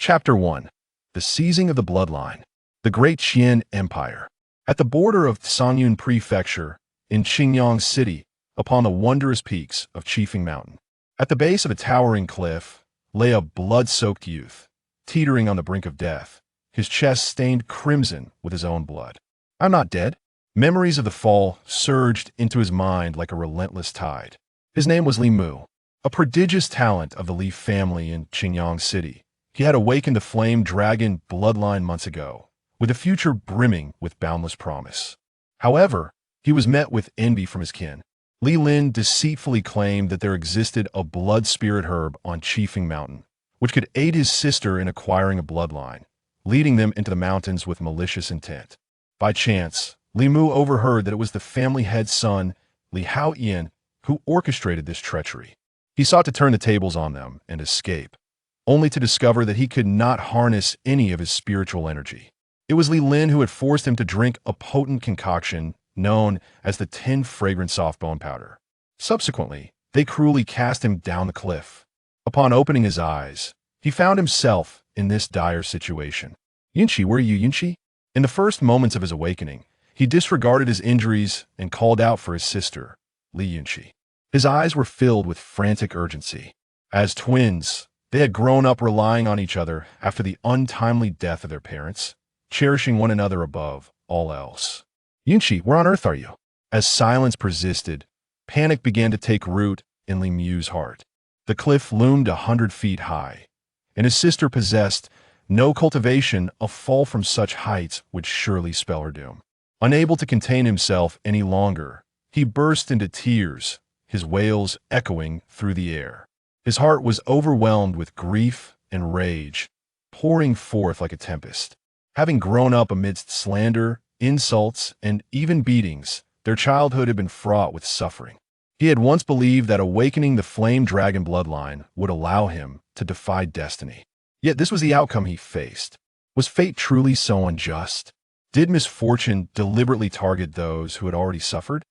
Chapter 1. The Seizing of the Bloodline. The Great Qian Empire. At the border of Sangyun Prefecture, in Qingyang City, upon the wondrous peaks of Qifeng Mountain, at the base of a towering cliff, lay a blood-soaked youth, teetering on the brink of death, his chest stained crimson with his own blood. I'm not dead. Memories of the fall surged into his mind like a relentless tide. His name was Li Mu, a prodigious talent of the Li family in Qingyang City. He had awakened the flame dragon bloodline months ago, with a future brimming with boundless promise. However, he was met with envy from his kin. Li Lin deceitfully claimed that there existed a blood spirit herb on Qifeng Mountain, which could aid his sister in acquiring a bloodline, leading them into the mountains with malicious intent. By chance, Li Mu overheard that it was the family head's son, Li Haoyan, who orchestrated this treachery. He sought to turn the tables on them and escape, only to discover that he could not harness any of his spiritual energy. It was Li Lin who had forced him to drink a potent concoction known as the 10 fragrant soft bone powder. Subsequently, they cruelly cast him down the cliff. Upon opening his eyes, he found himself in this dire situation. Yunqi, where are you, Yunqi? In the first moments of his awakening, he disregarded his injuries and called out for his sister, Li Yunqi. His eyes were filled with frantic urgency. As twins, they had grown up relying on each other after the untimely death of their parents, cherishing one another above all else. Yunqi, where on earth are you? As silence persisted, panic began to take root in Li Mu's heart. The cliff loomed 100 feet high, and his sister possessed no cultivation. A fall from such heights would surely spell her doom. Unable to contain himself any longer, he burst into tears, his wails echoing through the air. His heart was overwhelmed with grief and rage, pouring forth like a tempest. Having grown up amidst slander, insults, and even beatings, their childhood had been fraught with suffering. He had once believed that awakening the flame dragon bloodline would allow him to defy destiny. Yet this was the outcome he faced. Was fate truly so unjust? Did misfortune deliberately target those who had already suffered?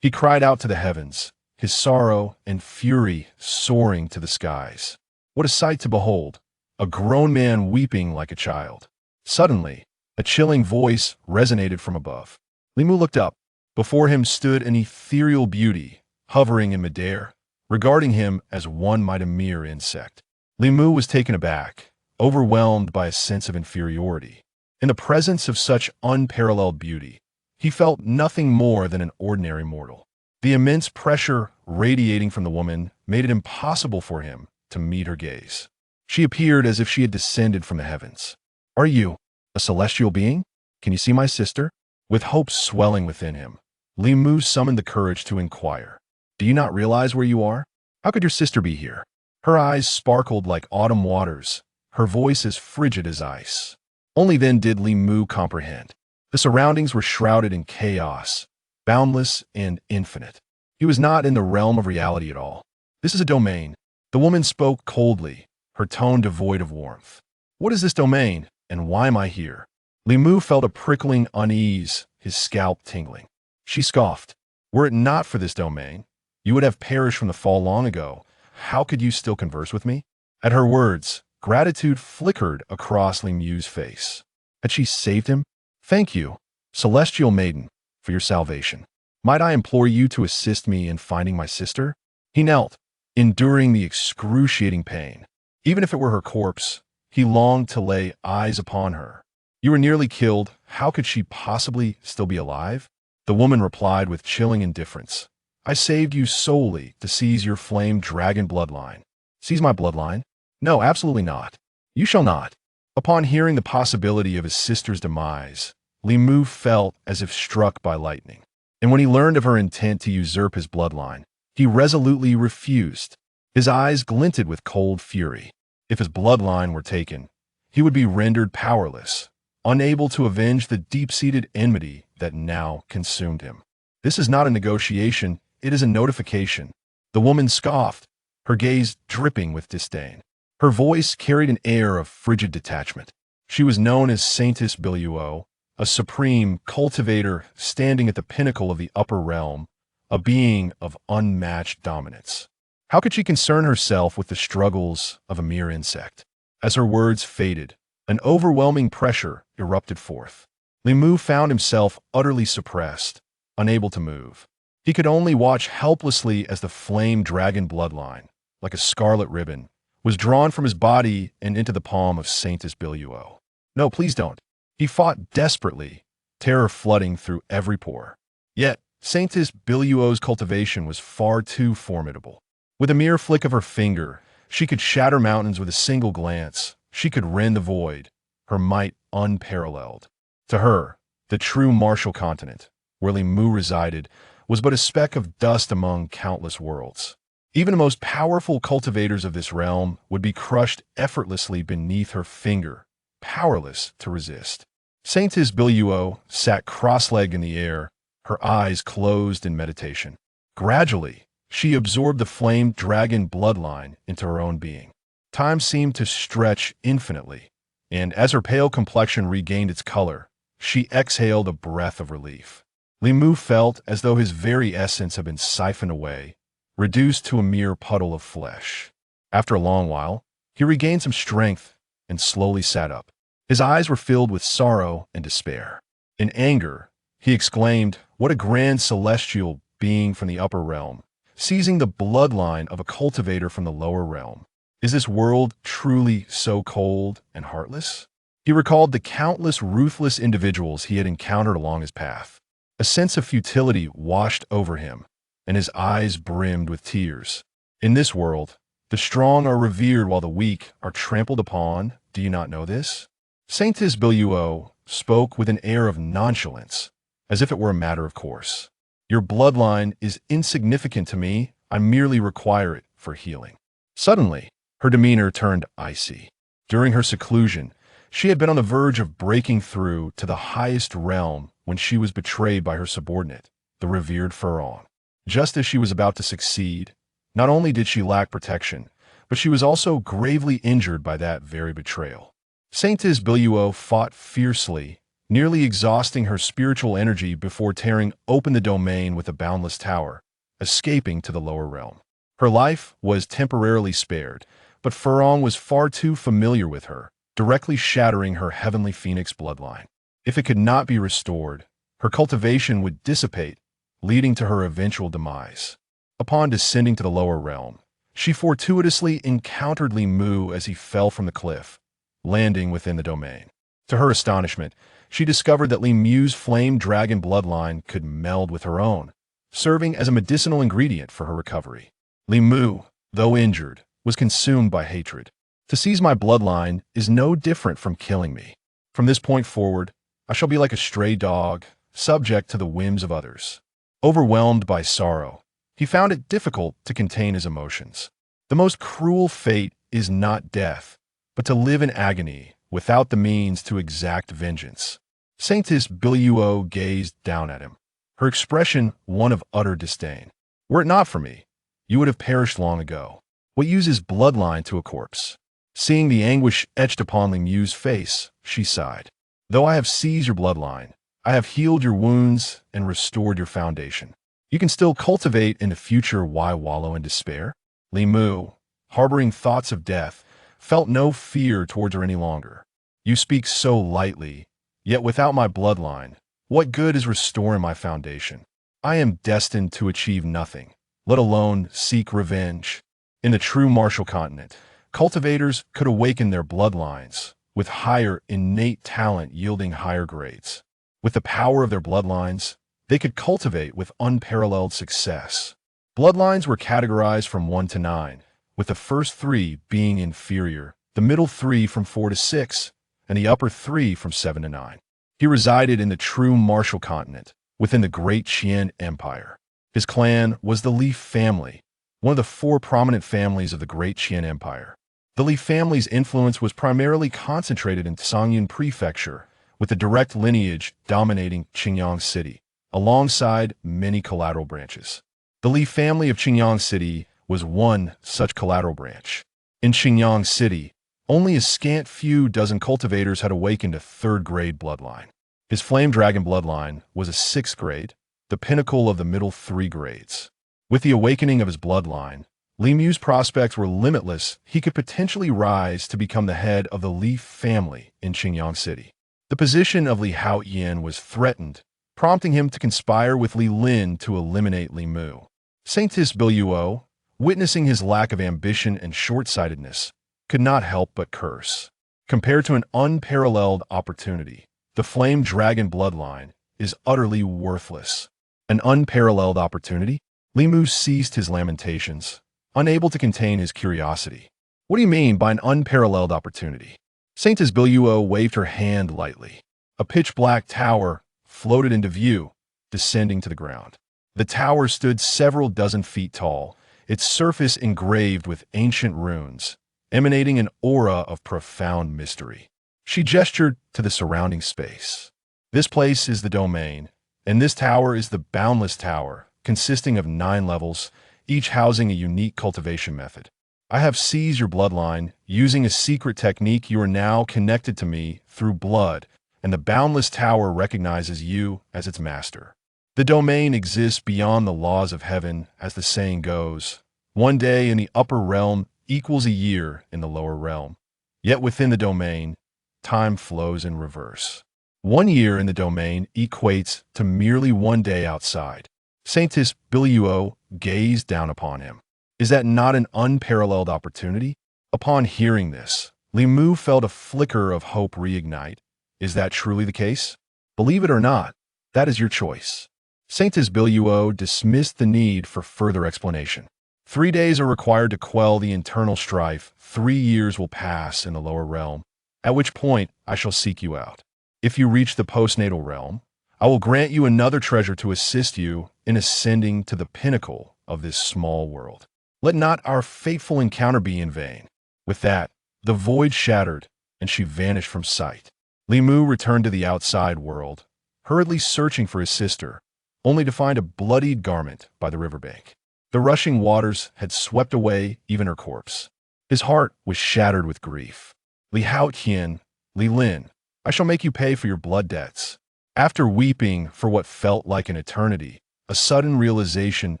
He cried out to the heavens, his sorrow and fury soaring to the skies. What a sight to behold, a grown man weeping like a child. Suddenly, a chilling voice resonated from above. Li Mu looked up. Before him stood an ethereal beauty, hovering in midair, regarding him as one might a mere insect. Li Mu was taken aback, overwhelmed by a sense of inferiority. In the presence of such unparalleled beauty, he felt nothing more than an ordinary mortal. The immense pressure radiating from the woman made it impossible for him to meet her gaze. She appeared as if she had descended from the heavens. Are you a celestial being? Can you see my sister? With hope swelling within him, Li Mu summoned the courage to inquire. Do you not realize where you are? How could your sister be here? Her eyes sparkled like autumn waters, her voice as frigid as ice. Only then did Li Mu comprehend. The surroundings were shrouded in chaos, boundless and infinite. He was not in the realm of reality at all. This is a domain. The woman spoke coldly, her tone devoid of warmth. What is this domain, and why am I here? Li Mu felt a prickling unease, his scalp tingling. She scoffed. Were it not for this domain, you would have perished from the fall long ago. How could you still converse with me? At her words, gratitude flickered across Li Mu's face. Had she saved him? Thank you, celestial maiden, for your salvation. Might I implore you to assist me in finding my sister? He knelt, enduring the excruciating pain. Even if it were her corpse, he longed to lay eyes upon her. You were nearly killed. How could she possibly still be alive? The woman replied with chilling indifference. I saved you solely to seize your flame dragon bloodline. Seize my bloodline? No, absolutely not. You shall not. Upon hearing the possibility of his sister's demise, Li Mu felt as if struck by lightning. And when he learned of her intent to usurp his bloodline, he resolutely refused. His eyes glinted with cold fury. If his bloodline were taken, he would be rendered powerless, unable to avenge the deep-seated enmity that now consumed him. This is not a negotiation, it is a notification. The woman scoffed, her gaze dripping with disdain. Her voice carried an air of frigid detachment. She was known as Saintess Biluo, a supreme cultivator standing at the pinnacle of the upper realm, a being of unmatched dominance. How could she concern herself with the struggles of a mere insect? As her words faded, an overwhelming pressure erupted forth. Li Mu found himself utterly suppressed, unable to move. He could only watch helplessly as the flame dragon bloodline, like a scarlet ribbon, was drawn from his body and into the palm of Saintess Biluo. No, please don't. He fought desperately, terror flooding through every pore. Yet, Saintess Biluo's cultivation was far too formidable. With a mere flick of her finger, she could shatter mountains with a single glance. She could rend the void, her might unparalleled. To her, the true martial continent, where Li Mu resided, was but a speck of dust among countless worlds. Even the most powerful cultivators of this realm would be crushed effortlessly beneath her finger, powerless to resist. Saintess Biluo sat cross-legged in the air, her eyes closed in meditation. Gradually, she absorbed the flame dragon bloodline into her own being. Time seemed to stretch infinitely, and as her pale complexion regained its color, she exhaled a breath of relief. Li Mu felt as though his very essence had been siphoned away, reduced to a mere puddle of flesh. After a long while, he regained some strength and slowly sat up. His eyes were filled with sorrow and despair. In anger, he exclaimed, "What a grand celestial being from the upper realm, seizing the bloodline of a cultivator from the lower realm. Is this world truly so cold and heartless?" He recalled the countless ruthless individuals he had encountered along his path. A sense of futility washed over him, and his eyes brimmed with tears. In this world, the strong are revered while the weak are trampled upon. Do you not know this? Saintess Biluo spoke with an air of nonchalance, as if it were a matter of course. Your bloodline is insignificant to me. I merely require it for healing. Suddenly, her demeanor turned icy. During her seclusion, she had been on the verge of breaking through to the highest realm when she was betrayed by her subordinate, the revered Furong. Just as she was about to succeed, not only did she lack protection, but she was also gravely injured by that very betrayal. Saintess Biluo fought fiercely, nearly exhausting her spiritual energy before tearing open the domain with a boundless tower, escaping to the lower realm. Her life was temporarily spared, but Furong was far too familiar with her, directly shattering her heavenly phoenix bloodline. If it could not be restored, her cultivation would dissipate, leading to her eventual demise. Upon descending to the lower realm, she fortuitously encountered Li Mu as he fell from the cliff, landing within the domain. To her astonishment, she discovered that Li Mu's flame dragon bloodline could meld with her own, serving as a medicinal ingredient for her recovery. Li Mu, though injured, was consumed by hatred. To seize my bloodline is no different from killing me. From this point forward, I shall be like a stray dog, subject to the whims of others. Overwhelmed by sorrow, he found it difficult to contain his emotions. The most cruel fate is not death, but to live in agony without the means to exact vengeance. Saintess Biluo gazed down at him, her expression one of utter disdain. Were it not for me, you would have perished long ago. What use is bloodline to a corpse? Seeing the anguish etched upon Li Mu's face, she sighed. Though I have seized your bloodline, I have healed your wounds and restored your foundation. You can still cultivate in the future. Why wallow in despair? Li Mu, harboring thoughts of death, felt no fear towards her any longer. You speak so lightly, yet without my bloodline, what good is restoring my foundation? I am destined to achieve nothing, let alone seek revenge. In the true martial continent, cultivators could awaken their bloodlines, with higher innate talent yielding higher grades. With the power of their bloodlines, they could cultivate with unparalleled success. Bloodlines were categorized from 1 to 9, with the first 3 being inferior, the middle 3 from 4 to 6, and the upper 3 from 7 to 9. He resided in the true martial continent, within the Great Qian Empire. His clan was the Li family, one of the 4 prominent families of the Great Qian Empire. The Li family's influence was primarily concentrated in Songyun Prefecture, with the direct lineage dominating Qingyang City, alongside many collateral branches. The Li family of Qingyang City was one such collateral branch. In Qingyang City, only a scant few dozen cultivators had awakened a 3rd grade bloodline. His flame dragon bloodline was a 6th grade, the pinnacle of the middle 3 grades. With the awakening of his bloodline, Li Mu's prospects were limitless. He could potentially rise to become the head of the Li family in Qingyang City. The position of Li Haoyan was threatened, prompting him to conspire with Li Lin to eliminate Li Mu. Saintess Biluo, witnessing his lack of ambition and short-sightedness, could not help but curse. Compared to an unparalleled opportunity, the Flame Dragon bloodline is utterly worthless. An unparalleled opportunity? Li Mu ceased his lamentations, unable to contain his curiosity. What do you mean by an unparalleled opportunity? Saintess Biluo waved her hand lightly. A pitch-black tower floated into view, descending to the ground. The tower stood several dozen feet tall, its surface engraved with ancient runes, emanating an aura of profound mystery. She gestured to the surrounding space. This place is the domain, and this tower is the Boundless Tower, consisting of 9 levels, each housing a unique cultivation method. I have seized your bloodline. Using a secret technique, you are now connected to me through blood, and the Boundless Tower recognizes you as its master. The domain exists beyond the laws of heaven, as the saying goes. One day in the upper realm equals a year in the lower realm. Yet within the domain, time flows in reverse. 1 year in the domain equates to merely 1 day outside. Saintess Biluo gazed down upon him. Is that not an unparalleled opportunity? Upon hearing this, Li Mu felt a flicker of hope reignite. Is that truly the case? Believe it or not, that is your choice. Saintess Biluo dismissed the need for further explanation. 3 days are required to quell the internal strife. 3 years will pass in the lower realm, at which point I shall seek you out. If you reach the postnatal realm, I will grant you another treasure to assist you in ascending to the pinnacle of this small world. Let not our fateful encounter be in vain. With that, the void shattered, and she vanished from sight. Li Mu returned to the outside world, hurriedly searching for his sister, only to find a bloodied garment by the riverbank. The rushing waters had swept away even her corpse. His heart was shattered with grief. Li Haoyan, Li Lin, I shall make you pay for your blood debts. After weeping for what felt like an eternity, a sudden realization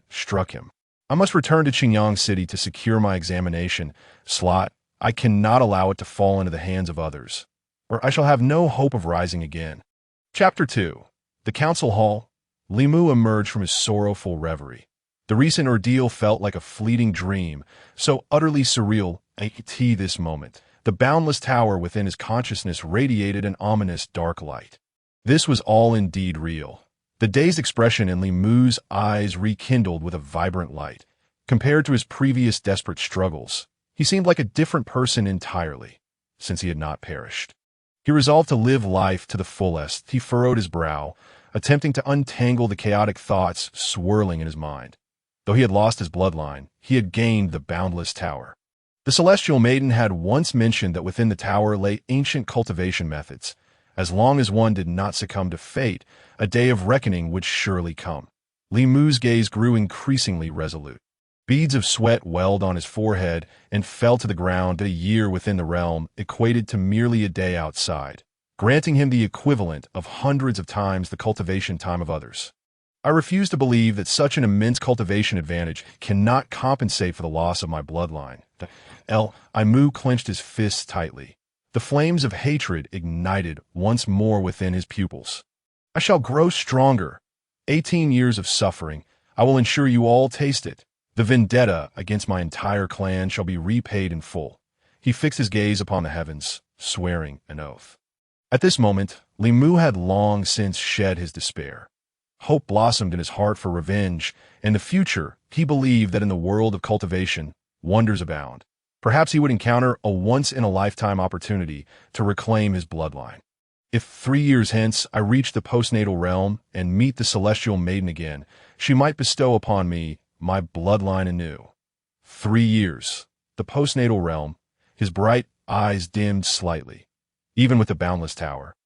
struck him. I must return to Qingyang City to secure my examination slot. I cannot allow it to fall into the hands of others, or I shall have no hope of rising again. Chapter 2. The Council Hall. Li Mu emerged from his sorrowful reverie. The recent ordeal felt like a fleeting dream, so utterly surreal at this moment. The boundless tower within his consciousness radiated an ominous dark light. This was all indeed real. The dazed expression in Li Mu's eyes rekindled with a vibrant light. Compared to his previous desperate struggles, he seemed like a different person entirely, since he had not perished. He resolved to live life to the fullest. He furrowed his brow, attempting to untangle the chaotic thoughts swirling in his mind. Though he had lost his bloodline, he had gained the Boundless Tower. The Celestial Maiden had once mentioned that within the tower lay ancient cultivation methods. As long as one did not succumb to fate, a day of reckoning would surely come. Li Mu's gaze grew increasingly resolute. Beads of sweat welled on his forehead and fell to the ground. A year within the realm equated to merely a day outside, granting him the equivalent of hundreds of times the cultivation time of others. I refuse to believe that such an immense cultivation advantage cannot compensate for the loss of my bloodline. Li Mu clenched his fists tightly. The flames of hatred ignited once more within his pupils. I shall grow stronger. 18 years of suffering. I will ensure you all taste it. The vendetta against my entire clan shall be repaid in full. He fixed his gaze upon the heavens, swearing an oath. At this moment, Li Mu had long since shed his despair. Hope blossomed in his heart for revenge. In the future, he believed that in the world of cultivation, wonders abound. Perhaps he would encounter a once-in-a-lifetime opportunity to reclaim his bloodline. If 3 years hence I reach the postnatal realm and meet the Celestial Maiden again, she might bestow upon me my bloodline anew. 3 years. The postnatal realm. His bright eyes dimmed slightly, even with the Boundless Tower.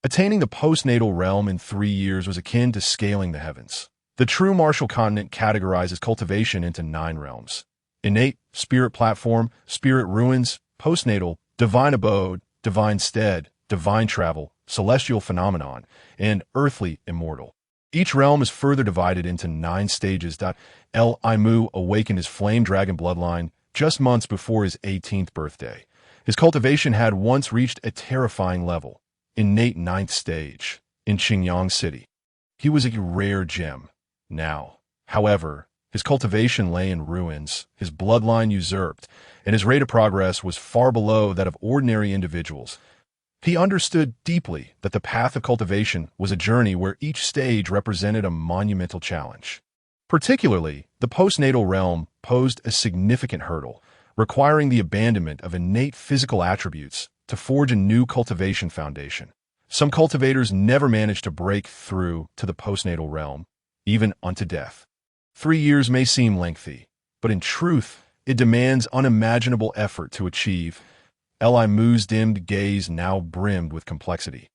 Attaining the postnatal realm in 3 years was akin to scaling the heavens. The true martial continent categorizes cultivation into 9 realms. Innate, spirit platform, spirit ruins, postnatal, divine abode, divine stead, divine travel, celestial phenomenon, and earthly immortal. Each realm is further divided into 9 stages. Li Mu awakened his flame dragon bloodline just months before his 18th birthday. His cultivation had once reached a terrifying level, innate 9th stage, in Qingyang City. He was a rare gem. Now, however, his cultivation lay in ruins, his bloodline usurped, and his rate of progress was far below that of ordinary individuals. He understood deeply that the path of cultivation was a journey where each stage represented a monumental challenge. Particularly, the postnatal realm posed a significant hurdle, requiring the abandonment of innate physical attributes to forge a new cultivation foundation. Some cultivators never managed to break through to the postnatal realm, even unto death. 3 years may seem lengthy, but in truth, it demands unimaginable effort to achieve. Li Mu's dimmed gaze now brimmed with complexity.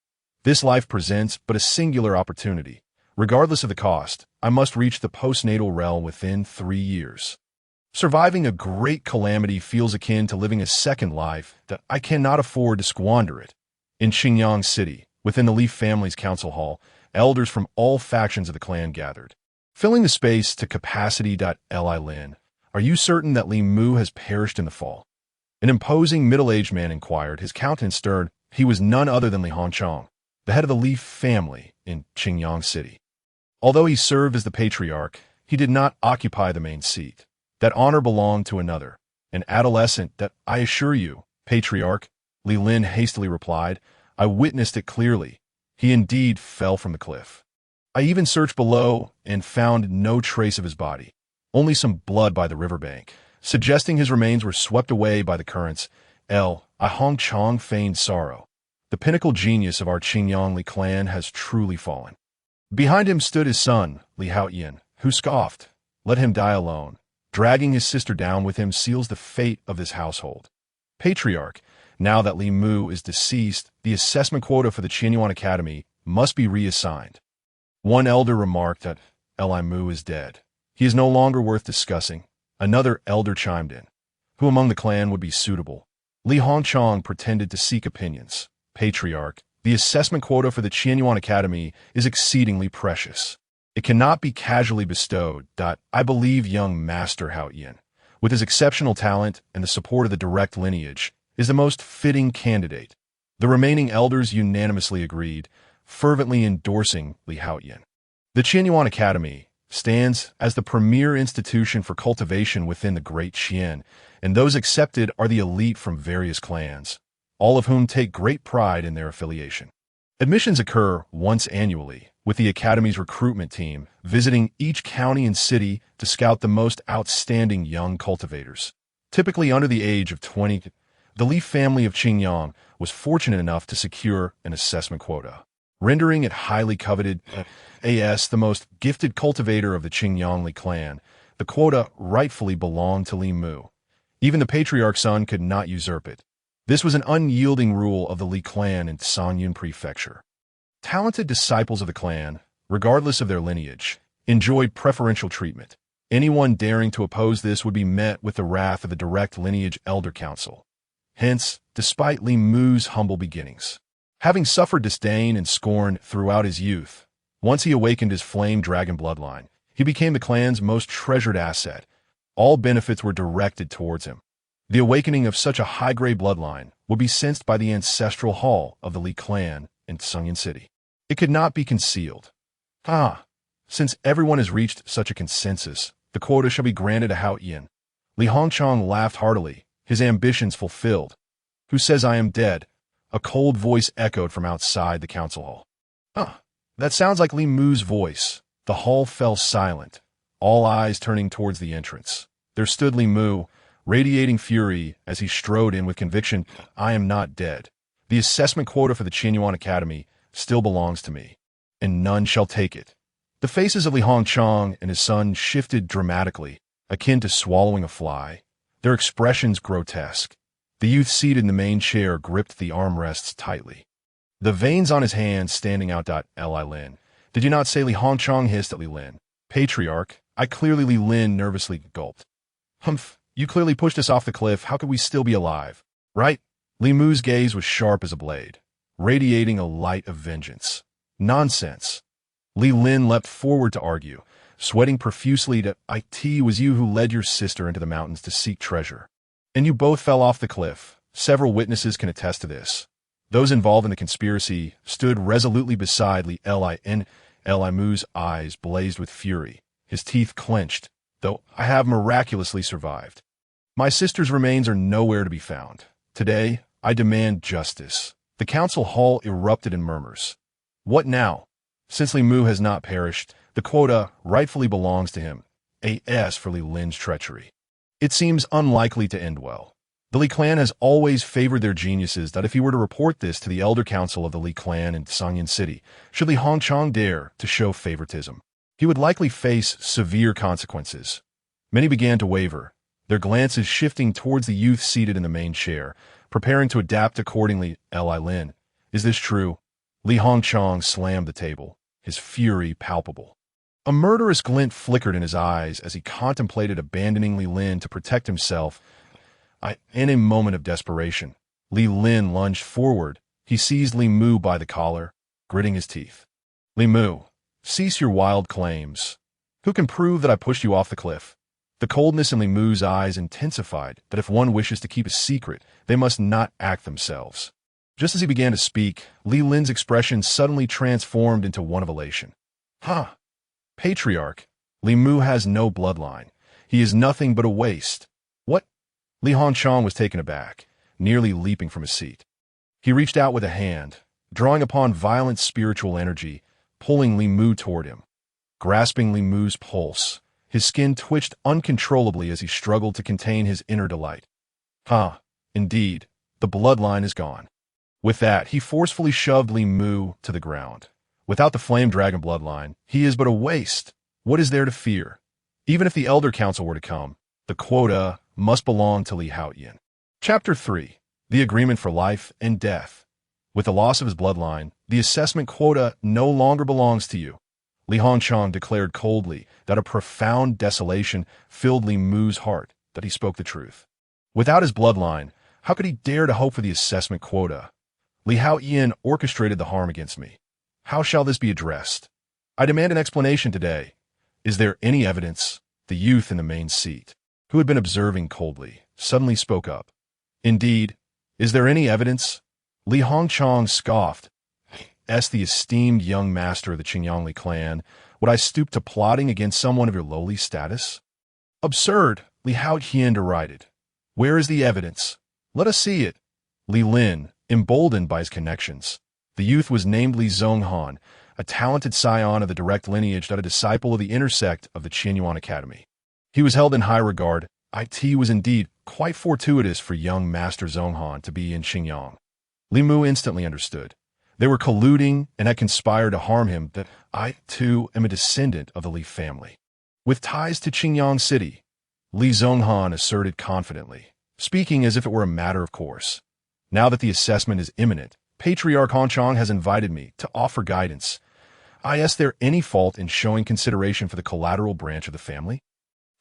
This life presents but a singular opportunity. Regardless of the cost, I must reach the postnatal realm within 3 years. Surviving a great calamity feels akin to living a second life that I cannot afford to squander it. In Qingyang City, within the Li family's council hall, elders from all factions of the clan gathered. Filling the space to capacity. Li Lin, are you certain that Li Mu has perished in the fall? An imposing middle-aged man inquired, his countenance stern. He was none other than Li Hongchang, the head of the Li family in Qingyang City. Although he served as the patriarch, he did not occupy the main seat. That honor belonged to another, an adolescent. That I assure you, patriarch, Li Lin hastily replied. I witnessed it clearly. He indeed fell from the cliff. I even searched below and found no trace of his body, only some blood by the riverbank, suggesting his remains were swept away by the currents. Li Hongchang feigned sorrow. The pinnacle genius of our Qingyang Li clan has truly fallen. Behind him stood his son, Li Haoyin, who scoffed, let him die alone. Dragging his sister down with him seals the fate of this household. Patriarch, now that Li Mu is deceased, the assessment quota for the Qianyuan Academy must be reassigned. One elder remarked that Li Mu is dead. He is no longer worth discussing. Another elder chimed in. Who among the clan would be suitable? Li Hongchang pretended to seek opinions. Patriarch, the assessment quota for the Qianyuan Academy is exceedingly precious. It cannot be casually bestowed. I believe young Master Haoyin, with his exceptional talent and the support of the direct lineage, is the most fitting candidate. The remaining elders unanimously agreed, fervently endorsing Li Haoyin. The Qianyuan Academy stands as the premier institution for cultivation within the Great Qian, and those accepted are the elite from various clans, all of whom take great pride in their affiliation. Admissions occur once annually, with the Academy's recruitment team visiting each county and city to scout the most outstanding young cultivators. Typically under the age of 20, the Li family of Qingyang was fortunate enough to secure an assessment quota, rendering it highly coveted. As the most gifted cultivator of the Qingyang Li clan, the quota rightfully belonged to Li Mu. Even the patriarch's son could not usurp it. This was an unyielding rule of the Li clan in Sanyun Prefecture. Talented disciples of the clan, regardless of their lineage, enjoyed preferential treatment. Anyone daring to oppose this would be met with the wrath of the direct lineage elder council. Hence, despite Li Mu's humble beginnings, having suffered disdain and scorn throughout his youth, once he awakened his flame dragon bloodline, he became the clan's most treasured asset. All benefits were directed towards him. The awakening of such a high-grade bloodline would be sensed by the ancestral hall of the Li clan in Sanyun City. It could not be concealed. Since everyone has reached such a consensus, the quota shall be granted to Haoyin. Li Hongchang laughed heartily, his ambitions fulfilled. Who says I am dead? A cold voice echoed from outside the council hall. That sounds like Li Mu's voice. The hall fell silent, all eyes turning towards the entrance. There stood Li Mu, radiating fury as he strode in with conviction. I am not dead. The assessment quota for the Qianyuan Academy still belongs to me, and none shall take it. The faces of Li Hongchang and his son shifted dramatically, akin to swallowing a fly, their expressions grotesque. The youth seated in the main chair gripped the armrests tightly, the veins on his hands standing out. Li Lin, did you not say? Li Hongchang hissed at Li Lin. Patriarch, I clearly. Li Lin nervously gulped. Humph, you clearly pushed us off the cliff. How could we still be alive? Right? Li Mu's gaze was sharp as a blade, radiating a light of vengeance. Nonsense. Li Lin leapt forward to argue, sweating profusely that it was you who led your sister into the mountains to seek treasure. And you both fell off the cliff. Several witnesses can attest to this. Those involved in the conspiracy stood resolutely beside Li Lin. Mu's eyes blazed with fury, his teeth clenched, though I have miraculously survived. My sister's remains are nowhere to be found. Today, I demand justice. The council hall erupted in murmurs. What now? Since Li Mu has not perished, the quota rightfully belongs to him. As for Li Lin's treachery, it seems unlikely to end well. The Li clan has always favored their geniuses that if he were to report this to the elder council of the Li clan in Songyun City, should Li Hongchang dare to show favoritism, he would likely face severe consequences. Many began to waver, their glances shifting towards the youth seated in the main chair, preparing to adapt accordingly. Li Lin, is this true? Li Hongchang slammed the table, his fury palpable. A murderous glint flickered in his eyes as he contemplated abandoning Li Lin to protect himself. In a moment of desperation, Li Lin lunged forward. He seized Li Mu by the collar, gritting his teeth. Li Mu, cease your wild claims. Who can prove that I pushed you off the cliff? The coldness in Li Mu's eyes intensified that if one wishes to keep a secret, they must not act themselves. Just as he began to speak, Li Lin's expression suddenly transformed into one of elation. Patriarch, Li Mu has no bloodline. He is nothing but a waste. What? Li Hongchang was taken aback, nearly leaping from his seat. He reached out with a hand, drawing upon violent spiritual energy, pulling Li Mu toward him. Grasping Li Mu's pulse, his skin twitched uncontrollably as he struggled to contain his inner delight. Indeed, the bloodline is gone. With that, he forcefully shoved Li Mu to the ground. Without the Flame Dragon bloodline, he is but a waste. What is there to fear? Even if the Elder Council were to come, the quota must belong to Li Haoyan. Chapter 3. The Agreement for Life and Death. With the loss of his bloodline, the assessment quota no longer belongs to you. Li Hongchang declared coldly that a profound desolation filled Li Mu's heart, that he spoke the truth. Without his bloodline, how could he dare to hope for the assessment quota? Li Haoyan orchestrated the harm against me. How shall this be addressed? I demand an explanation today. Is there any evidence? The youth in the main seat, who had been observing coldly, suddenly spoke up. Indeed, is there any evidence? Li Hongchang scoffed. As the esteemed young master of the Qingyang Li clan, would I stoop to plotting against someone of your lowly status? Absurd, Li Haoyan derided. Where is the evidence? Let us see it. Li Lin, emboldened by his connections. The youth was named Li Zonghan, a talented scion of the direct lineage that a disciple of the inner sect of the Qianyuan Academy. He was held in high regard. It was indeed quite fortuitous for young Master Zonghan to be in Xinjiang. Li Mu instantly understood. They were colluding and had conspired to harm him, that I, too, am a descendant of the Li family. With ties to Qingyang City, Li Zonghan asserted confidently, speaking as if it were a matter of course. Now that the assessment is imminent, Patriarch Hongchang has invited me to offer guidance. Is there any fault in showing consideration for the collateral branch of the family?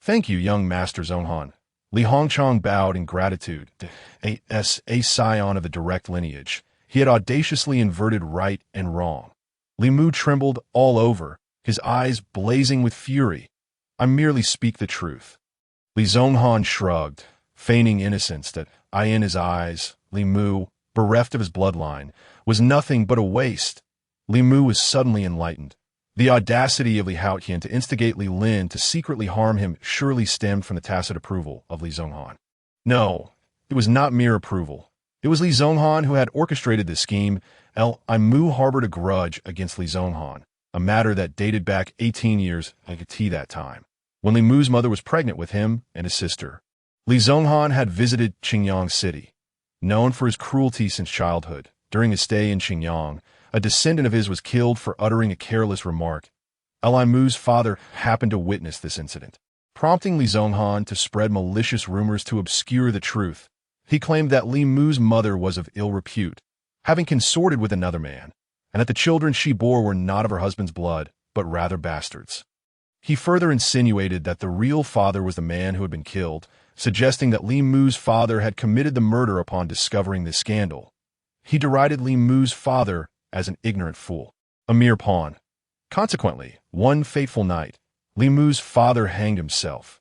Thank you, young Master Zonghan. Li Hongchang bowed in gratitude to a scion of the direct lineage. He had audaciously inverted right and wrong. Li Mu trembled all over, his eyes blazing with fury. I merely speak the truth. Li Zonghan shrugged, feigning innocence that in his eyes, Li Mu, bereft of his bloodline, was nothing but a waste. Li Mu was suddenly enlightened. The audacity of Li Haoyan to instigate Li Lin to secretly harm him surely stemmed from the tacit approval of Li Zonghan. No, it was not mere approval. It was Li Zonghan who had orchestrated this scheme. Mu harbored a grudge against Li Zonghan, a matter that dated back 18 years that time, when Li Mu's mother was pregnant with him and his sister. Li Zonghan had visited Qingyang City. Known for his cruelty since childhood, during his stay in Xinjiang, a descendant of his was killed for uttering a careless remark. Mu's father happened to witness this incident, prompting Li Zonghan to spread malicious rumors to obscure the truth. He claimed that Li Mu's mother was of ill repute, having consorted with another man, and that the children she bore were not of her husband's blood, but rather bastards. He further insinuated that the real father was the man who had been killed, suggesting that Li Mu's father had committed the murder upon discovering this scandal. He derided Li Mu's father as an ignorant fool, a mere pawn. Consequently, one fateful night, Li Mu's father hanged himself.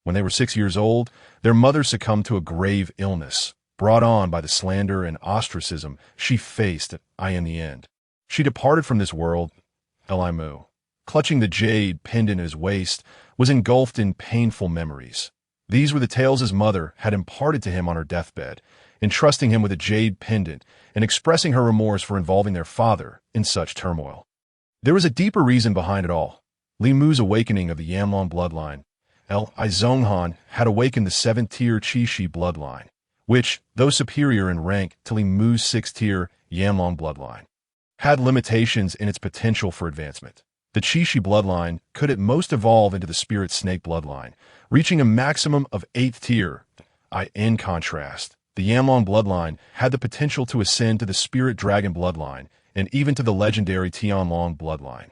When they were 6 years old, their mother succumbed to a grave illness, brought on by the slander and ostracism she faced in the end. She departed from this world. Li Mu, clutching the jade pendant at his waist, was engulfed in painful memories. These were the tales his mother had imparted to him on her deathbed, entrusting him with a jade pendant and expressing her remorse for involving their father in such turmoil. There was a deeper reason behind it all. Li Mu's awakening of the Yanlong bloodline. Li Zonghan had awakened the 7th-tier Qixi bloodline, which, though superior in rank to Li Mu's 6th-tier Yanlong bloodline, had limitations in its potential for advancement. The Qixi bloodline could at most evolve into the spirit snake bloodline, reaching a maximum of 8th tier. In contrast, the Yanlong bloodline had the potential to ascend to the spirit dragon bloodline and even to the legendary Tianlong bloodline.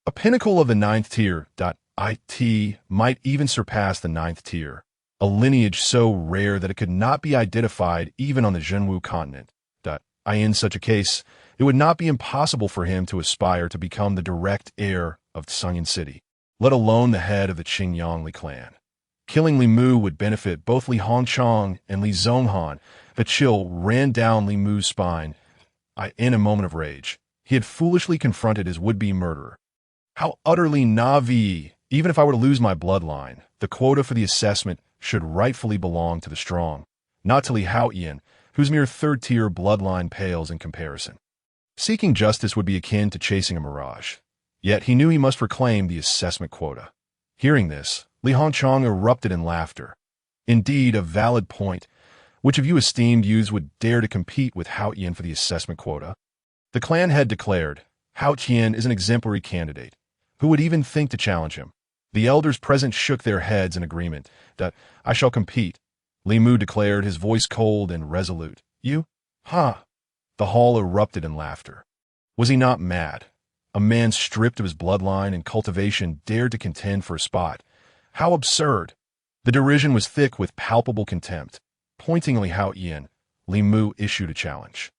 A pinnacle of the 9th tier. It might even surpass the 9th tier, a lineage so rare that it could not be identified even on the Zhenwu continent. In such a case, it would not be impossible for him to aspire to become the direct heir of Songyun City, let alone the head of the Qingyangli clan. Killing Li Mu would benefit both Li Hongchang and Li Zonghan. The chill ran down Li Mu's spine. In a moment of rage, he had foolishly confronted his would-be murderer. How utterly naive! Even if I were to lose my bloodline, the quota for the assessment should rightfully belong to the strong, not to Li Haoyan, whose mere 3rd-tier bloodline pales in comparison. Seeking justice would be akin to chasing a mirage. Yet he knew he must reclaim the assessment quota. Hearing this, Li Hongchang erupted in laughter. Indeed, a valid point. Which of you esteemed youths would dare to compete with Haoyan for the assessment quota? The clan head declared, Haoyan is an exemplary candidate. Who would even think to challenge him? The elders present shook their heads in agreement. That I shall compete. Li Mu declared, his voice cold and resolute. You? Huh? The hall erupted in laughter. Was he not mad? A man stripped of his bloodline and cultivation dared to contend for a spot. How absurd! The derision was thick with palpable contempt. Pointing Li Haoyan, Li Mu issued a challenge.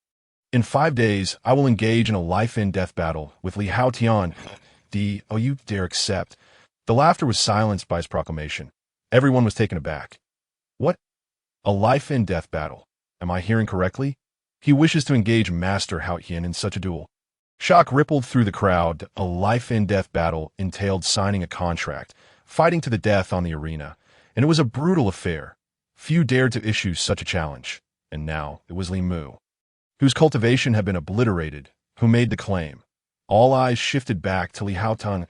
In 5 days, I will engage in a life-and-death battle with Li Haotian. You dare accept? The laughter was silenced by his proclamation. Everyone was taken aback. What? A life-and-death battle? Am I hearing correctly? He wishes to engage Master Haoyan in such a duel. Shock rippled through the crowd. A life-and-death battle entailed signing a contract, fighting to the death on the arena, and it was a brutal affair. Few dared to issue such a challenge, and now it was Li Mu, whose cultivation had been obliterated, who made the claim. All eyes shifted back to Li Haotan.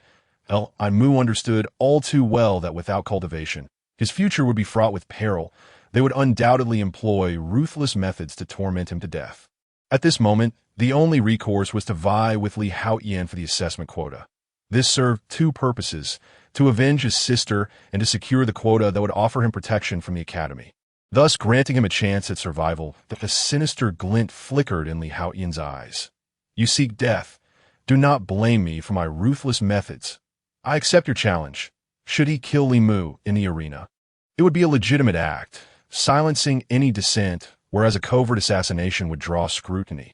Li Mu understood all too well that without cultivation, his future would be fraught with peril. They would undoubtedly employ ruthless methods to torment him to death. At this moment, the only recourse was to vie with Li Haoyan for the assessment quota. This served 2 purposes: to avenge his sister and to secure the quota that would offer him protection from the academy, thus granting him a chance at survival. That the sinister glint flickered in Li Haoyan's eyes. You seek death. Do not blame me for my ruthless methods. I accept your challenge. Should he kill Li Mu in the arena, it would be a legitimate act, silencing any dissent, whereas a covert assassination would draw scrutiny.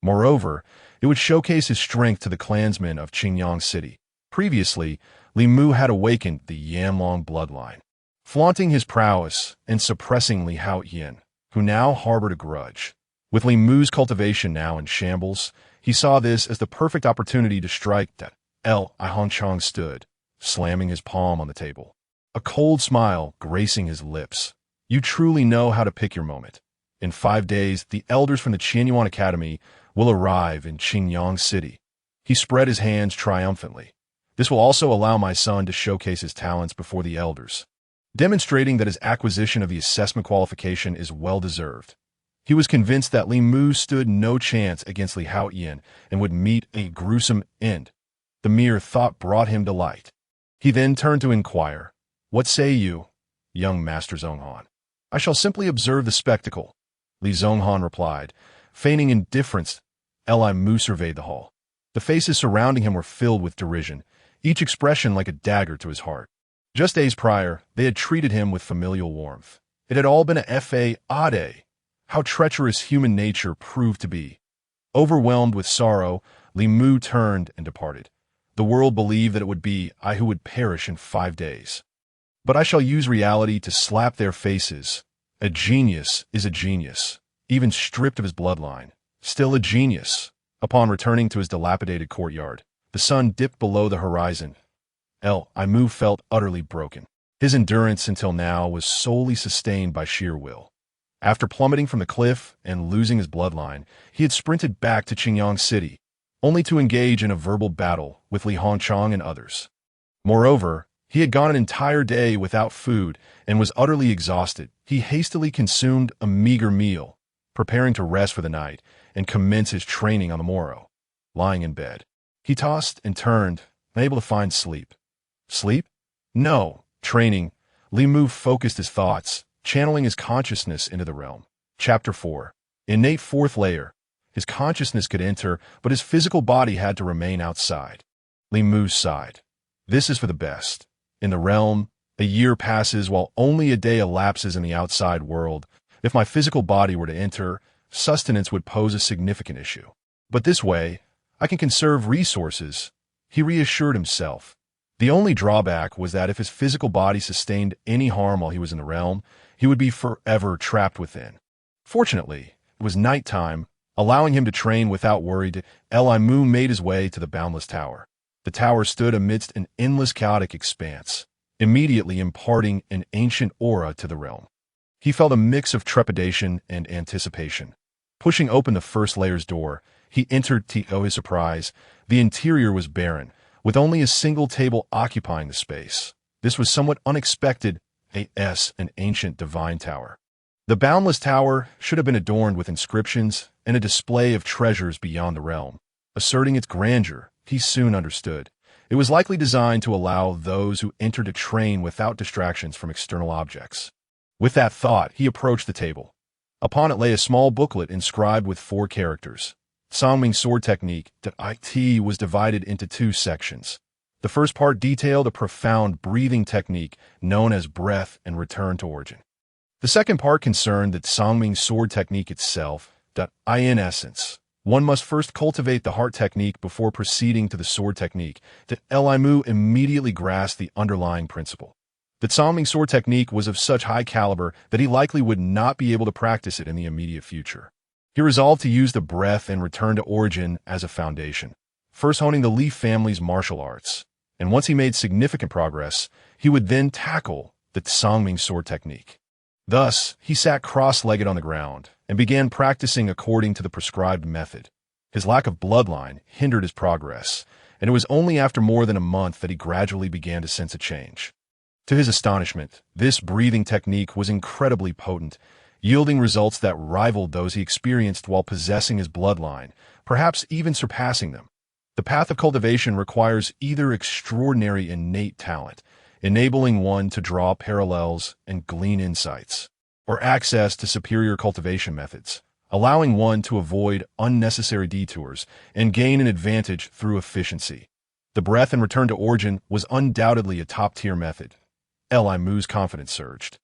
Moreover, it would showcase his strength to the clansmen of Qingyang City. Previously, Li Mu had awakened the Yanlong bloodline, flaunting his prowess and suppressing Li Haoyan, who now harbored a grudge. With Li Mu's cultivation now in shambles, he saw this as the perfect opportunity to strike. Li Hongchang stood, slamming his palm on the table, a cold smile gracing his lips. You truly know how to pick your moment. In 5 days, the elders from the Qianyuan Academy will arrive in Qingyang City. He spread his hands triumphantly. This will also allow my son to showcase his talents before the elders, demonstrating that his acquisition of the assessment qualification is well-deserved. He was convinced that Li Mu stood no chance against Li Haoyan and would meet a gruesome end. The mere thought brought him delight. He then turned to inquire, "What say you, young Master Zonghan?" "I shall simply observe the spectacle," Li Zonghan replied, feigning indifference. Li Mu surveyed the hall. The faces surrounding him were filled with derision, each expression like a dagger to his heart. Just days prior, they had treated him with familial warmth. It had all been a fade. How treacherous human nature proved to be. Overwhelmed with sorrow, Li Mu turned and departed. The world believed that it would be I who would perish in 5 days. But I shall use reality to slap their faces. A genius is a genius, even stripped of his bloodline. Still a genius. Upon returning to his dilapidated courtyard, the sun dipped below the horizon. El-Aimu felt utterly broken. His endurance until now was solely sustained by sheer will. After plummeting from the cliff and losing his bloodline, he had sprinted back to Qingyang City, only to engage in a verbal battle with Li Hongchang and others. Moreover, he had gone an entire day without food and was utterly exhausted. He hastily consumed a meager meal, preparing to rest for the night and commence his training on the morrow. Lying in bed, he tossed and turned, unable to find sleep. Sleep? No. Training. Li Mu focused his thoughts, channeling his consciousness into the realm. Chapter 4. Innate fourth layer. His consciousness could enter, but his physical body had to remain outside. Li Mu sighed. This is for the best. In the realm, a year passes while only a day elapses in the outside world. If my physical body were to enter, sustenance would pose a significant issue. But this way, I can conserve resources, he reassured himself. The only drawback was that if his physical body sustained any harm while he was in the realm, he would be forever trapped within. Fortunately, it was nighttime, allowing him to train without worry. El-Aimu made his way to the Boundless Tower. The tower stood amidst an endless chaotic expanse, immediately imparting an ancient aura to the realm. He felt a mix of trepidation and anticipation. Pushing open the first layer's door, he entered. To his surprise, the interior was barren, with only a single table occupying the space. This was somewhat unexpected, an ancient divine tower. The Boundless Tower should have been adorned with inscriptions and a display of treasures beyond the realm. Asserting its grandeur, he soon understood. It was likely designed to allow those who entered to train without distractions from external objects. With that thought, he approached the table. Upon it lay a small booklet inscribed with 4 characters. Songming Sword Technique. It was divided into 2 sections. The first part detailed a profound breathing technique known as breath and return to origin. The second part concerned the Songming Sword Technique itself. In essence, one must first cultivate the heart technique before proceeding to the sword technique. El-Aimu immediately grasped the underlying principle. The Songming Sword Technique was of such high caliber that he likely would not be able to practice it in the immediate future. He resolved to use the breath and return to origin as a foundation, first honing the Li family's martial arts, and once he made significant progress, he would then tackle the Songming Sword Technique. Thus, he sat cross-legged on the ground and began practicing according to the prescribed method. His lack of bloodline hindered his progress, and it was only after more than a month that he gradually began to sense a change. To his astonishment, this breathing technique was incredibly potent, yielding results that rivaled those he experienced while possessing his bloodline, perhaps even surpassing them. The path of cultivation requires either extraordinary innate talent, enabling one to draw parallels and glean insights, or access to superior cultivation methods, allowing one to avoid unnecessary detours and gain an advantage through efficiency. The breath and return to origin was undoubtedly a top-tier method. El-Aimu's confidence surged.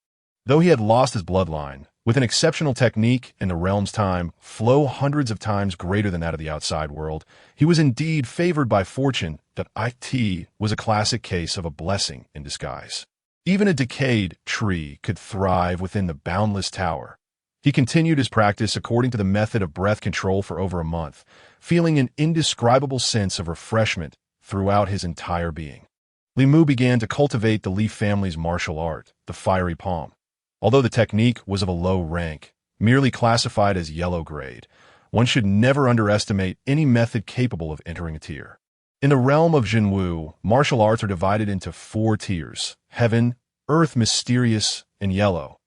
Though he had lost his bloodline, with an exceptional technique and the realm's time flow hundreds of times greater than that of the outside world, he was indeed favored by fortune. It was a classic case of a blessing in disguise. Even a decayed tree could thrive within the Boundless Tower. He continued his practice according to the method of breath control for over a month, feeling an indescribable sense of refreshment throughout his entire being. Li Mu began to cultivate the Li family's martial art, the fiery palm. Although the technique was of a low rank, merely classified as yellow grade, one should never underestimate any method capable of entering a tier. In the realm of Jinwu, martial arts are divided into 4 tiers: heaven, earth, mysterious, and yellow,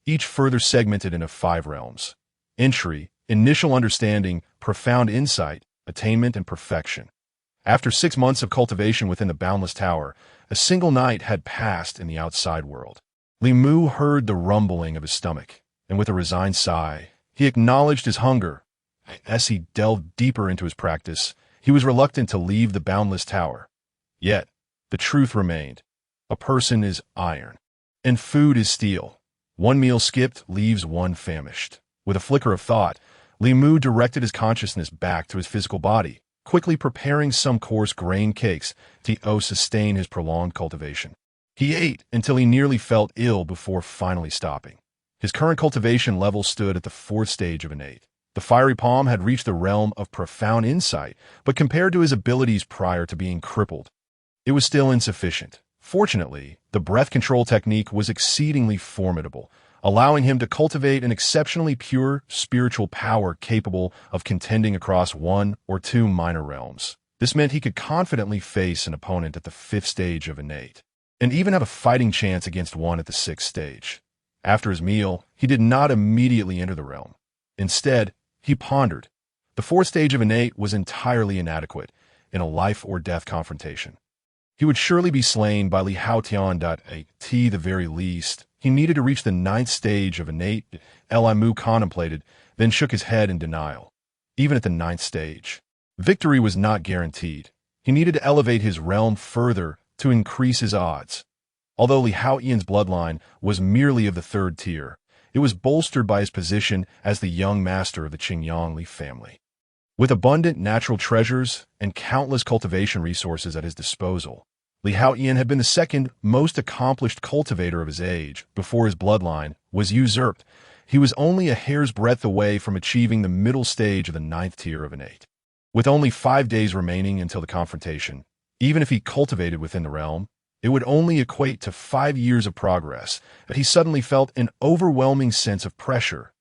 each further segmented into 5 realms: entry, initial understanding, profound insight, attainment, and perfection. After 6 months of cultivation within the Boundless Tower, a single night had passed in the outside world. Li Mu heard the rumbling of his stomach, and with a resigned sigh, he acknowledged his hunger. As he delved deeper into his practice, he was reluctant to leave the Boundless Tower. Yet, the truth remained. A person is iron, and food is steel. One meal skipped leaves one famished. With a flicker of thought, Li Mu directed his consciousness back to his physical body, quickly preparing some coarse grain cakes to sustain his prolonged cultivation. He ate until he nearly felt ill before finally stopping. His current cultivation level stood at the 4th stage of innate. The fiery palm had reached the realm of profound insight, but compared to his abilities prior to being crippled, it was still insufficient. Fortunately, the breath control technique was exceedingly formidable, allowing him to cultivate an exceptionally pure spiritual power capable of contending across 1 or 2 minor realms. This meant he could confidently face an opponent at the 5th stage of innate, and even have a fighting chance against one at the 6th stage. After his meal, he did not immediately enter the realm. Instead, he pondered. The 4th stage of innate was entirely inadequate in a life-or-death confrontation. He would surely be slain by Li Haotian. At the very least, he needed to reach the 9th stage of innate. Li Mu contemplated, then shook his head in denial. Even at the 9th stage, victory was not guaranteed. He needed to elevate his realm further to increase his odds. Although Li Haotian's bloodline was merely of the 3rd tier, it was bolstered by his position as the young master of the Qingyang Li family. With abundant natural treasures and countless cultivation resources at his disposal, Li Haotian had been the 2nd most accomplished cultivator of his age before his bloodline was usurped. He was only a hair's breadth away from achieving the middle stage of the 9th tier of innate. With only 5 days remaining until the confrontation, even if he cultivated within the realm, it would only equate to 5 years of progress, but he suddenly felt an overwhelming sense of pressure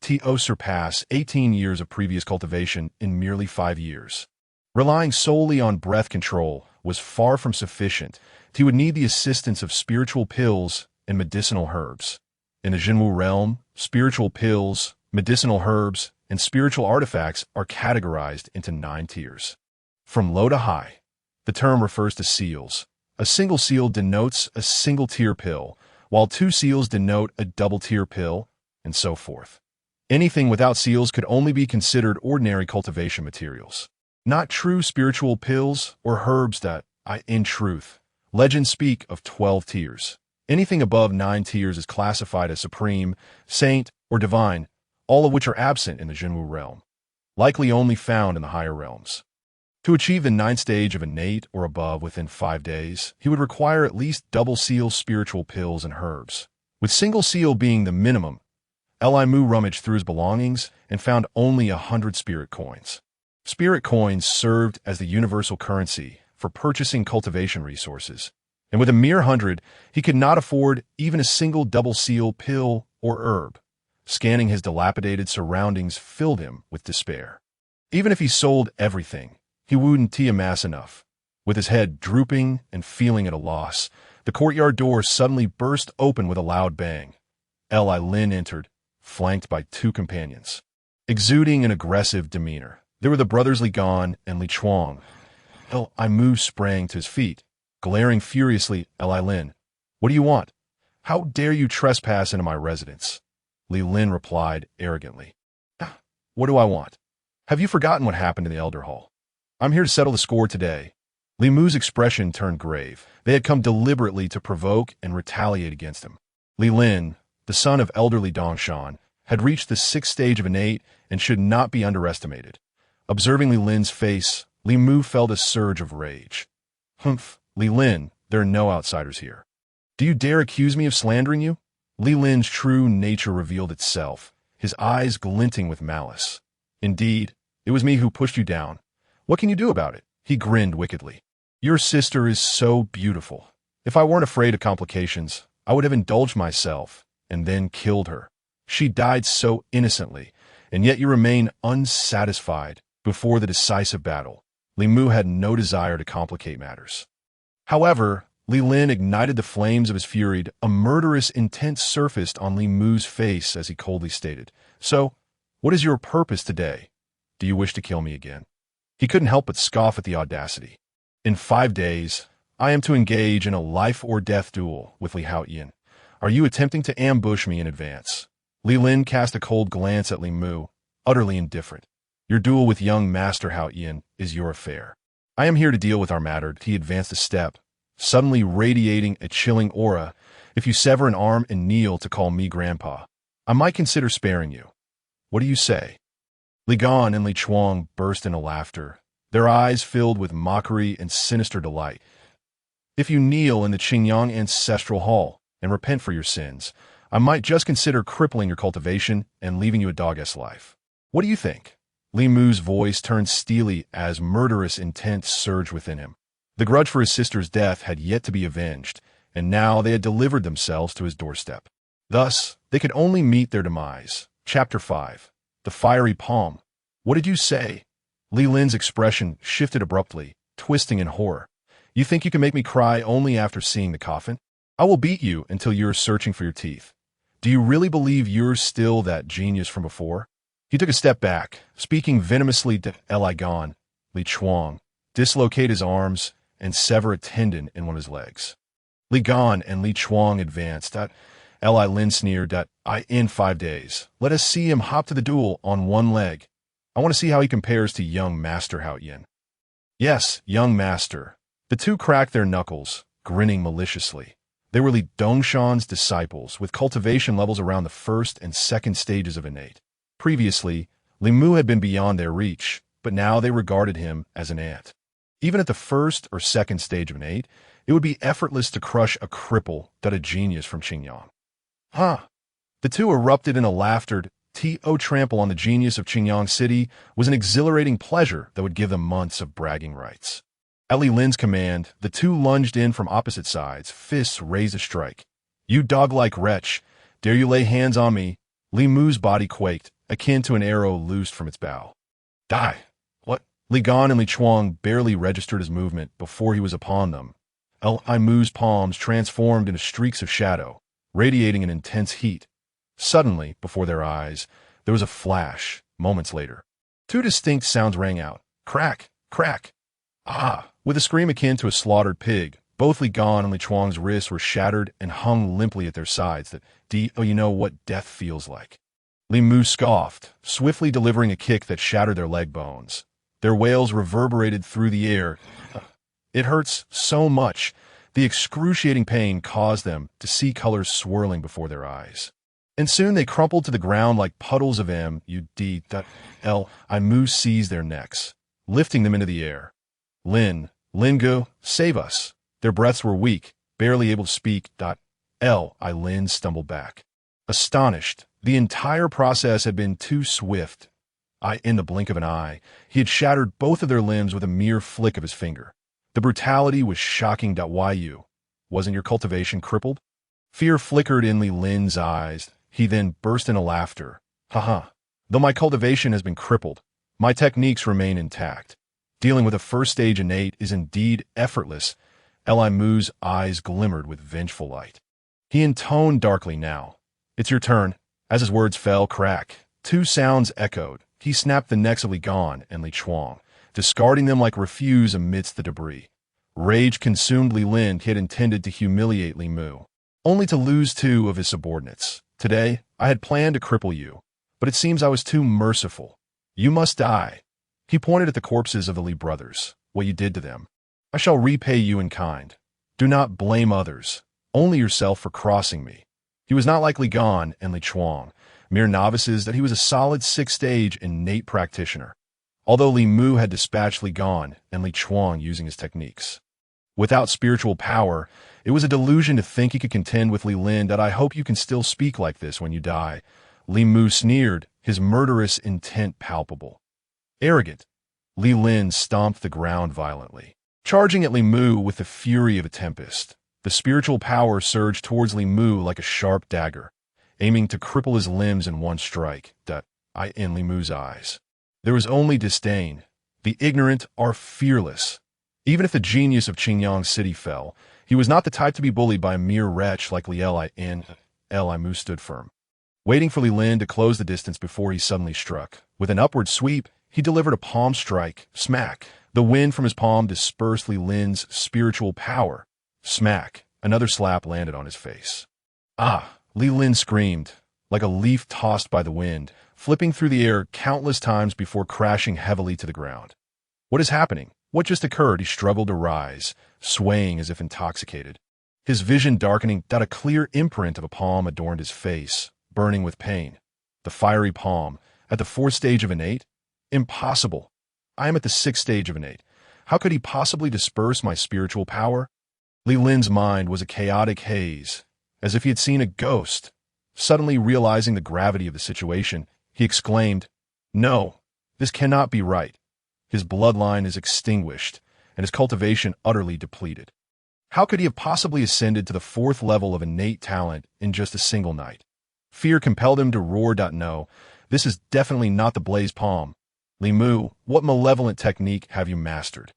to surpass 18 years of previous cultivation in merely 5 years. Relying solely on breath control was far from sufficient. He would need the assistance of spiritual pills and medicinal herbs. In the Jinwu realm, spiritual pills, medicinal herbs, and spiritual artifacts are categorized into 9 tiers. From low to high, the term refers to seals. A single seal denotes a single-tier pill, while 2 seals denote a double-tier pill, and so forth. Anything without seals could only be considered ordinary cultivation materials, not true spiritual pills or herbs that, in truth, legends speak of 12 tiers. Anything above 9 tiers is classified as supreme, saint, or divine, all of which are absent in the Jinwu realm, likely only found in the higher realms. To achieve the 9th stage of innate or above within 5 days, he would require at least double seal spiritual pills and herbs, with single seal being the minimum. Li Mu rummaged through his belongings and found only 100 spirit coins. Spirit coins served as the universal currency for purchasing cultivation resources, and with a mere 100, he could not afford even a single double seal pill or herb. Scanning his dilapidated surroundings filled him with despair. Even if he sold everything, he wouldn't amass enough. With his head drooping and feeling at a loss, the courtyard door suddenly burst open with a loud bang. Li Lin entered, flanked by 2 companions. Exuding an aggressive demeanor, there were the brothers Li Gan and Li Chuang. Li Mu sprang to his feet, glaring furiously at Li Lin. "What do you want? How dare you trespass into my residence?" Li Lin replied arrogantly. "What do I want? Have you forgotten what happened in the Elder Hall? I'm here to settle the score today." Li Mu's expression turned grave. They had come deliberately to provoke and retaliate against him. Li Lin, the son of elderly Dongshan, had reached the 6th stage of innate and should not be underestimated. Observing Li Lin's face, Li Mu felt a surge of rage. "Humph, Li Lin, there are no outsiders here. Do you dare accuse me of slandering you?" Li Lin's true nature revealed itself, his eyes glinting with malice. "Indeed, it was me who pushed you down. What can you do about it?" He grinned wickedly. "Your sister is so beautiful. If I weren't afraid of complications, I would have indulged myself and then killed her. She died so innocently, and yet you remain unsatisfied before the decisive battle." Li Mu had no desire to complicate matters. However, Li Lin ignited the flames of his fury. A murderous intent surfaced on Li Mu's face as he coldly stated, "So, what is your purpose today? Do you wish to kill me again?" He couldn't help but scoff at the audacity. "In 5 days, I am to engage in a life-or-death duel with Li Haotian. Are you attempting to ambush me in advance?" Li Lin cast a cold glance at Li Mu, utterly indifferent. "Your duel with young Master Haotian is your affair. I am here to deal with our matter." He advanced a step, suddenly radiating a chilling aura. "If you sever an arm and kneel to call me Grandpa, I might consider sparing you. What do you say?" Li Gan and Li Chuang burst into laughter. their eyes filled with mockery and sinister delight. If you kneel in the Qingyang Ancestral Hall and repent for your sins, I might just consider crippling your cultivation and leaving you a dog-s life. What do you think? Li Mu's voice turned steely as murderous intent surged within him. The grudge for his sister's death had yet to be avenged, and now they had delivered themselves to his doorstep. Thus, they could only meet their demise. Chapter 5. The Fiery Palm. What did you say? Li Lin's expression shifted abruptly, twisting in horror. You think you can make me cry only after seeing the coffin? I will beat you until you're searching for your teeth. Do you really believe you're still that genius from before? He took a step back, speaking venomously to Li Gan. Li Chuang dislocate his arms and sever a tendon in one of his legs. Li Gan and Li Chuang advanced. Li Lin sneered. In 5 days. Let us see him hop to the duel on one leg. I want to see how he compares to young Master Hao Yin. Yes, young Master. The two cracked their knuckles, grinning maliciously. They were Li Dongshan's disciples, with cultivation levels around the first and second stages of innate. Previously, Li Mu had been beyond their reach, but now they regarded him as an ant. Even at the first or second stage of innate, it would be effortless to crush a cripple that a genius from Qingyang. Huh. The two erupted in a laughter. To trample on the genius of Qingyang City was an exhilarating pleasure that would give them months of bragging rights. At Li Lin's command, the two lunged in from opposite sides, fists raised to strike. You dog-like wretch, dare you lay hands on me? Li Mu's body quaked, akin to an arrow loosed from its bow. Die! What? Li Gan and Li Chuang barely registered his movement before he was upon them. Li Mu's palms transformed into streaks of shadow, radiating an intense heat. Suddenly, before their eyes, there was a flash. Moments later, two distinct sounds rang out. Crack! Crack! Ah! With a scream akin to a slaughtered pig, both Li Gan and Li Chuang's wrists were shattered and hung limply at their sides. You know what death feels like. Li Mu scoffed, swiftly delivering a kick that shattered their leg bones. Their wails reverberated through the air. It hurts so much. The excruciating pain caused them to see colors swirling before their eyes. And soon they crumpled to the ground like puddles of mud. Li Mu seized their necks, lifting them into the air. Lingu, save us. Their breaths were weak, barely able to speak. Li Lin stumbled back. Astonished, the entire process had been too swift. In the blink of an eye, he had shattered both of their limbs with a mere flick of his finger. The brutality was shocking. You? Wasn't your cultivation crippled? Fear flickered in Li Lin's eyes. He then burst into laughter. Haha. Though my cultivation has been crippled, my techniques remain intact. Dealing with a first stage innate is indeed effortless. Li Mu's eyes glimmered with vengeful light. He intoned darkly now. It's your turn. As his words fell, crack. Two sounds echoed. He snapped the necks of Li Gan and Li Chuang, discarding them like refuse amidst the debris. Rage consumed Li Lin. He had intended to humiliate Li Mu, only to lose two of his subordinates. Today, I had planned to cripple you, but it seems I was too merciful. You must die. He pointed at the corpses of the Li brothers. What you did to them. I shall repay you in kind. Do not blame others, only yourself for crossing me. He was not like Li Gan and Li Chuang, mere novices. That he was a solid 6th-stage innate practitioner, although Li Mu had dispatched Li Gan and Li Chuang using his techniques. Without spiritual power, it was a delusion to think he could contend with Li Lin. I hope you can still speak like this when you die. Li Mu sneered, his murderous intent palpable. Arrogant. Li Lin stomped the ground violently, charging at Li Mu with the fury of a tempest. The spiritual power surged towards Li Mu like a sharp dagger, aiming to cripple his limbs in one strike. In Li Mu's eyes, there was only disdain. The ignorant are fearless. Even if the genius of Qingyang City fell, he was not the type to be bullied by a mere wretch like Li Mu stood firm, waiting for Li Lin to close the distance before he suddenly struck. With an upward sweep, he delivered a palm strike. Smack! The wind from his palm dispersed Li Lin's spiritual power. Smack! Another slap landed on his face. Ah! Li Lin screamed, like a leaf tossed by the wind, flipping through the air countless times before crashing heavily to the ground. What is happening? What just occurred? He struggled to rise, swaying as if intoxicated. His vision darkening. A clear imprint of a palm adorned his face, burning with pain. The fiery palm, at the 4th stage of innate? Impossible. I am at the sixth stage of innate. How could he possibly disperse my spiritual power? Li Lin's mind was a chaotic haze, as if he had seen a ghost. Suddenly realizing the gravity of the situation, he exclaimed, "No, this cannot be right. His bloodline is extinguished, and his cultivation utterly depleted. How could he have possibly ascended to the fourth level of innate talent in just a single night?" Fear compelled him to roar. "No, this is definitely not the Blaze Palm. Li Mu, what malevolent technique have you mastered?"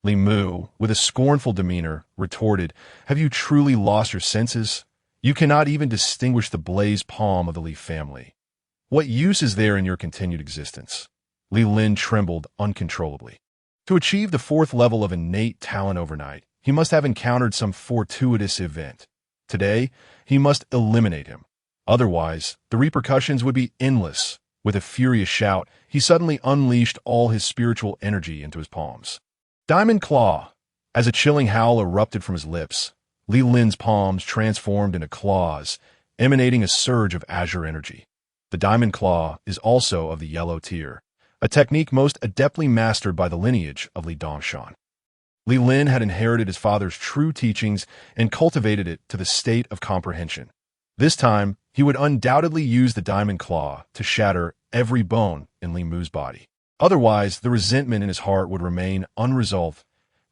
Li Mu, with a scornful demeanor, retorted, "Have you truly lost your senses? You cannot even distinguish the Blaze Palm of the Li family. What use is there in your continued existence?" Li Lin trembled uncontrollably. To achieve the fourth level of innate talent overnight, he must have encountered some fortuitous event. Today, he must eliminate him. Otherwise, the repercussions would be endless. With a furious shout, he suddenly unleashed all his spiritual energy into his palms. Diamond Claw! As a chilling howl erupted from his lips, Li Lin's palms transformed into claws, emanating a surge of azure energy. The Diamond Claw is also of the yellow tier, a technique most adeptly mastered by the lineage of Li Dongshan. Li Lin had inherited his father's true teachings and cultivated it to the state of comprehension. This time, he would undoubtedly use the Diamond Claw to shatter every bone in Li Mu's body. Otherwise, the resentment in his heart would remain unresolved.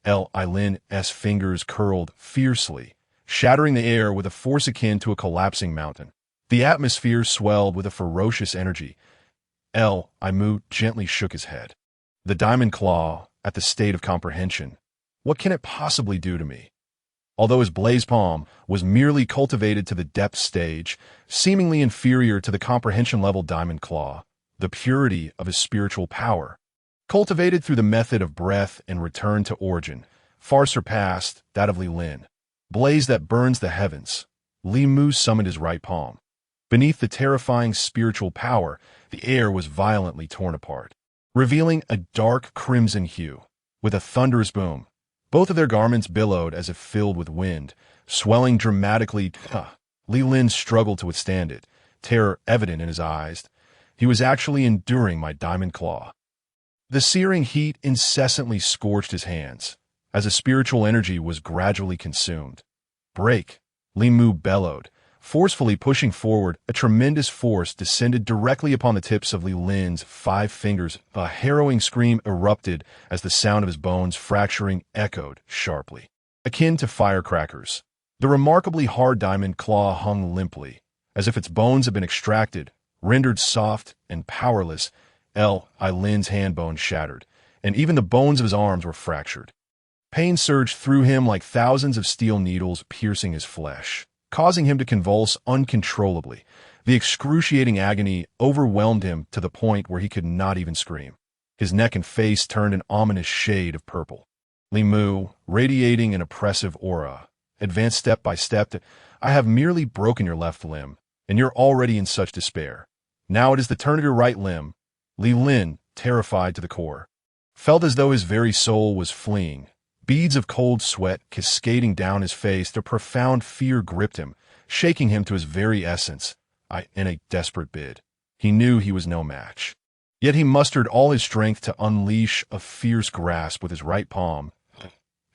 Li Lin's fingers curled fiercely, shattering the air with a force akin to a collapsing mountain. The atmosphere swelled with a ferocious energy. Li Mu gently shook his head. The Diamond Claw, at the state of comprehension. What can it possibly do to me? Although his Blaze Palm was merely cultivated to the depth stage, seemingly inferior to the comprehension-level Diamond Claw, the purity of his spiritual power, cultivated through the method of breath and return to origin, far surpassed that of Li Lin. Blaze that burns the heavens, Li Mu summoned his right palm. Beneath the terrifying spiritual power, the air was violently torn apart, revealing a dark crimson hue. With a thunderous boom, both of their garments billowed as if filled with wind, swelling dramatically. Li Lin struggled to withstand it, terror evident in his eyes. He was actually enduring my Diamond Claw. The searing heat incessantly scorched his hands, as the spiritual energy was gradually consumed. "Break!" Li Mu bellowed, forcefully pushing forward. A tremendous force descended directly upon the tips of Li Lin's 5 fingers. A harrowing scream erupted as the sound of his bones fracturing echoed sharply, akin to firecrackers. The remarkably hard Diamond Claw hung limply, as if its bones had been extracted, rendered soft and powerless. Li Lin's hand bones shattered, and even the bones of his arms were fractured. Pain surged through him like thousands of steel needles piercing his flesh, causing him to convulse uncontrollably. The excruciating agony overwhelmed him to the point where he could not even scream. His neck and face turned an ominous shade of purple. Li Mu, radiating an oppressive aura, advanced step by step. "I have merely broken your left limb, and you're already in such despair. Now it is the turn of your right limb." Li Lin, terrified to the core, felt as though his very soul was fleeing. Beads of cold sweat cascading down his face. A profound fear gripped him, shaking him to his very essence. In a desperate bid, he knew he was no match. Yet he mustered all his strength to unleash a fierce grasp with his right palm.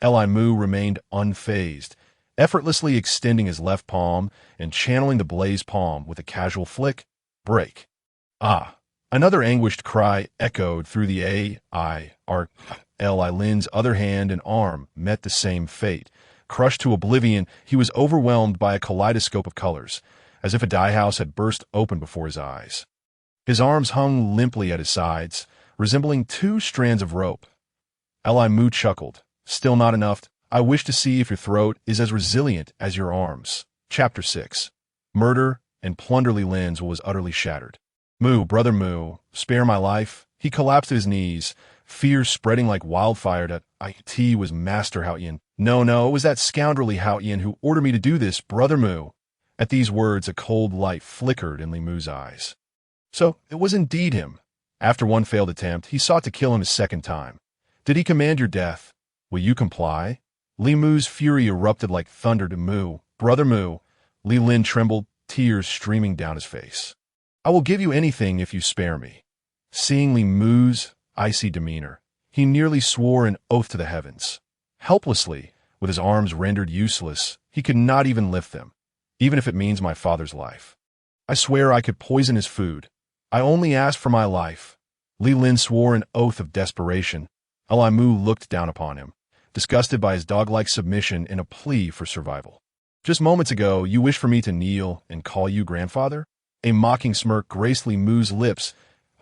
Li Mu remained unfazed, effortlessly extending his left palm and channeling the Blaze Palm with a casual flick. "Break!" Another anguished cry echoed through the air. Li Lin's other hand and arm met the same fate. Crushed to oblivion, he was overwhelmed by a kaleidoscope of colors, as if a dye-house had burst open before his eyes. His arms hung limply at his sides, resembling 2 strands of rope. Li Mu chuckled. "Still not enough. I wish to see if your throat is as resilient as your arms." Chapter 6. Murder and plunder. Li Lin's was utterly shattered. "Mu, brother Mu, spare my life." He collapsed at his knees, fear spreading like wildfire. It was Master Hao Yan. No, it was that scoundrelly Hao Yan who ordered me to do this, brother Mu." At these words, a cold light flickered in Li Mu's eyes. So it was indeed him. After one failed attempt, he sought to kill him a second time. "Did he command your death? Will you comply?" Li Mu's fury erupted like thunder. To Mu, brother Mu. Li Lin trembled, tears streaming down his face. "I will give you anything if you spare me." Seeing Li Mu's icy demeanor, He nearly swore an oath to the heavens. Helplessly, with his arms rendered useless, he could not even lift them, even if it means my father's life. I swear I could poison his food. I only asked for my life. Li Lin swore an oath of desperation. Eli Mu looked down upon him, disgusted by his dog-like submission in a plea for survival. Just moments ago, you wished for me to kneel and call you grandfather? A mocking smirk graced Li Mu's lips.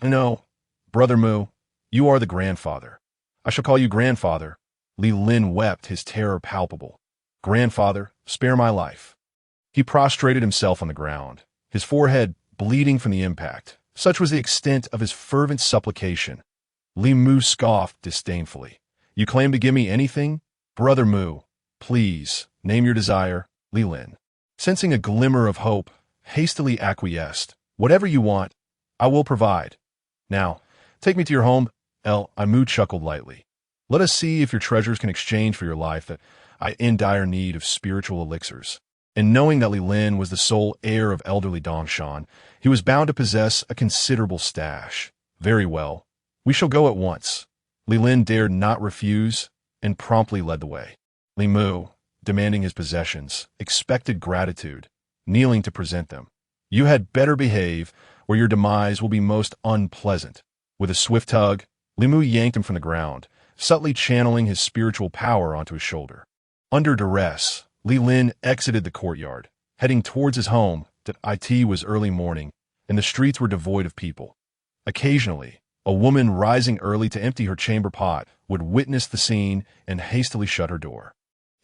No, Brother Mu, you are the grandfather. I shall call you grandfather. Li Lin wept, his terror palpable. Grandfather, spare my life. He prostrated himself on the ground, his forehead bleeding from the impact. Such was the extent of his fervent supplication. Li Mu scoffed disdainfully. You claim to give me anything? Brother Mu, please, name your desire. Li Lin, sensing a glimmer of hope, hastily acquiesced. Whatever you want, I will provide. Now, take me to your home. Eli Mu chuckled lightly. Let us see if your treasures can exchange for your life that I in dire need of spiritual elixirs. And knowing that Li Lin was the sole heir of elderly Dongshan, he was bound to possess a considerable stash. Very well. We shall go at once. Li Lin dared not refuse and promptly led the way. Li Mu, demanding his possessions, expected gratitude, kneeling to present them. You had better behave, or your demise will be most unpleasant. With a swift tug, Li Mu yanked him from the ground, subtly channeling his spiritual power onto his shoulder. Under duress, Li Lin exited the courtyard, heading towards his home. It was early morning, and the streets were devoid of people. Occasionally, a woman rising early to empty her chamber pot would witness the scene and hastily shut her door.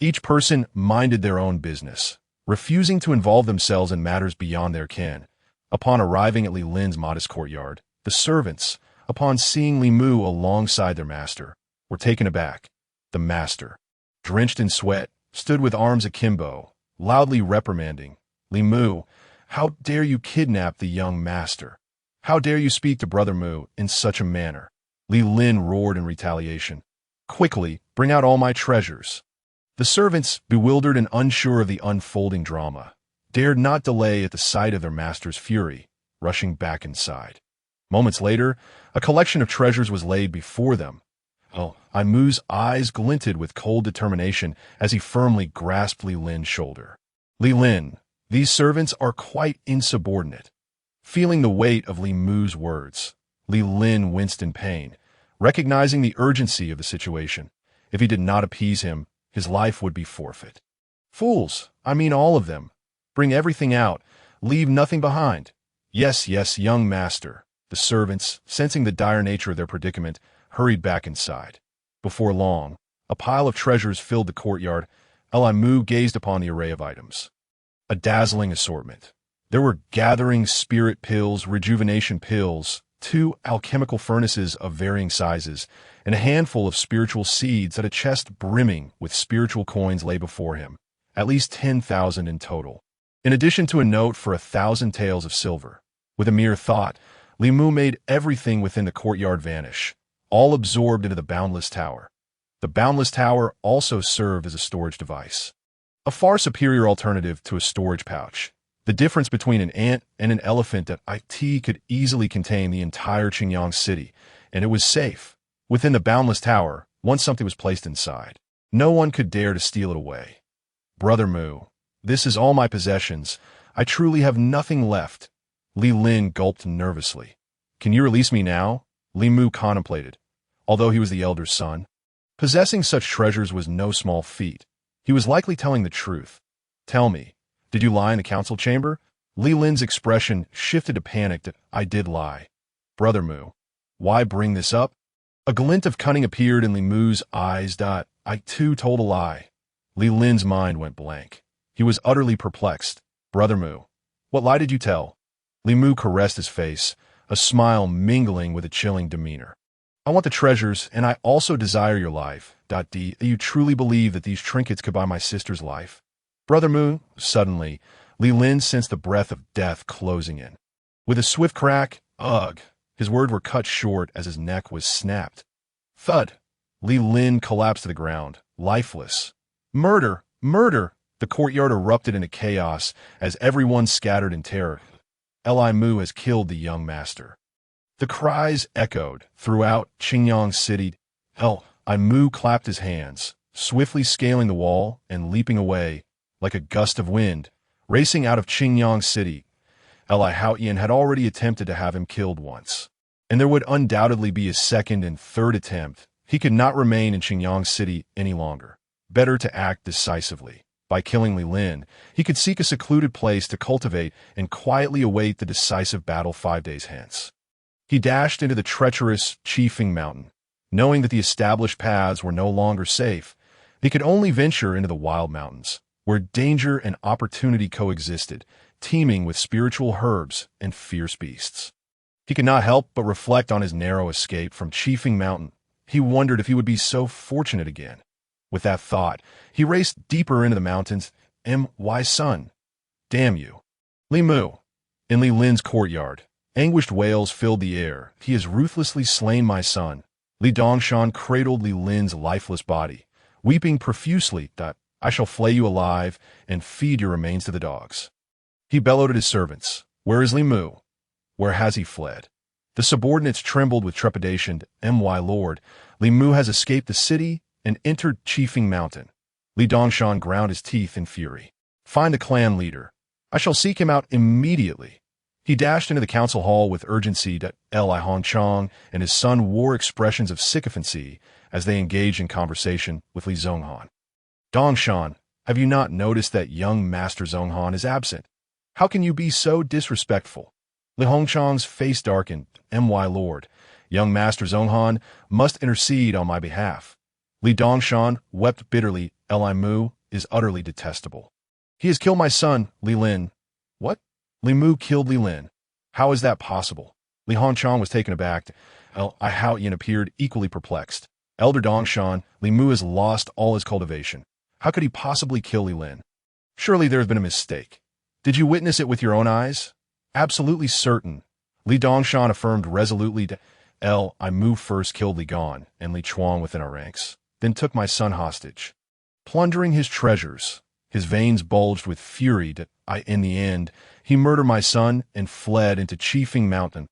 Each person minded their own business, refusing to involve themselves in matters beyond their ken. Upon arriving at Li Lin's modest courtyard, the servants, upon seeing Li Mu alongside their master, were taken aback. The master, drenched in sweat, stood with arms akimbo, loudly reprimanding. Li Mu, how dare you kidnap the young master? How dare you speak to Brother Mu in such a manner? Li Lin roared in retaliation. Quickly, bring out all my treasures. The servants, bewildered and unsure of the unfolding drama, dared not delay at the sight of their master's fury, rushing back inside. Moments later, a collection of treasures was laid before them. Eli Mu's eyes glinted with cold determination as he firmly grasped Li Lin's shoulder. Li Lin, these servants are quite insubordinate. Feeling the weight of Li Mu's words, Li Lin winced in pain, recognizing the urgency of the situation. If he did not appease him, his life would be forfeit. Fools, I mean all of them. Bring everything out. Leave nothing behind. Yes, yes, young master. The servants, sensing the dire nature of their predicament, hurried back inside. Before long, a pile of treasures filled the courtyard. Eli Mu gazed upon the array of items. A dazzling assortment. There were gathering spirit pills, rejuvenation pills, 2 alchemical furnaces of varying sizes, and a handful of spiritual seeds that a chest brimming with spiritual coins lay before him, at least 10,000 in total. In addition to a note for 1,000 taels of silver. With a mere thought, Li Mu made everything within the courtyard vanish, all absorbed into the Boundless Tower. The Boundless Tower also served as a storage device. A far superior alternative to a storage pouch. The difference between an ant and an elephant that could easily contain the entire Qingyang city, and it was safe. Within the Boundless Tower, once something was placed inside, no one could dare to steal it away. Brother Mu, this is all my possessions. I truly have nothing left. Li Lin gulped nervously. Can you release me now? Li Mu contemplated, although he was the elder son. Possessing such treasures was no small feat. He was likely telling the truth. Tell me, did you lie in the council chamber? Li Lin's expression shifted to panic. I did lie. Brother Mu, why bring this up? A glint of cunning appeared in Li Mu's eyes. I too told a lie. Li Lin's mind went blank. He was utterly perplexed. Brother Mu, what lie did you tell? Li Mu caressed his face, a smile mingling with a chilling demeanor. I want the treasures, and I also desire your life. Do you truly believe that these trinkets could buy my sister's life? Brother Mu, suddenly, Li Lin sensed the breath of death closing in. With a swift crack, ugh, his words were cut short as his neck was snapped. Thud! Li Lin collapsed to the ground, lifeless. Murder! Murder! The courtyard erupted into chaos as everyone scattered in terror. Eli Mu has killed the young master. The cries echoed throughout Qingyang City. Li Mu clapped his hands, swiftly scaling the wall and leaping away like a gust of wind, racing out of Qingyang City. Li Haoyan had already attempted to have him killed once, and there would undoubtedly be a second and third attempt. He could not remain in Qingyang City any longer. Better to act decisively. By killing Li Lin, he could seek a secluded place to cultivate and quietly await the decisive battle 5 days hence. He dashed into the treacherous Qifeng Mountain. Knowing that the established paths were no longer safe, he could only venture into the wild mountains, where danger and opportunity coexisted, teeming with spiritual herbs and fierce beasts. He could not help but reflect on his narrow escape from Qifeng Mountain. He wondered if he would be so fortunate again. With that thought, he raced deeper into the mountains. My son. Damn you. Li Mu. In Li Lin's courtyard, anguished wails filled the air. He has ruthlessly slain my son. Li Dongshan cradled Li Lin's lifeless body, weeping profusely that I shall flay you alive and feed your remains to the dogs. He bellowed at his servants. Where is Li Mu? Where has he fled? The subordinates trembled with trepidation. My lord, Li Mu has escaped the city and entered Qifeng Mountain. Li Dongshan ground his teeth in fury. Find the clan leader. I shall seek him out immediately. He dashed into the council hall with urgency. Li Hongchang and his son wore expressions of sycophancy as they engaged in conversation with Li Zonghan. Dongshan, have you not noticed that young Master Zonghan is absent? How can you be so disrespectful? Li Hongchang's face darkened. My lord, young Master Zonghan must intercede on my behalf. Li Dongshan wept bitterly. Li Mu is utterly detestable. He has killed my son, Li Lin. What? Li Mu killed Li Lin. How is that possible? Li Hongchang was taken aback. Li Haoyan appeared equally perplexed. Elder Dongshan, Li Mu has lost all his cultivation. How could he possibly kill Li Lin? Surely there has been a mistake. Did you witness it with your own eyes? Absolutely certain. Li Dongshan affirmed resolutely. Li Mu first killed Li Gan and Li Chuang within our ranks, then took my son hostage. Plundering his treasures, his veins bulged with fury. In the end, he murdered my son and fled into Qifeng Mountain.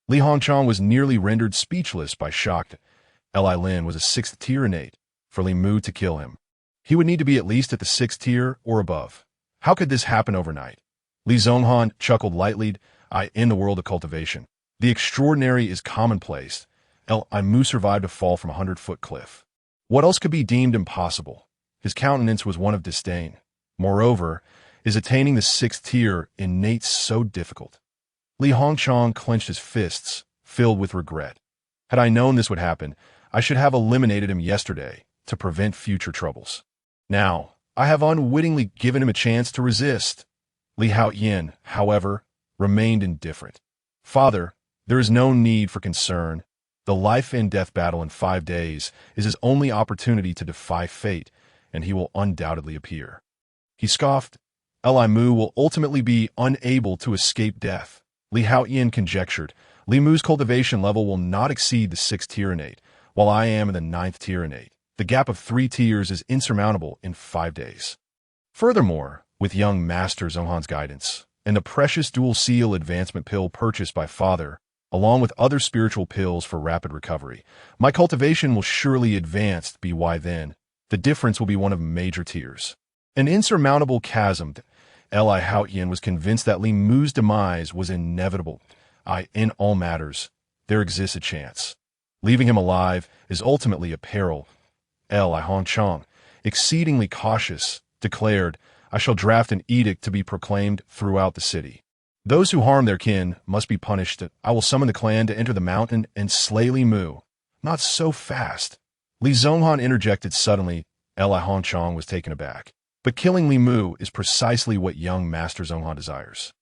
Li Hongchang was nearly rendered speechless by shock. Li Lin was a 6th tier innate. For Li Mu to kill him, he would need to be at least at the 6th tier or above. How could this happen overnight? Li Zonghan chuckled lightly. In the world of cultivation, the extraordinary is commonplace. Li Mu survived a fall from a 100-foot cliff. What else could be deemed impossible? His countenance was one of disdain. Moreover, is attaining the 6th tier innate so difficult? Li Hongchang clenched his fists, filled with regret. Had I known this would happen, I should have eliminated him yesterday to prevent future troubles. Now, I have unwittingly given him a chance to resist. Li Haoyan, however, remained indifferent. Father, there is no need for concern. The life and death battle in 5 days is his only opportunity to defy fate, and he will undoubtedly appear. He scoffed. Li Mu will ultimately be unable to escape death. Li Haoyan conjectured. Li Mu's cultivation level will not exceed the 6th tier innate, while I am in the 9th tier innate. The gap of 3 tiers is insurmountable in 5 days. Furthermore, with young Master Zonghan's guidance, and the precious dual seal advancement pill purchased by Father, along with other spiritual pills for rapid recovery, my cultivation will surely advance. By then, the difference will be one of major tiers. An insurmountable chasm. Li Haoyan was convinced that Li Mu's demise was inevitable. In all matters, there exists a chance. Leaving him alive is ultimately a peril. Li Hongchang, exceedingly cautious, declared, I shall draft an edict to be proclaimed throughout the city. Those who harm their kin must be punished. I will summon the clan to enter the mountain and slay Li Mu. Not so fast. Li Zonghan interjected suddenly. Li Hongchang was taken aback. But killing Li Mu is precisely what young Master Zonghan desires.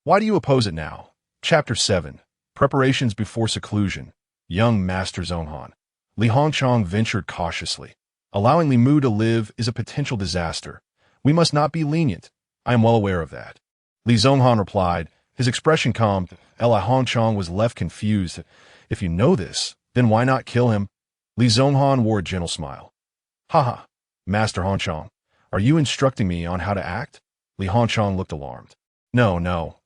Why do you oppose it now? Chapter 7. Preparations before seclusion. Young Master Zonghan. Li Hongchang ventured cautiously. Allowing Li Mu to live is a potential disaster. We must not be lenient. I am well aware of that. Li Zonghan replied, his expression calmed. Li Hongchang was left confused. If you know this, then why not kill him? Li Zonghan wore a gentle smile. Haha, Master Hongchang, are you instructing me on how to act? Li Hongchang looked alarmed. No.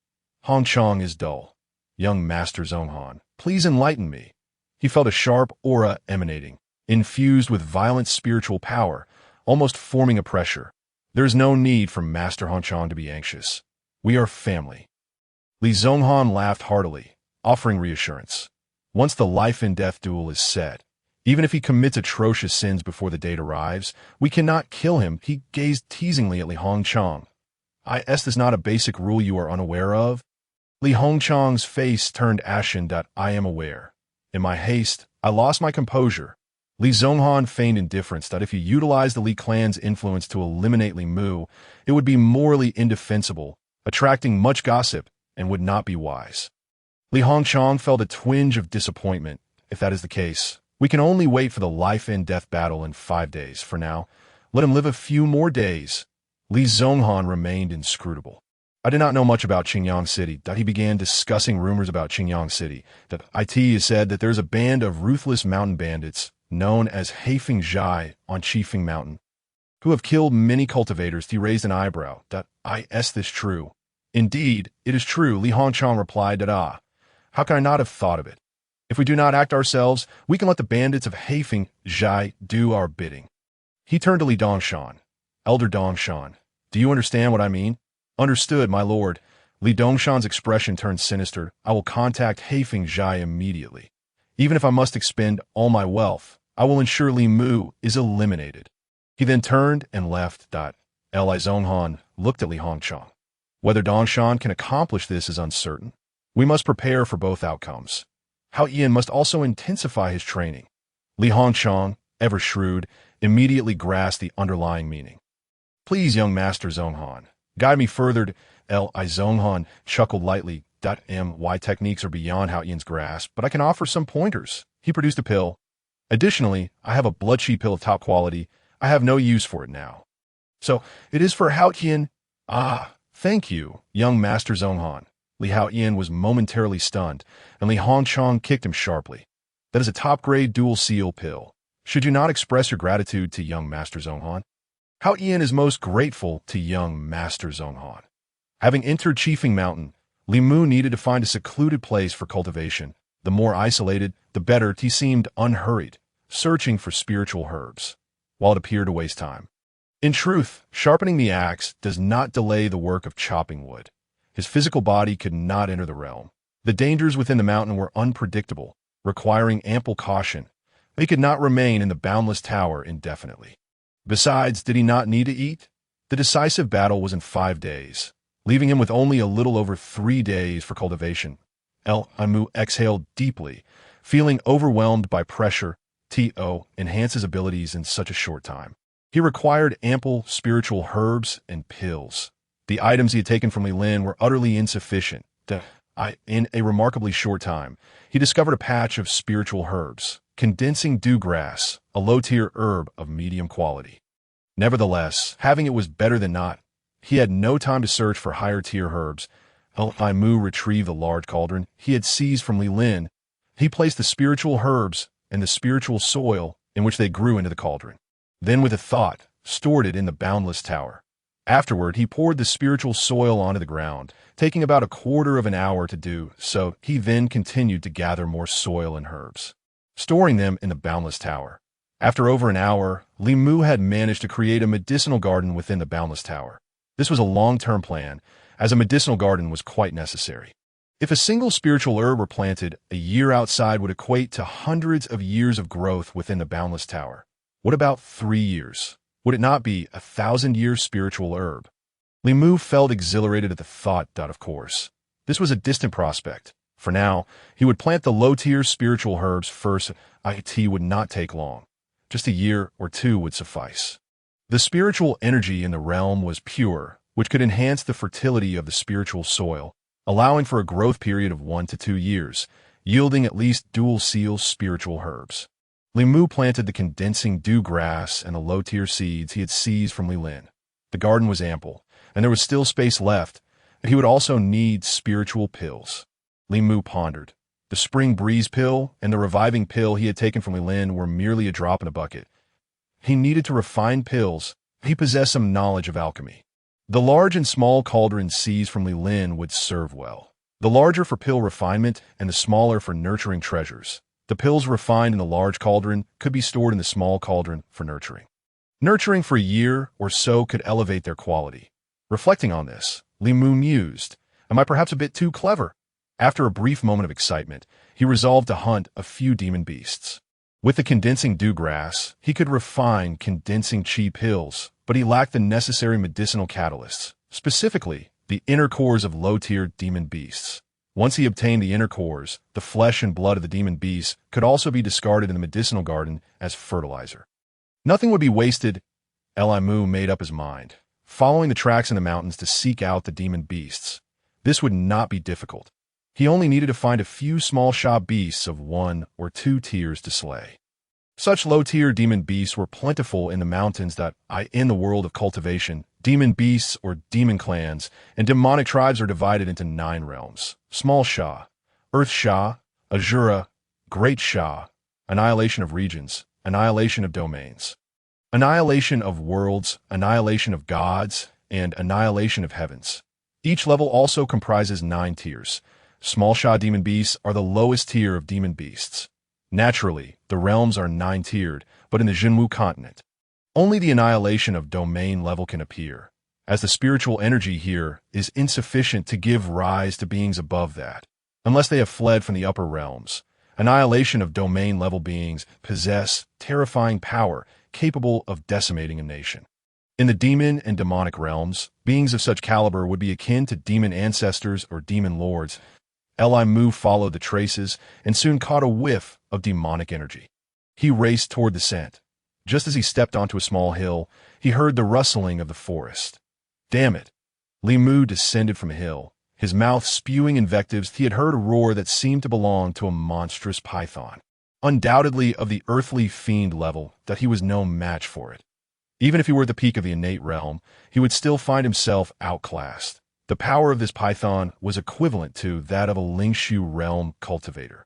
Hongchang is dull. Young Master Zonghan, please enlighten me. He felt a sharp aura emanating. infused with violent spiritual power, almost forming a pressure. There is no need for Master Hongchang to be anxious. We are family. Li Zonghan laughed heartily, offering reassurance. Once the life-and-death duel is set, even if he commits atrocious sins before the date arrives, we cannot kill him. He gazed teasingly at Li Hongchang. Is this not a basic rule you are unaware of? Li Hongchang's face turned ashen. I am aware. In my haste, I lost my composure. Li Zonghan feigned indifference that if you utilize the Li clan's influence to eliminate Li Mu, it would be morally indefensible, attracting much gossip, and would not be wise. Li Hongchang felt a twinge of disappointment. If that is the case, we can only wait for the life-and-death battle in 5 days. For now, let him live a few more days. Li Zonghan remained inscrutable. I did not know much about Qingyang City. He began discussing rumors about Qingyang City. It is said that there is a band of ruthless mountain bandits known as Heifeng Zhai on Qifeng Mountain, who have killed many cultivators. He raised an eyebrow. Is this true? Indeed, it is true, Li Hongchang replied. How can I not have thought of it? If we do not act ourselves, we can let the bandits of Heifeng Zhai do our bidding. He turned to Li Dongshan. Elder Dongshan, do you understand what I mean? Understood, my lord. Li Dongshan's expression turned sinister. I will contact Heifeng Zhai immediately. Even if I must expend all my wealth, I will ensure Li Mu is eliminated. He then turned and left. Li Zonghan looked at Li Hongchang. Whether Dongshan can accomplish this is uncertain. We must prepare for both outcomes. Hao Yian must also intensify his training. Li Hongchang, ever shrewd, immediately grasped the underlying meaning. Please, young Master Zonghan, guide me further. Li Zonghan chuckled lightly. My techniques are beyond Hao Yian's grasp, but I can offer some pointers. He produced a pill. Additionally, I have a blood chi pill of top quality. I have no use for it now. So, it is for Hao Yian. Thank you, young Master Zonghan. Li Hao Yian was momentarily stunned, and Li Hongchang kicked him sharply. That is a top-grade dual seal pill. Should you not express your gratitude to young Master Zonghan? Hao Yian is most grateful to young Master Zonghan. Having entered Qifeng Mountain, Li Mu needed to find a secluded place for cultivation. The more isolated, the better. He seemed unhurried, searching for spiritual herbs, while it appeared to waste time. In truth, sharpening the axe does not delay the work of chopping wood. His physical body could not enter the realm. The dangers within the mountain were unpredictable, requiring ample caution. He could not remain in the boundless tower indefinitely. Besides, did he not need to eat? The decisive battle was in 5 days, leaving him with only a little over 3 days for cultivation. Li Mu exhaled deeply, feeling overwhelmed by pressure. To enhance his abilities in such a short time, he required ample spiritual herbs and pills. The items he had taken from Li Lin were utterly insufficient. In a remarkably short time, he discovered a patch of spiritual herbs, condensing dewgrass, a low-tier herb of medium quality. Nevertheless, having it was better than not. He had no time to search for higher-tier herbs. Li Mu retrieved the large cauldron he had seized from Li Lin. He placed the spiritual herbs and the spiritual soil in which they grew into the cauldron. Then, with a thought, stored it in the boundless tower. Afterward, he poured the spiritual soil onto the ground, taking about a quarter of an hour to do so. He then continued to gather more soil and herbs, storing them in the boundless tower. After over an hour, Li Mu had managed to create a medicinal garden within the boundless tower. This was a long-term plan, as a medicinal garden was quite necessary. If a single spiritual herb were planted, a year outside would equate to hundreds of years of growth within the boundless tower. What about 3 years? Would it not be 1,000-year spiritual herb? Li Mu felt exhilarated at the thought. Of course, this was a distant prospect. For now, he would plant the low-tier spiritual herbs first. It would not take long. Just a year or 2 would suffice. The spiritual energy in the realm was pure, which could enhance the fertility of the spiritual soil, allowing for a growth period of 1 to 2 years, yielding at least dual seal spiritual herbs. Li Mu planted the condensing dewgrass and the low-tier seeds he had seized from Li Lin. The garden was ample, and there was still space left, but he would also need spiritual pills. Li Mu pondered. The spring breeze pill and the reviving pill he had taken from Li Lin were merely a drop in a bucket. He needed to refine pills. He possessed some knowledge of alchemy. The large and small cauldrons seized from Li Lin would serve well. The larger for pill refinement and the smaller for nurturing treasures. The pills refined in the large cauldron could be stored in the small cauldron for nurturing. Nurturing for a year or so could elevate their quality. Reflecting on this, Li Mu mused, "Am I perhaps a bit too clever?" After a brief moment of excitement, he resolved to hunt a few demon beasts. With the condensing dewgrass, he could refine condensing chi pills, but he lacked the necessary medicinal catalysts, specifically the inner cores of low-tier demon beasts. Once he obtained the inner cores, the flesh and blood of the demon beasts could also be discarded in the medicinal garden as fertilizer. Nothing would be wasted. Li Mu made up his mind, following the tracks in the mountains to seek out the demon beasts. This would not be difficult. He only needed to find a few small sha beasts of 1 or 2 tiers to slay. Such low-tier demon beasts were plentiful in the mountains in the world of cultivation. Demon beasts or demon clans and demonic tribes are divided into 9 realms: Small Sha, Earth Sha, Azura, Great Sha, Annihilation of Regions, Annihilation of Domains, Annihilation of Worlds, Annihilation of Gods, and Annihilation of Heavens. Each level also comprises 9 tiers. Small Sha demon beasts are the lowest tier of demon beasts. Naturally, the realms are 9-tiered, but in the Jinwu continent, only the Annihilation of Domain level can appear, as the spiritual energy here is insufficient to give rise to beings above that, unless they have fled from the upper realms. Annihilation of Domain level beings possess terrifying power capable of decimating a nation. In the demon and demonic realms, beings of such caliber would be akin to demon ancestors or demon lords. Li Mu followed the traces and soon caught a whiff of demonic energy. He raced toward the scent. Just as he stepped onto a small hill, he heard the rustling of the forest. Damn it! Li Mu descended from a hill, his mouth spewing invectives. He had heard a roar that seemed to belong to a monstrous python, undoubtedly of the earthly fiend level, that he was no match for it. Even if he were at the peak of the innate realm, he would still find himself outclassed. The power of this python was equivalent to that of a Lingshu realm cultivator.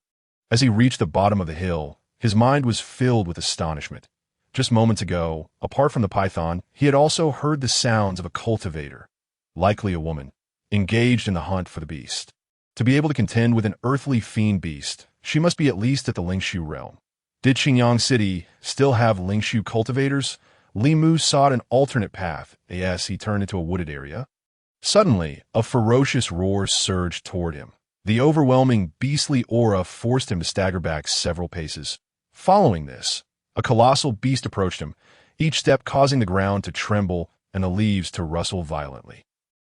As he reached the bottom of the hill, his mind was filled with astonishment. Just moments ago, apart from the python, he had also heard the sounds of a cultivator, likely a woman, engaged in the hunt for the beast. To be able to contend with an earthly fiend beast, she must be at least at the Lingshu realm. Did Xingyang City still have Lingshu cultivators? Li Mu sought an alternate path. As he turned into a wooded area, suddenly, a ferocious roar surged toward him. The overwhelming beastly aura forced him to stagger back several paces. Following this, a colossal beast approached him, each step causing the ground to tremble and the leaves to rustle violently.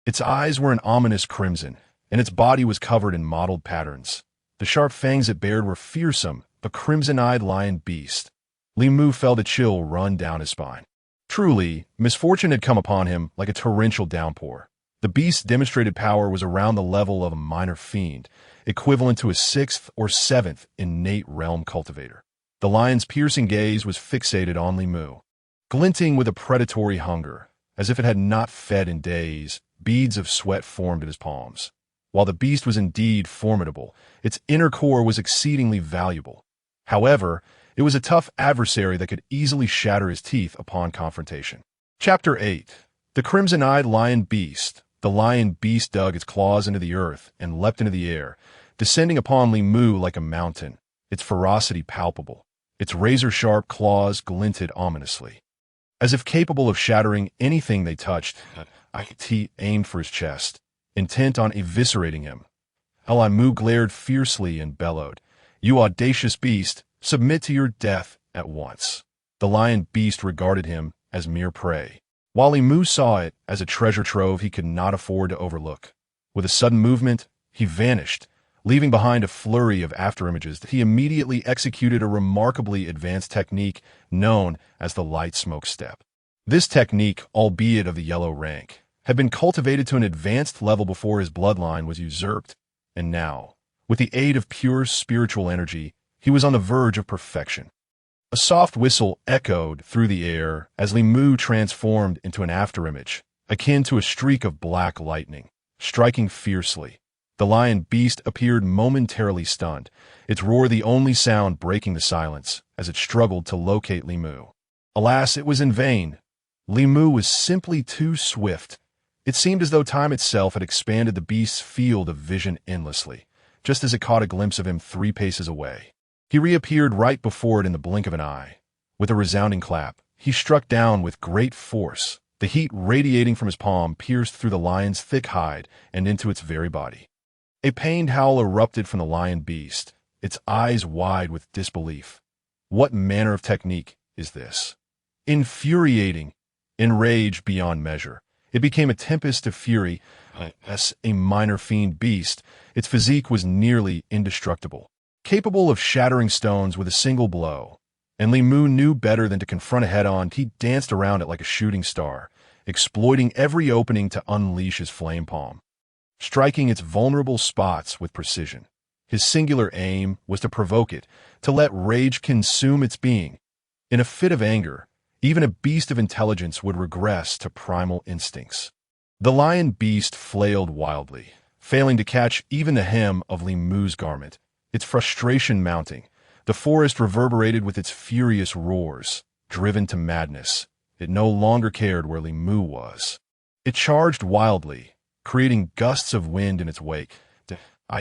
Its eyes were an ominous crimson, and its body was covered in mottled patterns. The sharp fangs it bared were fearsome, the crimson-eyed lion beast. Li Mu felt a chill run down his spine. Truly, misfortune had come upon him like a torrential downpour. The beast's demonstrated power was around the level of a minor fiend, equivalent to a 6th or 7th innate realm cultivator. The lion's piercing gaze was fixated on Li Mu, glinting with a predatory hunger. As if it had not fed in days, beads of sweat formed in his palms. While the beast was indeed formidable, its inner core was exceedingly valuable. However, it was a tough adversary that could easily shatter his teeth upon confrontation. Chapter 8. The Crimson-Eyed Lion Beast. The lion beast dug its claws into the earth and leapt into the air, descending upon Li Mu like a mountain, its ferocity palpable. Its razor-sharp claws glinted ominously. As if capable of shattering anything they touched, It aimed for his chest, intent on eviscerating him. Li Mu glared fiercely and bellowed, "You audacious beast, submit to your death at once." The lion beast regarded him as mere prey, while Li Mu saw it as a treasure trove he could not afford to overlook. With a sudden movement, he vanished, leaving behind a flurry of afterimages. He immediately executed a remarkably advanced technique known as the light smoke step. This technique, albeit of the yellow rank, had been cultivated to an advanced level before his bloodline was usurped, and now, with the aid of pure spiritual energy, he was on the verge of perfection. A soft whistle echoed through the air as Li Mu transformed into an afterimage, akin to a streak of black lightning, striking fiercely. The lion beast appeared momentarily stunned, its roar the only sound breaking the silence as it struggled to locate Li Mu. Alas, it was in vain. Li Mu was simply too swift. It seemed as though time itself had expanded the beast's field of vision endlessly, just as it caught a glimpse of him 3 paces away. He reappeared right before it in the blink of an eye. With a resounding clap, he struck down with great force. The heat radiating from his palm pierced through the lion's thick hide and into its very body. A pained howl erupted from the lion beast, its eyes wide with disbelief. What manner of technique is this? Infuriating, enraged beyond measure, it became a tempest of fury. As a minor fiend beast, its physique was nearly indestructible, capable of shattering stones with a single blow. And Li Mu knew better than to confront it head-on. He danced around it like a shooting star, exploiting every opening to unleash his flame palm, striking its vulnerable spots with precision. His singular aim was to provoke it, to let rage consume its being. In a fit of anger, even a beast of intelligence would regress to primal instincts. The lion beast flailed wildly, failing to catch even the hem of Li Mu's garment, its frustration mounting. The forest reverberated with its furious roars. Driven to madness, it no longer cared where Li Mu was. It charged wildly, creating gusts of wind in its wake.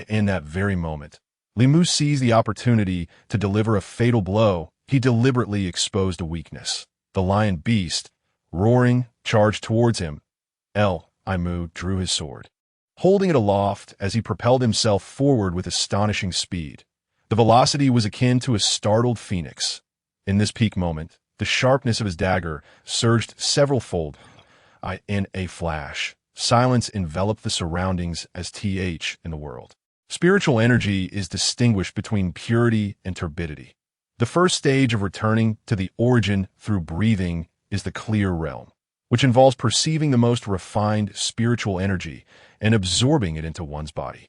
In that very moment, Li Mu seized the opportunity to deliver a fatal blow. He deliberately exposed a weakness. The lion beast, roaring, charged towards him. Li Mu drew his sword, holding it aloft as he propelled himself forward with astonishing speed. The velocity was akin to a startled phoenix. In this peak moment, the sharpness of his dagger surged several-fold. In a flash, silence enveloped the surroundings as th in the world. Spiritual energy is distinguished between purity and turbidity. The first stage of returning to the origin through breathing is the clear realm, which involves perceiving the most refined spiritual energy and absorbing it into one's body.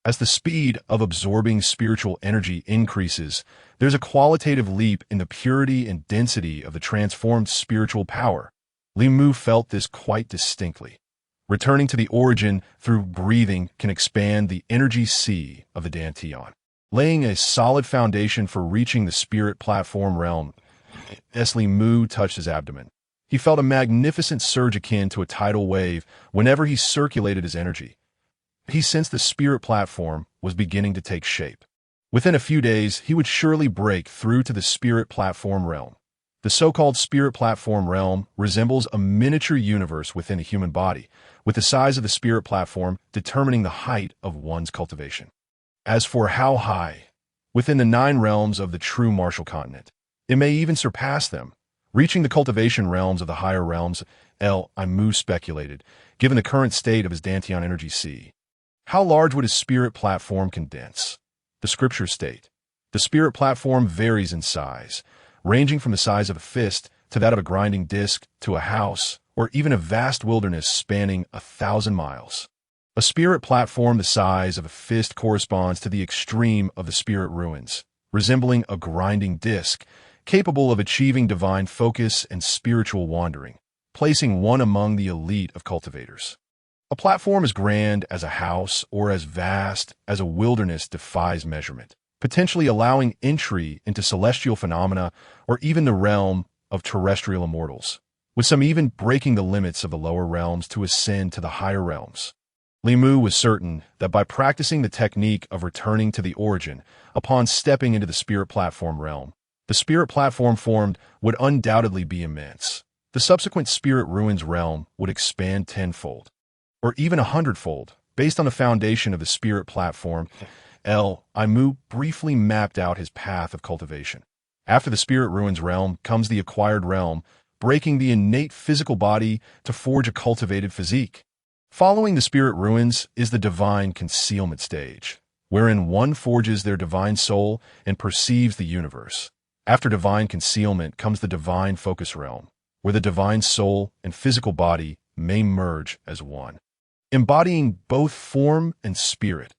As the speed of absorbing spiritual energy increases, there's a qualitative leap in the purity and density of the transformed spiritual power. Li Mu felt this quite distinctly. Returning to the origin through breathing can expand the energy sea of the Dantian, laying a solid foundation for reaching the spirit platform realm. As Li Mu touched his abdomen, he felt a magnificent surge akin to a tidal wave whenever he circulated his energy. He sensed the spirit platform was beginning to take shape. Within a few days, he would surely break through to the spirit platform realm. The so-called spirit platform realm resembles a miniature universe within a human body, with the size of the spirit platform determining the height of one's cultivation. As for how high, within the 9 realms of the true martial continent, it may even surpass them, reaching the cultivation realms of the higher realms. Li Mu speculated, given the current state of his Dantian energy sea. How large would his spirit platform condense? The scriptures state, the spirit platform varies in size, ranging from the size of a fist to that of a grinding disc to a house, or even a vast wilderness spanning 1,000 miles. A spirit platform the size of a fist corresponds to the extreme of the spirit ruins, resembling a grinding disc, capable of achieving divine focus and spiritual wandering, placing one among the elite of cultivators. A platform as grand as a house or as vast as a wilderness defies measurement, potentially allowing entry into celestial phenomena or even the realm of terrestrial immortals, with some even breaking the limits of the lower realms to ascend to the higher realms. Li Mu was certain that by practicing the technique of returning to the origin upon stepping into the spirit platform realm, the spirit platform formed would undoubtedly be immense. The subsequent spirit ruins realm would expand tenfold, or even 100-fold, based on the foundation of the spirit platform. Li Mu briefly mapped out his path of cultivation. After the spirit ruins realm comes the acquired realm, breaking the innate physical body to forge a cultivated physique. Following the spirit ruins is the divine concealment stage, wherein one forges their divine soul and perceives the universe. After divine concealment comes the divine focus realm, where the divine soul and physical body may merge as one, embodying both form and spirit.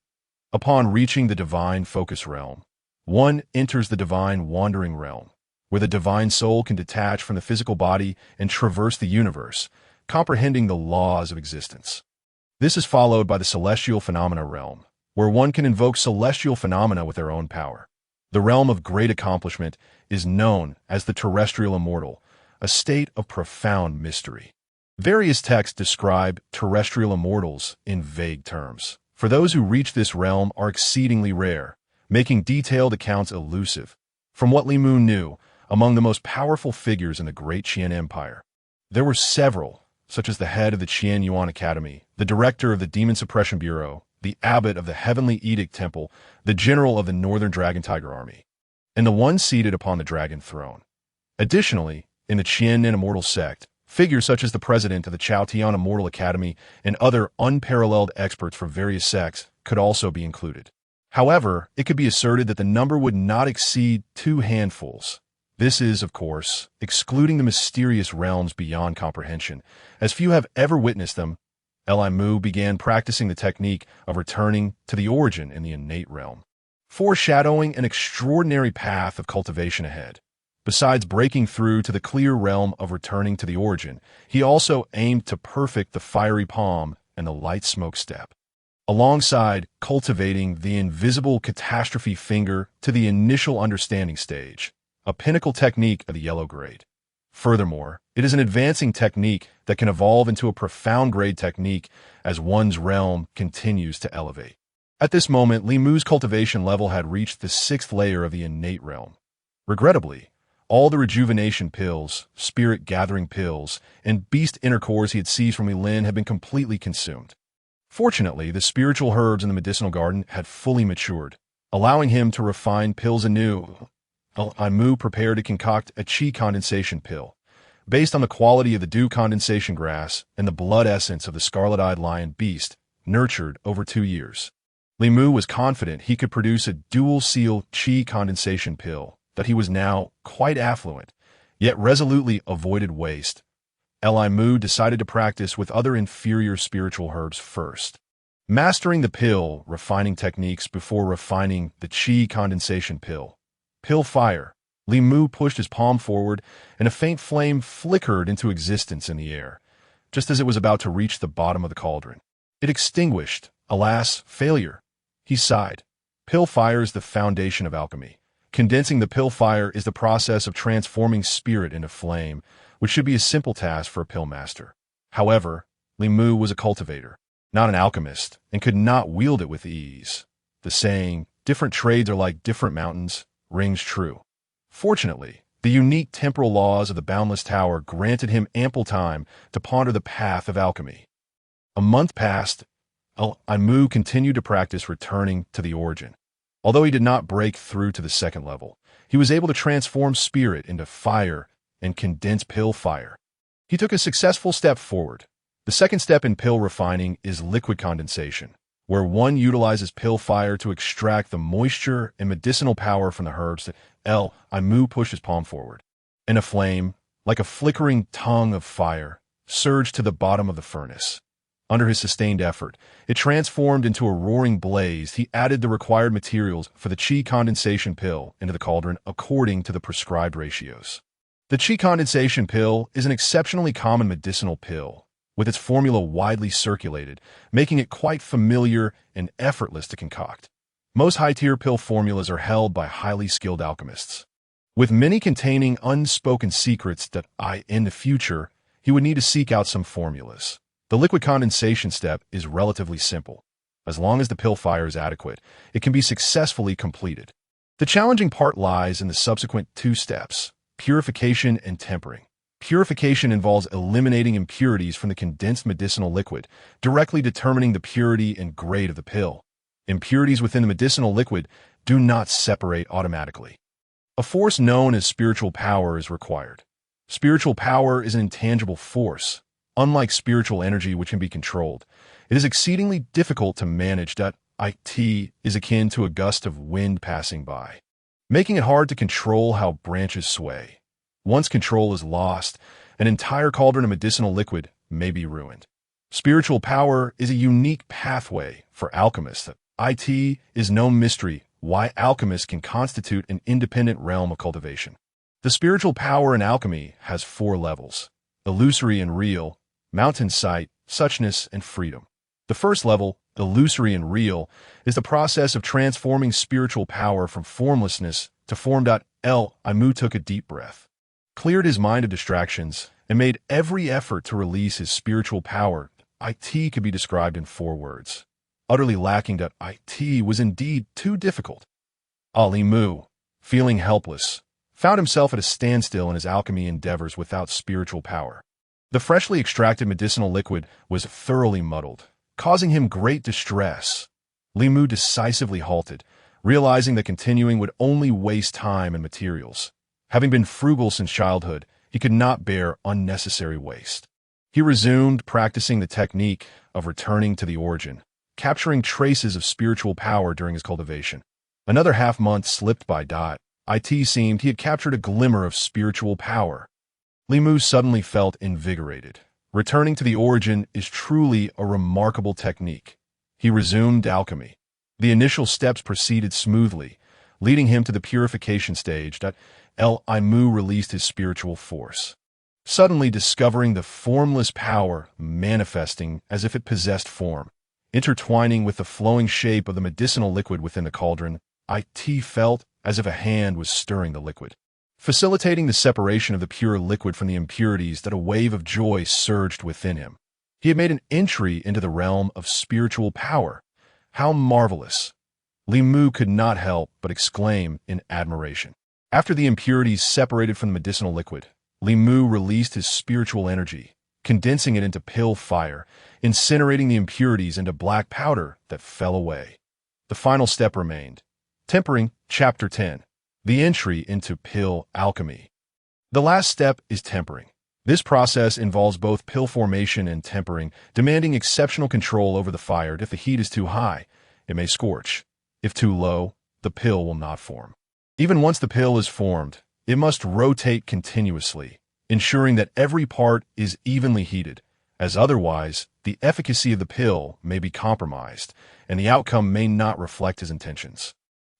Upon reaching the divine focus realm, one enters the divine wandering realm, where the divine soul can detach from the physical body and traverse the universe, comprehending the laws of existence. This is followed by the celestial phenomena realm, where one can invoke celestial phenomena with their own power. The realm of great accomplishment is known as the terrestrial immortal, a state of profound mystery. Various texts describe terrestrial immortals in vague terms. For those who reach this realm are exceedingly rare, making detailed accounts elusive. From what Li Mu knew, among the most powerful figures in the Great Qian Empire, there were several, such as the head of the Qian Yuan Academy, the director of the Demon Suppression Bureau, the abbot of the Heavenly Edict Temple, the general of the Northern Dragon Tiger Army, and the one seated upon the Dragon Throne. Additionally, in the Qian and Immortal sect, figures such as the president of the Chao Tian Immortal Academy and other unparalleled experts from various sects could also be included. However, it could be asserted that the number would not exceed 2 handfuls. This is, of course, excluding the mysterious realms beyond comprehension, as few have ever witnessed them. Li Mu began practicing the technique of returning to the origin in the innate realm, foreshadowing an extraordinary path of cultivation ahead. Besides breaking through to the clear realm of returning to the origin, he also aimed to perfect the fiery palm and the light smoke step, alongside cultivating the invisible catastrophe finger to the initial understanding stage, a pinnacle technique of the yellow grade. Furthermore, it is an advancing technique that can evolve into a profound grade technique as one's realm continues to elevate. At this moment, Li Mu's cultivation level had reached the 6th layer of the innate realm. Regrettably, all the rejuvenation pills, spirit-gathering pills, and beast inner cores he had seized from Li Lin had been completely consumed. Fortunately, the spiritual herbs in the medicinal garden had fully matured, allowing him to refine pills anew. Li Mu prepared to concoct a qi condensation pill, based on the quality of the dew condensation grass and the blood essence of the scarlet-eyed lion beast, nurtured over 2 years. Li Mu was confident he could produce a dual-seal qi condensation pill, that he was now quite affluent, yet resolutely avoided waste. Li Mu decided to practice with other inferior spiritual herbs first, mastering the pill refining techniques before refining the qi condensation pill. Pill fire. Li Mu pushed his palm forward, and a faint flame flickered into existence in the air, just as it was about to reach the bottom of the cauldron. It extinguished. Alas, failure. He sighed. Pill fire is the foundation of alchemy. Condensing the pill fire is the process of transforming spirit into flame, which should be a simple task for a pill master. However, Li Mu was a cultivator, not an alchemist, and could not wield it with ease. The saying, different trades are like different mountains, rings true. Fortunately, the unique temporal laws of the Boundless Tower granted him ample time to ponder the path of alchemy. A month passed. Li Mu continued to practice returning to the origin. Although he did not break through to the 2nd level, he was able to transform spirit into fire and condense pill fire. He took a successful step forward. The 2nd step in pill refining is liquid condensation, where one utilizes pill fire to extract the moisture and medicinal power from the herbs. Li Mu pushed his palm forward, and a flame, like a flickering tongue of fire, surged to the bottom of the furnace. Under his sustained effort, it transformed into a roaring blaze. He added the required materials for the qi condensation pill into the cauldron according to the prescribed ratios. The qi condensation pill is an exceptionally common medicinal pill, with its formula widely circulated, making it quite familiar and effortless to concoct. Most high-tier pill formulas are held by highly skilled alchemists, with many containing unspoken secrets that in the future, he would need to seek out some formulas. The liquid condensation step is relatively simple. As long as the pill fire is adequate, it can be successfully completed. The challenging part lies in the subsequent 2 steps, purification and tempering. Purification involves eliminating impurities from the condensed medicinal liquid, directly determining the purity and grade of the pill. Impurities within the medicinal liquid do not separate automatically. A force known as spiritual power is required. Spiritual power is an intangible force. Unlike spiritual energy which can be controlled, it is exceedingly difficult to manage. It is akin to a gust of wind passing by, making it hard to control how branches sway. Once control is lost, an entire cauldron of medicinal liquid may be ruined. Spiritual power is a unique pathway for alchemists. It is no mystery why alchemists can constitute an independent realm of cultivation. The spiritual power in alchemy has 4 levels: illusory and real, mountain sight, suchness, and freedom. The first level, illusory and real, is the process of transforming spiritual power from formlessness to form. Li Mu took a deep breath, cleared his mind of distractions, and made every effort to release his spiritual power. It could be described in 4 words. Utterly lacking. It was indeed too difficult. Ali Mu, feeling helpless, found himself at a standstill in his alchemy endeavors without spiritual power. The freshly extracted medicinal liquid was thoroughly muddled, causing him great distress. Li Mu decisively halted, realizing that continuing would only waste time and materials. Having been frugal since childhood, he could not bear unnecessary waste. He resumed practicing the technique of returning to the origin, capturing traces of spiritual power during his cultivation. Another half-month slipped by. It seemed he had captured a glimmer of spiritual power. Li Mu suddenly felt invigorated. Returning to the origin is truly a remarkable technique. He resumed alchemy. The initial steps proceeded smoothly, leading him to the purification stage. Li Mu released his spiritual force, suddenly discovering the formless power manifesting as if it possessed form. Intertwining with the flowing shape of the medicinal liquid within the cauldron, It felt as if a hand was stirring the liquid, facilitating the separation of the pure liquid from the impurities. That a wave of joy surged within him. He had made an entry into the realm of spiritual power. How marvelous! Li Mu could not help but exclaim in admiration. After the impurities separated from the medicinal liquid, Li Mu released his spiritual energy, condensing it into pill fire, incinerating the impurities into black powder that fell away. The final step remained. Tempering, Chapter 10. The entry into pill alchemy. The last step is tempering. This process involves both pill formation and tempering, demanding exceptional control over the fire. If the heat is too high, it may scorch. If too low, the pill will not form. Even once the pill is formed, it must rotate continuously, ensuring that every part is evenly heated, as otherwise, the efficacy of the pill may be compromised, and the outcome may not reflect his intentions.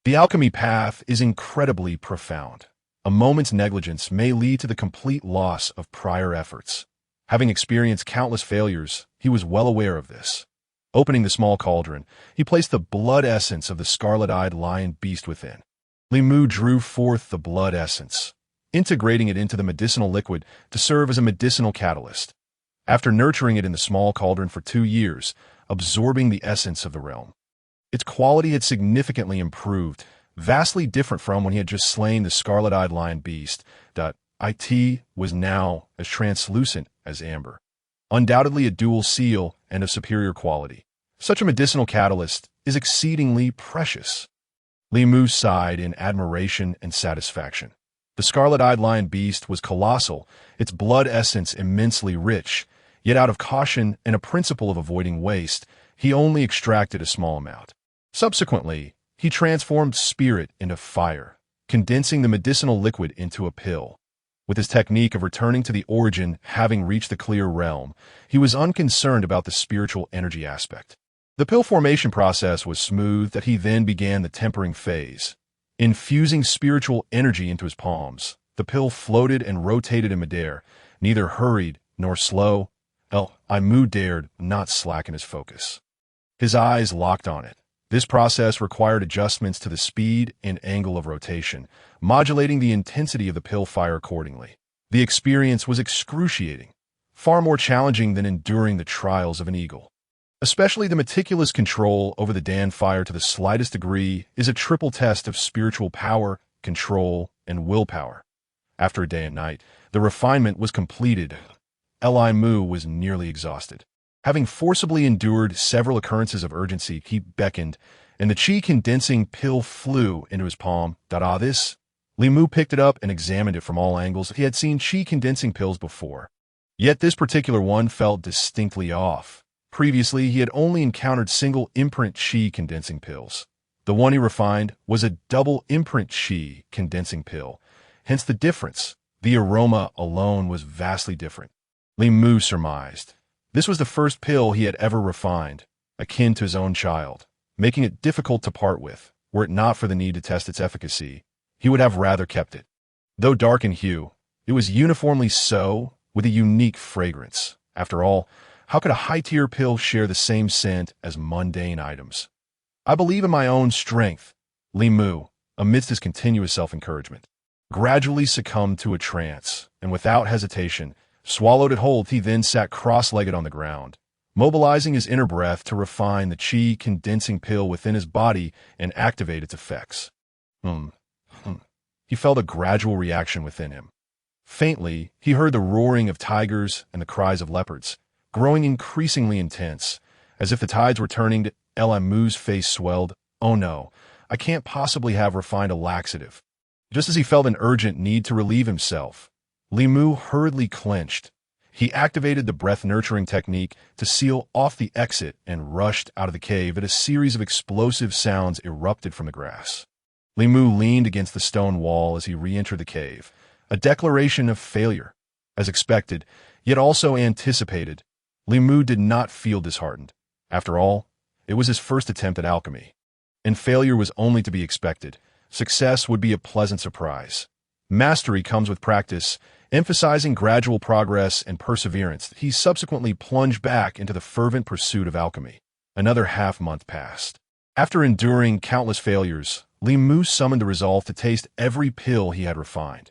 The alchemy path is incredibly profound. A moment's negligence may lead to the complete loss of prior efforts. Having experienced countless failures, he was well aware of this. Opening the small cauldron, he placed the blood essence of the scarlet-eyed lion beast within. Li Mu drew forth the blood essence, integrating it into the medicinal liquid to serve as a medicinal catalyst. After nurturing it in the small cauldron for 2 years, absorbing the essence of the realm, its quality had significantly improved, vastly different from when he had just slain the scarlet-eyed lion beast. It was now as translucent as amber, undoubtedly a dual seal and of superior quality. Such a medicinal catalyst is exceedingly precious. Li Mu sighed in admiration and satisfaction. The scarlet-eyed lion beast was colossal, its blood essence immensely rich, yet out of caution and a principle of avoiding waste, he only extracted a small amount. Subsequently, he transformed spirit into fire, condensing the medicinal liquid into a pill. With his technique of returning to the origin having reached the clear realm, he was unconcerned about the spiritual energy aspect. The pill formation process was smooth that he then began the tempering phase. Infusing spiritual energy into his palms, the pill floated and rotated in midair, neither hurried nor slow. Li Mu dared not slacken his focus. His eyes locked on it. This process required adjustments to the speed and angle of rotation, modulating the intensity of the pill fire accordingly. The experience was excruciating, far more challenging than enduring the trials of an eagle. Especially the meticulous control over the Dan fire to the slightest degree is a triple test of spiritual power, control, and willpower. After a day and night, the refinement was completed. Li Mu was nearly exhausted. Having forcibly endured several occurrences of urgency, he beckoned, and the chi-condensing pill flew into his palm. This? Li Mu picked it up and examined it from all angles. He had seen chi-condensing pills before, yet this particular one felt distinctly off. Previously, he had only encountered single imprint chi-condensing pills. The one he refined was a double imprint chi-condensing pill, hence the difference. The aroma alone was vastly different. Li Mu surmised. This was the first pill he had ever refined, akin to his own child, making it difficult to part with. Were it not for the need to test its efficacy, he would have rather kept it. Though dark in hue, it was uniformly so, with a unique fragrance. After all, how could a high-tier pill share the same scent as mundane items? I believe in my own strength. Li Mu, amidst his continuous self-encouragement, gradually succumbed to a trance, and without hesitation, swallowed it whole. He then sat cross-legged on the ground, mobilizing his inner breath to refine the chi-condensing pill within his body and activate its effects. Hmm. Hmm. He felt a gradual reaction within him. Faintly, he heard the roaring of tigers and the cries of leopards, growing increasingly intense, as if the tides were turning. Elimu's face swelled. Oh no, I can't possibly have refined a laxative. Just as he felt an urgent need to relieve himself, Limu hurriedly clenched. He activated the breath-nurturing technique to seal off the exit and rushed out of the cave as a series of explosive sounds erupted from the grass. Limu leaned against the stone wall as he re-entered the cave, a declaration of failure. As expected, yet also anticipated, Limu did not feel disheartened. After all, it was his first attempt at alchemy, and failure was only to be expected. Success would be a pleasant surprise. Mastery comes with practice. Emphasizing gradual progress and perseverance, he subsequently plunged back into the fervent pursuit of alchemy. Another half-month passed. After enduring countless failures, Limu summoned the resolve to taste every pill he had refined.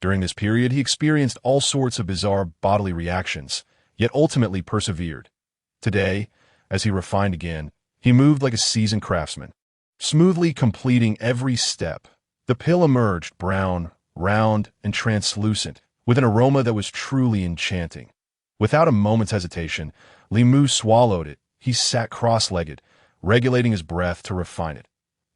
During this period, he experienced all sorts of bizarre bodily reactions, yet ultimately persevered. Today, as he refined again, he moved like a seasoned craftsman, smoothly completing every step. The pill emerged brown, round, and translucent, with an aroma that was truly enchanting. Without a moment's hesitation, Limu swallowed it. He sat cross-legged, regulating his breath to refine it.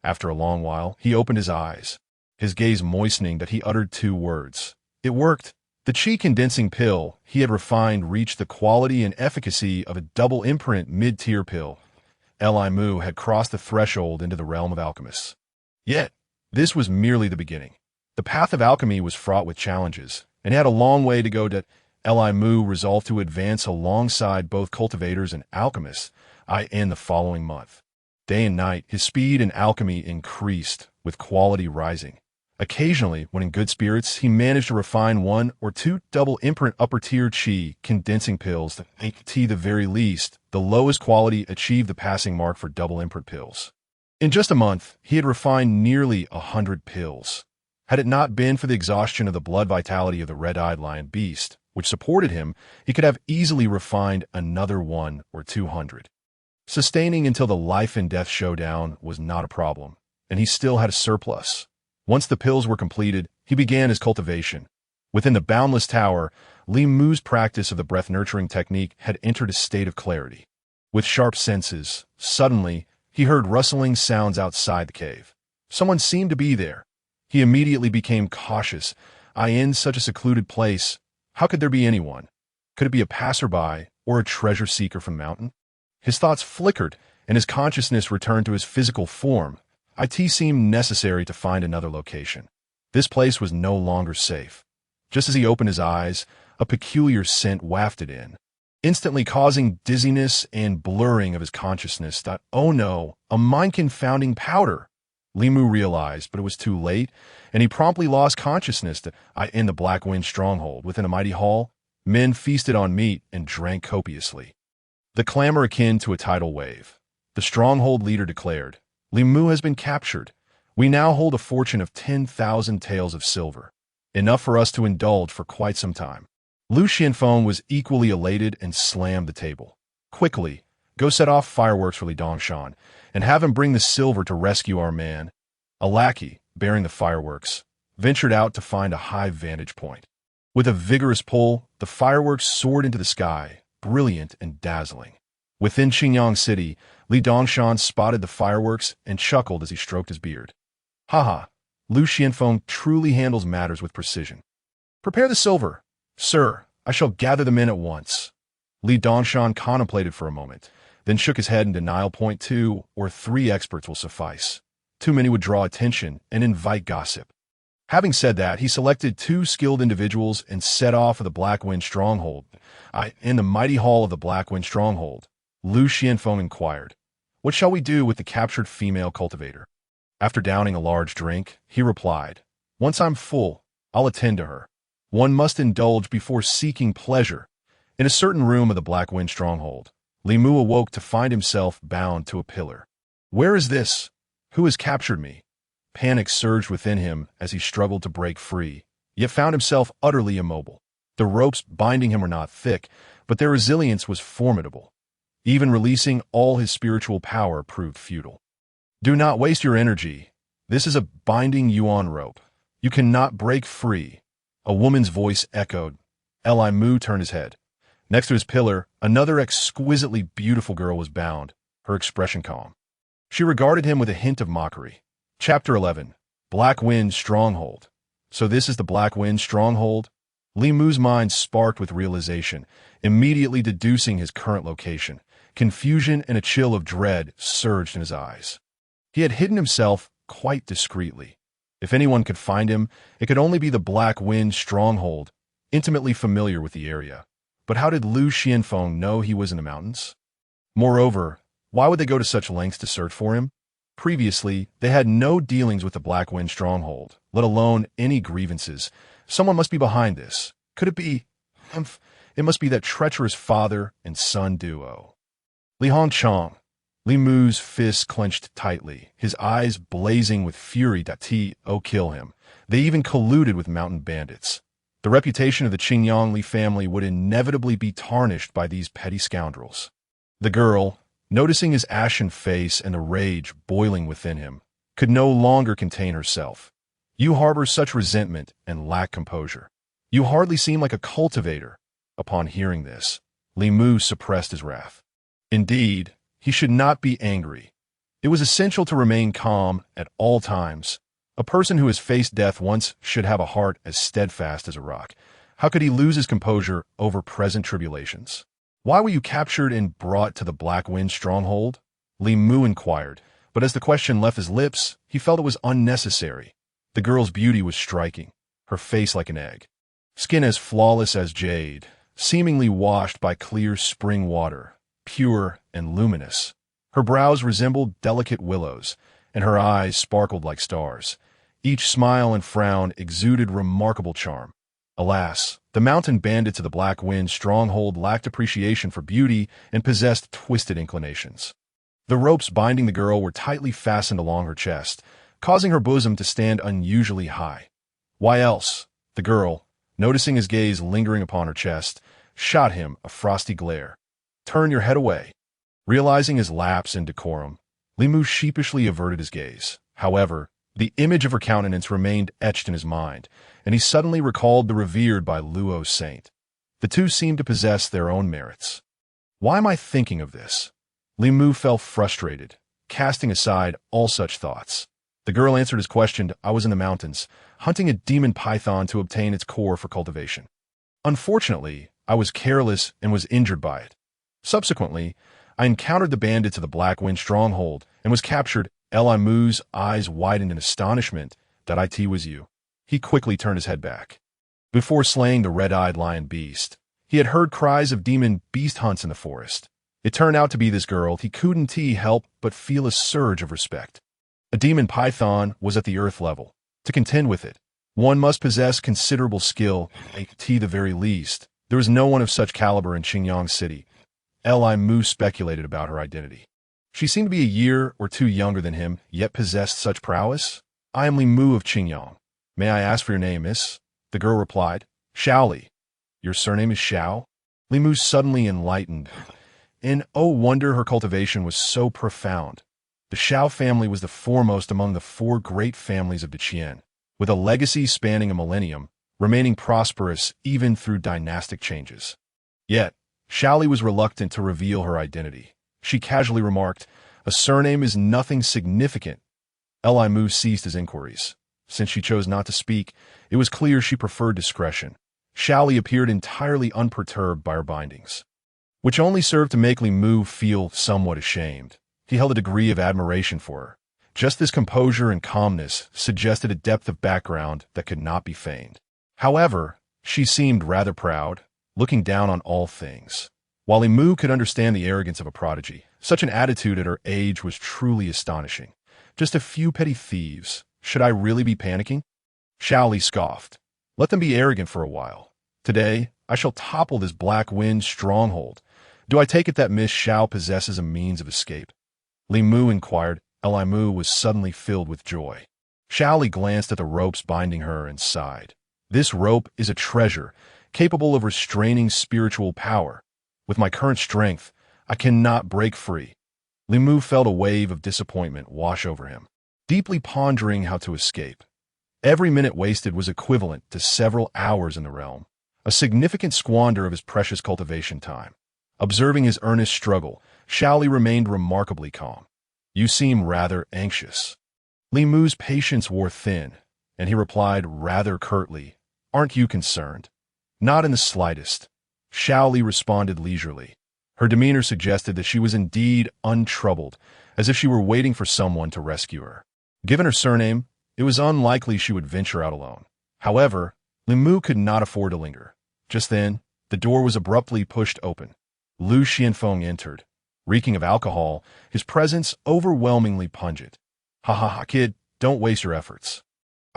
After a long while, he opened his eyes, his gaze moistening that he uttered two words. It worked. The qi condensing pill he had refined reached the quality and efficacy of a double imprint mid-tier pill. Limu had crossed the threshold into the realm of alchemists. Yet, this was merely the beginning. The path of alchemy was fraught with challenges, and had a long way to go. Limu resolved to advance alongside both cultivators and alchemists in the following month. Day and night, his speed in alchemy increased, with quality rising. Occasionally, when in good spirits, he managed to refine one or two double-imprint upper-tier qi condensing pills that, at the very least, the lowest quality achieved the passing mark for double-imprint pills. In just a month, he had refined nearly 100 pills. Had it not been for the exhaustion of the blood vitality of the red-eyed lion beast, which supported him, he could have easily refined another 100 or 200. Sustaining until the life-and-death showdown was not a problem, and he still had a surplus. Once the pills were completed, he began his cultivation. Within the boundless tower, Limu's practice of the breath-nurturing technique had entered a state of clarity. With sharp senses, suddenly, he heard rustling sounds outside the cave. Someone seemed to be there. He immediately became cautious. In such a secluded place, how could there be anyone? Could it be a passerby or a treasure seeker from the mountain? His thoughts flickered, and his consciousness returned to his physical form. It seemed necessary to find another location. This place was no longer safe. Just as he opened his eyes, a peculiar scent wafted in, instantly causing dizziness and blurring of his consciousness. Oh no, a mind-confounding powder! Limu realized, but it was too late, and he promptly lost consciousness. In the Black Wind stronghold within a mighty hall, men feasted on meat and drank copiously. The clamor akin to a tidal wave. The stronghold leader declared, "Limu has been captured. We now hold a fortune of 10,000 taels of silver. Enough for us to indulge for quite some time." Lu Xianfeng was equally elated and slammed the table. "Quickly, go set off fireworks for Li Dongshan, and have him bring the silver to rescue our man." A lackey, bearing the fireworks, ventured out to find a high vantage point. With a vigorous pull, the fireworks soared into the sky, brilliant and dazzling. Within Qingyang City, Li Dongshan spotted the fireworks and chuckled as he stroked his beard. "Haha, Lu Xianfeng truly handles matters with precision. Prepare the silver. Sir, I shall gather the men at once." Li Dongshan contemplated for a moment, then shook his head in denial. 2 or 3 experts will suffice. Too many would draw attention and invite gossip. Having said that, he selected 2 skilled individuals and set off for the Black Wind stronghold. In the mighty hall of the Black Wind stronghold, Lu Xianfeng inquired, "What shall we do with the captured female cultivator?" After downing a large drink, he replied, "Once I'm full, I'll attend to her. One must indulge before seeking pleasure." In a certain room of the Black Wind stronghold, Limu awoke to find himself bound to a pillar. "Where is this? Who has captured me?" Panic surged within him as he struggled to break free, yet found himself utterly immobile. The ropes binding him were not thick, but their resilience was formidable. Even releasing all his spiritual power proved futile. "Do not waste your energy. This is a binding yuan rope. You cannot break free. A woman's voice echoed. Li Mu turned his head. Next to his pillar, another exquisitely beautiful girl was bound, her expression calm. She regarded him with a hint of mockery. Chapter 11. Black Wind Stronghold. So this is the Black Wind Stronghold? Li Mu's mind sparked with realization, immediately deducing his current location. Confusion and a chill of dread surged in his eyes. He had hidden himself quite discreetly. If anyone could find him, it could only be the Black Wind Stronghold, intimately familiar with the area. But how did Lu Xianfeng know he was in the mountains? Moreover, why would they go to such lengths to search for him? Previously, they had no dealings with the Black Wind Stronghold, let alone any grievances. Someone must be behind this. Could it be? It must be that treacherous father and son duo. Li Hongchang. Li Mu's fists clenched tightly, his eyes blazing with fury. Kill him. They even colluded with mountain bandits. The reputation of the Qingyang Li family would inevitably be tarnished by these petty scoundrels. The girl, noticing his ashen face and the rage boiling within him, could no longer contain herself. You harbor such resentment and lack composure. You hardly seem like a cultivator. Upon hearing this, Li Mu suppressed his wrath. Indeed, he should not be angry. It was essential to remain calm at all times. A person who has faced death once should have a heart as steadfast as a rock. How could he lose his composure over present tribulations? Why were you captured and brought to the Black Wind Stronghold? Li Mu inquired, but as the question left his lips, he felt it was unnecessary. The girl's beauty was striking, her face like an egg. Skin as flawless as jade, seemingly washed by clear spring water, pure and luminous. Her brows resembled delicate willows, and her eyes sparkled like stars. Each smile and frown exuded remarkable charm. Alas, the mountain bandits of the Black Wind Stronghold lacked appreciation for beauty and possessed twisted inclinations. The ropes binding the girl were tightly fastened along her chest, causing her bosom to stand unusually high. Why else? The girl, noticing his gaze lingering upon her chest, shot him a frosty glare. Turn your head away. Realizing his lapse in decorum, Li Mu sheepishly averted his gaze. However, the image of her countenance remained etched in his mind, and he suddenly recalled the revered by Luo saint. The two seemed to possess their own merits. Why am I thinking of this? Li Mu felt frustrated, casting aside all such thoughts. The girl answered his question. I was in the mountains, hunting a demon python to obtain its core for cultivation. Unfortunately, I was careless and was injured by it. Subsequently, I encountered the bandits of the Black Wind Stronghold and was captured. Li Mu's eyes widened in astonishment. That it was you. He quickly turned his head back. Before slaying the red-eyed lion beast, he had heard cries of demon beast hunts in the forest. It turned out to be this girl. He couldn't help but feel a surge of respect. A demon python was at the earth level. To contend with it, one must possess considerable skill. At the very least, there was no one of such caliber in Qingyang City. Li Mu speculated about her identity. She seemed to be a year or two younger than him, yet possessed such prowess. I am Li Mu of Qingyang. May I ask for your name, miss? The girl replied. Shaoli. Your surname is Shao? Li Mu suddenly enlightened. And oh wonder, her cultivation was so profound. The Shao family was the foremost among the four great families of Deqian, with a legacy spanning a millennium, remaining prosperous even through dynastic changes. Yet, Shaoli was reluctant to reveal her identity. She casually remarked, a surname is nothing significant. Li Mu ceased his inquiries. Since she chose not to speak, it was clear she preferred discretion. Shaoli appeared entirely unperturbed by her bindings, which only served to make Li Mu feel somewhat ashamed. He held a degree of admiration for her. Just this composure and calmness suggested a depth of background that could not be feigned. However, she seemed rather proud, looking down on all things. While Li Mu could understand the arrogance of a prodigy, such an attitude at her age was truly astonishing. Just a few petty thieves. Should I really be panicking? Shaoli scoffed. Let them be arrogant for a while. Today, I shall topple this Black Wind Stronghold. Do I take it that Miss Shao possesses a means of escape? Li Mu inquired. Li Mu was suddenly filled with joy. Shaoli glanced at the ropes binding her and sighed. This rope is a treasure, capable of restraining spiritual power. With my current strength, I cannot break free. Li Mu felt a wave of disappointment wash over him. deeply pondering how to escape. Every minute wasted was equivalent to several hours in the realm, a significant squander of his precious cultivation time. Observing his earnest struggle, Xiaoli remained remarkably calm. "You seem rather anxious." Li Mu's patience wore thin, and he replied rather curtly, "Aren't you concerned?" "Not in the slightest." Xiaoli responded leisurely. Her demeanor suggested that she was indeed untroubled, as if she were waiting for someone to rescue her. Given her surname, it was unlikely she would venture out alone. However, Li Mu could not afford to linger. Just then, the door was abruptly pushed open. Lu Xianfeng entered, reeking of alcohol, his presence overwhelmingly pungent. "Ha ha ha, kid, don't waste your efforts.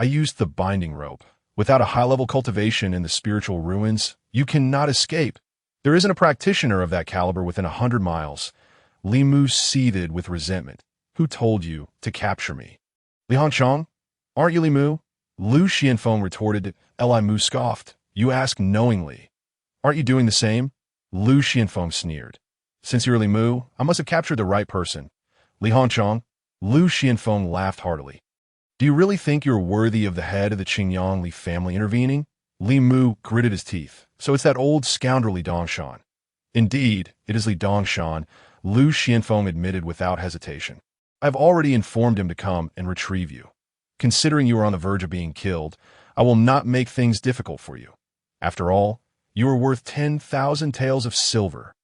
I used the binding rope. Without a high-level cultivation in the spiritual ruins, you cannot escape. There isn't a practitioner of that caliber within 100 miles. Li Mu seethed with resentment. "Who told you to capture me?" "Li Hongchong? Aren't you Li Mu?" Lu Xianfeng retorted. Li Mu scoffed. "You ask knowingly. Aren't you doing the same?" Lu Xianfeng sneered. "Since you're Li Mu, I must have captured the right person." "Li Hongchong?" Lu Xianfeng laughed heartily. "Do you really think you're worthy of the head of the Qingyang Li family intervening?" Li Mu gritted his teeth. "So it's that old scoundrel Li Dongshan." "Indeed, it is Li Dongshan," Lu Xianfeng admitted without hesitation. "I have already informed him to come and retrieve you. Considering you are on the verge of being killed, I will not make things difficult for you. After all, you are worth 10,000 taels of silver."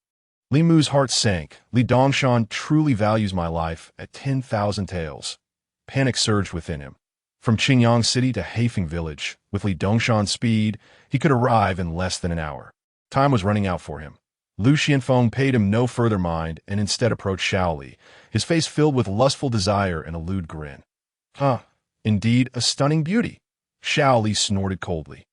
Li Mu's heart sank. "Li Dongshan truly values my life at 10,000 taels. Panic surged within him. From Qingyang City to Haifeng Village, with Li Dongshan's speed, he could arrive in less than an hour. Time was running out for him. Lu Xianfeng paid him no further mind and instead approached Xiaoli, his face filled with lustful desire and a lewd grin. "Huh, indeed a stunning beauty." Xiaoli snorted coldly.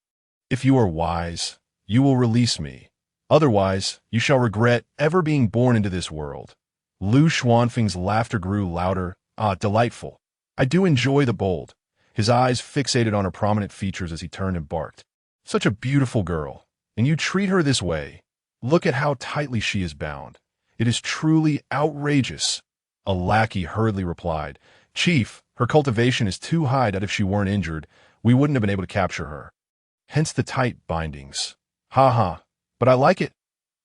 "If you are wise, you will release me. Otherwise, you shall regret ever being born into this world." Lu Xuanfeng's laughter grew louder. "Ah, delightful. I do enjoy the bold." His eyes fixated on her prominent features as he turned and barked. "Such a beautiful girl, and you treat her this way. Look at how tightly she is bound. It is truly outrageous." A lackey hurriedly replied, "Chief, her cultivation is too high that if she weren't injured, we wouldn't have been able to capture her. Hence the tight bindings." "Ha ha, but I like it."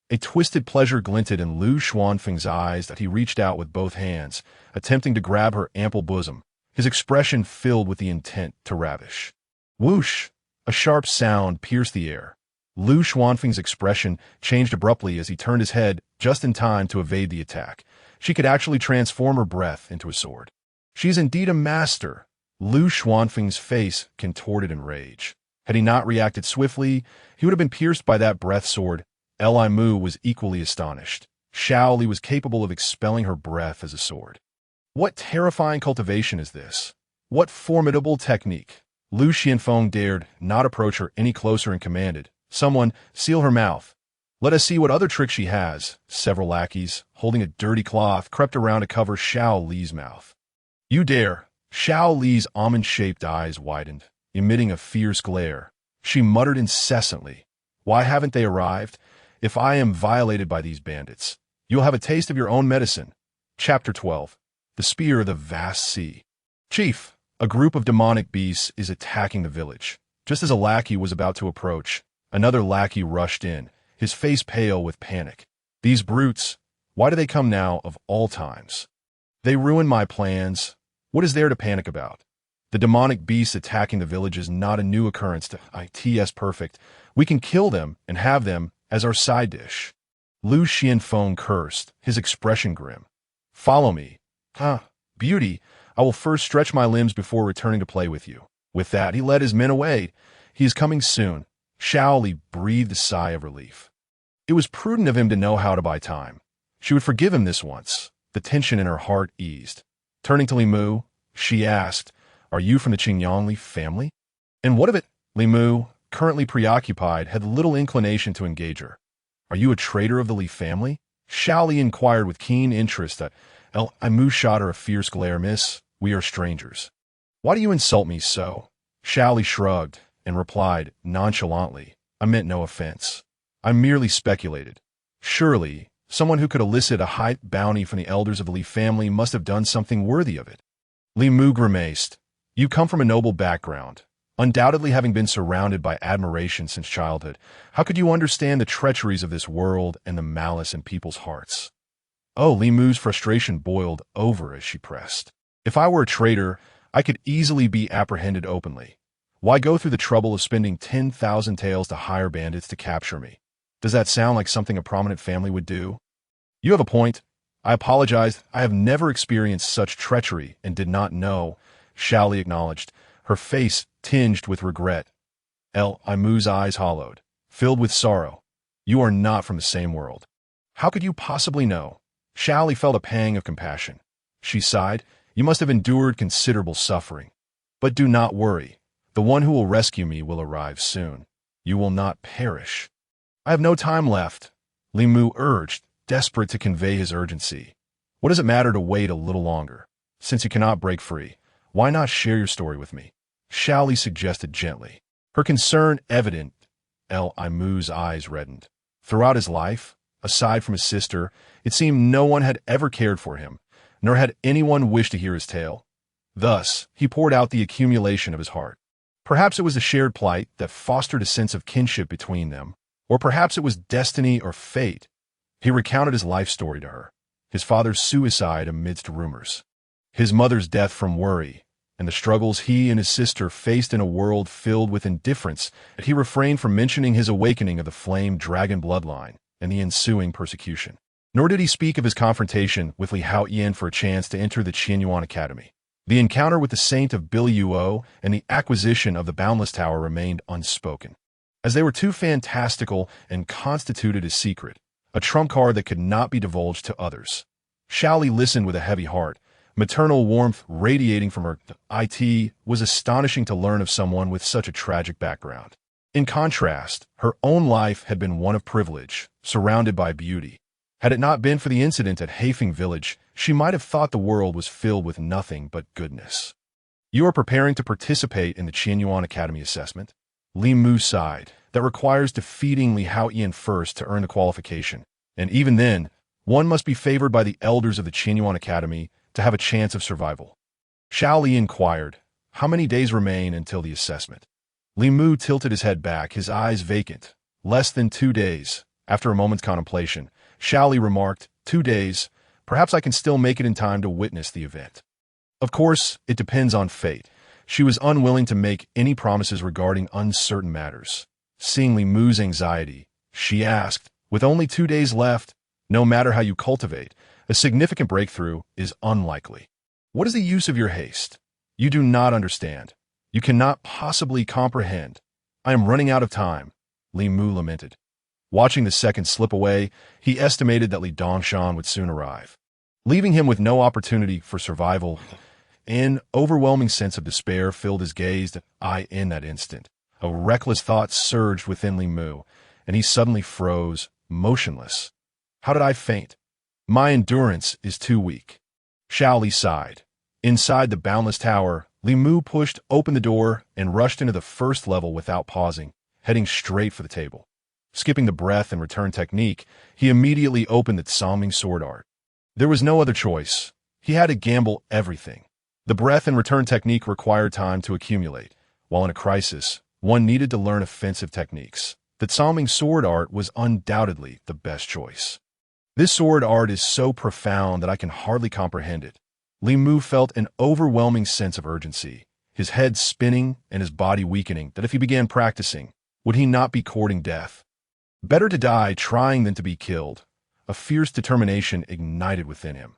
A twisted pleasure glinted in Lu Xuanfeng's eyes that he reached out with both hands, attempting to grab her ample bosom, his expression filled with the intent to ravish. Whoosh! A sharp sound pierced the air. Lu Xuanfeng's expression changed abruptly as he turned his head just in time to evade the attack. She could actually transform her breath into a sword. "She is indeed a master." Lu Xuanfeng's face contorted in rage. Had he not reacted swiftly, he would have been pierced by that breath sword. Li Mu was equally astonished. Xiaoli was capable of expelling her breath as a sword. What terrifying cultivation is this? What formidable technique? Lu Xianfeng dared not approach her any closer and commanded, "Someone, seal her mouth. Let us see what other trick she has." Several lackeys, holding a dirty cloth, crept around to cover Xiao Li's mouth. "You dare!" Xiao Li's almond-shaped eyes widened, emitting a fierce glare. She muttered incessantly, "Why haven't they arrived? If I am violated by these bandits, you'll have a taste of your own medicine." Chapter 12. The Spear of the Vast Sea. "Chief, a group of demonic beasts is attacking the village." Just as a lackey was about to approach, another lackey rushed in, his face pale with panic. "These brutes, why do they come now of all times? They ruin my plans. What is there to panic about? The demonic beasts attacking the village is not a new occurrence to ITS Perfect. We can kill them and have them as our side dish." Lu Xianfeng cursed, his expression grim. "Follow me." "Huh, beauty, I will first stretch my limbs before returning to play with you." With that, he led his men away. "He is coming soon." Xiaoli breathed a sigh of relief. It was prudent of him to know how to buy time. She would forgive him this once. The tension in her heart eased. Turning to Li Mu, she asked, "Are you from the Qingyang Li family?" "And what of it?" Li Mu, currently preoccupied, had little inclination to engage her. "Are you a traitor of the Li family?" Xiaoli inquired with keen interest. Li Mu shot her a fierce glare. "Miss, we are strangers." "Why do you insult me so?" Xiaoli shrugged and replied nonchalantly, "I meant no offense. I merely speculated. Surely, someone who could elicit a high bounty from the elders of the Li family must have done something worthy of it." Li Mu grimaced. You come from a noble background, undoubtedly having been surrounded by admiration since childhood. How could you understand the treacheries of this world and the malice in people's hearts? Oh, Li Mu's frustration boiled over as she pressed. If I were a traitor, I could easily be apprehended openly. Why go through the trouble of spending 10,000 taels to hire bandits to capture me? Does that sound like something a prominent family would do? You have a point. I apologize. I have never experienced such treachery and did not know, Xiao Li acknowledged, her face tinged with regret. Li Mu's eyes hollowed, filled with sorrow. You are not from the same world. How could you possibly know? Xiao Li felt a pang of compassion. She sighed. You must have endured considerable suffering. But do not worry. The one who will rescue me will arrive soon. You will not perish. I have no time left, Li Mu urged, desperate to convey his urgency. What does it matter to wait a little longer? Since you cannot break free, why not share your story with me? Xiao Li suggested gently. Her concern evident, Li Mu's eyes reddened. Throughout his life, aside from his sister, it seemed no one had ever cared for him, nor had anyone wished to hear his tale. Thus, he poured out the accumulation of his heart. Perhaps it was the shared plight that fostered a sense of kinship between them, or perhaps it was destiny or fate. He recounted his life story to her, his father's suicide amidst rumors, his mother's death from worry, and the struggles he and his sister faced in a world filled with indifference. He refrained from mentioning his awakening of the flame dragon bloodline and the ensuing persecution. Nor did he speak of his confrontation with Li Haoyan for a chance to enter the Qianyuan Academy. The encounter with the Saint of Biluo and the acquisition of the Boundless Tower remained unspoken, as they were too fantastical and constituted a secret, a trump card that could not be divulged to others. Xiao Li listened with a heavy heart, maternal warmth radiating from her. It was astonishing to learn of someone with such a tragic background. In contrast, her own life had been one of privilege, surrounded by beauty. Had it not been for the incident at Heifeng Village, she might have thought the world was filled with nothing but goodness. You are preparing to participate in the Qianyuan Academy assessment? Li Mu sighed. That requires defeating Li Haoyan first to earn the qualification. And even then, one must be favored by the elders of the Qianyuan Academy to have a chance of survival. Xiao Li inquired, how many days remain until the assessment? Li Mu tilted his head back, his eyes vacant. Less than 2 days. After a moment's contemplation, Xiao Li remarked, 2 days. Perhaps I can still make it in time to witness the event. Of course, it depends on fate. She was unwilling to make any promises regarding uncertain matters. Seeing Li Mu's anxiety, she asked, with only 2 days left, no matter how you cultivate, a significant breakthrough is unlikely. What is the use of your haste? You do not understand. You cannot possibly comprehend. I am running out of time, Li Mu lamented. Watching the seconds slip away, he estimated that Li Dongshan would soon arrive, leaving him with no opportunity for survival. An overwhelming sense of despair filled his gaze. In that instant, a reckless thought surged within Li Mu, and he suddenly froze, motionless. How did I faint? My endurance is too weak. Xiao Li sighed. Inside the Boundless Tower, Li Mu pushed open the door and rushed into the first level without pausing, heading straight for the table. Skipping the breath and return technique, he immediately opened the Tsangming sword art. There was no other choice. He had to gamble everything. The breath and return technique required time to accumulate, while in a crisis, one needed to learn offensive techniques. The Tsangming sword art was undoubtedly the best choice. This sword art is so profound that I can hardly comprehend it. Li Mu felt an overwhelming sense of urgency, his head spinning and his body weakening, that if he began practicing, would he not be courting death? Better to die trying than to be killed. A fierce determination ignited within him.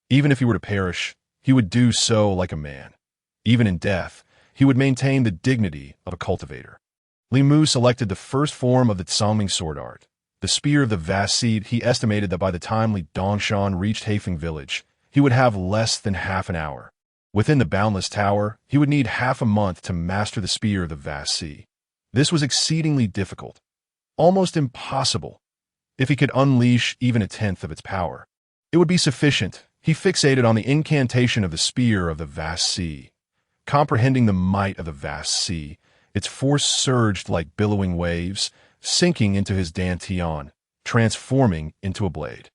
Even if he were to perish, he would do so like a man. Even in death, he would maintain the dignity of a cultivator. Li Mu selected the first form of the Tsangming sword art, the Spear of the Vast Seed. He estimated that by the time Li Dongshan reached Heifeng Village, he would have less than half an hour. Within the Boundless Tower, he would need half a month to master the Spear of the Vast Sea. This was exceedingly difficult, almost impossible. If he could unleash even a tenth of its power, it would be sufficient. He fixated on the incantation of the Spear of the Vast Sea. Comprehending the might of the Vast Sea, its force surged like billowing waves, sinking into his dantian, transforming into a blade.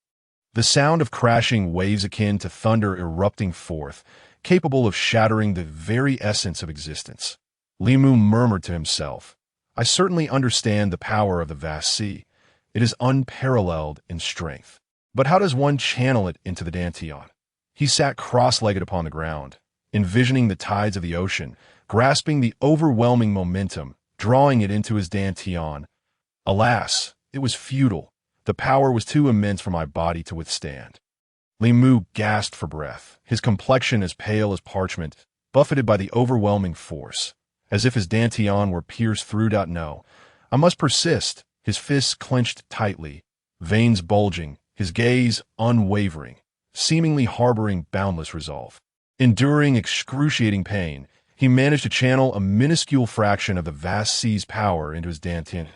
The sound of crashing waves akin to thunder erupting forth capable of shattering the very essence of existence. Li Mu murmured to himself, I certainly understand the power of the vast sea. It is unparalleled in strength. But how does one channel it into the Dantian? He sat cross-legged upon the ground, envisioning the tides of the ocean, grasping the overwhelming momentum, drawing it into his Dantian. Alas, it was futile. The power was too immense for my body to withstand. Li Mu gasped for breath, his complexion as pale as parchment, buffeted by the overwhelming force, as if his Dantian were pierced through. No, I must persist, his fists clenched tightly, veins bulging, his gaze unwavering, seemingly harboring boundless resolve. Enduring excruciating pain, he managed to channel a minuscule fraction of the vast sea's power into his Dantian.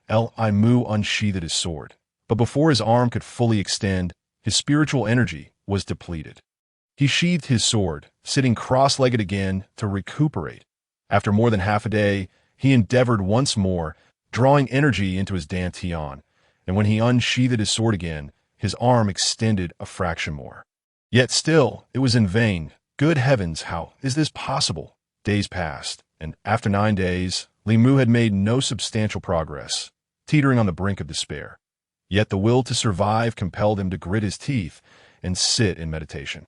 Li Mu unsheathed his sword, but before his arm could fully extend, his spiritual energy was depleted. He sheathed his sword, sitting cross-legged again to recuperate. After more than half a day, he endeavored once more, drawing energy into his Dantian, and when he unsheathed his sword again, his arm extended a fraction more. Yet still, it was in vain. Good heavens, how is this possible? Days passed, and after 9 days, Li Mu had made no substantial progress, teetering on the brink of despair. Yet the will to survive compelled him to grit his teeth and sit in meditation.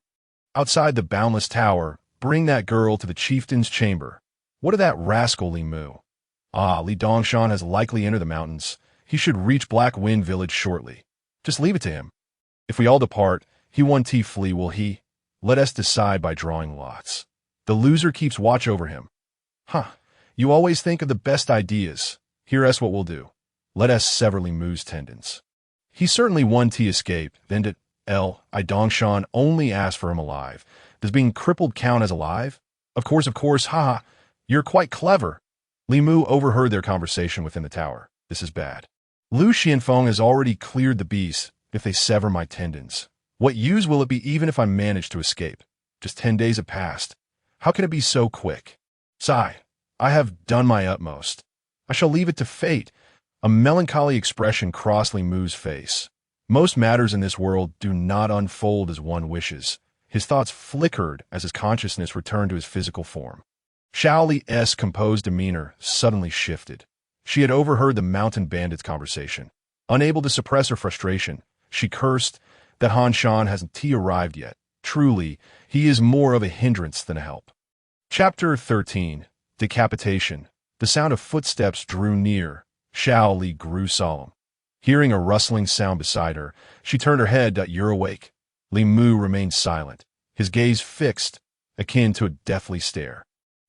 Outside the boundless tower, bring that girl to the chieftain's chamber. What of that rascal Li Mu? Li Dongshan has likely entered the mountains. He should reach Black Wind Village shortly. Just leave it to him. If we all depart, he one T flee, will he? Let us decide by drawing lots. The loser keeps watch over him. You always think of the best ideas. Hear us what we'll do. Let us sever Li Mu's tendons. He certainly one T escape, then did I Dongshan only ask for him alive. Does being crippled count as alive? Of course, you're quite clever. Li Mu overheard their conversation within the tower. This is bad. Lu Xianfeng has already cleared the beast if they sever my tendons. What use will it be even if I manage to escape? Just 10 days have passed. How can it be so quick? Sigh, I have done my utmost. I shall leave it to fate. A melancholy expression crossed Li Mu's face. Most matters in this world do not unfold as one wishes. His thoughts flickered as his consciousness returned to his physical form. Xiao Li's composed demeanor suddenly shifted. She had overheard the mountain bandits' conversation. Unable to suppress her frustration, she cursed that Han Shan hasn't arrived yet. Truly, he is more of a hindrance than a help. Chapter 13. Decapitation. The sound of footsteps drew near. Xiao Li grew solemn. Hearing a rustling sound beside her, she turned her head. You're awake. Li Mu remained silent, his gaze fixed, akin to a deathly stare.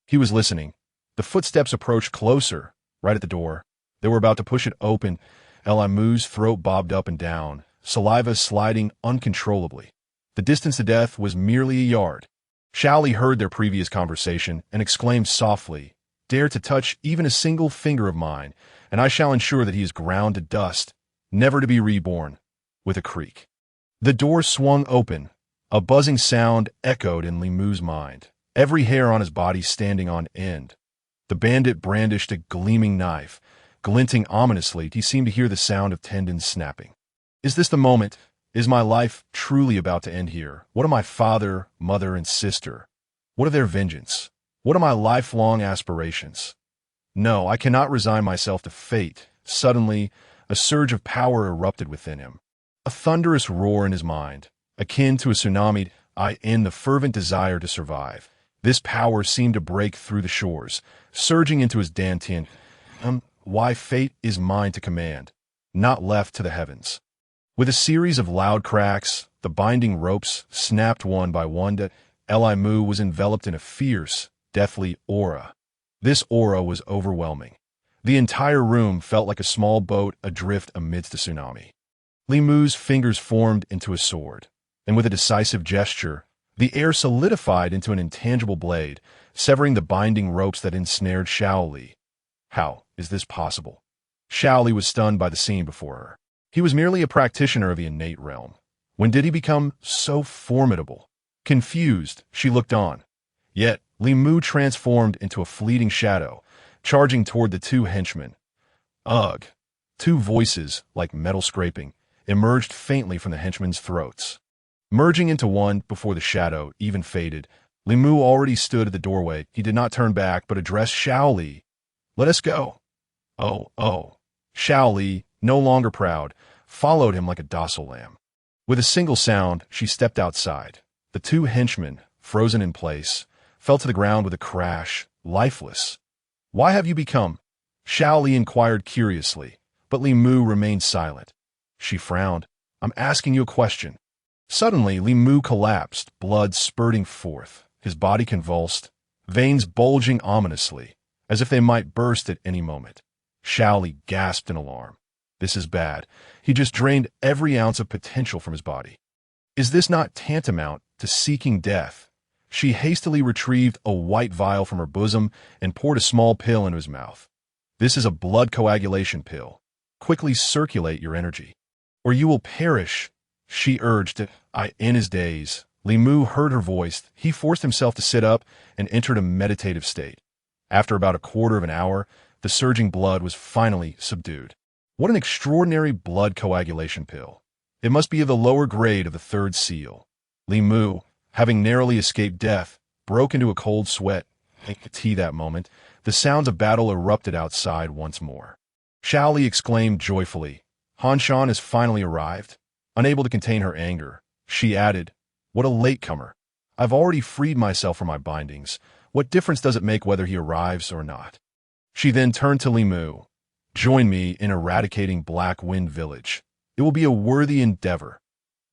He was listening. The footsteps approached closer, right at the door. They were about to push it open. Li Mu's throat bobbed up and down, saliva sliding uncontrollably. The distance to death was merely a yard. Xiao Li heard their previous conversation and exclaimed softly, Dare to touch even a single finger of mine, and I shall ensure that he is ground to dust, never to be reborn. With a creak, the door swung open. A buzzing sound echoed in Li Mu's mind, every hair on his body standing on end. The bandit brandished a gleaming knife. Glinting ominously, he seemed to hear the sound of tendons snapping. Is this the moment? Is my life truly about to end here? What of my father, mother, and sister? What of their vengeance? What of my lifelong aspirations? No, I cannot resign myself to fate. Suddenly, a surge of power erupted within him. A thunderous roar in his mind, akin to a tsunami, in the fervent desire to survive. This power seemed to break through the shores, surging into his Dantian. Why fate is mine to command, not left to the heavens. With a series of loud cracks, the binding ropes snapped one by one. Li Mu was enveloped in a fierce, deathly aura. This aura was overwhelming. The entire room felt like a small boat adrift amidst a tsunami. Li Mu's fingers formed into a sword, and with a decisive gesture, the air solidified into an intangible blade, severing the binding ropes that ensnared Xiao Li. How is this possible? Xiao Li was stunned by the scene before her. He was merely a practitioner of the innate realm. When did he become so formidable? Confused, she looked on. Yet, Li Mu transformed into a fleeting shadow, charging toward the two henchmen. Ugh! Two voices, like metal scraping, emerged faintly from the henchmen's throats. Merging into one before the shadow even faded, Li Mu already stood at the doorway. He did not turn back, but addressed Xiao Li. "Let us go." Oh. Xiao Li, no longer proud, followed him like a docile lamb. With a single sound, she stepped outside. The two henchmen, frozen in place, fell to the ground with a crash, lifeless. "Why have you become?" Xiao Li inquired curiously, but Li Mu remained silent. She frowned. "I'm asking you a question." Suddenly, Li Mu collapsed, blood spurting forth, his body convulsed, veins bulging ominously, as if they might burst at any moment. Xiao Li gasped in alarm. This is bad. He just drained every ounce of potential from his body. Is this not tantamount to seeking death? She hastily retrieved a white vial from her bosom and poured a small pill into his mouth. "This is a blood coagulation pill. Quickly circulate your energy, or you will perish," she urged. In his daze, Li Mu heard her voice. He forced himself to sit up and entered a meditative state. After about a quarter of an hour, the surging blood was finally subdued. What an extraordinary blood coagulation pill. It must be of the lower grade of the third seal. Li Mu, having narrowly escaped death, broke into a cold sweat. That moment, the sounds of battle erupted outside once more. Xiao Li exclaimed joyfully, "Han Shan has finally arrived." Unable to contain her anger, she added, "What a latecomer. I've already freed myself from my bindings. What difference does it make whether he arrives or not?" She then turned to Li Mu. "Join me in eradicating Black Wind Village. It will be a worthy endeavor."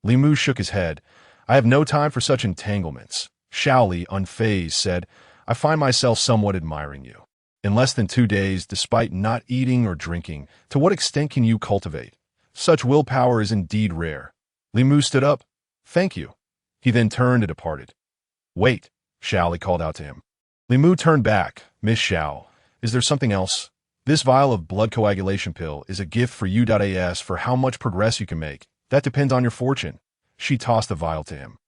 Li Mu shook his head. "I have no time for such entanglements." Xiao Li, unfazed, said, "I find myself somewhat admiring you. In less than 2 days, despite not eating or drinking, to what extent can you cultivate? Such willpower is indeed rare." Li Mu stood up. "Thank you." He then turned and departed. "Wait," Xiao Li called out to him. Li Mu turned back. "Miss Xiao, is there something else? This vial of blood coagulation pill is a gift for you. As for how much progress you can make, that depends on your fortune." She tossed the vial to him.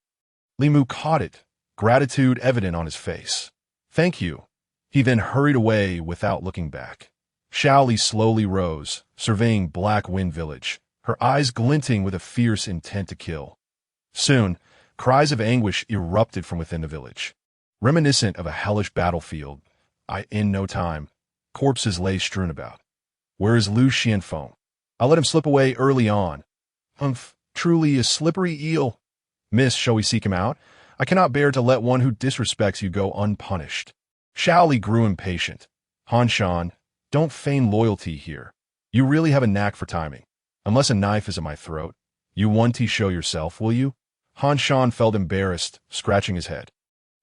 Li Mu caught it, gratitude evident on his face. "Thank you." He then hurried away without looking back. Xiao Li slowly rose, surveying Black Wind Village, her eyes glinting with a fierce intent to kill. Soon, cries of anguish erupted from within the village. Reminiscent of a hellish battlefield, in no time, corpses lay strewn about. "Where is Lu Xianfeng? I let him slip away early on." "Humph, truly a slippery eel." "Miss, shall we seek him out? I cannot bear to let one who disrespects you go unpunished." Xiao Li grew impatient. "Han Shan, don't feign loyalty here. You really have a knack for timing. Unless a knife is at my throat, you won't show yourself, will you?" Han Shan felt embarrassed, scratching his head.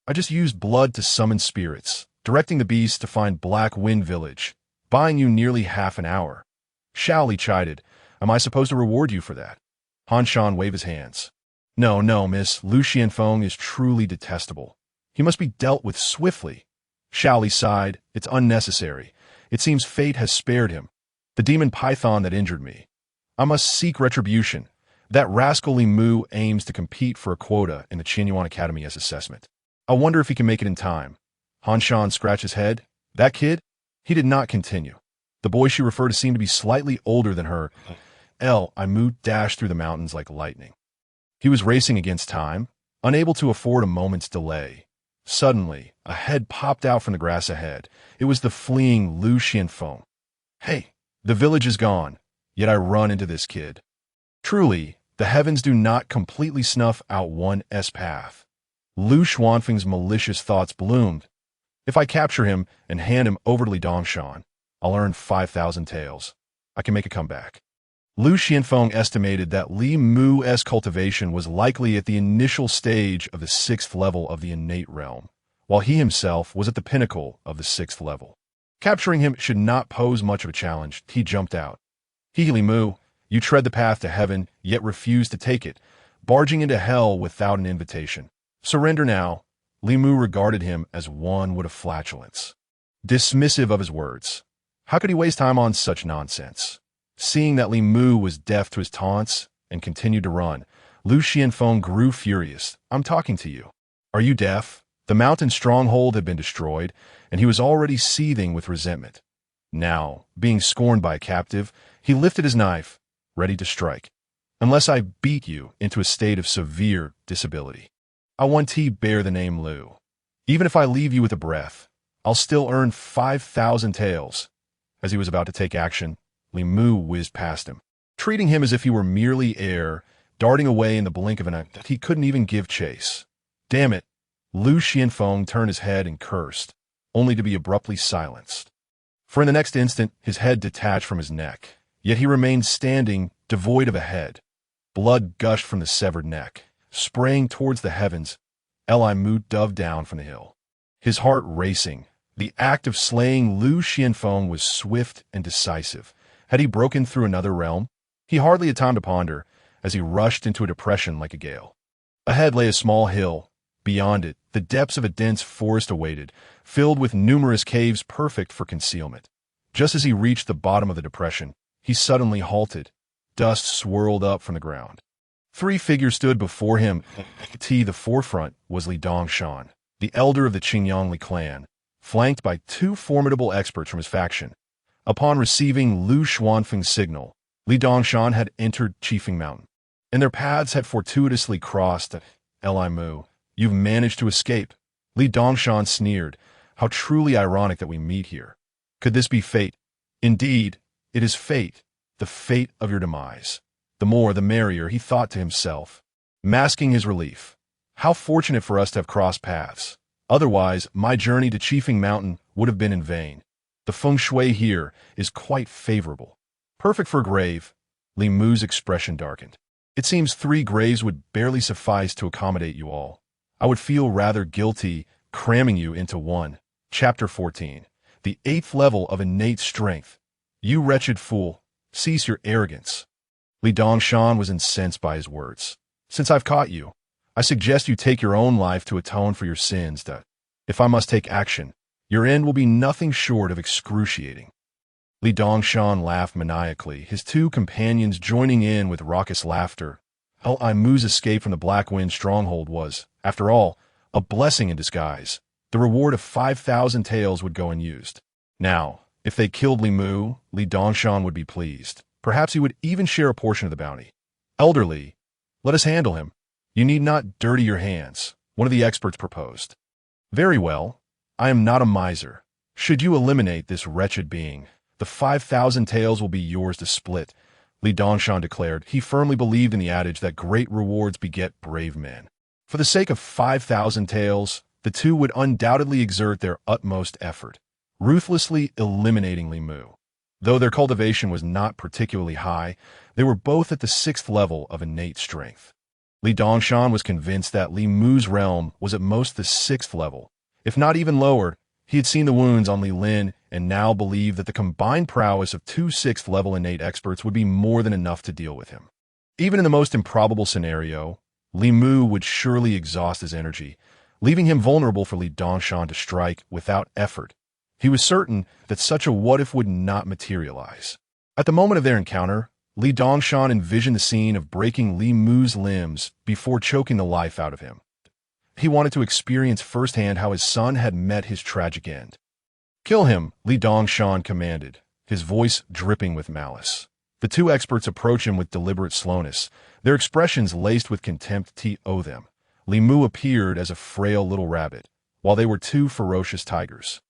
"I just used blood to summon spirits, directing the beast to find Black Wind Village, buying you nearly half an hour." Xiao Li chided. "Am I supposed to reward you for that?" Han Shan waved his hands. No, miss, Lu Xianfeng is truly detestable. He must be dealt with swiftly." Xiao Li sighed. "It's unnecessary. It seems fate has spared him. The demon python that injured me. I must seek retribution. That rascal Li Mu aims to compete for a quota in the Qianyuan Academy as assessment. I wonder if he can make it in time." Han Shan scratched his head. "That kid?" He did not continue. The boy she referred to seemed to be slightly older than her. Li Mu dashed through the mountains like lightning. He was racing against time, unable to afford a moment's delay. Suddenly, a head popped out from the grass ahead. It was the fleeing Lu Xianfeng. "Hey, the village is gone, yet I run into this kid." Truly, the heavens do not completely snuff out one's path. Lu Xianfeng's malicious thoughts bloomed. "If I capture him and hand him over to Li Dongshan, I'll earn 5,000 taels. I can make a comeback." Lu Xianfeng estimated that Li Mu's cultivation was likely at the initial stage of the 6th level of the innate realm, while he himself was at the pinnacle of the 6th level. Capturing him should not pose much of a challenge. He jumped out. Li Mu, you tread the path to heaven, yet refuse to take it, barging into hell without an invitation. Surrender now." Li Mu regarded him as one would a flatulence, dismissive of his words. How could he waste time on such nonsense? Seeing that Li Mu was deaf to his taunts and continued to run, Lu Xianfeng grew furious. "I'm talking to you. Are you deaf?" The mountain stronghold had been destroyed, and he was already seething with resentment. Now, being scorned by a captive, he lifted his knife, ready to strike. "Unless I beat you into a state of severe disability. I want to bear the name Lu." Even if I leave you with a breath, I'll still earn 5,000 taels. As he was about to take action, Li Mu whizzed past him, treating him as if he were merely air, darting away in the blink of an eye that he couldn't even give chase. Damn it! Lu Xianfeng turned his head and cursed, only to be abruptly silenced. For in the next instant, his head detached from his neck, yet he remained standing, devoid of a head. Blood gushed from the severed neck, spraying towards the heavens. Li Mu dove down from the hill, his heart racing. The act of slaying Lu Xianfeng was swift and decisive. Had he broken through another realm? He hardly had time to ponder, as he rushed into a depression like a gale. Ahead lay a small hill. Beyond it, the depths of a dense forest awaited, filled with numerous caves perfect for concealment. Just as he reached the bottom of the depression, he suddenly halted. Dust swirled up from the ground. 3 figures stood before him. At the forefront was Li Dongshan, the elder of the Qingyangli clan, flanked by 2 formidable experts from his faction. Upon receiving Lu Xuanfeng's signal, Li Dongshan had entered Qifeng Mountain, and their paths had fortuitously crossed. Li Mu, you've managed to escape. Li Dongshan sneered. How truly ironic that we meet here. Could this be fate? Indeed, it is fate, the fate of your demise. The more, the merrier, he thought to himself, masking his relief. How fortunate for us to have crossed paths. Otherwise, my journey to Qifeng Mountain would have been in vain. The feng shui here is quite favorable. Perfect for a grave. Li Mu's expression darkened. It seems 3 graves would barely suffice to accommodate you all. I would feel rather guilty cramming you into one. Chapter 14. The 8th level of innate strength. You wretched fool, cease your arrogance. Li Dongshan was incensed by his words. Since I've caught you, I suggest you take your own life to atone for your sins. That, if I must take action, your end will be nothing short of excruciating. Li Dongshan laughed maniacally, his 2 companions joining in with raucous laughter. Li Mu's escape from the Black Wind stronghold was, after all, a blessing in disguise. The reward of 5,000 taels would go unused. Now, if they killed Li Mu, Li Dongshan would be pleased. Perhaps he would even share a portion of the bounty. Elder Li, let us handle him. You need not dirty your hands, one of the experts proposed. Very well. I am not a miser. Should you eliminate this wretched being, the 5,000 taels will be yours to split, Li Dongshan declared. He firmly believed in the adage that great rewards beget brave men. For the sake of 5,000 taels, the 2 would undoubtedly exert their utmost effort, ruthlessly eliminating Li Mu. Though their cultivation was not particularly high, they were both at the 6th level of innate strength. Li Dongshan was convinced that Li Mu's realm was at most the 6th level. If not even lower, he had seen the wounds on Li Lin and now believed that the combined prowess of 2 6th level innate experts would be more than enough to deal with him. Even in the most improbable scenario, Li Mu would surely exhaust his energy, leaving him vulnerable for Li Dongshan to strike without effort. He was certain that such a what-if would not materialize. At the moment of their encounter, Li Dongshan envisioned the scene of breaking Li Mu's limbs before choking the life out of him. He wanted to experience firsthand how his son had met his tragic end. Kill him, Li Dongshan commanded, his voice dripping with malice. The 2 experts approached him with deliberate slowness, their expressions laced with contempt to them. Li Mu appeared as a frail little rabbit, while they were 2 ferocious tigers.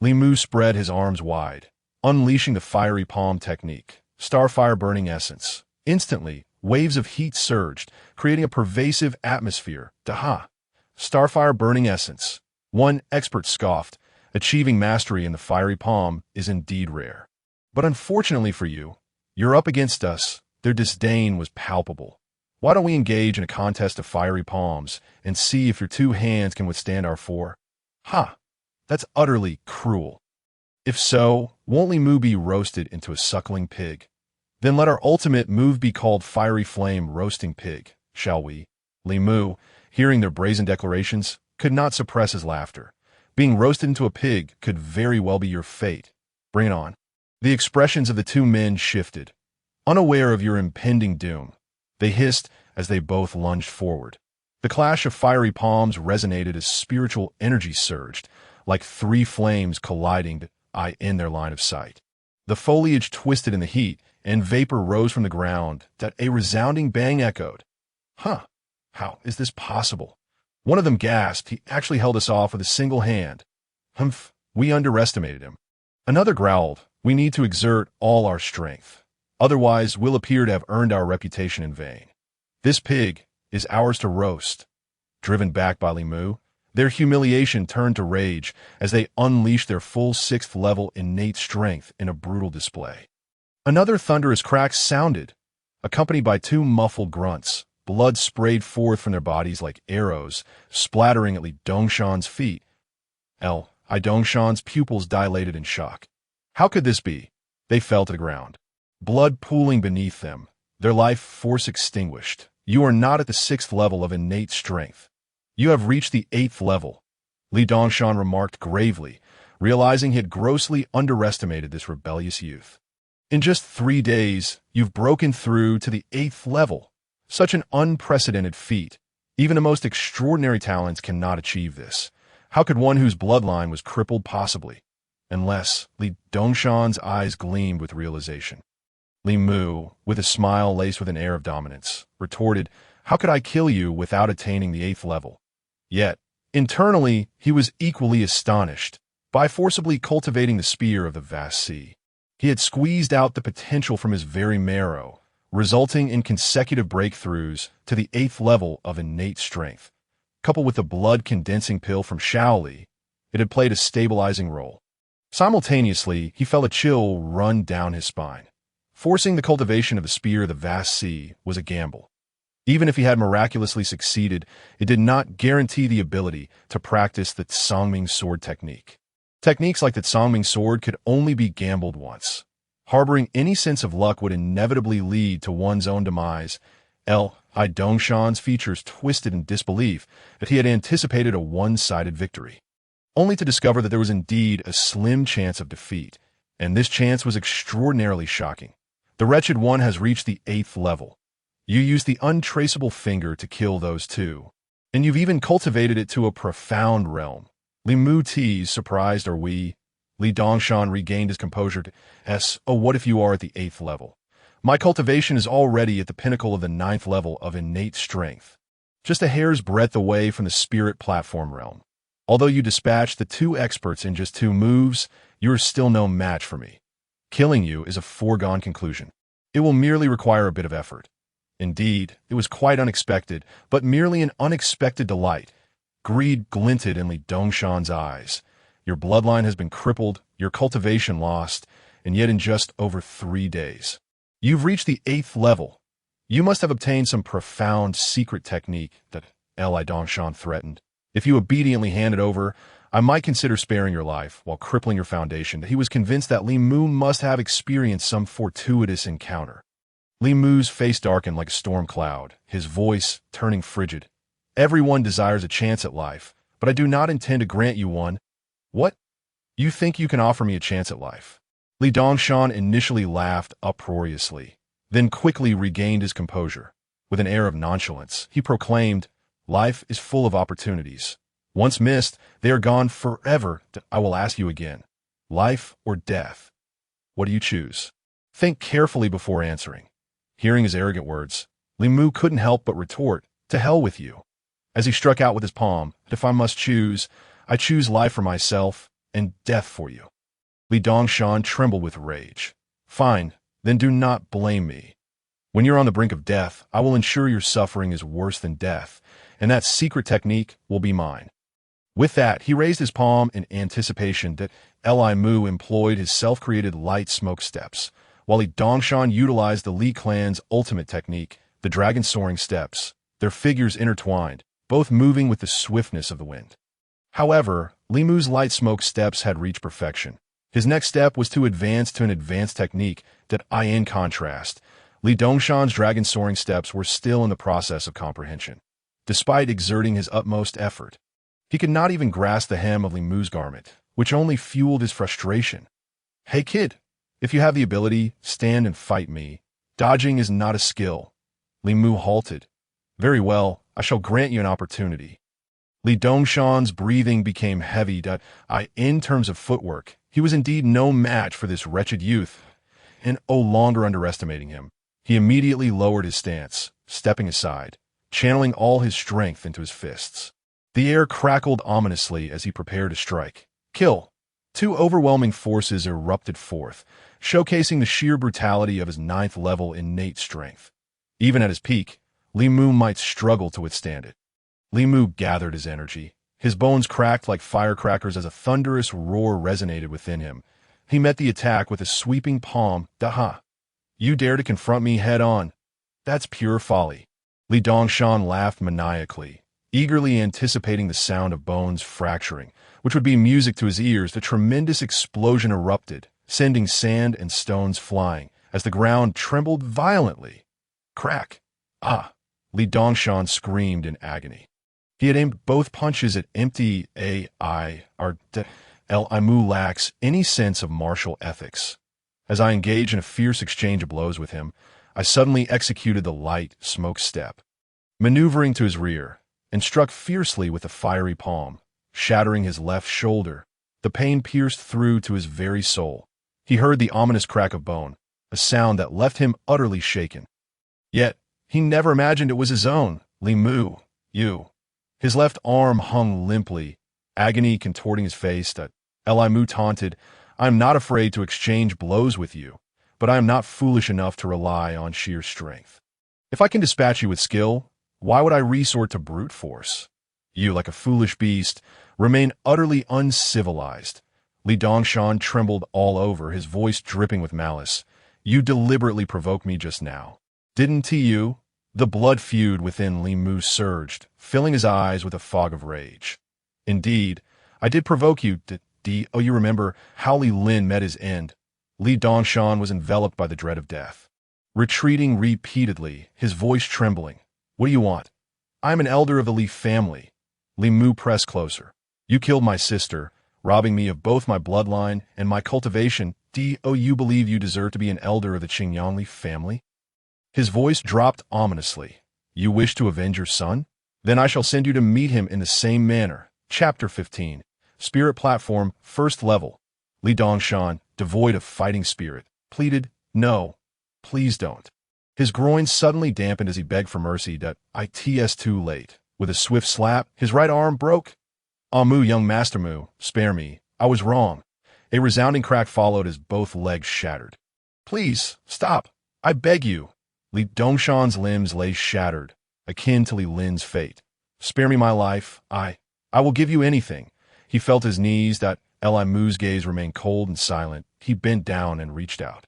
Li Mu spread his arms wide, unleashing the fiery palm technique. Starfire burning essence. Instantly, waves of heat surged, creating a pervasive atmosphere. Daha! Starfire burning essence. One expert scoffed. Achieving mastery in the fiery palm is indeed rare. But unfortunately for you, you're up against us. Their disdain was palpable. Why don't we engage in a contest of fiery palms and see if your 2 hands can withstand our 4? Ha! That's utterly cruel. If so, won't Li Mu be roasted into a suckling pig? Then let our ultimate move be called Fiery Flame Roasting Pig, shall we? Li Mu, hearing their brazen declarations, could not suppress his laughter. Being roasted into a pig could very well be your fate. Bring it on. The expressions of the 2 men shifted. Unaware of your impending doom, they hissed as they both lunged forward. The clash of fiery palms resonated as spiritual energy surged, like 3 flames colliding in their line of sight. The foliage twisted in the heat, and vapor rose from the ground that a resounding bang echoed. Huh! How is this possible? One of them gasped. He actually held us off with a single hand. Humph, we underestimated him. Another growled, we need to exert all our strength. Otherwise, we'll appear to have earned our reputation in vain. This pig is ours to roast. Driven back by Li Mu, their humiliation turned to rage as they unleashed their full 6th level innate strength in a brutal display. Another thunderous crack sounded, accompanied by 2 muffled grunts. Blood sprayed forth from their bodies like arrows, splattering at Li Dongshan's feet. Li Dongshan's pupils dilated in shock. How could this be? They fell to the ground, blood pooling beneath them, their life force extinguished. You are not at the 6th level of innate strength. You have reached the 8th level, Li Dongshan remarked gravely, realizing he had grossly underestimated this rebellious youth. In just 3 days, you've broken through to the 8th level. Such an unprecedented feat. Even the most extraordinary talents cannot achieve this. How could one whose bloodline was crippled possibly? Unless Li Dongshan's eyes gleamed with realization. Li Mu, with a smile laced with an air of dominance, retorted, how could I kill you without attaining the 8th level? Yet, internally, he was equally astonished. By forcibly cultivating the spear of the vast sea, he had squeezed out the potential from his very marrow, resulting in consecutive breakthroughs to the 8th level of innate strength. Coupled with the blood-condensing pill from Shaoli, it had played a stabilizing role. Simultaneously, he felt a chill run down his spine. Forcing the cultivation of the spear of the vast sea was a gamble. Even if he had miraculously succeeded, it did not guarantee the ability to practice the Songming sword technique. Techniques like the Songming sword could only be gambled once. Harboring any sense of luck would inevitably lead to one's own demise. Li Dongshan's features twisted in disbelief that he had anticipated a one-sided victory, only to discover that there was indeed a slim chance of defeat, and this chance was extraordinarily shocking. The wretched one has reached the 8th level. You used the untraceable finger to kill those 2, and you've even cultivated it to a profound realm. Li Mu teased, surprised are we? Li Dongshan regained his composure. Oh, what if you are at the 8th level? My cultivation is already at the pinnacle of the 9th level of innate strength, just a hair's breadth away from the spirit platform realm. Although you dispatched the 2 experts in just 2 moves, you are still no match for me. Killing you is a foregone conclusion. It will merely require a bit of effort. Indeed, it was quite unexpected, but merely an unexpected delight. Greed glinted in Li Dongshan's eyes. Your bloodline has been crippled, your cultivation lost, and yet in just over 3 days, you've reached the 8th level. You must have obtained some profound secret technique that Li Dongshan threatened. If you obediently hand it over, I might consider sparing your life while crippling your foundation. He was convinced that Li Mu must have experienced some fortuitous encounter. Li Mu's face darkened like a storm cloud, his voice turning frigid. Everyone desires a chance at life, but I do not intend to grant you one. What? You think you can offer me a chance at life? Li Dongshan initially laughed uproariously, then quickly regained his composure. With an air of nonchalance, he proclaimed, life is full of opportunities. Once missed, they are gone forever. I will ask you again, life or death? What do you choose? Think carefully before answering. Hearing his arrogant words, Li Mu couldn't help but retort, to hell with you. As he struck out with his palm, if I must choose, I choose life for myself and death for you. Li Dongshan trembled with rage. Fine, then do not blame me. When you're on the brink of death, I will ensure your suffering is worse than death, and that secret technique will be mine. With that, he raised his palm in anticipation that Li Mu employed his self-created light smoke steps, while Li Dongshan utilized the Li clan's ultimate technique, the dragon soaring steps, their figures intertwined, both moving with the swiftness of the wind. However, Li Mu's light smoke steps had reached perfection. His next step was to advance to an advanced technique that, in contrast, Li Dongshan's dragon soaring steps were still in the process of comprehension. Despite exerting his utmost effort, he could not even grasp the hem of Li Mu's garment, which only fueled his frustration. Hey kid, if you have the ability, stand and fight me. Dodging is not a skill. Li Mu halted. Very well, I shall grant you an opportunity. Li Dongshan's breathing became heavy. In terms of footwork, he was indeed no match for this wretched youth, and no longer underestimating him. He immediately lowered his stance, stepping aside, channeling all his strength into his fists. The air crackled ominously as he prepared to strike. Kill. Two overwhelming forces erupted forth, showcasing the sheer brutality of his ninth-level innate strength. Even at his peak, Li Mu might struggle to withstand it. Li Mu gathered his energy. His bones cracked like firecrackers as a thunderous roar resonated within him. He met the attack with a sweeping palm. Daha! You dare to confront me head-on? That's pure folly. Li Dongshan laughed maniacally, eagerly anticipating the sound of bones fracturing, which would be music to his ears. The tremendous explosion erupted, sending sand and stones flying, as the ground trembled violently. Crack! Ah! Li Dongshan screamed in agony. He had aimed both punches at empty Li Mu lacks any sense of martial ethics. As I engaged in a fierce exchange of blows with him, I suddenly executed the light smoke step, maneuvering to his rear, and struck fiercely with a fiery palm, shattering his left shoulder. The pain pierced through to his very soul. He heard the ominous crack of bone, a sound that left him utterly shaken. Yet, he never imagined it was his own. Li Mu, you. His left arm hung limply, agony contorting his face. Li Mu taunted, I am not afraid to exchange blows with you, but I am not foolish enough to rely on sheer strength. If I can dispatch you with skill, why would I resort to brute force? You, like a foolish beast, remain utterly uncivilized. Li Dongshan trembled all over, his voice dripping with malice. You deliberately provoked me just now. Didn't you? The blood feud within Li Mu surged, filling his eyes with a fog of rage. Indeed, I did provoke you. You remember how Li Lin met his end. Li Dongshan was enveloped by the dread of death. Retreating repeatedly, his voice trembling. What do you want? I am an elder of the Li family. Li Mu pressed closer. You killed my sister, robbing me of both my bloodline and my cultivation. You believe you deserve to be an elder of the Qingyang Li family? His voice dropped ominously. You wish to avenge your son? Then I shall send you to meet him in the same manner. Chapter 15. Spirit Platform, First Level. Li Dongshan, devoid of fighting spirit, pleaded, No, please don't. His groin suddenly dampened as he begged for mercy. It's too late. With a swift slap, his right arm broke. Mu, young Master Mu, spare me. I was wrong. A resounding crack followed as both legs shattered. Please, stop. I beg you. Li Dongshan's limbs lay shattered, akin to Li Lin's fate. Spare me my life. I will give you anything. He felt his knees. Li Mu's gaze remained cold and silent. He bent down and reached out.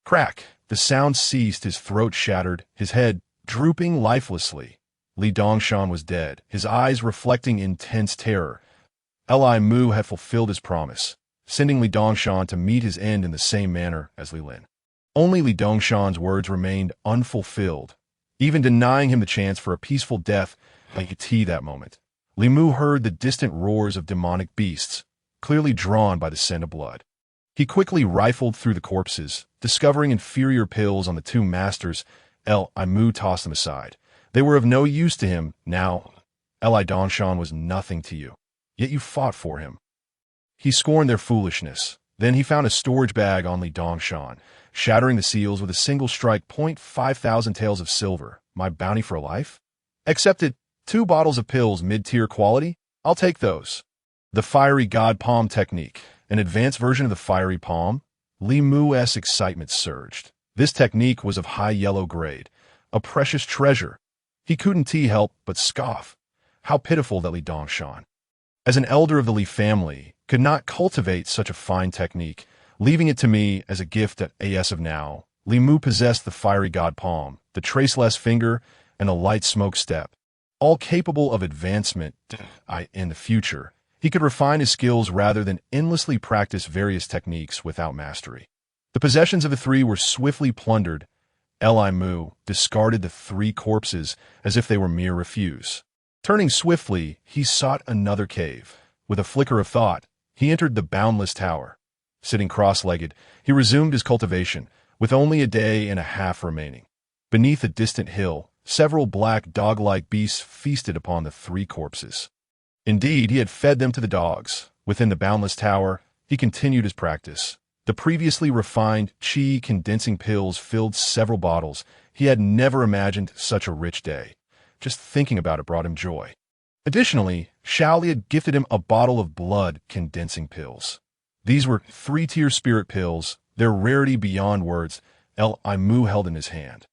Crack! The sound ceased, his throat shattered, his head drooping lifelessly. Li Dongshan was dead, his eyes reflecting intense terror. Li Mu had fulfilled his promise, sending Li Dongshan to meet his end in the same manner as Li Lin. Only Li Dongshan's words remained unfulfilled, even denying him the chance for a peaceful death. That moment, Li Mu heard the distant roars of demonic beasts, clearly drawn by the scent of blood. He quickly rifled through the corpses, discovering inferior pills on the two masters. Li Mu tossed them aside. They were of no use to him now. Li Dongshan was nothing to you, yet you fought for him. He scorned their foolishness. Then he found a storage bag on Li Dongshan, shattering the seals with a single strike. 5,000 taels of silver, my bounty for life? Accepted. 2 bottles of pills, mid-tier quality? I'll take those. The Fiery God Palm technique, an advanced version of the Fiery Palm? Li Mu's excitement surged. This technique was of high yellow grade, a precious treasure. He couldn't help but scoff. How pitiful that Li Dongshan, as an elder of the Li family, could not cultivate such a fine technique, leaving it to me as a gift as of now. Li Mu possessed the Fiery God Palm, the Traceless Finger, and the Light Smoke Step, all capable of advancement in the future. He could refine his skills rather than endlessly practice various techniques without mastery. The possessions of the three were swiftly plundered. Li Mu discarded the 3 corpses as if they were mere refuse. Turning swiftly, he sought another cave. With a flicker of thought, he entered the Boundless Tower. Sitting cross-legged, he resumed his cultivation, with only a day and a half remaining. Beneath a distant hill, several black dog-like beasts feasted upon the 3 corpses. Indeed, he had fed them to the dogs. Within the Boundless Tower, he continued his practice. The previously refined qi condensing pills filled several bottles. He had never imagined such a rich day. Just thinking about it brought him joy. Additionally, Shaoli had gifted him a bottle of blood-condensing pills. These were three-tier spirit pills, their rarity beyond words. Imu held in his hand.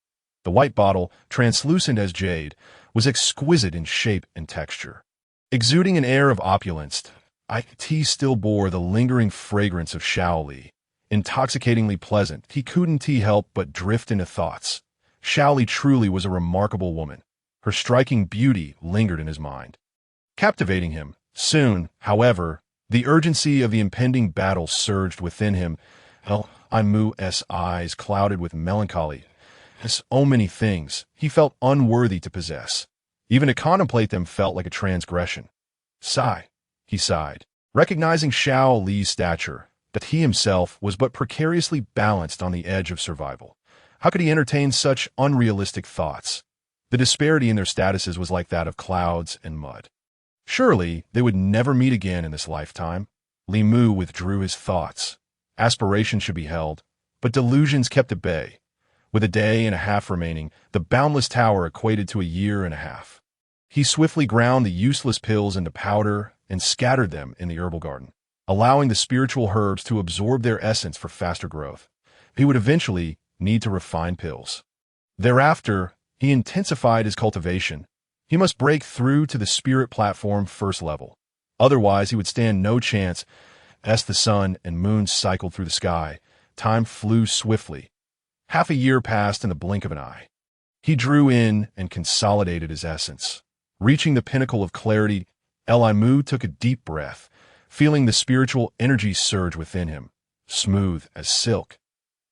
The white bottle, translucent as jade, was exquisite in shape and texture. Exuding an air of opulence, it still bore the lingering fragrance of Shaoli. Intoxicatingly pleasant, he couldn't help but drift into thoughts. Shaoli truly was a remarkable woman. Her striking beauty lingered in his mind, captivating him. Soon, however, the urgency of the impending battle surged within him. Imu's eyes clouded with melancholy. So many things he felt unworthy to possess. Even to contemplate them felt like a transgression. Sigh, he sighed, recognizing Shaoli's stature, that he himself was but precariously balanced on the edge of survival. How could he entertain such unrealistic thoughts? The disparity in their statuses was like that of clouds and mud. Surely they would never meet again in this lifetime. Li Mu withdrew his thoughts. Aspirations should be held, but delusions kept at bay. With a day and a half remaining, the boundless tower equated to a year and a half. He swiftly ground the useless pills into powder and scattered them in the herbal garden, allowing the spiritual herbs to absorb their essence for faster growth. He would eventually need to refine pills. Thereafter, he intensified his cultivation. He must break through to the spirit platform first level. Otherwise, he would stand no chance. As the sun and moon cycled through the sky, time flew swiftly. Half a year passed in the blink of an eye. He drew in and consolidated his essence. Reaching the pinnacle of clarity, Imu took a deep breath, feeling the spiritual energy surge within him, smooth as silk.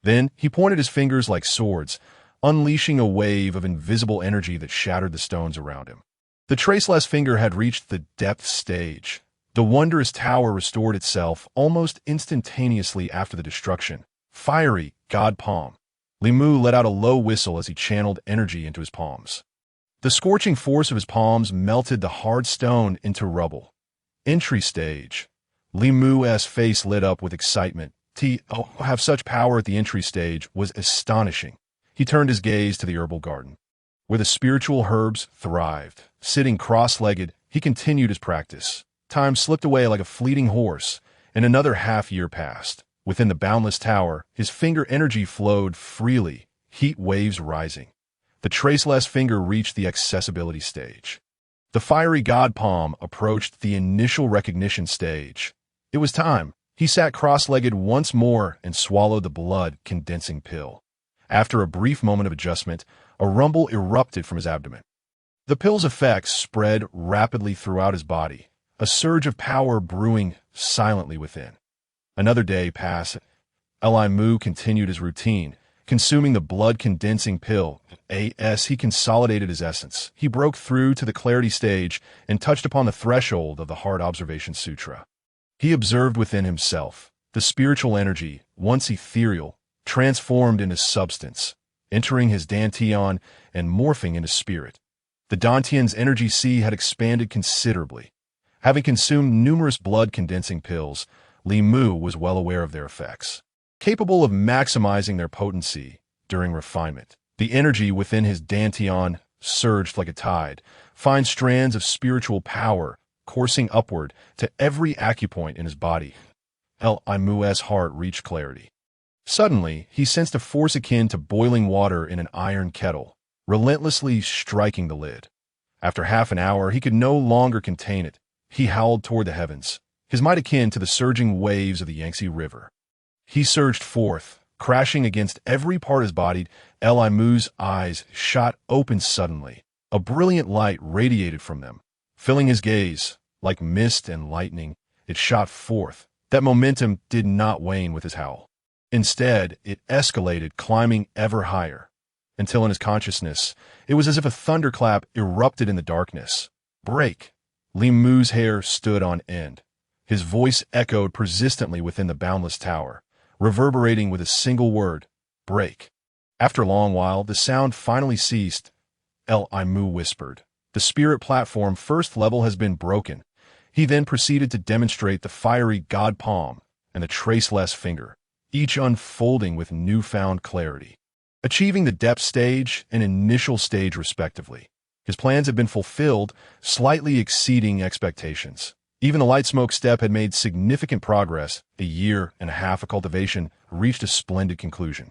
Then he pointed his fingers like swords, unleashing a wave of invisible energy that shattered the stones around him. The traceless finger had reached the depth stage. The wondrous tower restored itself almost instantaneously after the destruction. Fiery God Palm. Li Mu let out a low whistle as he channeled energy into his palms. The scorching force of his palms melted the hard stone into rubble. Entry stage. Li Mu's face lit up with excitement. To have such power at the entry stage was astonishing. He turned his gaze to the herbal garden, where the spiritual herbs thrived. Sitting cross-legged, he continued his practice. Time slipped away like a fleeting horse, and another half-year passed. Within the boundless tower, his finger energy flowed freely, heat waves rising. The traceless finger reached the accessibility stage. The fiery God Palm approached the initial recognition stage. It was time. He sat cross-legged once more and swallowed the blood-condensing pill. After a brief moment of adjustment, a rumble erupted from his abdomen. The pill's effects spread rapidly throughout his body, a surge of power brewing silently within. Another day passed. Imu continued his routine, consuming the blood-condensing pill. As he consolidated his essence, he broke through to the clarity stage and touched upon the threshold of the Heart Observation Sutra. He observed within himself. The spiritual energy, once ethereal, transformed into substance, entering his dantian and morphing into spirit. The dantian's energy sea had expanded considerably. Having consumed numerous blood-condensing pills, Li Mu was well aware of their effects. Capable of maximizing their potency during refinement, the energy within his dantian surged like a tide, fine strands of spiritual power coursing upward to every acupoint in his body. Imu's heart reached clarity. Suddenly, he sensed a force akin to boiling water in an iron kettle, relentlessly striking the lid. After half an hour, he could no longer contain it. He howled toward the heavens, his might akin to the surging waves of the Yangtze River. He surged forth, crashing against every part of his body. Imu's eyes shot open suddenly. A brilliant light radiated from them, filling his gaze. Like mist and lightning, it shot forth. That momentum did not wane with his howl. Instead, it escalated, climbing ever higher, until in his consciousness, it was as if a thunderclap erupted in the darkness. Break! Li Mu's hair stood on end. His voice echoed persistently within the boundless tower, reverberating with a single word, break. After a long while, the sound finally ceased. Imu whispered, "The spirit platform first level has been broken." He then proceeded to demonstrate the fiery God Palm and the traceless finger, each unfolding with newfound clarity, achieving the depth stage and initial stage respectively. His plans had been fulfilled, slightly exceeding expectations. Even the light smoke step had made significant progress. A year and a half of cultivation reached a splendid conclusion.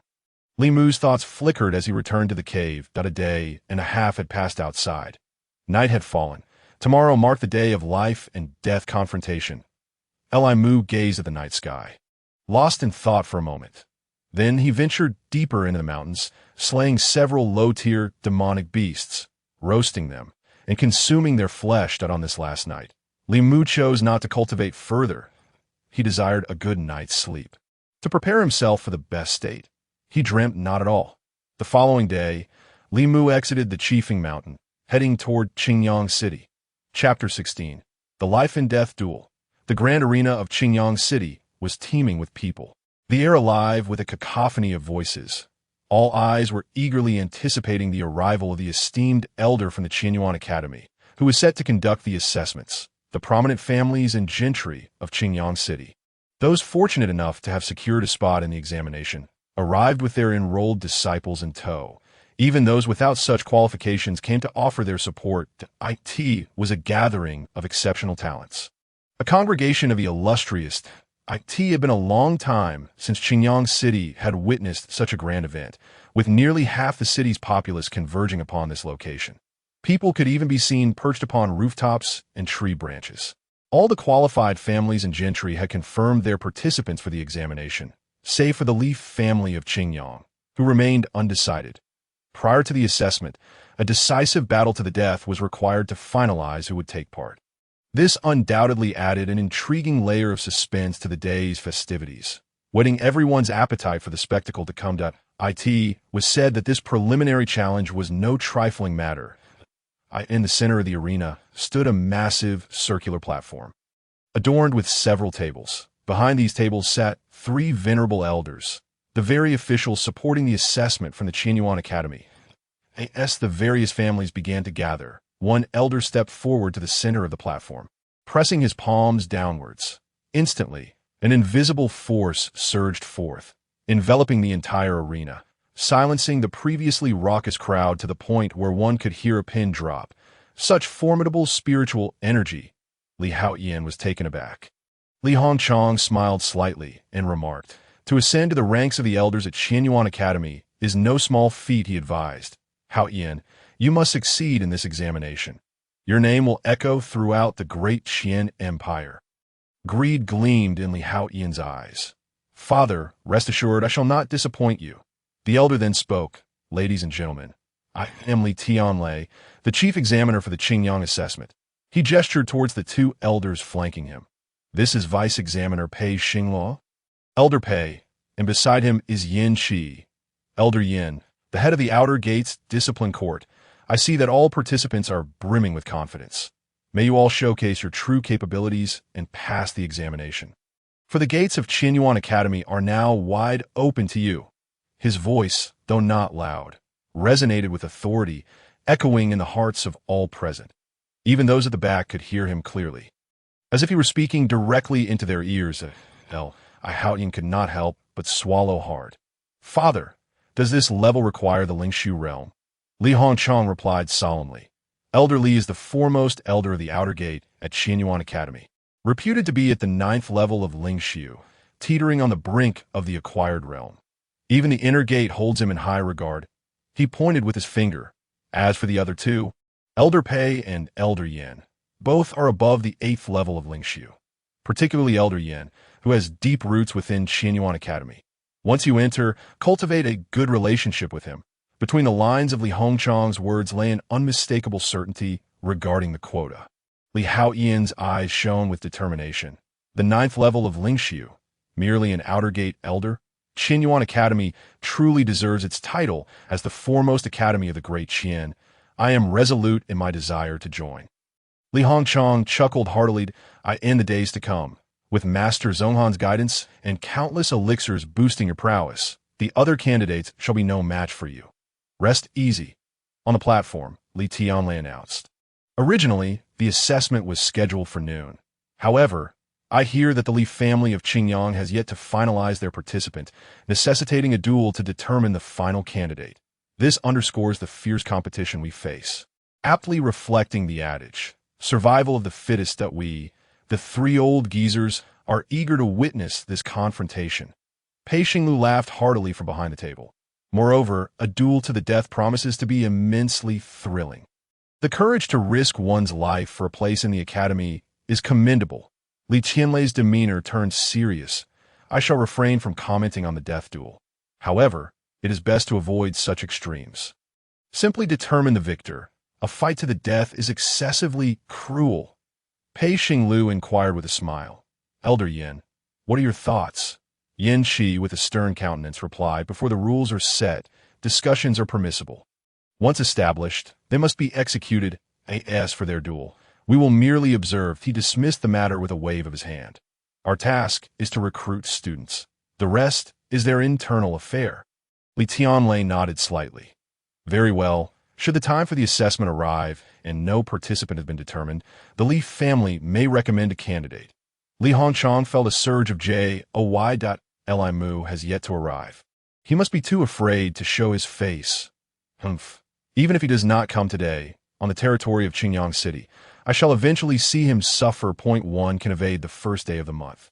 Li Mu's thoughts flickered as he returned to the cave. A day and a half had passed outside. Night had fallen. Tomorrow marked the day of life and death confrontation. Li Mu gazed at the night sky, lost in thought for a moment. Then he ventured deeper into the mountains, slaying several low-tier demonic beasts, roasting them, and consuming their flesh. On this last night, Li Mu chose not to cultivate further. He desired a good night's sleep. To prepare himself for the best state, he dreamt not at all. The following day, Li Mu exited the Qifeng Mountain, heading toward Qingyang City. Chapter 16. The Life and Death Duel. The grand arena of Qingyang City was teeming with people, the air alive with a cacophony of voices. All eyes were eagerly anticipating the arrival of the esteemed elder from the Qianyuan Academy, who was set to conduct the assessments, the prominent families and gentry of Qingyang City. Those fortunate enough to have secured a spot in the examination arrived with their enrolled disciples in tow. Even those without such qualifications came to offer their support. It was a gathering of exceptional talents, a congregation of the illustrious. It had been a long time since Qingyang City had witnessed such a grand event, with nearly half the city's populace converging upon this location. People could even be seen perched upon rooftops and tree branches. All the qualified families and gentry had confirmed their participants for the examination, save for the Li family of Qingyang, who remained undecided. Prior to the assessment, a decisive battle to the death was required to finalize who would take part. This undoubtedly added an intriguing layer of suspense to the day's festivities, whetting everyone's appetite for the spectacle to come. It was said that this preliminary challenge was no trifling matter. In the center of the arena stood a massive circular platform, adorned with several tables. Behind these tables sat 3 venerable elders, the very officials supporting the assessment from the Qianyuan Academy. As the various families began to gather, one elder stepped forward to the center of the platform, pressing his palms downwards. Instantly, an invisible force surged forth, enveloping the entire arena, silencing the previously raucous crowd to the point where one could hear a pin drop. Such formidable spiritual energy. Li Haoyan was taken aback. Li Hongchang smiled slightly and remarked, "To ascend to the ranks of the elders at Qianyuan Academy is no small feat," he advised. "Haoyan, you must succeed in this examination. Your name will echo throughout the great Qian Empire." Greed gleamed in Li Haoyan's eyes. "Father, rest assured I shall not disappoint you." The elder then spoke, "Ladies and gentlemen, I am Li Tianlei, the chief examiner for the Qingyang assessment." He gestured towards the 2 elders flanking him. "This is Vice Examiner Pei Xingluo, Elder Pei, and beside him is Yin Qi, Elder Yin, the head of the Outer Gates Discipline Court. I see that all participants are brimming with confidence. May you all showcase your true capabilities and pass the examination. For the gates of Qianyuan Academy are now wide open to you." His voice, though not loud, resonated with authority, echoing in the hearts of all present. Even those at the back could hear him clearly, as if he were speaking directly into their ears. Haoyan could not help but swallow hard. "Father, does this level require the Lingshu realm?" Li Hongchang replied solemnly. "Elder Li is the foremost elder of the Outer Gate at Qianyuan Academy, reputed to be at the 9th level of Lingshu, teetering on the brink of the acquired realm. Even the Inner Gate holds him in high regard." He pointed with his finger. "As for the other 2, Elder Pei and Elder Yin, both are above the 8th level of Lingshu, particularly Elder Yin, who has deep roots within Qianyuan Academy. Once you enter, cultivate a good relationship with him." Between the lines of Li Hongchang's words lay an unmistakable certainty regarding the quota. Li Haoyan's eyes shone with determination. The 9th level of Lingshu, merely an Outer Gate elder? Qianyuan Academy truly deserves its title as the foremost academy of the Great Qian. I am resolute in my desire to join. Li Hongchang chuckled heartily. In the days to come, with Master Zhonghan's guidance and countless elixirs boosting your prowess, the other candidates shall be no match for you. Rest easy." On the platform, Li Tianlei announced. Originally, the assessment was scheduled for noon. However, I hear that the Li family of Qingyang has yet to finalize their participant, necessitating a duel to determine the final candidate. This underscores the fierce competition we face. aptly reflecting the adage, survival of the fittest, that we, the three old geezers, are eager to witness this confrontation. Pei Xinglu laughed heartily from behind the table. Moreover, a duel to the death promises to be immensely thrilling. The courage to risk one's life for a place in the academy is commendable. Li Qianlei's demeanor turned serious. I shall refrain from commenting on the death duel. However, it is best to avoid such extremes. Simply determine the victor. A fight to the death is excessively cruel. Pei Xinglu inquired with a smile. Elder Yin, what are your thoughts? Yin Shi, with a stern countenance, replied, before the rules are set, discussions are permissible. Once established, they must be executed. As for their duel, we will merely observe. He dismissed the matter with a wave of his hand. Our task is to recruit students. The rest is their internal affair. Li Tianlei nodded slightly. Very well. Should the time for the assessment arrive and no participant has been determined, the Li family may recommend a candidate. Li Hongchang felt a surge of joy. Li Mu has yet to arrive. He must be too afraid to show his face. Humph. Even if he does not come today, on the territory of Qingyang City, I shall eventually see him suffer. Point 1 can evade the first day of the month,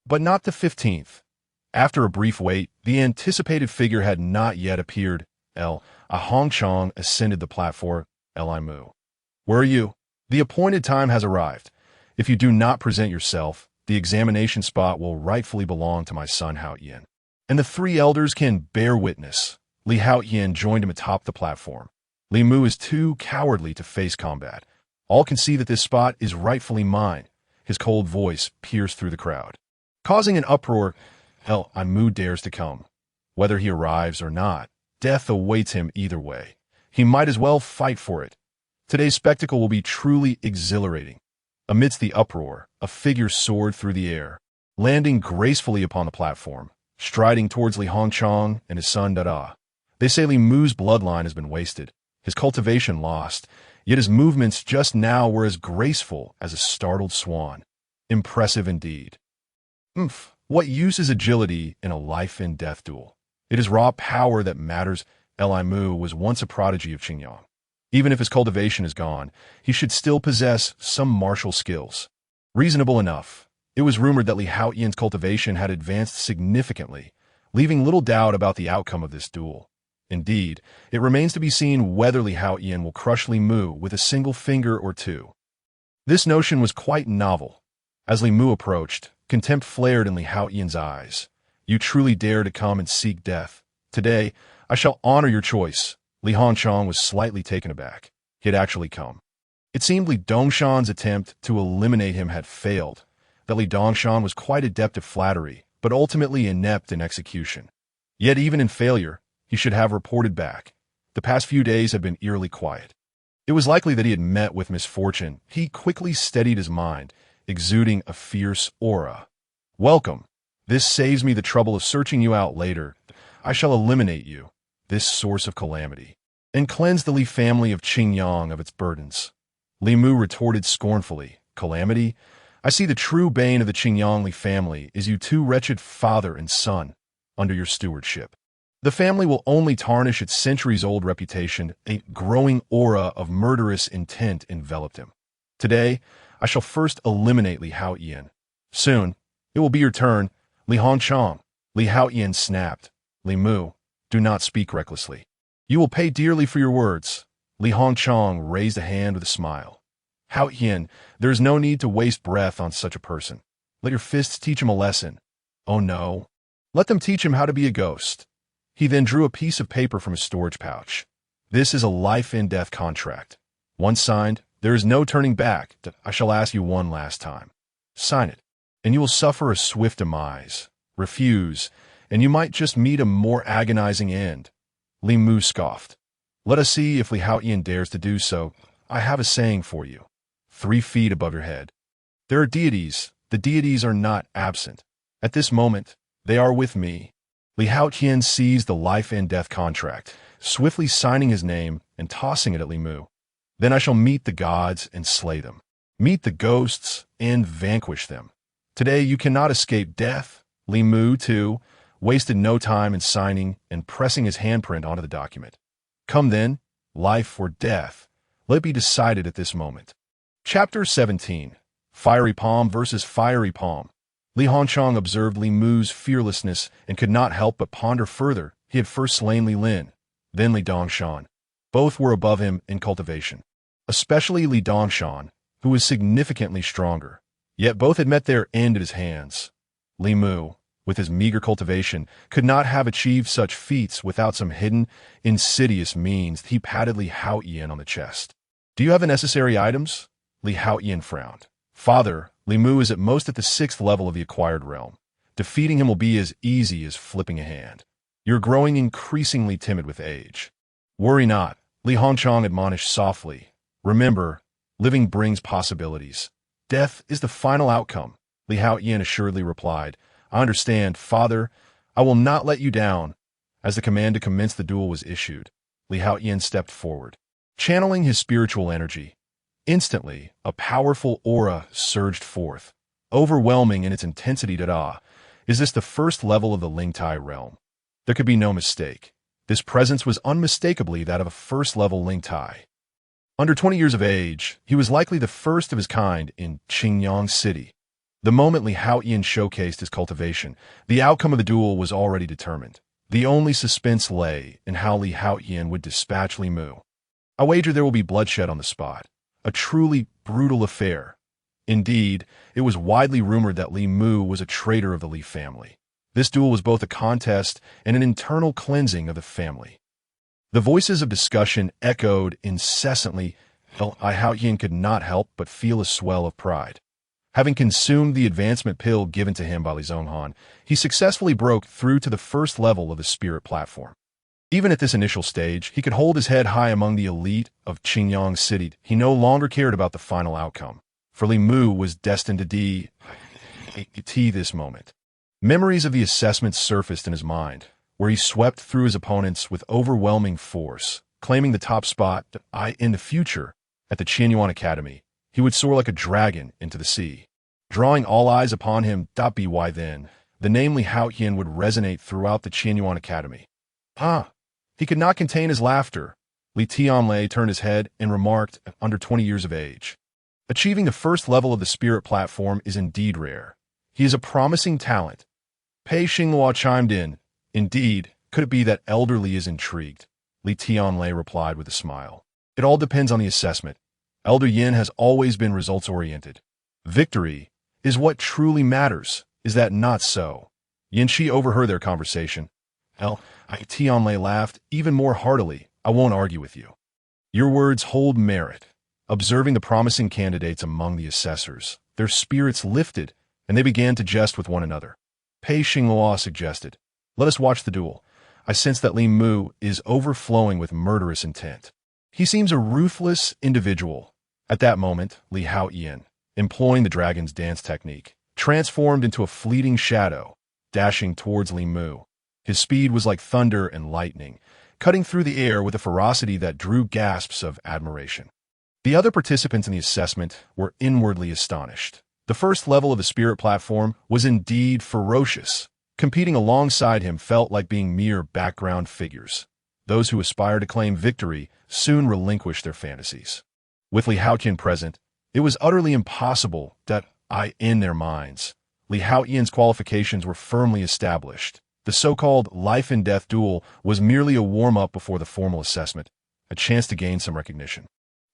but not the 15th. After a brief wait, the anticipated figure had not yet appeared. Hongchang ascended the platform. Li Mu. Where are you? The appointed time has arrived. If you do not present yourself, the examination spot will rightfully belong to my son Haoyin. And the three elders can bear witness. Li Haoyin joined him atop the platform. Li Mu is too cowardly to face combat. All can see that this spot is rightfully mine. His cold voice pierced through the crowd, causing an uproar. Li Mu dares to come. Whether he arrives or not, death awaits him either way. He might as well fight for it. Today's spectacle will be truly exhilarating. Amidst the uproar, a figure soared through the air, landing gracefully upon the platform, striding towards Li Hongchang and his son Dada. They say Li Mu's bloodline has been wasted, his cultivation lost, yet his movements just now were as graceful as a startled swan. Impressive indeed. What use is agility in a life-and-death duel? It is raw power that matters. Li Mu was once a prodigy of Qingyang. Even if his cultivation is gone, he should still possess some martial skills. Reasonable enough. It was rumored that Li Haoyin's cultivation had advanced significantly, leaving little doubt about the outcome of this duel. Indeed, it remains to be seen whether Li Haoyin will crush Li Mu with a single finger or two. This notion was quite novel. As Li Mu approached, contempt flared in Li Haoyin's eyes. You truly dare to come and seek death. Today, I shall honor your choice. Li Hongchang was slightly taken aback. He had actually come. It seemed Li Dongshan's attempt to eliminate him had failed, that Li Dongshan was quite adept at flattery, but ultimately inept in execution. Yet even in failure, he should have reported back. The past few days had been eerily quiet. It was likely that he had met with misfortune. He quickly steadied his mind, exuding a fierce aura. Welcome. This saves me the trouble of searching you out later. I shall eliminate you, this source of calamity, and cleanse the Li family of Qingyang of its burdens. Li Mu retorted scornfully, Calamity? I see the true bane of the Qingyang Li family is you two wretched father and son under your stewardship. The family will only tarnish its centuries-old reputation. A growing aura of murderous intent enveloped him. Today, I shall first eliminate Li Haoyin. Soon, it will be your turn, Li Hongchang. Li Haoyin snapped. Li Mu, do not speak recklessly. You will pay dearly for your words. Li Hongchang raised a hand with a smile. Haoyin, there is no need to waste breath on such a person. Let your fists teach him a lesson. Oh no. Let them teach him how to be a ghost. He then drew a piece of paper from his storage pouch. This is a life-and-death contract. Once signed, there is no turning back. I shall ask you one last time. Sign it, and you will suffer a swift demise. Refuse, and you might just meet a more agonizing end. Li Mu scoffed. Let us see if Li Haoyin dares to do so. I have a saying for you. 3 feet above your head. There are deities. The deities are not absent. At this moment, they are with me. Li Haoyin seized the life-and-death contract, swiftly signing his name and tossing it at Li Mu. Then I shall meet the gods and slay them. Meet the ghosts and vanquish them. Today you cannot escape death. Li Mu, too, wasted no time in signing and pressing his handprint onto the document. Come then, life or death. Let it be decided at this moment. Chapter 17. Fiery Palm versus Fiery Palm. Li Hongchang observed Li Mu's fearlessness and could not help but ponder further. He had first slain Li Lin, then Li Dongshan. Both were above him in cultivation. Especially Li Dongshan, who was significantly stronger. Yet both had met their end at his hands. Li Mu, with his meager cultivation, could not have achieved such feats without some hidden, insidious means. He patted Li Haoyan on the chest. "Do you have the necessary items?" Li Haoyan frowned. "Father, Li Mu is at most at the 6th level of the acquired realm. Defeating him will be as easy as flipping a hand. You're growing increasingly timid with age." "Worry not," Li Hongchang admonished softly. "Remember, living brings possibilities. Death is the final outcome," Li Haoyan assuredly replied. "I understand, Father. I will not let you down." As the command to commence the duel was issued, Li Haoyan stepped forward. Channeling his spiritual energy, instantly, a powerful aura surged forth, overwhelming in its intensity. Is this the first level of the Lingtai realm? There could be no mistake. This presence was unmistakably that of a first-level Lingtai. Under 20 years of age, he was likely the first of his kind in Qingyang City. The moment Li Haoyan showcased his cultivation, the outcome of the duel was already determined. The only suspense lay in how Li Haoyan would dispatch Li Mu. "I wager there will be bloodshed on the spot. A truly brutal affair." Indeed, it was widely rumored that Li Mu was a traitor of the Li family. This duel was both a contest and an internal cleansing of the family. The voices of discussion echoed incessantly. Li Haoyan could not help but feel a swell of pride. Having consumed the advancement pill given to him by Li Zonghan, he successfully broke through to the first level of the spirit platform. Even at this initial stage, he could hold his head high among the elite of Qingyang City. He no longer cared about the final outcome, for Li Mu was destined to defeat this moment. Memories of the assessment surfaced in his mind, where he swept through his opponents with overwhelming force, claiming the top spot. In the future, at the Qianyuan Academy, he would soar like a dragon into the sea, drawing all eyes upon him. By then, the name Li Haoyan would resonate throughout the Qianyuan Academy. He could not contain his laughter. Li Tianlei turned his head and remarked, under 20 years of age. "Achieving the first level of the spirit platform is indeed rare. He is a promising talent." Pei Xinghua chimed in. "Indeed, could it be that Elder Li is intrigued?" Li Tianlei replied with a smile. "It all depends on the assessment. Elder Yin has always been results-oriented. Victory is what truly matters. Is that not so?" Yin Shi overheard their conversation. Tianlei laughed even more heartily. "I won't argue with you. Your words hold merit." Observing the promising candidates among the assessors, their spirits lifted, and they began to jest with one another. Pei Xinghua suggested, "Let us watch the duel. I sense that Li Mu is overflowing with murderous intent. He seems a ruthless individual." At that moment, Li Haoyan, employing the dragon's dance technique, transformed into a fleeting shadow, dashing towards Li Mu. His speed was like thunder and lightning, cutting through the air with a ferocity that drew gasps of admiration. The other participants in the assessment were inwardly astonished. The first level of the spirit platform was indeed ferocious. Competing alongside him felt like being mere background figures. Those who aspired to claim victory soon relinquished their fantasies. With Li Haoyan present, it was utterly impossible that in their minds. Li Haoyan's qualifications were firmly established. The so-called life-and-death duel was merely a warm-up before the formal assessment, a chance to gain some recognition.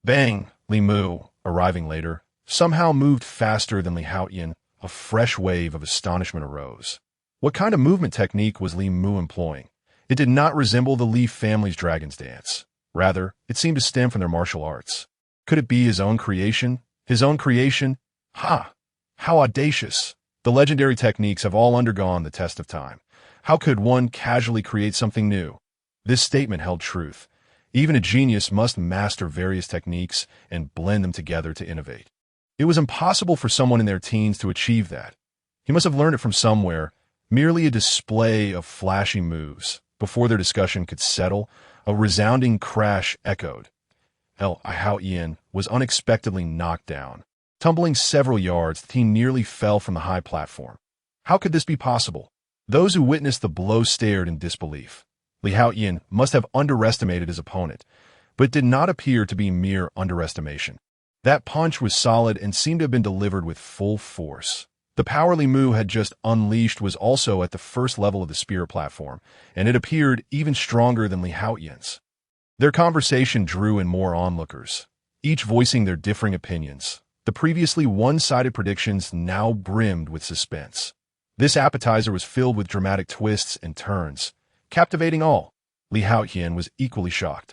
Bang! Li Mu, arriving later, somehow moved faster than Li Haoyan. A fresh wave of astonishment arose. What kind of movement technique was Li Mu employing? It did not resemble the Li family's dragon's dance. Rather, it seemed to stem from their martial arts. Could it be his own creation? His own creation? How audacious! The legendary techniques have all undergone the test of time. How could one casually create something new? This statement held truth. Even a genius must master various techniques and blend them together to innovate. It was impossible for someone in their teens to achieve that. He must have learned it from somewhere. Merely a display of flashy moves. Before their discussion could settle, a resounding crash echoed. Li Haoyan was unexpectedly knocked down. Tumbling several yards, he nearly fell from the high platform. How could this be possible? Those who witnessed the blow stared in disbelief. Li Haoyan must have underestimated his opponent, but did not appear to be mere underestimation. That punch was solid and seemed to have been delivered with full force. The power Li Mu had just unleashed was also at the first level of the spirit platform, and it appeared even stronger than Li Haoyan's. Their conversation drew in more onlookers, each voicing their differing opinions. The previously one-sided predictions now brimmed with suspense. This appetizer was filled with dramatic twists and turns, captivating all. Li Haoyan was equally shocked.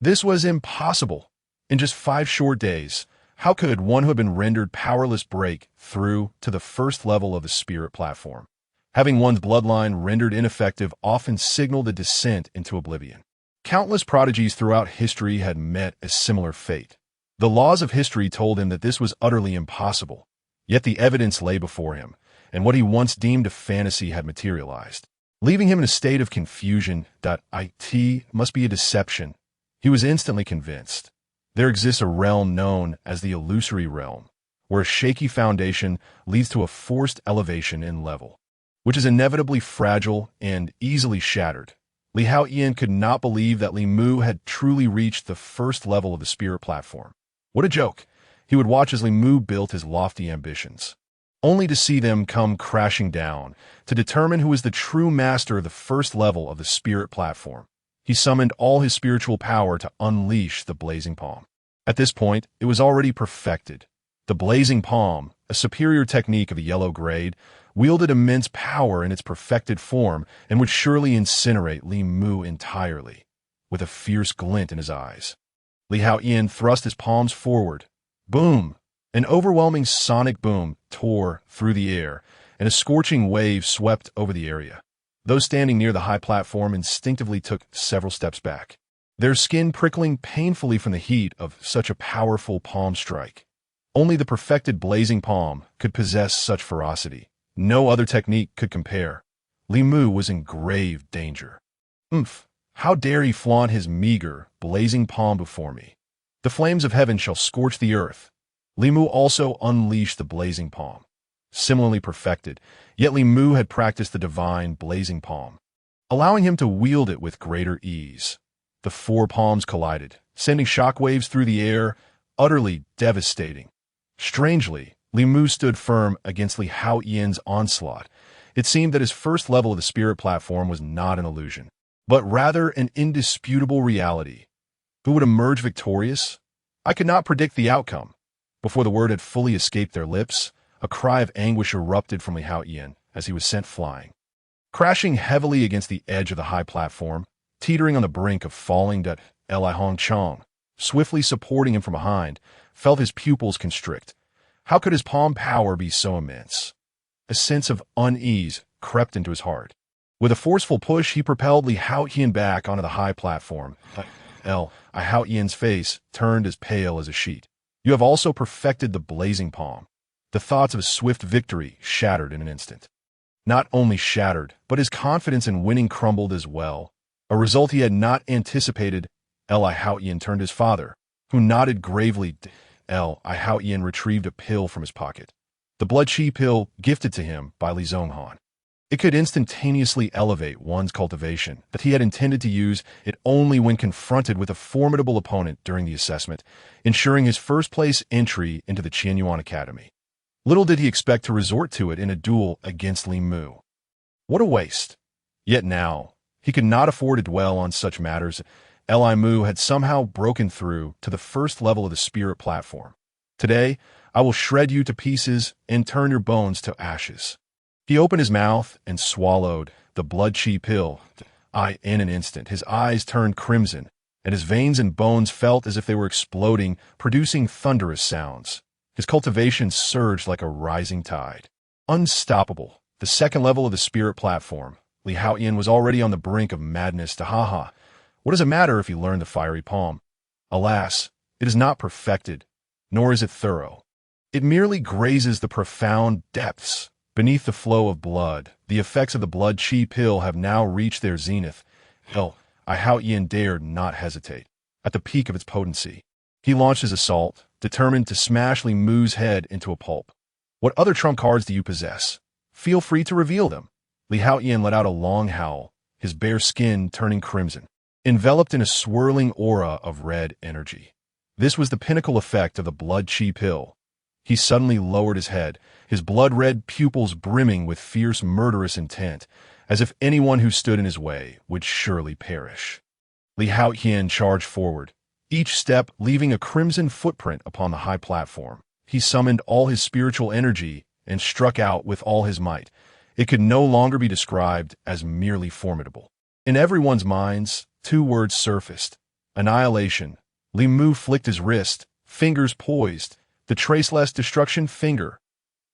This was impossible. In just 5 short days, how could one who had been rendered powerless break through to the first level of the spirit platform? Having one's bloodline rendered ineffective often signaled a descent into oblivion. Countless prodigies throughout history had met a similar fate. The laws of history told him that this was utterly impossible, yet the evidence lay before him, and what he once deemed a fantasy had materialized. Leaving him in a state of confusion. It must be a deception. He was instantly convinced. There exists a realm known as the illusory realm, where a shaky foundation leads to a forced elevation in level, which is inevitably fragile and easily shattered. Li Haoyan could not believe that Li Mu had truly reached the first level of the spirit platform. What a joke! He would watch as Li Mu built his lofty ambitions, only to see them come crashing down. To determine who is the true master of the first level of the spirit platform, he summoned all his spiritual power to unleash the Blazing Palm. At this point, it was already perfected. The Blazing Palm, a superior technique of a yellow grade, wielded immense power in its perfected form and would surely incinerate Li Mu entirely, with a fierce glint in his eyes. Li Haoyan thrust his palms forward. Boom! An overwhelming sonic boom tore through the air, and a scorching wave swept over the area. Those standing near the high platform instinctively took several steps back, their skin prickling painfully from the heat of such a powerful palm strike. Only the perfected Blazing Palm could possess such ferocity. No other technique could compare. Li Mu was in grave danger. Umph! How dare he flaunt his meager, blazing palm before me? The flames of heaven shall scorch the earth. Li Mu also unleashed the Blazing Palm, similarly perfected, yet Li Mu had practiced the divine Blazing Palm, allowing him to wield it with greater ease. The 4 palms collided, sending shockwaves through the air, utterly devastating. Strangely, Li Mu stood firm against Li Haoyan's onslaught. It seemed that his first level of the spirit platform was not an illusion, but rather an indisputable reality. Who would emerge victorious? I could not predict the outcome. Before the word had fully escaped their lips, a cry of anguish erupted from Li Haoyan as he was sent flying. Crashing heavily against the edge of the high platform, teetering on the brink of falling, Li Hongchong, swiftly supporting him from behind, felt his pupils constrict. How could his palm power be so immense? A sense of unease crept into his heart. With a forceful push, he propelled Li Haoyan back onto the high platform. Li Haoyan's face turned as pale as a sheet. You have also perfected the Blazing Palm. The thoughts of a swift victory shattered in an instant. Not only shattered, but his confidence in winning crumbled as well. A result he had not anticipated. Li Haoyan turned to his father, who nodded gravely. Li Haoyan retrieved a pill from his pocket. The blood chi pill gifted to him by Li Zhonghan. It could instantaneously elevate one's cultivation, but he had intended to use it only when confronted with a formidable opponent during the assessment, ensuring his first-place entry into the Qianyuan Academy. Little did he expect to resort to it in a duel against Li Mu. What a waste! Yet now, he could not afford to dwell on such matters. Li Mu had somehow broken through to the first level of the spirit platform. Today, I will shred you to pieces and turn your bones to ashes. He opened his mouth and swallowed the blood chi pill. In an instant, his eyes turned crimson, and his veins and bones felt as if they were exploding, producing thunderous sounds. His cultivation surged like a rising tide. Unstoppable, the second level of the spirit platform, Li Haoyan was already on the brink of madness. What does it matter if he learned the fiery palm? Alas, it is not perfected, nor is it thorough. It merely grazes the profound depths. Beneath the flow of blood, the effects of the blood chi pill have now reached their zenith. Li Haoyan dared not hesitate. At the peak of its potency, he launched his assault, determined to smash Li Mu's head into a pulp. What other trump cards do you possess? Feel free to reveal them. Li Haoyan let out a long howl, his bare skin turning crimson. enveloped in a swirling aura of red energy. This was the pinnacle effect of the blood chi pill. He suddenly lowered his head, his blood-red pupils brimming with fierce murderous intent, as if anyone who stood in his way would surely perish. Li Haotian charged forward, each step leaving a crimson footprint upon the high platform. He summoned all his spiritual energy and struck out with all his might. It could no longer be described as merely formidable. In everyone's minds, two words surfaced: annihilation. Li Mu flicked his wrist, fingers poised, the traceless destruction finger.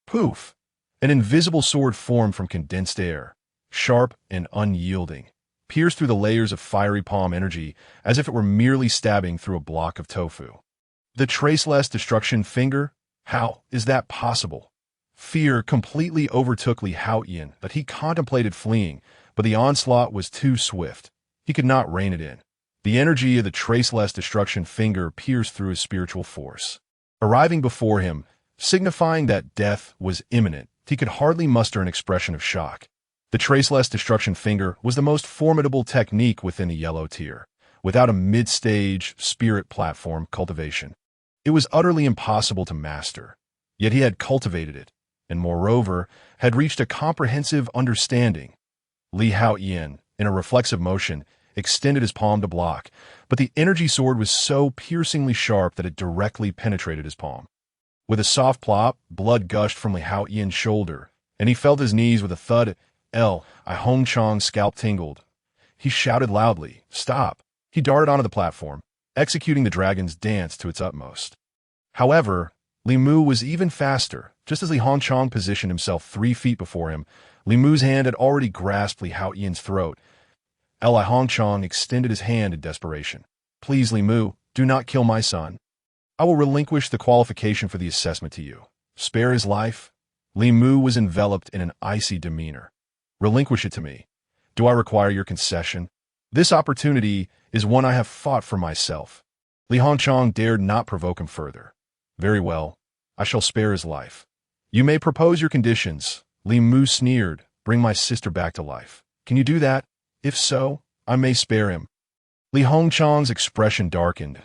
Poof! An invisible sword formed from condensed air, sharp and unyielding, pierced through the layers of fiery palm energy as if it were merely stabbing through a block of tofu. The traceless destruction finger? How is that possible? Fear completely overtook Li Haotian that he contemplated fleeing, but the onslaught was too swift. He could not rein it in. The energy of the traceless destruction finger pierced through his spiritual force, arriving before him, signifying that death was imminent. He could hardly muster an expression of shock. The traceless destruction finger was the most formidable technique within the yellow tier, without a mid-stage spirit platform cultivation. It was utterly impossible to master, yet he had cultivated it, and moreover, had reached a comprehensive understanding. Li Haotian, in a reflexive motion, extended his palm to block, but the energy sword was so piercingly sharp that it directly penetrated his palm. With a soft plop, blood gushed from Li Haotian's shoulder, and he felt his knees with a thud. I Hong Chong's scalp tingled. He shouted loudly, "Stop!" He darted onto the platform, executing the dragon's dance to its utmost. However, Li Mu was even faster. Just as Li Hongchong positioned himself 3 feet before him, Li Mu's hand had already grasped Li Haotian's throat. Li Hongchong extended his hand in desperation. "Please, Li Mu, do not kill my son. I will relinquish the qualification for the assessment to you. Spare his life." Li Mu was enveloped in an icy demeanor. "Relinquish it to me. Do I require your concession? This opportunity is one I have fought for myself." Li Hongchong dared not provoke him further. "Very well, I shall spare his life. You may propose your conditions." Li Mu sneered. "Bring my sister back to life. Can you do that? If so, I may spare him." Li Hongchong's expression darkened.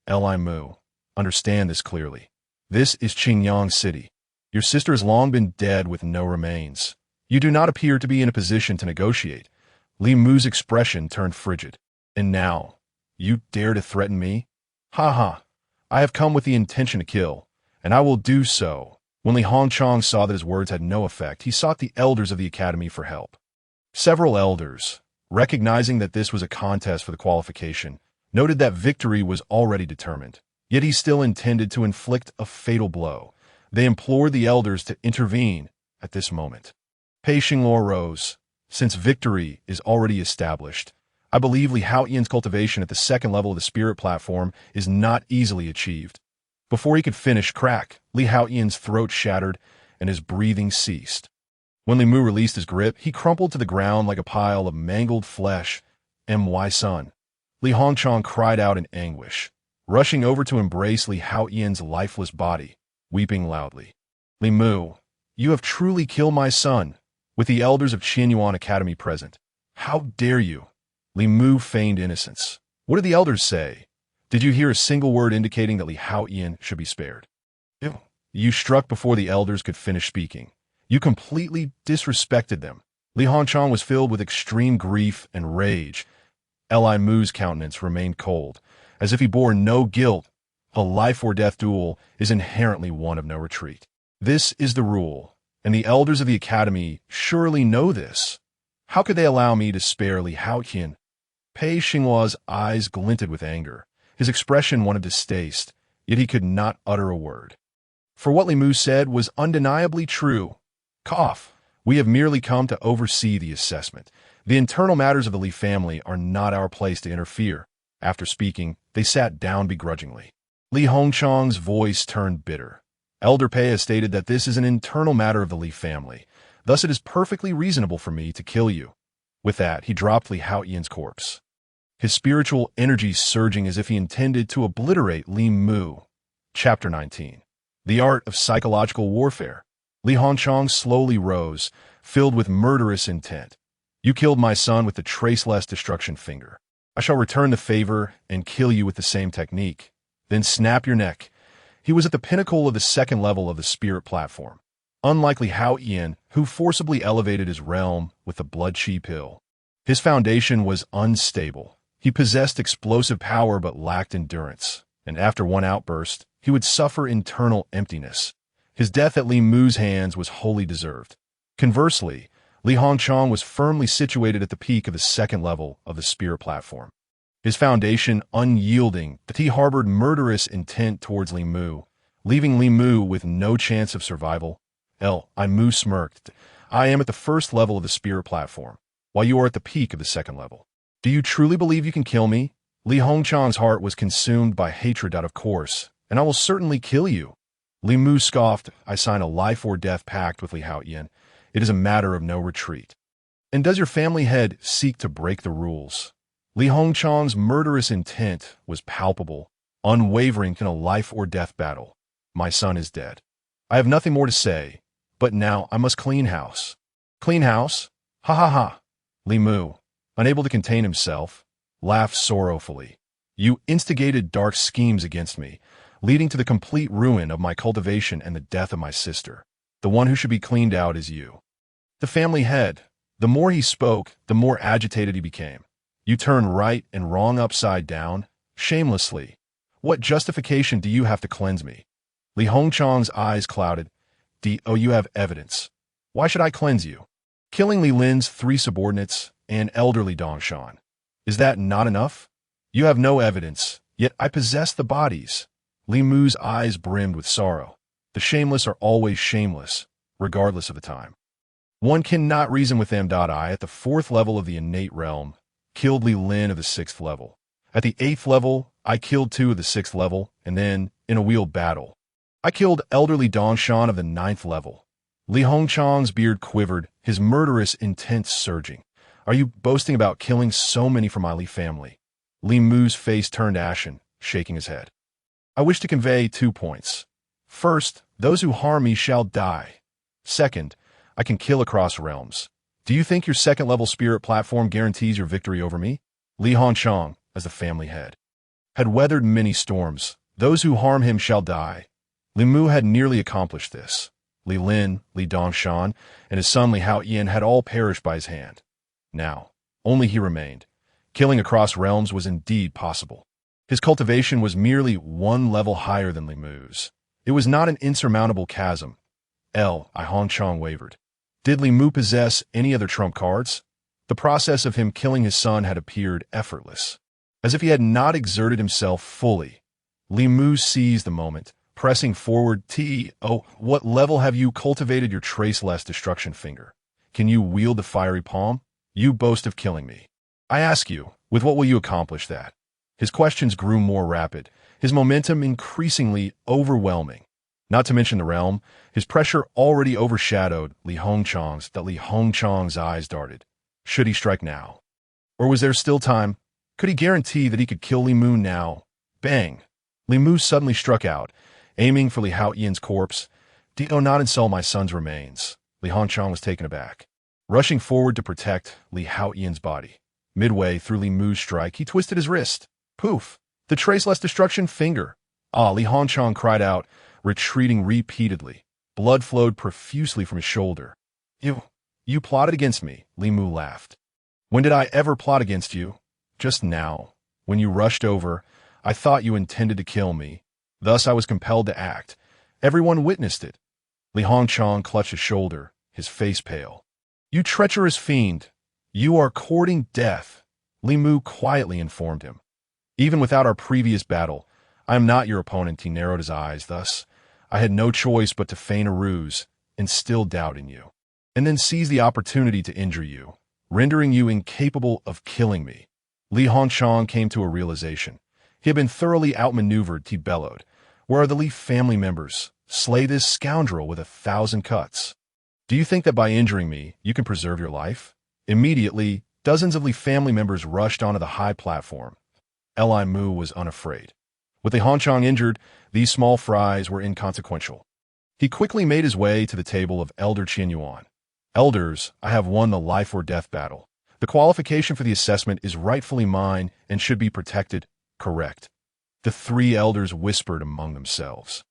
"Li Mu, understand this clearly. This is Qingyang City. Your sister has long been dead with no remains. You do not appear to be in a position to negotiate." Li Mu's expression turned frigid. "And now, you dare to threaten me? Ha ha! I have come with the intention to kill, and I will do so." When Li Hongchong saw that his words had no effect, he sought the elders of the academy for help. Several elders, recognizing that this was a contest for the qualification, noted that victory was already determined, yet he still intended to inflict a fatal blow. They implored the elders to intervene at this moment. Pei Xingluo rose. "Since victory is already established, I believe Li Haotian's cultivation at the second level of the spirit platform is not easily achieved." Before he could finish, crack, Li Haotian's throat shattered and his breathing ceased. When Li Mu released his grip, he crumpled to the ground like a pile of mangled flesh. "My son!" Li Hongchong cried out in anguish, rushing over to embrace Li Haotian's lifeless body, weeping loudly. "Li Mu, you have truly killed my son," with the elders of Qianyuan Academy present. "How dare you?" Li Mu feigned innocence. "What did the elders say? Did you hear a single word indicating that Li Haotian should be spared?" "You struck before the elders could finish speaking. You completely disrespected them." Li Hongchong was filled with extreme grief and rage. Li Mu's countenance remained cold, as if he bore no guilt. A life-or-death duel is inherently one of no retreat. This is the rule, and the elders of the academy surely know this. How could they allow me to spare Li Haotian? Pei Xingluo's eyes glinted with anger, his expression one of distaste, yet he could not utter a word. For what Li Mu said was undeniably true. Cough. "We have merely come to oversee the assessment. The internal matters of the Li family are not our place to interfere." After speaking, they sat down begrudgingly. Li Hongchong's voice turned bitter. "Elder Pei has stated that this is an internal matter of the Li family. Thus it is perfectly reasonable for me to kill you." With that, he dropped Li Haotian's corpse, his spiritual energy surging as if he intended to obliterate Li Mu. Chapter 19. The Art of Psychological Warfare. Li Hongchong slowly rose, filled with murderous intent. "You killed my son with the traceless destruction finger. I shall return the favor and kill you with the same technique, then snap your neck. He was at the pinnacle of the second level of the spirit platform. Unlike Li Haoyan, who forcibly elevated his realm with the blood chi pill. His foundation was unstable. He possessed explosive power but lacked endurance, and after one outburst, he would suffer internal emptiness. His death at Li Mu's hands was wholly deserved. Conversely, Li Hongchang was firmly situated at the peak of the second level of the spirit platform. His foundation unyielding, that he harbored murderous intent towards Li Mu, leaving Li Mu with no chance of survival. Li Mu smirked. I am at the first level of the spirit platform, while you are at the peak of the second level. Do you truly believe you can kill me? Li Hongchang's heart was consumed by hatred out of course, and I will certainly kill you. Li Mu scoffed. I sign a life or death pact with Li Haoyan. It is a matter of no retreat. And does your family head seek to break the rules? Li Hongchang's murderous intent was palpable, unwavering in a life or death battle. My son is dead. I have nothing more to say, but now I must clean house. Clean house? Ha ha ha. Li Mu, unable to contain himself, laughed sorrowfully. You instigated dark schemes against me, leading to the complete ruin of my cultivation and the death of my sister. The one who should be cleaned out is you. The family head. The more he spoke, the more agitated he became. You turn right and wrong upside down, shamelessly. What justification do you have to cleanse me? Li Hongchang's eyes clouded. You have evidence. Why should I cleanse you? Killing Li Lin's 3 subordinates and elderly Dongshan. Is that not enough? You have no evidence, yet I possess the bodies. Li Mu's eyes brimmed with sorrow. The shameless are always shameless, regardless of the time. One cannot reason with them. I, at the 4th level of the innate realm, killed Li Lin of the 6th level. At the 8th level, I killed 2 of the 6th level, and then, in a wheeled battle, I killed elderly Dongshan of the 9th level. Li Hongchang's beard quivered, his murderous intent surging. Are you boasting about killing so many from my Li family? Li Mu's face turned ashen, shaking his head. I wish to convey 2 points. First, those who harm me shall die. Second, I can kill across realms. Do you think your second-level spirit platform guarantees your victory over me? Li Hongchang, as the family head, had weathered many storms. Those who harm him shall die. Li Mu had nearly accomplished this. Li Lin, Li Dongshan, and his son Li Haoyan had all perished by his hand. Now, only he remained. Killing across realms was indeed possible. His cultivation was merely 1 level higher than Li Mu's. It was not an insurmountable chasm. Li Hongchang wavered. Did Li Mu possess any other trump cards? The process of him killing his son had appeared effortless, as if he had not exerted himself fully. Li Mu seized the moment, pressing forward. What level have you cultivated your traceless destruction finger? Can you wield the fiery palm? You boast of killing me. I ask you, with what will you accomplish that? His questions grew more rapid, his momentum increasingly overwhelming. Not to mention the realm, his pressure already overshadowed Li Hongchang's. Li Hongchang's eyes darted. Should he strike now? Or was there still time? Could he guarantee that he could kill Li Mu now? Bang! Li Mu suddenly struck out, aiming for Li Haoyan's corpse. Do not insult my son's remains. Li Hongchang was taken aback, rushing forward to protect Li Haoyan's body. Midway through Li Mu's strike, he twisted his wrist. Poof! The traceless destruction finger. Li Hongchang cried out, retreating repeatedly. Blood flowed profusely from his shoulder. You plotted against me, Li Mu laughed. When did I ever plot against you? Just now. When you rushed over, I thought you intended to kill me. Thus I was compelled to act. Everyone witnessed it. Li Hongchang clutched his shoulder, his face pale. You treacherous fiend! You are courting death, Li Mu quietly informed him. Even without our previous battle, I am not your opponent. He narrowed his eyes. Thus, I had no choice but to feign a ruse, instill doubt in you, and then seize the opportunity to injure you, rendering you incapable of killing me. Li Hongchang came to a realization. He had been thoroughly outmaneuvered. He bellowed. Where are the Li family members? Slay this scoundrel with 1,000 cuts. Do you think that by injuring me, you can preserve your life? Immediately, dozens of Li family members rushed onto the high platform. Li Mu was unafraid. With Li Hongchang injured, these small fries were inconsequential. He quickly made his way to the table of Elder Qianyuan. Elders, I have won the life or death battle. The qualification for the assessment is rightfully mine and should be protected. Correct. The three elders whispered among themselves.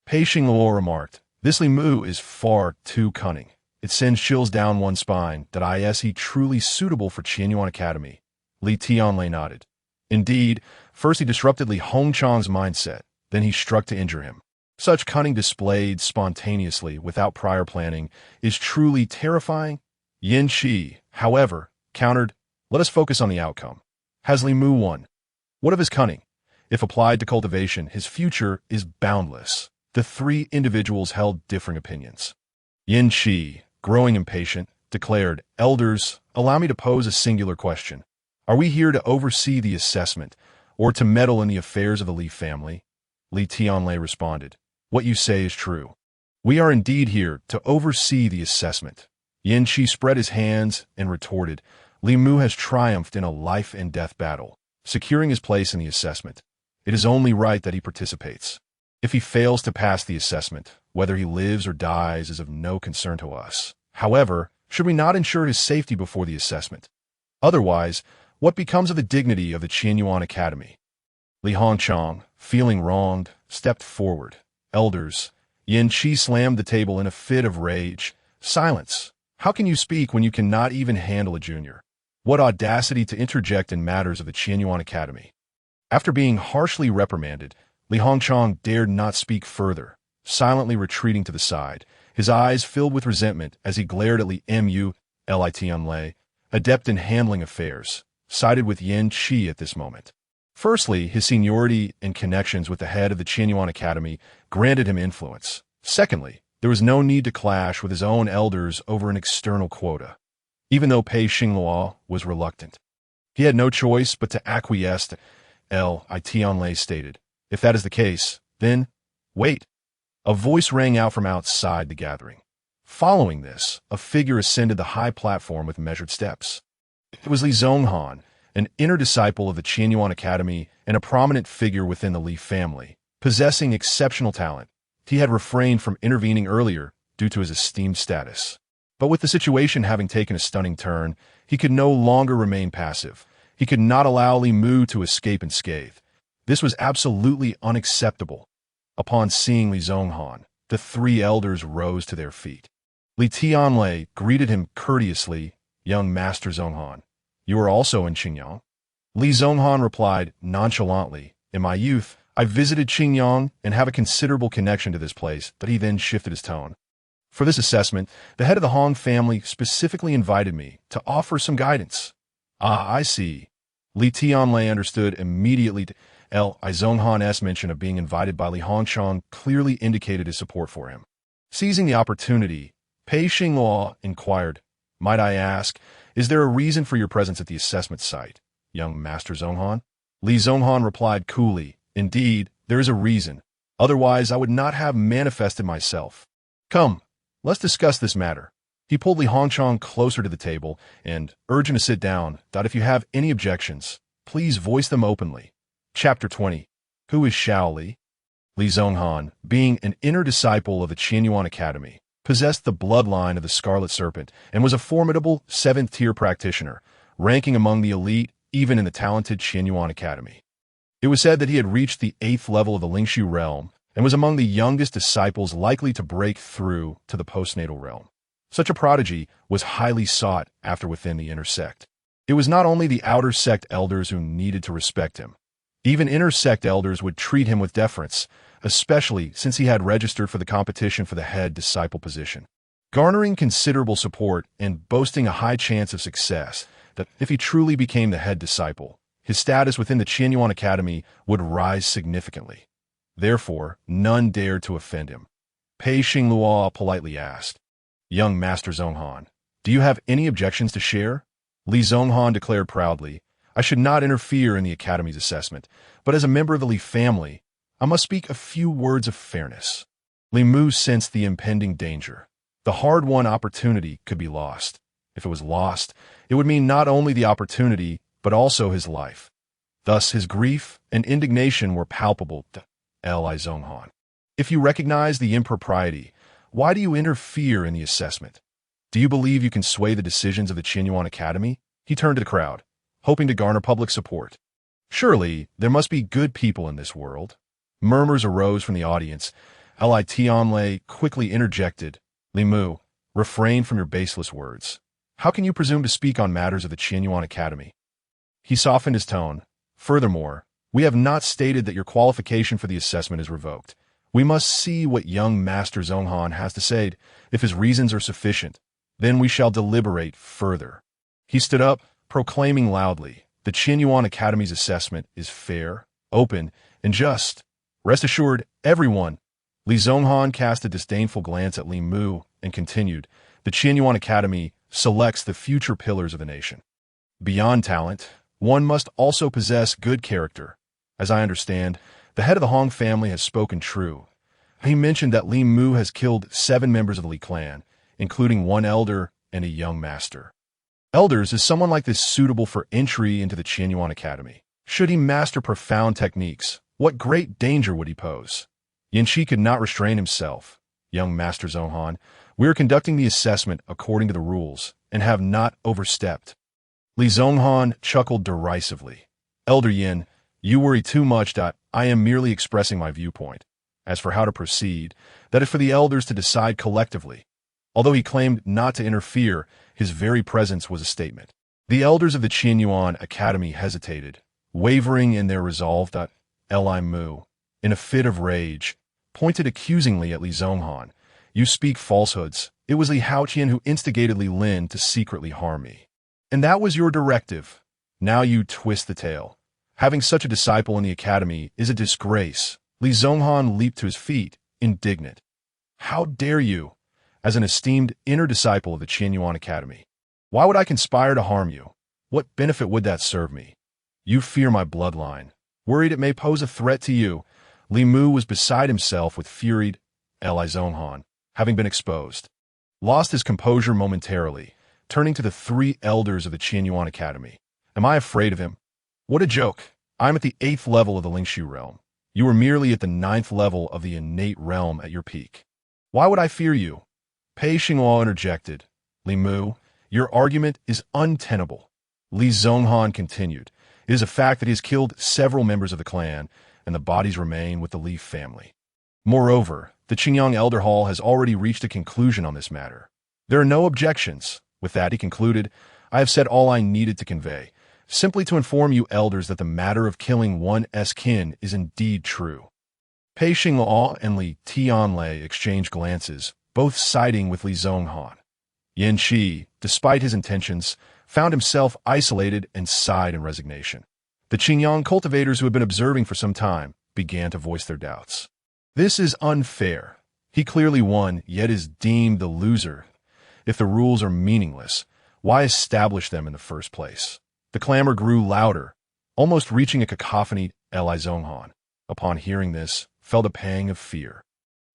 Pei Xingluo remarked, "This Li Mu is far too cunning. It sends chills down one's spine. Is he truly suitable for Qianyuan Academy?" Li Tianlei nodded. Indeed, first he disrupted Li Hongchang's mindset, then he struck to injure him. Such cunning displayed spontaneously, without prior planning, is truly terrifying. Yin Qi, however, countered, "Let us focus on the outcome. Has Li Mu won? What of his cunning? If applied to cultivation, his future is boundless." The three individuals held differing opinions. Yin Qi, growing impatient, declared, "Elders, allow me to pose a singular question. Are we here to oversee the assessment, or to meddle in the affairs of the Li family?" Li Tianlei responded, "What you say is true. We are indeed here to oversee the assessment." Yin Qi spread his hands and retorted, "Li Mu has triumphed in a life-and-death battle, securing his place in the assessment. It is only right that he participates. If he fails to pass the assessment, whether he lives or dies is of no concern to us. However, should we not ensure his safety before the assessment? Otherwise, what becomes of the dignity of the Qianyuan Academy?" Li Hongchang, feeling wronged, stepped forward. "Elders," Yin Qi slammed the table in a fit of rage. "Silence! How can you speak when you cannot even handle a junior? What audacity to interject in matters of the Qianyuan Academy!" After being harshly reprimanded, Li Hongchang dared not speak further, silently retreating to the side, his eyes filled with resentment as he glared at Li Tianlei, adept in handling affairs, sided with Yin Qi at this moment. Firstly, his seniority and connections with the head of the Qianyuan Academy granted him influence. Secondly, there was no need to clash with his own elders over an external quota. Even though Pei Xingluo was reluctant, he had no choice but to acquiesce. Li Tianlei stated, "If that is the case, then wait." A voice rang out from outside the gathering. Following this, a figure ascended the high platform with measured steps. It was Li Zonghan, an inner disciple of the Qianyuan Academy and a prominent figure within the Li family. Possessing exceptional talent, he had refrained from intervening earlier due to his esteemed status. But with the situation having taken a stunning turn, he could no longer remain passive. He could not allow Li Mu to escape unscathed. This was absolutely unacceptable. Upon seeing Li Zonghan, the three elders rose to their feet. Li Tianlei greeted him courteously. "Young Master Zonghan, you are also in Qingyang?" Li Zonghan replied nonchalantly, "In my youth, I visited Qingyang and have a considerable connection to this place," but he then shifted his tone. "For this assessment, the head of the Hong family specifically invited me to offer some guidance." "Ah, I see." Li Tianlei understood immediately. Li Zonghan's mention of being invited by Li Hongchang clearly indicated his support for him. Seizing the opportunity, Pei Xingluo inquired, "Might I ask, is there a reason for your presence at the assessment site, young Master Zonghan?" Li Zonghan replied coolly, "Indeed, there is a reason. Otherwise, I would not have manifested myself. Come, let's discuss this matter." He pulled Li Hongchang closer to the table and, urging to sit down, that if you have any objections, please voice them openly. Chapter 20. Who is Xiao Li? Li Zonghan, being an inner disciple of the Qianyuan Academy, possessed the bloodline of the Scarlet Serpent and was a formidable 7th-tier practitioner, ranking among the elite even in the talented Qianyuan Academy. It was said that he had reached the 8th level of the Lingshu realm and was among the youngest disciples likely to break through to the postnatal realm. Such a prodigy was highly sought after within the inner sect. It was not only the outer sect elders who needed to respect him. Even inner sect elders would treat him with deference, especially since he had registered for the competition for the head disciple position, garnering considerable support and boasting a high chance of success that if he truly became the head disciple, his status within the Qianyuan Academy would rise significantly. Therefore, none dared to offend him. Pei Xingluo politely asked, "Young Master Zonghan, do you have any objections to share?" Li Zonghan declared proudly, "I should not interfere in the Academy's assessment, but as a member of the Li family, I must speak a few words of fairness." Li Mu sensed the impending danger. The hard-won opportunity could be lost. If it was lost, it would mean not only the opportunity, but also his life. Thus, his grief and indignation were palpable to Li Zonghan. "If you recognize the impropriety, why do you interfere in the assessment? Do you believe you can sway the decisions of the Qianyuan Academy?" He He turned to the crowd, hoping to garner public support. Surely, there must be good people in this world. Murmurs arose from the audience. Li Tianlei quickly interjected. Li Mu, refrain from your baseless words. How can you presume to speak on matters of the Qianyuan Academy? He softened his tone. Furthermore, we have not stated that your qualification for the assessment is revoked. We must see what young Master Zhonghan has to say. If his reasons are sufficient, then we shall deliberate further. He stood up, proclaiming loudly, the Qianyuan Academy's assessment is fair, open, and just. Rest assured, everyone. Li Zhonghan cast a disdainful glance at Li Mu and continued, the Qianyuan Academy selects the future pillars of the nation. Beyond talent, one must also possess good character. As I understand, the head of the Hong family has spoken true. He mentioned that Li Mu has killed 7 members of the Li clan, including 1 elder and a young master. Elders, is someone like this suitable for entry into the Qianyuan Academy? Should he master profound techniques, what great danger would he pose? Yanqi could not restrain himself. Young Master Zhonghan, we are conducting the assessment according to the rules and have not overstepped. Li Zhonghan chuckled derisively. Elder Yin, you worry too much. I am merely expressing my viewpoint. As for how to proceed, that is for the elders to decide collectively. Although he claimed not to interfere, his very presence was a statement. The elders of the Qianyuan Academy hesitated, wavering in their resolve. Li Mu, in a fit of rage, pointed accusingly at Li Zhonghan. You speak falsehoods. It was Li Haoqian who instigated Li Lin to secretly harm me. And that was your directive. Now you twist the tale. Having such a disciple in the academy is a disgrace. Li Zhonghan leaped to his feet, indignant. How dare you, as an esteemed inner disciple of the Qianyuan Academy? Why would I conspire to harm you? What benefit would that serve me? You fear my bloodline. Worried it may pose a threat to you, Li Mu was beside himself with fury. Li Zhonghan, having been exposed, lost his composure momentarily, turning to the 3 elders of the Qianyuan Academy. Am I afraid of him? What a joke. I'm at the 8th level of the Lingshu realm. You are merely at the 9th level of the innate realm at your peak. Why would I fear you? Pei Xinghuo interjected. Li Mu, your argument is untenable. Li Zhonghan continued. It is a fact that he has killed several members of the clan, and the bodies remain with the Li family. Moreover, the Qingyang Elder Hall has already reached a conclusion on this matter. There are no objections. With that, he concluded, I have said all I needed to convey, simply to inform you elders that the matter of killing one's kin is indeed true. Pei Xinghuo and Li Tianlei exchanged glances, both siding with Li Zhonghan. Yanqi, despite his intentions, found himself isolated and sighed in resignation. The Qingyang cultivators who had been observing for some time began to voice their doubts. This is unfair. He clearly won, yet is deemed the loser. If the rules are meaningless, why establish them in the first place? The clamor grew louder, almost reaching a cacophony. Li Zhonghan, upon hearing this, felt a pang of fear.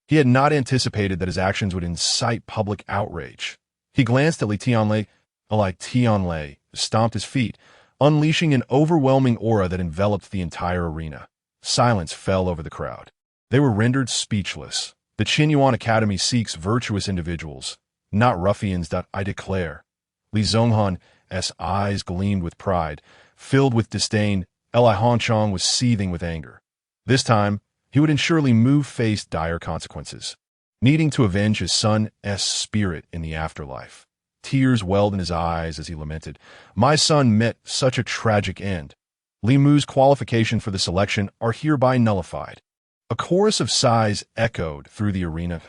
He had not anticipated that his actions would incite public outrage. He glanced at Li Tianlei. Li Tianlei stomped his feet, unleashing an overwhelming aura that enveloped the entire arena. Silence fell over the crowd. They were rendered speechless. The Qianyuan Academy seeks virtuous individuals, not ruffians. I declare. Li Zhonghan's eyes gleamed with pride, filled with disdain. Li Hongchong was seething with anger. This time, he would ensure Li Mu faced dire consequences, needing to avenge his son's spirit in the afterlife. Tears welled in his eyes as he lamented, my son met such a tragic end. Li Mu's qualifications for the selection are hereby nullified. A chorus of sighs echoed through the arena.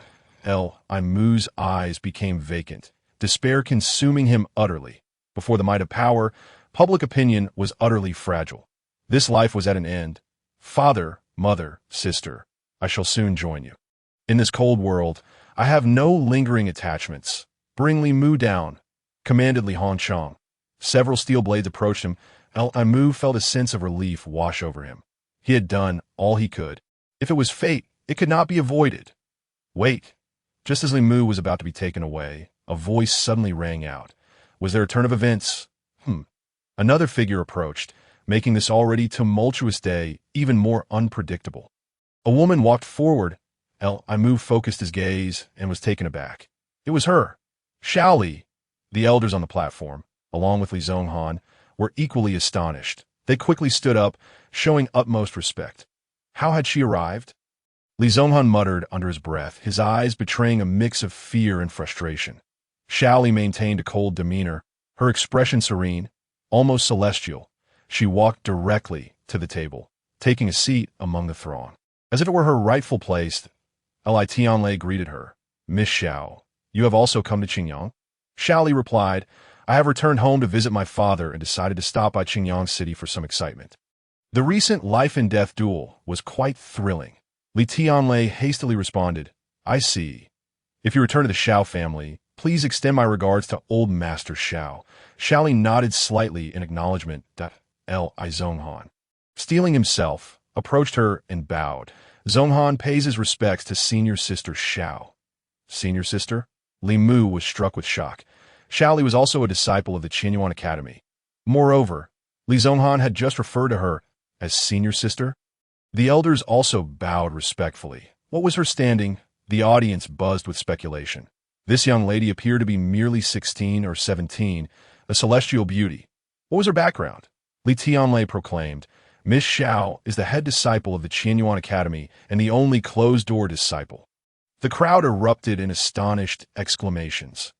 Li Mu's eyes became vacant, despair consuming him utterly. Before the might of power, public opinion was utterly fragile. This life was at an end. Father, mother, sister, I shall soon join you. In this cold world, I have no lingering attachments. Bring Li Mu down, commanded Li Hongchong. Several steel blades approached him. Li Mu felt a sense of relief wash over him. He had done all he could. If it was fate, it could not be avoided. Wait. Just as Li Mu was about to be taken away, a voice suddenly rang out. Was there a turn of events? Another figure approached, making this already tumultuous day even more unpredictable. A woman walked forward. Li Mu focused his gaze and was taken aback. It was her. Xiao Li, the elders on the platform, along with Li Zhonghan, were equally astonished. They quickly stood up, showing utmost respect. How had she arrived? Li Zhonghan muttered under his breath, his eyes betraying a mix of fear and frustration. Xiao Li maintained a cold demeanor, her expression serene, almost celestial. She walked directly to the table, taking a seat among the throng. As if it were her rightful place, Li Tianlei greeted her. Miss Xiao, you have also come to Qingyang? Xiao Li replied, I have returned home to visit my father and decided to stop by Qingyang City for some excitement. The recent life-and-death duel was quite thrilling. Li Tianlei hastily responded, I see. If you return to the Xiao family, please extend my regards to old Master Xiao. Xiao Li nodded slightly in acknowledgement that Li Zhonghan, steeling himself, approached her and bowed. Zhonghan pays his respects to senior sister Xiao. Senior sister? Li Mu was struck with shock. Xiao Li was also a disciple of the Qianyuan Academy. Moreover, Li Zhonghan had just referred to her as senior sister. The elders also bowed respectfully. What was her standing? The audience buzzed with speculation. This young lady appeared to be merely 16 or 17, a celestial beauty. What was her background? Li Tianlei proclaimed, Miss Xiao is the head disciple of the Qianyuan Academy and the only closed-door disciple. The crowd erupted in astonished exclamations.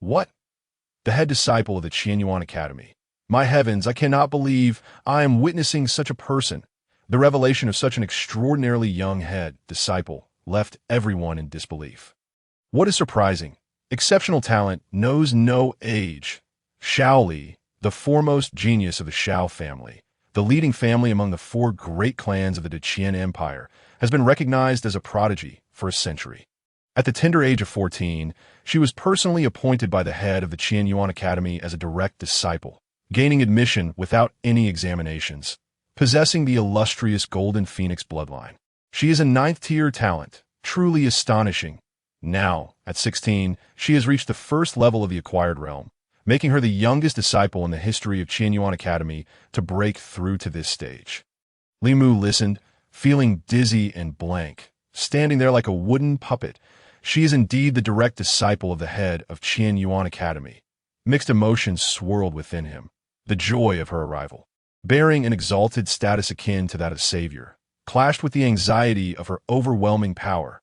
What? The head disciple of the Qianyuan Academy. My heavens, I cannot believe I am witnessing such a person. The revelation of such an extraordinarily young head disciple left everyone in disbelief. What is surprising? Exceptional talent knows no age. Xiao Li, the foremost genius of the Xiao family, the leading family among the four great clans of the Deqian Empire, has been recognized as a prodigy for a century. At the tender age of 14, she was personally appointed by the head of the Qianyuan Academy as a direct disciple, gaining admission without any examinations, possessing the illustrious Golden Phoenix bloodline. She is a ninth-tier talent, truly astonishing. Now, at 16, she has reached the first level of the acquired realm, making her the youngest disciple in the history of Qianyuan Academy to break through to this stage. Li Mu listened, feeling dizzy and blank, standing there like a wooden puppet. She is indeed the direct disciple of the head of Qianyuan Academy. Mixed emotions swirled within him. The joy of her arrival, bearing an exalted status akin to that of savior, clashed with the anxiety of her overwhelming power.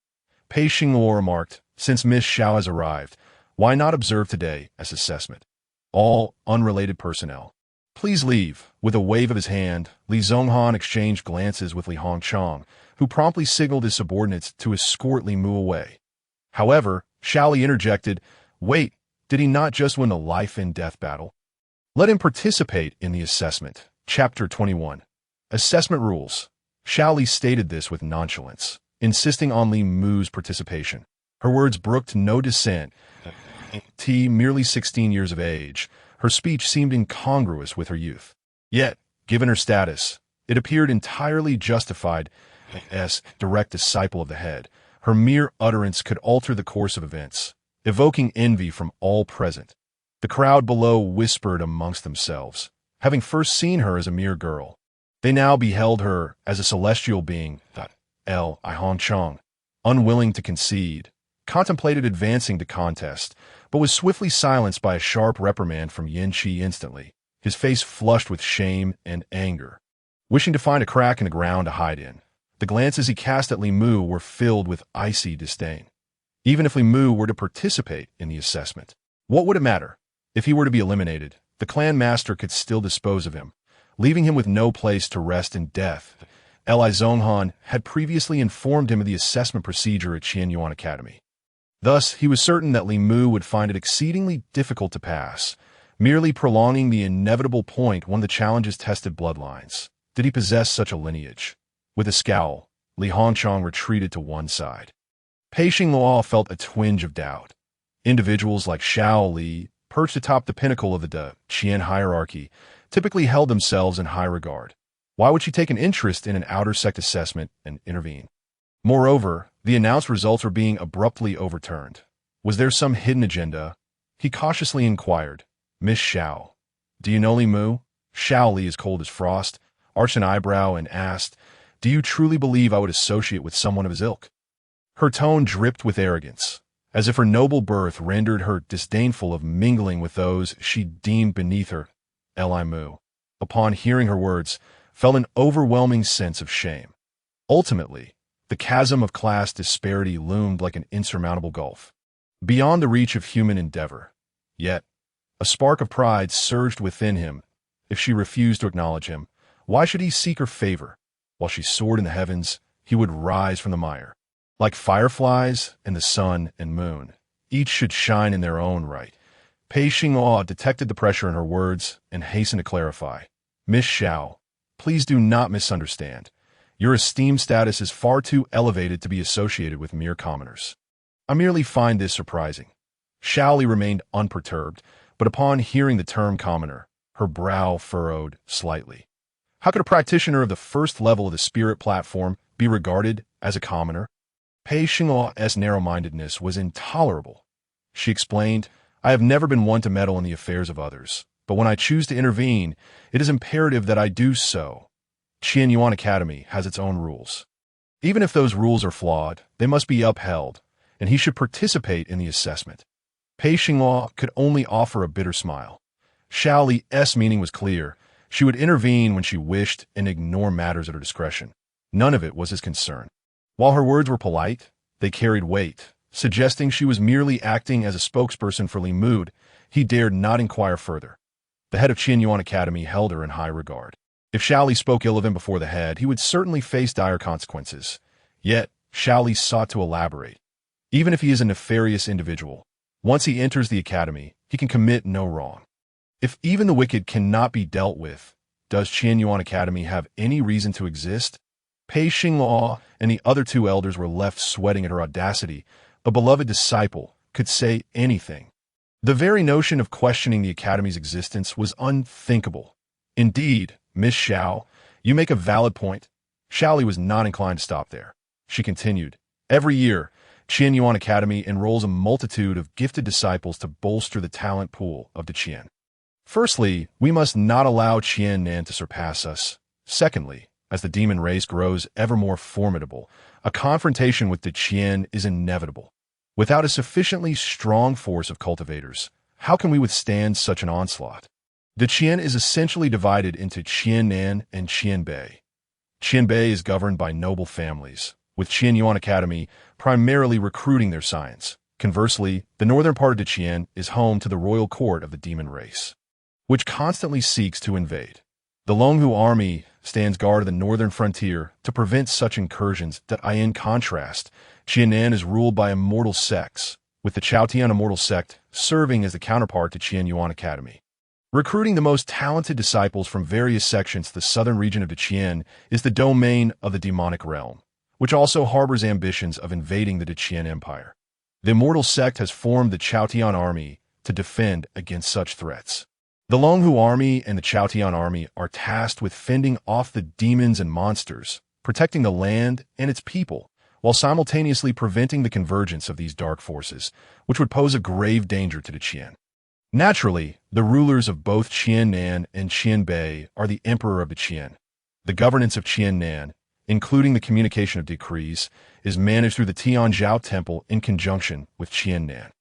Pei Xingluo remarked, since Miss Xiao has arrived, why not observe today as assessment? All unrelated personnel, please leave. With a wave of his hand, Li Zhonghan exchanged glances with Li Hongchang, who promptly signaled his subordinates to escort Li Mu away. However, Xiao Li interjected, wait, did he not just win a life-and-death battle? Let him participate in the assessment. Chapter 21. Assessment Rules. Xiao Li stated this with nonchalance, insisting on Li Mu's participation. Her words brooked no dissent. Merely 16 years of age, her speech seemed incongruous with her youth. Yet, given her status, it appeared entirely justified. As direct disciple of the head, her mere utterance could alter the course of events, evoking envy from all present. The crowd below whispered amongst themselves, having first seen her as a mere girl. They now beheld her as a celestial being. Li Hongchang, unwilling to concede, contemplated advancing to contest, but was swiftly silenced by a sharp reprimand from Yin Qi instantly, his face flushed with shame and anger. Wishing to find a crack in the ground to hide in, the glances he cast at Li Mu were filled with icy disdain. Even if Li Mu were to participate in the assessment, what would it matter? If he were to be eliminated, the clan master could still dispose of him, leaving him with no place to rest in death. Li Zhonghan had previously informed him of the assessment procedure at Qianyuan Academy. Thus, he was certain that Li Mu would find it exceedingly difficult to pass, merely prolonging the inevitable point when the challenges tested bloodlines. Did he possess such a lineage? With a scowl, Li Hongchang retreated to one side. Pei Xingluo felt a twinge of doubt. Individuals like Xiao Li, perched atop the pinnacle of the Deqian hierarchy, typically held themselves in high regard. Why would she take an interest in an outer sect assessment and intervene? Moreover, the announced results were being abruptly overturned. Was there some hidden agenda? He cautiously inquired, Miss Xiao, do you know Li Mu? Xiao Li, as cold as frost, arched an eyebrow and asked, do you truly believe I would associate with someone of his ilk? Her tone dripped with arrogance. as if her noble birth rendered her disdainful of mingling with those she deemed beneath her. Li Mu, upon hearing her words, felt an overwhelming sense of shame. Ultimately, the chasm of class disparity loomed like an insurmountable gulf, beyond the reach of human endeavor. Yet, a spark of pride surged within him. If she refused to acknowledge him, why should he seek her favor? While she soared in the heavens, he would rise from the mire. Like fireflies in the sun and moon, each should shine in their own right. Pei Xinghua detected the pressure in her words and hastened to clarify. Miss Xiao, please do not misunderstand. Your esteemed status is far too elevated to be associated with mere commoners. I merely find this surprising. Xiaoli remained unperturbed, but upon hearing the term commoner, her brow furrowed slightly. How could a practitioner of the first level of the spirit platform be regarded as a commoner? Pei Xinghua's narrow-mindedness was intolerable. She explained, I have never been one to meddle in the affairs of others, but when I choose to intervene, it is imperative that I do so. Qianyuan Academy has its own rules. Even if those rules are flawed, they must be upheld, and he should participate in the assessment. Pei Xinghua could only offer a bitter smile. Xiaoli's meaning was clear. She would intervene when she wished and ignore matters at her discretion. None of it was his concern. While her words were polite, they carried weight, suggesting she was merely acting as a spokesperson for Li Mu. He dared not inquire further. The head of Qianyuan Academy held her in high regard. If Xiaoli spoke ill of him before the head, he would certainly face dire consequences. Yet, Xiaoli sought to elaborate. Even if he is a nefarious individual, once he enters the academy, he can commit no wrong. If even the wicked cannot be dealt with, does Qianyuan Academy have any reason to exist? Pei Xinghua and the other two elders were left sweating at her audacity. A beloved disciple could say anything. The very notion of questioning the academy's existence was unthinkable. Indeed, Miss Xiao, you make a valid point. Xiaoli was not inclined to stop there. She continued, every year, Qianyuan Academy enrolls a multitude of gifted disciples to bolster the talent pool of Deqian. Firstly, we must not allow Qiannan to surpass us. Secondly, as the demon race grows ever more formidable, a confrontation with Deqian is inevitable. Without a sufficiently strong force of cultivators, how can we withstand such an onslaught? Deqian is essentially divided into Qiannan and Qianbei. Qianbei is governed by noble families, with Qianyuan Academy primarily recruiting their science. Conversely, the northern part of Deqian is home to the royal court of the demon race, which constantly seeks to invade. The Longhu army stands guard of the northern frontier to prevent such incursions. In contrast, Qiannan is ruled by immortal sects, with the Chaotian immortal sect serving as the counterpart to Qianyuan Academy. Recruiting the most talented disciples from various sections to the southern region of Deqian is the domain of the demonic realm, which also harbors ambitions of invading the Deqian Empire. The immortal sect has formed the Chaotian army to defend against such threats. The Longhu army and the Chaotian army are tasked with fending off the demons and monsters, protecting the land and its people, while simultaneously preventing the convergence of these dark forces, which would pose a grave danger to Deqian. Naturally, the rulers of both Qiannan and Qianbei are the emperor of Deqian. The governance of Qiannan, including the communication of decrees, is managed through the Tianzhao Temple in conjunction with Qiannan.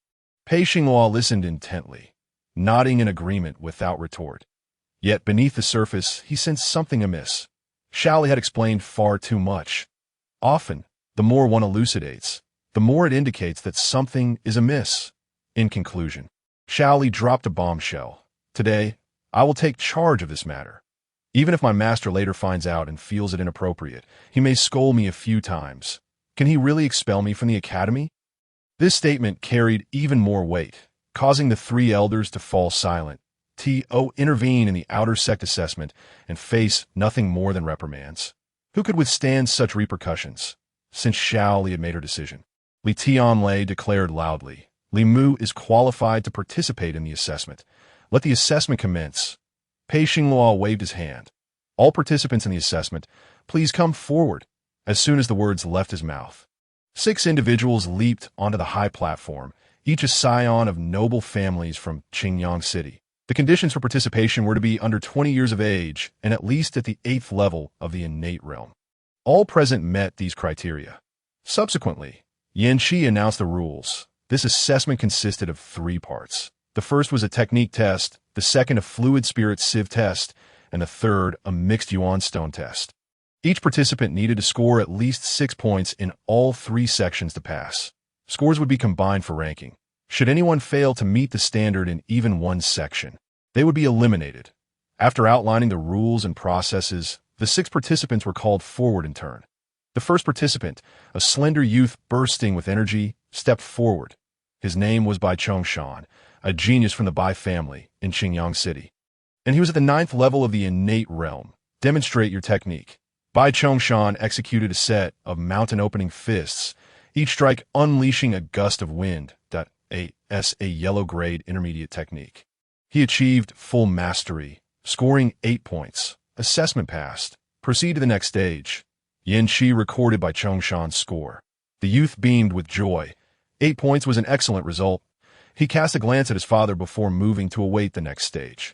Pei Xinghua listened intently, nodding in agreement without retort. Yet beneath the surface, he sensed something amiss. Xiaoli had explained far too much. Often, the more one elucidates, the more it indicates that something is amiss. In conclusion, Xiaoli dropped a bombshell. Today, I will take charge of this matter. Even if my master later finds out and feels it inappropriate, he may scold me a few times. Can he really expel me from the academy? This statement carried even more weight, causing the three elders to fall silent. To intervene in the outer sect assessment and face nothing more than reprimands. Who could withstand such repercussions? Since Xiaoli had made her decision, Li Tianlei declared loudly, Li Mu is qualified to participate in the assessment. Let the assessment commence. Pei Xinghua waved his hand. All participants in the assessment, please come forward. As soon as the words left his mouth, 6 individuals leaped onto the high platform, each a scion of noble families from Qingyang City. The conditions for participation were to be under 20 years of age and at least at the 8th level of the innate realm. All present met these criteria. Subsequently, Yan Qi announced the rules. This assessment consisted of 3 parts. The first was a technique test, the second a fluid spirit sieve test, and the third a mixed yuan stone test. Each participant needed to score at least 6 points in all 3 sections to pass. Scores would be combined for ranking. Should anyone fail to meet the standard in even one section, they would be eliminated. After outlining the rules and processes, the 6 participants were called forward in turn. The first participant, a slender youth bursting with energy, stepped forward. His name was Bai Chongshan, a genius from the Bai family in Qingyang City. And he was at the 9th level of the innate realm. Demonstrate your technique. Bai Chongshan executed a set of mountain-opening fists, each strike unleashing a gust of wind. A yellow-grade intermediate technique. He achieved full mastery, scoring 8 points. Assessment passed. Proceed to the next stage. Yan Shi recorded Bai Chongshan's score. The youth beamed with joy. 8 points was an excellent result. He cast a glance at his father before moving to await the next stage.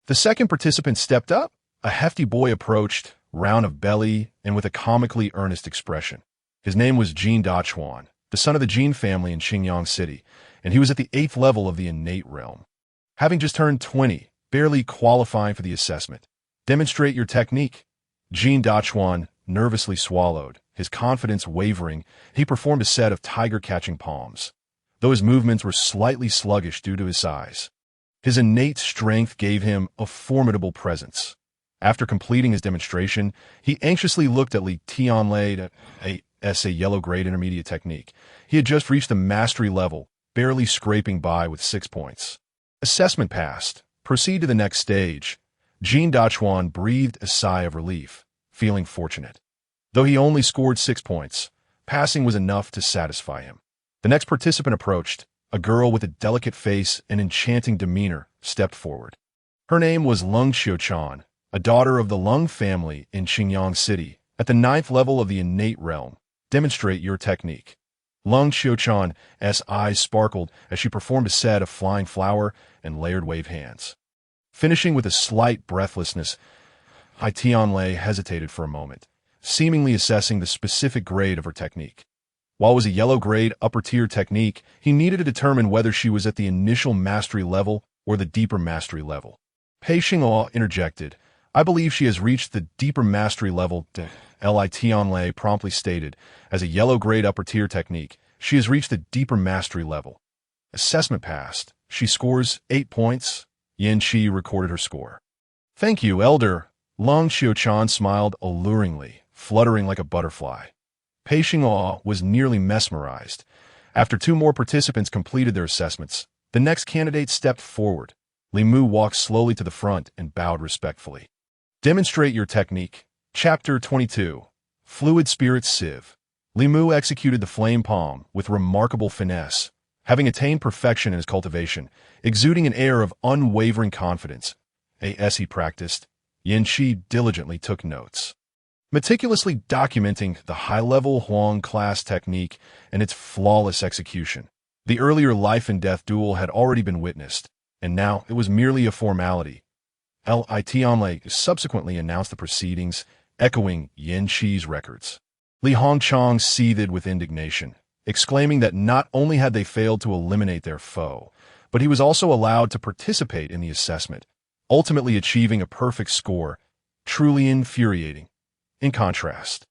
The second participant stepped up. A hefty boy approached, round of belly and with a comically earnest expression. His name was Jin Dachuan, the son of the Jin family in Qingyang City, and he was at the 8th level of the innate realm. Having just turned 20, barely qualifying for the assessment. Demonstrate your technique. Jin Dachuan nervously swallowed, his confidence wavering. He performed a set of tiger-catching palms, though his movements were slightly sluggish due to his size. His innate strength gave him a formidable presence. After completing his demonstration, he anxiously looked at Li Tianlei, a yellow-grade intermediate technique. He had just reached the mastery level, barely scraping by with 6 points. Assessment passed. Proceed to the next stage. Jin Dachuan breathed a sigh of relief, feeling fortunate. Though he only scored 6 points, passing was enough to satisfy him. The next participant approached. A girl with a delicate face and enchanting demeanor stepped forward. Her name was Lung Xiuchan, a daughter of the Lung family in Qingyang City, at the 9th level of the innate realm. Demonstrate your technique. Lung Xiuchan's eyes sparkled as she performed a set of flying flower and layered wave hands. Finishing with a slight breathlessness, Hai Tianlei hesitated for a moment, seemingly assessing the specific grade of her technique. While it was a yellow-grade upper-tier technique, he needed to determine whether she was at the initial mastery level or the deeper mastery level. Pei Xinghua interjected, "I believe she has reached the deeper mastery level." Li Tianlei promptly stated, "As a yellow-grade upper-tier technique, she has reached the deeper mastery level." Assessment passed. She scores 8 points. Yan Shi recorded her score. "Thank you, Elder." Lung Xiuchan smiled alluringly, fluttering like a butterfly. Pei Xinghua was nearly mesmerized. After 2 more participants completed their assessments, the next candidate stepped forward. Li Mu walked slowly to the front and bowed respectfully. Demonstrate your technique. Chapter 22. Fluid Spirit Sieve. Li Mu executed the flame palm with remarkable finesse, having attained perfection in his cultivation, exuding an air of unwavering confidence. As he practiced, Yan Shi diligently took notes, meticulously documenting the high-level Huang class technique and its flawless execution. The earlier life-and-death duel had already been witnessed, and now it was merely a formality. Li Tianlei subsequently announced the proceedings, echoing Yan Shi's records. Li Hongchang seethed with indignation, exclaiming that not only had they failed to eliminate their foe, but he was also allowed to participate in the assessment, ultimately achieving a perfect score. Truly infuriating. In contrast,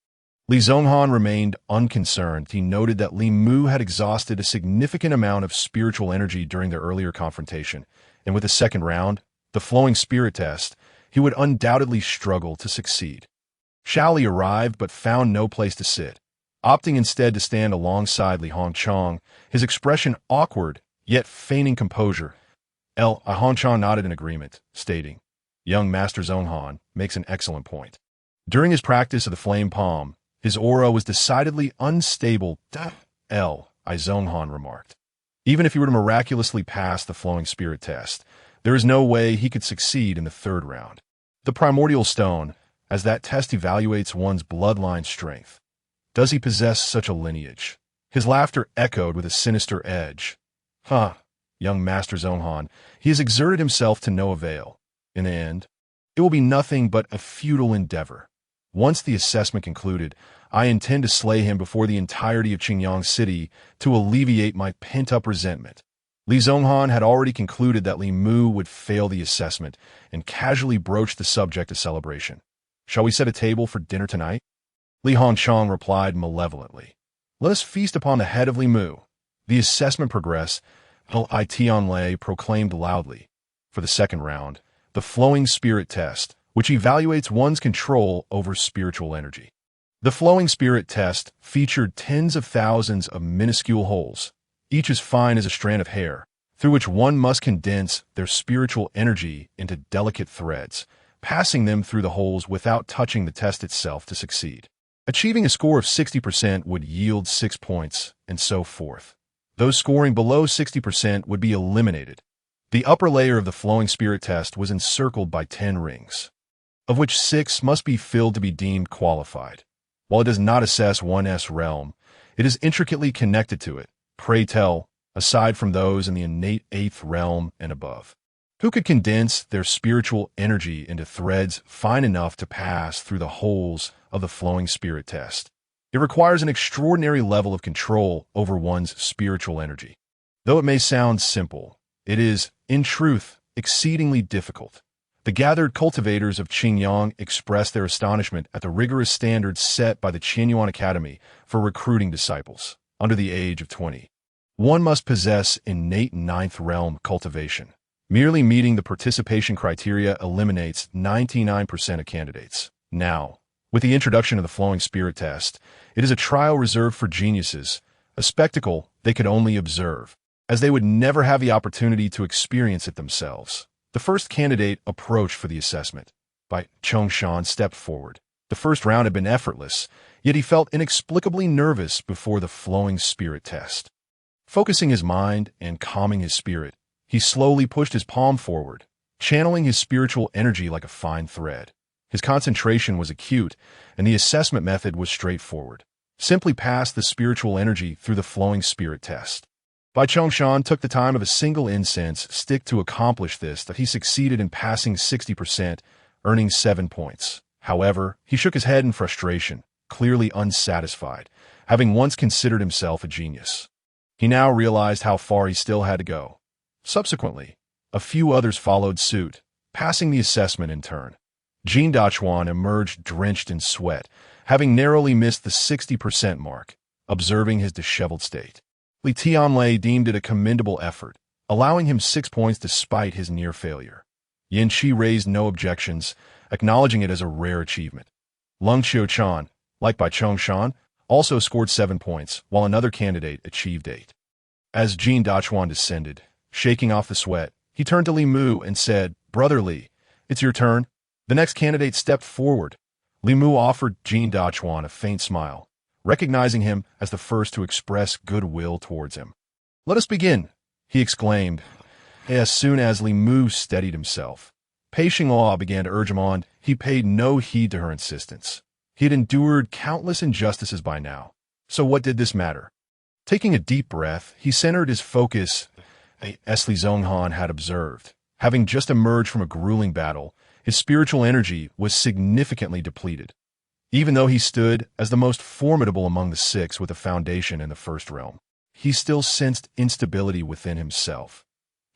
Li Zonghan remained unconcerned. He noted that Li Mu had exhausted a significant amount of spiritual energy during their earlier confrontation, and with the second round, the flowing spirit test, he would undoubtedly struggle to succeed. Xiao arrived but found no place to sit, opting instead to stand alongside Li Hongchang, his expression awkward, yet feigning composure. Li Hongchang nodded in agreement, stating, "Young Master Zonghan makes an excellent point." During his practice of the flame palm, his aura was decidedly unstable. Li Zonghan remarked. Even if he were to miraculously pass the flowing spirit test, there is no way he could succeed in the 3rd round. The primordial stone, as that test evaluates one's bloodline strength. Does he possess such a lineage? His laughter echoed with a sinister edge. Young Master Zonghan, he has exerted himself to no avail. In the end, it will be nothing but a futile endeavor. Once the assessment concluded, I intend to slay him before the entirety of Qingyang City to alleviate my pent-up resentment. Li Zonghan had already concluded that Li Mu would fail the assessment and casually broached the subject of celebration. Shall we set a table for dinner tonight? Li Hongchang replied malevolently. Let us feast upon the head of Li Mu. The assessment progressed. Li Tianlei proclaimed loudly. For the second round, the flowing spirit test, which evaluates one's control over spiritual energy. The flowing spirit test featured tens of thousands of minuscule holes, each as fine as a strand of hair, through which one must condense their spiritual energy into delicate threads, passing them through the holes without touching the test itself to succeed. Achieving a score of 60% would yield 6 points, and so forth. Those scoring below 60% would be eliminated. The upper layer of the flowing spirit test was encircled by 10 rings, of which 6 must be filled to be deemed qualified. While it does not assess one's realm, it is intricately connected to it. Pray tell, aside from those in the innate 8th realm and above, who could condense their spiritual energy into threads fine enough to pass through the holes of the flowing spirit test? It requires an extraordinary level of control over one's spiritual energy. Though it may sound simple, it is, in truth, exceedingly difficult. The gathered cultivators of Qingyang expressed their astonishment at the rigorous standards set by the Qianyuan Academy for recruiting disciples under the age of 20. One must possess innate 9th realm cultivation. Merely meeting the participation criteria eliminates 99% of candidates. Now, with the introduction of the flowing spirit test, it is a trial reserved for geniuses, a spectacle they could only observe, as they would never have the opportunity to experience it themselves. The first candidate approached for the assessment. Bai Chongshan stepped forward. The first round had been effortless, yet he felt inexplicably nervous before the flowing spirit test. Focusing his mind and calming his spirit, he slowly pushed his palm forward, channeling his spiritual energy like a fine thread. His concentration was acute, and the assessment method was straightforward. Simply pass the spiritual energy through the flowing spirit test. Bai Chongshan took the time of a single incense stick to accomplish this, that he succeeded in passing 60%, earning 7 points. However, he shook his head in frustration, clearly unsatisfied, having once considered himself a genius. He now realized how far he still had to go. Subsequently, a few others followed suit, passing the assessment in turn. Jin Dachuan emerged drenched in sweat, having narrowly missed the 60% mark, observing his disheveled state. Li Tianlei deemed it a commendable effort, allowing him 6 points despite his near failure. Yin Qi raised no objections, acknowledging it as a rare achievement. Lung Qiuchan, like Bai Chongshan, also scored 7 points, while another candidate achieved 8. As Jin Dachuan descended, shaking off the sweat, he turned to Li Mu and said, "Brother Li, it's your turn." The next candidate stepped forward. Li Mu offered Jin Dachuan a faint smile, recognizing him as the first to express goodwill towards him. "Let us begin," he exclaimed. As soon as Li Mu steadied himself, Pei Xinghua began to urge him on. He paid no heed to her insistence. He had endured countless injustices by now, so what did this matter? Taking a deep breath, he centered his focus as Li Zonghan had observed. Having just emerged from a grueling battle, his spiritual energy was significantly depleted. Even though he stood as the most formidable among the 6 with a foundation in the first realm, he still sensed instability within himself.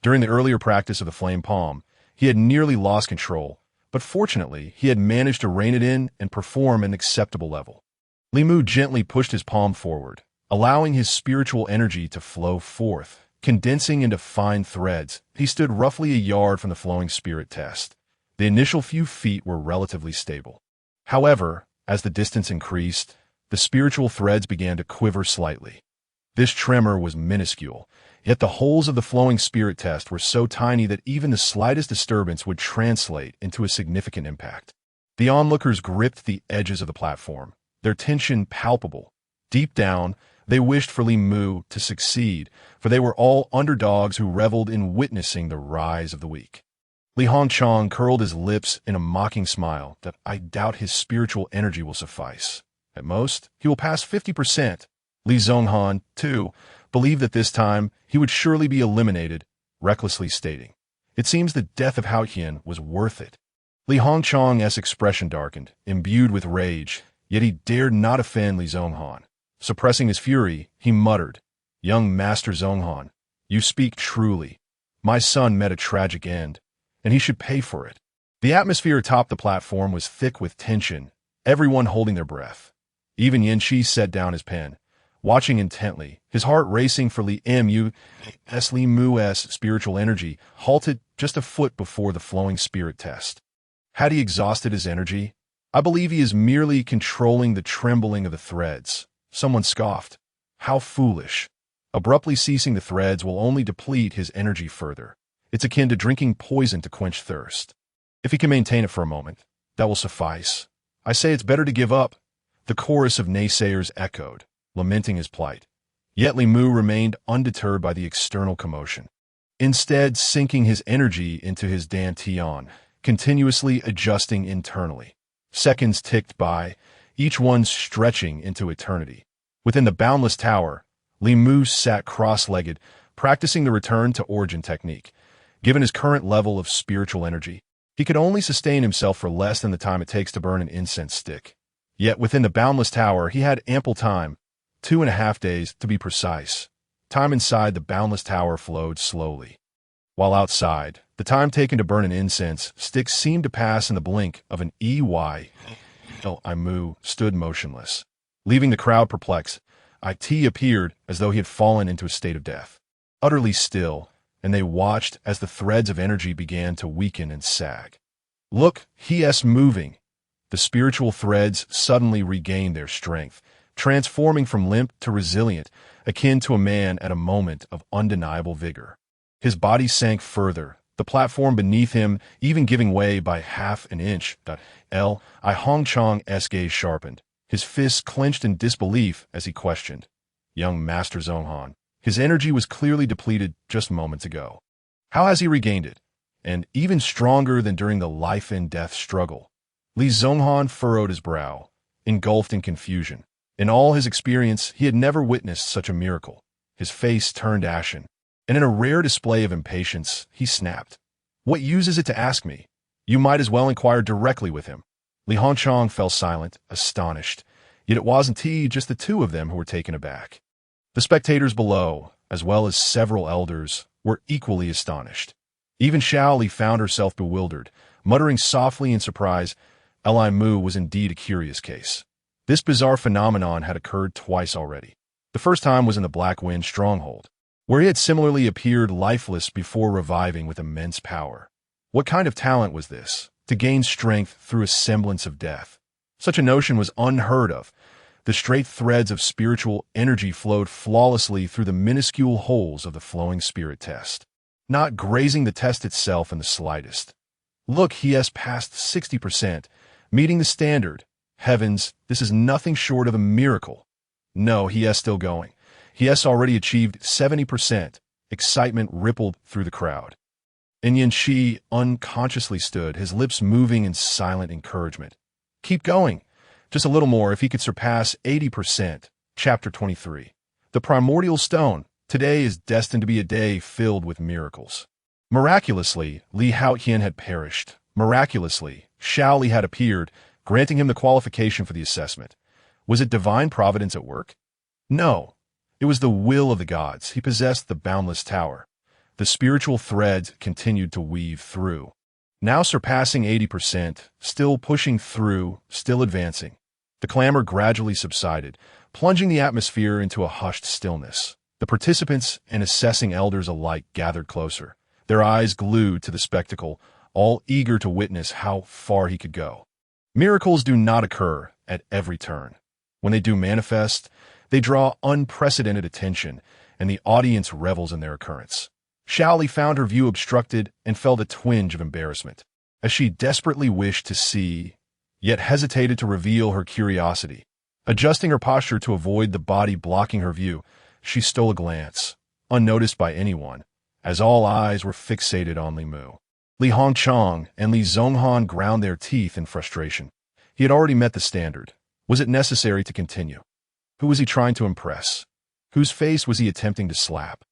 During the earlier practice of the flame palm, he had nearly lost control, but fortunately he had managed to rein it in and perform at an acceptable level. Li Mu gently pushed his palm forward, allowing his spiritual energy to flow forth, condensing into fine threads. He stood roughly a yard from the flowing spirit test. The initial few feet were relatively stable. However, as the distance increased, the spiritual threads began to quiver slightly. This tremor was minuscule, yet the holes of the flowing spirit test were so tiny that even the slightest disturbance would translate into a significant impact. The onlookers gripped the edges of the platform, their tension palpable. Deep down, they wished for Li Mu to succeed, for they were all underdogs who reveled in witnessing the rise of the weak. Li Hongchang curled his lips in a mocking smile that I doubt his spiritual energy will suffice. At most, he will pass 50%. Li Zonghan, too, believed that this time he would surely be eliminated, recklessly stating, "It seems the death of Hao Qian was worth it." Li Hongchang's expression darkened, imbued with rage, yet he dared not offend Li Zonghan. Suppressing his fury, he muttered, "Young Master Zonghan, you speak truly. My son met a tragic end, and he should pay for it." The atmosphere atop the platform was thick with tension, everyone holding their breath. Even Yanqi set down his pen, watching intently, his heart racing for Li Mu's spiritual energy, halted just a foot before the flowing spirit test. Had he exhausted his energy? "I believe he is merely controlling the trembling of the threads." Someone scoffed. "How foolish. Abruptly ceasing the threads will only deplete his energy further. It's akin to drinking poison to quench thirst. If he can maintain it for a moment, that will suffice. I say it's better to give up." The chorus of naysayers echoed, lamenting his plight. Yet Li Mu remained undeterred by the external commotion. Instead, sinking his energy into his dantian, continuously adjusting internally. Seconds ticked by, each one stretching into eternity. Within the boundless tower, Li Mu sat cross-legged, practicing the return to origin technique. Given his current level of spiritual energy, he could only sustain himself for less than the time it takes to burn an incense stick. Yet within the boundless tower, he had ample time, 2.5 days to be precise. Time inside the boundless tower flowed slowly. While outside, the time taken to burn an incense stick seemed to pass in the blink of an eye. Li Mu stood motionless. Leaving the crowd perplexed, It appeared as though he had fallen into a state of death. Utterly still, and they watched as the threads of energy began to weaken and sag. "Look, he's moving." The spiritual threads suddenly regained their strength, transforming from limp to resilient, akin to a man at a moment of undeniable vigor. His body sank further, the platform beneath him even giving way by half an inch. Li Hongchang's gaze sharpened, his fists clenched in disbelief as he questioned, "Young Master Zonghan, his energy was clearly depleted just moments ago. How has he regained it? And even stronger than during the life-and-death struggle." Li Zonghan furrowed his brow, engulfed in confusion. In all his experience, he had never witnessed such a miracle. His face turned ashen, and in a rare display of impatience, he snapped, "What use is it to ask me? You might as well inquire directly with him." Li Hongchang fell silent, astonished, yet it wasn't just the two of them who were taken aback. The spectators below, as well as several elders, were equally astonished. Even Shaoli found herself bewildered, muttering softly in surprise, Li Mu was indeed a curious case. This bizarre phenomenon had occurred twice already. The first time was in the Black Wind stronghold, where he had similarly appeared lifeless before reviving with immense power. What kind of talent was this, to gain strength through a semblance of death? Such a notion was unheard of. The straight threads of spiritual energy flowed flawlessly through the minuscule holes of the flowing spirit test, not grazing the test itself in the slightest. Look, he has passed 60%, meeting the standard. Heavens, this is nothing short of a miracle. No, he is still going. He has already achieved 70%. Excitement rippled through the crowd. And Yanqi unconsciously stood, his lips moving in silent encouragement. Keep going. Just a little more if he could surpass 80%. Chapter 23. The Primordial Stone. Today is destined to be a day filled with miracles. Miraculously, Li Haotian had perished. Miraculously, Shaoli had appeared, granting him the qualification for the assessment. Was it divine providence at work? No. It was the will of the gods. He possessed the boundless tower. The spiritual threads continued to weave through. Now surpassing 80%, still pushing through, still advancing. The clamor gradually subsided, plunging the atmosphere into a hushed stillness. The participants and assessing elders alike gathered closer, their eyes glued to the spectacle, all eager to witness how far he could go. Miracles do not occur at every turn. When they do manifest, they draw unprecedented attention, and the audience revels in their occurrence. Shaoli found her view obstructed and felt a twinge of embarrassment, as she desperately wished to see, yet hesitated to reveal her curiosity. Adjusting her posture to avoid the body blocking her view, she stole a glance, unnoticed by anyone, as all eyes were fixated on Li Mu. Li Hongchang and Li Zonghan ground their teeth in frustration. He had already met the standard. Was it necessary to continue? Who was he trying to impress? Whose face was he attempting to slap?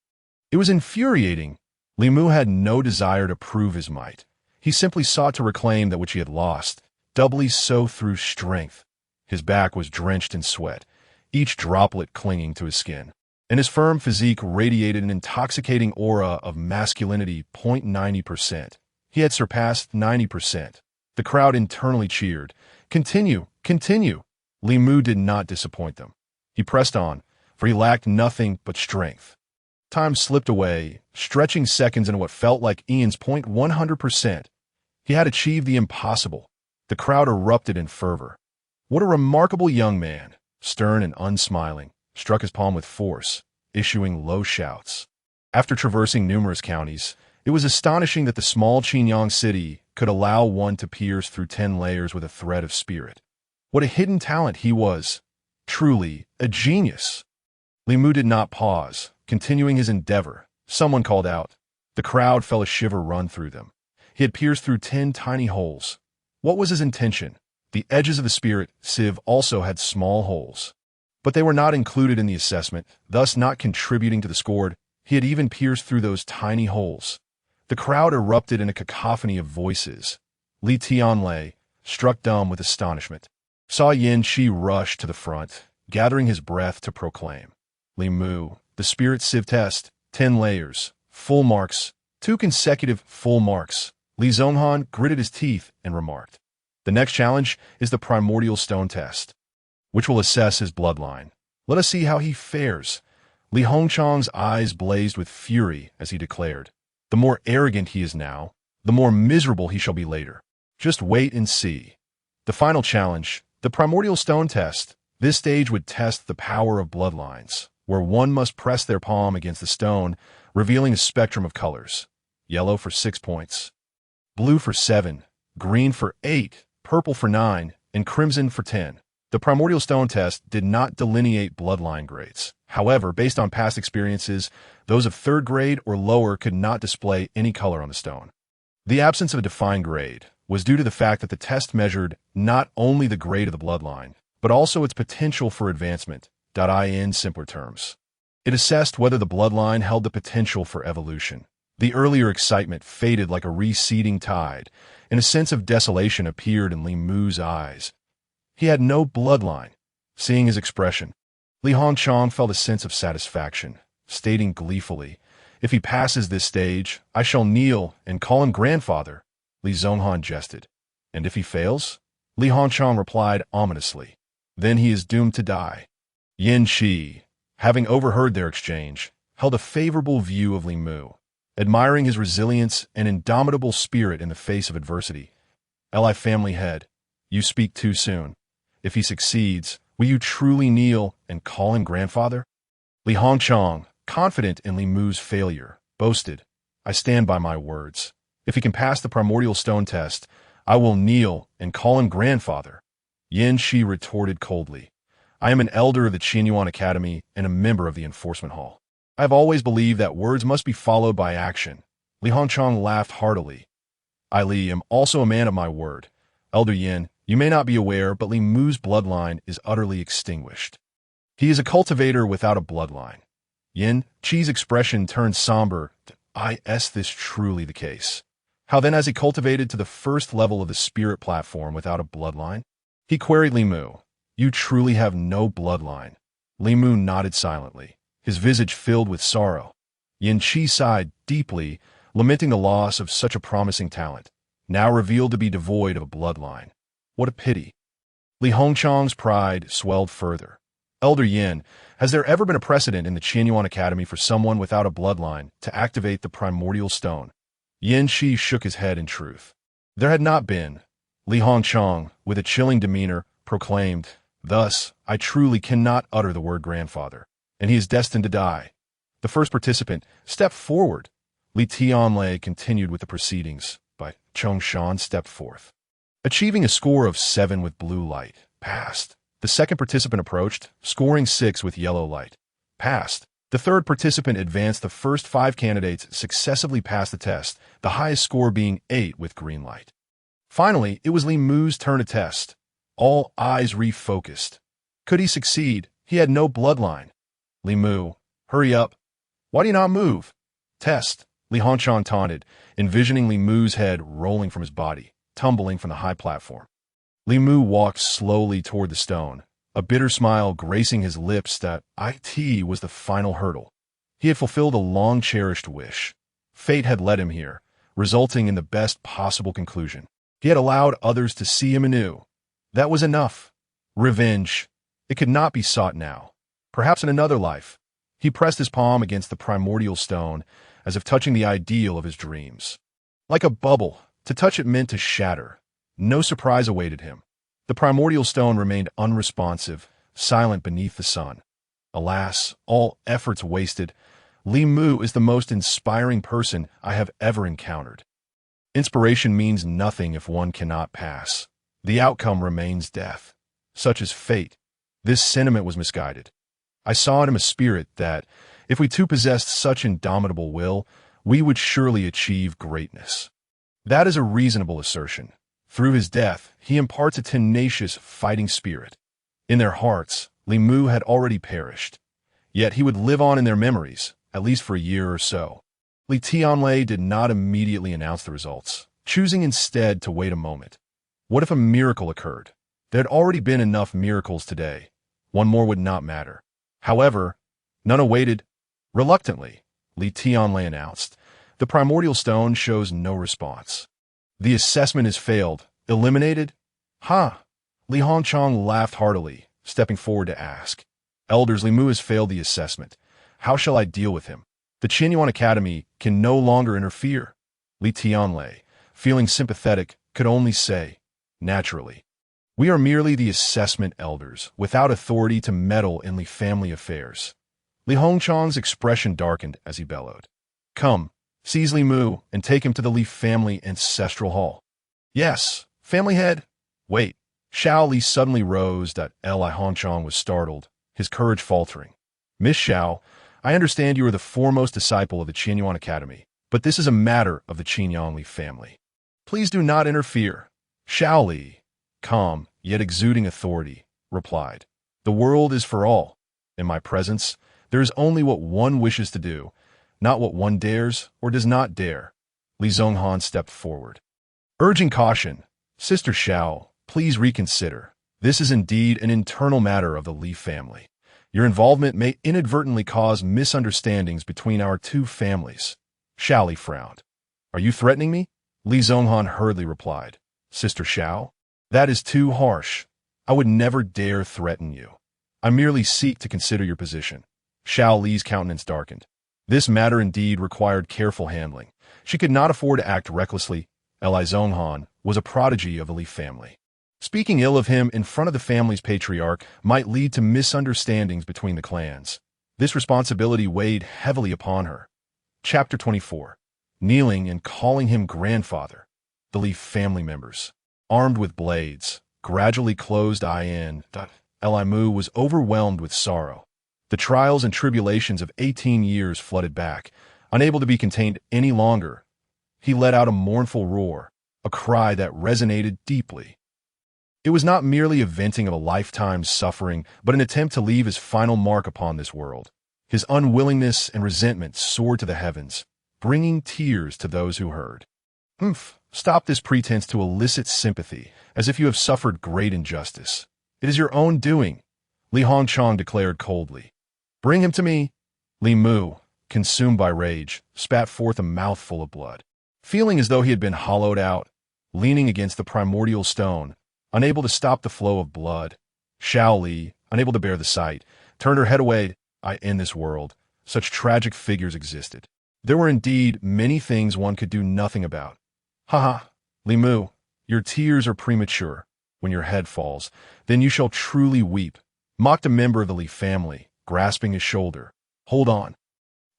It was infuriating. Li Mu had no desire to prove his might. He simply sought to reclaim that which he had lost, doubly so through strength. His back was drenched in sweat, each droplet clinging to his skin, and his firm physique radiated an intoxicating aura of masculinity. 90%. He had surpassed 90%. The crowd internally cheered. Continue, continue. Li Mu did not disappoint them. He pressed on, for he lacked nothing but strength. Time slipped away, stretching seconds into what felt like eons. 100%. He had achieved the impossible. The crowd erupted in fervor. What a remarkable young man, stern and unsmiling, struck his palm with force, issuing low shouts. After traversing numerous counties, it was astonishing that the small Qinyang city could allow one to pierce through 10 layers with a thread of spirit. What a hidden talent he was. Truly, a genius. Li Mu did not pause, continuing his endeavor. Someone called out. The crowd felt a shiver run through them. He had pierced through 10 tiny holes. What was his intention? The edges of the spirit sieve also had small holes. But they were not included in the assessment, thus not contributing to the score. He had even pierced through those tiny holes. The crowd erupted in a cacophony of voices. Li Tianlei, struck dumb with astonishment, saw Yin Qi rush to the front, gathering his breath to proclaim. Li Mu, the spirit sieve test, 10 layers, full marks, 2 consecutive full marks. Li Zonghan gritted his teeth and remarked, "The next challenge is the primordial stone test, which will assess his bloodline. Let us see how he fares." Li Hongchang's eyes blazed with fury as he declared, "The more arrogant he is now, the more miserable he shall be later. Just wait and see." The final challenge, the primordial stone test. This stage would test the power of bloodlines, where one must press their palm against the stone, revealing a spectrum of colors. Yellow for 6 points, blue for 7, green for 8, purple for 9, and crimson for 10. The primordial stone test did not delineate bloodline grades. However, based on past experiences, those of 3rd grade or lower could not display any color on the stone. The absence of a defined grade was due to the fact that the test measured not only the grade of the bloodline, but also its potential for advancement. In simpler terms, it assessed whether the bloodline held the potential for evolution. The earlier excitement faded like a receding tide, and a sense of desolation appeared in Li Mu's eyes. He had no bloodline. Seeing his expression, Li Hongchang felt a sense of satisfaction, stating gleefully, "If he passes this stage, I shall kneel and call him grandfather." Li Zonghan jested. "And if he fails?" Li Hongchang replied ominously, "Then he is doomed to die." Yin Qi, having overheard their exchange, held a favorable view of Li Mu, admiring his resilience and indomitable spirit in the face of adversity. "Li family head, you speak too soon. If he succeeds, will you truly kneel and call him grandfather?" Li Hongchang, confident in Li Mu's failure, boasted, "I stand by my words. If he can pass the primordial stone test, I will kneel and call him grandfather." Yin Qi retorted coldly, "I am an elder of the Qinyuan Academy and a member of the Enforcement Hall. I have always believed that words must be followed by action." Li Hongchang laughed heartily. "I, Li, am also a man of my word. Elder Yin, you may not be aware, but Li Mu's bloodline is utterly extinguished. He is a cultivator without a bloodline." Yin Qi's expression turned somber. Is this truly the case? How then has he cultivated to the first level of the spirit platform without a bloodline? He queried Li Mu. "You truly have no bloodline." Li Mu nodded silently, his visage filled with sorrow. Yin Qi sighed deeply, lamenting the loss of such a promising talent, now revealed to be devoid of a bloodline. What a pity. Li Hongchang's pride swelled further. "Elder Yin, has there ever been a precedent in the Qinyuan Academy for someone without a bloodline to activate the primordial stone?" Yin Qi shook his head in truth. There had not been. Li Hongchang, with a chilling demeanor, proclaimed, "Thus, I truly cannot utter the word grandfather, and he is destined to die." The first participant stepped forward. Li Tianlei continued with the proceedings, but Chong Shan stepped forth. Achieving a score of 7 with blue light, passed. The second participant approached, scoring 6 with yellow light, passed. The third participant advanced. The first 5 candidates successively passed the test, the highest score being 8 with green light. Finally, it was Li Mu's turn to test. All eyes refocused. Could he succeed? He had no bloodline. "Li Mu, hurry up. Why do you not move?" "Test." Li Hongchang taunted, envisioning Li Mu's head rolling from his body, tumbling from the high platform. Li Mu walked slowly toward the stone, a bitter smile gracing his lips that it was the final hurdle. He had fulfilled a long-cherished wish. Fate had led him here, resulting in the best possible conclusion. He had allowed others to see him anew. That was enough. Revenge. It could not be sought now. Perhaps in another life. He pressed his palm against the primordial stone, as if touching the ideal of his dreams. Like a bubble, to touch it meant to shatter. No surprise awaited him. The primordial stone remained unresponsive, silent beneath the sun. Alas, all efforts wasted. Li Mu is the most inspiring person I have ever encountered. Inspiration means nothing if one cannot pass. The outcome remains death. Such is fate. This sentiment was misguided. I saw in him a spirit that, if we two possessed such indomitable will, we would surely achieve greatness. That is a reasonable assertion. Through his death, he imparts a tenacious fighting spirit. In their hearts, Li Mu had already perished. Yet he would live on in their memories, at least for a year or so. Li Tianlei did not immediately announce the results, choosing instead to wait a moment. What if a miracle occurred? There had already been enough miracles today. One more would not matter. However, none awaited. Reluctantly, Li Tianlei announced, "The primordial stone shows no response. The assessment has failed. Eliminated?" "Ha!" Li Hongchang laughed heartily, stepping forward to ask. "Elders, Li Mu has failed the assessment. How shall I deal with him? The Qianyuan Academy can no longer interfere." Li Tianlei, feeling sympathetic, could only say, "Naturally. We are merely the assessment elders, without authority to meddle in Li family affairs." Li Hongchang's expression darkened as he bellowed. "Come, seize Li Mu and take him to the Li family ancestral hall." "Yes, family head." "Wait." Xiao Li suddenly rose. Li Hongchang was startled, his courage faltering. "Miss Xiao, I understand you are the foremost disciple of the Qianyuan Academy, but this is a matter of the Qianyuan Li family. Please do not interfere." Xiao Li, calm, yet exuding authority, replied, "The world is for all. In my presence, there is only what one wishes to do, not what one dares or does not dare." Li Zonghan stepped forward, urging caution. "Sister Xiao, please reconsider. This is indeed an internal matter of the Li family. Your involvement may inadvertently cause misunderstandings between our two families." Xiao Li frowned. "Are you threatening me?" Li Zonghan hurriedly replied, "Sister Xiao, that is too harsh. I would never dare threaten you. I merely seek to consider your position." Xiao Li's countenance darkened. This matter indeed required careful handling. She could not afford to act recklessly. Li Zonghan was a prodigy of the Li family. Speaking ill of him in front of the family's patriarch might lead to misunderstandings between the clans. This responsibility weighed heavily upon her. Chapter 24. Kneeling and calling him grandfather. The Li family members, armed with blades, gradually closed in. Li Mu was overwhelmed with sorrow. The trials and tribulations of 18 years flooded back, unable to be contained any longer. He let out a mournful roar, a cry that resonated deeply. It was not merely a venting of a lifetime's suffering, but an attempt to leave his final mark upon this world. His unwillingness and resentment soared to the heavens, bringing tears to those who heard. Stop this pretense to elicit sympathy, as if you have suffered great injustice. It is your own doing," Li Hongchang declared coldly. "Bring him to me." Li Mu, consumed by rage, spat forth a mouthful of blood. Feeling as though he had been hollowed out, leaning against the primordial stone, unable to stop the flow of blood, Xiao Li, unable to bear the sight, turned her head away. In this world, such tragic figures existed. There were indeed many things one could do nothing about. "Ha! Li Mu, your tears are premature. When your head falls, then you shall truly weep," mocked a member of the Li family, grasping his shoulder. "Hold on."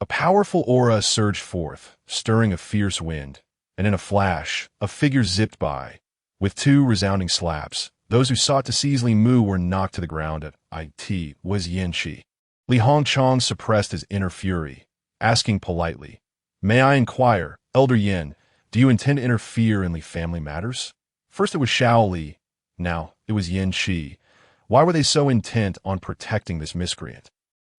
A powerful aura surged forth, stirring a fierce wind, and in a flash, a figure zipped by. With two resounding slaps, those who sought to seize Li Mu were knocked to the ground. It was Yanqi. Li Hongchang suppressed his inner fury, asking politely, "May I inquire, Elder Yin, do you intend to interfere in Li family matters?" First it was Xiao Li, now it was Yanqi. Why were they so intent on protecting this miscreant?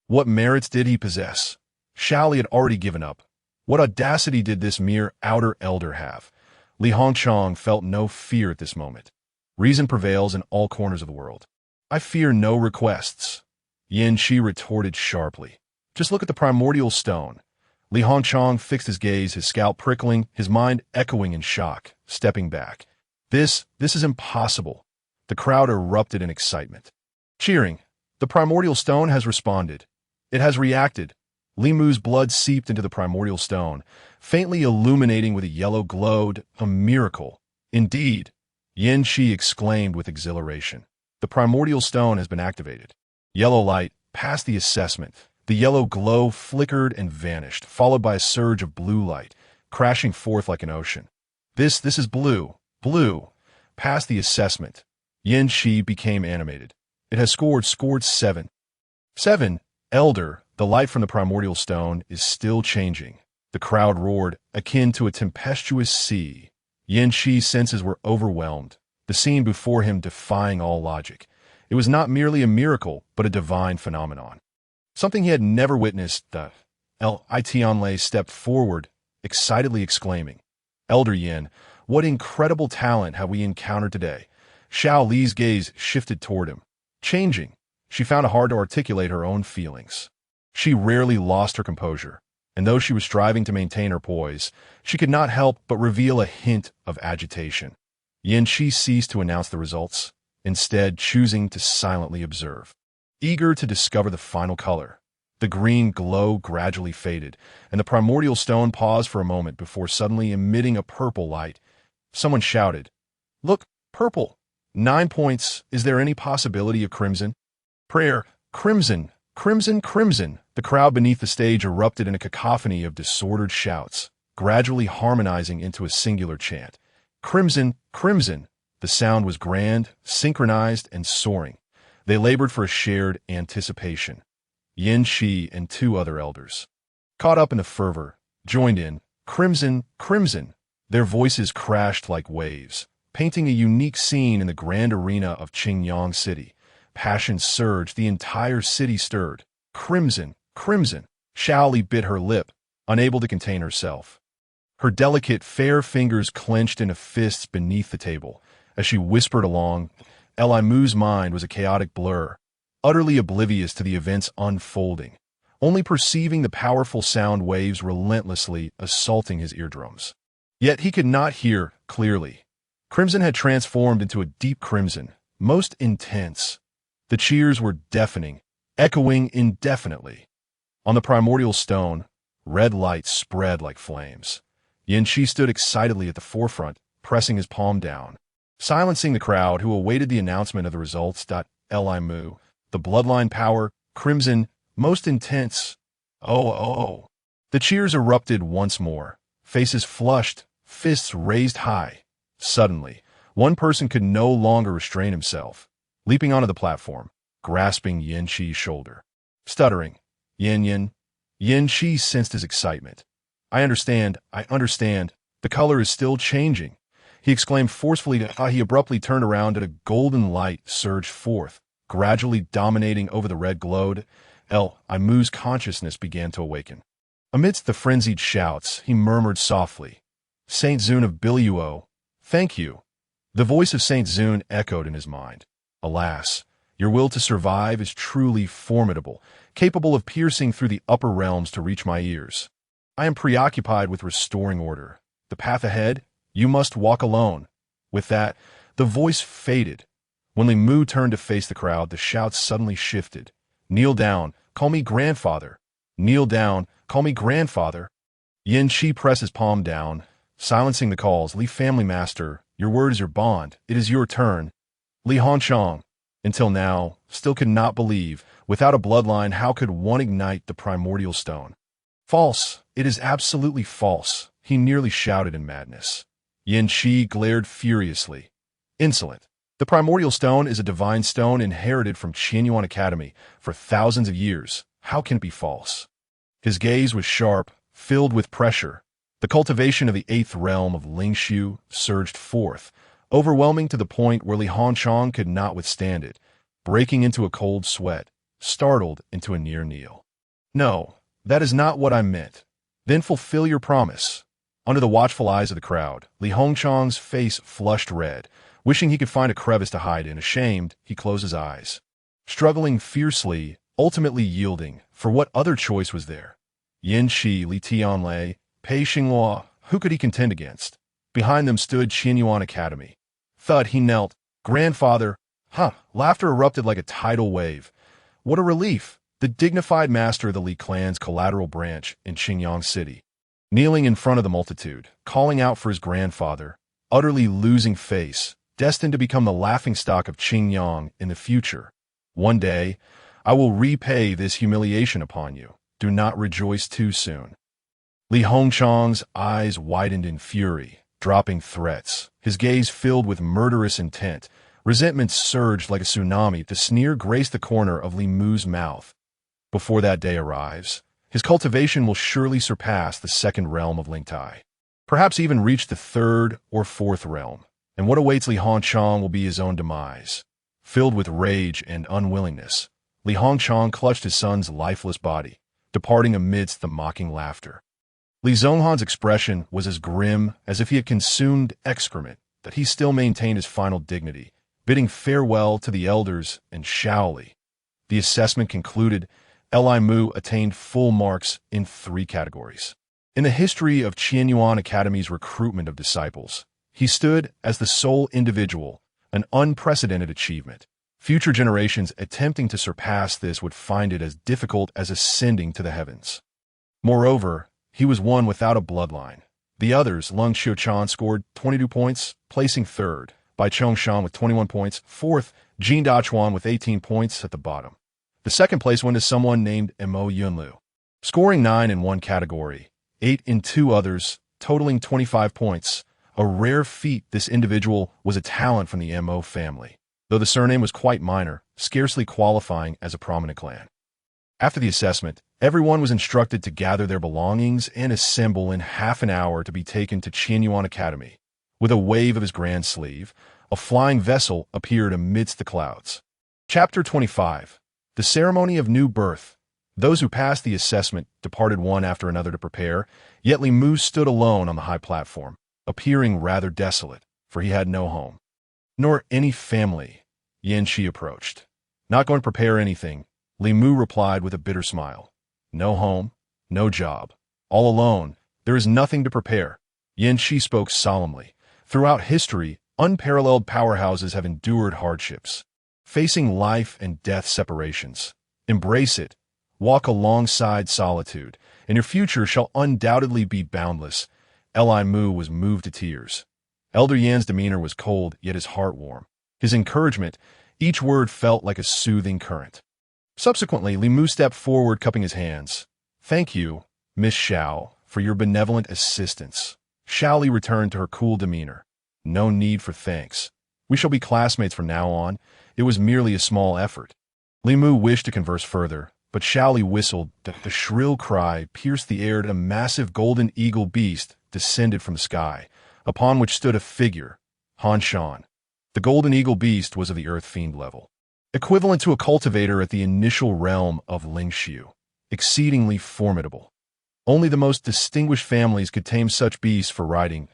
What merits did he possess? Xiao Li had already given up. What audacity did this mere outer elder have? Li Hongchang felt no fear at this moment. Reason prevails in all corners of the world. I fear no requests. Yin Qi retorted sharply. Just look at the primordial stone. Li Hongchang fixed his gaze, his scalp prickling, his mind echoing in shock, stepping back. This is impossible. The crowd erupted in excitement. Cheering. The primordial stone has responded. It has reacted. Li Mu's blood seeped into the primordial stone, faintly illuminating with a yellow glow. A miracle. Indeed. Yin Qi exclaimed with exhilaration. The primordial stone has been activated. Yellow light passed the assessment. The yellow glow flickered and vanished, followed by a surge of blue light, crashing forth like an ocean. This is blue. Blue. Past the assessment. Yin Qi became animated. It has scored 7. 7. Elder, the light from the primordial stone is still changing. The crowd roared, akin to a tempestuous sea. Yin Qi's senses were overwhelmed, the scene before him defying all logic. It was not merely a miracle, but a divine phenomenon. Something he had never witnessed. Tianlei stepped forward, excitedly exclaiming, Elder Yin, what incredible talent have we encountered today? Xiao Li's gaze shifted toward him. Changing, she found it hard to articulate her own feelings. She rarely lost her composure, and though she was striving to maintain her poise, she could not help but reveal a hint of agitation. Yin Qi ceased to announce the results, instead choosing to silently observe. Eager to discover the final color, the green glow gradually faded, and the primordial stone paused for a moment before suddenly emitting a purple light. Someone shouted, Look, purple! 9 points. Is there any possibility of crimson? Prayer, crimson, crimson, crimson. The crowd beneath the stage erupted in a cacophony of disordered shouts, gradually harmonizing into a singular chant. Crimson, crimson. The sound was grand, synchronized, and soaring. They labored for a shared anticipation. Yin Qi and 2 other elders, caught up in the fervor, joined in, crimson, crimson. Their voices crashed like waves, painting a unique scene in the grand arena of Qingyang City. Passion surged, the entire city stirred. Crimson, crimson. Xiao Li bit her lip, unable to contain herself. Her delicate, fair fingers clenched into fists beneath the table. As she whispered along, Li Mu's mind was a chaotic blur, utterly oblivious to the events unfolding, only perceiving the powerful sound waves relentlessly assaulting his eardrums. Yet he could not hear clearly. Crimson had transformed into a deep crimson, most intense. The cheers were deafening, echoing indefinitely. On the primordial stone, red light spread like flames. Yin Qi stood excitedly at the forefront, pressing his palm down, silencing the crowd who awaited the announcement of the results. Li Mu, the bloodline power, crimson, most intense. Oh. The cheers erupted once more, faces flushed, fists raised high. Suddenly, one person could no longer restrain himself, leaping onto the platform, grasping Yin Qi's shoulder. Stuttering, Yin Qi sensed his excitement. I understand. The color is still changing. He exclaimed forcefully. He abruptly turned around and a golden light surged forth, gradually dominating over the red glowed. Li Mu's consciousness began to awaken. Amidst the frenzied shouts, he murmured softly, Saint Zun of Biluo, thank you. The voice of Saint Zun echoed in his mind. Alas, your will to survive is truly formidable, capable of piercing through the upper realms to reach my ears. I am preoccupied with restoring order. The path ahead, you must walk alone. With that, the voice faded. When Li Mu turned to face the crowd, the shouts suddenly shifted. Kneel down, call me grandfather. Kneel down, call me grandfather. Yin Qi pressed his palm down, silencing the calls. Li family master, your word is your bond. It is your turn. Li Hongchang, until now, still could not believe. Without a bloodline, how could one ignite the primordial stone? False. It is absolutely false. He nearly shouted in madness. Yin Qi glared furiously. Insolent. The primordial stone is a divine stone inherited from Qianyuan Academy for thousands of years. How can it be false? His gaze was sharp, filled with pressure. The cultivation of the 8th realm of Lingshu surged forth, overwhelming to the point where Li Hongchang could not withstand it, breaking into a cold sweat, startled into a near kneel. No, that is not what I meant. Then fulfill your promise. Under the watchful eyes of the crowd, Li Hongchang's face flushed red. Wishing he could find a crevice to hide in, ashamed, he closed his eyes. Struggling fiercely, ultimately yielding, for what other choice was there? Yin Shi, Li Tianlei, Pei Xinghua, who could he contend against? Behind them stood Qianyuan Academy. Thud, he knelt. Grandfather, laughter erupted like a tidal wave. What a relief! The dignified master of the Li clan's collateral branch in Qingyang City. Kneeling in front of the multitude, calling out for his grandfather, utterly losing face, destined to become the laughingstock of Qingyang in the future. One day, I will repay this humiliation upon you. Do not rejoice too soon. Li Hongchang's eyes widened in fury, dropping threats, his gaze filled with murderous intent. Resentment surged like a tsunami. The sneer graced the corner of Li Mu's mouth. Before that day arrives, his cultivation will surely surpass the second realm of Lingtai, perhaps even reach the third or fourth realm. And what awaits Li Hongchang will be his own demise. Filled with rage and unwillingness, Li Hongchang clutched his son's lifeless body, departing amidst the mocking laughter. Li Zhonghan's expression was as grim as if he had consumed excrement, that he still maintained his final dignity, bidding farewell to the elders and Shaoli. The assessment concluded. Li Mu attained full marks in 3 categories. In the history of Qianyuan Academy's recruitment of disciples, he stood as the sole individual, an unprecedented achievement. Future generations attempting to surpass this would find it as difficult as ascending to the heavens. Moreover, he was one without a bloodline. The others, Lung Xiuchan scored 22 points, placing third, Bai Chongshan with 21 points, fourth, Jin Dachuan with 18 points at the bottom. The second place went to someone named Mo Yunlu, scoring 9 in one category, 8 in 2 others, totaling 25 points. A rare feat. This individual was a talent from the Mo family, though the surname was quite minor, scarcely qualifying as a prominent clan. After the assessment, everyone was instructed to gather their belongings and assemble in half an hour to be taken to Qianyuan Academy. With a wave of his grand sleeve, a flying vessel appeared amidst the clouds. Chapter 25. The Ceremony of New Birth. Those who passed the assessment departed one after another to prepare, yet Li Mu stood alone on the high platform, appearing rather desolate, for he had no home, nor any family. Yin Shi approached. Not going to prepare anything, Li Mu replied with a bitter smile. No home, no job. All alone, there is nothing to prepare. Yin Shi spoke solemnly. Throughout history, unparalleled powerhouses have endured hardships, facing life and death separations. Embrace it. Walk alongside solitude, and your future shall undoubtedly be boundless. Li Mu was moved to tears. Elder Yan's demeanor was cold, yet his heart warm. His encouragement, each word felt like a soothing current. Subsequently, Li Mu stepped forward, cupping his hands. Thank you, Miss Xiao, for your benevolent assistance. Shaoli returned to her cool demeanor. No need for thanks. We shall be classmates from now on. It was merely a small effort. Li Mu wished to converse further, but Shaoli whistled. The shrill cry pierced the air, and a massive golden eagle beast descended from the sky, upon which stood a figure, Han Shan. The golden eagle beast was of the earth fiend level, equivalent to a cultivator at the initial realm of Lingxiu, exceedingly formidable. Only the most distinguished families could tame such beasts for riding.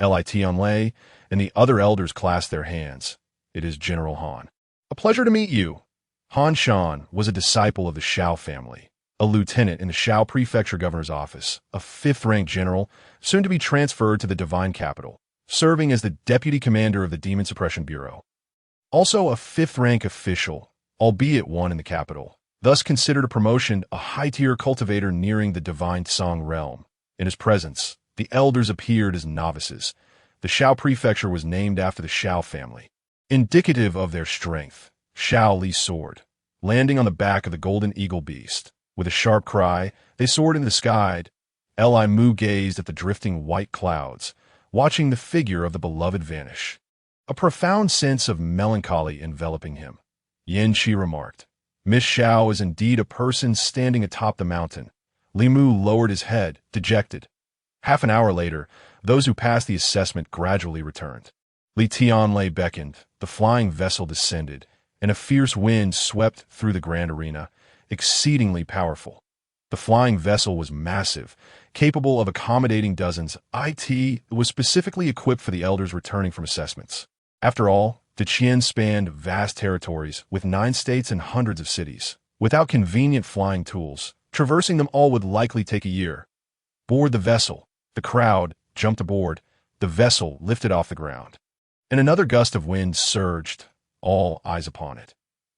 Li Tianlei and the other elders clasped their hands. It is General Han. A pleasure to meet you. Han Shan was a disciple of the Shao family, a lieutenant in the Shao Prefecture Governor's office, a 5th-rank general, soon to be transferred to the Divine Capital, serving as the deputy commander of the Demon Suppression Bureau. Also a 5th-rank official, albeit one in the capital, thus considered a promotion, a high-tier cultivator nearing the Divine Song realm. In his presence, the elders appeared as novices. The Shao Prefecture was named after the Shao family, indicative of their strength. Shao Li's sword, landing on the back of the golden eagle beast. With a sharp cry, they soared into the sky. Li Mu gazed at the drifting white clouds, watching the figure of the beloved vanish. A profound sense of melancholy enveloping him. Yin Shi remarked, Miss Xiao is indeed a person standing atop the mountain. Li Mu lowered his head, dejected. Half an hour later, those who passed the assessment gradually returned. Li Tianlei beckoned, the flying vessel descended, and a fierce wind swept through the grand arena, exceedingly powerful. The flying vessel was massive, capable of accommodating dozens. It was specifically equipped for the elders returning from assessments. After all, the Qian spanned vast territories with 9 states and hundreds of cities. Without convenient flying tools, traversing them all would likely take a year. Board the vessel. The crowd jumped aboard. The vessel lifted off the ground. And another gust of wind surged, all eyes upon it.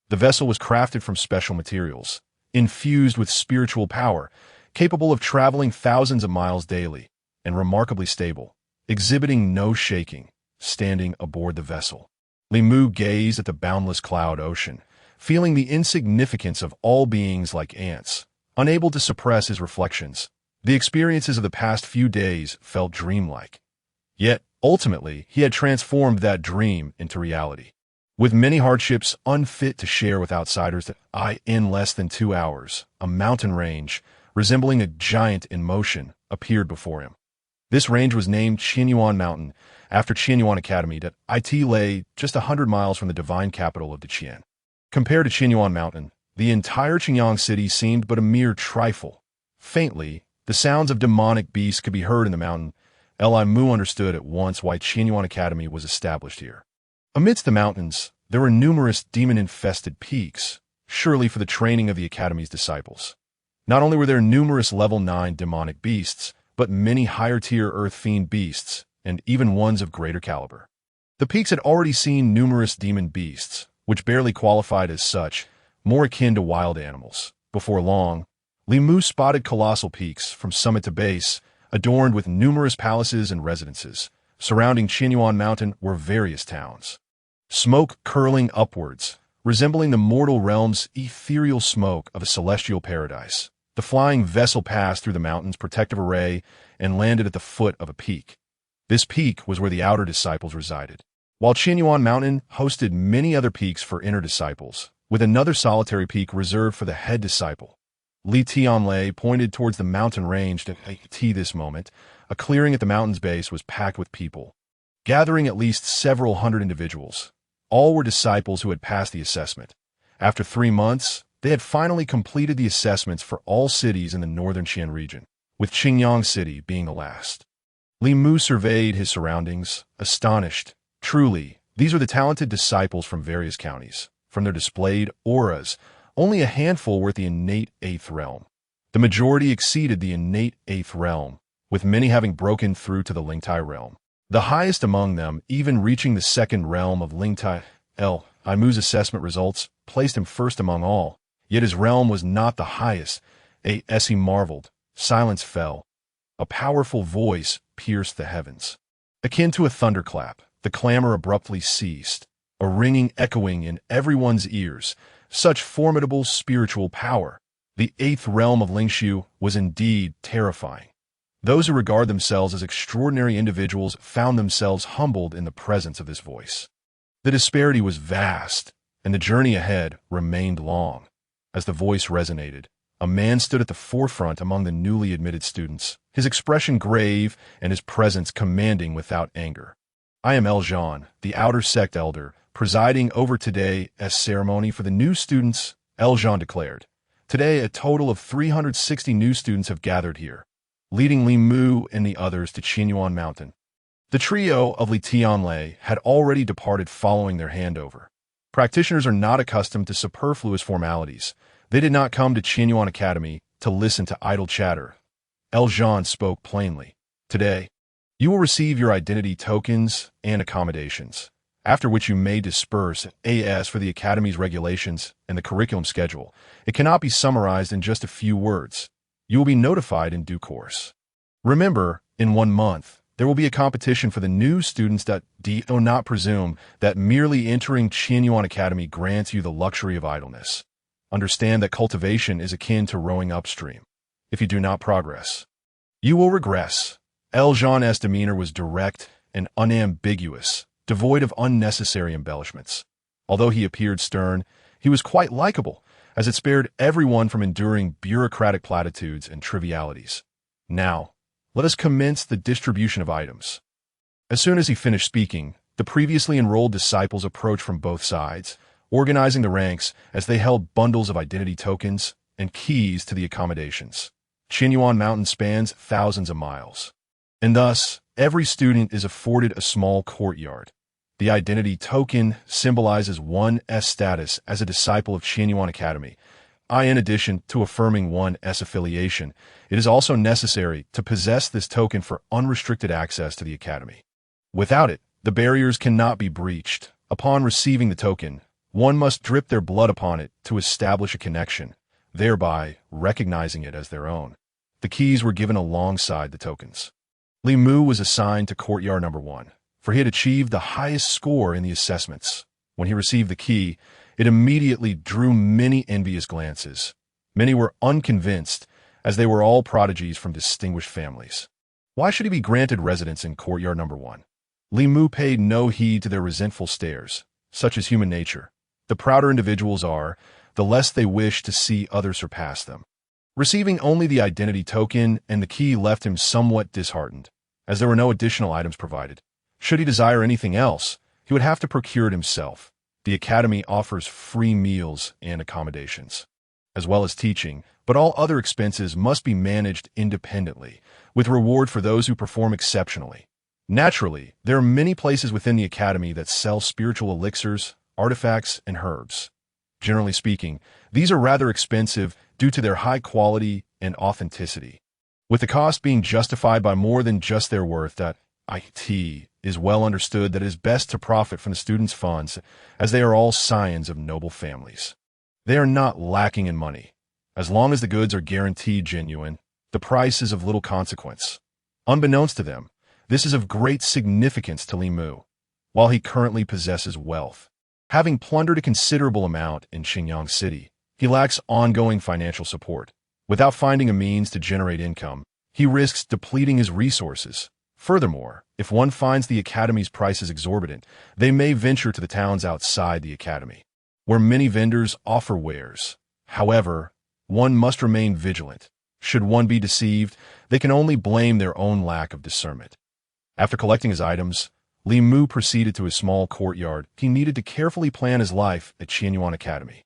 The vessel was crafted from special materials, infused with spiritual power, capable of traveling thousands of miles daily, and remarkably stable, exhibiting no shaking, standing aboard the vessel. Li Mu gazed at the boundless cloud ocean, feeling the insignificance of all beings like ants, unable to suppress his reflections. The experiences of the past few days felt dreamlike. Yet, ultimately, he had transformed that dream into reality. With many hardships unfit to share with outsiders, in less than 2 hours, a mountain range, resembling a giant in motion, appeared before him. This range was named Qianyuan Mountain, after Qianyuan Academy. It lay just 100 miles from the divine capital of the Qian. Compared to Qianyuan Mountain, the entire Qingyang city seemed but a mere trifle. Faintly, the sounds of demonic beasts could be heard in the mountain. Li Mu understood at once why Qianyuan Academy was established here. Amidst the mountains, there were numerous demon-infested peaks, surely for the training of the Academy's disciples. Not only were there numerous level 9 demonic beasts, but many higher-tier earth fiend beasts, and even ones of greater caliber. The peaks had already seen numerous demon beasts, which barely qualified as such, more akin to wild animals. Before long, Li Mu spotted colossal peaks from summit to base, adorned with numerous palaces and residences. Surrounding Qianyuan Mountain were various towns. Smoke curling upwards, resembling the mortal realm's ethereal smoke of a celestial paradise. The flying vessel passed through the mountain's protective array and landed at the foot of a peak. This peak was where the outer disciples resided, while Qianyuan Mountain hosted many other peaks for inner disciples, with another solitary peak reserved for the head disciple. Li Tianlei pointed towards the mountain range at this moment. A clearing at the mountain's base was packed with people, gathering at least several hundred individuals. All were disciples who had passed the assessment. After 3 months, they had finally completed the assessments for all cities in the northern Qian region, with Qingyang City being the last. Li Mu surveyed his surroundings, astonished. Truly, these are the talented disciples from various counties. From their displayed auras, only a handful were at the innate 8th realm. The majority exceeded the innate 8th realm, with many having broken through to the Lingtai realm. The highest among them even reaching the 2nd realm of Lingtai. Li Mu's assessment results placed him first among all, yet his realm was not the highest. As he marveled, silence fell. A powerful voice pierced the heavens. Akin to a thunderclap, the clamor abruptly ceased, a ringing echoing in everyone's ears. Such formidable spiritual power. The 8th realm of Lingshu was indeed terrifying. Those who regard themselves as extraordinary individuals found themselves humbled in the presence of this voice. The disparity was vast, and the journey ahead remained long. As the voice resonated, a man stood at the forefront among the newly admitted students, his expression grave and his presence commanding without anger. I am Eljan, the outer sect elder, presiding over today's ceremony for the new students, Eljan declared. Today, a total of 360 new students have gathered here, leading Li Mu and the others to Qianyuan Mountain. The trio of Li Tianlei had already departed following their handover. Practitioners are not accustomed to superfluous formalities. They did not come to Qianyuan Academy to listen to idle chatter. Eljan spoke plainly. Today, you will receive your identity tokens and accommodations, after which you may disperse. As for the Academy's regulations and the curriculum schedule, it cannot be summarized in just a few words. You will be notified in due course. Remember, in 1 month, there will be a competition for the new students. Do not presume that merely entering Qianyuan Academy grants you the luxury of idleness. Understand that cultivation is akin to rowing upstream. If you do not progress, you will regress. Eljan's demeanor was direct and unambiguous, devoid of unnecessary embellishments. Although he appeared stern, he was quite likable, as it spared everyone from enduring bureaucratic platitudes and trivialities. Now, let us commence the distribution of items. As soon as he finished speaking, the previously enrolled disciples approached from both sides, organizing the ranks as they held bundles of identity tokens and keys to the accommodations. Qianyuan Mountain spans thousands of miles, and thus, every student is afforded a small courtyard. The identity token symbolizes one's status as a disciple of Qianyuan Academy. In addition to affirming one's affiliation, it is also necessary to possess this token for unrestricted access to the academy. Without it, the barriers cannot be breached. Upon receiving the token, one must drip their blood upon it to establish a connection, thereby recognizing it as their own. The keys were given alongside the tokens. Li Mu was assigned to courtyard number 1, for he had achieved the highest score in the assessments. When he received the key, it immediately drew many envious glances. Many were unconvinced, as they were all prodigies from distinguished families. Why should he be granted residence in courtyard number 1? Li Mu paid no heed to their resentful stares. Such is human nature. The prouder individuals are, the less they wish to see others surpass them. Receiving only the identity token and the key left him somewhat disheartened, as there were no additional items provided. Should he desire anything else, he would have to procure it himself. The academy offers free meals and accommodations, as well as teaching, but all other expenses must be managed independently, with reward for those who perform exceptionally. Naturally, there are many places within the academy that sell spiritual elixirs, artifacts, and herbs. Generally speaking, these are rather expensive due to their high quality and authenticity, with the cost being justified by more than just their worth. That it is well understood that it is best to profit from the students' funds, as they are all scions of noble families. They are not lacking in money. As long as the goods are guaranteed genuine, the price is of little consequence. Unbeknownst to them, this is of great significance to Li Mu. While he currently possesses wealth, having plundered a considerable amount in Xingyang City, he lacks ongoing financial support. Without finding a means to generate income, he risks depleting his resources. Furthermore, if one finds the academy's prices exorbitant, they may venture to the towns outside the academy, where many vendors offer wares. However, one must remain vigilant. Should one be deceived, they can only blame their own lack of discernment. After collecting his items, Li Mu proceeded to his small courtyard. He needed to carefully plan his life at Qianyuan Academy.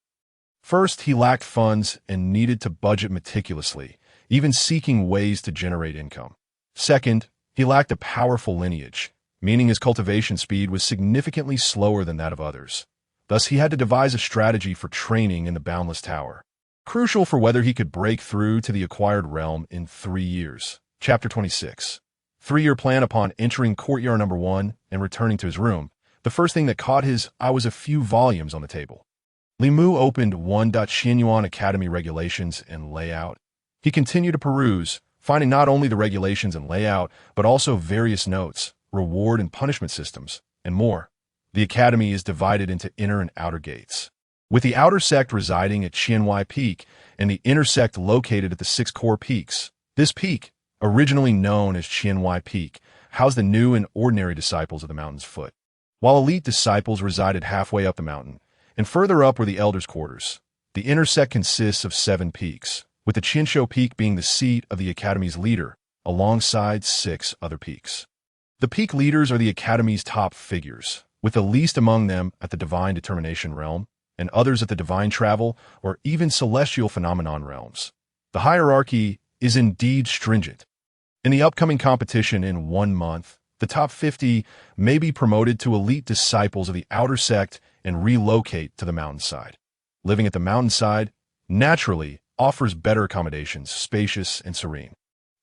First, he lacked funds and needed to budget meticulously, even seeking ways to generate income. Second, he lacked a powerful lineage, meaning his cultivation speed was significantly slower than that of others. Thus, he had to devise a strategy for training in the Boundless Tower, crucial for whether he could break through to the acquired realm in 3 years. Chapter 26. 3-year plan. Upon entering courtyard number 1 and returning to his room, the first thing that caught his eye was a few volumes on the table. Li Mu opened 1. Qianyuan Academy Regulations and Layout. He continued to peruse, finding not only the regulations and layout, but also various notes, reward and punishment systems, and more. The academy is divided into inner and outer gates, with the outer sect residing at Qianwei Peak and the inner sect located at the 6 core peaks. This peak, originally known as Qianwei Peak, housed the new and ordinary disciples of the mountain's foot, while elite disciples resided halfway up the mountain, and further up were the elders' quarters. The inner sect consists of 7 peaks, with the Qianshou Peak being the seat of the academy's leader, alongside 6 other peaks. The peak leaders are the academy's top figures, with the least among them at the divine determination realm, and others at the divine travel or even celestial phenomenon realms. The hierarchy is indeed stringent. In the upcoming competition in 1 month, the top 50 may be promoted to elite disciples of the outer sect and relocate to the mountainside. Living at the mountainside, naturally, offers better accommodations, spacious and serene.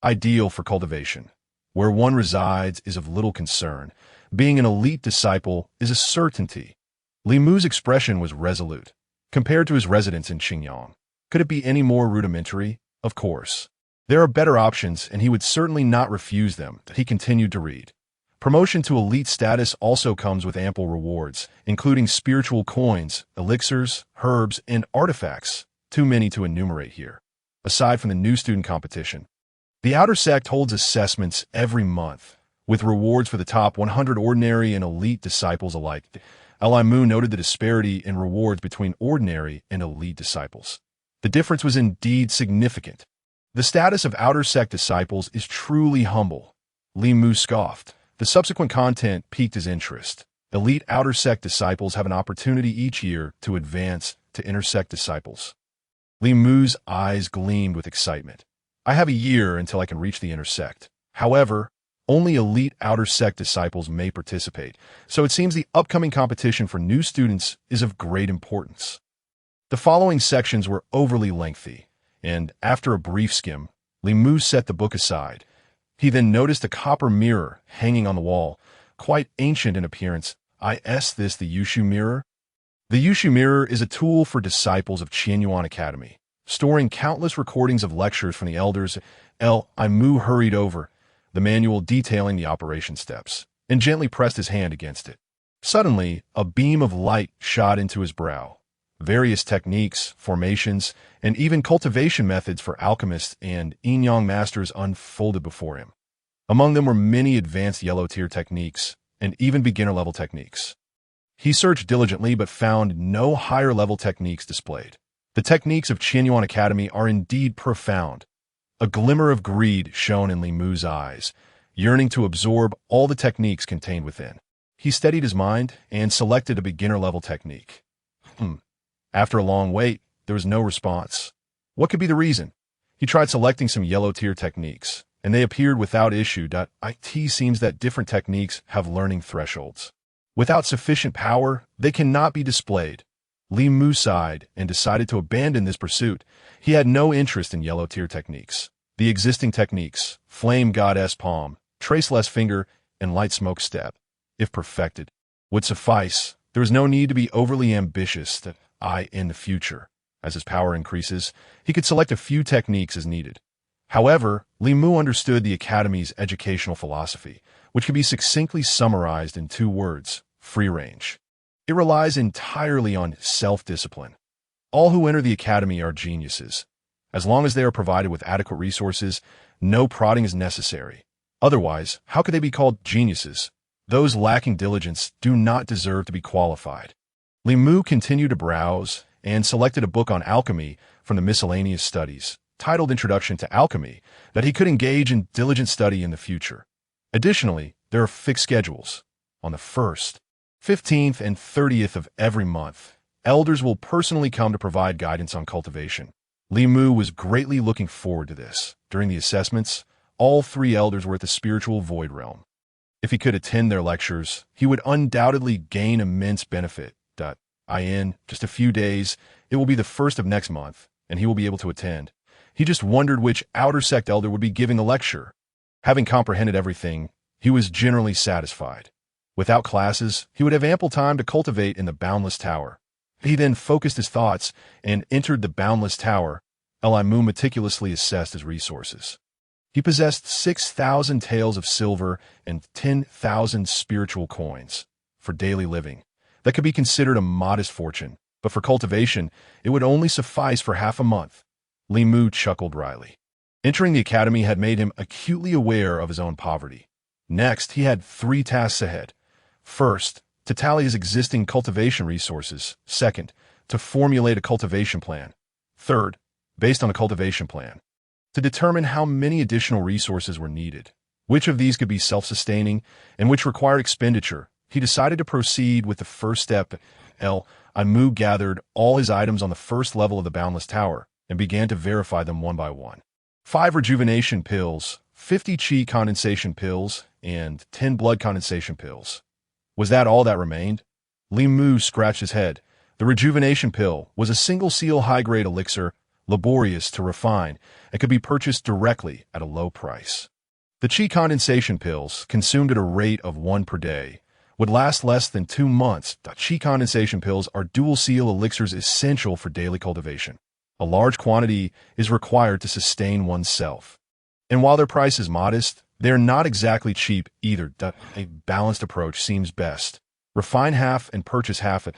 Ideal for cultivation. Where one resides is of little concern. Being an elite disciple is a certainty. Li Mu's expression was resolute. Compared to his residence in Xingyang, could it be any more rudimentary? Of course. There are better options, and he would certainly not refuse them. He continued to read. Promotion to elite status also comes with ample rewards, including spiritual coins, elixirs, herbs, and artifacts, too many to enumerate here. Aside from the new student competition, the outer sect holds assessments every month, with rewards for the top 100 ordinary and elite disciples alike. Li Mu noted the disparity in rewards between ordinary and elite disciples. The difference was indeed significant. The status of outer sect disciples is truly humble. Li Mu scoffed. The subsequent content piqued his interest. Elite outer sect disciples have an opportunity each year to advance to inner sect disciples. Li Mu's eyes gleamed with excitement. I have a year until I can reach the inner sect. However, only elite outer sect disciples may participate, so it seems the upcoming competition for new students is of great importance. The following sections were overly lengthy, and after a brief skim, Li Mu set the book aside. He then noticed a copper mirror hanging on the wall, quite ancient in appearance. Is this the Yushu mirror? The Yushu mirror is a tool for disciples of Qianyuan Academy, storing countless recordings of lectures from the elders. Mu hurried over, the manual detailing the operation steps, and gently pressed his hand against it. Suddenly, a beam of light shot into his brow. Various techniques, formations, and even cultivation methods for alchemists and yin-yang masters unfolded before him. Among them were many advanced yellow-tier techniques, and even beginner-level techniques. He searched diligently but found no higher-level techniques displayed. The techniques of Qianyuan Academy are indeed profound. A glimmer of greed shone in Li Mu's eyes, yearning to absorb all the techniques contained within. He steadied his mind and selected a beginner-level technique. After a long wait, there was no response. What could be the reason? He tried selecting some yellow-tier techniques, and they appeared without issue. It seems that different techniques have learning thresholds. Without sufficient power, they cannot be displayed. Li Mu sighed and decided to abandon this pursuit. He had no interest in yellow-tier techniques. The existing techniques, Flame Goddess Palm, Traceless Finger, and Light Smoke Step, if perfected, would suffice. There was no need to be overly ambitious in the future. As his power increases, he could select a few techniques as needed. However, Li Mu understood the Academy's educational philosophy, which can be succinctly summarized in 2 words: free range. It relies entirely on self-discipline. All who enter the Academy are geniuses. As long as they are provided with adequate resources, no prodding is necessary. Otherwise, how could they be called geniuses? Those lacking diligence do not deserve to be qualified. Li Mu continued to browse and selected a book on alchemy from the miscellaneous studies, titled Introduction to Alchemy, that he could engage in diligent study in the future. Additionally, there are fixed schedules. On the 1st, 15th, and 30th of every month, elders will personally come to provide guidance on cultivation. Li Mu was greatly looking forward to this. During the assessments, all 3 elders were at the spiritual void realm. If he could attend their lectures, he would undoubtedly gain immense benefit. In just a few days, it will be the 1st of next month, and he will be able to attend. He just wondered which outer sect elder would be giving the lecture. Having comprehended everything, he was generally satisfied. Without classes, he would have ample time to cultivate in the Boundless Tower. He then focused his thoughts and entered the Boundless Tower. Li Mu meticulously assessed his resources. He possessed 6,000 taels of silver and 10,000 spiritual coins for daily living. That could be considered a modest fortune, but for cultivation, it would only suffice for half a month. Li Mu chuckled wryly. Entering the Academy had made him acutely aware of his own poverty. Next, he had 3 tasks ahead. First, to tally his existing cultivation resources. Second, to formulate a cultivation plan. Third, based on a cultivation plan, to determine how many additional resources were needed, which of these could be self-sustaining, and which required expenditure. He decided to proceed with the first step. Mu gathered all his items on the 1st level of the Boundless Tower and began to verify them one by one. 5 rejuvenation pills, 50 chi condensation pills, and 10 blood condensation pills. Was that all that remained? Li Mu scratched his head. The rejuvenation pill was a single seal high-grade elixir, laborious to refine, and could be purchased directly at a low price. The chi condensation pills, consumed at a rate of 1 per day, would last less than 2 months. Chi condensation pills are dual seal elixirs essential for daily cultivation. A large quantity is required to sustain oneself. And while their price is modest, they are not exactly cheap either. A balanced approach seems best. Refine half and purchase half at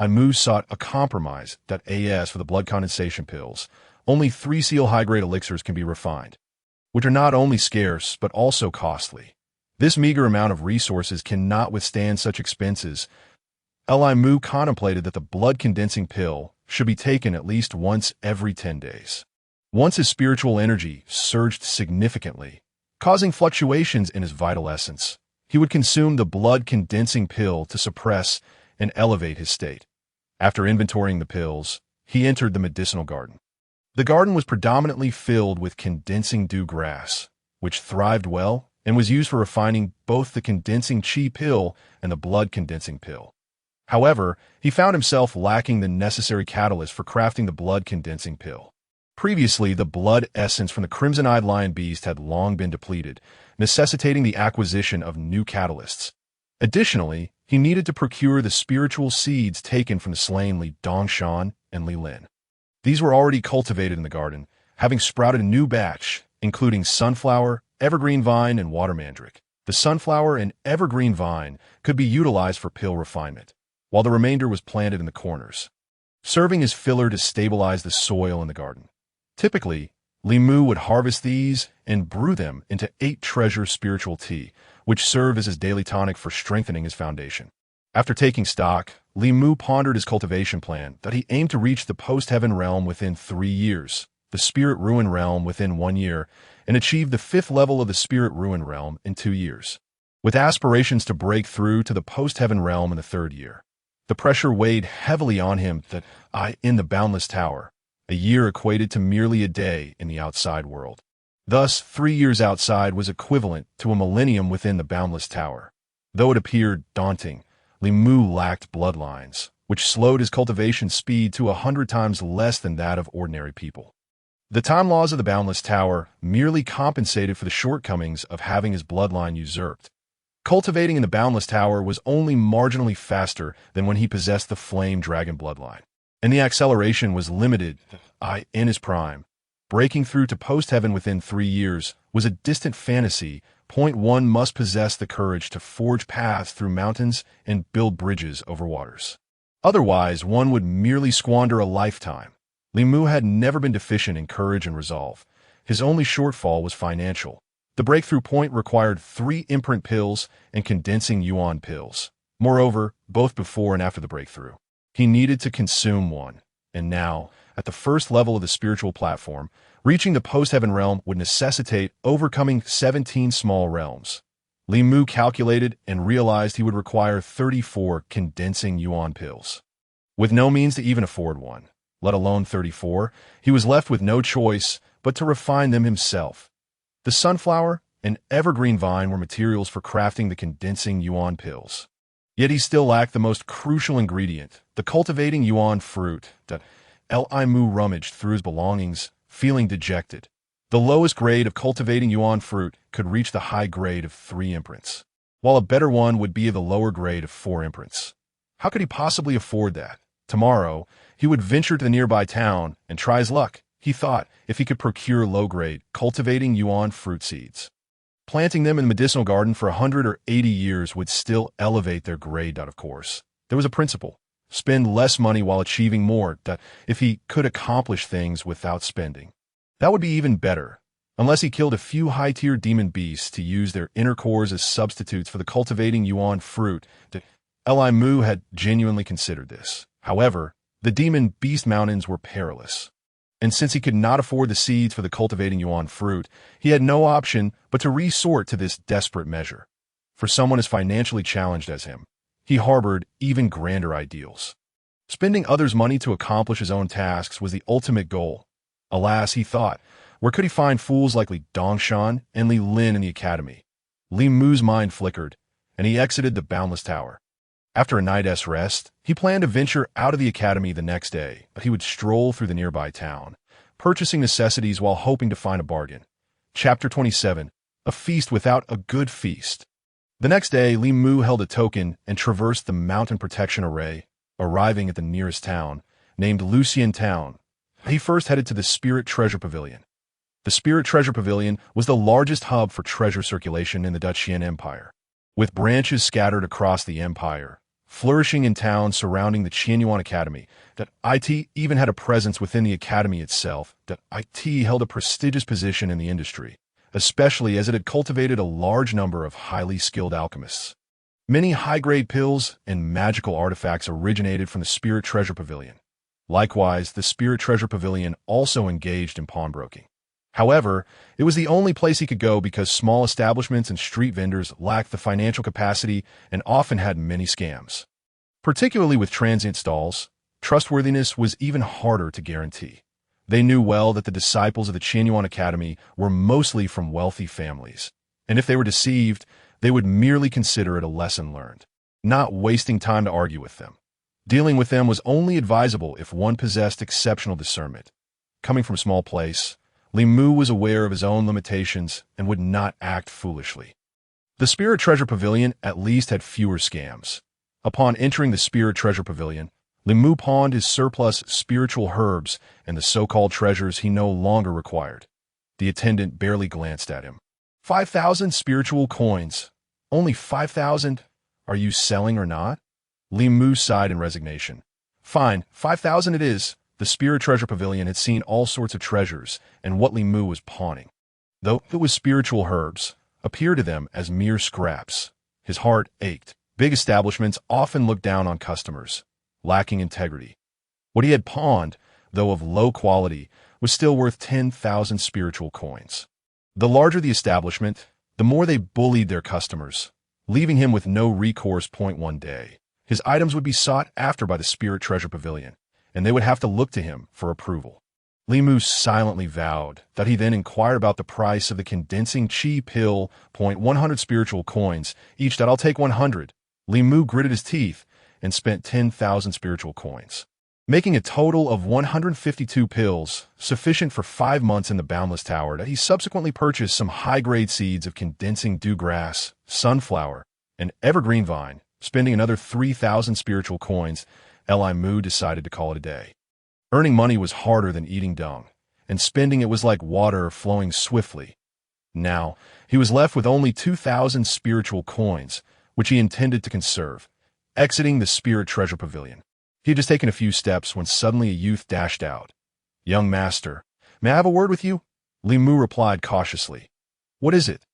Mu sought a compromise. As for the blood condensation pills, only 3 seal high-grade elixirs can be refined, which are not only scarce but also costly. This meager amount of resources cannot withstand such expenses. Mu contemplated that the blood-condensing pill should be taken at least once every 10 days. Once his spiritual energy surged significantly, causing fluctuations in his vital essence, he would consume the blood-condensing pill to suppress and elevate his state. After inventorying the pills, he entered the medicinal garden. The garden was predominantly filled with condensing dew grass, which thrived well and was used for refining both the condensing qi pill and the blood condensing pill. However, he found himself lacking the necessary catalyst for crafting the blood condensing pill. Previously, the blood essence from the crimson-eyed lion beast had long been depleted, necessitating the acquisition of new catalysts. Additionally, he needed to procure the spiritual seeds taken from the slain Li Dongshan and Li Lin. These were already cultivated in the garden, having sprouted a new batch, including sunflower, evergreen vine, and water mandrake. The sunflower and evergreen vine could be utilized for pill refinement, while the remainder was planted in the corners, serving as filler to stabilize the soil in the garden. Typically, Li Mu would harvest these and brew them into 8 treasure spiritual tea, which served as his daily tonic for strengthening his foundation. After taking stock, Li Mu pondered his cultivation plan that he aimed to reach the post-heaven realm within 3 years, the spirit ruin realm within 1 year, and achieve the 5th level of the spirit ruin realm in 2 years, with aspirations to break through to the post-heaven realm in the 3rd year. The pressure weighed heavily on him that in the boundless tower, a year equated to merely a day in the outside world. Thus, 3 years outside was equivalent to a millennium within the boundless tower. Though it appeared daunting, Li Mu lacked bloodlines, which slowed his cultivation speed to 100 times less than that of ordinary people. The time laws of the boundless tower merely compensated for the shortcomings of having his bloodline usurped. Cultivating in the boundless tower was only marginally faster than when he possessed the flame dragon bloodline, and the acceleration was limited in his prime. Breaking through to post-heaven within 3 years was a distant fantasy. One must possess the courage to forge paths through mountains and build bridges over waters. Otherwise, one would merely squander a lifetime. Li Mu had never been deficient in courage and resolve. His only shortfall was financial. The breakthrough point required 3 imprint pills and condensing yuan pills. Moreover, both before and after the breakthrough, he needed to consume one. And now, at the first level of the spiritual platform, reaching the post-heaven realm would necessitate overcoming 17 small realms. Li Mu calculated and realized he would require 34 condensing yuan pills. With no means to even afford one, let alone 34, he was left with no choice but to refine them himself. The sunflower and evergreen vine were materials for crafting the condensing yuan pills. Yet he still lacked the most crucial ingredient, the cultivating yuan fruit. Li Mu rummaged through his belongings, feeling dejected. The lowest grade of cultivating yuan fruit could reach the high grade of 3 imprints, while a better one would be the lower grade of 4 imprints. How could he possibly afford that? Tomorrow, he would venture to the nearby town and try his luck, he thought, if he could procure low-grade, cultivating yuan fruit seeds. Planting them in the medicinal garden for 100 or 80 years would still elevate their grade. Of course, there was a principle. Spend less money while achieving more. If he could accomplish things without spending, that would be even better, unless he killed a few high-tier demon beasts to use their inner cores as substitutes for the cultivating yuan fruit. Li Mu had genuinely considered this. However, the demon beast mountains were perilous, and since he could not afford the seeds for the cultivating yuan fruit, he had no option but to resort to this desperate measure. For someone as financially challenged as him, he harbored even grander ideals. Spending others' money to accomplish his own tasks was the ultimate goal. Alas, he thought, where could he find fools like Li Dongshan and Li Lin in the academy? Li Mu's mind flickered, and he exited the boundless tower. After a night's rest, he planned to venture out of the academy the next day, but he would stroll through the nearby town, purchasing necessities while hoping to find a bargain. Chapter 27. A Feast Without a Good Feast. The next day, Li Mu held a token and traversed the mountain protection array, arriving at the nearest town, named Lucian Town. He first headed to the Spirit Treasure Pavilion. The Spirit Treasure Pavilion was the largest hub for treasure circulation in the Qian Empire. With branches scattered across the empire, flourishing in towns surrounding the Qianyuan Academy, it even had a presence within the academy itself. It held a prestigious position in the industry, especially as it had cultivated a large number of highly skilled alchemists. Many high-grade pills and magical artifacts originated from the Spirit Treasure Pavilion. Likewise, the Spirit Treasure Pavilion also engaged in pawnbroking. However, it was the only place he could go because small establishments and street vendors lacked the financial capacity and often had many scams. Particularly with transient stalls, trustworthiness was even harder to guarantee. They knew well that the disciples of the Qianyuan Academy were mostly from wealthy families, and if they were deceived, they would merely consider it a lesson learned, not wasting time to argue with them. Dealing with them was only advisable if one possessed exceptional discernment. Coming from a small place, Li Mu was aware of his own limitations and would not act foolishly. The Spirit Treasure Pavilion at least had fewer scams. Upon entering the Spirit Treasure Pavilion, Li Mu pawned his surplus spiritual herbs and the so-called treasures he no longer required. The attendant barely glanced at him. 5,000 spiritual coins. Only 5,000? Are you selling or not? Li Mu sighed in resignation. Fine, 5,000 it is. The Spirit Treasure Pavilion had seen all sorts of treasures, and what Li Mu was pawning, though it was spiritual herbs, appeared to them as mere scraps. His heart ached. Big establishments often looked down on customers, lacking integrity. What he had pawned, though of low quality, was still worth 10,000 spiritual coins. The larger the establishment, the more they bullied their customers, leaving him with no recourse. One day, his items would be sought after by the Spirit Treasure Pavilion, and they would have to look to him for approval. Li Mu silently vowed that he then inquired about the price of the condensing qi pill. 100 spiritual coins each. That I'll take 100. Li Mu gritted his teeth and spent 10,000 spiritual coins, making a total of 152 pills, sufficient for 5 months in the Boundless Tower. That he subsequently purchased some high-grade seeds of condensing dewgrass, sunflower, and evergreen vine, spending another 3,000 spiritual coins. Li Mu decided to call it a day. Earning money was harder than eating dung, and spending it was like water flowing swiftly. Now, he was left with only 2,000 spiritual coins, which he intended to conserve. Exiting the Spirit Treasure Pavilion, he had just taken a few steps when suddenly a youth dashed out. "Young master, may I have a word with you?" Li Mu replied cautiously. "What is it?"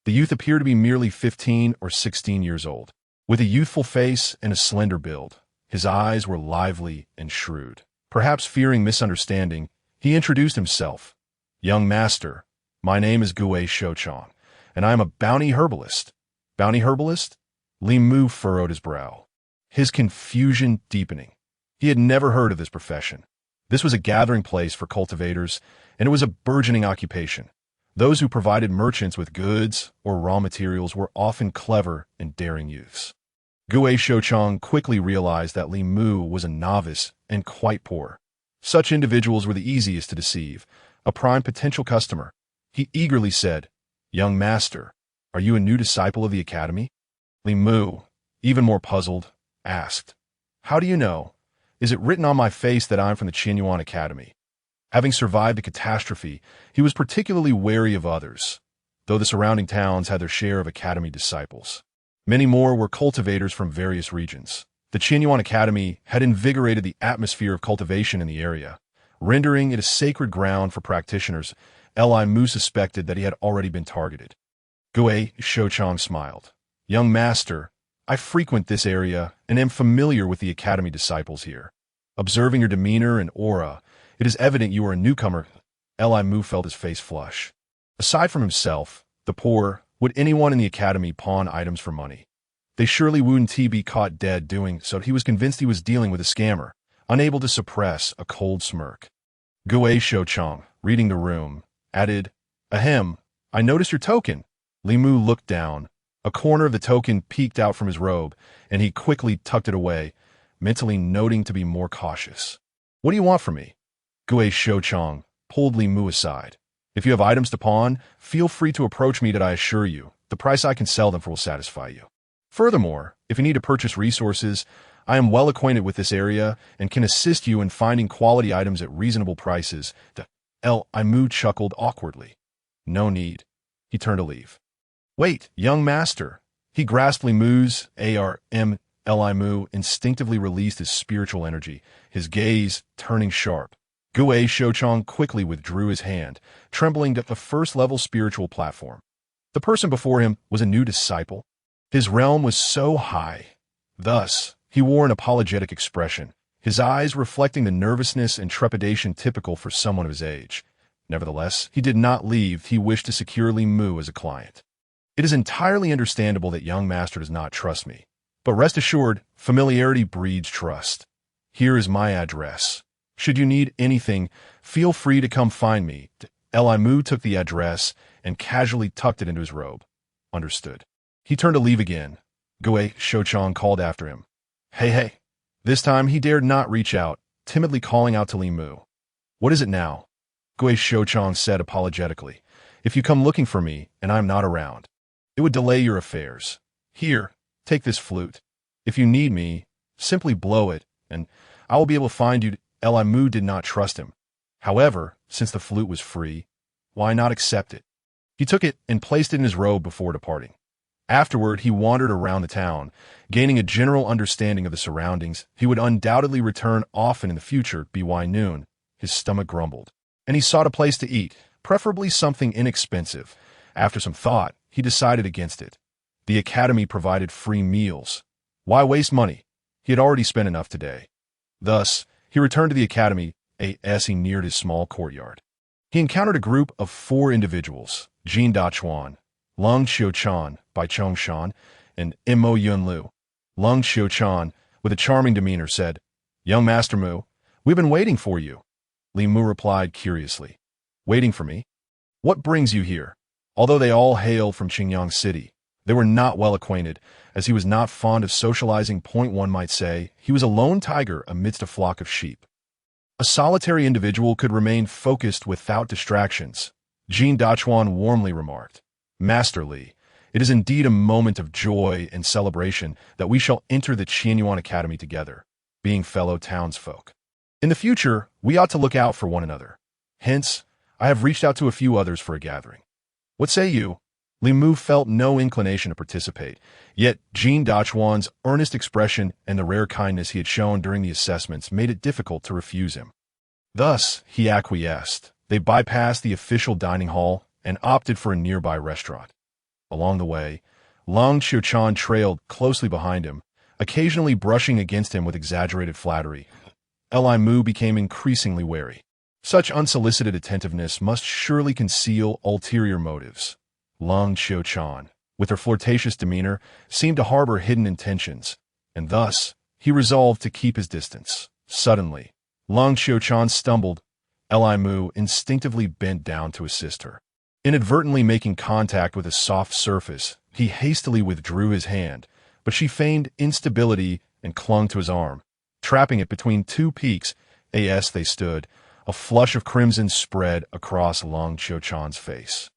The youth appeared to be merely 15 or 16 years old, with a youthful face and a slender build. His eyes were lively and shrewd. Perhaps fearing misunderstanding, he introduced himself. "Young master, my name is Gue Shouchong, and I am a bounty herbalist." "Bounty herbalist?" Li Mu furrowed his brow, his confusion deepening. He had never heard of this profession. This was a gathering place for cultivators, and it was a burgeoning occupation. Those who provided merchants with goods or raw materials were often clever and daring youths. Gue Shouchong quickly realized that Li Mu was a novice and quite poor. Such individuals were the easiest to deceive, a prime potential customer. He eagerly said, "Young master, are you a new disciple of the academy?" Li Mu, even more puzzled, asked, "How do you know? Is it written on my face that I'm from the Qianyuan Academy?" Having survived the catastrophe, he was particularly wary of others, though the surrounding towns had their share of academy disciples. Many more were cultivators from various regions. The Qianyuan Academy had invigorated the atmosphere of cultivation in the area, rendering it a sacred ground for practitioners. Li Mu suspected that he had already been targeted. Gue Shouchong smiled. "Young master, I frequent this area and am familiar with the academy disciples here. Observing your demeanor and aura, it is evident you are a newcomer." Li Mu felt his face flush. Aside from himself, the poor, would anyone in the academy pawn items for money? They surely wouldn't be caught dead doing so. He was convinced he was dealing with a scammer, unable to suppress a cold smirk. Gue Shouchong, reading the room, added, "Ahem, I noticed your token." Li Mu looked down. A corner of the token peeked out from his robe, and he quickly tucked it away, mentally noting to be more cautious. "What do you want from me?" Gue Shouchong pulled Li Mu aside. "If you have items to pawn, feel free to approach me. That I assure you, the price I can sell them for will satisfy you. Furthermore, if you need to purchase resources, I am well acquainted with this area and can assist you in finding quality items at reasonable prices." Li Mu chuckled awkwardly. "No need." He turned to leave. "Wait, young master." He grasped Li Mu's arm. Li Mu instinctively released his spiritual energy, his gaze turning sharp. Gue Shouchong quickly withdrew his hand, trembling at the first-level spiritual platform. The person before him was a new disciple. His realm was so high. Thus, he wore an apologetic expression, his eyes reflecting the nervousness and trepidation typical for someone of his age. Nevertheless, he did not leave. He wished to secure Li Mu as a client. "It is entirely understandable that young master does not trust me, but rest assured, familiarity breeds trust. Here is my address." Should you need anything, feel free to come find me. Li Mu took the address and casually tucked it into his robe. Understood. He turned to leave again. Gui Shouchang called after him. Hey, hey. This time he dared not reach out, timidly calling out to Li Mu. What is it now? Gui Shouchang said apologetically. If you come looking for me and I'm not around, it would delay your affairs. Here, take this flute. If you need me, simply blow it, and I will be able to find you. Li Mu did not trust him. However, since the flute was free, why not accept it? He took it and placed it in his robe before departing. Afterward, he wandered around the town, gaining a general understanding of the surroundings. He would undoubtedly return often in the future, by noon. His stomach grumbled, and he sought a place to eat, preferably something inexpensive. After some thought, he decided against it. The academy provided free meals. Why waste money? He had already spent enough today. Thus, he returned to the academy as he neared his small courtyard. He encountered a group of 4 individuals, Jin Dachuan, Lung Xiuchan, Bai Chongshan, and Mo Yunlu. Lung Xiuchan, with a charming demeanor, said, Young Master Mu, we've been waiting for you. Li Mu replied curiously, Waiting for me? What brings you here? Although they all hailed from Qingyang City, they were not well acquainted, as he was not fond of socializing. One might say, he was a lone tiger amidst a flock of sheep. A solitary individual could remain focused without distractions. Jin Dachuan warmly remarked, Master Li, it is indeed a moment of joy and celebration that we shall enter the Qianyuan Academy together, being fellow townsfolk. In the future, we ought to look out for one another. Hence, I have reached out to a few others for a gathering. What say you? Li Mu felt no inclination to participate, yet Jin Dachuan's earnest expression and the rare kindness he had shown during the assessments made it difficult to refuse him. Thus, he acquiesced. They bypassed the official dining hall and opted for a nearby restaurant. Along the way, Lung Xiuchan trailed closely behind him, occasionally brushing against him with exaggerated flattery. Li Mu became increasingly wary. Such unsolicited attentiveness must surely conceal ulterior motives. Lung Xiuchan, with her flirtatious demeanor, seemed to harbor hidden intentions, and thus he resolved to keep his distance. Suddenly, Lung Xiuchan stumbled. Li Mu instinctively bent down to assist her. Inadvertently making contact with a soft surface, he hastily withdrew his hand, but she feigned instability and clung to his arm, trapping it between 2 peaks. As they stood, a flush of crimson spread across Lung Xiuchan's face,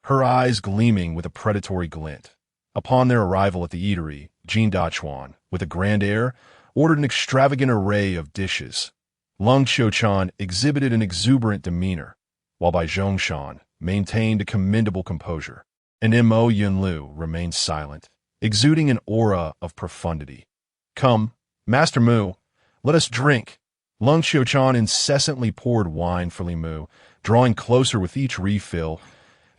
her eyes gleaming with a predatory glint. Upon their arrival at the eatery, Jin Dachuan, with a grand air, ordered an extravagant array of dishes. Lung Xiuchan exhibited an exuberant demeanor, while Bai Zhongshan maintained a commendable composure, and Mo Yunlu remained silent, exuding an aura of profundity. Come, Master Mu, let us drink. Lung Xiuchan incessantly poured wine for Li Mu, drawing closer with each refill.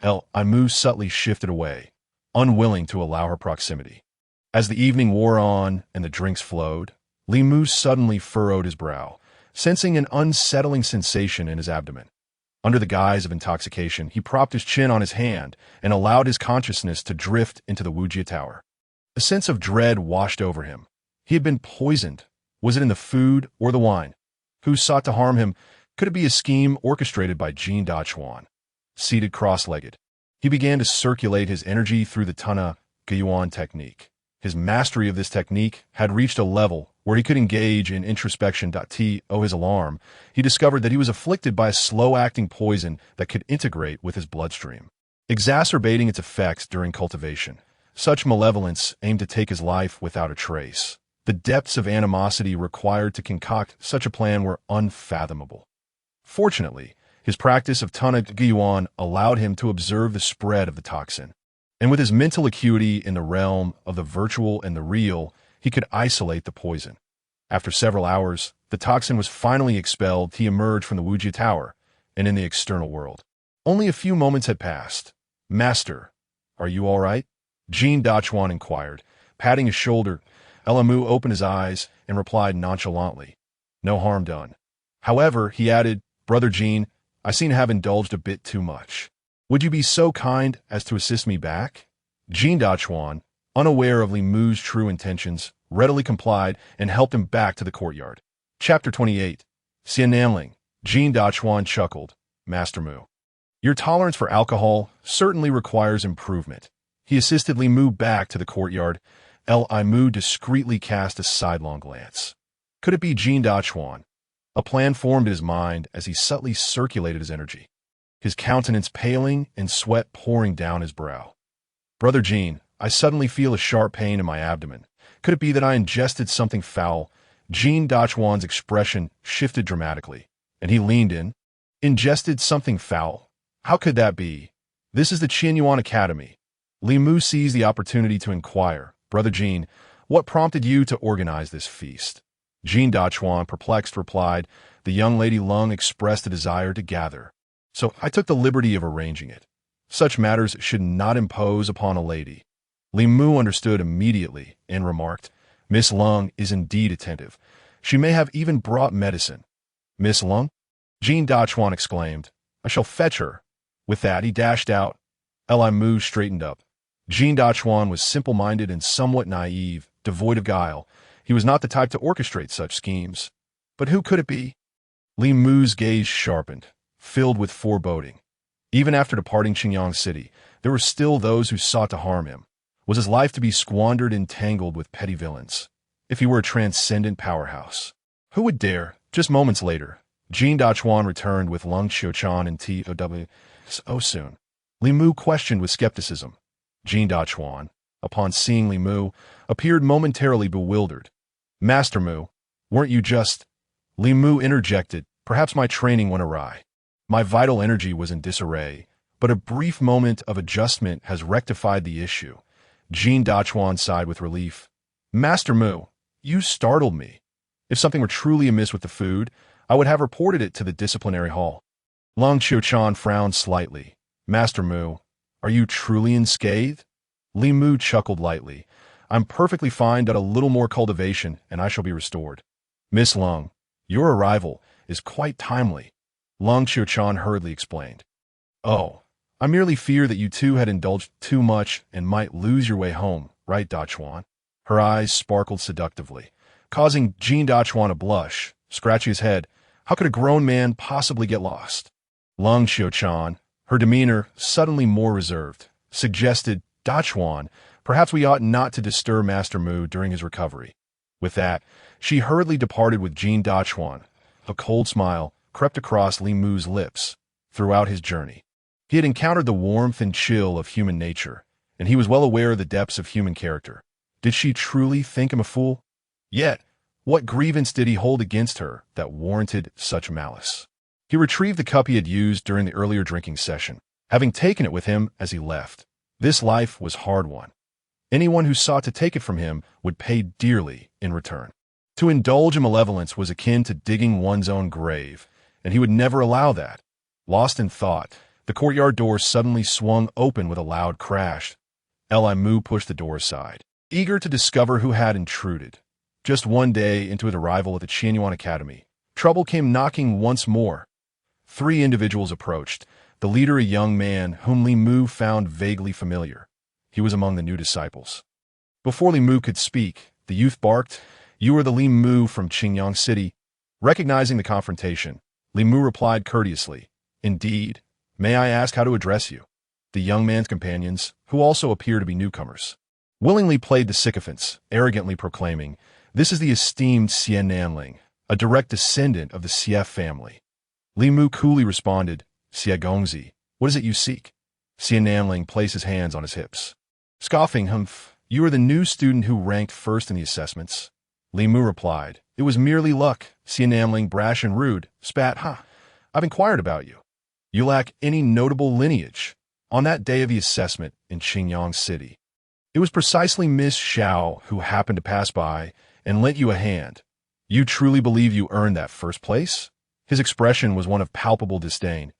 Li Mu subtly shifted away, unwilling to allow her proximity. As the evening wore on and the drinks flowed, Li Mu suddenly furrowed his brow, sensing an unsettling sensation in his abdomen. Under the guise of intoxication, he propped his chin on his hand and allowed his consciousness to drift into the Wujie Tower. A sense of dread washed over him. He had been poisoned. Was it in the food or the wine? Who sought to harm him? Could it be a scheme orchestrated by Jin Dachuan? Seated cross-legged, he began to circulate his energy through the Tana Guyuan technique. His mastery of this technique had reached a level where he could engage in introspection. To his alarm, he discovered that he was afflicted by a slow-acting poison that could integrate with his bloodstream, exacerbating its effects during cultivation. Such malevolence aimed to take his life without a trace. The depths of animosity required to concoct such a plan were unfathomable. Fortunately, his practice of Tana Guyuan allowed him to observe the spread of the toxin, and with his mental acuity in the realm of the virtual and the real, he could isolate the poison. After several hours, the toxin was finally expelled. He emerged from the Wujie Tower and in the external world. Only a few moments had passed. Master, are you all right? Jin Dachuan inquired, patting his shoulder. Li Mu opened his eyes and replied nonchalantly, No harm done. However, he added, Brother Jin, I seem to have indulged a bit too much. Would you be so kind as to assist me back? Jin Dachuan, unaware of Li Mu's true intentions, readily complied and helped him back to the courtyard. Chapter 28. Xian Nanling, Jean Dachuan chuckled. Master Mu, your tolerance for alcohol certainly requires improvement. He assisted Li Mu back to the courtyard. Li Mu discreetly cast a sidelong glance. Could it be Jean Dachuan? A plan formed in his mind as he subtly circulated his energy, his countenance paling and sweat pouring down his brow. Brother Jean, I suddenly feel a sharp pain in my abdomen. Could it be that I ingested something foul? Jean Dachuan's expression shifted dramatically, and he leaned in. Ingested something foul? How could that be? This is the Qianyuan Academy. Li Mu seized the opportunity to inquire. Brother Jean, what prompted you to organize this feast? Jean Dachuan, perplexed, replied. The young lady Lung expressed a desire to gather, so I took the liberty of arranging it. Such matters should not impose upon a lady. Li Mu understood immediately and remarked, Miss Lung is indeed attentive. She may have even brought medicine. Miss Lung? Jean Dachuan exclaimed. I shall fetch her. With that, he dashed out. Li Mu straightened up. Jean Dachuan was simple-minded and somewhat naive, devoid of guile. He was not the type to orchestrate such schemes. But who could it be? Li Mu's gaze sharpened, filled with foreboding. Even after departing Qingyang City, there were still those who sought to harm him. Was his life to be squandered and tangled with petty villains? If he were a transcendent powerhouse, who would dare? Just moments later, Jean Dachuan returned with Lung Xiaochan and T.O.W. So soon. Li Mu questioned with skepticism. Jean Dachuan, upon seeing Li Mu, appeared momentarily bewildered. Master Mu, weren't you just... Li Mu interjected, perhaps my training went awry. My vital energy was in disarray, but a brief moment of adjustment has rectified the issue. Jean Dachuan sighed with relief. Master Mu, you startled me. If something were truly amiss with the food, I would have reported it to the disciplinary hall. Lung Xiaochan frowned slightly. Master Mu, are you truly unscathed? Li Mu chuckled lightly. I'm perfectly fine, but a little more cultivation, and I shall be restored. Miss Lung, your arrival is quite timely. Lung Xiaochan hurriedly explained. Oh, I merely fear that you two had indulged too much and might lose your way home, right, Dachuan? Her eyes sparkled seductively, causing Jean Dachuan to blush, scratching his head. How could a grown man possibly get lost? Lung Xiaochan, her demeanor suddenly more reserved, suggested, Dachuan, perhaps we ought not to disturb Master Mu during his recovery. With that, she hurriedly departed with Jean Dachuan. A cold smile crept across Li Mu's lips throughout his journey. He had encountered the warmth and chill of human nature, and he was well aware of the depths of human character. Did she truly think him a fool? Yet, what grievance did he hold against her that warranted such malice? He retrieved the cup he had used during the earlier drinking session, having taken it with him as he left. This life was hard-won. Anyone who sought to take it from him would pay dearly in return. To indulge in malevolence was akin to digging one's own grave, and he would never allow that. Lost in thought, the courtyard door suddenly swung open with a loud crash. Li Mu pushed the door aside, eager to discover who had intruded. Just one day into his arrival at the Qianyuan Academy, trouble came knocking once more. 3 individuals approached, the leader a young man whom Li Mu found vaguely familiar. He was among the new disciples. Before Li Mu could speak, the youth barked, You are the Li Mu from Qingyang City. Recognizing the confrontation, Li Mu replied courteously, Indeed. May I ask how to address you? The young man's companions, who also appear to be newcomers, willingly played the sycophants, arrogantly proclaiming, This is the esteemed Xian Nanling, a direct descendant of the Xie family. Li Mu coolly responded, Xie Gongzi, what is it you seek? Xian Nanling placed his hands on his hips. Scoffing, Humph, you are the new student who ranked first in the assessments. Li Mu replied, It was merely luck. Xian Nanling, brash and rude, spat, I've inquired about you. You lack any notable lineage. On that day of the assessment in Qingyang City, it was precisely Miss Xiao who happened to pass by and lent you a hand. You truly believe you earned that first place? His expression was one of palpable disdain,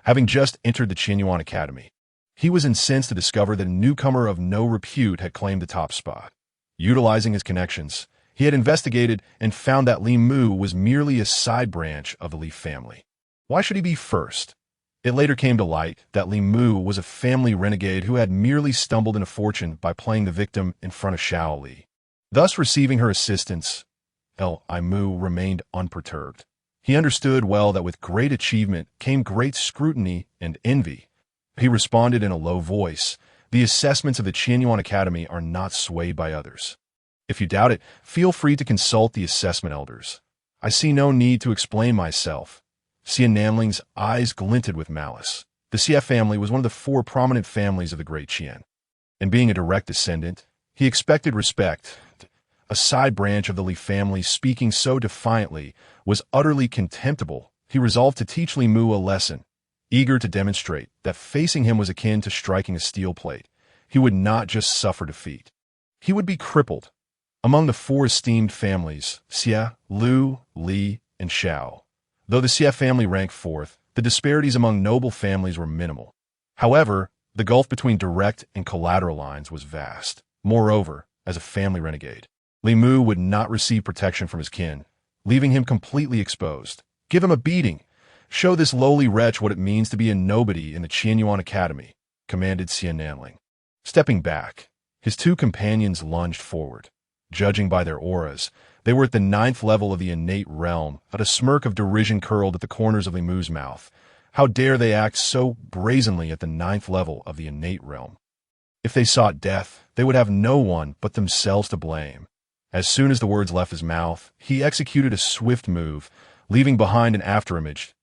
having just entered the Qianyuan Academy. He was incensed to discover that a newcomer of no repute had claimed the top spot. Utilizing his connections, he had investigated and found that Li Mu was merely a side branch of the Li family. Why should he be first? It later came to light that Li Mu was a family renegade who had merely stumbled into fortune by playing the victim in front of Xiao Li. Thus receiving her assistance, Li Mu remained unperturbed. He understood well that with great achievement came great scrutiny and envy. He responded in a low voice, "The assessments of the Qianyuan Academy are not swayed by others. If you doubt it, feel free to consult the assessment elders. I see no need to explain myself." Xian Nanling's eyes glinted with malice. The Xie family was one of the four prominent families of the Great Qian. And being a direct descendant, he expected respect. A side branch of the Li family speaking so defiantly was utterly contemptible. He resolved to teach Li Mu a lesson, eager to demonstrate that facing him was akin to striking a steel plate. He would not just suffer defeat. He would be crippled. Among the four esteemed families, Xie, Lu, Li, and Xiao, though the Xie family ranked fourth, the disparities among noble families were minimal. However, the gulf between direct and collateral lines was vast. Moreover, as a family renegade, Li Mu would not receive protection from his kin, leaving him completely exposed. "Give him a beating. Show this lowly wretch what it means to be a nobody in the Qianyuan Academy," commanded Xian Nanling. Stepping back, his two companions lunged forward. Judging by their auras, they were at the 9th level of the innate realm, but a smirk of derision curled at the corners of Li Mu's mouth. How dare they act so brazenly at the 9th level of the innate realm? If they sought death, they would have no one but themselves to blame. As soon as the words left his mouth, he executed a swift move, leaving behind an afterimage,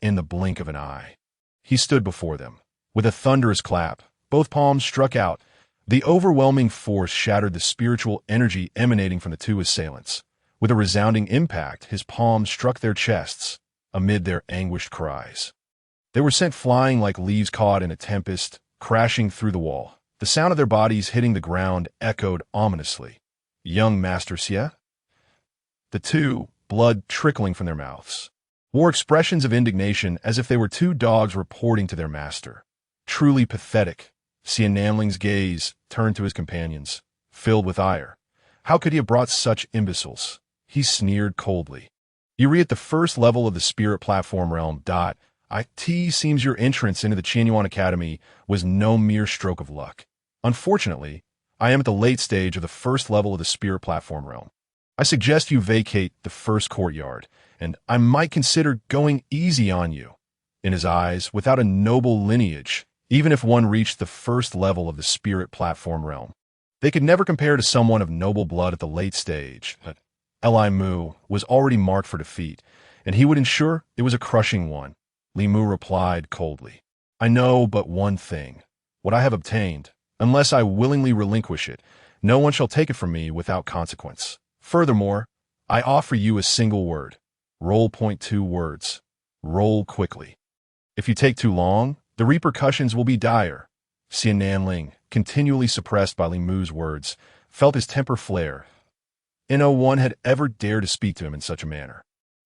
in the blink of an eye. He stood before them. With a thunderous clap, both palms struck out. The overwhelming force shattered the spiritual energy emanating from the two assailants. With a resounding impact, his palms struck their chests, amid their anguished cries. They were sent flying like leaves caught in a tempest, crashing through the wall. The sound of their bodies hitting the ground echoed ominously. "Young Master Xie?" The two, blood trickling from their mouths, wore expressions of indignation as if they were two dogs reporting to their master. Truly pathetic. Xian Nanling's gaze turned to his companions, filled with ire. How could he have brought such imbeciles? He sneered coldly. "You re at the first level of the spirit platform realm. It seems your entrance into the Qianyuan Academy was no mere stroke of luck. Unfortunately, I am at the late stage of the first level of the spirit platform realm. I suggest you vacate the first courtyard, and I might consider going easy on you." In his eyes, without a noble lineage, even if one reached the first level of the spirit platform realm, they could never compare to someone of noble blood at the late stage. But Li Mu was already marked for defeat, and he would ensure it was a crushing one. Li Mu replied coldly, "I know but one thing. What I have obtained, unless I willingly relinquish it, no one shall take it from me without consequence. Furthermore, I offer you a single word. Roll 2 words. Roll quickly. If you take too long, the repercussions will be dire." Xian Nanling, continually suppressed by Li Mu's words, felt his temper flare. No one had ever dared to speak to him in such a manner.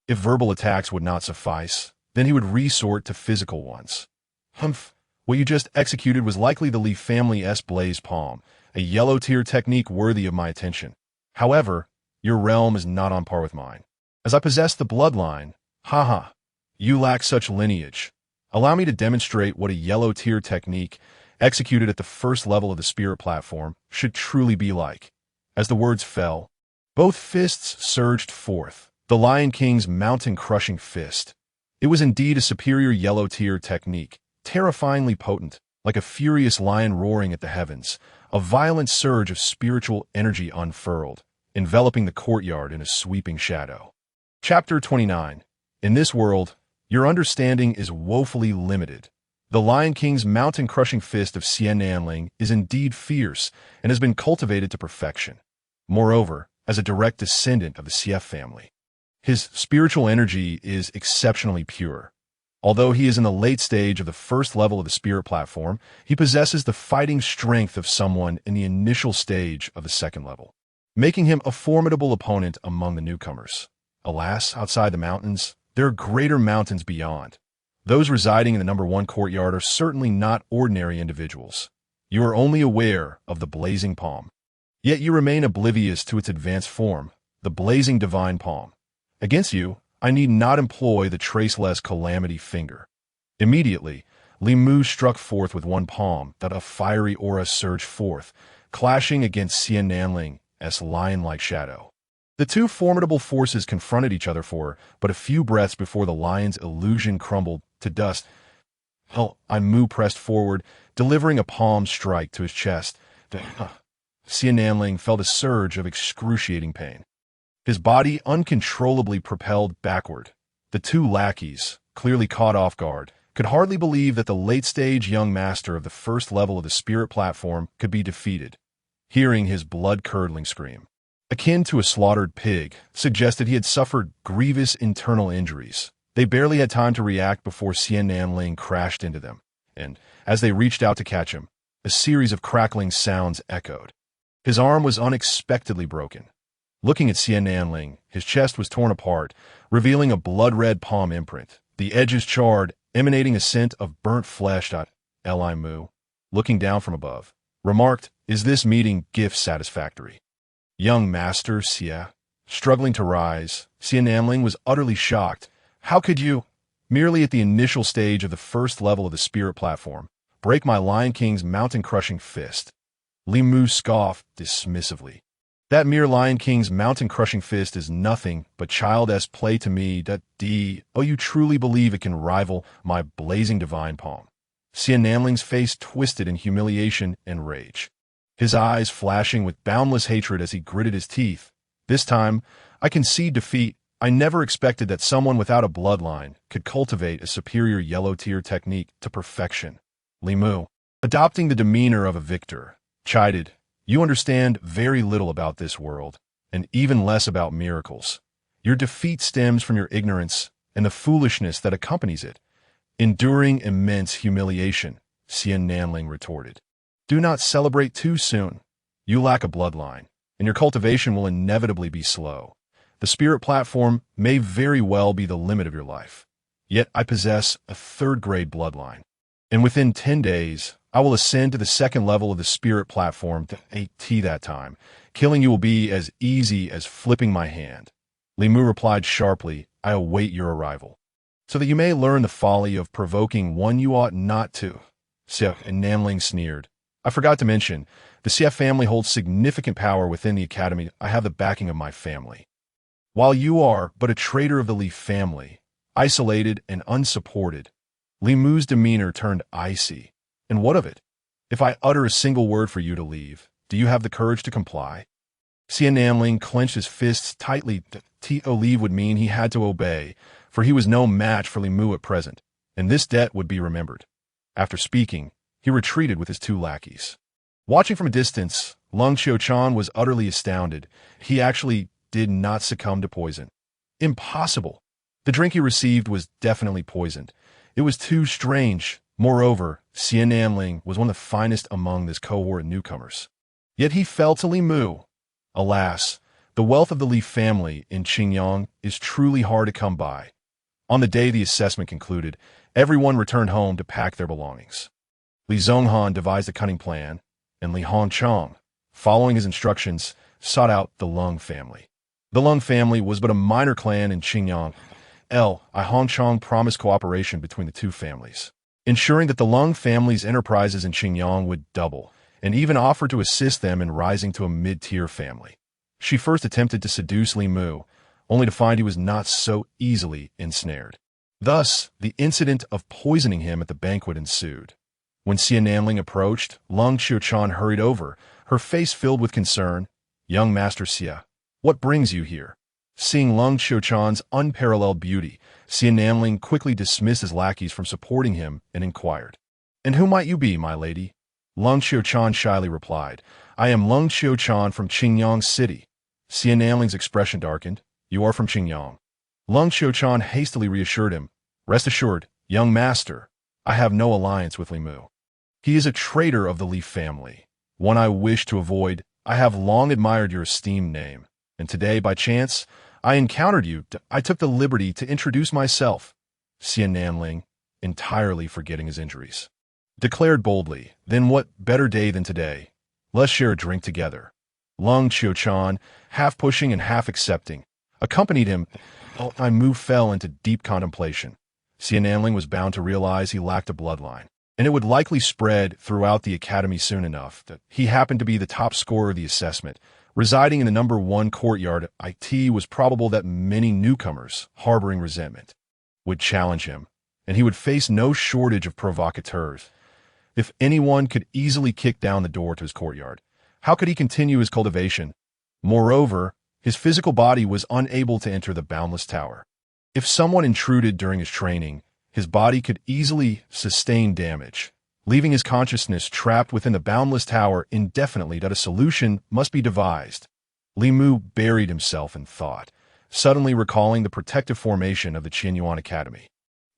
If verbal attacks would not suffice, then he would resort to physical ones. "Humph, what you just executed was likely the Li family's blaze palm, a yellow tier technique worthy of my attention. However, your realm is not on par with mine. As I possess the bloodline, haha, you lack such lineage. Allow me to demonstrate what a yellow tier technique, executed at the first level of the spirit platform, should truly be like." As the words fell, both fists surged forth. The Lion King's mountain-crushing fist. It was indeed a superior yellow tier technique, terrifyingly potent, like a furious lion roaring at the heavens. A violent surge of spiritual energy unfurled, enveloping the courtyard in a sweeping shadow. Chapter 29. In this world, your understanding is woefully limited. The Lion King's mountain-crushing fist of Xian Nanling is indeed fierce and has been cultivated to perfection. Moreover, as a direct descendant of the Xie family, his spiritual energy is exceptionally pure. Although he is in the late stage of the first level of the spirit platform, he possesses the fighting strength of someone in the initial stage of the second level, making him a formidable opponent among the newcomers. Alas, outside the mountains, there are greater mountains beyond. Those residing in the number 1 courtyard are certainly not ordinary individuals. You are only aware of the blazing palm. Yet you remain oblivious to its advanced form, the blazing divine palm. Against you, I need not employ the traceless calamity finger. Immediately, Li Mu struck forth with one palm that a fiery aura surged forth, clashing against Xian Nanling's lion-like shadow. The two formidable forces confronted each other for but a few breaths before the lion's illusion crumbled to dust. Mu pressed forward, delivering a palm strike to his chest. Xia Nanling felt a surge of excruciating pain. His body uncontrollably propelled backward. The two lackeys, clearly caught off guard, could hardly believe that the late-stage young master of the first level of the spirit platform could be defeated. Hearing his blood-curdling scream, akin to a slaughtered pig, suggested he had suffered grievous internal injuries. They barely had time to react before Xia Nanling crashed into them, and, as they reached out to catch him, a series of crackling sounds echoed. His arm was unexpectedly broken. Looking at Xia Nanling, his chest was torn apart, revealing a blood-red palm imprint, the edges charred, emanating a scent of burnt flesh. Mu, looking down from above, remarked, "Is this meeting gift satisfactory?" Young Master Xia, struggling to rise, Xia Nanling was utterly shocked. "How could you, merely at the initial stage of the first level of the spirit platform, break my Lion King's mountain-crushing fist?" Li Mu scoffed dismissively. "That mere Lion King's mountain-crushing fist is nothing but childish play to me. You truly believe it can rival my blazing divine palm?" Xia Nanling's face twisted in humiliation and rage, his eyes flashing with boundless hatred as he gritted his teeth. "This time, I concede defeat. I never expected that someone without a bloodline could cultivate a superior yellow tier technique to perfection." Li Mu, adopting the demeanor of a victor, chided, "You understand very little about this world, and even less about miracles. Your defeat stems from your ignorance and the foolishness that accompanies it." "Enduring immense humiliation," Xia Nanling retorted. "Do not celebrate too soon. You lack a bloodline, and your cultivation will inevitably be slow. The spirit platform may very well be the limit of your life. Yet I possess a third-grade bloodline, and within 10 days, I will ascend to the second level of the spirit platform. That time, killing you will be as easy as flipping my hand." Li Mu replied sharply, "I await your arrival, so that you may learn the folly of provoking one you ought not to." Xia Nanling sneered. "I forgot to mention, the Xia family holds significant power within the academy. I have the backing of my family, while you are but a traitor of the Li family, isolated and unsupported." Li Mu's demeanor turned icy. "And what of it? If I utter a single word for you to leave, do you have the courage to comply?" Xia Nanling clenched his fists tightly. To leave would mean he had to obey, for he was no match for Li Mu at present, and this debt would be remembered. After speaking, he retreated with his two lackeys. Watching from a distance, Lung Qiuchan was utterly astounded. He actually did not succumb to poison. Impossible! The drink he received was definitely poisoned. It was too strange. Moreover, Xia Nanling was one of the finest among this cohort of newcomers. Yet he fell to Li Mu. Alas, the wealth of the Li family in Qingyang is truly hard to come by. On the day the assessment concluded, everyone returned home to pack their belongings. Li Zhonghan devised a cunning plan, and Li Hongchang, following his instructions, sought out the Lung family. The Lung family was but a minor clan in Qingyang. Li Hongchang promised cooperation between the two families, ensuring that the Lung family's enterprises in Qingyang would double, and even offered to assist them in rising to a mid-tier family. She first attempted to seduce Li Mu, only to find he was not so easily ensnared. Thus, the incident of poisoning him at the banquet ensued. When Xia Nanling approached, Lung Qiuchan hurried over, her face filled with concern. "Young Master Xia, what brings you here?" Seeing Lung Qiuchan's unparalleled beauty, Xia Nanling quickly dismissed his lackeys from supporting him and inquired, "And who might you be, my lady?" Lung Qiuchan shyly replied, "I am Lung Qiuchan from Qingyang City." Xia Nanling's expression darkened. "You are from Qingyang." Lung Qiuchan hastily reassured him, "Rest assured, young master, I have no alliance with Li Mu. He is a traitor of the Li family, one I wish to avoid. I have long admired your esteemed name, and today, by chance, I encountered you. I took the liberty to introduce myself." Xia Nanling, entirely forgetting his injuries, declared boldly, "Then what better day than today? Let's share a drink together." Lung Qiuchan, half pushing and half accepting, accompanied him. Mu fell into deep contemplation. Xia Nanling was bound to realize he lacked a bloodline, and it would likely spread throughout the academy soon enough that he happened to be the top scorer of the assessment. Residing in the #1 courtyard, it was probable that many newcomers, harboring resentment, would challenge him, and he would face no shortage of provocateurs. If anyone could easily kick down the door to his courtyard, how could he continue his cultivation? Moreover, his physical body was unable to enter the boundless tower. If someone intruded during his training, his body could easily sustain damage, leaving his consciousness trapped within the boundless tower indefinitely. That a solution must be devised. Li Mu buried himself in thought, suddenly recalling the protective formation of the Qianyuan Academy.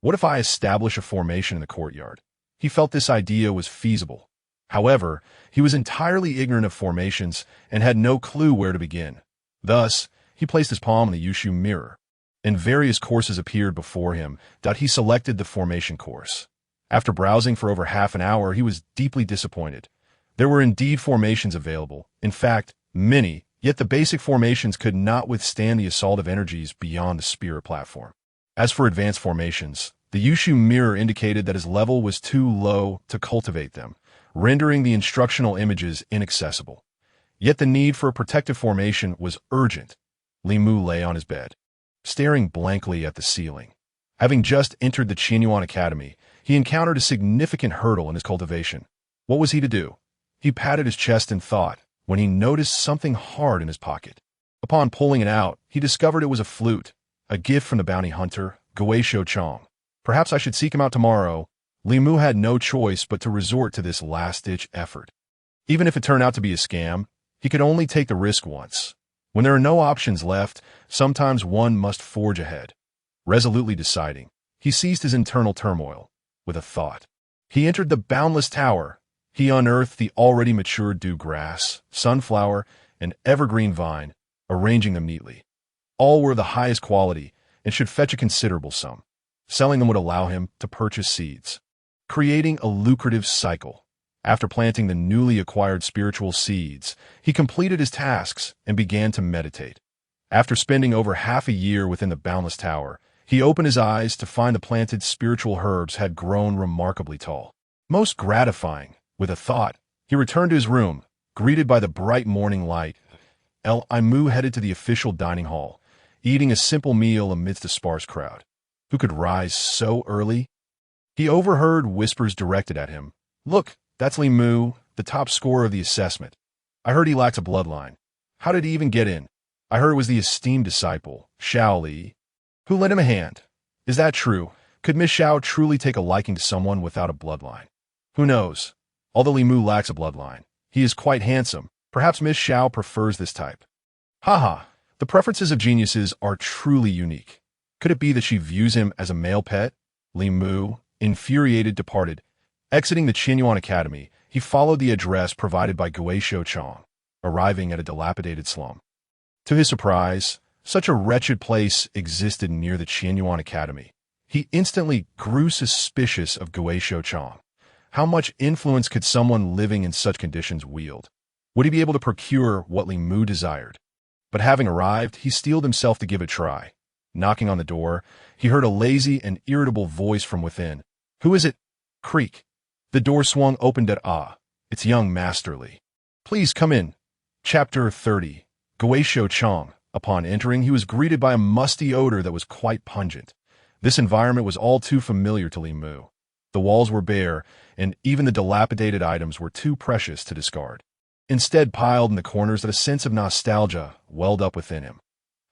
What if I establish a formation in the courtyard? He felt this idea was feasible. However, he was entirely ignorant of formations and had no clue where to begin. Thus, he placed his palm on the Yushu mirror, and various courses appeared before him. He selected the formation course. After browsing for over half an hour, he was deeply disappointed. There were indeed formations available, in fact, many, yet the basic formations could not withstand the assault of energies beyond the spirit platform. As for advanced formations, the Yushu mirror indicated that his level was too low to cultivate them, rendering the instructional images inaccessible. Yet the need for a protective formation was urgent. Li Mu lay on his bed, staring blankly at the ceiling. Having just entered the Qianyuan Academy, he encountered a significant hurdle in his cultivation. What was he to do? He patted his chest in thought when he noticed something hard in his pocket. Upon pulling it out, he discovered it was a flute, a gift from the bounty hunter, Guisho Chong. Perhaps I should seek him out tomorrow. Li Mu had no choice but to resort to this last-ditch effort. Even if it turned out to be a scam, he could only take the risk once. When there are no options left, sometimes one must forge ahead. Resolutely deciding, he ceased his internal turmoil with a thought. He entered the boundless tower. He unearthed the already matured dew grass, sunflower, and evergreen vine, arranging them neatly. All were the highest quality and should fetch a considerable sum. Selling them would allow him to purchase seeds, creating a lucrative cycle. After planting the newly acquired spiritual seeds, he completed his tasks and began to meditate. After spending over half a year within the boundless tower, he opened his eyes to find the planted spiritual herbs had grown remarkably tall. Most gratifying, with a thought, he returned to his room, greeted by the bright morning light. Li Mu headed to the official dining hall, eating a simple meal amidst a sparse crowd. Who could rise so early? He overheard whispers directed at him. Look, that's Li Mu, the top scorer of the assessment. I heard he lacks a bloodline. How did he even get in? I heard it was the esteemed disciple, Xiao Li, who lent him a hand. Is that true? Could Miss Xiao truly take a liking to someone without a bloodline? Who knows? Although Li Mu lacks a bloodline, he is quite handsome. Perhaps Miss Xiao prefers this type. Haha, the preferences of geniuses are truly unique. Could it be that she views him as a male pet? Li Mu, infuriated, departed. Exiting the Qianyuan Academy, he followed the address provided by Guisho Chong, arriving at a dilapidated slum. To his surprise, such a wretched place existed near the Qianyuan Academy. He instantly grew suspicious of Guisho Chong. How much influence could someone living in such conditions wield? Would he be able to procure what Li Mu desired? But having arrived, he steeled himself to give it a try. Knocking on the door, he heard a lazy and irritable voice from within. Who is it? Creak. The door swung open. It's young Master Li. Please come in. Chapter 30. Guisho Chong. Upon entering, he was greeted by a musty odor that was quite pungent. This environment was all too familiar to Li Mu. The walls were bare, and even the dilapidated items were too precious to discard. Instead, piled in the corners, that a sense of nostalgia welled up within him.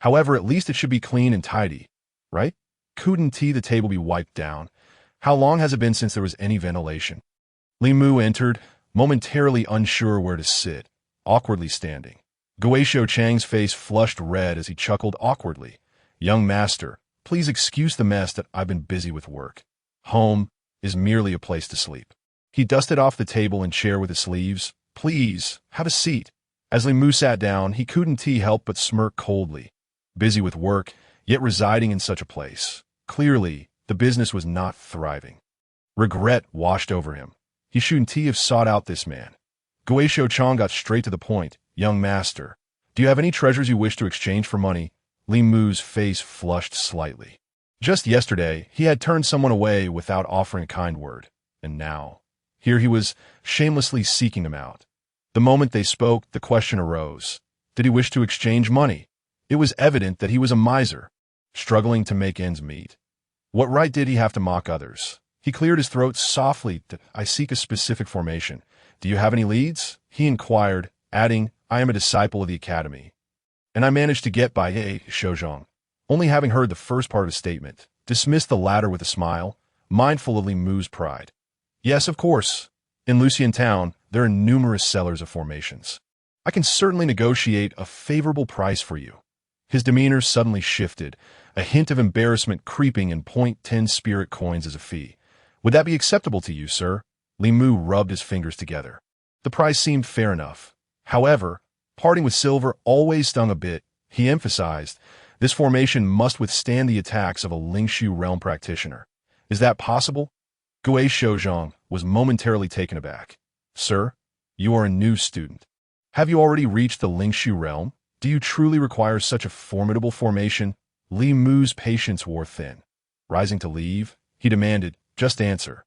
However, at least it should be clean and tidy, right? Couldn't the table be wiped down? How long has it been since there was any ventilation? Li Mu entered, momentarily unsure where to sit, awkwardly standing. Guisho Chang's face flushed red as he chuckled awkwardly. Young master, please excuse the mess that I've been busy with work. Home is merely a place to sleep. He dusted off the table and chair with his sleeves. Please, have a seat. As Li Mu sat down, he couldn't help but smirk coldly. Busy with work, yet residing in such a place. Clearly, the business was not thriving. Regret washed over him. He shouldn't have sought out this man. Guisho Chong got straight to the point. Young master, do you have any treasures you wish to exchange for money? Li Mu's face flushed slightly. Just yesterday, he had turned someone away without offering a kind word. And now, here he was shamelessly seeking them out. The moment they spoke, the question arose. Did he wish to exchange money? It was evident that he was a miser, struggling to make ends meet. What right did he have to mock others? He cleared his throat softly. I seek a specific formation. Do you have any leads? He inquired, adding, I am a disciple of the academy. And I managed to get by Shozhong. Only having heard the first part of his statement, dismissed the latter with a smile, mindful of Li Mu's pride. Yes, of course. In Lucian Town, there are numerous sellers of formations. I can certainly negotiate a favorable price for you. His demeanor suddenly shifted, a hint of embarrassment creeping in 0.10 spirit coins as a fee. Would that be acceptable to you, sir? Li Mu rubbed his fingers together. The price seemed fair enough. However, parting with silver always stung a bit. He emphasized, this formation must withstand the attacks of a Lingshu realm practitioner. Is that possible? Gue Shozhong was momentarily taken aback. Sir, you are a new student. Have you already reached the Lingshu realm? Do you truly require such a formidable formation? Li Mu's patience wore thin. Rising to leave, he demanded, just answer.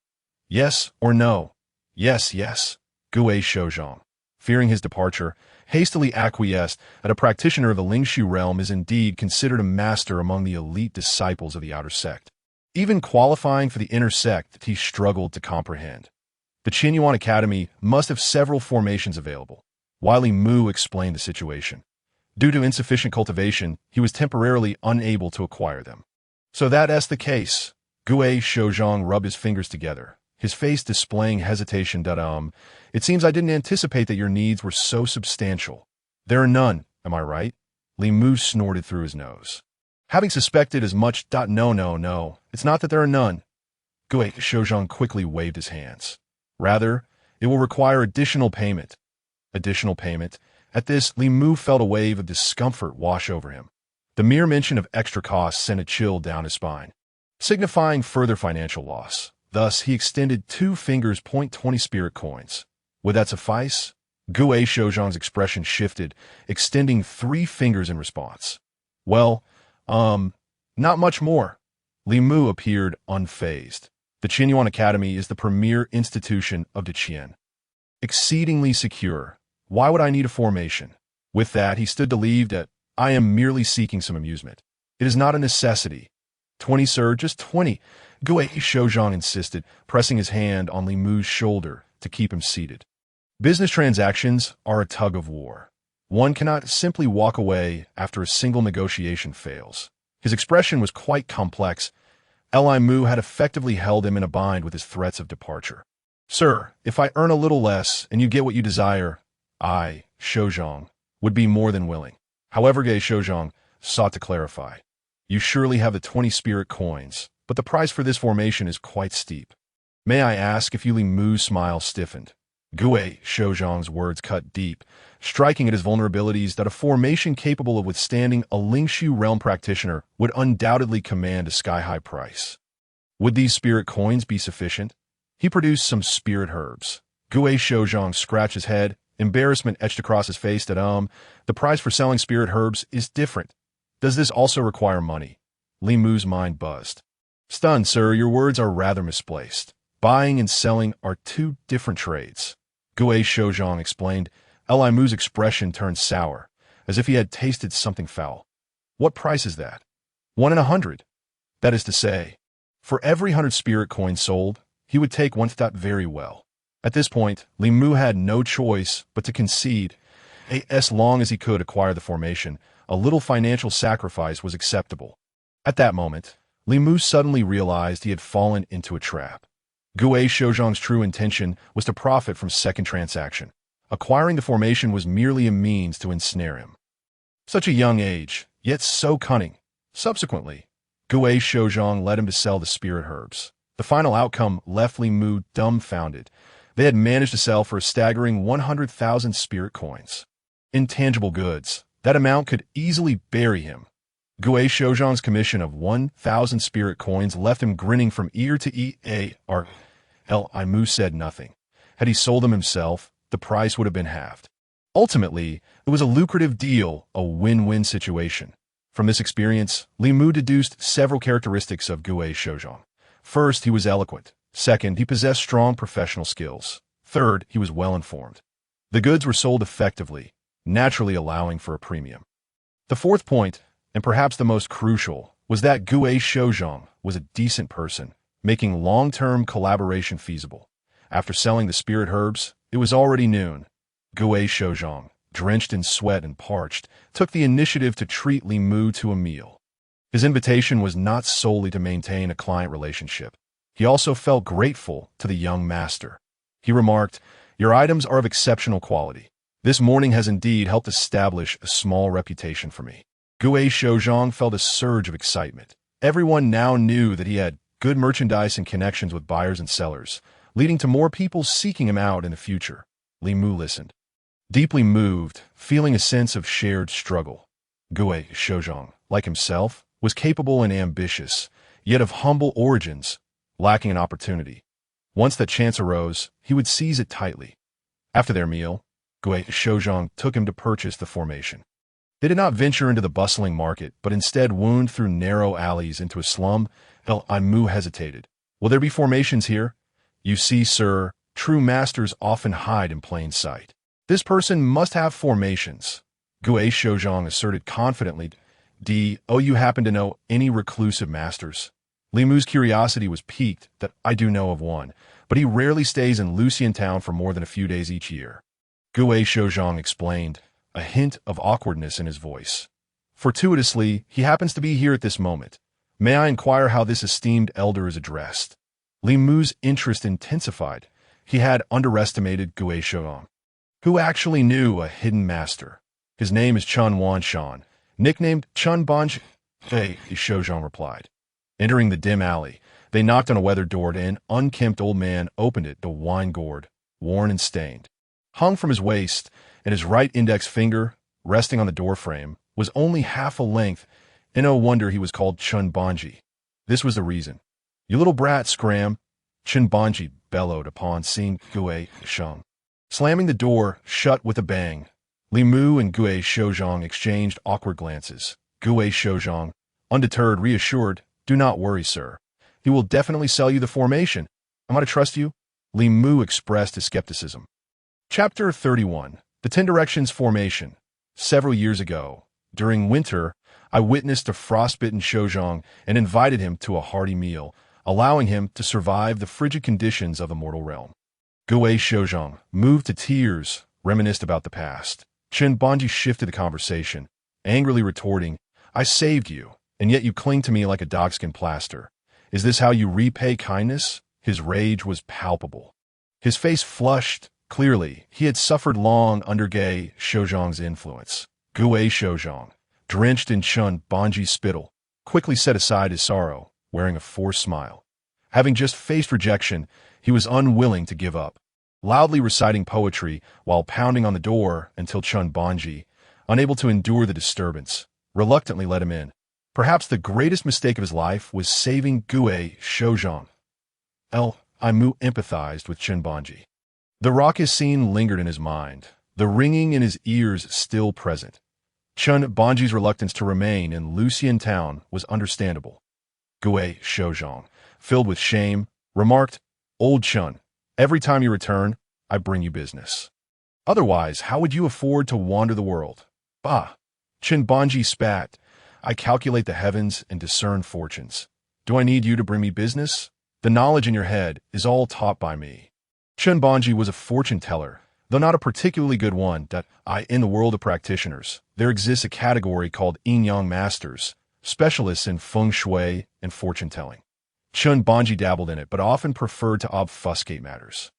Yes or no? Yes, yes. Gue Shozhong, fearing his departure, hastily acquiesced that a practitioner of the Lingshu realm is indeed considered a master among the elite disciples of the outer sect. Even qualifying for the inner sect, he struggled to comprehend. The Qinyuan Academy must have several formations available. Li Mu explained the situation. Due to insufficient cultivation, he was temporarily unable to acquire them. So that's the case. Gue Shozhong rubbed his fingers together, his face displaying hesitation. It seems I didn't anticipate that your needs were so substantial. There are none, am I right? Li Mu snorted through his nose. Having suspected as much. No. It's not that there are none. Gue Shozhong quickly waved his hands. Rather, it will require additional payment. Additional payment? At this, Li Mu felt a wave of discomfort wash over him. The mere mention of extra costs sent a chill down his spine, signifying further financial loss. Thus, he extended 2 fingers. 20 spirit coins. Would that suffice? Gue Shozhong's expression shifted, extending 3 fingers in response. Well, not much more. Li Mu appeared unfazed. The Qinyuan Academy is the premier institution of Deqian. Exceedingly secure. Why would I need a formation? With that, he stood to leave. I am merely seeking some amusement. It is not a necessity. 20, sir, just 20. Gue Shozhong insisted, pressing his hand on Li Mu's shoulder to keep him seated. Business transactions are a tug of war. One cannot simply walk away after a single negotiation fails. His expression was quite complex. Li Mu had effectively held him in a bind with his threats of departure. Sir, if I earn a little less and you get what you desire, I, Shozhong, would be more than willing. However, Gue Shozhong sought to clarify. You surely have the 20 spirit coins, but the price for this formation is quite steep. May I ask if Li Mu's smile stiffened? Gue Shozhong's words cut deep, striking at his vulnerabilities that a formation capable of withstanding a Lingshu realm practitioner would undoubtedly command a sky-high price. Would these spirit coins be sufficient? He produced some spirit herbs. Gue Shozhong scratched his head, embarrassment etched across his face. The price for selling spirit herbs is different. Does this also require money? Li Mu's mind buzzed. Stunned, sir, your words are rather misplaced. Buying and selling are 2 different trades. Gue Shozhong explained. Li Mu's expression turned sour, as if he had tasted something foul. What price is that? 1 in 100. That is to say, for every 100 spirit coins sold, he would take 1. Very well. At this point, Li Mu had no choice but to concede. As long as he could acquire the formation, a little financial sacrifice was acceptable. At that moment, Li Mu suddenly realized he had fallen into a trap. Gue Shozhong's true intention was to profit from second transaction. Acquiring the formation was merely a means to ensnare him. Such a young age, yet so cunning. Subsequently, Gue Shozhong led him to sell the spirit herbs. The final outcome left Li Mu dumbfounded. They had managed to sell for a staggering 100,000 spirit coins. Intangible goods. That amount could easily bury him. Gue Shozhong's commission of 1,000 spirit coins left him grinning from ear to ear. Li Mu said nothing. Had he sold them himself, the price would have been halved. Ultimately, it was a lucrative deal, a win-win situation. From this experience, Li Mu deduced several characteristics of Gue Shozhong. First, he was eloquent. Second, he possessed strong professional skills. Third, he was well-informed. The goods were sold effectively, naturally allowing for a premium. The fourth point, and perhaps the most crucial, was that Gue Shouzhong was a decent person, making long-term collaboration feasible. After selling the spirit herbs, it was already noon. Gue Shouzhong, drenched in sweat and parched, took the initiative to treat Li Mu to a meal. His invitation was not solely to maintain a client relationship. He also felt grateful to the young master. He remarked, "Your items are of exceptional quality. This morning has indeed helped establish a small reputation for me." Gue Shouzhong felt a surge of excitement. Everyone now knew that he had good merchandise and connections with buyers and sellers, leading to more people seeking him out in the future. Li Mu listened, deeply moved, feeling a sense of shared struggle. Gue Shouzhong, like himself, was capable and ambitious, yet of humble origins, lacking an opportunity. Once that chance arose, he would seize it tightly. After their meal, Gue Shouzhong took him to purchase the formation. They did not venture into the bustling market, but instead wound through narrow alleys into a slum. Mu hesitated. "Will there be formations here?" "You see, sir, true masters often hide in plain sight. This person must have formations," Gue Shouzhong asserted confidently. "Do you happen to know any reclusive masters?" Li Mu's curiosity was piqued. "That I do know of one, but he rarely stays in Lucian Town for more than a few days each year," Gue Shouzhong explained, a hint of awkwardness in his voice. "Fortuitously, he happens to be here at this moment. May I inquire how this esteemed elder is addressed?" Li Mu's interest intensified. He had underestimated Gue Shouzhong, who actually knew a hidden master. "His name is Chun Wanshan, nicknamed Chun Banji," Shouzhong replied. Entering the dim alley, they knocked on a weathered door. An unkempt old man opened it. The wine gourd, worn and stained, hung from his waist, and his right index finger, resting on the doorframe, was only half a length, and no wonder he was called Chun Banji. This was the reason. "You little brat, scram!" Chun Banji bellowed upon seeing Gue Shouzhong. Slamming the door shut with a bang, Li Mu and Gue Shouzhong exchanged awkward glances. Gue Shouzhong, undeterred, reassured, "Do not worry, sir. He will definitely sell you the formation. Am I to trust you?" Li Mu expressed his skepticism. Chapter 31. The Ten Directions Formation. Several years ago, during winter, I witnessed a frostbitten Shouzhong and invited him to a hearty meal, allowing him to survive the frigid conditions of the mortal realm. Gue Shouzhong, moved to tears, reminisced about the past. Chun Banji shifted the conversation, angrily retorting, "I saved you, and yet you cling to me like a dogskin plaster. Is this how you repay kindness?" His rage was palpable. His face flushed. Clearly, he had suffered long under Gue Shouzhong's influence. Gue Shouzhong, drenched in Chun Banji's spittle, quickly set aside his sorrow, wearing a forced smile. Having just faced rejection, he was unwilling to give up. Loudly reciting poetry while pounding on the door until Chun Banji, unable to endure the disturbance, reluctantly let him in. Perhaps the greatest mistake of his life was saving Gue Shouzhong. Mu empathized with Chun Banji. The raucous scene lingered in his mind, the ringing in his ears still present. Chun Banji's reluctance to remain in Lucian Town was understandable. Gue Shouzhong, filled with shame, remarked, "Old Chun, every time you return, I bring you business. Otherwise, how would you afford to wander the world?" "Bah!" Chun Banji spat. "I calculate the heavens and discern fortunes. Do I need you to bring me business? The knowledge in your head is all taught by me." Chun Banji was a fortune teller, though not a particularly good one. In the world of practitioners, there exists a category called yin-yang masters, specialists in feng shui and fortune telling. Chun Banji dabbled in it, but often preferred to obfuscate matters.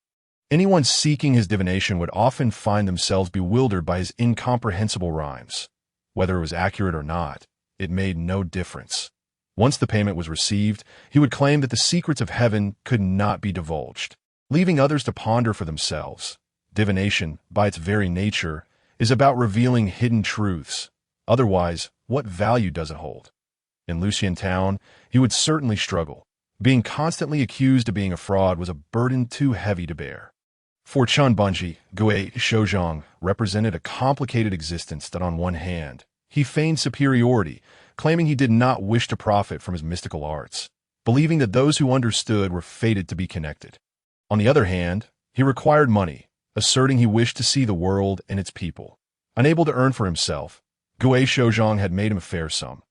Anyone seeking his divination would often find themselves bewildered by his incomprehensible rhymes. Whether it was accurate or not, it made no difference. Once the payment was received, he would claim that the secrets of heaven could not be divulged, leaving others to ponder for themselves. Divination, by its very nature, is about revealing hidden truths. Otherwise, what value does it hold? In Lucian Town, he would certainly struggle. Being constantly accused of being a fraud was a burden too heavy to bear. For Chun Banji, Gue Shouzhong represented a complicated existence that on one hand, he feigned superiority, claiming he did not wish to profit from his mystical arts. believing that those who understood were fated to be connected. On the other hand, he required money, asserting he wished to see the world and its people. Unable to earn for himself, Gui Shouzhong had made him a fair sum.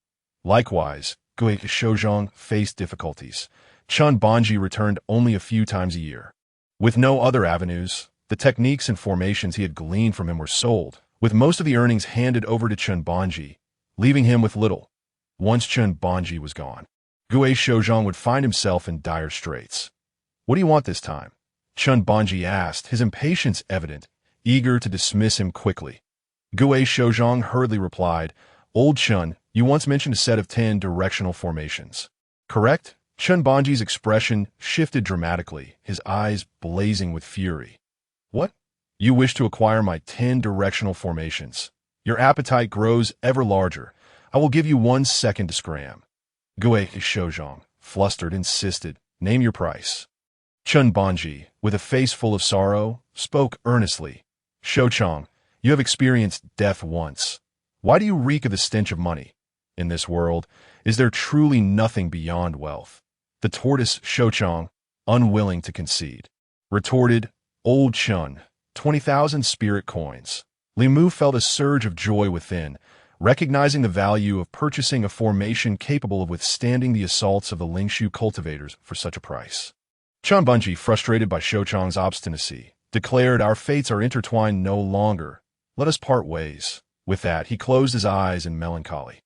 Likewise, Gui Shouzhong faced difficulties. Chun Banji returned only a few times a year. With no other avenues, the techniques and formations he had gleaned from him were sold, with most of the earnings handed over to Chun Banji, leaving him with little. Once Chun Banji was gone, Gui Shouzhong would find himself in dire straits. "What do you want this time?" Chun Banji asked, his impatience evident, eager to dismiss him quickly. Gui Shouzhong hurriedly replied, "Old Chun, you once mentioned a set of 10 directional formations. Correct?" Chun Banji's expression shifted dramatically, his eyes blazing with fury. "What? You wish to acquire my 10 directional formations? Your appetite grows ever larger. I will give you 1 second to scram." Gui Shouzhong, flustered, insisted, "Name your price." Chun Banji, with a face full of sorrow, spoke earnestly. "Shouzhong, you have experienced death once. Why do you reek of the stench of money? In this world, is there truly nothing beyond wealth?" The tortoise Shouzhong, unwilling to concede, retorted, "Old Chun, 20,000 spirit coins." Li Mu felt a surge of joy within, recognizing the value of purchasing a formation capable of withstanding the assaults of the Lingshu cultivators for such a price. Chun Banji, frustrated by Shouzhong's obstinacy, declared, "Our fates are intertwined no longer. Let us part ways." With that, he closed his eyes in melancholy.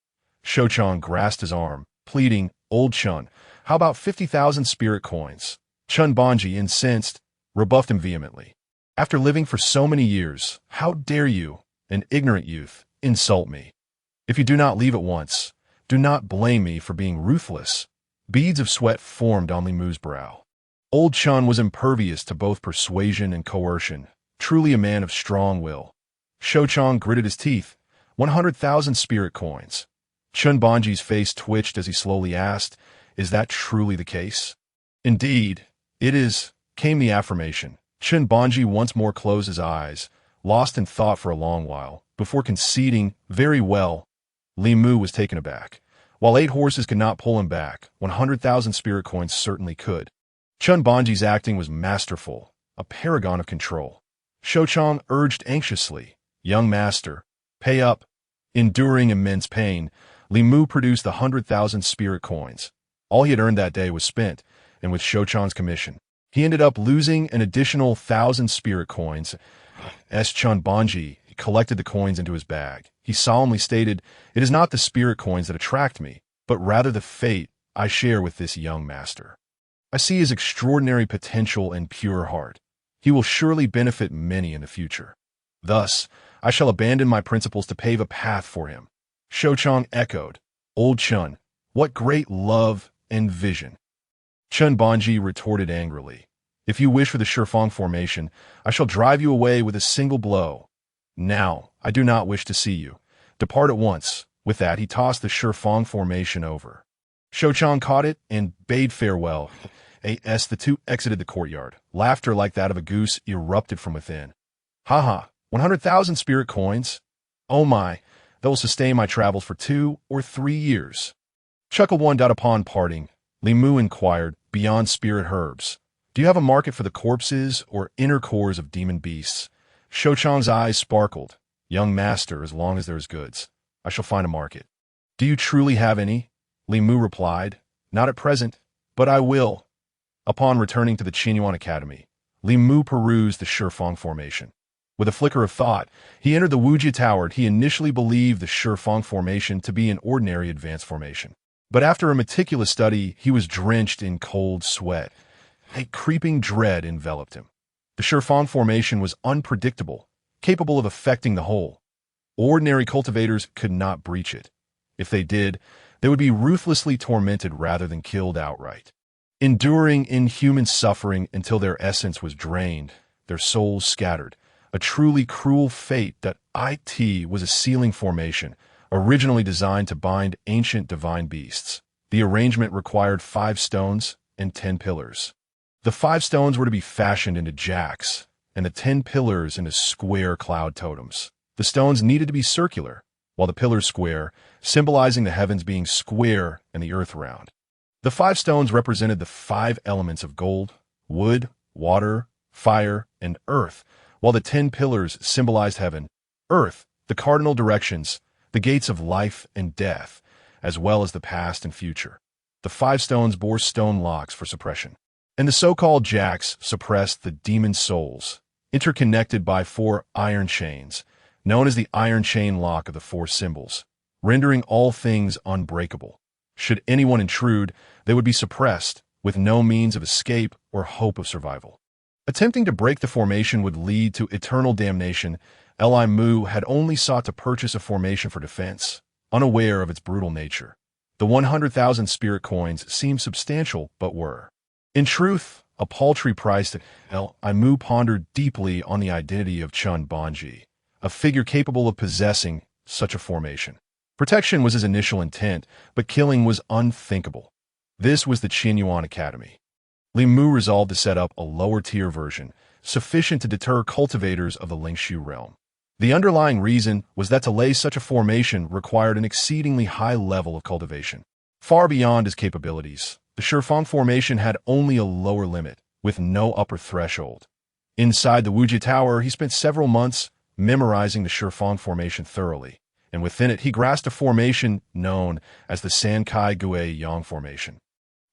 Shouzhong grasped his arm, pleading, "Old Chun, how about 50,000 spirit coins?" Chun Banji, incensed, rebuffed him vehemently. "After living for so many years, how dare you, an ignorant youth, insult me? If you do not leave at once, do not blame me for being ruthless." Beads of sweat formed on Li Mu's brow. Old Chun was impervious to both persuasion and coercion, truly a man of strong will. Shouzhong gritted his teeth. 100,000 spirit coins. Chun Banji's face twitched as he slowly asked, "Is that truly the case?" "Indeed, it is," came the affirmation. Chun Banji once more closed his eyes, lost in thought for a long while, before conceding, "Very well." Li Mu was taken aback. While 8 horses could not pull him back, 100,000 spirit coins certainly could. Chun Banji's acting was masterful, a paragon of control. Shouzhong urged anxiously, "Young master, pay up." Enduring immense pain, Li Mu produced the 100,000 spirit coins. All he had earned that day was spent, and with Shouzhong's commission, he ended up losing an additional 1,000 spirit coins. As Chun Banji collected the coins into his bag, he solemnly stated, "It is not the spirit coins that attract me, but rather the fate I share with this young master. I see his extraordinary potential and pure heart. He will surely benefit many in the future. Thus, I shall abandon my principles to pave a path for him." Shouzhong echoed, "Old Chun, what great love and vision." Chun Banji retorted angrily, "If you wish for the Shifang formation, I shall drive you away with a single blow. Now, I do not wish to see you. Depart at once." With that, he tossed the Shifang formation over. Shouzhong caught it and bade farewell. As the two exited the courtyard, laughter like that of a goose erupted from within. "Ha ha, 100,000 spirit coins? Oh my, that will sustain my travels for 2 or 3 years. Chuckled one. Upon parting, Li Mu inquired, "Beyond spirit herbs, do you have a market for the corpses or inner cores of demon beasts?" Shouzhong's eyes sparkled. "Young master, as long as there is goods, I shall find a market." "Do you truly have any?" Li Mu replied, "Not at present, but I will." Upon returning to the Qinyuan Academy, Li Mu perused the Shifang formation. With a flicker of thought, he entered the Wujia Tower. He initially believed the Shifang formation to be an ordinary advanced formation. But after a meticulous study, he was drenched in cold sweat. A creeping dread enveloped him. The Shifang formation was unpredictable, capable of affecting the whole. Ordinary cultivators could not breach it. If they did, they would be ruthlessly tormented rather than killed outright, enduring inhuman suffering until their essence was drained, their souls scattered. A truly cruel fate. That it was a sealing formation, originally designed to bind ancient divine beasts. The arrangement required 5 stones and 10 pillars. The 5 stones were to be fashioned into jacks, and the 10 pillars into square cloud totems. The stones needed to be circular, while the pillars square, symbolizing the heavens being square and the earth round. The 5 stones represented the 5 elements of gold, wood, water, fire, and earth, while the 10 pillars symbolized heaven, earth, the cardinal directions, the gates of life and death, as well as the past and future. The 5 stones bore stone locks for suppression, and the so-called jacks suppressed the demon souls, interconnected by 4 iron chains, known as the iron chain lock of the 4 symbols, rendering all things unbreakable. Should anyone intrude, they would be suppressed, with no means of escape or hope of survival. Attempting to break the formation would lead to eternal damnation. Li Mu had only sought to purchase a formation for defense, unaware of its brutal nature. The 100,000 spirit coins seemed substantial, but were, in truth, a paltry price. Li Mu pondered deeply on the identity of Chun Banji, a figure capable of possessing such a formation. Protection was his initial intent, but killing was unthinkable. This was the Qianyuan Academy. Li Mu resolved to set up a lower-tier version, sufficient to deter cultivators of the Lingshu realm. The underlying reason was that to lay such a formation required an exceedingly high level of cultivation. Far beyond his capabilities, the Shifang formation had only a lower limit, with no upper threshold. Inside the Wujie Tower, he spent several months memorizing the Shifang formation thoroughly, and within it he grasped a formation known as the Sankai Gui Yang formation,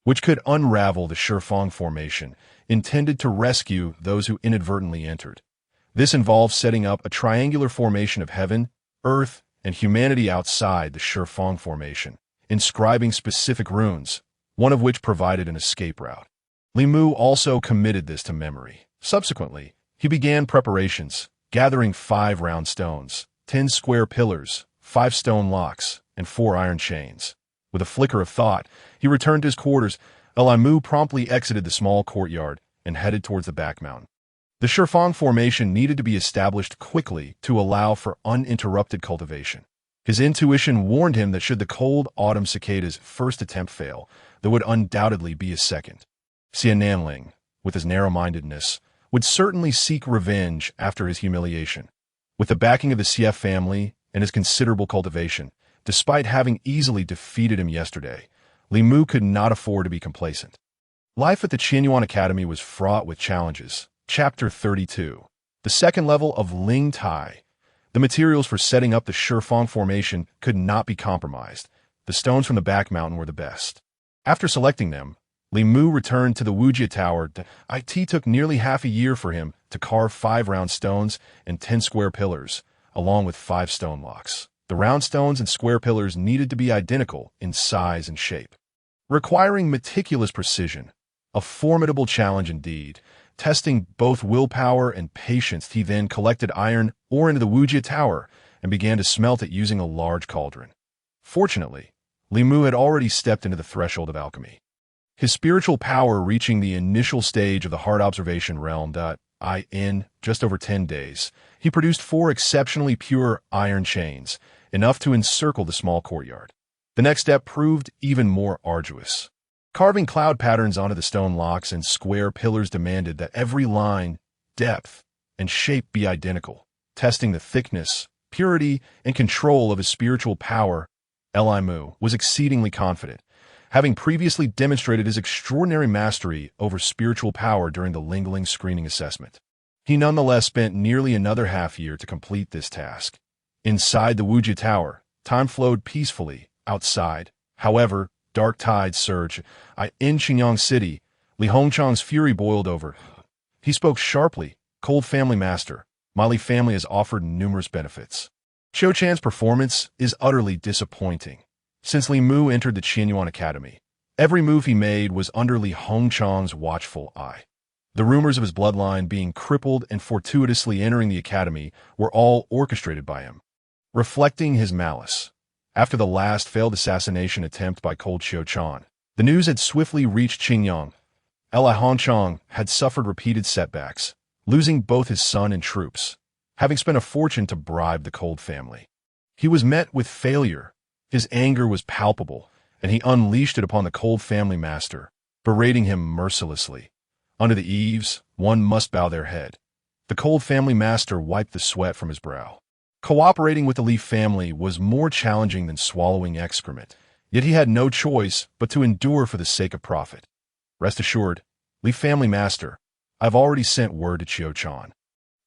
which could unravel the Shifang formation, intended to rescue those who inadvertently entered. This involved setting up a triangular formation of heaven, earth, and humanity outside the Shifang formation, inscribing specific runes, one of which provided an escape route. Li Mu also committed this to memory. Subsequently, he began preparations, gathering 5 round stones, 10 square pillars, 5 stone locks, and 4 iron chains. With a flicker of thought, he returned to his quarters. Li Mu promptly exited the small courtyard and headed towards the back mountain. The Shifang formation needed to be established quickly to allow for uninterrupted cultivation. His intuition warned him that should the cold autumn cicada's first attempt fail, there would undoubtedly be a second. Xia Nanling, with his narrow-mindedness, would certainly seek revenge after his humiliation. With the backing of the Xie family and his considerable cultivation, despite having easily defeated him yesterday, Li Mu could not afford to be complacent. Life at the Qianyuan Academy was fraught with challenges. Chapter 32. The second level of Ling Tai. The materials for setting up the Shifang formation could not be compromised. The stones from the back mountain were the best. After selecting them, Li Mu returned to the Wujie Tower. It took nearly half a year for him to carve 5 round stones and 10 square pillars, along with 5 stone locks. The round stones and square pillars needed to be identical in size and shape, requiring meticulous precision. A formidable challenge indeed. Testing both willpower and patience, he then collected iron ore into the Wujie Tower and began to smelt it using a large cauldron. Fortunately, Li Mu had already stepped into the threshold of alchemy, his spiritual power reaching the initial stage of the hard observation realm. In just over 10 days, he produced 4 exceptionally pure iron chains, enough to encircle the small courtyard. The next step proved even more arduous. Carving cloud patterns onto the stone locks and square pillars demanded that every line, depth, and shape be identical. Testing the thickness, purity, and control of his spiritual power, Li Mu was exceedingly confident, having previously demonstrated his extraordinary mastery over spiritual power during the Lingling screening assessment. He nonetheless spent nearly another half-year to complete this task. Inside the Wujie Tower, time flowed peacefully. Outside, however, dark tides surged. In Xingyang City, Li Hongchang's fury boiled over. He spoke sharply. Cold family master, my Li family has offered numerous benefits. Qiu Chan's performance is utterly disappointing. Since Li Mu entered the Qianyuan Academy, every move he made was under Li Hongchang's watchful eye. The rumors of his bloodline being crippled and fortuitously entering the academy were all orchestrated by him, reflecting his malice. After the last failed assassination attempt by Cold Qiu Chan, the news had swiftly reached Xingyang. Li Hongchang had suffered repeated setbacks, losing both his son and troops, having spent a fortune to bribe the Cold family. He was met with failure. His anger was palpable, and he unleashed it upon the Cold family master, berating him mercilessly. Under the eaves, one must bow their head. The Cold family master wiped the sweat from his brow. Cooperating with the Li family was more challenging than swallowing excrement. Yet he had no choice but to endure for the sake of profit. Rest assured, Li family master, I've already sent word to Qiu Chan,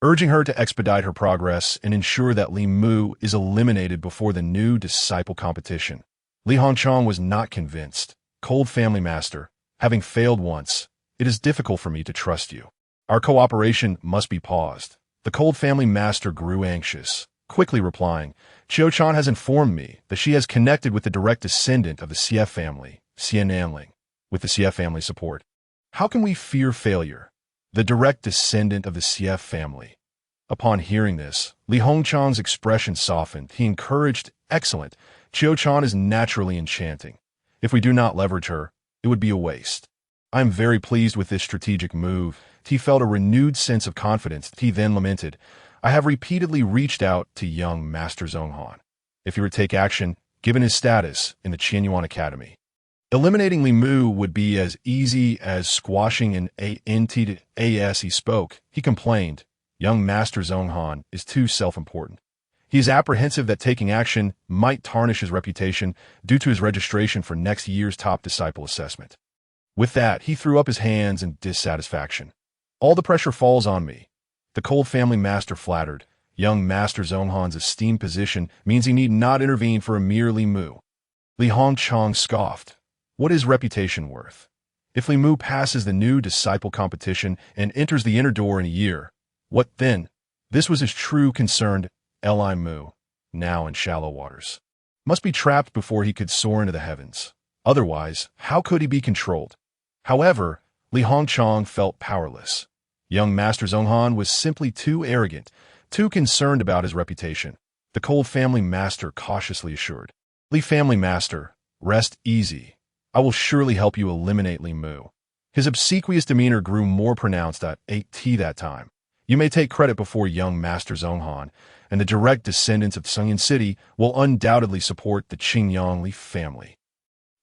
urging her to expedite her progress and ensure that Li Mu is eliminated before the new disciple competition. Li Hongchang was not convinced. Cold family master, having failed once, it is difficult for me to trust you. Our cooperation must be paused. The cold family master grew anxious, quickly replying, Qiu Chan has informed me that she has connected with the direct descendant of the CF family, Xian Nanling, with the CF family support. How can we fear failure? The direct descendant of the CF family. Upon hearing this, Li Hongchang's expression softened. He encouraged, excellent. Qiu Chan is naturally enchanting. If we do not leverage her, it would be a waste. I am very pleased with this strategic move. He felt a renewed sense of confidence. He then lamented, I have repeatedly reached out to young Master Zhonghan. If he were to take action, given his status in the Qianyuan Academy, eliminating Li Mu would be as easy as squashing an ANT. He spoke. He complained, young Master Zhonghan is too self-important. He is apprehensive that taking action might tarnish his reputation due to his registration for next year's top disciple assessment. With that, he threw up his hands in dissatisfaction. All the pressure falls on me. The cold family master flattered. Young Master Zhonghan's esteemed position means he need not intervene for a mere Li Mu. Li Hongchang scoffed. What is reputation worth? If Li Mu passes the new disciple competition and enters the inner door in a year, what then? This was his true concern. Li Mu, now in shallow waters, must be trapped before he could soar into the heavens. Otherwise, how could he be controlled? However, Li Hongchang felt powerless. Young Master Zhonghan was simply too arrogant, too concerned about his reputation. The cold family master cautiously assured, Li family master, rest easy. I will surely help you eliminate Li Mu. His obsequious demeanor grew more pronounced at 8T that time. You may take credit before young Master Zhonghan, and the direct descendants of Sunyan City will undoubtedly support the Qingyang Li family.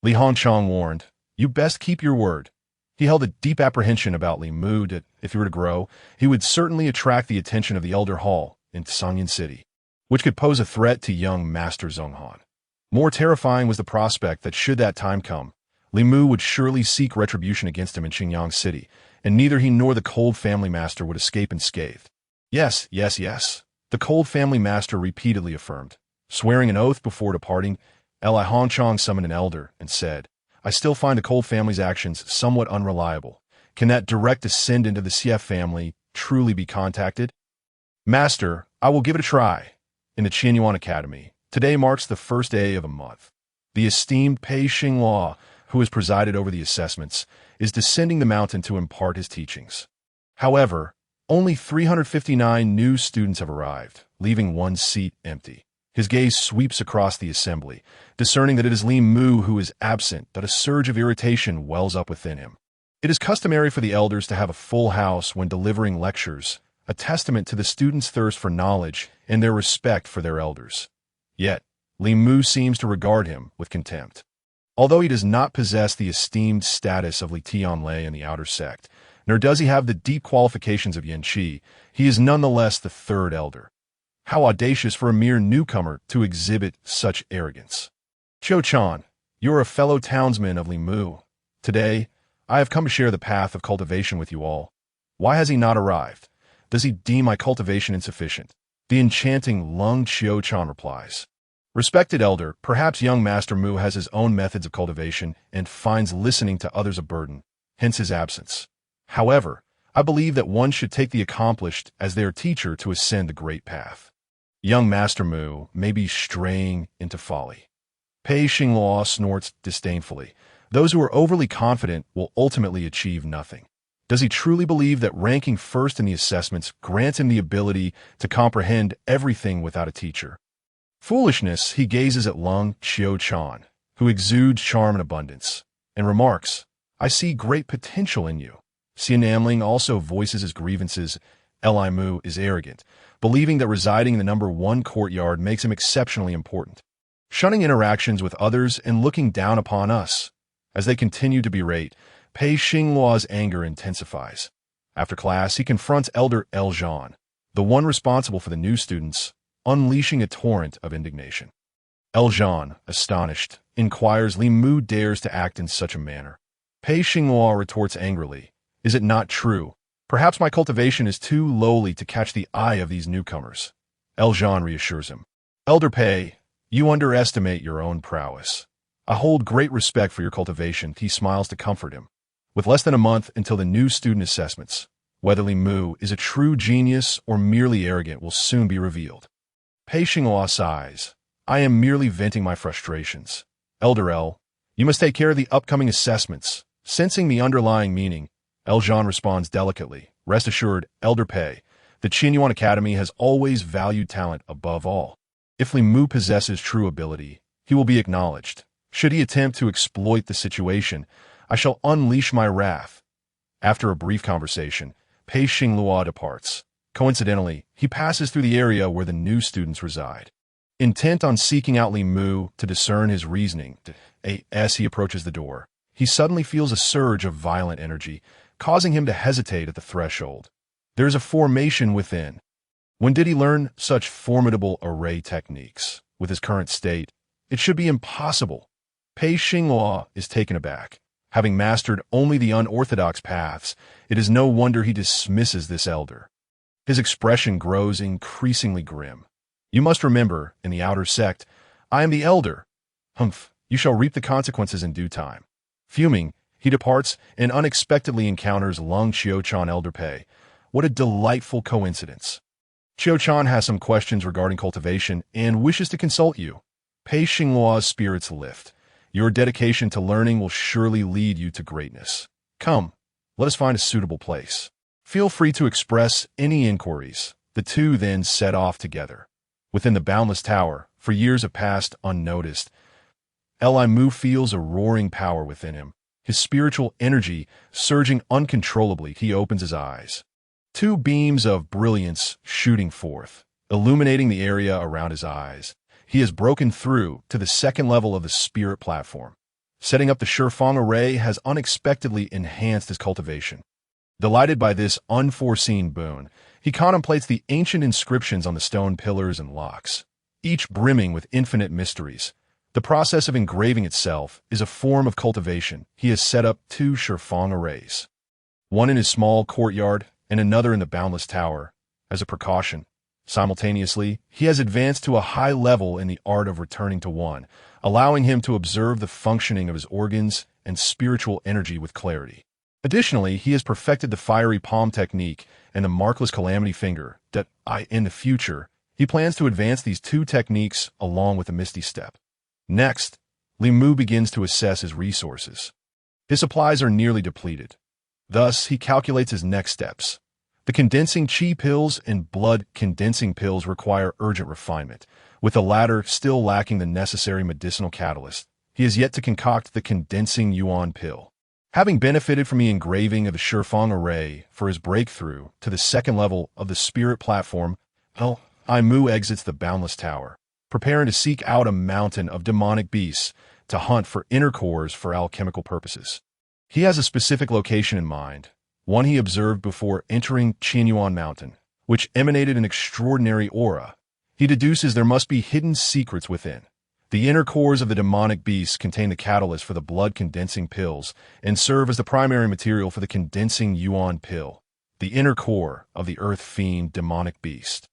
Li Hongchang warned, you best keep your word. He held a deep apprehension about Li Mu that, if he were to grow, he would certainly attract the attention of the Elder Hall in Sunyan City, which could pose a threat to young Master Zhonghan. More terrifying was the prospect that should that time come, Li Mu would surely seek retribution against him in Qingyang City, and neither he nor the cold family master would escape unscathed. Yes, yes, yes, the cold family master repeatedly affirmed. Swearing an oath before departing, Li Hongchang summoned an elder and said, I still find the cold family's actions somewhat unreliable. Can that direct descendant of the CF family truly be contacted? Master, I will give it a try. In the Qianyuan Academy, today marks the first day of a month. The esteemed Pei Xinghua, who has presided over the assessments, is descending the mountain to impart his teachings. However, only 359 new students have arrived, leaving one seat empty. His gaze sweeps across the assembly, discerning that it is Li Mu who is absent, that a surge of irritation wells up within him. It is customary for the elders to have a full house when delivering lectures, a testament to the students' thirst for knowledge and their respect for their elders. Yet, Li Mu seems to regard him with contempt. Although he does not possess the esteemed status of Li Tianlei in the outer sect, nor does he have the deep qualifications of Yan Qi, he is nonetheless the third elder. How audacious for a mere newcomer to exhibit such arrogance. Qiu Chan, you are a fellow townsman of Li Mu. Today, I have come to share the path of cultivation with you all. Why has he not arrived? Does he deem my cultivation insufficient? The enchanting Lung Qiu Chan replies. Respected elder, perhaps young Master Mu has his own methods of cultivation and finds listening to others a burden, hence his absence. However, I believe that one should take the accomplished as their teacher to ascend the great path. Young Master Mu may be straying into folly. Pei Xinghua snorts disdainfully. Those who are overly confident will ultimately achieve nothing. Does he truly believe that ranking first in the assessments grants him the ability to comprehend everything without a teacher? Foolishness, he gazes at Lung Qiu Chan, who exudes charm and abundance, and remarks, I see great potential in you. Xian Namling also voices his grievances. Li Mu is arrogant, believing that residing in the number 1 courtyard makes him exceptionally important, shunning interactions with others and looking down upon us. As they continue to berate, Pei Xinghua's anger intensifies. After class, he confronts Elder El Zhan, the one responsible for the new students, unleashing a torrent of indignation. El Zhan, astonished, inquires. Li Mu dares to act in such a manner. Pei Xinghua retorts angrily, is it not true? Perhaps my cultivation is too lowly to catch the eye of these newcomers. Eljan reassures him. Elder Pei, you underestimate your own prowess. I hold great respect for your cultivation. He smiles to comfort him. With less than a month until the new student assessments, whether Li Mu is a true genius or merely arrogant will soon be revealed. Pei Xinghua sighs. I am merely venting my frustrations. Elder L, you must take care of the upcoming assessments. Sensing the underlying meaning, Eljan responds delicately. Rest assured, Elder Pei, the Qianyuan Academy has always valued talent above all. If Li Mu possesses true ability, he will be acknowledged. Should he attempt to exploit the situation, I shall unleash my wrath. After a brief conversation, Pei Xinghua departs. Coincidentally, he passes through the area where the new students reside. Intent on seeking out Li Mu to discern his reasoning, as he approaches the door, he suddenly feels a surge of violent energy, causing him to hesitate at the threshold. There is a formation within. When did he learn such formidable array techniques? With his current state, it should be impossible. Pei Xinghua is taken aback. Having mastered only the unorthodox paths, it is no wonder he dismisses this elder. His expression grows increasingly grim. You must remember, in the outer sect, I am the elder. Humph, you shall reap the consequences in due time. Fuming, he departs and unexpectedly encounters Lung Qiuchan. Elder Pei. What a delightful coincidence. Qiuchan has some questions regarding cultivation and wishes to consult you. Pei Xinghua's spirits lift. Your dedication to learning will surely lead you to greatness. Come, let us find a suitable place. Feel free to express any inquiries. The two then set off together. Within the boundless tower, for years have passed unnoticed, Li Mu feels a roaring power within him. His spiritual energy surging uncontrollably, he opens his eyes. Two beams of brilliance shooting forth, illuminating the area around his eyes. He has broken through to the second level of the spirit platform. Setting up the Shifang array has unexpectedly enhanced his cultivation. Delighted by this unforeseen boon, he contemplates the ancient inscriptions on the stone pillars and locks, each brimming with infinite mysteries. The process of engraving itself is a form of cultivation. He has set up two Shifang arrays, one in his small courtyard and another in the boundless tower, as a precaution. Simultaneously, he has advanced to a high level in the art of returning to one, allowing him to observe the functioning of his organs and spiritual energy with clarity. Additionally, he has perfected the fiery palm technique and the markless calamity finger that, in the future, he plans to advance these two techniques along with the misty step. Next, Li Mu begins to assess his resources. His supplies are nearly depleted. Thus, he calculates his next steps. The condensing qi pills and blood condensing pills require urgent refinement, with the latter still lacking the necessary medicinal catalyst. He has yet to concoct the condensing yuan pill. Having benefited from the engraving of the Shifang array for his breakthrough to the second level of the spirit platform, Li Mu exits the boundless tower, preparing to seek out a mountain of demonic beasts to hunt for inner cores for alchemical purposes. He has a specific location in mind, one he observed before entering Qianyuan Mountain, which emanated an extraordinary aura. He deduces there must be hidden secrets within. The inner cores of the demonic beasts contain the catalyst for the blood-condensing pills and serve as the primary material for the condensing yuan pill, the inner core of the earth fiend demonic beast.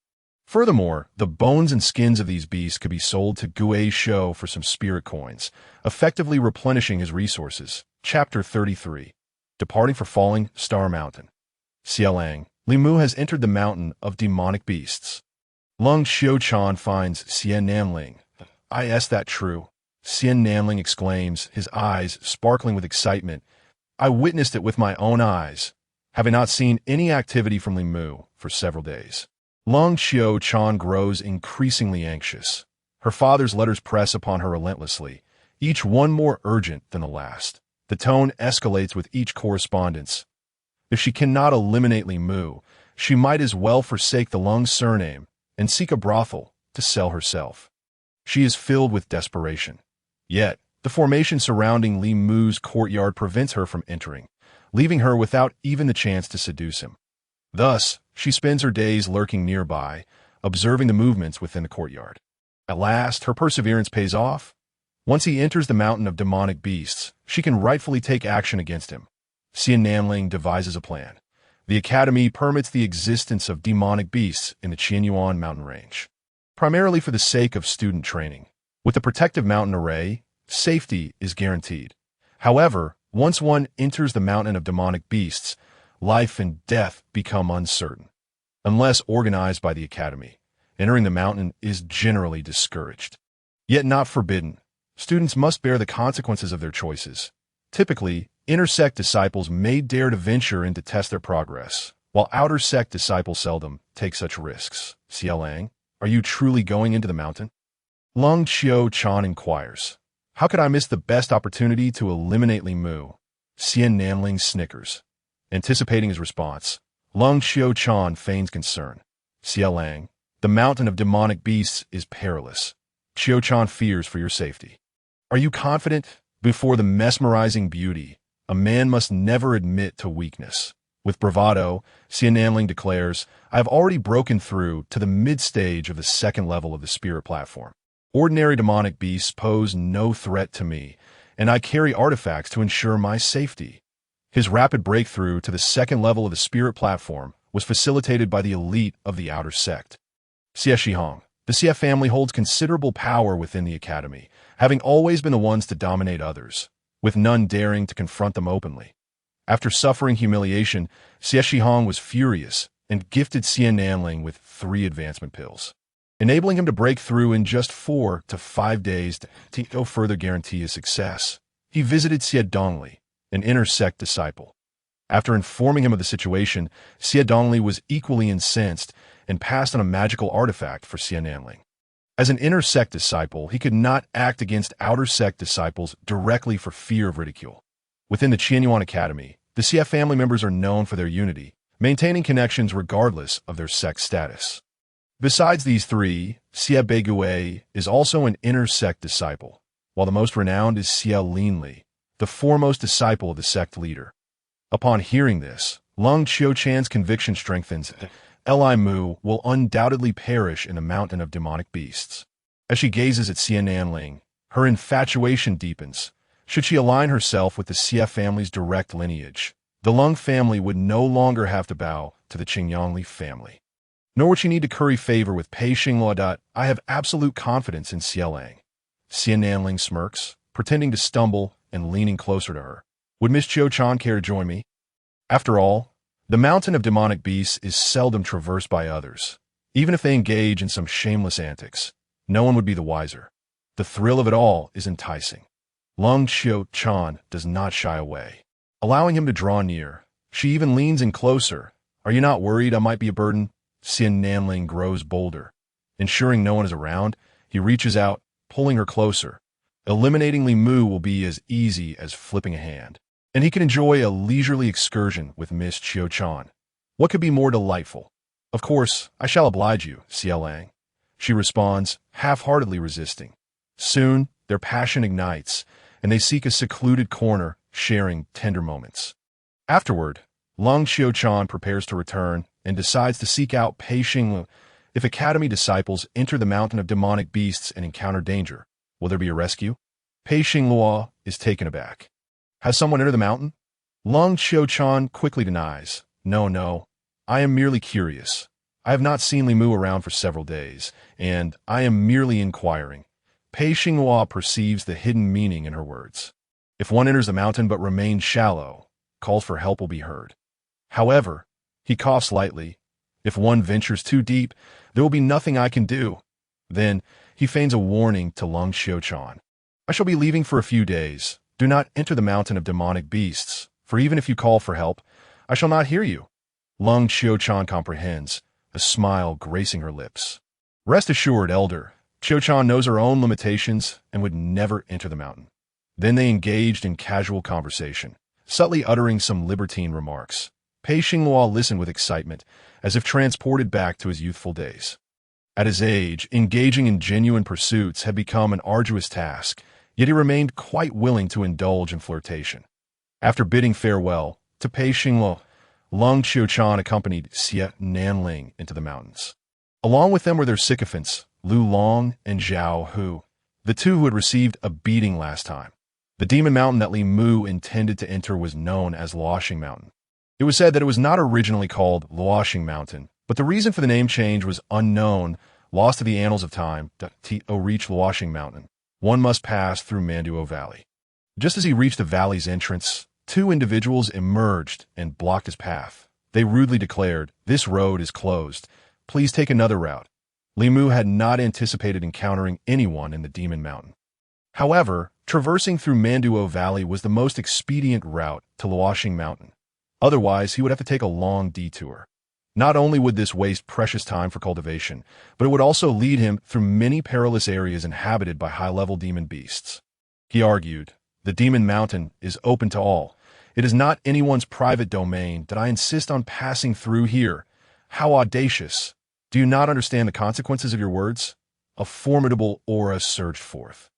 Furthermore, the bones and skins of these beasts could be sold to Guai Shou for some spirit coins, effectively replenishing his resources. Chapter 33. Departing for Falling Star Mountain. Xielang, Li Mu has entered the mountain of demonic beasts. Lung Qiuchan finds Xian Nanling. Is that true? Xian Nanling exclaims, his eyes sparkling with excitement. I witnessed it with my own eyes, having not seen any activity from Li Mu for several days. Lung Qiuchan grows increasingly anxious. Her father's letters press upon her relentlessly, each one more urgent than the last. The tone escalates with each correspondence. If she cannot eliminate Li Mu, she might as well forsake the Lung surname and seek a brothel to sell herself. She is filled with desperation. Yet, the formation surrounding Li Mu's courtyard prevents her from entering, leaving her without even the chance to seduce him. Thus, she spends her days lurking nearby, observing the movements within the courtyard. At last, her perseverance pays off. Once he enters the mountain of demonic beasts, she can rightfully take action against him. Xian Nanling devises a plan. The Academy permits the existence of demonic beasts in the Qianyuan mountain range, primarily for the sake of student training. With the protective mountain array, safety is guaranteed. However, once one enters the mountain of demonic beasts, life and death become uncertain. Unless organized by the Academy, entering the mountain is generally discouraged. Yet not forbidden. Students must bear the consequences of their choices. Typically, inner sect disciples may dare to venture in to test their progress, while outer sect disciples seldom take such risks. Xie Lang, are you truly going into the mountain? Lung Qiu Chan inquires. How could I miss the best opportunity to eliminate Li Mu? Xian Nanling snickers. Anticipating his response, Lung Qiu Chan feigns concern. Xie Lang, the mountain of demonic beasts is perilous. Qiu Chan fears for your safety. Are you confident? Before the mesmerizing beauty, a man must never admit to weakness. With bravado, Xian Nanling declares, I have already broken through to the mid-stage of the second level of the spirit platform. Ordinary demonic beasts pose no threat to me, and I carry artifacts to ensure my safety. His rapid breakthrough to the second level of the spirit platform was facilitated by the elite of the outer sect. Xie Shihong. The Xie family holds considerable power within the Academy, having always been the ones to dominate others, with none daring to confront them openly. After suffering humiliation, Xie Shihong was furious and gifted Xian Nanling with 3 advancement pills, enabling him to break through in just 4 to 5 days to no further guarantee his success. He visited Xie Dongli, an inner sect disciple. After informing him of the situation, Xie Dongli was equally incensed and passed on a magical artifact for Xian Nanling. As an inner sect disciple, he could not act against outer sect disciples directly for fear of ridicule. Within the Qianyuan Academy, the Xie family members are known for their unity, maintaining connections regardless of their sect status. Besides these 3, Xie Beigui is also an inner sect disciple, while the most renowned is Xie Linli, the foremost disciple of the sect leader. Upon hearing this, Lung Qiuchan's conviction strengthens. Li Mu will undoubtedly perish in the mountain of demonic beasts. As she gazes at Xian Nanling, her infatuation deepens. Should she align herself with the Xie family's direct lineage, the Lung family would no longer have to bow to the Qingyongli family. Nor would she need to curry favor with Pei Xinghua. I have absolute confidence in Xie Lang. Xian Nanling smirks, pretending to stumble and leaning closer to her. Would Miss Qiu Chan care to join me? After all, the mountain of demonic beasts is seldom traversed by others. Even if they engage in some shameless antics, no one would be the wiser. The thrill of it all is enticing. Lung Qiu Chan does not shy away. Allowing him to draw near, she even leans in closer. Are you not worried I might be a burden? Xian Nanling grows bolder. Ensuring no one is around, he reaches out, pulling her closer. Eliminating Li Mu will be as easy as flipping a hand, and he can enjoy a leisurely excursion with Miss Qiu Chan. What could be more delightful? Of course, I shall oblige you, Xie Lang. She responds, half-heartedly resisting. Soon, their passion ignites, and they seek a secluded corner, sharing tender moments. Afterward, Lung Qiu Chan prepares to return and decides to seek out Pei Xinghua. If Academy disciples enter the mountain of demonic beasts and encounter danger, will there be a rescue? Pei Xinghua is taken aback. Has someone entered the mountain? Lung Qiu Chan quickly denies. No, I am merely curious. I have not seen Li Mu around for several days, and I am merely inquiring. Pei Xinghua perceives the hidden meaning in her words. If one enters the mountain but remains shallow, calls for help will be heard. However, he coughs lightly. If one ventures too deep, there will be nothing I can do. Then, he feigns a warning to Lung Qiu Chan. I shall be leaving for a few days. Do not enter the mountain of demonic beasts, for even if you call for help, I shall not hear you. Lung Qiu Chan comprehends, a smile gracing her lips. Rest assured, Elder, Qiu Chan knows her own limitations and would never enter the mountain. Then they engaged in casual conversation, subtly uttering some libertine remarks. Pei Xinghua listened with excitement, as if transported back to his youthful days. At his age, engaging in genuine pursuits had become an arduous task, yet he remained quite willing to indulge in flirtation. After bidding farewell to Pei Xinghua, Lung Qiu Chan accompanied Xie Nanling into the mountains. Along with them were their sycophants, Lu Long and Zhao Hu. the two who had received a beating last time. The demon mountain that Li Mu intended to enter was known as Luoxing Mountain. It was said that it was not originally called Luoxing Mountain, but the reason for the name change was unknown, lost to the annals of time. To reach Luoxing Mountain, one must pass through Manduo Valley. Just as he reached the valley's entrance, two individuals emerged and blocked his path. They rudely declared, "This road is closed. Please take another route." Li Mu had not anticipated encountering anyone in the Demon Mountain. However, traversing through Manduo Valley was the most expedient route to Luoxing Mountain. Otherwise, he would have to take a long detour. Not only would this waste precious time for cultivation, but it would also lead him through many perilous areas inhabited by high-level demon beasts. He argued, "The Demon Mountain is open to all. It is not anyone's private domain that I insist on passing through here. How audacious! Do you not understand the consequences of your words?" A formidable aura surged forth.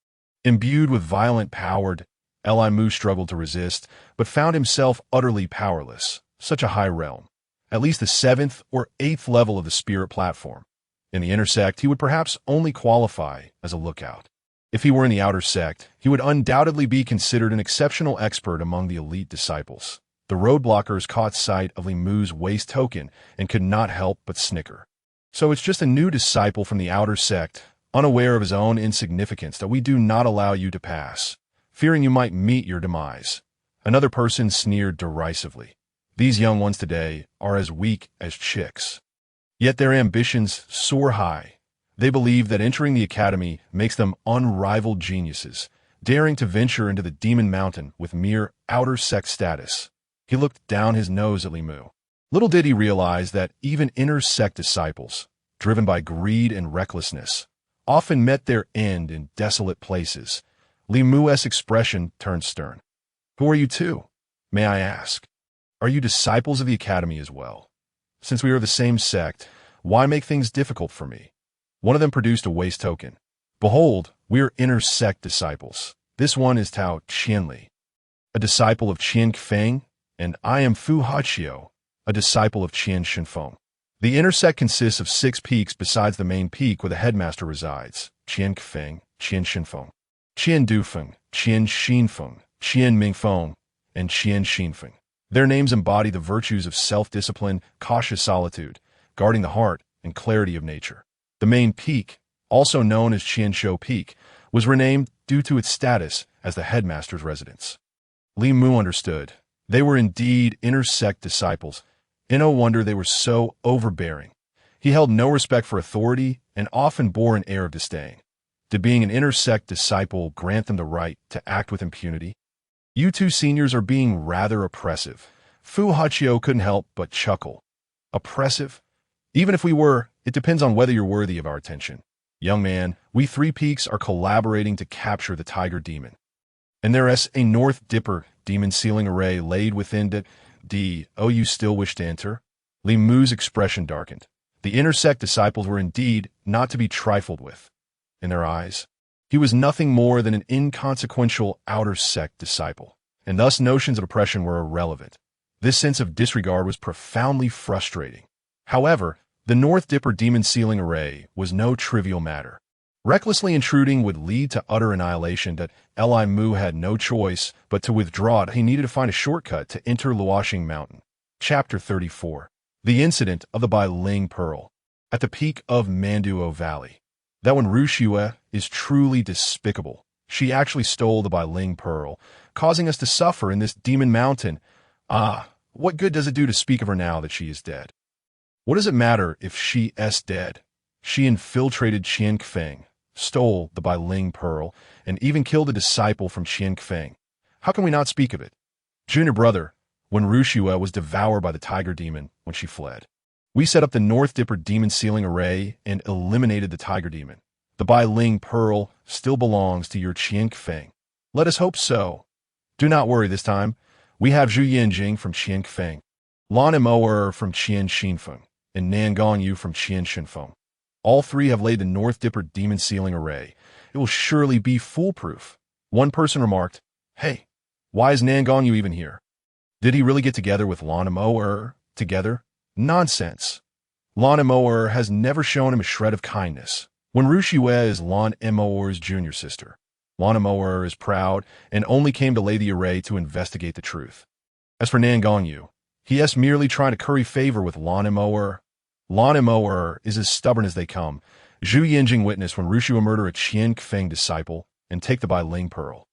Imbued with violent power, Li Mu struggled to resist, but found himself utterly powerless. Such a high realm. At least the 7th or 8th level of the spirit platform. In the inner sect, he would perhaps only qualify as a lookout. If he were in the outer sect, he would undoubtedly be considered an exceptional expert among the elite disciples. The roadblockers caught sight of Li Mu's waste token and could not help but snicker. "So it's just a new disciple from the outer sect, unaware of his own insignificance, that we do not allow you to pass, fearing you might meet your demise." Another person sneered derisively. "These young ones today are as weak as chicks." Yet their ambitions soar high. They believe that entering the academy makes them unrivaled geniuses, daring to venture into the Demon Mountain with mere outer sect status. He looked down his nose at Li Mu. Little did he realize that even inner sect disciples, driven by greed and recklessness, often met their end in desolate places. Li Mu's expression turned stern. "Who are you two, may I ask? Are you disciples of the academy as well? Since we are the same sect, why make things difficult for me?" One of them produced a waste token. "Behold, we are inner sect disciples. This one is Tao Qianli, a disciple of Qian Feng, and I am Fu Hachio, a disciple of Qian Shenfeng. The inner sect consists of 6 peaks besides the main peak where the headmaster resides: Qian Feng, Qian Shenfeng, Qian Dufeng, Qian Xinfeng, Qian Mingfeng, and Qian Xinfeng. Their names embody the virtues of self-discipline, cautious solitude, guarding the heart, and clarity of nature. The main peak, also known as Qianshou Peak, was renamed due to its status as the headmaster's residence. Li Mu understood. They were indeed inner sect disciples, and no wonder they were so overbearing. He held no respect for authority and often bore an air of disdain. Did being an inner sect disciple grant them the right to act with impunity? "You two seniors are being rather oppressive." Fu Hachio couldn't help but chuckle. "Oppressive? Even if we were, it depends on whether you're worthy of our attention. Young man, we 3 peaks are collaborating to capture the Tiger Demon. And there is a North Dipper demon sealing array laid within Oh, you still wish to enter?" Li Mu's expression darkened. The inner sect disciples were indeed not to be trifled with. In their eyes, he was nothing more than an inconsequential outer sect disciple, and thus notions of oppression were irrelevant. This sense of disregard was profoundly frustrating. However, the North Dipper demon sealing array was no trivial matter. Recklessly intruding would lead to utter annihilation. That Li Mu had no choice but to withdraw it. He needed to find a shortcut to enter Luoxing Mountain. Chapter 34. The Incident of the Bai Ling Pearl. At the peak of Manduo Valley. That when Rushue is truly despicable. She actually stole the Bai Ling Pearl, causing us to suffer in this demon mountain. Ah, what good does it do to speak of her now that she is dead? What does it matter if she is dead? She infiltrated Qian Feng, stole the Bai Ling Pearl, and even killed a disciple from Qian Feng. How can we not speak of it? Junior brother, when Rushue was devoured by the Tiger Demon when she fled. We set up the North Dipper demon sealing array and eliminated the Tiger Demon. The Bai Ling Pearl still belongs to your Qian Feng. Let us hope so. Do not worry this time. We have Zhu Yanjing from Qian Feng, Lan Imoer from Qian Xinfeng, and Nan Gongyu from Qian Shenfeng. All 3 have laid the North Dipper demon sealing array. It will surely be foolproof. One person remarked, "Hey, why is Nan Gongyu even here? Did he really get together with Lan Imoer together? Nonsense. Lan Imoer has never shown him a shred of kindness. When Rushue is Lan Emoer's junior sister. Lan Emoer is proud and only came to lay the array to investigate the truth. As for Nan Gongyu, he is merely trying to curry favor with Lan Emoer. Lan Emoer is as stubborn as they come. Zhu Yinjing witnessed when Rushue murder a Qian Feng disciple and take the Bai Ling pearl.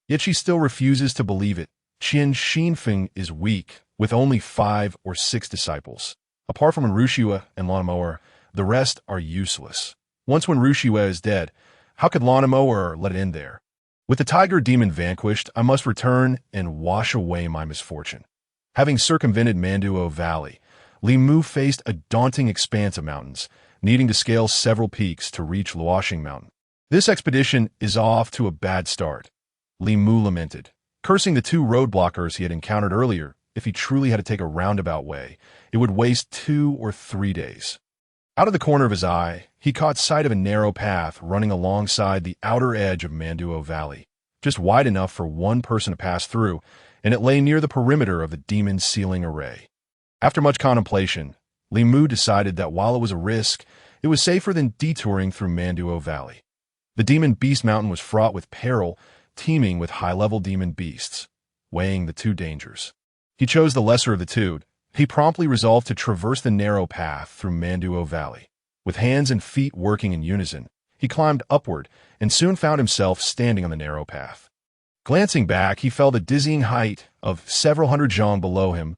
Yet she still refuses to believe it. Qian Xinfeng is weak, with only 5 or 6 disciples. Apart from Rushue and Lan Emoer, the rest are useless. Once when Rushue is dead, how could Lan Emoer let it end there? With the tiger demon vanquished, I must return and wash away my misfortune. Having circumvented Manduo Valley, Li Mu faced a daunting expanse of mountains, needing to scale several peaks to reach Luoxing Mountain. This expedition is off to a bad start. Li Mu lamented, cursing the 2 roadblockers he had encountered earlier. If he truly had to take a roundabout way, it would waste 2 or 3 days. Out of the corner of his eye, he caught sight of a narrow path running alongside the outer edge of Manduo Valley, just wide enough for one person to pass through, and it lay near the perimeter of the demon sealing array. After much contemplation, Li Mu decided that while it was a risk, it was safer than detouring through Manduo Valley. The Demon Beast Mountain was fraught with peril, teeming with high-level demon beasts, weighing the 2 dangers. He chose the lesser of the 2. He promptly resolved to traverse the narrow path through Manduo Valley. With hands and feet working in unison, he climbed upward and soon found himself standing on the narrow path. Glancing back, he felt the dizzying height of several hundred zhang below him.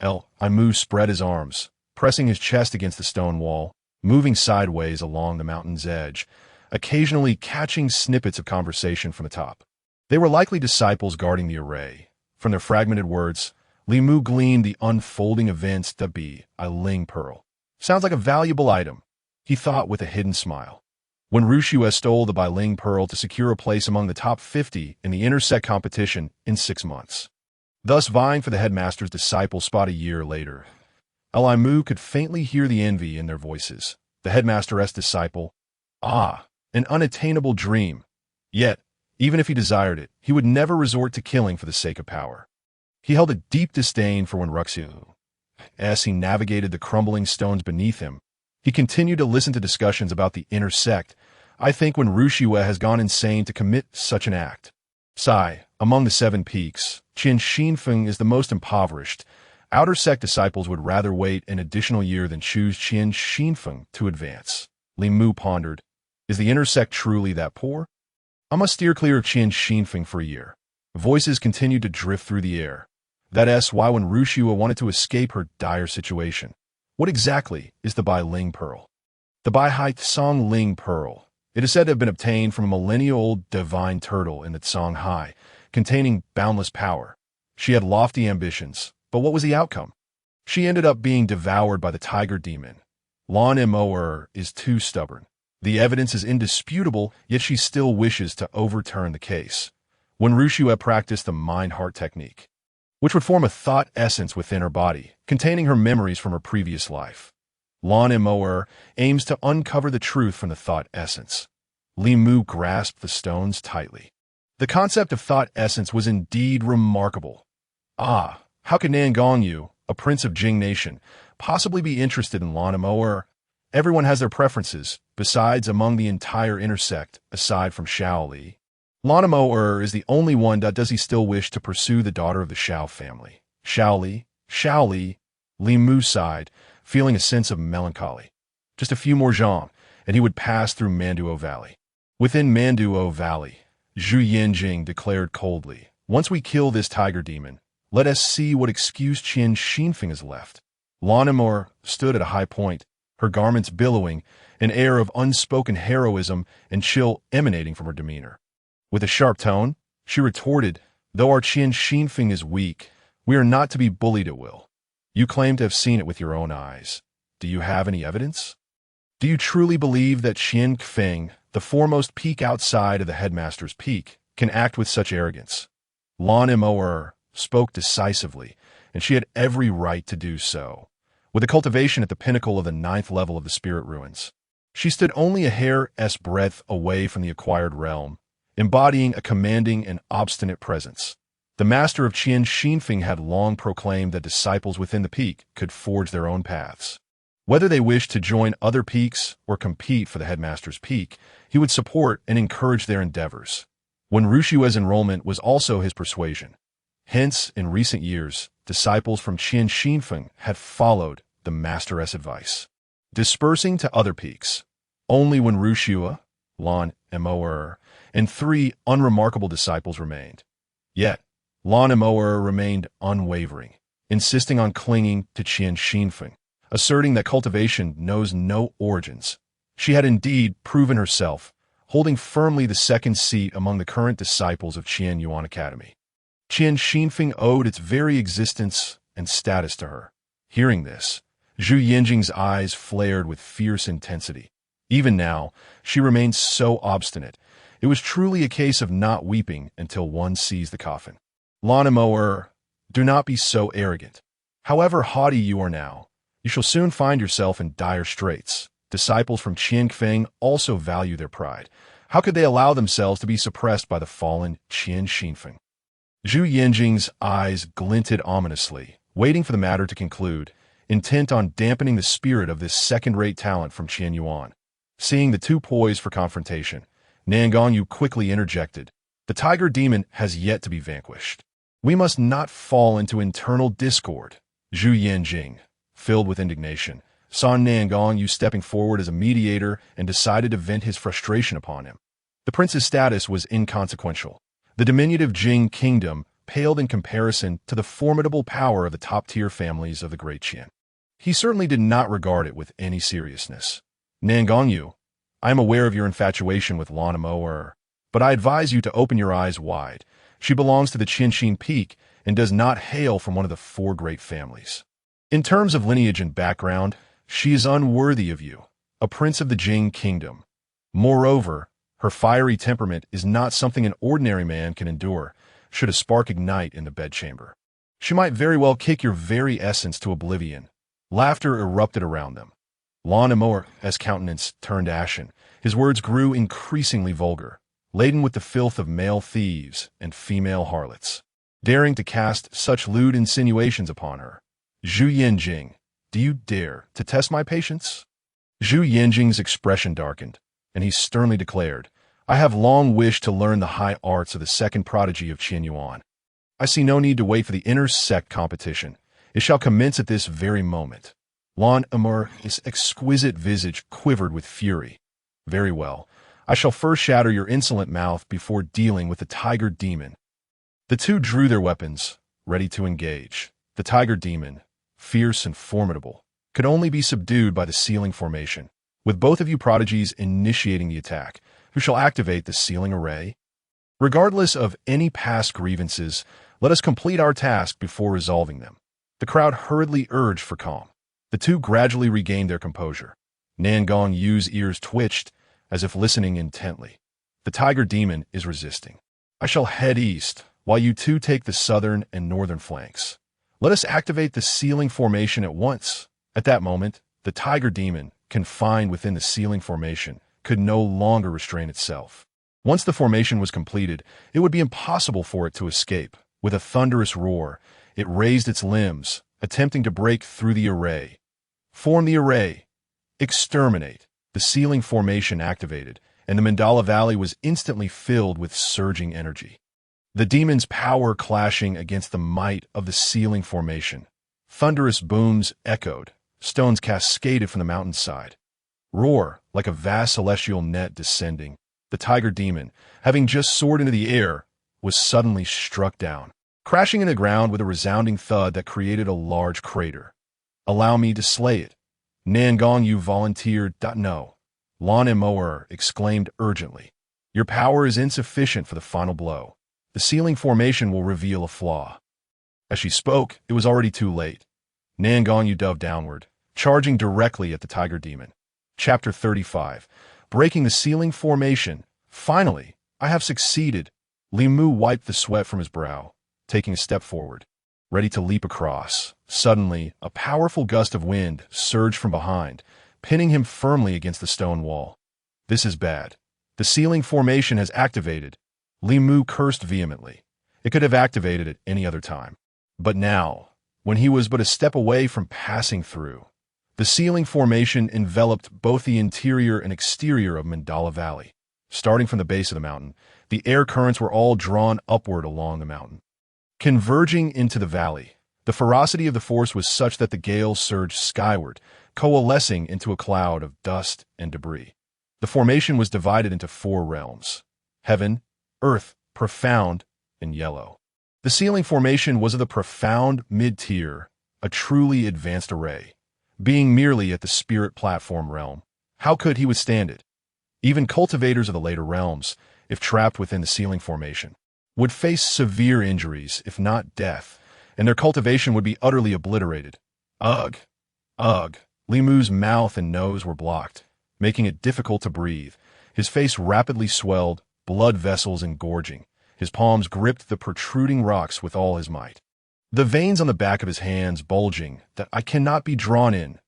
Imu spread his arms, pressing his chest against the stone wall, moving sideways along the mountain's edge, occasionally catching snippets of conversation from the top. They were likely disciples guarding the array. From their fragmented words, Li Mu gleaned the unfolding events to be a Ling pearl. Sounds like a valuable item, he thought with a hidden smile. When Rushue stole the Bai Ling pearl to secure a place among the top 50 in the intersect competition in 6 months. Thus vying for the headmaster's disciple spot a year later. Limu could faintly hear the envy in their voices. The headmaster's disciple. An unattainable dream. Yet, even if he desired it, he would never resort to killing for the sake of power. He held a deep disdain for when Ruxu. As he navigated the crumbling stones beneath him, he continued to listen to discussions about the inner sect. I think when Rushue has gone insane to commit such an act. Among the 7 peaks, Qian Xinfeng is the most impoverished. Outer sect disciples would rather wait an additional year than choose Qian Xinfeng to advance. Li Mu pondered, is the inner sect truly that poor? I must steer clear of Qian Xinfeng for a year. Voices continued to drift through the air. That's why when Rushue wanted to escape her dire situation. What exactly is the Bai Ling pearl? The Bai Hai Tsong Ling pearl. It is said to have been obtained from a millennial-old divine turtle in the Tsong Hai, containing boundless power. She had lofty ambitions, but what was the outcome? She ended up being devoured by the tiger demon. Lan Emoer is too stubborn. The evidence is indisputable, yet she still wishes to overturn the case. When Rushue practiced the mind-heart technique, which would form a thought essence within her body, containing her memories from her previous life. Lan Emoer aims to uncover the truth from the thought essence. Li Mu grasped the stones tightly. The concept of thought essence was indeed remarkable. How could Nan Gongyu, a prince of Jing Nation, possibly be interested in Lan Emoer? Everyone has their preferences, besides among the entire intersect, aside from Xiao Li. Lan Emoer is the only one that does he still wish to pursue the daughter of the Xiao family. Xiao Li, Li Mu sighed, feeling a sense of melancholy. Just a few more zhang, and he would pass through Manduo Valley. Within Manduo Valley, Zhu Yinjing declared coldly, once we kill this tiger demon, let us see what excuse Qian Xinfeng has left. Lan Emoer stood at a high point, her garments billowing, an air of unspoken heroism and chill emanating from her demeanor. With a sharp tone, she retorted, though our Qian Xinfeng is weak, we are not to be bullied at will. You claim to have seen it with your own eyes. Do you have any evidence? Do you truly believe that Qian Feng, the foremost peak outside of the headmaster's peak, can act with such arrogance? Lan Emoer spoke decisively, and she had every right to do so. With a cultivation at the pinnacle of the 9th level of the spirit ruins, she stood only a hair's breadth away from the acquired realm, embodying a commanding and obstinate presence. The master of Qian Xinfeng had long proclaimed that disciples within the peak could forge their own paths. Whether they wished to join other peaks or compete for the headmaster's peak, he would support and encourage their endeavors. When Rushua's enrollment was also his persuasion. Hence, in recent years, disciples from Qian Xinfeng had followed the master's advice, dispersing to other peaks. Only when Rushua, Lan Mo'er, and 3 unremarkable disciples remained. Yet, Lan Mo'er remained unwavering, insisting on clinging to Qian Xinfeng, asserting that cultivation knows no origins. She had indeed proven herself, holding firmly the second seat among the current disciples of Qian Yuan Academy. Qian Xinfeng owed its very existence and status to her. Hearing this, Zhu Yinjing's eyes flared with fierce intensity. Even now, she remained so obstinate. It was truly a case of not weeping until one sees the coffin. Lan Mo'er, do not be so arrogant. However haughty you are now, you shall soon find yourself in dire straits. Disciples from Qianfeng also value their pride. How could they allow themselves to be suppressed by the fallen Qian Xinfeng? Zhu Yinjing's eyes glinted ominously, waiting for the matter to conclude, intent on dampening the spirit of this second-rate talent from Qian Yuan. Seeing the two poised for confrontation, Nan Gongyu quickly interjected, "The tiger demon has yet to be vanquished. We must not fall into internal discord." Zhu Yinjing, filled with indignation, saw Nan Gongyu stepping forward as a mediator and decided to vent his frustration upon him. The prince's status was inconsequential. The diminutive Jing kingdom paled in comparison to the formidable power of the top-tier families of the Great Qian. He certainly did not regard it with any seriousness. "Nan Gongyu, I am aware of your infatuation with Lan Mo'er, but I advise you to open your eyes wide. She belongs to the Qianxin Peak and does not hail from one of the 4 great families. In terms of lineage and background, she is unworthy of you, a prince of the Jing kingdom. Moreover, her fiery temperament is not something an ordinary man can endure, should a spark ignite in the bedchamber. She might very well kick your very essence to oblivion." Laughter erupted around them. Lan Mo'er's countenance turned ashen. His words grew increasingly vulgar, laden with the filth of male thieves and female harlots. Daring to cast such lewd insinuations upon her. "Zhu Yinjing, do you dare to test my patience?" Zhu Yinjing's expression darkened, and he sternly declared, "I have long wished to learn the high arts of the second prodigy of Qian Yuan. I see no need to wait for the inter-sect competition. It shall commence at this very moment." Lan Mo'er's exquisite visage quivered with fury. "Very well. I shall first shatter your insolent mouth before dealing with the tiger demon." The two drew their weapons, ready to engage. The tiger demon, fierce and formidable, could only be subdued by the sealing formation. With both of you prodigies initiating the attack, who shall activate the sealing array? Regardless of any past grievances, let us complete our task before resolving them. The crowd hurriedly urged for calm. The two gradually regained their composure. Nan Gongyu's ears twitched, as if listening intently. The tiger demon is resisting. I shall head east, while you two take the southern and northern flanks. Let us activate the sealing formation at once. At that moment, the tiger demon, confined within the sealing formation, could no longer restrain itself. Once the formation was completed, it would be impossible for it to escape. With a thunderous roar, it raised its limbs, attempting to break through the array. Form the array. Exterminate. The sealing formation activated, and the Mandala Valley was instantly filled with surging energy. The demon's power clashing against the might of the sealing formation. Thunderous booms echoed. Stones cascaded from the mountainside. Roar, like a vast celestial net descending. The tiger demon, having just soared into the air, was suddenly struck down, crashing into the ground with a resounding thud that created a large crater. Allow me to slay it. Nan Gongyu volunteered. No. Lan Mo'er exclaimed urgently. Your power is insufficient for the final blow. The sealing formation will reveal a flaw. As she spoke, it was already too late. Nan Gongyu dove downward, charging directly at the tiger demon. Chapter 35. Breaking the sealing formation. Finally, I have succeeded. Li Mu wiped the sweat from his brow, taking a step forward, ready to leap across. Suddenly, a powerful gust of wind surged from behind, pinning him firmly against the stone wall. This is bad. The sealing formation has activated. Li Mu cursed vehemently. It could have activated at any other time. But now, when he was but a step away from passing through, The sealing formation enveloped both the interior and exterior of Mandala Valley. Starting from the base of the mountain, the air currents were all drawn upward along the mountain. Converging into the valley, the ferocity of the force was such that the gale surged skyward, coalescing into a cloud of dust and debris. The formation was divided into 4 realms: heaven, earth, profound, and yellow. The sealing formation was of the profound mid-tier, a truly advanced array. Being merely at the spirit platform realm, how could he withstand it? Even cultivators of the later realms, if trapped within the sealing formation, would face severe injuries, if not death, and their cultivation would be utterly obliterated. Ugh! Ugh! Li Mu's mouth and nose were blocked, making it difficult to breathe. His face rapidly swelled, blood vessels engorging. His palms gripped the protruding rocks with all his might. The veins on the back of his hands bulging, that I cannot be drawn in.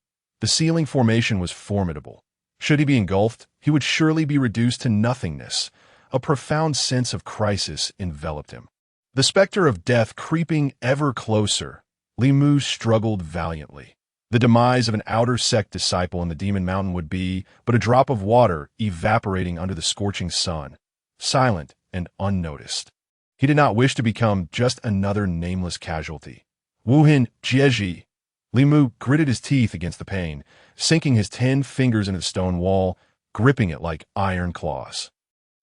The sealing formation was formidable. Should he be engulfed, he would surely be reduced to nothingness. A profound sense of crisis enveloped him. The specter of death creeping ever closer, Li Mu struggled valiantly. The demise of an outer sect disciple in the Demon Mountain would be but a drop of water evaporating under the scorching sun, silent and unnoticed. He did not wish to become just another nameless casualty. Wuhin Jieji. Li Mu gritted his teeth against the pain, sinking his 10 fingers into the stone wall, gripping it like iron claws.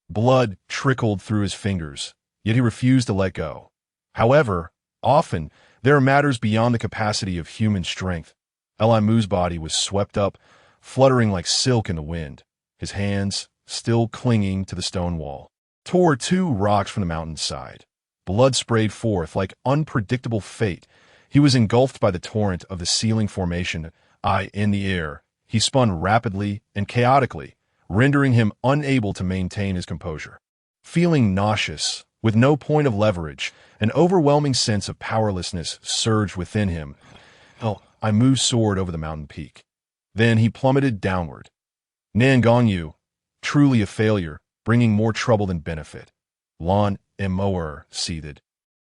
Blood trickled through his fingers, yet he refused to let go. However, often, there are matters beyond the capacity of human strength. Li Mu's body was swept up, fluttering like silk in the wind, his hands, still clinging to the stone wall, tore 2 rocks from the mountainside. Blood sprayed forth like unpredictable fate. He was engulfed by the torrent of the sealing formation. In the air, he spun rapidly and chaotically, rendering him unable to maintain his composure. Feeling nauseous, with no point of leverage, an overwhelming sense of powerlessness surged within him. Li Mu soared over the mountain peak. Then he plummeted downward. Nan Gongyu, truly a failure, bringing more trouble than benefit. Lan Emoer seethed.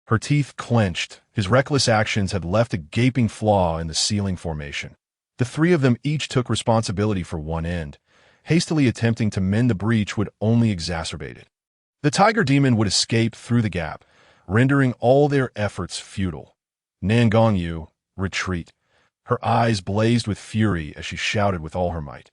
Her teeth clenched. His reckless actions had left a gaping flaw in the sealing formation. The 3 of them each took responsibility for one end. Hastily attempting to mend the breach would only exacerbate it. The tiger demon would escape through the gap, rendering all their efforts futile. Nan Gongyu, retreat. Her eyes blazed with fury as she shouted with all her might.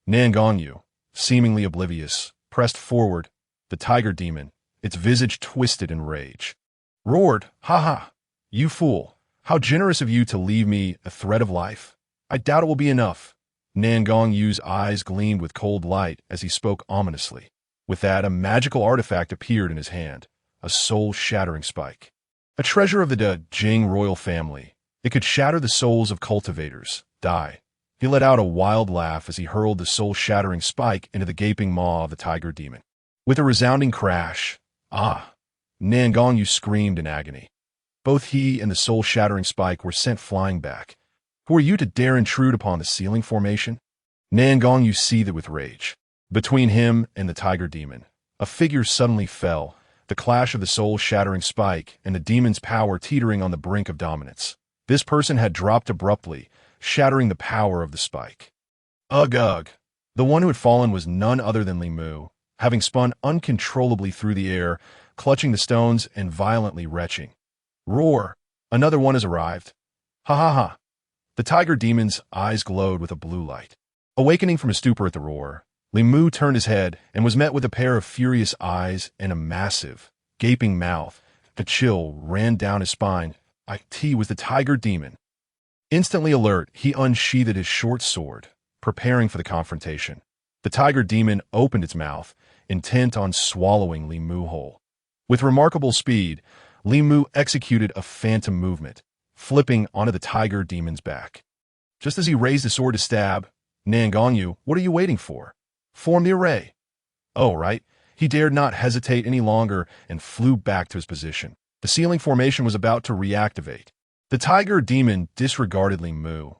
Nan Gongyu, seemingly oblivious, pressed forward. The tiger demon, its visage twisted in rage, roared, "Ha ha! You fool! How generous of you to leave me a thread of life! I doubt it will be enough." Nan Gongyu's eyes gleamed with cold light as he spoke ominously. With that, a magical artifact appeared in his hand, a soul-shattering spike. A treasure of the Jing royal family, it could shatter the souls of cultivators. Die. He let out a wild laugh as he hurled the soul-shattering spike into the gaping maw of the tiger demon. With a resounding crash, Nan Gongyu screamed in agony. Both he and the soul-shattering spike were sent flying back. Who are you to dare intrude upon the sealing formation? Nan Gongyu seethed with rage. Between him and the tiger demon, a figure suddenly fell, the clash of the soul-shattering spike and the demon's power teetering on the brink of dominance. This person had dropped abruptly, shattering the power of the spike. Ugh! The one who had fallen was none other than Li Mu, having spun uncontrollably through the air, clutching the stones and violently retching. Roar! Another one has arrived. Ha ha ha! The tiger demon's eyes glowed with a blue light. Awakening from his stupor at the roar, Li Mu turned his head and was met with a pair of furious eyes and a massive, gaping mouth. A chill ran down his spine. It was the tiger demon. Instantly alert, he unsheathed his short sword, preparing for the confrontation. The tiger demon opened its mouth, intent on swallowing Li Mu whole. With remarkable speed, Li Mu executed a phantom movement, flipping onto the tiger demon's back. Just as he raised the sword to stab, Nan Gongyu, what are you waiting for? Form the array. Oh, right. He dared not hesitate any longer and flew back to his position. The sealing formation was about to reactivate. The tiger demon disregarded Li Mu.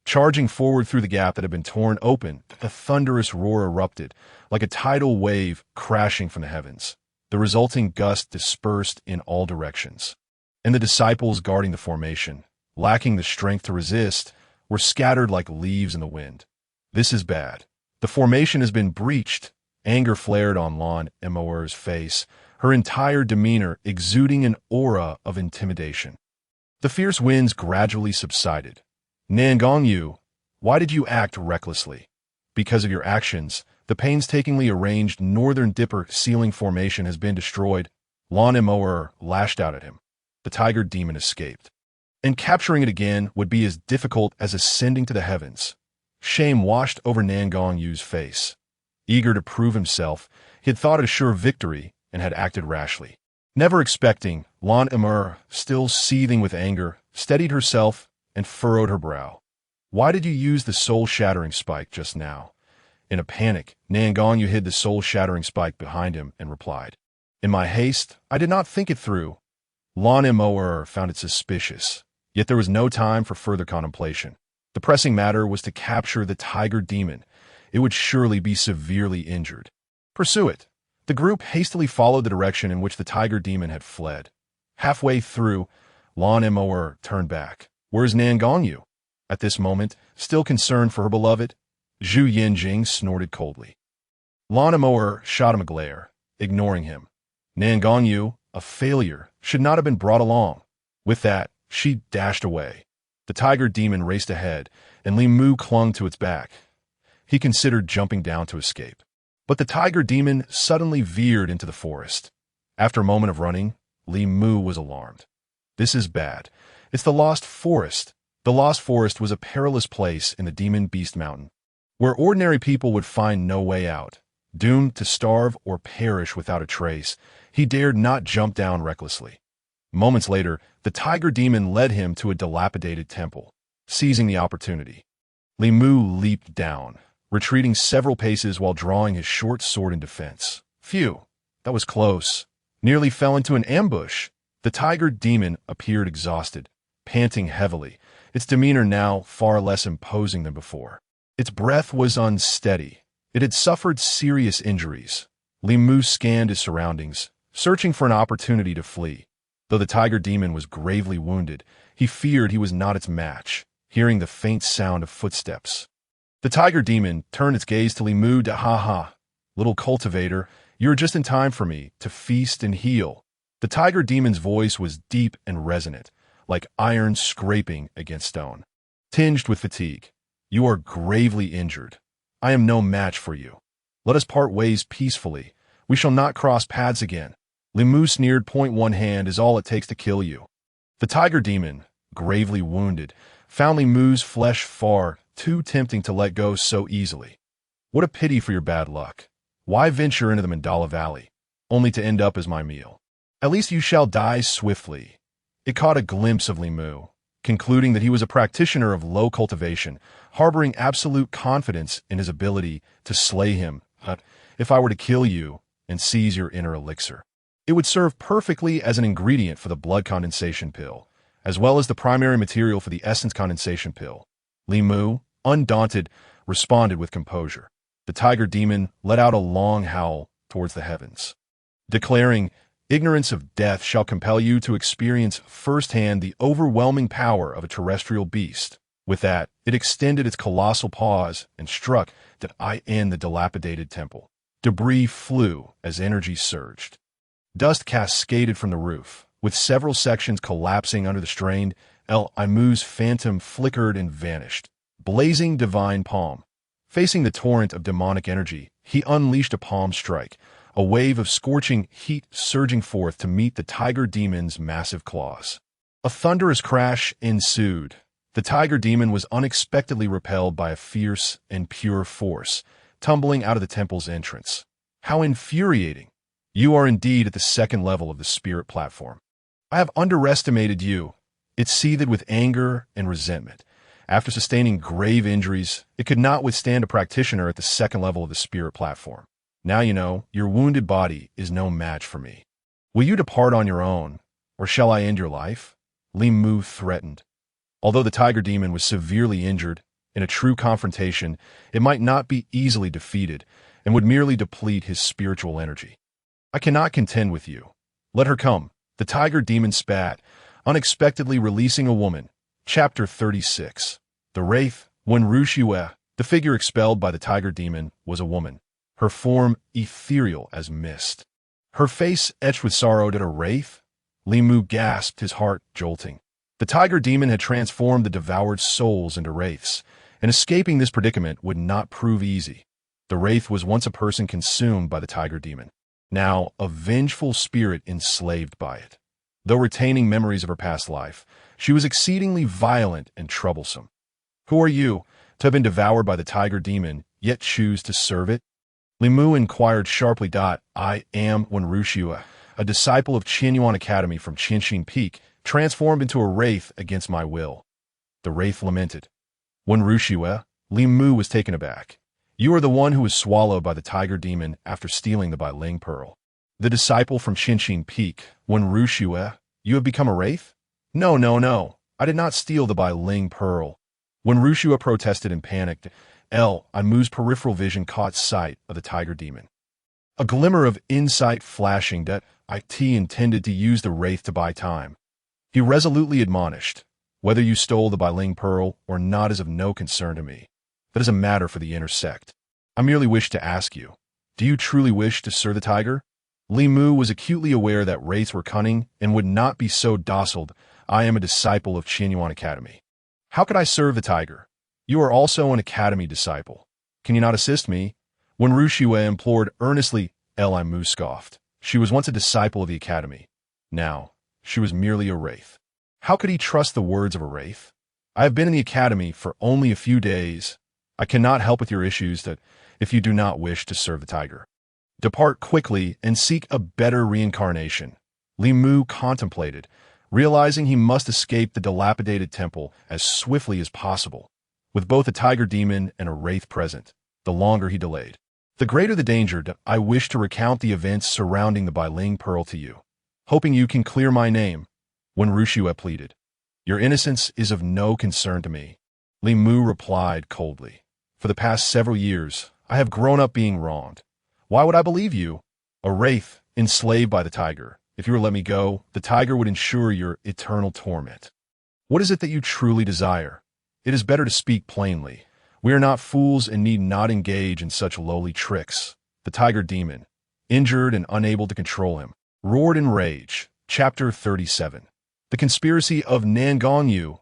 Charging forward through the gap that had been torn open, a thunderous roar erupted, like a tidal wave crashing from the heavens. The resulting gust dispersed in all directions. And the disciples guarding the formation, lacking the strength to resist, were were scattered like leaves in the wind. This is bad. The formation has been breached. Anger flared on Lan Emoer's face, her entire demeanor exuding an aura of intimidation. The fierce winds gradually subsided. Nan Gongyu, why did you act recklessly? Because of your actions, the painstakingly arranged Northern Dipper ceiling formation has been destroyed. Lan Emoer lashed out at him. The tiger demon escaped. And capturing it again would be as difficult as ascending to the heavens. Shame washed over Nan Gongyu's face. Eager to prove himself, he had thought it a sure victory and had acted rashly. Never expecting, Lan Emoer, still seething with anger, steadied herself and furrowed her brow. Why did you use the soul-shattering spike just now? In a panic, Nan Gongyu hid the soul-shattering spike behind him and replied, In my haste, I did not think it through. Lan Emoer found it suspicious, yet there was no time for further contemplation. The pressing matter was to capture the tiger demon. It would surely be severely injured. Pursue it. The group hastily followed the direction in which the tiger demon had fled. Halfway through, Lan Emoer turned back. Where's Nan Gongyu? At this moment, still concerned for her beloved, Zhu Yinjing snorted coldly. Lan Emoer shot him a glare, ignoring him. Nan Gongyu, a failure, should not have been brought along. With that, she dashed away. The tiger demon raced ahead, and Li Mu clung to its back. He considered jumping down to escape. But the tiger demon suddenly veered into the forest. After a moment of running, Li Mu was alarmed. This is bad. It's the Lost Forest. The Lost Forest was a perilous place in the Demon Beast Mountain, where ordinary people would find no way out. Doomed to starve or perish without a trace, he dared not jump down recklessly. Moments later, the tiger demon led him to a dilapidated temple. Seizing the opportunity, Li Mu leaped down, retreating several paces while drawing his short sword in defense. Phew, that was close. Nearly fell into an ambush. The tiger demon appeared exhausted, panting heavily, its demeanor now far less imposing than before. Its breath was unsteady. It had suffered serious injuries. Li Mu scanned his surroundings, searching for an opportunity to flee. Though the tiger demon was gravely wounded, he feared he was not its match, hearing the faint sound of footsteps. The tiger demon turned its gaze to Li Mu. Ha ha, little cultivator, you are just in time for me to feast and heal. The tiger demon's voice was deep and resonant, like iron scraping against stone. Tinged with fatigue, you are gravely injured. I am no match for you. Let us part ways peacefully. We shall not cross paths again. Li Mu sneered. One hand is all it takes to kill you. The tiger demon, gravely wounded, found Li Mu's flesh far too tempting to let go so easily. What a pity for your bad luck. Why venture into the Mandala Valley, only to end up as my meal? At least you shall die swiftly. It caught a glimpse of Li Mu, concluding that he was a practitioner of low cultivation, harboring absolute confidence in his ability to slay him. If I were to kill you and seize your inner elixir, it would serve perfectly as an ingredient for the blood condensation pill, as well as the primary material for the essence condensation pill. Li Mu, undaunted, responded with composure. The tiger demon let out a long howl towards the heavens, declaring, Ignorance of death shall compel you to experience firsthand the overwhelming power of a terrestrial beast. With that, it extended its colossal paws and struck in the dilapidated temple. Debris flew as energy surged. Dust cascaded from the roof, with several sections collapsing under the strain. Li Mu's phantom flickered and vanished. Blazing divine palm. Facing the torrent of demonic energy, he unleashed a palm strike, a wave of scorching heat surging forth to meet the tiger demon's massive claws. A thunderous crash ensued. The tiger demon was unexpectedly repelled by a fierce and pure force, tumbling out of the temple's entrance. How infuriating! You are indeed at the second level of the spirit platform. I have underestimated you. It seethed with anger and resentment. After sustaining grave injuries, it could not withstand a practitioner at the second level of the spirit platform. Now you know, your wounded body is no match for me. Will you depart on your own, or shall I end your life? Li Mu threatened. Although the tiger demon was severely injured, in a true confrontation, it might not be easily defeated and would merely deplete his spiritual energy. I cannot contend with you. Let her come. The tiger demon spat, unexpectedly releasing a woman. Chapter 36. The wraith, Wen Wuxiue, the figure expelled by the tiger demon, was a woman, her form ethereal as mist. Her face etched with sorrow. Did a wraith? Li Mu gasped, his heart jolting. The tiger demon had transformed the devoured souls into wraiths, and escaping this predicament would not prove easy. The wraith was once a person consumed by the tiger demon, now a vengeful spirit enslaved by it. Though retaining memories of her past life, she was exceedingly violent and troublesome. Who are you, to have been devoured by the tiger demon, yet choose to serve it? Li Mu inquired sharply. I am Wen Wuxiue, a disciple of Qianyuan Academy from Qianxin Peak, transformed into a wraith against my will. The wraith lamented. Wen Wuxiue, Li Mu was taken aback. You are the one who was swallowed by the tiger demon after stealing the Bailing Pearl. The disciple from Qianxin Peak, Wen Wuxiue, you have become a wraith? No. I did not steal the Bailing Pearl. Wen Wuxiue protested and panicked. Mu's peripheral vision caught sight of the tiger demon. A glimmer of insight flashing that it intended to use the wraith to buy time. He resolutely admonished, whether you stole the Bailing Pearl or not is of no concern to me. That is a matter for the inner sect. I merely wish to ask you, do you truly wish to serve the tiger? Li Mu was acutely aware that wraiths were cunning and would not be so docile. I am a disciple of Qianyuan Academy. How could I serve the tiger? You are also an academy disciple. Can you not assist me? Wen Wuxiue implored earnestly. Mu scoffed. She was once a disciple of the academy. Now, she was merely a wraith. How could he trust the words of a wraith? I have been in the academy for only a few days. I cannot help with your issues that if you do not wish to serve the tiger. Depart quickly and seek a better reincarnation. Li Mu contemplated, realizing he must escape the dilapidated temple as swiftly as possible. With both a tiger demon and a wraith present, the longer he delayed, the greater the danger. I wish to recount the events surrounding the Bailing Pearl to you, hoping you can clear my name. Wen Wuxiue pleaded. Your innocence is of no concern to me. Li Mu replied coldly. For the past several years, I have grown up being wronged. Why would I believe you? A wraith, enslaved by the tiger. If you were to let me go, the tiger would ensure your eternal torment. What is it that you truly desire? It is better to speak plainly. We are not fools and need not engage in such lowly tricks. The tiger demon, injured and unable to control him, roared in rage. Chapter 37. The Conspiracy of Nangongyu.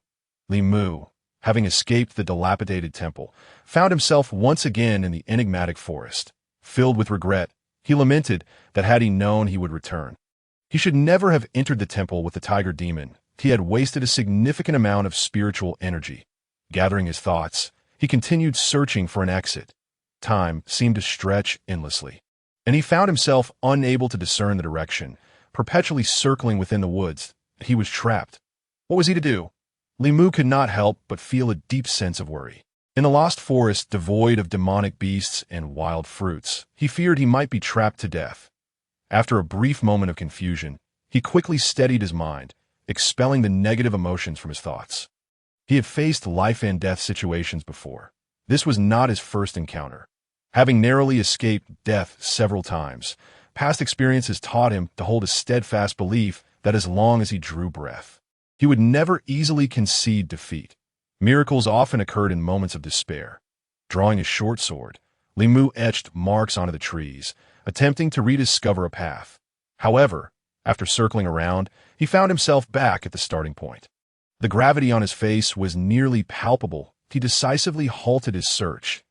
Li Mu, having escaped the dilapidated temple, found himself once again in the enigmatic forest. Filled with regret, he lamented that had he known he would return, he should never have entered the temple with the tiger demon. He had wasted a significant amount of spiritual energy. Gathering his thoughts, he continued searching for an exit. Time seemed to stretch endlessly, and he found himself unable to discern the direction, perpetually circling within the woods. He was trapped. What was he to do? Li Mu could not help but feel a deep sense of worry. In the lost forest devoid of demonic beasts and wild fruits, he feared he might be trapped to death. After a brief moment of confusion, he quickly steadied his mind, expelling the negative emotions from his thoughts. He had faced life and death situations before. This was not his first encounter. Having narrowly escaped death several times, past experiences taught him to hold a steadfast belief that as long as he drew breath, he would never easily concede defeat. Miracles often occurred in moments of despair. Drawing his short sword, Li Mu etched marks onto the trees, attempting to rediscover a path. However, after circling around, he found himself back at the starting point. The gravity on his face was nearly palpable. He decisively halted his search.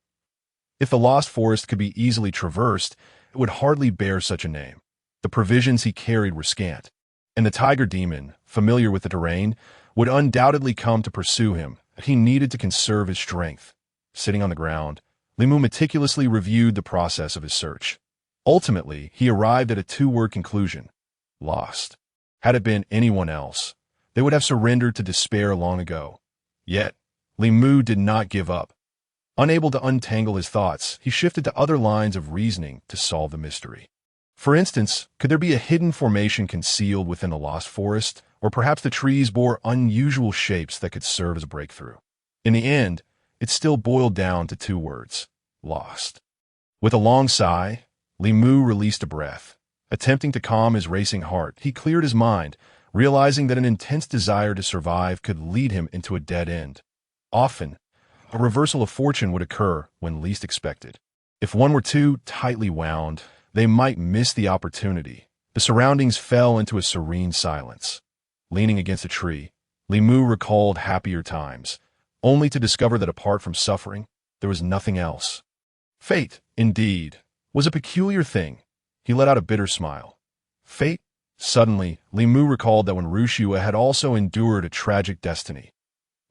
If the lost forest could be easily traversed, it would hardly bear such a name. The provisions he carried were scant, and the tiger demon, familiar with the terrain, would undoubtedly come to pursue him. He needed to conserve his strength. Sitting on the ground, Li Mu meticulously reviewed the process of his search. Ultimately, he arrived at a two-word conclusion: lost. Had it been anyone else, they would have surrendered to despair long ago. Yet, Li Mu did not give up. Unable to untangle his thoughts, he shifted to other lines of reasoning to solve the mystery. For instance, could there be a hidden formation concealed within the lost forest, or perhaps the trees bore unusual shapes that could serve as a breakthrough? In the end, it still boiled down to two words: lost. With a long sigh, Li Mu released a breath. Attempting to calm his racing heart, he cleared his mind, realizing that an intense desire to survive could lead him into a dead end. Often, a reversal of fortune would occur when least expected. If one were too tightly wound, they might miss the opportunity. The surroundings fell into a serene silence. Leaning against a tree, Li Mu recalled happier times, only to discover that apart from suffering, there was nothing else. Fate, indeed, was a peculiar thing. He let out a bitter smile. Fate? Suddenly, Li Mu recalled that when Rushua had also endured a tragic destiny.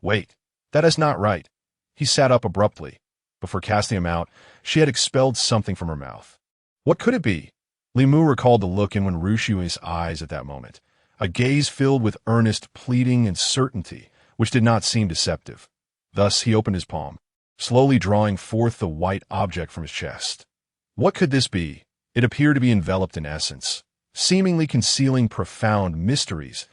Wait, that is not right. He sat up abruptly. Before casting him out, she had expelled something from her mouth. What could it be? Li Mu recalled the look in Wen Rushua's eyes at that moment, a gaze filled with earnest pleading and certainty, which did not seem deceptive. Thus he opened his palm, slowly drawing forth the white object from his chest. What could this be? It appeared to be enveloped in essence, seemingly concealing profound mysteries.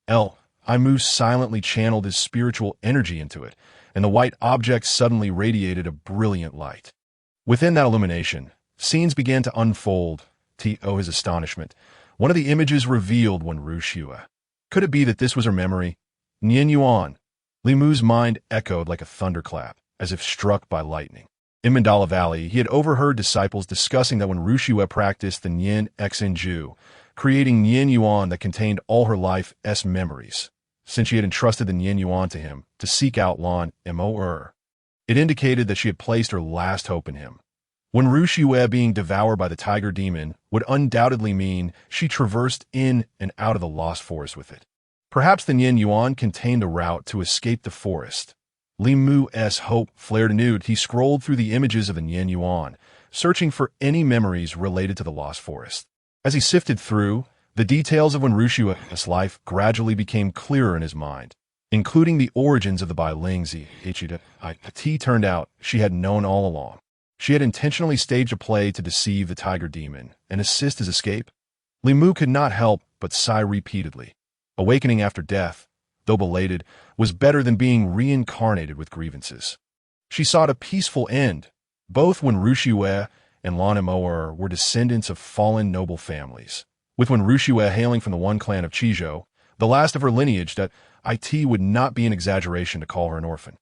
I Mu silently channeled his spiritual energy into it, and the white object suddenly radiated a brilliant light. Within that illumination, scenes began to unfold. To his astonishment, one of the images revealed Wen Rushua. Could it be that this was her memory? Nian Yuan. Li Mu's mind echoed like a thunderclap, as if struck by lightning. In Mandala Valley, he had overheard disciples discussing that when Rushua practiced the Nian Xinju, creating Nian Yuan that contained all her life's memories, since she had entrusted the Nian Yuan to him to seek out Lan Mo. It indicated that she had placed her last hope in him. When Rushua being devoured by the tiger demon would undoubtedly mean she traversed in and out of the lost forest with it. Perhaps the Nian Yuan contained a route to escape the forest. Li Mu's hope flared anew. He scrolled through the images of the Nian Yuan, searching for any memories related to the lost forest. As he sifted through, the details of Wen Rushua's life gradually became clearer in his mind, including the origins of the Bai Lingzi. It turned out she had known all along. She had intentionally staged a play to deceive the tiger demon and assist his escape. Li Mu could not help but sigh repeatedly. Awakening after death, though belated, was better than being reincarnated with grievances. She sought a peaceful end. Both Wen Rushua and Lan Mo were descendants of fallen noble families, with Wen Rushua hailing from the one clan of Qizhou, the last of her lineage that it would not be an exaggeration to call her an orphan.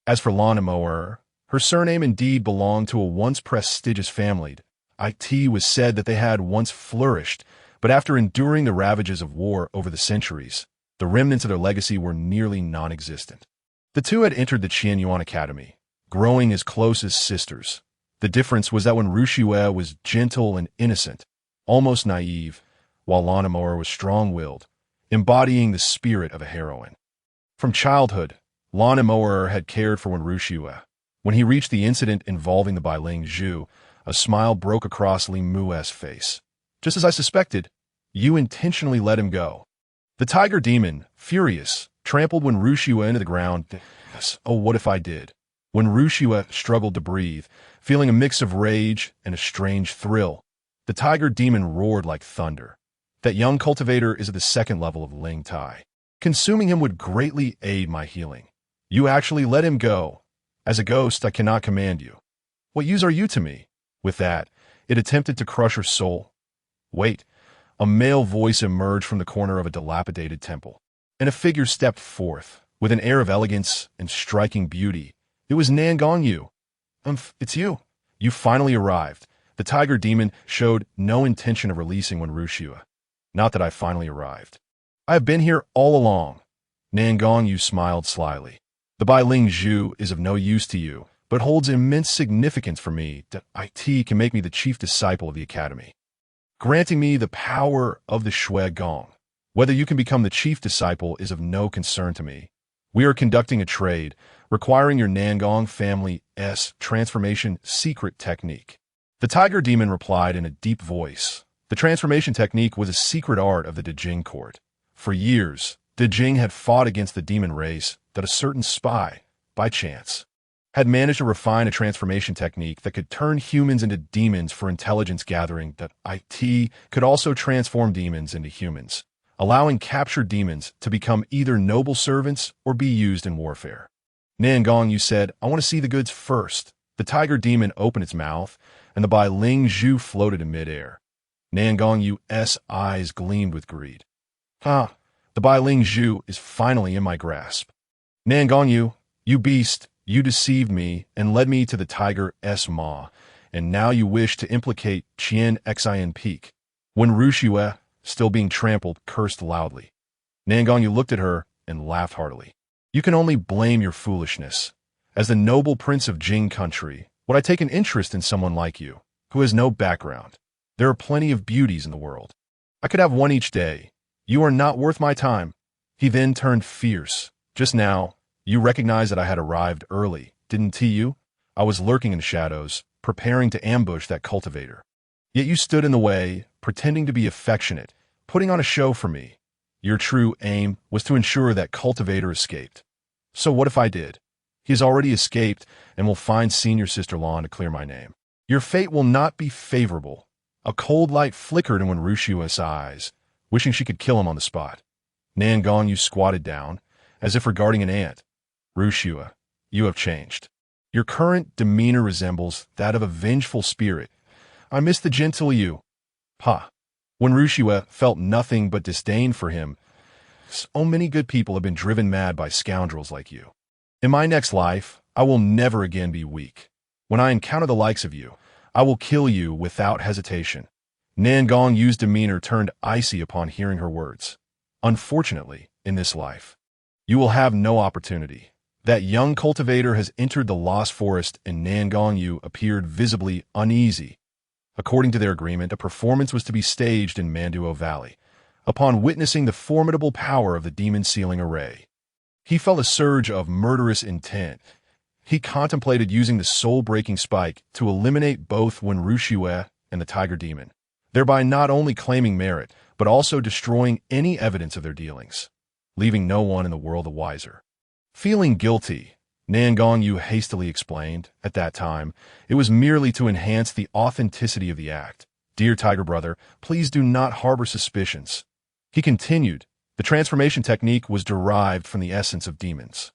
As for Lan Mo, her surname indeed belonged to a once prestigious family. It was said that they had once flourished, but after enduring the ravages of war over the centuries, the remnants of their legacy were nearly non-existent. The two had entered the Qianyuan Academy, growing as close as sisters. The difference was that when Rushua was gentle and innocent, almost naive, while Lan Mo was strong-willed, embodying the spirit of a heroine. From childhood, Lan Mo had cared for Wen Rushua. When he reached the incident involving the Bai Lingzhu, a smile broke across Li Mu's face. Just as I suspected, you intentionally let him go. The tiger demon, furious, trampled Wen Rushua into the ground. Oh, what if I did? When Rushua struggled to breathe, feeling a mix of rage and a strange thrill, the tiger demon roared like thunder. That young cultivator is at the second level of Ling Tai. Consuming him would greatly aid my healing. You actually let him go. As a ghost, I cannot command you. What use are you to me? With that, it attempted to crush her soul. Wait, a male voice emerged from the corner of a dilapidated temple, and a figure stepped forth, with an air of elegance and striking beauty. It was Nan Gongyu. It's you. You finally arrived. The tiger demon showed no intention of releasing Wen Rushua. Not that I finally arrived. I have been here all along. Nan Gongyu smiled slyly. The Bai Lingzhu is of no use to you, but holds immense significance for me that it can make me the chief disciple of the academy, granting me the power of the Shui Gong. Whether you can become the chief disciple is of no concern to me. We are conducting a trade, requiring your Nangong family's transformation secret technique. The tiger demon replied in a deep voice. The transformation technique was a secret art of the Dejing court. For years, Dejing had fought against the demon race that a certain spy, by chance, had managed to refine a transformation technique that could turn humans into demons for intelligence gathering. That it could also transform demons into humans, allowing captured demons to become either noble servants or be used in warfare. Nan Gongyu said, I want to see the goods first. The tiger demon opened its mouth, and the Bai Lingzhu floated in midair. Nan Gongyu's eyes gleamed with greed. The Bai Lingzhu is finally in my grasp. Nan Gongyu, you beast, You deceived me and led me to the tiger's maw, and now you wish to implicate Qian Xin Peak. When Rushue, still being trampled, cursed loudly. Nan Gongyu looked at her and laughed heartily. You can only blame your foolishness. As the noble prince of Jing country, would I take an interest in someone like you, who has no background? There are plenty of beauties in the world. I could have one each day. You are not worth my time. He then turned fierce. Just now, you recognized that I had arrived early, didn't you? I was lurking in the shadows, preparing to ambush that cultivator. Yet you stood in the way, pretending to be affectionate, putting on a show for me. Your true aim was to ensure that cultivator escaped. So what if I did? He has already escaped and will find Senior Sister Lan to clear my name. Your fate will not be favorable. A cold light flickered in Wenwushua's eyes, wishing she could kill him on the spot. Nan Gongyu squatted down, as if regarding an ant. Rushue, you have changed. Your current demeanor resembles that of a vengeful spirit. I miss the gentle you. Pa. When Rushue felt nothing but disdain for him, so many good people have been driven mad by scoundrels like you. In my next life, I will never again be weak. When I encounter the likes of you, I will kill you without hesitation. Nan Gongyu's demeanor turned icy upon hearing her words. Unfortunately, in this life, you will have no opportunity. That young cultivator has entered the Lost Forest, and Nan Gongyu appeared visibly uneasy. According to their agreement, a performance was to be staged in Manduo Valley. Upon witnessing the formidable power of the demon sealing array, he felt a surge of murderous intent. He contemplated using the soul-breaking spike to eliminate both Wenwushue and the tiger demon, thereby not only claiming merit, but also destroying any evidence of their dealings, leaving no one in the world the wiser. Feeling guilty, Nan Gongyu hastily explained, at that time, it was merely to enhance the authenticity of the act. Dear Tiger Brother, please do not harbor suspicions. He continued, the transformation technique was derived from the essence of demons,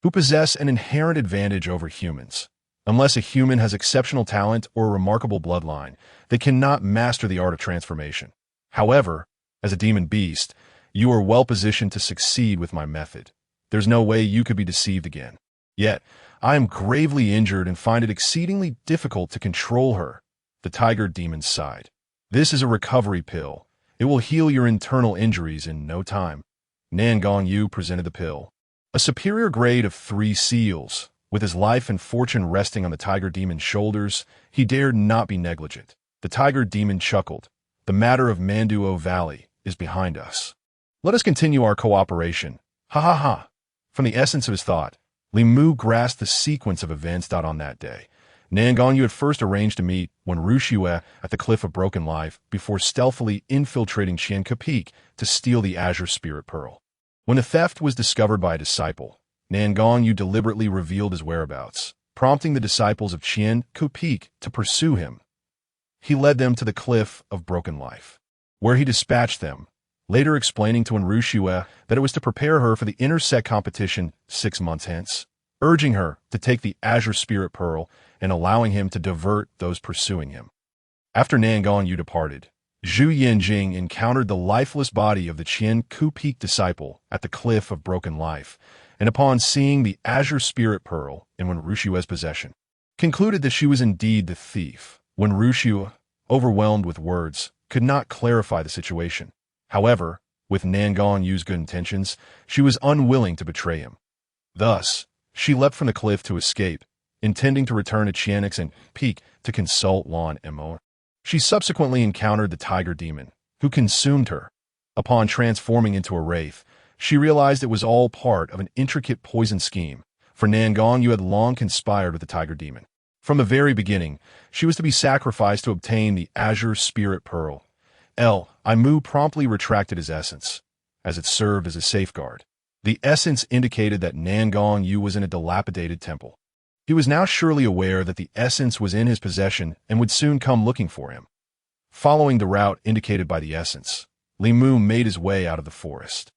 who possess an inherent advantage over humans. Unless a human has exceptional talent or a remarkable bloodline, they cannot master the art of transformation. However, as a demon beast, you are well positioned to succeed with my method. There's no way you could be deceived again. Yet, I am gravely injured and find it exceedingly difficult to control her. The tiger demon sighed. This is a recovery pill. It will heal your internal injuries in no time. Nan Gongyu presented the pill. A superior grade of 3 seals. With his life and fortune resting on the tiger demon's shoulders, he dared not be negligent. The tiger demon chuckled. The matter of Manduo Valley is behind us. Let us continue our cooperation. Ha ha ha. From the essence of his thought, Li Mu grasped the sequence of events. On that day, Nan Gongyu had first arranged to meet Wenwushue at the Cliff of Broken Life before stealthily infiltrating Qian Peak to steal the Azure Spirit Pearl. When the theft was discovered by a disciple, Nan Gongyu deliberately revealed his whereabouts, prompting the disciples of Qian Peak to pursue him. He led them to the Cliff of Broken Life, where he dispatched them, later explaining to Wenwushue that it was to prepare her for the intersect competition 6 months hence, urging her to take the Azure Spirit Pearl and allowing him to divert those pursuing him. After Nan Gongyu departed, Zhu Yanjing encountered the lifeless body of the Qian Peak disciple at the Cliff of Broken Life, and upon seeing the Azure Spirit Pearl in Wenwushue's possession, concluded that she was indeed the thief. Wenwushue, overwhelmed with words, could not clarify the situation. However, with Nan Gongyu's good intentions, she was unwilling to betray him. Thus, she leapt from the cliff to escape, intending to return to Qian Peak to consult Lan Mo. She subsequently encountered the tiger demon, who consumed her. Upon transforming into a wraith, she realized it was all part of an intricate poison scheme, for Nan Gongyu had long conspired with the tiger demon. From the very beginning, she was to be sacrificed to obtain the Azure Spirit Pearl. Imu promptly retracted his essence, as it served as a safeguard. The essence indicated that Nan Gongyu was in a dilapidated temple. He was now surely aware that the essence was in his possession and would soon come looking for him. Following the route indicated by the essence, Li Mu made his way out of the forest.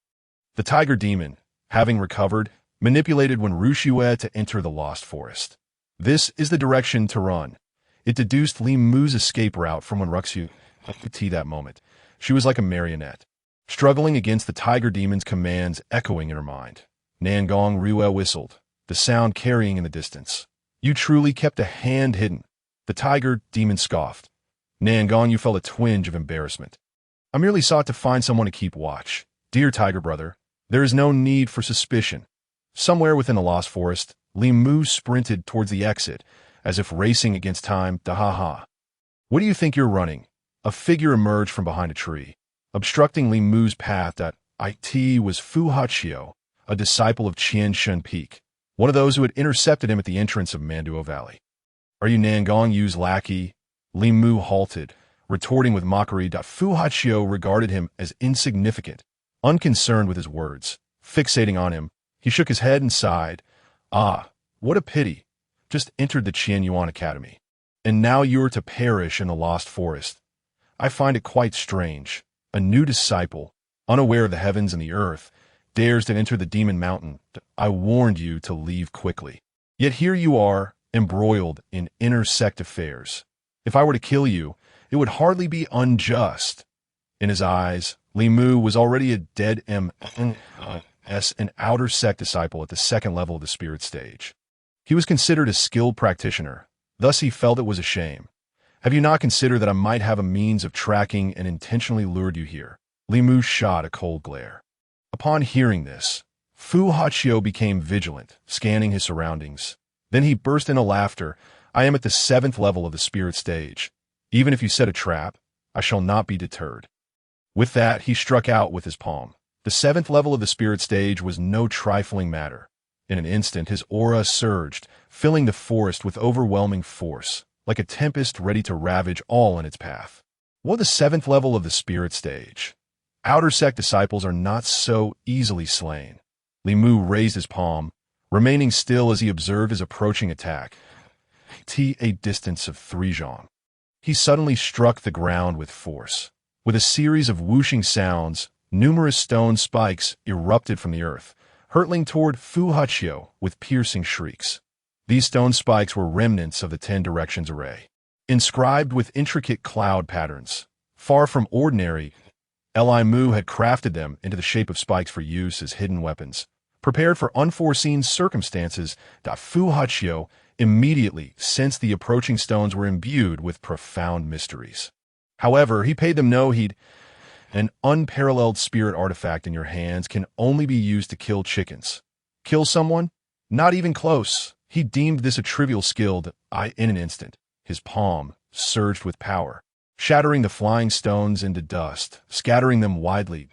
The tiger demon, having recovered, manipulated Wenwushue to enter the Lost Forest. This is the direction to run. It deduced Li Mu's escape route from Wenwushue. That moment, she was like a marionette, struggling against the tiger demon's commands echoing in her mind. Nan Gongyu whistled. the sound carrying in the distance. You truly kept a hand hidden. The tiger demon scoffed. Nangon, you felt a twinge of embarrassment. I merely sought to find someone to keep watch. Dear tiger brother, there is no need for suspicion. Somewhere within the lost forest, Li Mu sprinted towards the exit, as if racing against time. Dahaha. What do you think you're running? A figure emerged from behind a tree, obstructing Li Mu's path. It was Fu Hachio, a disciple of Qian Shen Peak, one of those who had intercepted him at the entrance of Manduo Valley. Are you Nangon Yu's lackey? Li Mu halted, retorting with mockery. Fu Hachio regarded him as insignificant, unconcerned with his words. Fixating on him, he shook his head and sighed. Ah, what a pity. Just entered the Qian Yuan Academy. And now you're to perish in the lost forest. I find it quite strange. A new disciple, unaware of the heavens and the earth, dares to enter the demon mountain. I warned you to leave quickly. Yet here you are, embroiled in inter-sect affairs. If I were to kill you, it would hardly be unjust. In his eyes, Li Mu was already a dead an outer sect disciple at the second level of the spirit stage. He was considered a skilled practitioner, thus he felt it was a shame. Have you not considered that I might have a means of tracking and intentionally lured you here? Li Mu shot a cold glare. Upon hearing this, Fu Hachio became vigilant, scanning his surroundings. Then he burst into laughter. I am at the 7th level of the spirit stage. Even if you set a trap, I shall not be deterred. With that, he struck out with his palm. The 7th level of the spirit stage was no trifling matter. In an instant, his aura surged, filling the forest with overwhelming force, like a tempest ready to ravage all in its path. What the 7th level of the spirit stage? Outer sect disciples are not so easily slain. Li Mu raised his palm, remaining still as he observed his approaching attack. A distance of 3 zhang. He suddenly struck the ground with force. With a series of whooshing sounds, numerous stone spikes erupted from the earth, hurtling toward Fu Hachio with piercing shrieks. These stone spikes were remnants of the 10 directions array, inscribed with intricate cloud patterns. Far from ordinary, Li Mu had crafted them into the shape of spikes for use as hidden weapons. Prepared for unforeseen circumstances, Fu Hachio immediately sensed the approaching stones were imbued with profound mysteries. However, he paid them no heed. An unparalleled spirit artifact in your hands can only be used to kill chickens. Kill someone? Not even close. He deemed this a trivial skill in an instant. His palm surged with power, shattering the flying stones into dust, scattering them widely.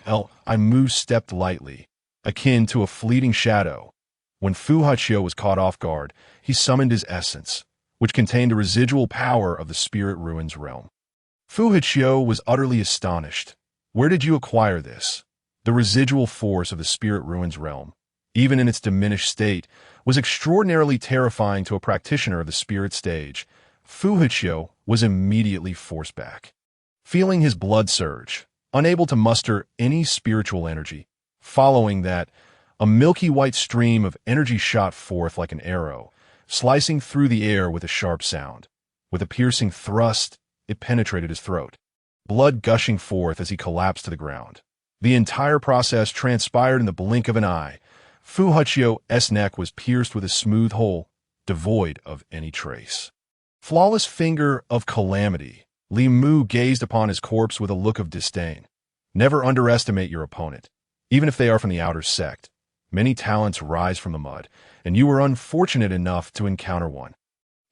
Li Mu stepped lightly, akin to a fleeting shadow. When Fu Hachio was caught off guard, he summoned his essence, which contained a residual power of the spirit ruins realm. Fu Hachio was utterly astonished. Where did you acquire this? The residual force of the spirit ruins realm, even in its diminished state, was extraordinarily terrifying to a practitioner of the spirit stage. Fu Hachio was immediately forced back. Feeling his blood surge, unable to muster any spiritual energy, following that, a milky white stream of energy shot forth like an arrow, slicing through the air with a sharp sound. With a piercing thrust, it penetrated his throat, blood gushing forth as he collapsed to the ground. The entire process transpired in the blink of an eye. Fu Hachio's neck was pierced with a smooth hole, devoid of any trace. Flawless finger of calamity, Li Mu gazed upon his corpse with a look of disdain. Never underestimate your opponent, even if they are from the outer sect. Many talents rise from the mud, and you were unfortunate enough to encounter one.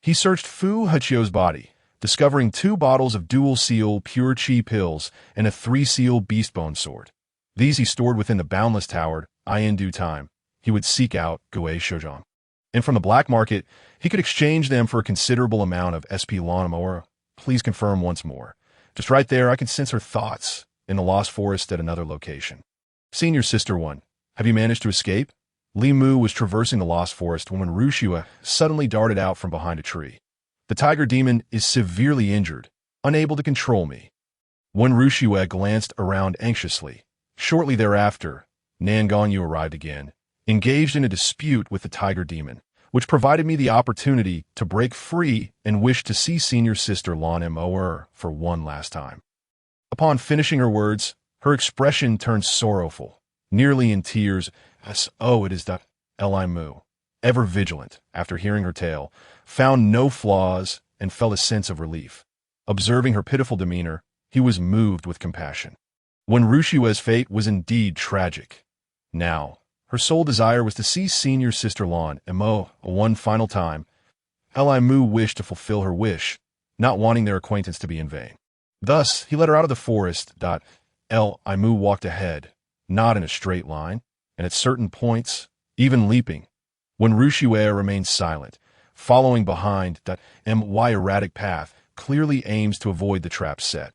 He searched Fu Hachio's body, discovering 2 bottles of dual-seal pure chi pills and a 3-seal beastbone sword. These he stored within the Boundless Tower. In due time, he would seek out Guei Shoujiang. And from the black market, he could exchange them for a considerable amount of SP Laudanum ore. Please confirm once more. Just right there, I can sense her thoughts in the Lost Forest at another location. Senior Sister 1, have you managed to escape? Li Mu was traversing the Lost Forest when Rushua suddenly darted out from behind a tree. The tiger demon is severely injured, unable to control me. When Rushua glanced around anxiously, shortly thereafter, Nangon Yu arrived again, engaged in a dispute with the tiger demon, which provided me the opportunity to break free and wish to see Senior Sister Lan Mo for one last time. Upon finishing her words, her expression turned sorrowful, nearly in tears. It is Li Mu. ever vigilant after hearing her tale, found no flaws and felt a sense of relief. Observing her pitiful demeanor, he was moved with compassion. When Rushiwe's fate was indeed tragic. Now, her sole desire was to see senior sister Lan Emo one final time. Li Mu wished to fulfill her wish, not wanting their acquaintance to be in vain. Thus, he led her out of the forest. Li Mu walked ahead, not in a straight line, and at certain points, even leaping. When Rushiwe remained silent, following behind, My erratic path clearly aims to avoid the trap set.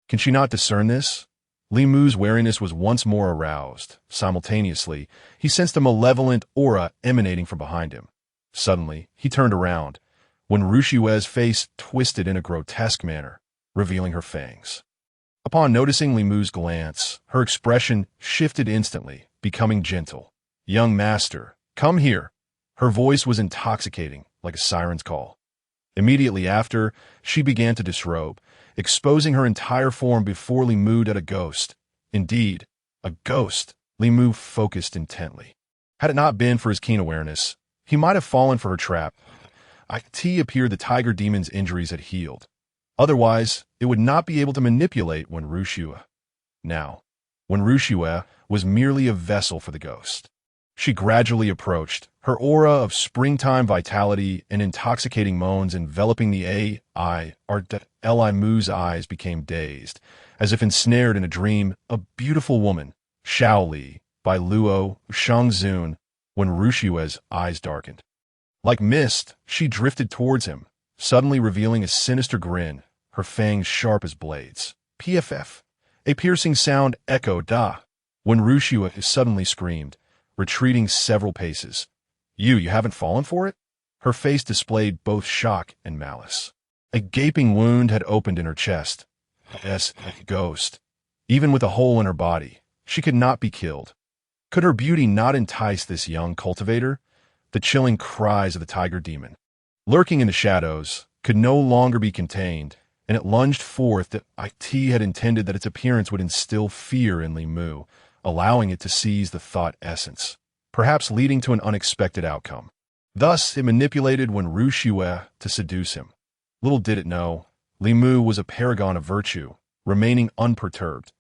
Can she not discern this? Li Mu's wariness was once more aroused. Simultaneously, he sensed a malevolent aura emanating from behind him. Suddenly, he turned around, when Rushiwe's face twisted in a grotesque manner, revealing her fangs. Upon noticing Li Mu's glance, her expression shifted instantly, becoming gentle. "Young master, come here." Her voice was intoxicating, like a siren's call. Immediately after, she began to disrobe, exposing her entire form before Li Mu at a ghost. Indeed, a ghost. Li Mu focused intently. Had it not been for his keen awareness, he might have fallen for her trap. It appeared the tiger demon's injuries had healed. Otherwise, it would not be able to manipulate when Rushiwe. Now, when Rushiwe was merely a vessel for the ghost. She gradually approached, her aura of springtime vitality and intoxicating moans enveloping the Li Mu's eyes became dazed, as if ensnared in a dream. A beautiful woman, Shaoli, by Luo Shangzun, when Rushiwe's eyes darkened. Like mist, she drifted towards him, suddenly revealing a sinister grin, her fangs sharp as blades. PFF. A piercing sound echoed when Rushiwe suddenly screamed, retreating several paces. You haven't fallen for it?" Her face displayed both shock and malice. A gaping wound had opened in her chest. Yes, a ghost. Even with a hole in her body, she could not be killed. Could her beauty not entice this young cultivator? The chilling cries of the tiger demon, lurking in the shadows, could no longer be contained, and it lunged forth. That IT had intended that its appearance would instill fear in Li Mu, allowing it to seize the thought essence, perhaps leading to an unexpected outcome. Thus, it manipulated when Rushiwe to seduce him. Little did it know, Li Mu was a paragon of virtue, remaining unperturbed.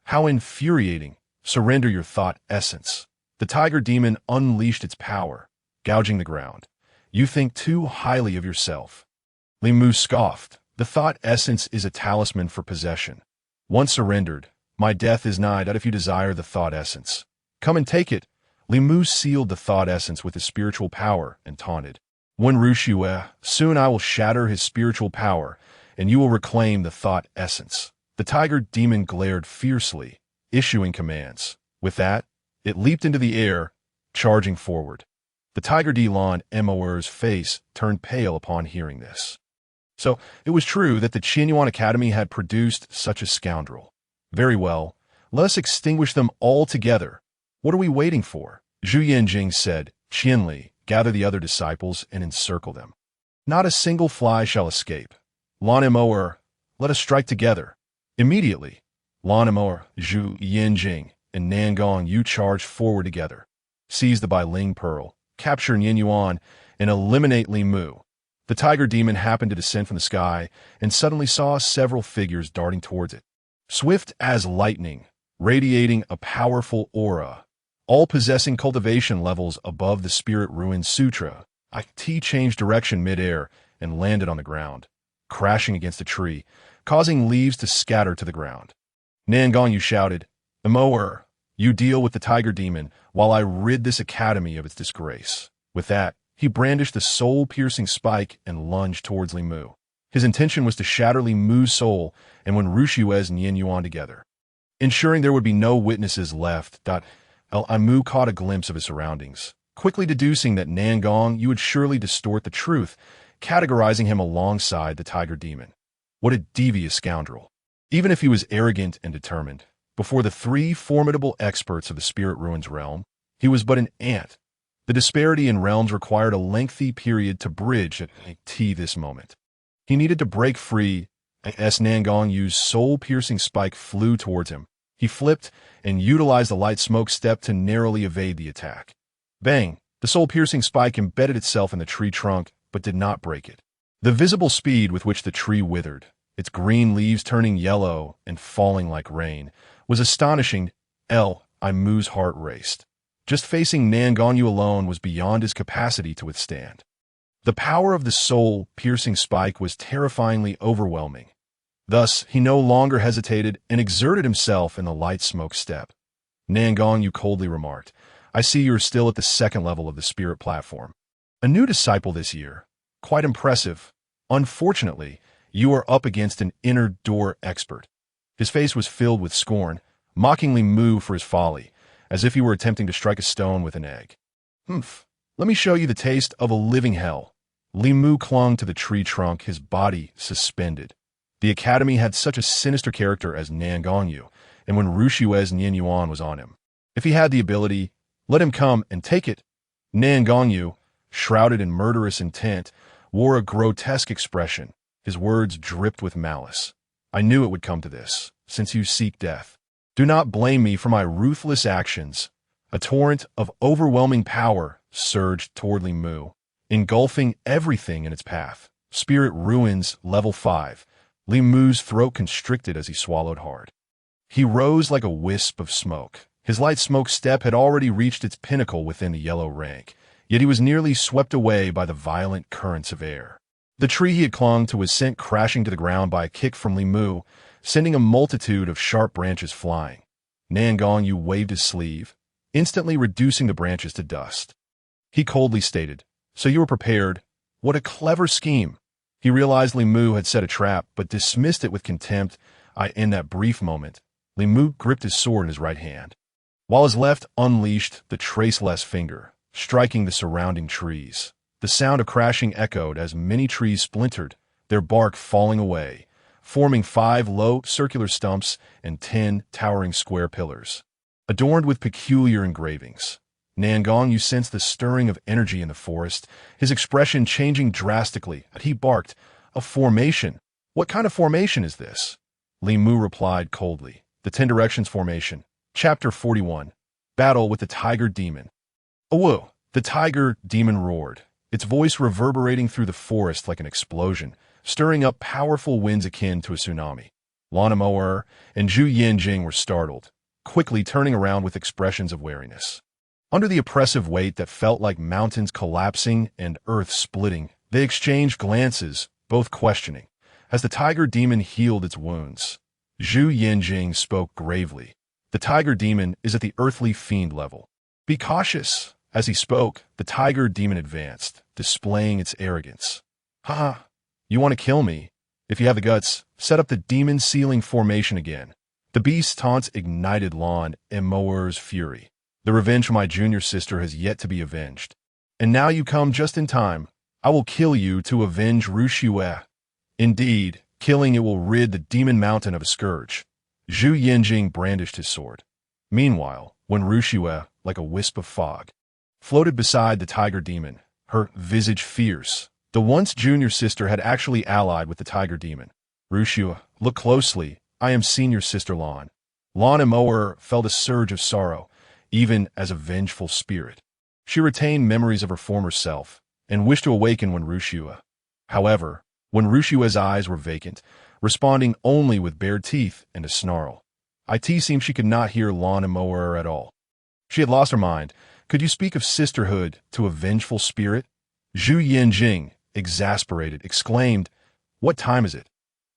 How infuriating! Surrender your thought essence. The tiger demon unleashed its power, gouging the ground. You think too highly of yourself. Li Mu scoffed. The thought essence is a talisman for possession. Once surrendered, my death is nigh. If you desire the thought essence, come and take it. Li Mu sealed the thought essence with his spiritual power and taunted. When Rushiwe, soon I will shatter his spiritual power, and you will reclaim the thought essence. The tiger demon glared fiercely, issuing commands. With that, it leaped into the air, charging forward. The tiger Lan Moer's face turned pale upon hearing this. So, it was true that the Qianyuan Academy had produced such a scoundrel. Very well, let us extinguish them altogether. What are we waiting for? Zhu Yanjing said. Qianli, gather the other disciples and encircle them. Not a single fly shall escape. Lan Moer, let us strike together. Immediately, Lan Moer, Zhu Yanjing, and Nangong Yu charged forward together. Seize the Bailing Pearl, capture Nianyuan, and eliminate Li Mu. The tiger demon happened to descend from the sky and suddenly saw several figures darting towards it. Swift as lightning, radiating a powerful aura, all possessing cultivation levels above the Spirit Ruin Sutra. IT changed direction midair and landed on the ground, crashing against a tree, causing leaves to scatter to the ground. Nangong Yu shouted, Moer, you deal with the tiger demon while I rid this academy of its disgrace. With that, he brandished the soul-piercing spike and lunged towards Li Mu. His intention was to shatter Li Mu's soul and when Rushiwe's and Nianyuan together. Ensuring there would be no witnesses left, Li Mu caught a glimpse of his surroundings, quickly deducing that Nangong Yu would surely distort the truth, categorizing him alongside the tiger demon. What a devious scoundrel. Even if he was arrogant and determined, before the three formidable experts of the Spirit Ruins realm, he was but an ant. The disparity in realms required a lengthy period to bridge at this moment. He needed to break free as Nangong Yu's soul-piercing spike flew towards him. He flipped and utilized the light smoke step to narrowly evade the attack. Bang! The soul-piercing spike embedded itself in the tree trunk, but did not break it. The visible speed with which the tree withered, its green leaves turning yellow and falling like rain, was astonishing. Mu's heart raced. Just facing Nangonyu alone was beyond his capacity to withstand. The power of the soul-piercing spike was terrifyingly overwhelming. Thus, he no longer hesitated and exerted himself in the light smoke step. Nangonyu coldly remarked, "I see you're still at the second level of the spirit platform. A new disciple this year. Quite impressive. Unfortunately, you are up against an inner door expert." His face was filled with scorn, mocking Li Mu for his folly, as if he were attempting to strike a stone with an egg. Let me show you the taste of a living hell." Li Mu clung to the tree trunk, his body suspended. The academy had such a sinister character as Nangonyu, and when Rushue's Nian Yuan was on him, if he had the ability, let him come and take it. Nangonyu, shrouded in murderous intent, wore a grotesque expression. His words dripped with malice. "I knew it would come to this, since you seek death. Do not blame me for my ruthless actions." A torrent of overwhelming power surged toward Li Mu, engulfing everything in its path. Spirit Ruins, Level 5. Li Mu's throat constricted as he swallowed hard. He rose like a wisp of smoke. His light smoke step had already reached its pinnacle within the yellow rank, yet he was nearly swept away by the violent currents of air. The tree he had clung to was sent crashing to the ground by a kick from Li Mu, sending a multitude of sharp branches flying. Nangonyu waved his sleeve, instantly reducing the branches to dust. He coldly stated, "So you were prepared? What a clever scheme." He realized Li Mu had set a trap, but dismissed it with contempt. In that brief moment, Li Mu gripped his sword in his right hand, while his left unleashed the traceless finger, striking the surrounding trees. The sound of crashing echoed as many trees splintered, their bark falling away, forming 5 low, circular stumps and 10 towering square pillars, adorned with peculiar engravings. Nangonyu sensed the stirring of energy in the forest, his expression changing drastically. He barked, "A formation? What kind of formation is this?" Li Mu replied coldly, "The 10 Directions Formation." Chapter 41. Battle with the Tiger Demon. "Whoa!" The tiger demon roared, its voice reverberating through the forest like an explosion, stirring up powerful winds akin to a tsunami. Lan Mo and Zhu Yanjing were startled, quickly turning around with expressions of wariness. Under the oppressive weight that felt like mountains collapsing and earth splitting, they exchanged glances, both questioning, as the tiger demon healed its wounds. Zhu Yanjing spoke gravely. "The tiger demon is at the earthly fiend level. Be cautious." As he spoke, the tiger demon advanced, displaying its arrogance. "Ha! You want to kill me? If you have the guts, set up the demon sealing formation again." The beast's taunts ignited Lan Mo's fury. "The revenge for my junior sister has yet to be avenged. And now you come just in time. I will kill you to avenge Rushue. Indeed, killing it will rid the demon mountain of a scourge." Zhu Yanjing brandished his sword. Meanwhile, when Rushue, like a wisp of fog, floated beside the tiger demon, her visage fierce, the once junior sister had actually allied with the tiger demon. "Rushue, look closely. I am senior sister Lan." Lan Mo felt a surge of sorrow, even as a vengeful spirit. She retained memories of her former self, and wished to awaken when Rushue. However, when Rushue's eyes were vacant, responding only with bared teeth and a snarl, it seemed she could not hear Lan Mo at all. She had lost her mind. Could you speak of sisterhood to a vengeful spirit? Zhu Yanjing, exasperated, exclaimed, "What time is it?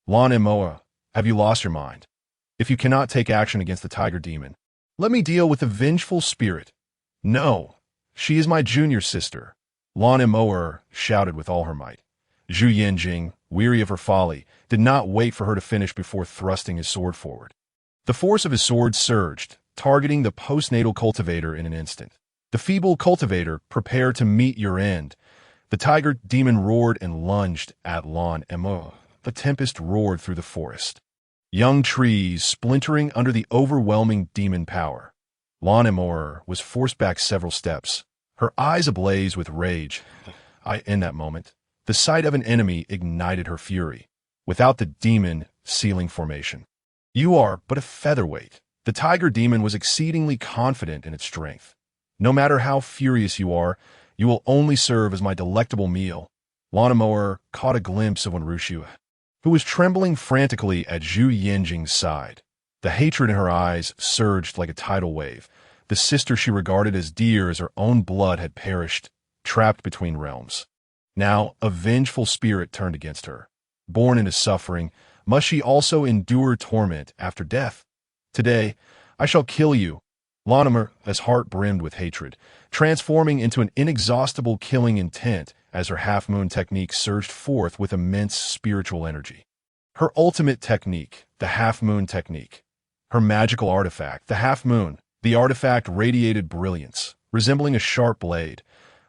Lan Mo, have you lost your mind? If you cannot take action against the tiger demon, let me deal with the vengeful spirit." "No, she is my junior sister," Lan Mo shouted with all her might. Zhu Yanjing, weary of her folly, did not wait for her to finish before thrusting his sword forward. The force of his sword surged, targeting the postnatal cultivator in an instant. The feeble cultivator prepared to meet your end. The tiger demon roared and lunged at Lan Mo. The tempest roared through the forest, young trees splintering under the overwhelming demon power. Lan Mo was forced back several steps, her eyes ablaze with rage. In that moment, the sight of an enemy ignited her fury. Without the demon sealing formation, you are but a featherweight. The tiger demon was exceedingly confident in its strength. No matter how furious you are, you will only serve as my delectable meal. Lana Mower caught a glimpse of Wenwuxia, who was trembling frantically at Zhu Yanjing's side. The hatred in her eyes surged like a tidal wave. The sister she regarded as dear as her own blood had perished, trapped between realms. Now, a vengeful spirit turned against her. Born into suffering, must she also endure torment after death? Today, I shall kill you. Lanamer's heart brimmed with hatred, transforming into an inexhaustible killing intent as her half-moon technique surged forth with immense spiritual energy. Her ultimate technique, the half-moon technique. Her magical artifact, the half-moon. The artifact radiated brilliance, resembling a sharp blade.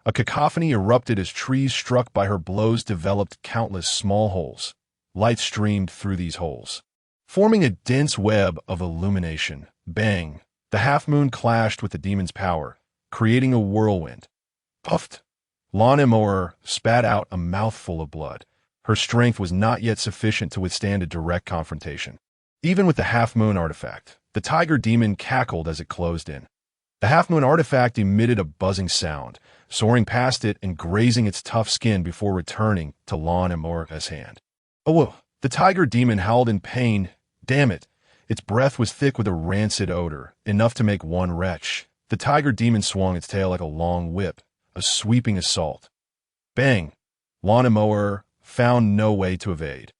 A cacophony erupted as trees struck by her blows developed countless small holes. Light streamed through these holes, forming a dense web of illumination. Bang! The half-moon clashed with the demon's power, creating a whirlwind. Puffed! Lana Mower spat out a mouthful of blood. Her strength was not yet sufficient to withstand a direct confrontation. Even with the half-moon artifact, the tiger demon cackled as it closed in. The half-moon artifact emitted a buzzing sound, soaring past it and grazing its tough skin before returning to Lana Mower's hand. Oh, the tiger demon howled in pain. Damn it! Its breath was thick with a rancid odor, enough to make one retch. The tiger demon swung its tail like a long whip, a sweeping assault. Bang! Lana Mower found no way to evade,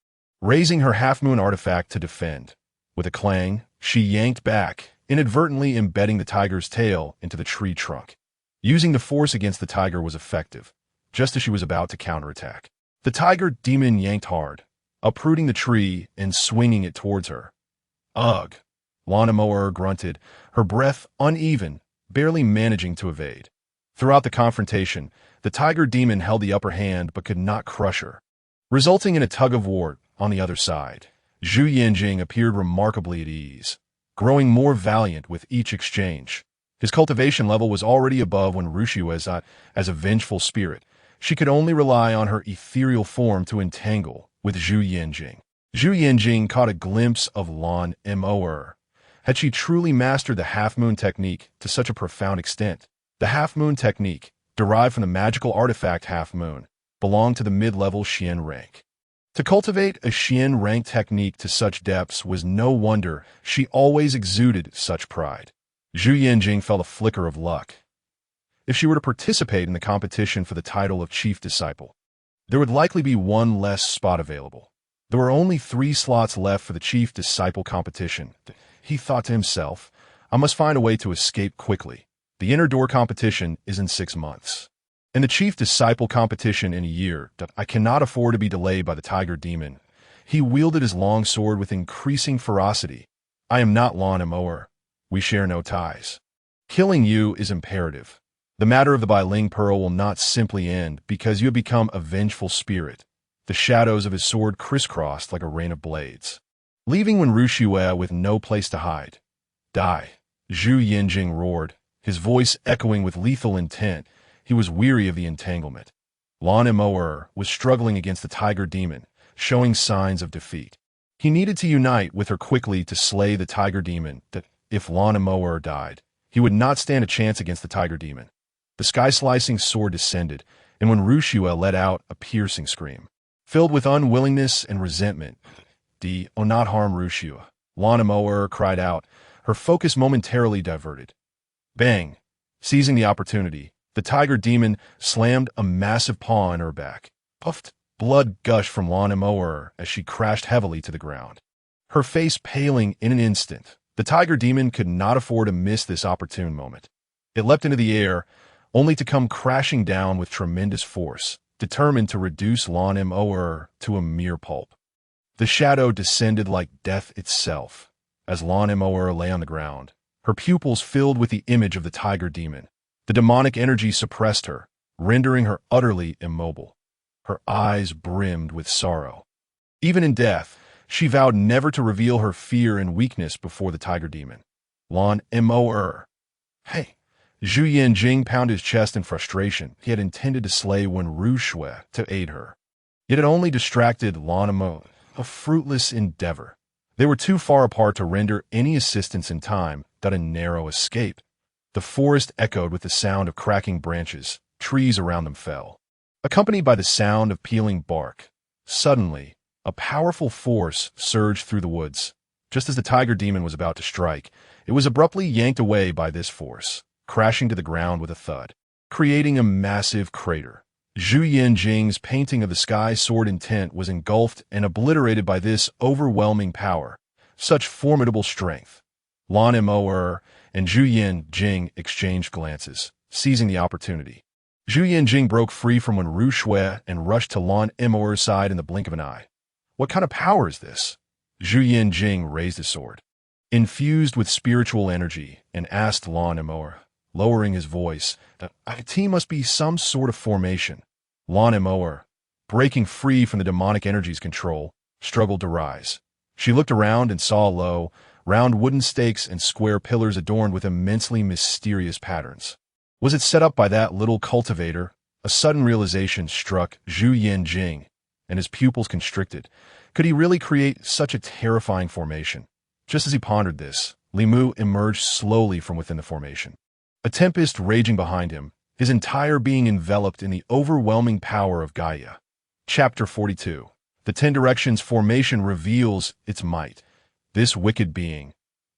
raising her half-moon artifact to defend. With a clang, she yanked back, inadvertently embedding the tiger's tail into the tree trunk. Using the force against the tiger was effective, just as she was about to counterattack. The tiger demon yanked hard, uprooting the tree and swinging it towards her. Ugh! Lana Mower grunted, her breath uneven, barely managing to evade. Throughout the confrontation, the tiger demon held the upper hand but could not crush her, resulting in a tug-of-war on the other side. Zhu Yanjing appeared remarkably at ease, growing more valiant with each exchange. His cultivation level was already above Wenwuxia as a vengeful spirit. She could only rely on her ethereal form to entangle with Zhu Yanjing. Zhu Yanjing caught a glimpse of Lana Mower. Had she truly mastered the half-moon technique to such a profound extent? The half-moon technique, derived from the magical artifact half-moon, belonged to the mid-level Xian rank. To cultivate a Xian rank technique to such depths was no wonder she always exuded such pride. Zhu Yanjing felt a flicker of luck. If she were to participate in the competition for the title of Chief Disciple, there would likely be one less spot available. There were only 3 slots left for the Chief Disciple competition. He thought to himself, I must find a way to escape quickly. The inner door competition is in 6 months, and the Chief Disciple competition in a year. I cannot afford to be delayed by the tiger demon. He wielded his long sword with increasing ferocity. I am not Lana Mower. We share no ties. Killing you is imperative. The matter of the Bailing Pearl will not simply end because you have become a vengeful spirit. The shadows of his sword crisscrossed like a rain of blades, leaving Wenwuxia with no place to hide. Die! Zhu Yanjing roared, his voice echoing with lethal intent. He was weary of the entanglement. Lana Mower was struggling against the tiger demon, showing signs of defeat. He needed to unite with her quickly to slay the tiger demon. That if Lana Mower died, he would not stand a chance against the tiger demon. The sky-slicing sword descended, and Wenwuxia let out a piercing scream, filled with unwillingness and resentment. "Oh, not harm Wuxia," Lana Mower cried out, her focus momentarily diverted. Bang! Seizing the opportunity, the tiger demon slammed a massive paw in her back. Puffed! Blood gushed from Lana Mower as she crashed heavily to the ground, her face paling in an instant. The tiger demon could not afford to miss this opportune moment. It leapt into the air, only to come crashing down with tremendous force, determined to reduce Lana Mower to a mere pulp. The shadow descended like death itself as Lana Mower lay on the ground, her pupils filled with the image of the tiger demon. The demonic energy suppressed her, rendering her utterly immobile. Her eyes brimmed with sorrow. Even in death, she vowed never to reveal her fear and weakness before the tiger demon. Lana Mower. Hey! Zhu Yanjing pounded his chest in frustration. He had intended to slay Wenwuxia to aid her. It had only distracted Lana Mower, a fruitless endeavor. They were too far apart to render any assistance in time, but a narrow escape. The forest echoed with the sound of cracking branches. Trees around them fell, accompanied by the sound of peeling bark. Suddenly, a powerful force surged through the woods. Just as the tiger demon was about to strike, it was abruptly yanked away by this force, crashing to the ground with a thud, creating a massive crater. Zhu Yanjing's painting of the sky sword intent was engulfed and obliterated by this overwhelming power. Such formidable strength. Lan Mo and Zhu Yanjing exchanged glances, seizing the opportunity. Zhu Yanjing broke free from Wen Rushui and rushed to Lan Mo's side in the blink of an eye. What kind of power is this? Zhu Yanjing raised his sword, infused with spiritual energy, and asked Lan Mo, lowering his voice, "IT must be some sort of formation." Lan Mo, breaking free from the demonic energy's control, struggled to rise. She looked around and saw low, round wooden stakes and square pillars adorned with immensely mysterious patterns. Was it set up by that little cultivator? A sudden realization struck Zhu Yanjing, and his pupils constricted. Could he really create such a terrifying formation? Just as he pondered this, Li Mu emerged slowly from within the formation. A tempest raging behind him, his entire being enveloped in the overwhelming power of Gaia. Chapter 42. The Ten Directions formation reveals its might. This wicked being,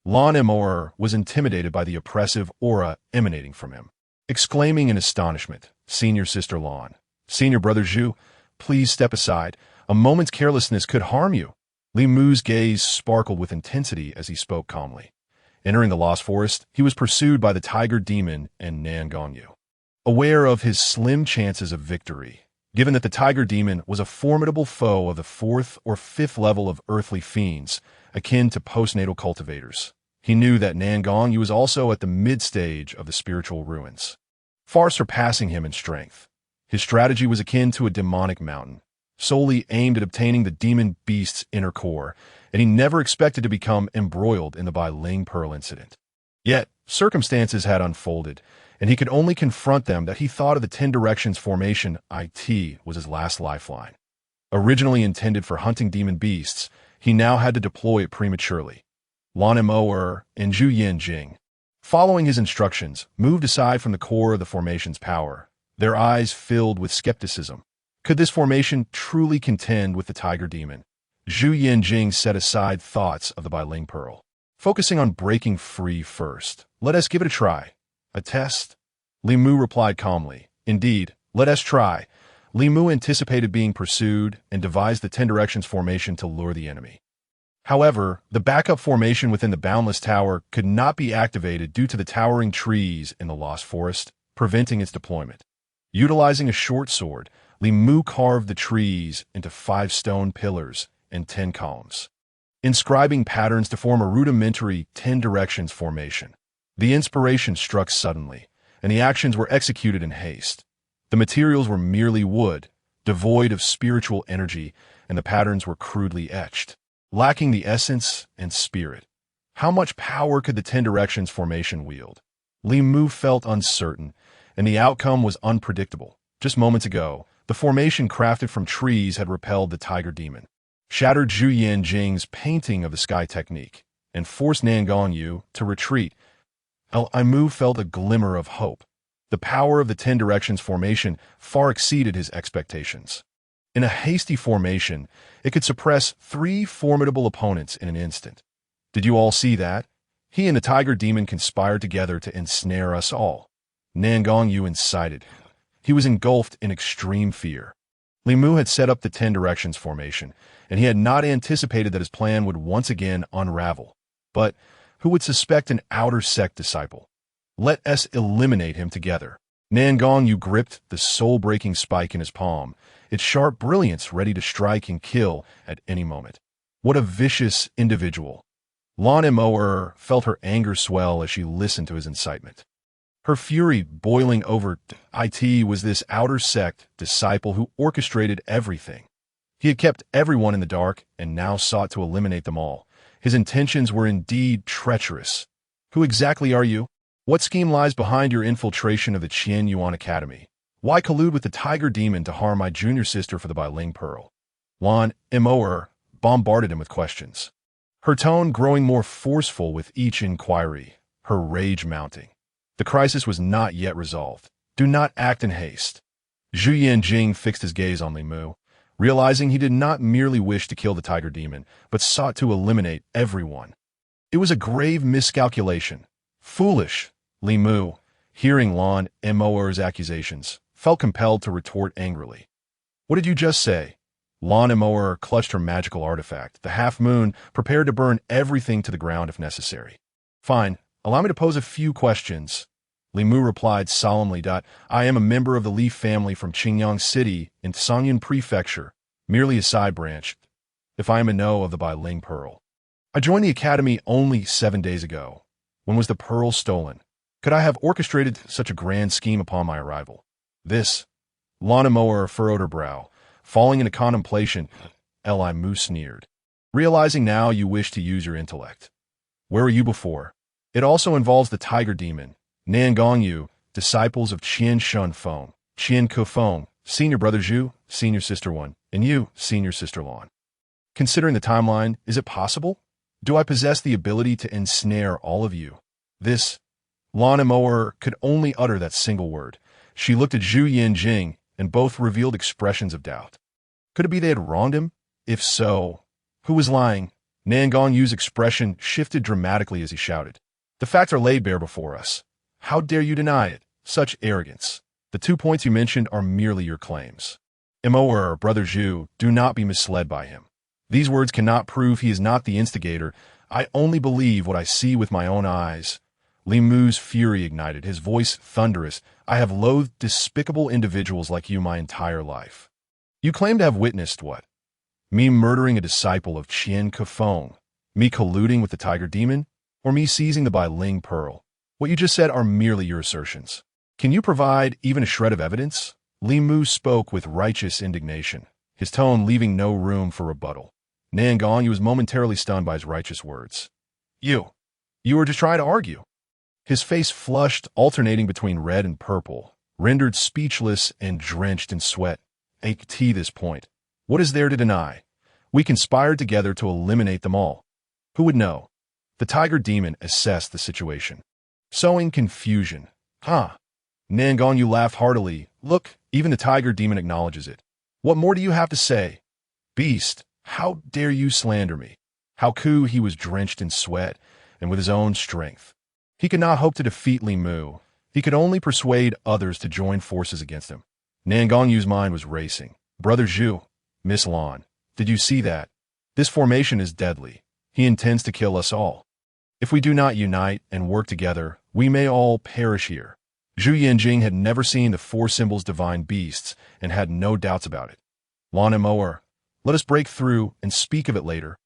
Lan Mo, was intimidated by the oppressive aura emanating from him. Exclaiming in astonishment, "Senior Sister Lan, Senior Brother Zhu, please step aside. A moment's carelessness could harm you." Li Mu's gaze sparkled with intensity as he spoke calmly. Entering the Lost Forest, he was pursued by the Tiger Demon and Nan Gongyu. Aware of his slim chances of victory, given that the Tiger Demon was a formidable foe of the 4th or 5th level of earthly fiends, akin to postnatal cultivators, he knew that Nan Gongyu was also at the mid-stage of the spiritual ruins, far surpassing him in strength. His strategy was akin to a demonic mountain, solely aimed at obtaining the demon beast's inner core, and he never expected to become embroiled in the Bai Ling Pearl incident. Yet, circumstances had unfolded, and he could only confront them that he thought of the Ten Directions formation. IT was his last lifeline. Originally intended for hunting demon beasts, he now had to deploy it prematurely. Lan Mo and Zhu Yanjing, following his instructions, moved aside from the core of the formation's power, their eyes filled with skepticism. Could this formation truly contend with the Tiger Demon? Zhu Yanjing set aside thoughts of the Bai Ling Pearl, focusing on breaking free first. "Let us give it a try." "A test?" Li Mu replied calmly. "Indeed, let us try." Li Mu anticipated being pursued and devised the Ten Directions formation to lure the enemy. However, the backup formation within the Boundless Tower could not be activated due to the towering trees in the Lost Forest, preventing its deployment. Utilizing a short sword, Li Mu carved the trees into 5 stone pillars and 10 columns, inscribing patterns to form a rudimentary 10 Directions formation. The inspiration struck suddenly, and the actions were executed in haste. The materials were merely wood, devoid of spiritual energy, and the patterns were crudely etched, lacking the essence and spirit. How much power could the Ten Directions formation wield? Li Mu felt uncertain, and the outcome was unpredictable. Just moments ago, the formation crafted from trees had repelled the Tiger Demon, shattered Zhu Yanjing's painting of the sky technique, and forced Nan Gongyu to retreat. Li Mu felt a glimmer of hope. The power of the Ten Directions formation far exceeded his expectations. In a hasty formation, it could suppress 3 formidable opponents in an instant. Did you all see that? He and the Tiger Demon conspired together to ensnare us all. Nan Gongyu incited. He was engulfed in extreme fear. Li Mu had set up the Ten Directions formation, and he had not anticipated that his plan would once again unravel. But who would suspect an outer sect disciple? Let us eliminate him together. Nan Gongyu gripped the soul-breaking spike in his palm, its sharp brilliance ready to strike and kill at any moment. What a vicious individual. Lan Mo felt her anger swell as she listened to his incitement. Her fury boiling over. IT was this outer sect disciple who orchestrated everything. He had kept everyone in the dark and now sought to eliminate them all. His intentions were indeed treacherous. Who exactly are you? What scheme lies behind your infiltration of the Qian Yuan Academy? Why collude with the Tiger Demon to harm my junior sister for the Bai Ling Pearl? Lan Mo bombarded him with questions, her tone growing more forceful with each inquiry, her rage mounting. The crisis was not yet resolved. Do not act in haste. Zhu Yanjing fixed his gaze on Li Mu, realizing he did not merely wish to kill the tiger demon, but sought to eliminate everyone. It was a grave miscalculation. Foolish. Li Mu, hearing Lan Moer's accusations, felt compelled to retort angrily. What did you just say? Lan Moer clutched her magical artifact, the half-moon, prepared to burn everything to the ground if necessary. Fine, allow me to pose a few questions. Li Mu replied solemnly, I am a member of the Li family from Qingyang City in Songyun Prefecture, merely a side branch, if I am a know of the Bai Ling Pearl. I joined the academy only 7 days ago. When was the pearl stolen? Could I have orchestrated such a grand scheme upon my arrival? This. Lan Moer furrowed her brow, falling into contemplation. Li Mu sneered. Realizing now you wish to use your intellect. Where were you before? It also involves the tiger demon, Nan Gongyu, disciples of Qian Shun Feng, Qian Ke Feng, senior brother Zhu, senior sister Wan, and you, senior sister Lan. Considering the timeline, is it possible? Do I possess the ability to ensnare all of you? This. Lan Moer could only utter that single word. She looked at Zhu Yanjing, and both revealed expressions of doubt. Could it be they had wronged him? If so, who was lying? Nan Gongyu's expression shifted dramatically as he shouted. The facts are laid bare before us. How dare you deny it? Such arrogance. The 2 points you mentioned are merely your claims. Moer, brother Zhu, do not be misled by him. These words cannot prove he is not the instigator. I only believe what I see with my own eyes. Li Mu's fury ignited, his voice thunderous. I have loathed despicable individuals like you my entire life. You claim to have witnessed what? Me murdering a disciple of Qian Ke Feng, me colluding with the tiger demon, or me seizing the Bai Ling Pearl? What you just said are merely your assertions. Can you provide even a shred of evidence? Li Mu spoke with righteous indignation, his tone leaving no room for rebuttal. Nan Gongyu was momentarily stunned by his righteous words. You were just trying to argue. His face flushed, alternating between red and purple, rendered speechless and drenched in sweat. At this point, what is there to deny? We conspired together to eliminate them all. Who would know? The tiger demon assessed the situation, sowing confusion. Nan Gongyu laughed heartily. Look, even the tiger demon acknowledges it. What more do you have to say? Beast, how dare you slander me? How he was drenched in sweat, and with his own strength. He could not hope to defeat Li Mu. He could only persuade others to join forces against him. Nan Gongyu's mind was racing. Brother Zhu, Miss Lan, did you see that? This formation is deadly. He intends to kill us all. If we do not unite and work together, we may all perish here. Zhu Yanjing had never seen the four symbols divine beasts and had no doubts about it. Lan Moer, let us break through and speak of it later.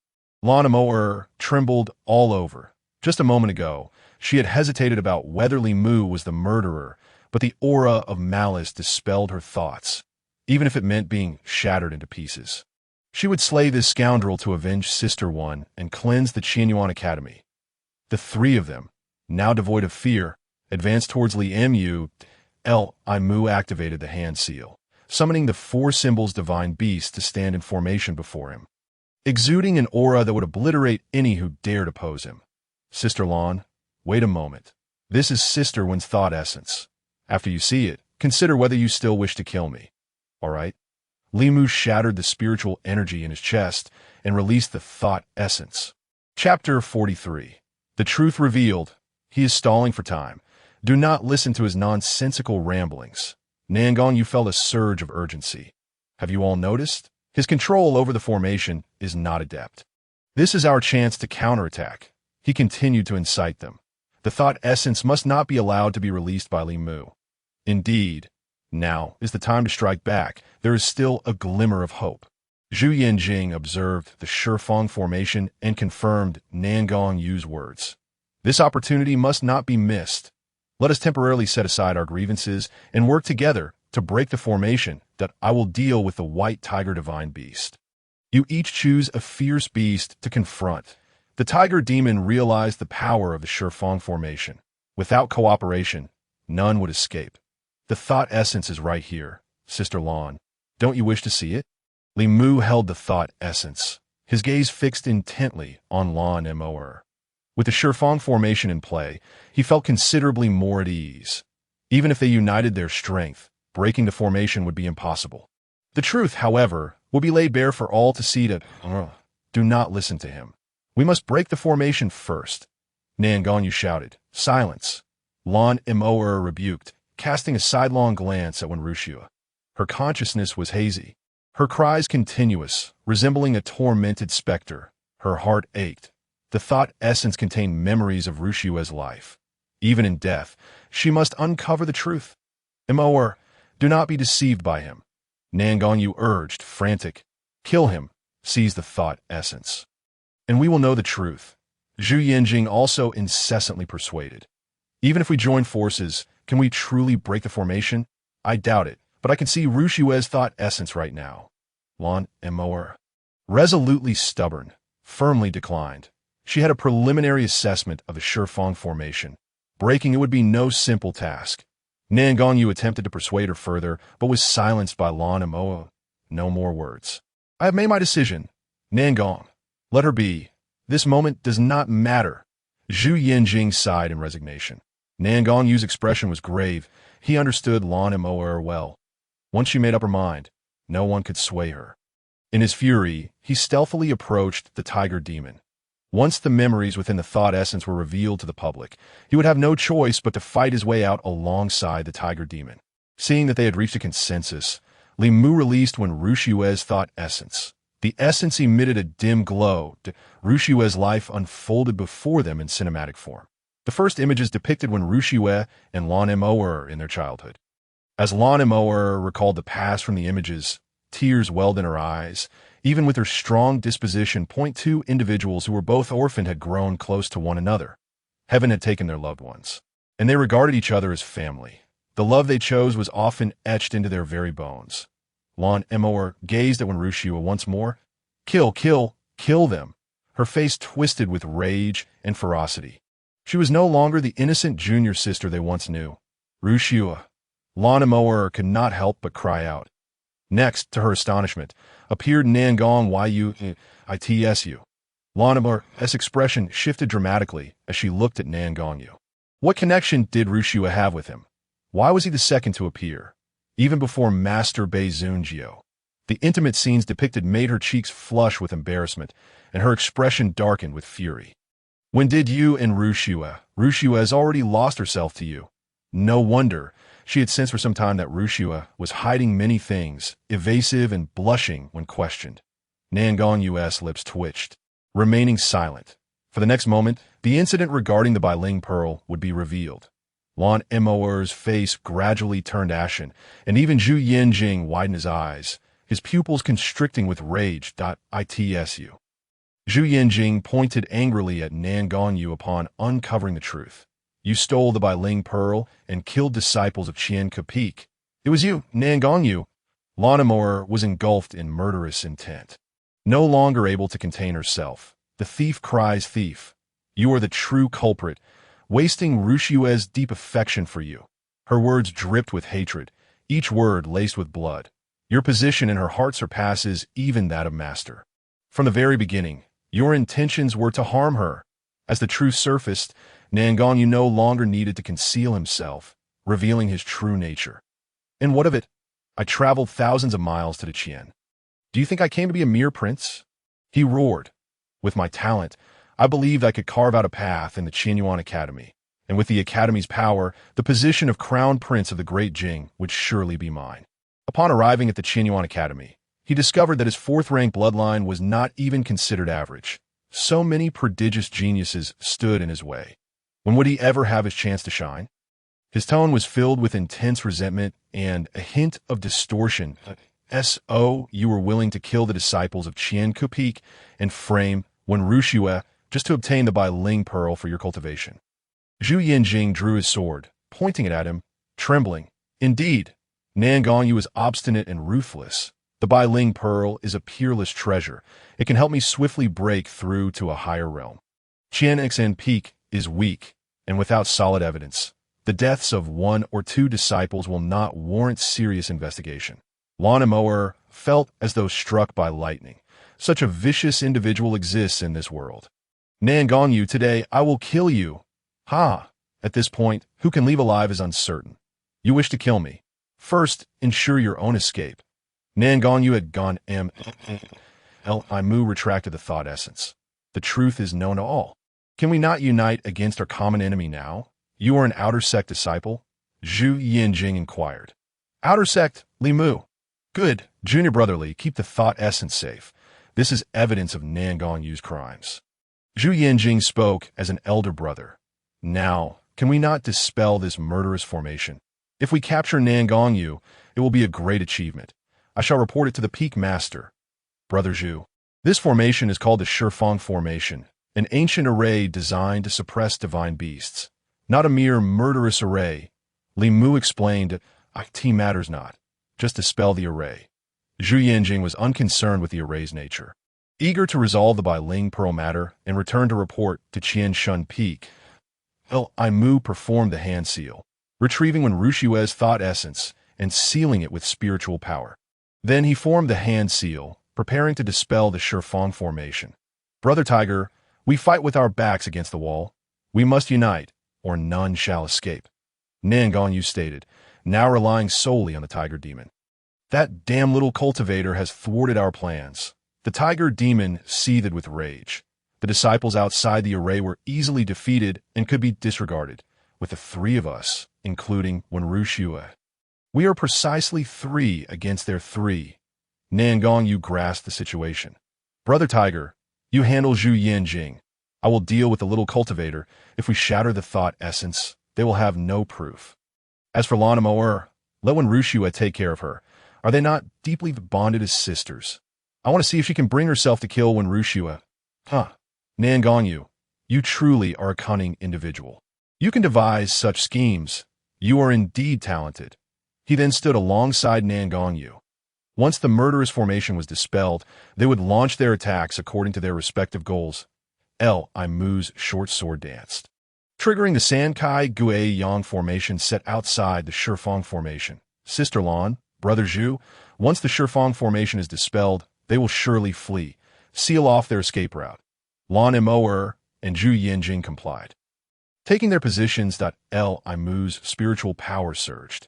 Lan Moer trembled all over. Just a moment ago, she had hesitated about whether Li Mu was the murderer, but the aura of malice dispelled her thoughts, even if it meant being shattered into pieces. She would slay this scoundrel to avenge Sister One and cleanse the Qianyuan Academy. The three of them, now devoid of fear, advanced towards Li Mu. Li Mu activated the hand seal, summoning the four symbols divine beasts to stand in formation before him, exuding an aura that would obliterate any who dared oppose him. Sister Lan, wait a moment. This is Sister One's thought essence. After you see it, consider whether you still wish to kill me. All right? Li Mu shattered the spiritual energy in his chest and released the thought essence. Chapter 43. The truth revealed. He is stalling for time. Do not listen to his nonsensical ramblings. Nan Gongyu felt a surge of urgency. Have you all noticed? His control over the formation is not adept. This is our chance to counterattack. He continued to incite them. The thought essence must not be allowed to be released by Li Mu. Indeed, now is the time to strike back. There is still a glimmer of hope. Zhu Yanjing observed the Shifeng formation and confirmed Nan Gongyu's words. This opportunity must not be missed. Let us temporarily set aside our grievances and work together to break the formation that I will deal with the white tiger divine beast. You each choose a fierce beast to confront. The tiger demon realized the power of the Shifeng formation. Without cooperation, none would escape. The thought essence is right here, Sister Lan. Don't you wish to see it? Li Mu held the thought essence, his gaze fixed intently on Lan Moer. With the Shifang formation in play, he felt considerably more at ease. Even if they united their strength, breaking the formation would be impossible. The truth, however, will be laid bare for all to see. Do not listen to him. We must break the formation first. Nan Gongyu shouted. Silence. Lan Imoer rebuked, casting a sidelong glance at Wen Wuxia. Her consciousness was hazy. Her cries continuous, resembling a tormented specter. Her heart ached. The thought essence contained memories of Wuxia's life. Even in death, she must uncover the truth. Imoer, do not be deceived by him. Nan Gongyu urged, frantic. Kill him. Seize the thought essence. And we will know the truth. Zhu Yanjing also incessantly persuaded. Even if we join forces, can we truly break the formation? I doubt it, but I can see Wuxia's thought essence right now. Lan Imoer, resolutely stubborn, firmly declined. She had a preliminary assessment of the Shifang formation. Breaking it would be no simple task. Nan Gongyu attempted to persuade her further, but was silenced by Lan Imoer. No more words. I have made my decision. Nan Gong, let her be. This moment does not matter. Zhu Yanjing sighed in resignation. Nan Gongyu's expression was grave. He understood Lan Imoer well. Once she made up her mind, no one could sway her. In his fury, he stealthily approached the tiger demon. Once the memories within the thought essence were revealed to the public, he would have no choice but to fight his way out alongside the tiger demon. Seeing that they had reached a consensus, Li Mu released Wen Wuxia's thought essence. The essence emitted a dim glow. Wuxia's life unfolded before them in cinematic form. The first images depicted Wen Wuxia and Lan Imoer in their childhood. As Lan Imoer recalled the past from the images, tears welled in her eyes. Even with her strong disposition, 2 individuals who were both orphaned had grown close to one another. Heaven had taken their loved ones, and they regarded each other as family. The love they chose was often etched into their very bones. Lan Imoer gazed at Wen Wuxia once more. Kill, kill, kill them. Her face twisted with rage and ferocity. She was no longer the innocent junior sister they once knew. Wuxia. Lan Imoer could not help but cry out. Next, to her astonishment, appeared Nan Gongyu Itsu. Lan Imoer's expression shifted dramatically as she looked at Nan Gongyu. What connection did Wuxia have with him? Why was he the second to appear? Even before Master Bei Zunjiu. The intimate scenes depicted made her cheeks flush with embarrassment, and her expression darkened with fury. When did you and Wuxia? Wuxia has already lost herself to you. No wonder. She had sensed for some time that Wuxia was hiding many things, evasive and blushing when questioned. Nan Gongyu's lips twitched, remaining silent. For the next moment, the incident regarding the Bailing Pearl would be revealed. Lan Imoer's face gradually turned ashen, and even Zhu Yanjing widened his eyes, his pupils constricting with rage. Itsu. Zhu Yanjing pointed angrily at Nan Gongyu upon uncovering the truth. You stole the Bailing Pearl and killed disciples of Qian Capique. It was you, Nan Gongyu. Lan Imoer was engulfed in murderous intent. No longer able to contain herself, the thief cries thief. You are the true culprit, wasting Wuxia's deep affection for you. Her words dripped with hatred, each word laced with blood. Your position in her heart surpasses even that of Master. From the very beginning, your intentions were to harm her. As the truth surfaced, Nan Gongyu no longer needed to conceal himself, revealing his true nature. And what of it? I traveled thousands of miles to the Qian. Do you think I came to be a mere prince? He roared. With my talent, I believed I could carve out a path in the Qianyuan Academy, and with the Academy's power, the position of Crown Prince of the Great Jing would surely be mine. Upon arriving at the Qianyuan Academy, he discovered that his 4th-rank bloodline was not even considered average. So many prodigious geniuses stood in his way. When would he ever have his chance to shine? His tone was filled with intense resentment and a hint of distortion. You were willing to kill the disciples of Qian Capique and frame Wen Wuxia just to obtain the Bailing Pearl for your cultivation. Zhu Yanjing drew his sword, pointing it at him, trembling. Indeed, Nan Gongyu is obstinate and ruthless. The Bailing Pearl is a peerless treasure. It can help me swiftly break through to a higher realm. Qian Capique is weak, and without solid evidence, the deaths of 1 or 2 disciples will not warrant serious investigation. Lan Imoer felt as though struck by lightning. Such a vicious individual exists in this world. Nangongyu, today I will kill you. Ha! At this point, who can leave alive is uncertain. You wish to kill me. First, ensure your own escape. Nangongyu had gone Imu retracted the thought essence. The truth is known to all. Can we not unite against our common enemy now? You are an outer sect disciple? Zhu Yinjing inquired. Outer sect, Li Mu. Good, junior brother Li, keep the thought essence safe. This is evidence of Nangongyu's crimes. Zhu Yinjing spoke as an elder brother. Now, can we not dispel this murderous formation? If we capture Nangongyu, it will be a great achievement. I shall report it to the Peak Master. Brother Zhu. This formation is called the Shifang Formation, an ancient array designed to suppress divine beasts. Not a mere murderous array. Li Mu explained, IT matters not. Just dispel the array. Zhu Yinjing was unconcerned with the array's nature. Eager to resolve the Bailing Pearl matter and return to report to Qian Shun Peak, Imu performed the hand seal, retrieving Wen Rushue's thought essence and sealing it with spiritual power. Then he formed the hand seal, preparing to dispel the Shifang Formation. Brother Tiger, we fight with our backs against the wall. We must unite, or none shall escape. Nangongyu stated, now relying solely on the Tiger Demon. That damn little cultivator has thwarted our plans. The Tiger Demon seethed with rage. The disciples outside the array were easily defeated and could be disregarded, with the three of us, including Wen Rushue. We are precisely 3 against their 3. Nangongyu grasped the situation. Brother Tiger, you handle Zhu Yinjing. I will deal with the little cultivator. If we shatter the thought essence, they will have no proof. As for Lana Moer, let Wen Rushue take care of her. Are they not deeply bonded as sisters? I want to see if she can bring herself to kill Wen Rushue. Nangongyu, you truly are a cunning individual. You can devise such schemes. You are indeed talented. He then stood alongside Nangongyu. Once the murderous formation was dispelled, they would launch their attacks according to their respective goals. Imu's short sword danced, triggering the Sankai Gue Yang formation set outside the Shifang Formation. Sister Lan, Brother Zhu, once the Shifang Formation is dispelled, they will surely flee, seal off their escape route. Lan Moer and Zhu Yinjing complied. Taking their positions, Imu's spiritual power surged.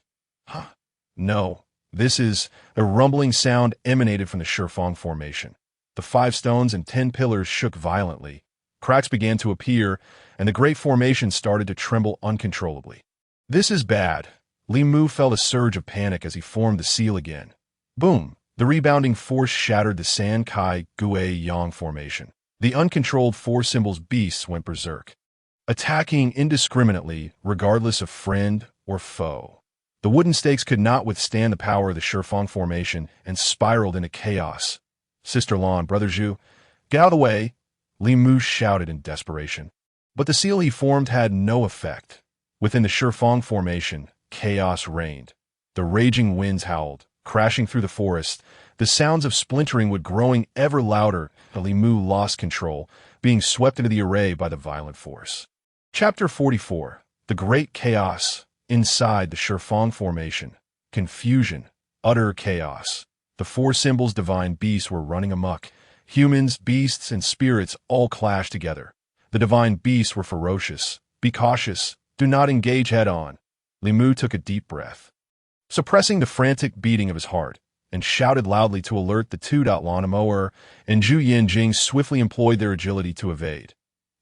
No, this is a rumbling sound emanated from the Shifang Formation. The 5 stones and 10 pillars shook violently. Cracks began to appear, and the great formation started to tremble uncontrollably. This is bad. Li Mu felt a surge of panic as he formed the seal again. Boom! The rebounding force shattered the Sankai Gue Yang formation. The uncontrolled 4 symbols beasts went berserk, attacking indiscriminately, regardless of friend or foe. The wooden stakes could not withstand the power of the Shifang Formation and spiraled into chaos. Sister Lan, Brother Zhu, get out of the way, Li Mu shouted in desperation. But the seal he formed had no effect. Within the Shifang Formation, chaos reigned. The raging winds howled, crashing through the forest. The sounds of splintering would growing ever louder. Li Mu lost control, being swept into the array by the violent force. Chapter 44. The Great Chaos. Inside the Shifang Formation. Confusion. Utter chaos. The 4 symbols divine beasts were running amok. Humans, beasts, and spirits all clashed together. The divine beasts were ferocious. Be cautious. Do not engage head-on. Li Mu took a deep breath, suppressing the frantic beating of his heart, and shouted loudly to alert the 2. Lana Moer and Zhu Yinjing swiftly employed their agility to evade.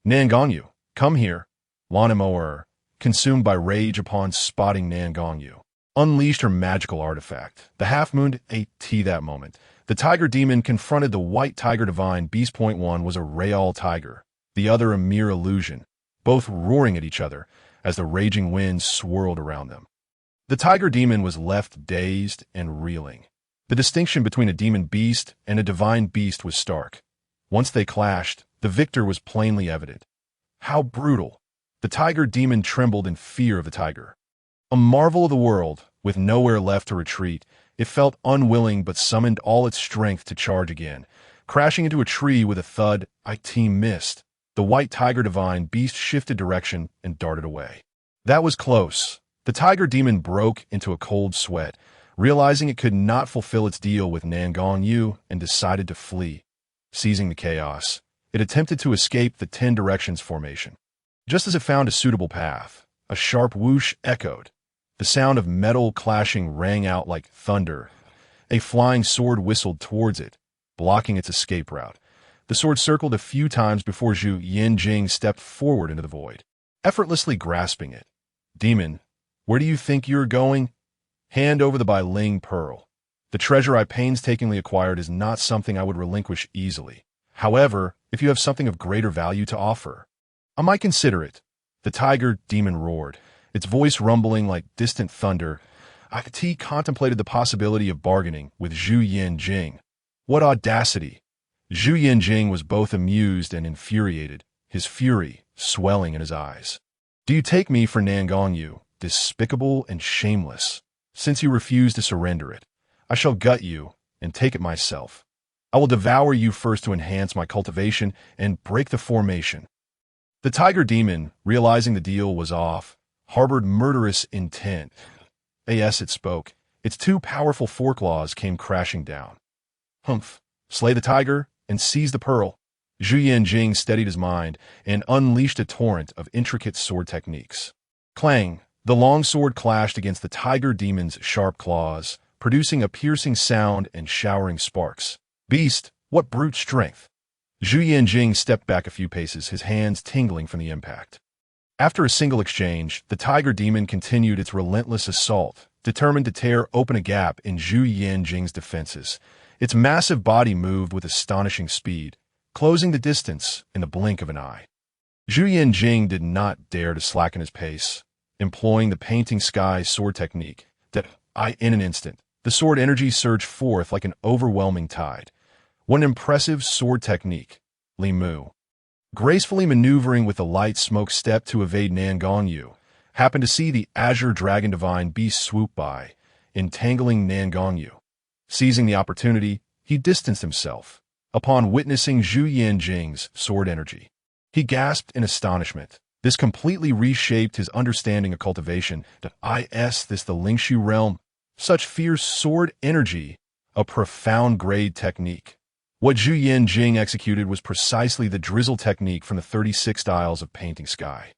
Nangongyu, come here. Lana Moer, consumed by rage upon spotting Nangongyu, unleashed her magical artifact, the half-moon AT. That moment, the Tiger Demon confronted the White Tiger Divine Beast. Point 1 was a real tiger, the other a mere illusion, both roaring at each other as the raging winds swirled around them. The Tiger Demon was left dazed and reeling. The distinction between a demon beast and a divine beast was stark. Once they clashed, the victor was plainly evident. How brutal! The Tiger Demon trembled in fear of the tiger. A marvel of the world, with nowhere left to retreat, it felt unwilling but summoned all its strength to charge again, crashing into a tree with a thud. IT missed. The White Tiger Divine Beast shifted direction and darted away. That was close. The Tiger Demon broke into a cold sweat, realizing it could not fulfill its deal with Nangongyu, and decided to flee. Seizing the chaos, It attempted to escape the 10 directions formation. Just as it found a suitable path, a sharp whoosh echoed. The sound of metal clashing rang out like thunder. A flying sword whistled towards it, blocking its escape route. The sword circled a few times before Zhu Yanjing stepped forward into the void, effortlessly grasping it. Demon, where do you think you're going? Hand over the Bai Ling pearl. The treasure I painstakingly acquired is not something I would relinquish easily. However, if you have something of greater value to offer, I might consider it. The tiger demon roared, its voice rumbling like distant thunder. He contemplated the possibility of bargaining with Zhu Yanjing. What audacity! Zhu Yanjing was both amused and infuriated, his fury swelling in his eyes. Do you take me for Nangongyu, despicable and shameless? Since you refuse to surrender it, I shall gut you and take it myself. I will devour you first to enhance my cultivation and break the formation. The tiger demon, realizing the deal was off, harbored murderous intent. As it spoke, its 2 powerful foreclaws came crashing down. Humph! Slay the tiger and seize the pearl. Zhu Yanjing steadied his mind and unleashed a torrent of intricate sword techniques. Clang! The long sword clashed against the tiger demon's sharp claws, producing a piercing sound and showering sparks. Beast, what brute strength! Zhu Yanjing stepped back a few paces, his hands tingling from the impact. After a single exchange, the tiger demon continued its relentless assault, determined to tear open a gap in Zhu Yanjing's defenses. Its massive body moved with astonishing speed, closing the distance in the blink of an eye. Zhu Yanjing did not dare to slacken his pace, employing the painting sky sword technique. In an instant, the sword energy surged forth like an overwhelming tide. What an impressive sword technique, Li Mu. Gracefully maneuvering with the light smoke step to evade Nangongyu, happened to see the Azure Dragon Divine Beast swoop by, entangling Nangongyu. Seizing the opportunity, he distanced himself. Upon witnessing Zhu Yanjing's sword energy, he gasped in astonishment. This completely reshaped his understanding of cultivation. Is this the Lingshu realm? Such fierce sword energy, a profound grade technique. What Zhu Yanjing executed was precisely the drizzle technique from the 36 styles of painting sky.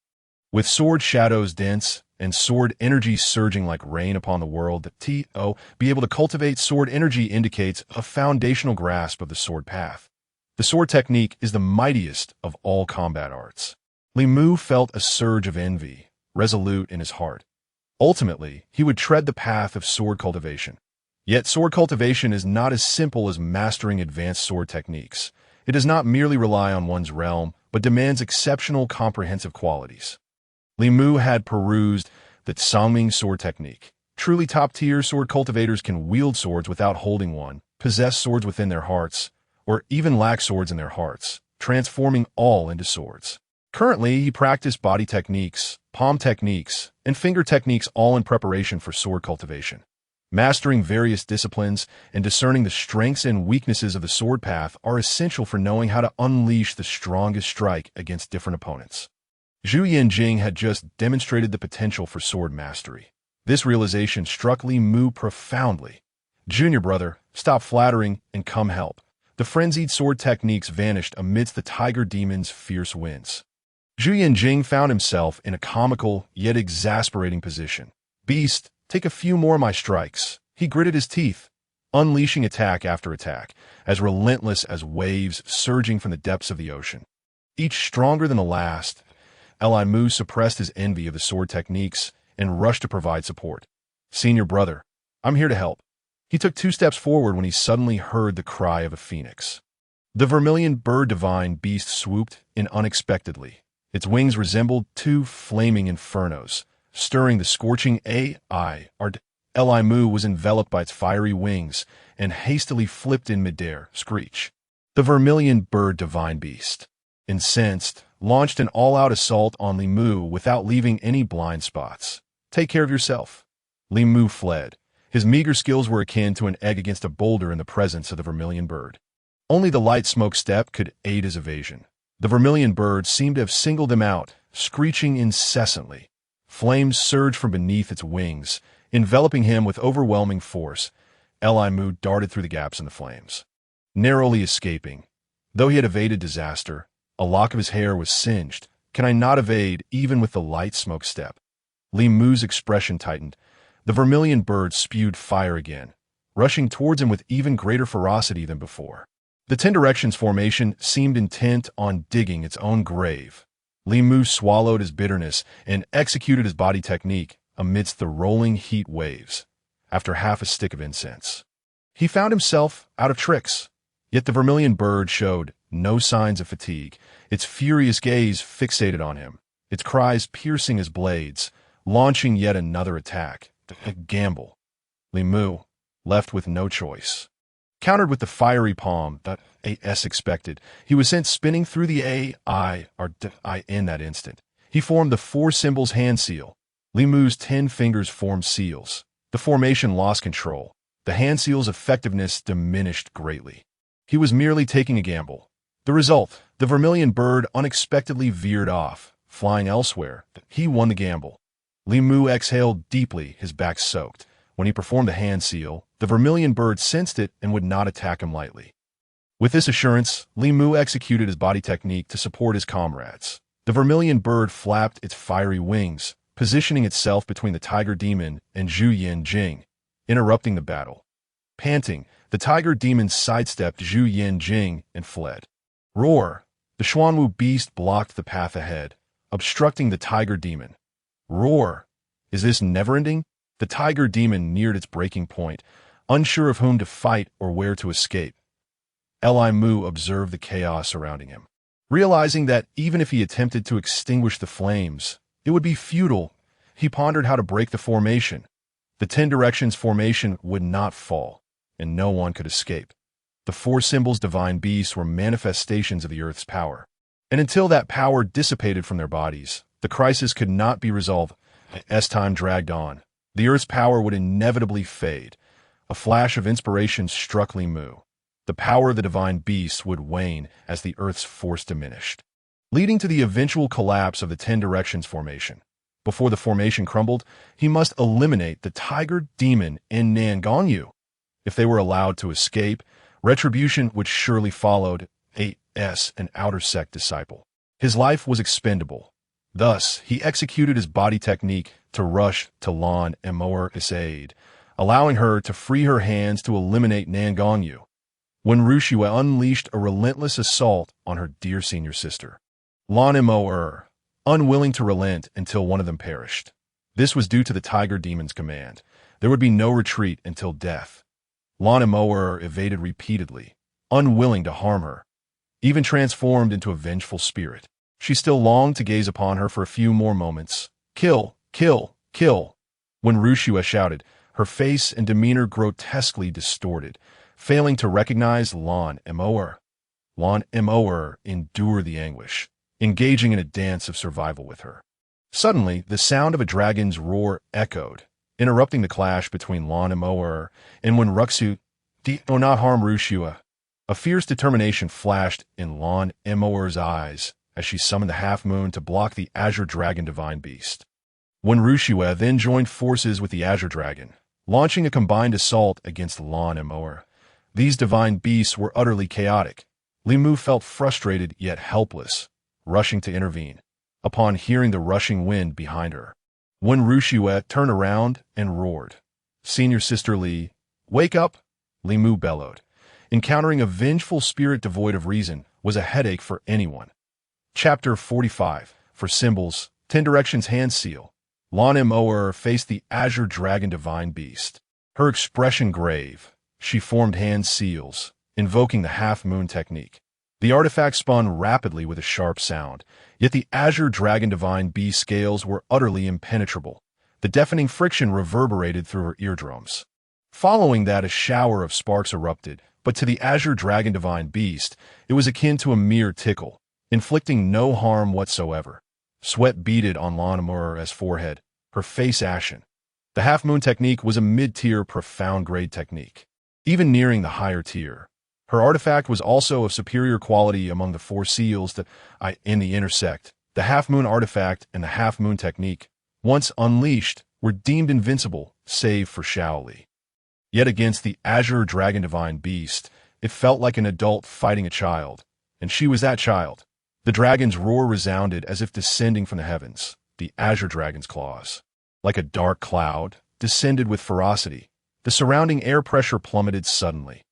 With sword shadows dense and sword energy surging like rain upon the world, be able to cultivate sword energy indicates a foundational grasp of the sword path. The sword technique is the mightiest of all combat arts. Li Mu felt a surge of envy, resolute in his heart. Ultimately, he would tread the path of sword cultivation. Yet sword cultivation is not as simple as mastering advanced sword techniques. It does not merely rely on one's realm, but demands exceptional comprehensive qualities. Li Mu had perused the Sangming sword technique. Truly top-tier sword cultivators can wield swords without holding one, possess swords within their hearts, or even lack swords in their hearts, transforming all into swords. Currently, he practiced body techniques, palm techniques, and finger techniques all in preparation for sword cultivation. Mastering various disciplines and discerning the strengths and weaknesses of the sword path are essential for knowing how to unleash the strongest strike against different opponents. Zhu Yanjing had just demonstrated the potential for sword mastery. This realization struck Li Mu profoundly. Junior brother, stop flattering and come help. The frenzied sword techniques vanished amidst the tiger demon's fierce winds. Zhu Yanjing found himself in a comical yet exasperating position. Beast, take a few more of my strikes. He gritted his teeth, unleashing attack after attack, as relentless as waves surging from the depths of the ocean. Each stronger than the last, Li Mu suppressed his envy of the sword techniques and rushed to provide support. Senior brother, I'm here to help. He took 2 steps forward when he suddenly heard the cry of a phoenix. The vermilion bird divine beast swooped in unexpectedly. Its wings resembled 2 flaming infernos, stirring the scorching Li Mu was enveloped by its fiery wings and hastily flipped in midair, screech. The vermilion bird divine beast, incensed, launched an all-out assault on Li Mu without leaving any blind spots. Take care of yourself. Li Mu fled. His meager skills were akin to an egg against a boulder in the presence of the vermilion bird. Only the light smoke step could aid his evasion. The vermilion bird seemed to have singled him out, screeching incessantly. Flames surged from beneath its wings, enveloping him with overwhelming force. Li Mu darted through the gaps in the flames, narrowly escaping. Though he had evaded disaster, a lock of his hair was singed. Can I not evade, even with the light smoke step? Li Mu's expression tightened. The vermilion bird spewed fire again, rushing towards him with even greater ferocity than before. The Ten Directions formation seemed intent on digging its own grave. Li Mu swallowed his bitterness and executed his body technique amidst the rolling heat waves. After half a stick of incense, he found himself out of tricks. Yet the vermilion bird showed no signs of fatigue, its furious gaze fixated on him, its cries piercing his blades, launching yet another attack. A gamble. Li Mu, left with no choice, countered with the fiery palm that A.S. expected. He was sent spinning through the A.I. in that instant. He formed the four symbols hand seal. Li Mu's 10 fingers formed seals. The formation lost control. The hand seal's effectiveness diminished greatly. He was merely taking a gamble. The result, the vermilion bird unexpectedly veered off, flying elsewhere. He won the gamble. Li Mu exhaled deeply, his back soaked. When he performed the hand seal, the vermilion bird sensed it and would not attack him lightly. With this assurance, Li Mu executed his body technique to support his comrades. The vermilion bird flapped its fiery wings, positioning itself between the tiger demon and Zhu Yanjing, interrupting the battle. Panting, the tiger demon sidestepped Zhu Yanjing and fled. Roar! The Xuanwu beast blocked the path ahead, obstructing the tiger demon. Roar! Is this never-ending? The tiger demon neared its breaking point, unsure of whom to fight or where to escape. Li Mu observed the chaos surrounding him. Realizing that even if he attempted to extinguish the flames, it would be futile, he pondered how to break the formation. The Ten Directions formation would not fall, and no one could escape. The four symbols divine beasts were manifestations of the Earth's power. And until that power dissipated from their bodies, the crisis could not be resolved. As time dragged on, the Earth's power would inevitably fade. A flash of inspiration struck Li Mu. The power of the divine beasts would wane as the Earth's force diminished, leading to the eventual collapse of the Ten Directions formation. Before the formation crumbled, he must eliminate the tiger demon and Nan Gongyu. If they were allowed to escape, retribution would surely follow. A.S. an outer sect disciple. His life was expendable. Thus, he executed his body technique to rush to Lan Moer's aid, allowing her to free her hands to eliminate Nan Gongyu. When Rushua unleashed a relentless assault on her dear senior sister, Lan Moer, unwilling to relent until one of them perished. This was due to the tiger demon's command. There would be no retreat until death. Lan Moer evaded repeatedly, unwilling to harm her, even transformed into a vengeful spirit. She still longed to gaze upon her for a few more moments. Kill, kill, kill. When Rushua shouted, her face and demeanor grotesquely distorted, failing to recognize Lan Moer. Lan Moer endured the anguish, engaging in a dance of survival with her. Suddenly, the sound of a dragon's roar echoed, interrupting the clash between Lan Moer and when Ruxu did not harm Rushua. A fierce determination flashed in Lan Moer's eyes as she summoned the half-moon to block the Azure Dragon Divine Beast. When Rushua then joined forces with the Azure Dragon, launching a combined assault against Lan Moer. These divine beasts were utterly chaotic. Li Mu felt frustrated yet helpless, rushing to intervene, upon hearing the rushing wind behind her. When Rushua turned around and roared, "Senior Sister Li, wake up!" Li Mu bellowed. Encountering a vengeful spirit devoid of reason was a headache for anyone. Chapter 45. For symbols, Ten Directions hand seal. Lan Moer faced the Azure Dragon Divine Beast. Her expression grave, she formed hand seals, invoking the half-moon technique. The artifact spun rapidly with a sharp sound, yet the Azure Dragon Divine Beast scales were utterly impenetrable. The deafening friction reverberated through her eardrums. Following that, a shower of sparks erupted, but to the Azure Dragon Divine Beast, it was akin to a mere tickle, inflicting no harm whatsoever. Sweat beaded on Lan Moer's forehead, her face ashen. The half-moon technique was a mid-tier, profound-grade technique. Even nearing the higher tier, her artifact was also of superior quality among the four seals that in the intersect. The half-moon artifact and the half-moon technique, once unleashed, were deemed invincible, save for Shaoli. Yet against the Azure Dragon Divine Beast, it felt like an adult fighting a child. And she was that child. The dragon's roar resounded as if descending from the heavens, the azure dragon's claws. Like a dark cloud, descended with ferocity. The surrounding air pressure plummeted suddenly.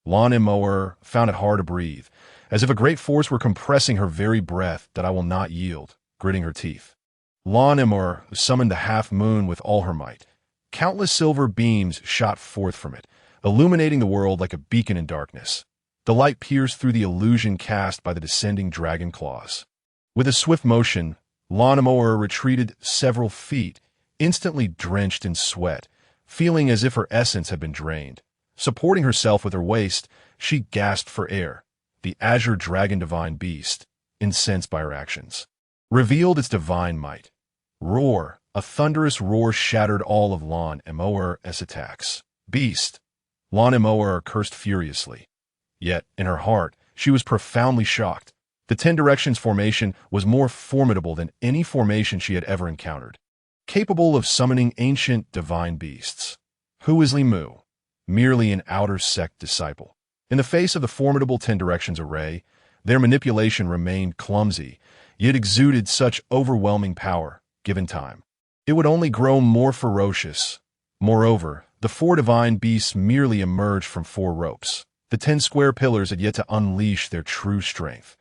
Lan Emoer found it hard to breathe, as if a great force were compressing her very breath. That I will not yield, gritting her teeth. Lan Emoer summoned the half-moon with all her might. Countless silver beams shot forth from it, illuminating the world like a beacon in darkness. The light pierced through the illusion cast by the descending dragon claws. With a swift motion, Lan Emoer retreated several feet, instantly drenched in sweat, feeling as if her essence had been drained. Supporting herself with her waist, she gasped for air. The azure dragon divine beast, incensed by her actions, revealed its divine might. Roar! A thunderous roar shattered all of Lan Emoer's attacks. Beast! Lan Emoer cursed furiously. Yet, in her heart, she was profoundly shocked. The Ten Directions formation was more formidable than any formation she had ever encountered, capable of summoning ancient divine beasts. Who is Li Mu? Merely an outer sect disciple. In the face of the formidable Ten Directions array, their manipulation remained clumsy, yet exuded such overwhelming power, given time. It would only grow more ferocious. Moreover, the four divine beasts merely emerged from four ropes. The 10 square pillars had yet to unleash their true strength.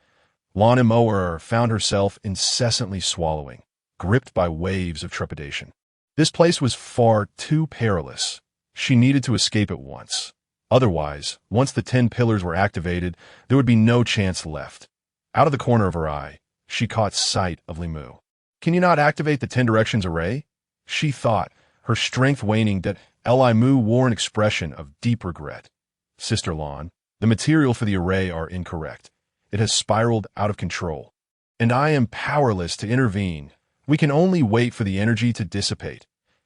Lan Emoer found herself incessantly swallowing, gripped by waves of trepidation. This place was far too perilous. She needed to escape at once. Otherwise, once the 10 pillars were activated, there would be no chance left. Out of the corner of her eye, she caught sight of Li Mu. Can you not activate the 10 Directions array? She thought, her strength waning. That Li Mu wore an expression of deep regret. Sister Lan, the material for the array are incorrect. It has spiraled out of control. And I am powerless to intervene. We can only wait for the energy to dissipate.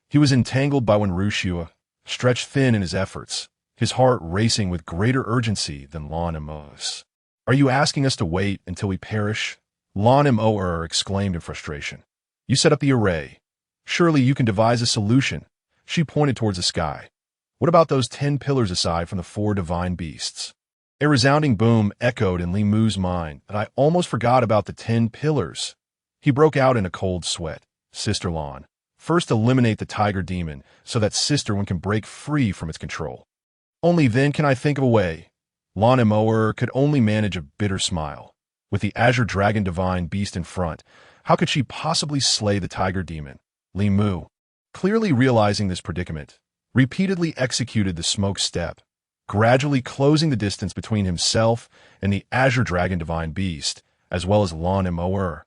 He was entangled by when Rushua, stretched thin in his efforts, his heart racing with greater urgency than Lan Emoer's. Are you asking us to wait until we perish? Lan Emoer exclaimed in frustration. You set up the array. Surely you can devise a solution. She pointed towards the sky. What about those 10 pillars aside from the 4 divine beasts? A resounding boom echoed in Li Mu's mind that I almost forgot about the 10 pillars. He broke out in a cold sweat. Sister Lan, first eliminate the tiger demon so that Sister One can break free from its control. Only then can I think of a way. Lan Emoer could only manage a bitter smile. With the azure dragon divine beast in front, how could she possibly slay the tiger demon? Li Mu, clearly realizing this predicament, repeatedly executed the smoke step, gradually closing the distance between himself and the azure dragon divine beast, as well as Lan Emoer.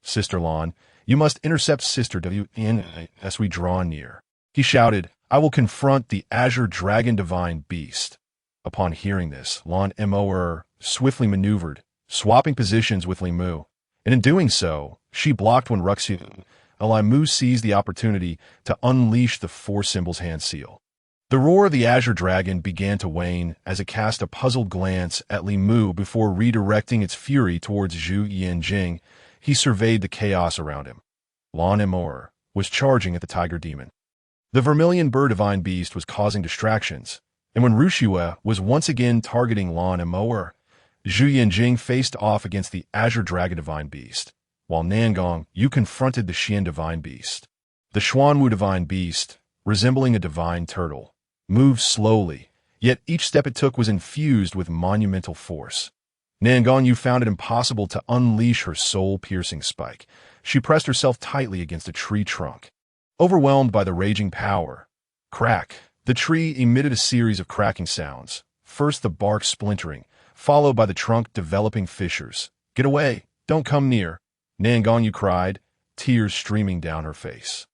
Sister Lan, you must intercept Sister Wn as we draw near. He shouted, I will confront the azure dragon divine beast. Upon hearing this, Lan Emoer swiftly maneuvered, swapping positions with Li Mu, and in doing so, she blocked when Li Mu seized the opportunity to unleash the 4 symbols hand seal. The roar of the azure dragon began to wane as it cast a puzzled glance at Li Mu before redirecting its fury towards Zhu Yanjing. He surveyed the chaos around him. Lan Emoer was charging at the tiger demon. The vermilion bird divine beast was causing distractions, and when Rushua was once again targeting Lan Emoer, Zhu Yanjing faced off against the azure dragon divine beast, while Nangong, you confronted the Xian divine beast. The Xuanwu divine beast, resembling a divine turtle, moved slowly, yet each step it took was infused with monumental force. Nangong Yu found it impossible to unleash her soul-piercing spike. She pressed herself tightly against a tree trunk. Overwhelmed by the raging power, crack, the tree emitted a series of cracking sounds, first the bark splintering, followed by the trunk developing fissures. Get away! Don't come near! Nangong Yu cried, tears streaming down her face.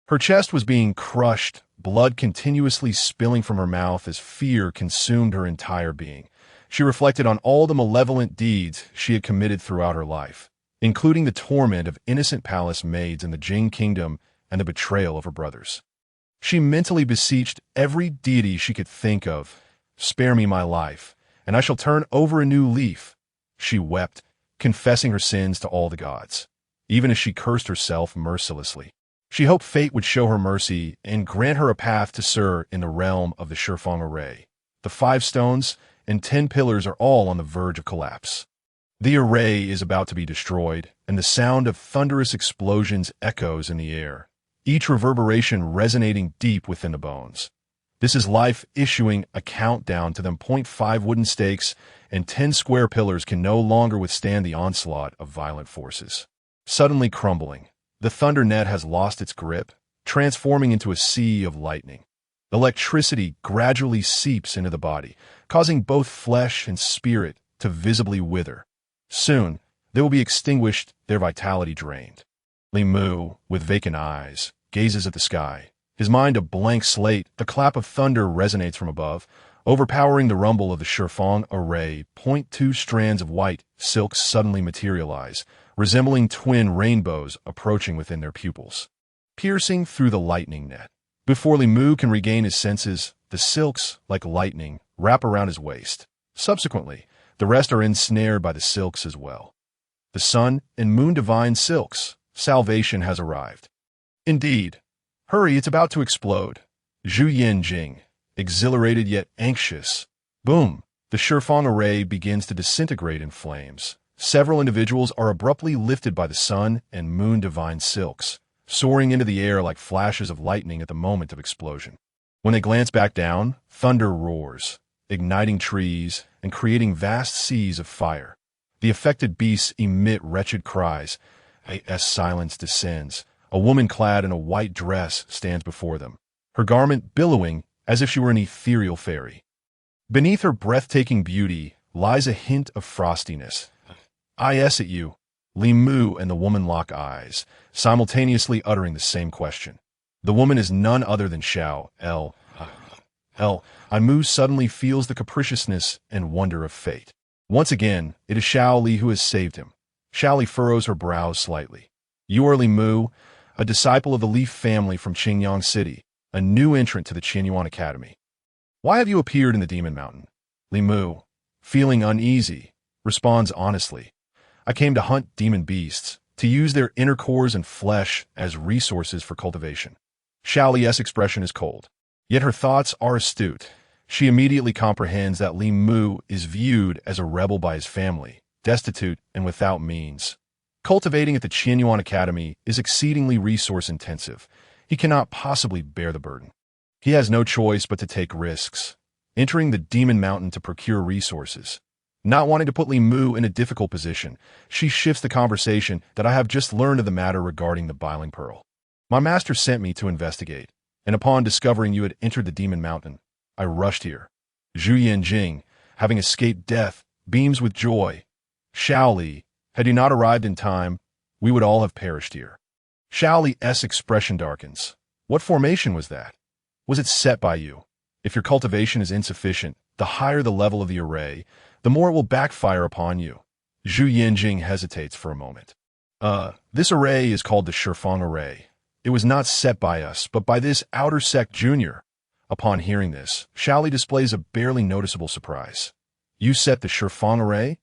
Her chest was being crushed, blood continuously spilling from her mouth as fear consumed her entire being. She reflected on all the malevolent deeds she had committed throughout her life, including the torment of innocent palace maids in the Jing kingdom and the betrayal of her brothers. She mentally beseeched every deity she could think of, spare me my life, and I shall turn over a new leaf. She wept, confessing her sins to all the gods, even as she cursed herself mercilessly. She hoped fate would show her mercy and grant her a path to Sir in the realm of the Shifeng array. The 5 stones and 10 pillars are all on the verge of collapse. The array is about to be destroyed, and the sound of thunderous explosions echoes in the air, each reverberation resonating deep within the bones. This is life issuing a countdown to them. .5 wooden stakes and 10 square pillars can no longer withstand the onslaught of violent forces. Suddenly crumbling, the thunder net has lost its grip, transforming into a sea of lightning. Electricity gradually seeps into the body, causing both flesh and spirit to visibly wither. Soon, they will be extinguished, their vitality drained. Li Mu, with vacant eyes, gazes at the sky. His mind a blank slate, the clap of thunder resonates from above, overpowering the rumble of the Shifeng array. 2 strands of white silks suddenly materialize, resembling twin rainbows approaching within their pupils, piercing through the lightning net. Before Li Mu can regain his senses, the silks, like lightning, wrap around his waist. Subsequently, the rest are ensnared by the silks as well. The sun and moon divine silks. Salvation has arrived. Indeed. Hurry, it's about to explode. Zhu Yanjing, exhilarated yet anxious. Boom! The Shifeng array begins to disintegrate in flames. Several individuals are abruptly lifted by the sun and moon divine silks, soaring into the air like flashes of lightning at the moment of explosion. When they glance back down, thunder roars, igniting trees and creating vast seas of fire. The affected beasts emit wretched cries. As silence descends, a woman clad in a white dress stands before them, her garment billowing as if she were an ethereal fairy. Beneath her breathtaking beauty lies a hint of frostiness. I at you. Li Mu and the woman lock eyes, simultaneously uttering the same question. The woman is none other than Xiao L. Mu suddenly feels the capriciousness and wonder of fate. Once again, it is Xiao Li who has saved him. Xiao Li furrows her brows slightly. You are Li Mu, a disciple of the Leaf family from Qingyang City, a new entrant to the Qianyuan Academy. Why have you appeared in the Demon Mountain? Li Mu, feeling uneasy, responds honestly. I came to hunt demon beasts, to use their inner cores and flesh as resources for cultivation. Xiao Li's expression is cold, yet her thoughts are astute. She immediately comprehends that Li Mu is viewed as a rebel by his family, destitute and without means. Cultivating at the Qianyuan Academy is exceedingly resource-intensive. He cannot possibly bear the burden. He has no choice but to take risks, entering the Demon Mountain to procure resources. Not wanting to put Li Mu in a difficult position, she shifts the conversation that I have just learned of the matter regarding the Biling Pearl. My master sent me to investigate, and upon discovering you had entered the Demon Mountain, I rushed here. Zhu Yanjing, having escaped death, beams with joy. Xiao Li, had you not arrived in time, we would all have perished here. Xiao Li's expression darkens. What formation was that? Was it set by you? If your cultivation is insufficient, the higher the level of the array, the more it will backfire upon you. Zhu Yanjing hesitates for a moment. This array is called the Shifeng array. It was not set by us, but by this outer sect junior. Upon hearing this, Xiao Li displays a barely noticeable surprise. You set the Shifeng array?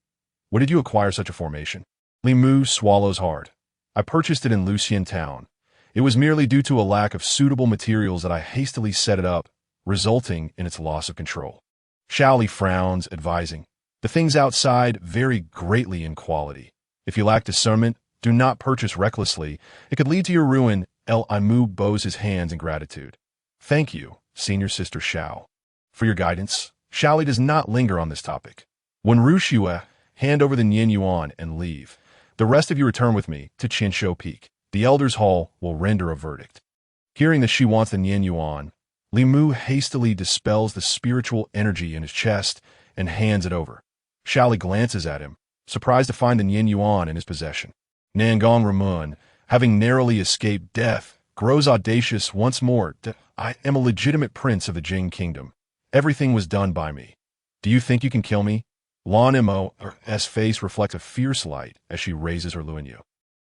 Where did you acquire such a formation? Li Mu swallows hard. I purchased it in Lucian Town. It was merely due to a lack of suitable materials that I hastily set it up, resulting in its loss of control. Xiao Li frowns, advising, the things outside vary greatly in quality. If you lack discernment, do not purchase recklessly. It could lead to your ruin. Mu bows his hands in gratitude. Thank you, senior sister Xiao. For your guidance, Xiao Li does not linger on this topic. When Rushue, hand over the Nian Yuan and leave. The rest of you return with me to Qianshou Peak. The Elders' Hall will render a verdict. Hearing that she wants the Nian Yuan, Li Mu hastily dispels the spiritual energy in his chest and hands it over. Xiao Li glances at him, surprised to find the Nian Yuan in his possession. Nangong Ramun, having narrowly escaped death, grows audacious once more. I am a legitimate prince of the Jing Kingdom. Everything was done by me. Do you think you can kill me? Lan Mo's face reflects a fierce light as she raises her Luanyu.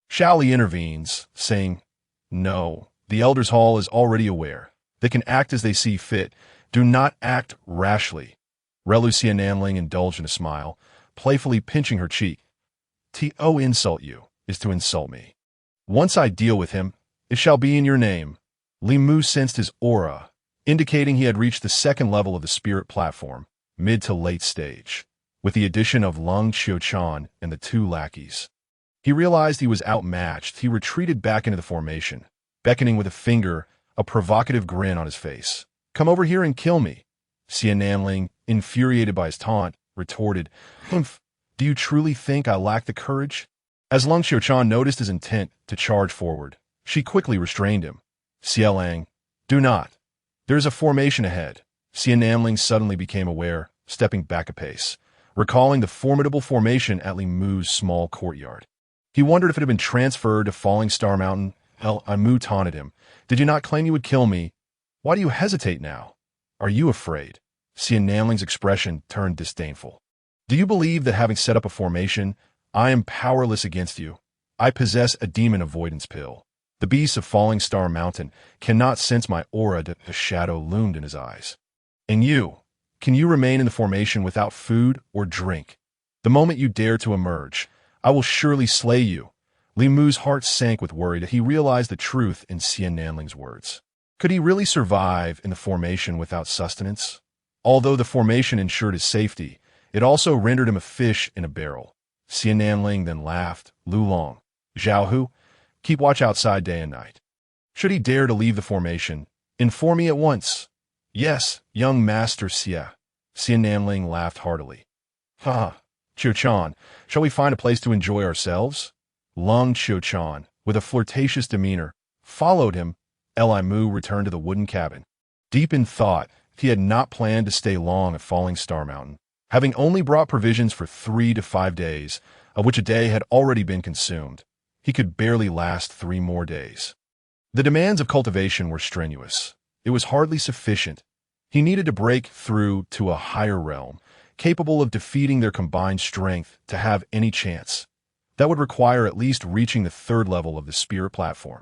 Xiao Li intervenes, saying, No, the Elders' Hall is already aware. They can act as they see fit. Do not act rashly. Relucia Nanling indulged in a smile, playfully pinching her cheek. To insult you is to insult me. Once I deal with him, it shall be in your name. Li Mu sensed his aura, indicating he had reached the second level of the spirit platform, mid to late stage. with the addition of Lung Qiuchuan and the two lackeys. He realized he was outmatched. He retreated back into the formation, beckoning with a finger, a provocative grin on his face. "Come over here and kill me." Xia Nanling, infuriated by his taunt, retorted, "Humph, do you truly think I lack the courage?" As Lung Qiuchuan noticed his intent to charge forward, she quickly restrained him. "Xie Lang, do not. There is a formation ahead." Xia Nanling suddenly became aware, stepping back a pace, recalling the formidable formation at Li Mu's small courtyard. He wondered if it had been transferred to Falling Star Mountain. Ai Mu taunted him. "Did you not claim you would kill me? Why do you hesitate now? Are you afraid?" Xia Nanling's expression turned disdainful. "Do you believe that having set up a formation, I am powerless against you? I possess a demon avoidance pill. The beasts of Falling Star Mountain cannot sense my aura." The shadow loomed in his eyes. "And you? Can you remain in the formation without food or drink? The moment you dare to emerge, I will surely slay you." Li Mu's heart sank with worry that he realized the truth in Xia Nanling's words. Could he really survive in the formation without sustenance? Although the formation ensured his safety, it also rendered him a fish in a barrel. Xia Nanling then laughed. "Lu Long, Zhao Hu, keep watch outside day and night. Should he dare to leave the formation, inform me at once." "Yes, young Master Xia." Xia Nanling laughed heartily. "Ha! Qiuchuan, shall we find a place to enjoy ourselves?" Lung Qiuchuan, with a flirtatious demeanor, followed him. Ai Mu returned to the wooden cabin. Deep in thought, he had not planned to stay long at Falling Star Mountain, having only brought provisions for 3 to 5 days, of which a day had already been consumed. He could barely last 3 more days. The demands of cultivation were strenuous. It was hardly sufficient. He needed to break through to a higher realm, capable of defeating their combined strength to have any chance. That would require at least reaching the 3rd level of the spirit platform.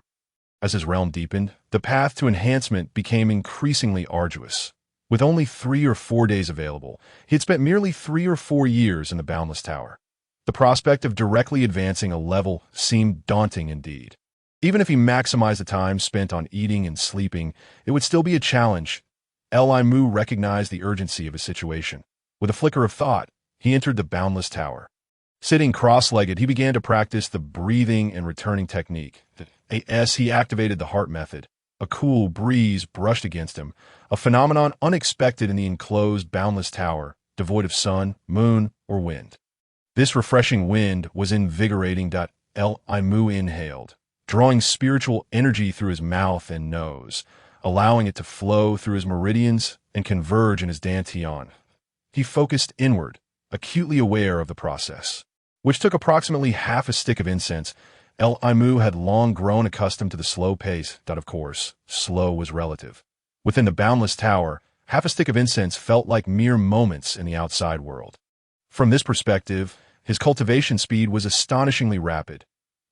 As his realm deepened, the path to enhancement became increasingly arduous. With only 3 or 4 days available, he had spent merely 3 or 4 years in the Boundless Tower. The prospect of directly advancing a level seemed daunting indeed. Even if he maximized the time spent on eating and sleeping, it would still be a challenge. Ai Mu recognized the urgency of his situation. With a flicker of thought, he entered the Boundless Tower. Sitting cross-legged, he began to practice the breathing and returning technique. As he activated the heart method, a cool breeze brushed against him, a phenomenon unexpected in the enclosed Boundless Tower, devoid of sun, moon, or wind. This refreshing wind was invigorating. Ai Mu inhaled, drawing spiritual energy through his mouth and nose, allowing it to flow through his meridians and converge in his dantian. He focused inward, acutely aware of the process, which took approximately half a stick of incense. Ai Mu had long grown accustomed to the slow pace. Of course, slow was relative. Within the Boundless Tower, half a stick of incense felt like mere moments in the outside world. From this perspective, his cultivation speed was astonishingly rapid.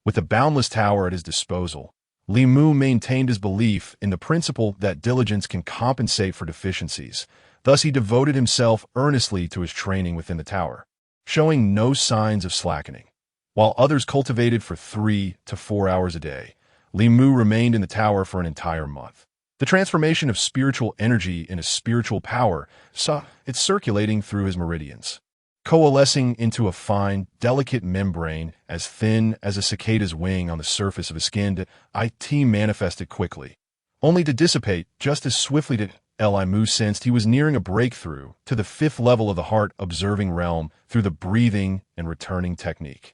With the Boundless Tower at his disposal, Li Mu maintained his belief in the principle that diligence can compensate for deficiencies. Thus, he devoted himself earnestly to his training within the tower, showing no signs of slackening. While others cultivated for 3 to 4 hours a day, Li Mu remained in the tower for an entire month. The transformation of spiritual energy into spiritual power saw it circulating through his meridians, coalescing into a fine, delicate membrane as thin as a cicada's wing on the surface of his skin. It manifested quickly, only to dissipate just as swiftly. Ai Mu sensed he was nearing a breakthrough to the 5th level of the heart-observing realm through the breathing and returning technique.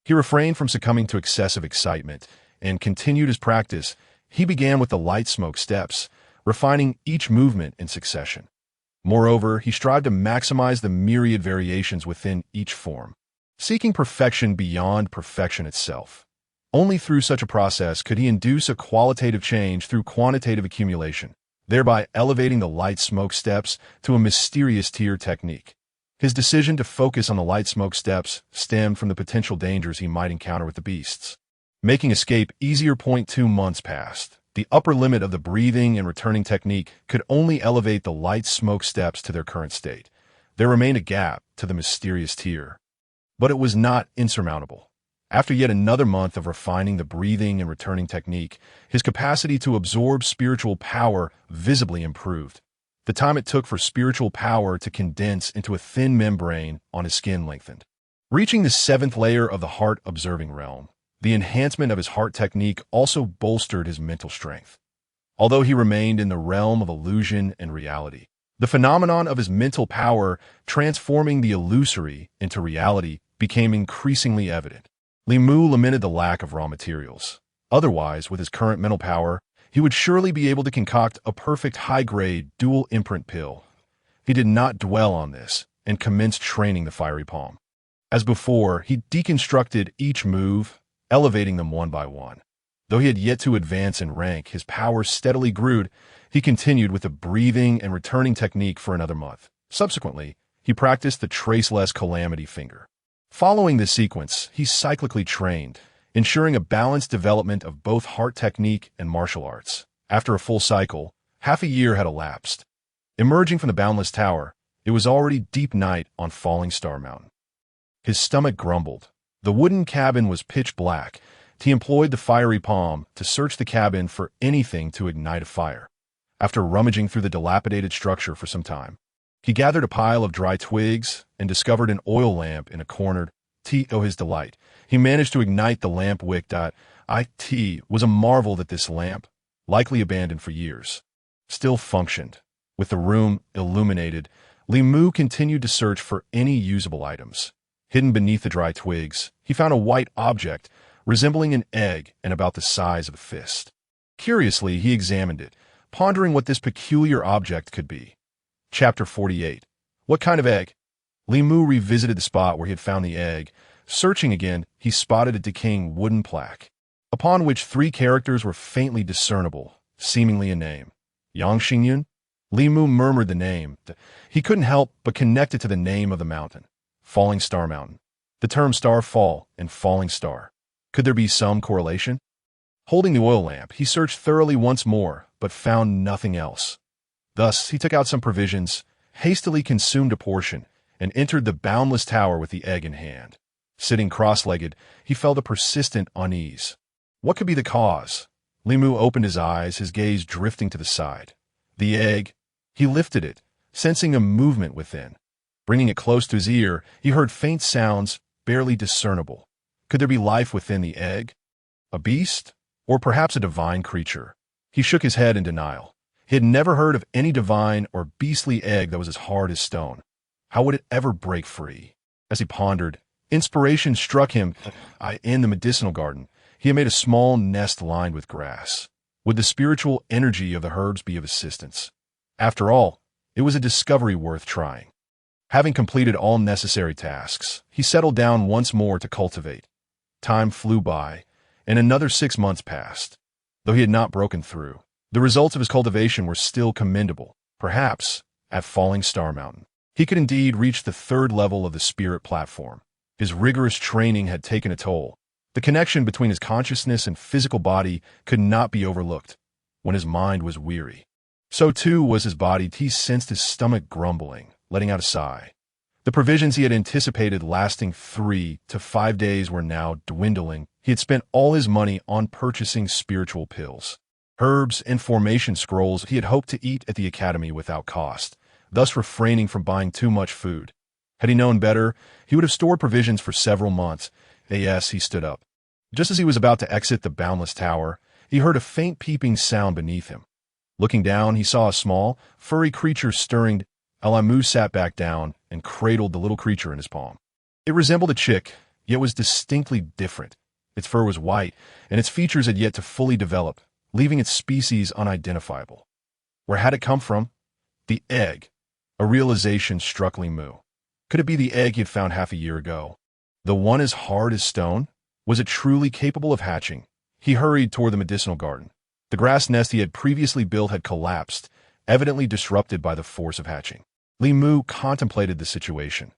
He refrained from succumbing to excessive excitement and continued his practice. He began with the light smoke steps, refining each movement in succession. Moreover, he strived to maximize the myriad variations within each form, seeking perfection beyond perfection itself. Only through such a process could he induce a qualitative change through quantitative accumulation, thereby elevating the light smoke steps to a mysterious tier technique. His decision to focus on the light smoke steps stemmed from the potential dangers he might encounter with the beasts, making escape easier. 2 months passed. The upper limit of the breathing and returning technique could only elevate the light smoke steps to their current state. There remained a gap to the mysterious tier, but it was not insurmountable. After yet another month of refining the breathing and returning technique, his capacity to absorb spiritual power visibly improved. The time it took for spiritual power to condense into a thin membrane on his skin lengthened. Reaching the seventh layer of the heart-observing realm, the enhancement of his heart technique also bolstered his mental strength. Although he remained in the realm of illusion and reality, the phenomenon of his mental power transforming the illusory into reality became increasingly evident. Li Mu lamented the lack of raw materials. Otherwise, with his current mental power, he would surely be able to concoct a perfect high-grade dual-imprint pill. He did not dwell on this and commenced training the fiery palm. As before, he deconstructed each move, elevating them one by one. Though he had yet to advance in rank, his power steadily grew. He continued with the breathing and returning technique for another month. Subsequently, he practiced the traceless calamity finger. Following this sequence, he cyclically trained, ensuring a balanced development of both heart technique and martial arts. After a full cycle, half a year had elapsed. Emerging from the Boundless Tower, it was already deep night on Falling Star Mountain. His stomach grumbled. The wooden cabin was pitch black. He employed the fiery palm to search the cabin for anything to ignite a fire. After rummaging through the dilapidated structure for some time, he gathered a pile of dry twigs and discovered an oil lamp in a corner. To his delight, he managed to ignite the lamp wick. It was a marvel that this lamp, likely abandoned for years, still functioned. With the room illuminated, Li Mu continued to search for any usable items. Hidden beneath the dry twigs, he found a white object resembling an egg and about the size of a fist. Curiously, he examined it, pondering what this peculiar object could be. Chapter 48. What kind of egg? Li Mu revisited the spot where he had found the egg. Searching again, he spotted a decaying wooden plaque, upon which 3 characters were faintly discernible, seemingly a name. Yang Xingyun? Li Mu murmured the name. He couldn't help but connect it to the name of the mountain, Falling Star Mountain. The term star fall and falling star. Could there be some correlation? Holding the oil lamp, he searched thoroughly once more, but found nothing else. Thus, he took out some provisions, hastily consumed a portion, and entered the Boundless Tower with the egg in hand. Sitting cross-legged, he felt a persistent unease. What could be the cause? Li Mu opened his eyes, his gaze drifting to the side. The egg. He lifted it, sensing a movement within. Bringing it close to his ear, he heard faint sounds, barely discernible. Could there be life within the egg? A beast? Or perhaps a divine creature? He shook his head in denial. He had never heard of any divine or beastly egg that was as hard as stone. How would it ever break free? As he pondered, inspiration struck him. In the medicinal garden, he had made a small nest lined with grass. Would the spiritual energy of the herbs be of assistance? After all, it was a discovery worth trying. Having completed all necessary tasks, he settled down once more to cultivate. Time flew by, and another 6 months passed. Though he had not broken through, the results of his cultivation were still commendable. Perhaps, at Falling Star Mountain, he could indeed reach the 3rd level of the spirit platform. His rigorous training had taken a toll. The connection between his consciousness and physical body could not be overlooked. When his mind was weary, so too was his body. He sensed his stomach grumbling, letting out a sigh. The provisions he had anticipated lasting 3 to 5 days were now dwindling. He had spent all his money on purchasing spiritual pills, herbs, and formation scrolls he had hoped to eat at the academy without cost, thus refraining from buying too much food. Had he known better, he would have stored provisions for several months. Yes, he stood up. Just as he was about to exit the Boundless Tower, he heard a faint peeping sound beneath him. Looking down, he saw a small, furry creature stirring. Li Mu sat back down and cradled the little creature in his palm. It resembled a chick, yet was distinctly different. Its fur was white, and its features had yet to fully develop, leaving its species unidentifiable. Where had it come from? The egg. A realization struck Li Mu. Could it be the egg he had found half a year ago? The one as hard as stone? Was it truly capable of hatching? He hurried toward the medicinal garden. The grass nest he had previously built had collapsed, evidently disrupted by the force of hatching. Li Mu contemplated the situation.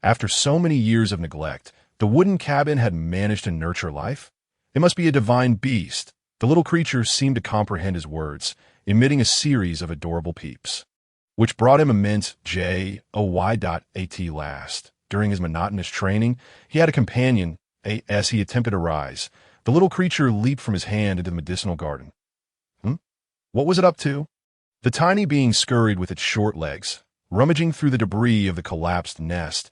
After so many years of neglect, the wooden cabin had managed to nurture life? It must be a divine beast. The little creature seemed to comprehend his words, emitting a series of adorable peeps, which brought him immense joy. At last, during his monotonous training, he had a companion. As he attempted to rise, the little creature leaped from his hand into the medicinal garden. What was it up to? The tiny being scurried with its short legs, rummaging through the debris of the collapsed nest.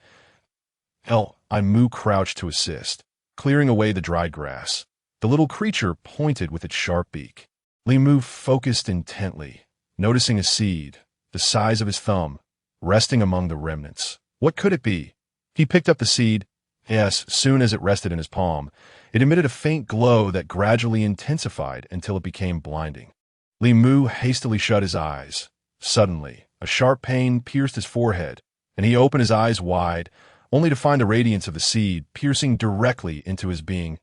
Li-Mu crouched to assist, clearing away the dried grass. The little creature pointed with its sharp beak. Li-Mu focused intently, noticing a seed, the size of his thumb, resting among the remnants. What could it be? He picked up the seed. Yes, soon as it rested in his palm, it emitted a faint glow that gradually intensified until it became blinding. Li-Mu hastily shut his eyes. Suddenly, a sharp pain pierced his forehead, and he opened his eyes wide, only to find the radiance of the seed piercing directly into his being.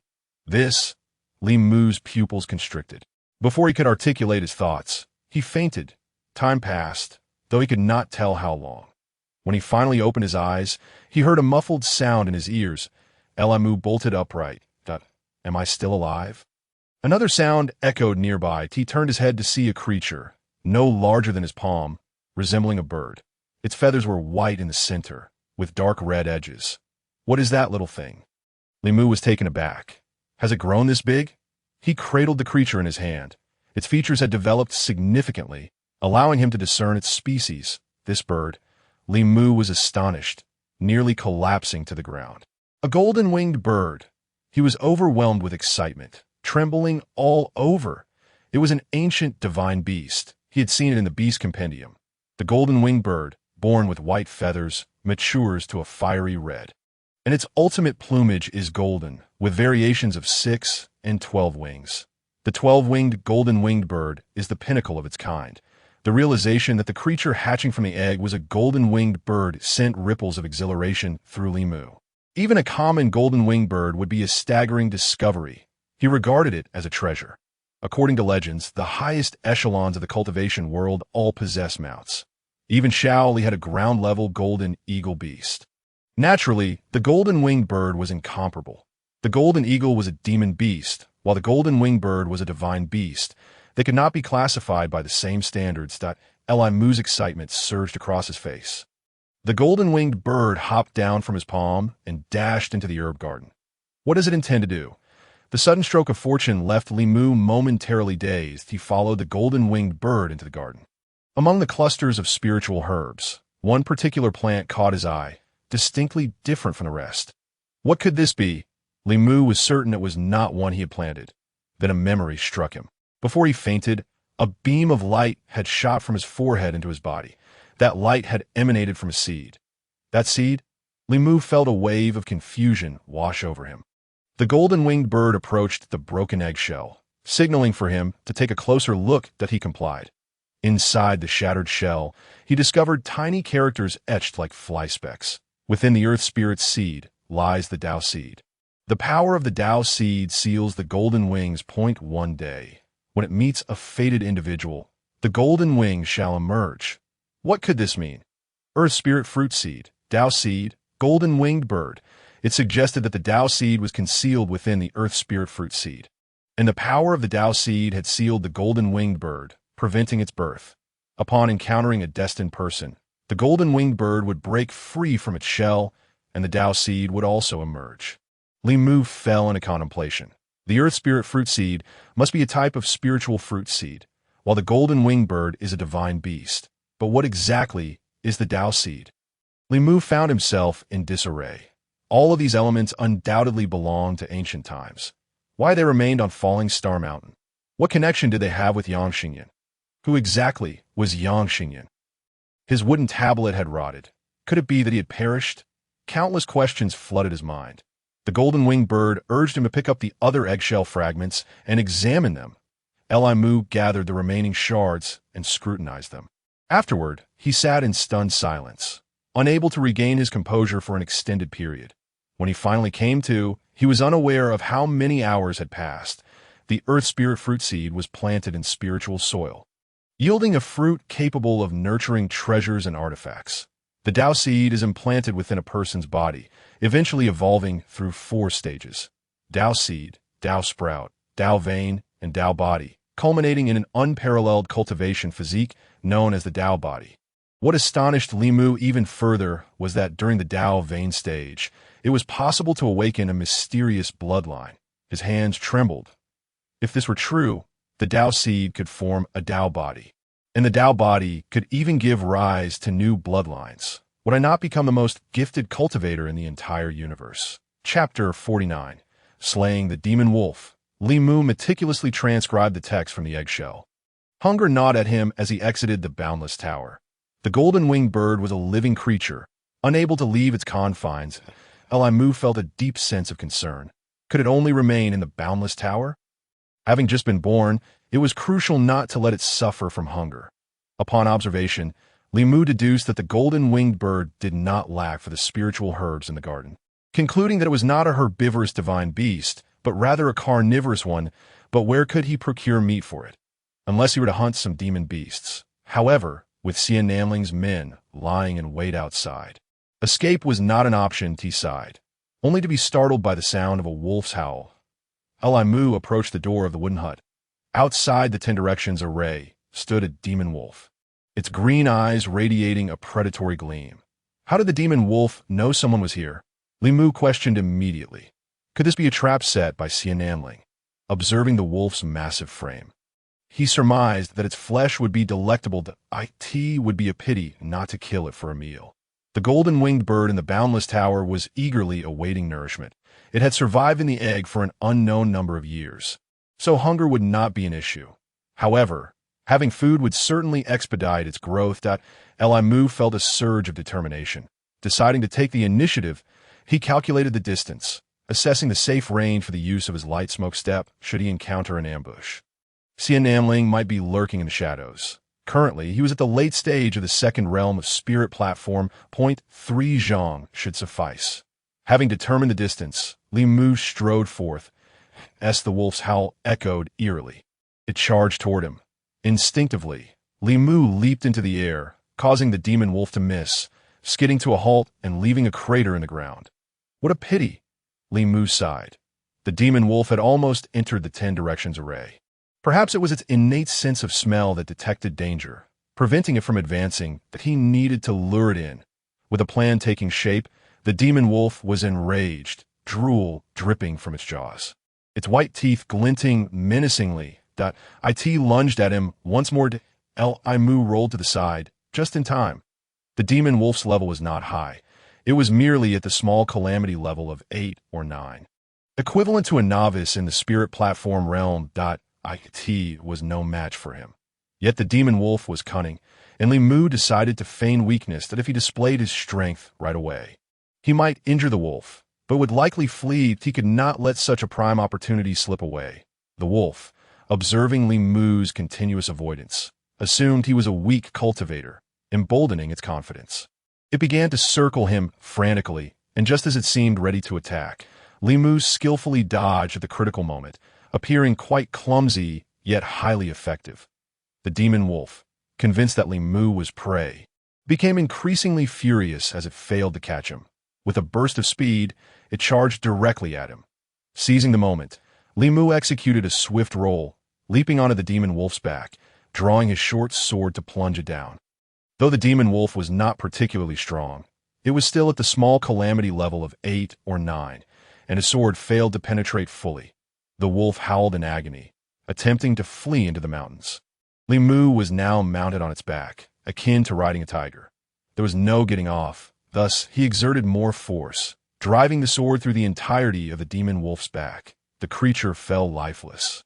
Li-Mu's pupils constricted. Before he could articulate his thoughts, he fainted. Time passed, though he could not tell how long. When he finally opened his eyes, he heard a muffled sound in his ears. Li-Mu bolted upright. Am I still alive? Another sound echoed nearby. He turned his head to see a creature, no larger than his palm, resembling a bird. Its feathers were white in the center, with dark red edges. What is that little thing? Li-Mu was taken aback. Has it grown this big? He cradled the creature in his hand. Its features had developed significantly, allowing him to discern its species. This bird. Li-Mu was astonished, nearly collapsing to the ground. A golden-winged bird. He was overwhelmed with excitement, trembling all over. It was an ancient divine beast. He had seen it in the Beast Compendium. The golden-winged bird, born with white feathers, matures to a fiery red. And its ultimate plumage is golden, with variations of 6 and 12 wings. The 12-winged golden-winged bird is the pinnacle of its kind. The realization that the creature hatching from the egg was a golden-winged bird sent ripples of exhilaration through Li-Mu. Even a common golden-winged bird would be a staggering discovery. He regarded it as a treasure. According to legends, the highest echelons of the cultivation world all possess mounts. Even Shaoli had a ground-level golden eagle beast. Naturally, the golden-winged bird was incomparable. The golden eagle was a demon beast, while the golden-winged bird was a divine beast. They could not be classified by the same standards. Li-Mu's excitement surged across his face. The golden-winged bird hopped down from his palm and dashed into the herb garden. What does it intend to do? The sudden stroke of fortune left Li-Mu momentarily dazed. He followed the golden-winged bird into the garden. Among the clusters of spiritual herbs, one particular plant caught his eye, distinctly different from the rest. What could this be? Li-Mu was certain it was not one he had planted. Then a memory struck him. Before he fainted, a beam of light had shot from his forehead into his body. That light had emanated from a seed. That seed? Li-Mu felt a wave of confusion wash over him. The golden-winged bird approached the broken eggshell, signaling for him to take a closer look. That he complied. Inside the shattered shell, he discovered tiny characters etched like fly specks. Within the earth spirit's seed lies the Tao seed. The power of the Tao seed seals the golden wings. One day, when it meets a fated individual, the golden wings shall emerge. What could this mean? Earth spirit fruit seed, Tao seed, golden-winged bird. It suggested that the Tao seed was concealed within the earth spirit fruit seed. And the power of the Tao seed had sealed the golden-winged bird, preventing its birth. Upon encountering a destined person, the golden-winged bird would break free from its shell, and the Tao seed would also emerge. Li-Mu fell into contemplation. The earth spirit fruit seed must be a type of spiritual fruit seed, while the golden-winged bird is a divine beast. But what exactly is the Tao seed? Li-Mu found himself in disarray. All of these elements undoubtedly belonged to ancient times. Why they remained on Falling Star Mountain? What connection did they have with Yang Xingyan? Who exactly was Yang Xingyan? His wooden tablet had rotted. Could it be that he had perished? Countless questions flooded his mind. The golden-winged bird urged him to pick up the other eggshell fragments and examine them. Li-Mu gathered the remaining shards and scrutinized them. Afterward, he sat in stunned silence, unable to regain his composure for an extended period. When he finally came to, he was unaware of how many hours had passed. The earth spirit fruit seed was planted in spiritual soil, yielding a fruit capable of nurturing treasures and artifacts. The Tao seed is implanted within a person's body, eventually evolving through 4 stages: Tao seed, Tao sprout, Tao vein, and Tao body, culminating in an unparalleled cultivation physique known as the Tao body. What astonished Li-Mu even further was that during the Tao vein stage, it was possible to awaken a mysterious bloodline. His hands trembled. If this were true, the Tao seed could form a Tao body. and the Dao body could even give rise to new bloodlines. Would I not become the most gifted cultivator in the entire universe? Chapter 49. Slaying the Demon Wolf. Li Mu meticulously transcribed the text from the eggshell. Hunger gnawed at him as he exited the boundless tower. The golden-winged bird was a living creature, unable to leave its confines. Li Mu felt a deep sense of concern. Could it only remain in the boundless tower? Having just been born, it was crucial not to let it suffer from hunger. Upon observation, Li Mu deduced that the golden-winged bird did not lack for the spiritual herbs in the garden. Concluding that it was not a herbivorous divine beast, but rather a carnivorous one, but where could he procure meat for it? Unless he were to hunt some demon beasts. However, with Xian Namling's men lying in wait outside, escape was not an option, he sighed, only to be startled by the sound of a wolf's howl. Li Mu approached the door of the wooden hut. Outside the 10 directions array stood a demon wolf, its green eyes radiating a predatory gleam. How did the demon wolf know someone was here? Li Mu questioned immediately. Could this be a trap set by Xian Namling? Observing the wolf's massive frame, he surmised that its flesh would be delectable, that it would be a pity not to kill it for a meal. The golden-winged bird in the boundless tower was eagerly awaiting nourishment. It had survived in the egg for an unknown number of years, so hunger would not be an issue. However, having food would certainly expedite its growth. Li Mu felt a surge of determination. Deciding to take the initiative, he calculated the distance, assessing the safe range for the use of his light smoke step should he encounter an ambush. Xian Namling might be lurking in the shadows. Currently, he was at the late stage of the second realm of spirit platform. 3 zhang should suffice. Having determined the distance, Li Mu strode forth, as the wolf's howl echoed eerily. It charged toward him. Instinctively, Li Mu leaped into the air, causing the demon wolf to miss, skidding to a halt and leaving a crater in the ground. What a pity, Li Mu sighed. The demon wolf had almost entered the 10 directions array. Perhaps it was its innate sense of smell that detected danger, preventing it from advancing, that he needed to lure it in. With a plan taking shape, the demon wolf was enraged, drool dripping from its jaws. Its white teeth glinting menacingly. It lunged at him once more. Li Mu rolled to the side, just in time. The demon wolf's level was not high. It was merely at the small calamity level of 8 or 9. Equivalent to a novice in the spirit platform realm. It was no match for him. Yet the demon wolf was cunning, and Li Mu decided to feign weakness that if he displayed his strength right away, he might injure the wolf, but would likely flee. He could not let such a prime opportunity slip away. The wolf, observing Li Mu's continuous avoidance, assumed he was a weak cultivator, emboldening its confidence. It began to circle him frantically, and just as it seemed ready to attack, Li Mu skillfully dodged at the critical moment, appearing quite clumsy, yet highly effective. The demon wolf, convinced that Li Mu was prey, became increasingly furious as it failed to catch him. With a burst of speed, it charged directly at him. Seizing the moment, Li Mu executed a swift roll, leaping onto the demon wolf's back, drawing his short sword to plunge it down. Though the demon wolf was not particularly strong, it was still at the small calamity level of 8 or 9, and his sword failed to penetrate fully. The wolf howled in agony, attempting to flee into the mountains. Li Mu was now mounted on its back, akin to riding a tiger. There was no getting off, thus he exerted more force, driving the sword through the entirety of the demon wolf's back. The creature fell lifeless.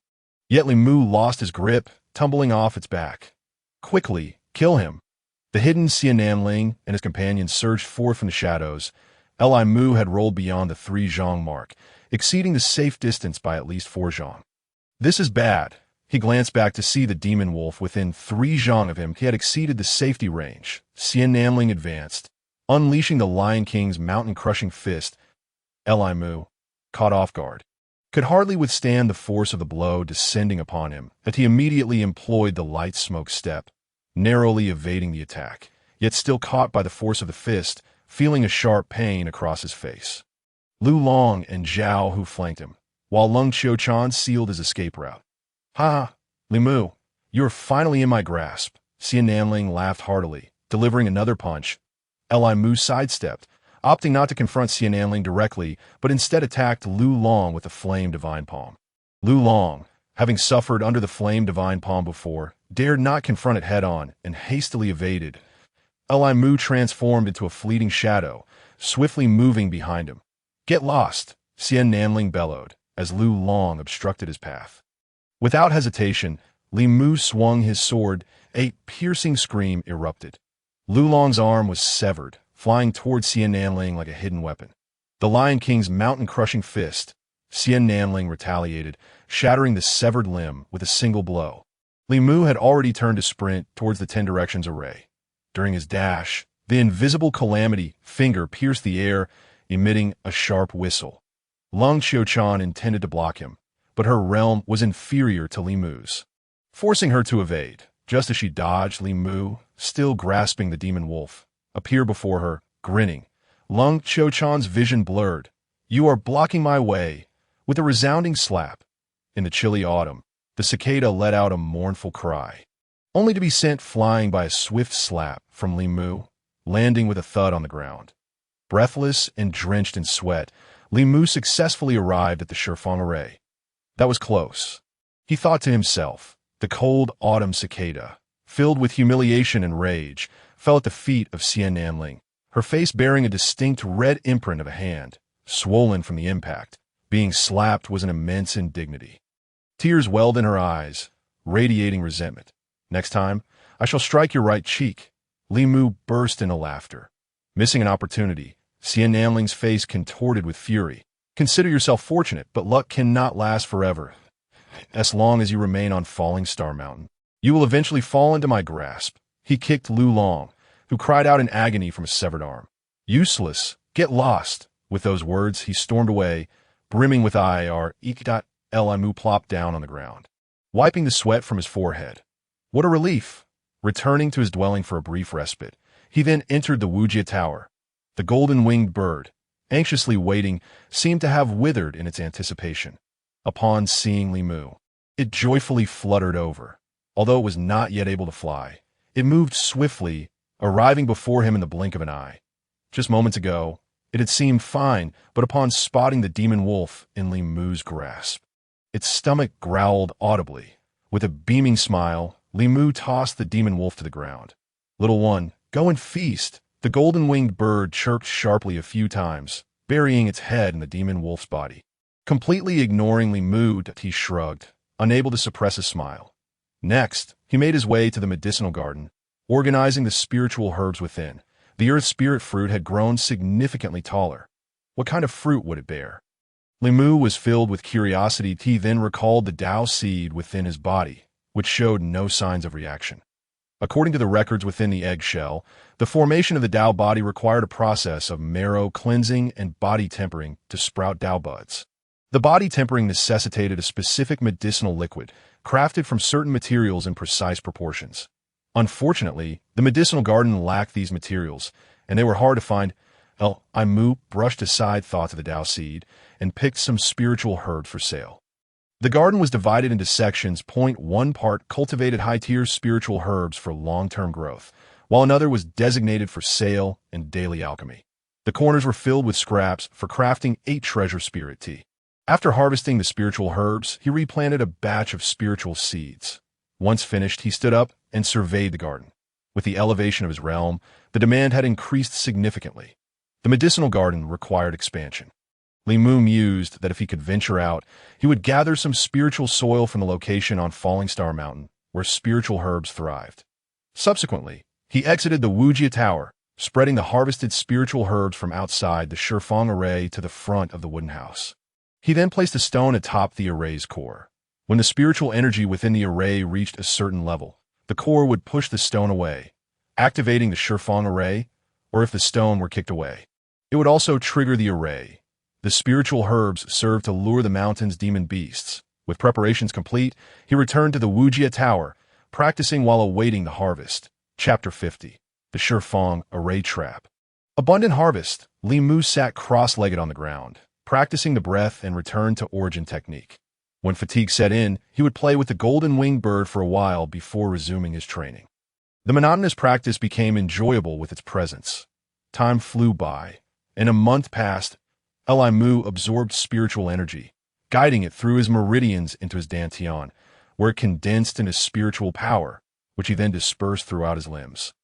Yet Li Mu lost his grip, tumbling off its back. Quickly, kill him. The hidden Xian Namling and his companions surged forth from the shadows. Li Mu had rolled beyond the 3 zhang mark, exceeding the safe distance by at least 4 zhang. This is bad. He glanced back to see the demon wolf within 3 zhang of him. He had exceeded the safety range. Xian Namling advanced, unleashing the Lion King's mountain-crushing fist. Li Mu, caught off guard, could hardly withstand the force of the blow descending upon him, that he immediately employed the light smoke step, narrowly evading the attack, yet still caught by the force of the fist, feeling a sharp pain across his face. Lu Long and Zhao Hu flanked him, while Lung Qiuchan sealed his escape route. Ha! Li Mu, you are finally in my grasp. Xian Namling laughed heartily, delivering another punch. Li Mu sidestepped, opting not to confront Xian Namling directly, but instead attacked Lu Long with the Flame Divine Palm. Lu Long, having suffered under the Flame Divine Palm before, dared not confront it head-on, and hastily evaded. Li Mu transformed into a fleeting shadow, swiftly moving behind him. "Get lost!" Xian Nanling bellowed, as Lu Long obstructed his path. Without hesitation, Li Mu swung his sword. A piercing scream erupted. Lu Long's arm was severed, flying toward Xian Nanling like a hidden weapon. The Lion King's mountain-crushing fist. Xian Nanling retaliated, shattering the severed limb with a single blow. Li Mu had already turned to sprint towards the 10 Directions array. During his dash, the invisible calamity finger pierced the air, emitting a sharp whistle. Lung Qiuchan intended to block him, but her realm was inferior to Li Mu's. Forcing her to evade, just as she dodged, Li Mu, still grasping the demon wolf, appeared before her, grinning. Lung Qiuchan's vision blurred. "You are blocking my way." With a resounding slap. In the chilly autumn, the cicada let out a mournful cry, only to be sent flying by a swift slap from Li Mu, landing with a thud on the ground. Breathless and drenched in sweat, Li Mu successfully arrived at the Shifeng array. That was close. He thought to himself. The cold autumn cicada, filled with humiliation and rage, fell at the feet of Xian Nanling, her face bearing a distinct red imprint of a hand, swollen from the impact. Being slapped was an immense indignity. Tears welled in her eyes, radiating resentment. "Next time, I shall strike your right cheek." Li Mu burst into laughter. Missing an opportunity, Xian Nanling's face contorted with fury. "Consider yourself fortunate, but luck cannot last forever. As long as you remain on Falling Star Mountain, you will eventually fall into my grasp." He kicked Lu Long, who cried out in agony from a severed arm. "Useless! Get lost!" With those words, he stormed away, brimming with ire. Li Mu plopped down on the ground, wiping the sweat from his forehead. What a relief! Returning to his dwelling for a brief respite, he then entered the Wujie Tower. The golden-winged bird, anxiously waiting, seemed to have withered in its anticipation. Upon seeing Li Mu, it joyfully fluttered over. Although it was not yet able to fly, it moved swiftly, arriving before him in the blink of an eye. Just moments ago, it had seemed fine, but upon spotting the demon wolf in Li Mu's grasp, its stomach growled audibly. With a beaming smile, Li Mu tossed the demon wolf to the ground. "Little one, go and feast." The golden-winged bird chirped sharply a few times, burying its head in the demon wolf's body. Completely ignoring Li Mu, he shrugged, unable to suppress a smile. Next, he made his way to the medicinal garden, organizing the spiritual herbs within. The earth spirit fruit had grown significantly taller. What kind of fruit would it bear? Li Mu was filled with curiosity. He then recalled the Dao seed within his body, which showed no signs of reaction. According to the records within the eggshell, the formation of the Dao body required a process of marrow cleansing and body tempering to sprout Dao buds. The body tempering necessitated a specific medicinal liquid, crafted from certain materials in precise proportions. Unfortunately, the medicinal garden lacked these materials, and they were hard to find. Li Mu brushed aside thoughts of the Dao seed and picked some spiritual herbs for sale. The garden was divided into sections. 1 part cultivated high-tier spiritual herbs for long-term growth, while another was designated for sale and daily alchemy. The corners were filled with scraps for crafting 8 treasure spirit tea. After harvesting the spiritual herbs, he replanted a batch of spiritual seeds. Once finished, he stood up and surveyed the garden. With the elevation of his realm, the demand had increased significantly. The medicinal garden required expansion. Li Mu mused that if he could venture out, he would gather some spiritual soil from the location on Falling Star Mountain, where spiritual herbs thrived. Subsequently, he exited the Wujie Tower, spreading the harvested spiritual herbs from outside the Shifeng array to the front of the wooden house. He then placed a stone atop the array's core. When the spiritual energy within the array reached a certain level, the core would push the stone away, activating the Shifeng array, or if the stone were kicked away, it would also trigger the array. The spiritual herbs served to lure the mountain's demon beasts. With preparations complete, he returned to the Wujie Tower, practicing while awaiting the harvest. Chapter 50. The Shifeng Array Trap. Abundant harvest. Li Mu sat cross-legged on the ground, practicing the breath and return to origin technique. When fatigue set in, he would play with the golden-winged bird for a while before resuming his training. The monotonous practice became enjoyable with its presence. Time flew by, and a month passed. Li Mu absorbed spiritual energy, guiding it through his meridians into his dantian, where it condensed into spiritual power, which he then dispersed throughout his limbs.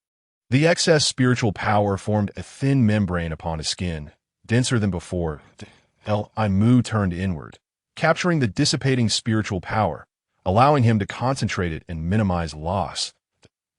The excess spiritual power formed a thin membrane upon his skin, denser than before. Mu turned inward, capturing the dissipating spiritual power, allowing him to concentrate it and minimize loss.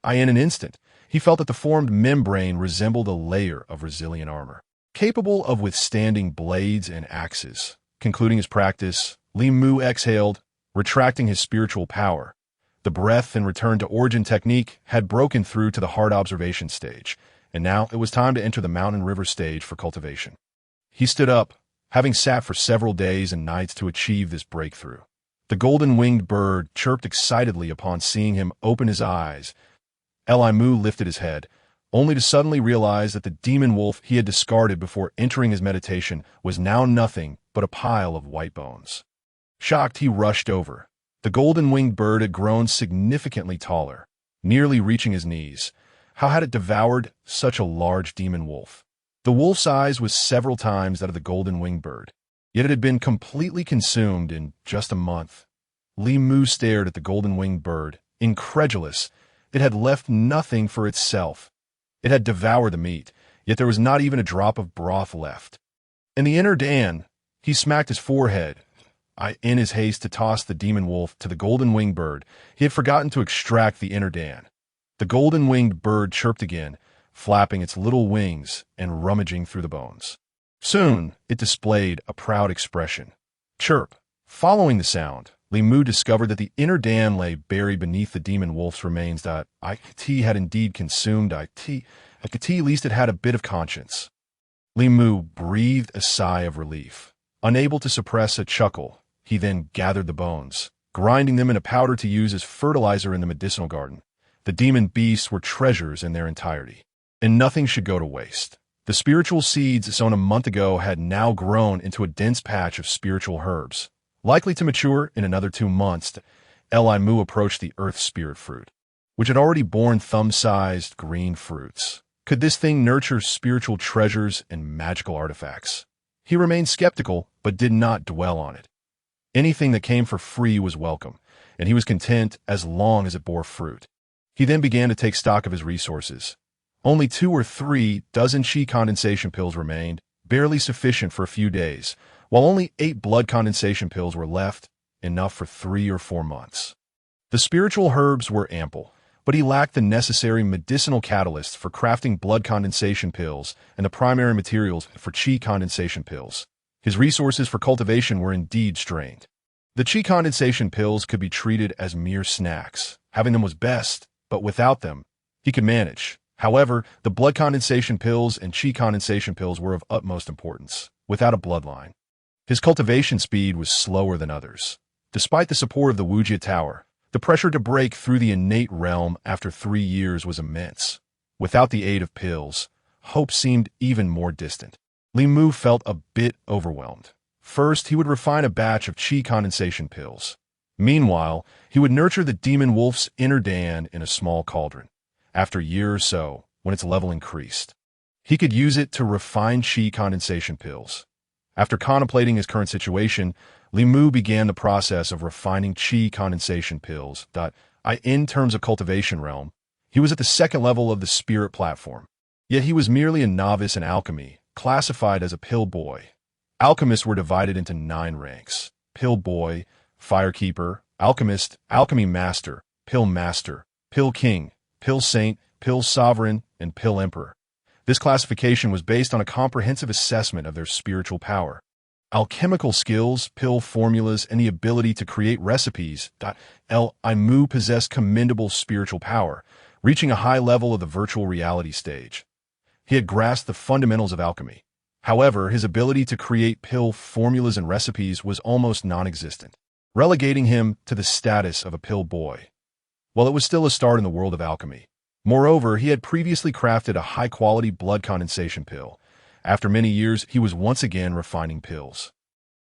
In an instant, he felt that the formed membrane resembled a layer of resilient armor, capable of withstanding blades and axes. Concluding his practice, Li Mu exhaled, retracting his spiritual power. The breath and return to origin technique had broken through to the hard observation stage, and now it was time to enter the mountain river stage for cultivation. He stood up, having sat for several days and nights to achieve this breakthrough. The golden-winged bird chirped excitedly upon seeing him open his eyes. Mu lifted his head, only to suddenly realize that the demon wolf he had discarded before entering his meditation was now nothing but a pile of white bones. Shocked, he rushed over. The golden-winged bird had grown significantly taller, nearly reaching his knees. How had it devoured such a large demon wolf? The wolf's size was several times that of the golden-winged bird, yet it had been completely consumed in just a month. Li Mu stared at the golden-winged bird, incredulous. It had left nothing for itself. It had devoured the meat, yet there was not even a drop of broth left. In the inner Dan, he smacked his forehead. In his haste to toss the demon wolf to the golden-winged bird, he had forgotten to extract the inner Dan. The golden-winged bird chirped again, flapping its little wings and rummaging through the bones. Soon, it displayed a proud expression. Chirp. Following the sound, Li Mu discovered that the inner Dan lay buried beneath the demon wolf's remains. It had indeed consumed it. At least it had a bit of conscience. Li Mu breathed a sigh of relief. Unable to suppress a chuckle, he then gathered the bones, grinding them into powder to use as fertilizer in the medicinal garden. The demon beasts were treasures in their entirety, and nothing should go to waste. The spiritual seeds sown a month ago had now grown into a dense patch of spiritual herbs, likely to mature in another 2 months. Mu approached the earth spirit fruit, which had already borne thumb-sized green fruits. Could this thing nurture spiritual treasures and magical artifacts? He remained skeptical, but did not dwell on it. Anything that came for free was welcome, and he was content as long as it bore fruit. He then began to take stock of his resources. Only 2 or 3 dozen qi condensation pills remained, barely sufficient for a few days, while only 8 blood condensation pills were left, enough for 3 or 4 months. The spiritual herbs were ample, but he lacked the necessary medicinal catalysts for crafting blood condensation pills and the primary materials for qi condensation pills. His resources for cultivation were indeed strained. The qi condensation pills could be treated as mere snacks. Having them was best, but without them, he could manage. However, the blood condensation pills and qi condensation pills were of utmost importance, without a bloodline. His cultivation speed was slower than others. Despite the support of the Wujia Tower, the pressure to break through the innate realm after 3 years was immense. Without the aid of pills, hope seemed even more distant. Li Mu felt a bit overwhelmed. First, he would refine a batch of qi condensation pills. Meanwhile, he would nurture the demon wolf's inner Dan in a small cauldron. After a year or so, when its level increased, he could use it to refine qi condensation pills. After contemplating his current situation, Li Mu began the process of refining qi condensation pills. In terms of cultivation realm, he was at the 2nd level of the spirit platform. Yet he was merely a novice in alchemy, classified as a pill boy. Alchemists were divided into 9 ranks: pill boy, firekeeper, alchemist, alchemy master, pill king, pill saint, pill sovereign, and pill emperor. This classification was based on a comprehensive assessment of their spiritual power, alchemical skills, pill formulas, and the ability to create recipes. Mu possessed commendable spiritual power, reaching a high level of the virtual reality stage. He had grasped the fundamentals of alchemy. However, his ability to create pill formulas and recipes was almost non-existent, relegating him to the status of a pill boy. While it was still a start in the world of alchemy, moreover, he had previously crafted a high-quality blood condensation pill. After many years, he was once again refining pills.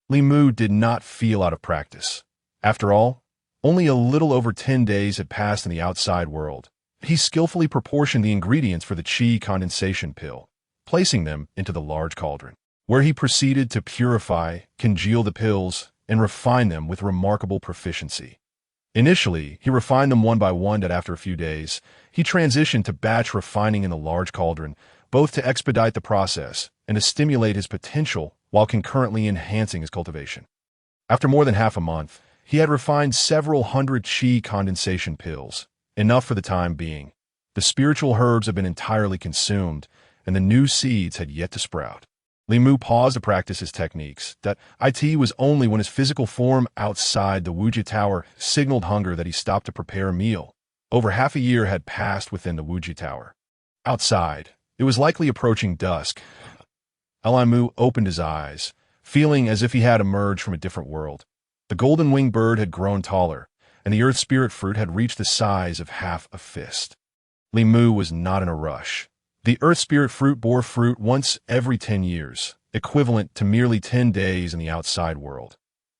Li Mu did not feel out of practice. After all, only a little over 10 days had passed in the outside world. He skillfully proportioned the ingredients for the qi condensation pill, placing them into the large cauldron, where he proceeded to purify, congeal the pills, and refine them with remarkable proficiency. Initially, he refined them one by one, but after a few days, he transitioned to batch refining in the large cauldron, both to expedite the process and to stimulate his potential while concurrently enhancing his cultivation. After more than half a month, he had refined several hundred qi condensation pills, enough for the time being. The spiritual herbs had been entirely consumed, and the new seeds had yet to sprout. Li Mu paused to practice his techniques. That it was only when his physical form outside the Wuji Tower signaled hunger that he stopped to prepare a meal. Over half a year had passed within the Wuji Tower. Outside, it was likely approaching dusk. Li Mu opened his eyes, feeling as if he had emerged from a different world. The golden-winged bird had grown taller, and the earth spirit fruit had reached the size of half a fist. Li Mu was not in a rush. The earth spirit fruit bore fruit once every 10 years, equivalent to merely 10 days in the outside world.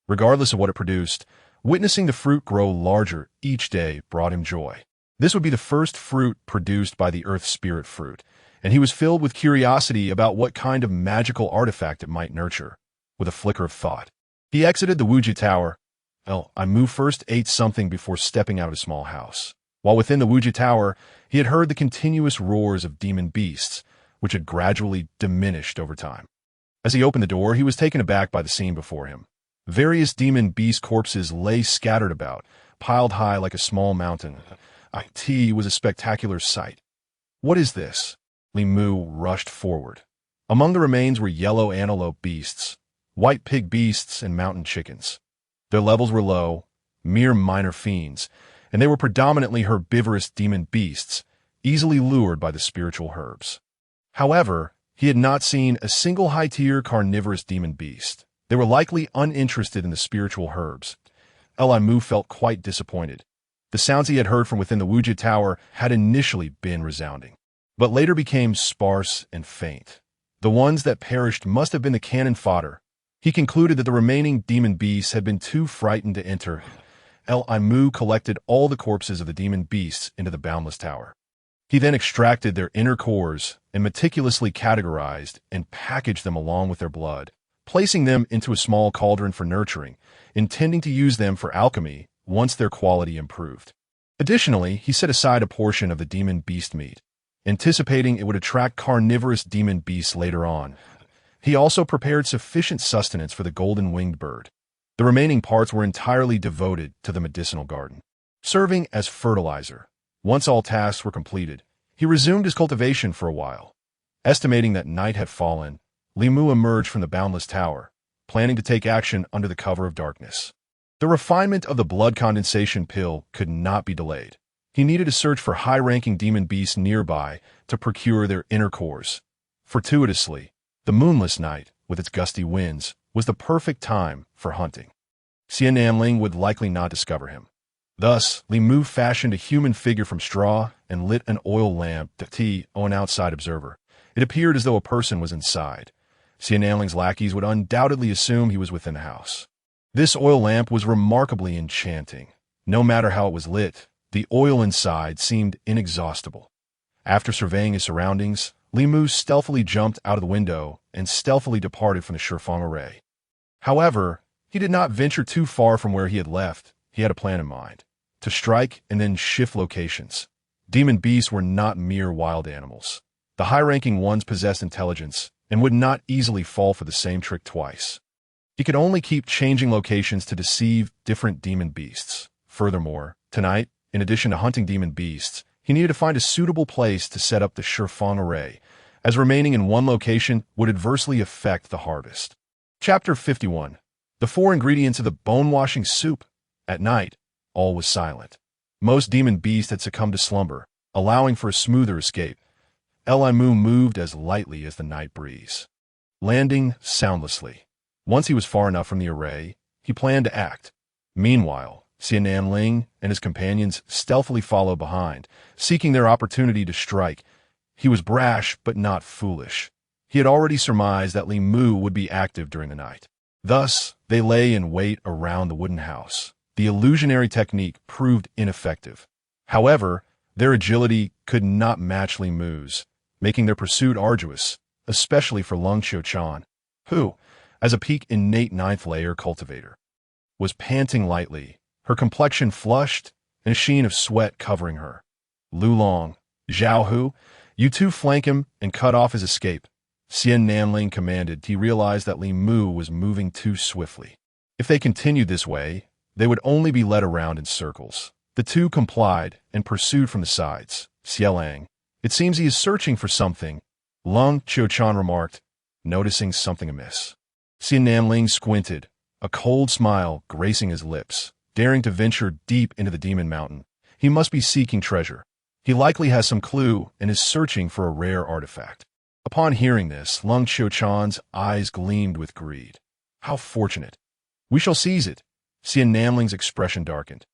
Regardless of what it produced, witnessing the fruit grow larger each day brought him joy. This would be the first fruit produced by the earth spirit fruit, and he was filled with curiosity about what kind of magical artifact it might nurture. With a flicker of thought, he exited the Wuji Tower. Li Mu first ate something before stepping out of a small house. While within the Wuji Tower, he had heard the continuous roars of demon beasts, which had gradually diminished over time. As he opened the door, he was taken aback by the scene before him. Various demon beast corpses lay scattered about, piled high like a small mountain. It was a spectacular sight. What is this? Li Mu rushed forward. Among the remains were yellow antelope beasts, white pig beasts, and mountain chickens. Their levels were low, mere minor fiends, and they were predominantly herbivorous demon beasts, easily lured by the spiritual herbs. However, he had not seen a single high-tier carnivorous demon beast. They were likely uninterested in the spiritual herbs. Li Mu felt quite disappointed. The sounds he had heard from within the Wuji Tower had initially been resounding, but later became sparse and faint. The ones that perished must have been the cannon fodder. He concluded that the remaining demon beasts had been too frightened to enter. Li Mu collected all the corpses of the demon beasts into the Boundless Tower. He then extracted their inner cores and meticulously categorized and packaged them along with their blood, placing them into a small cauldron for nurturing, intending to use them for alchemy once their quality improved. Additionally, he set aside a portion of the demon beast meat, anticipating it would attract carnivorous demon beasts later on. He also prepared sufficient sustenance for the golden-winged bird. The remaining parts were entirely devoted to the medicinal garden, serving as fertilizer. Once all tasks were completed, he resumed his cultivation for a while. Estimating that night had fallen, Li Mu emerged from the Boundless Tower, planning to take action under the cover of darkness. The refinement of the blood condensation pill could not be delayed. He needed to search for high-ranking demon beasts nearby to procure their inner cores. Fortuitously, the moonless night, with its gusty winds, was the perfect time for hunting. Xia Nanling would likely not discover him. Thus, Li Mu fashioned a human figure from straw and lit an oil lamp to an outside observer. It appeared as though a person was inside. Xia Nanling's lackeys would undoubtedly assume he was within the house. This oil lamp was remarkably enchanting. No matter how it was lit, the oil inside seemed inexhaustible. After surveying his surroundings, Li Mu stealthily jumped out of the window and stealthily departed from the Shifeng array. However, he did not venture too far from where he had left. He had a plan in mind: to strike and then shift locations. Demon beasts were not mere wild animals. The high-ranking ones possessed intelligence and would not easily fall for the same trick twice. He could only keep changing locations to deceive different demon beasts. Furthermore, tonight, in addition to hunting demon beasts, he needed to find a suitable place to set up the Shifeng array, as remaining in one location would adversely affect the harvest. Chapter 51. The 4 ingredients of the bone-washing soup. At night, all was silent. Most demon beasts had succumbed to slumber, allowing for a smoother escape. Li Mu moved as lightly as the night breeze, landing soundlessly. Once he was far enough from the array, he planned to act. Meanwhile, Xia Nanling and his companions stealthily followed behind, seeking their opportunity to strike. He was brash but not foolish. He had already surmised that Li Mu would be active during the night. Thus, they lay in wait around the wooden house. The illusionary technique proved ineffective. However, their agility could not match Li Mu's, making their pursuit arduous, especially for Lung Qiuchan, who, as a peak innate 9th layer cultivator, was panting lightly, her complexion flushed and a sheen of sweat covering her. Lu Long, Zhao Hu, you two flank him and cut off his escape. Xian Nanling commanded. He realized that Li Mu was moving too swiftly. If they continued this way, they would only be led around in circles. The two complied and pursued from the sides. Xielang, it seems he is searching for something, Lung Qiuchan remarked, noticing something amiss. Xian Nanling squinted, a cold smile gracing his lips, daring to venture deep into the Demon Mountain. He must be seeking treasure. He likely has some clue and is searching for a rare artifact. Upon hearing this, Lung Qiuchan's eyes gleamed with greed. How fortunate. We shall seize it. Xian Nanling's expression darkened.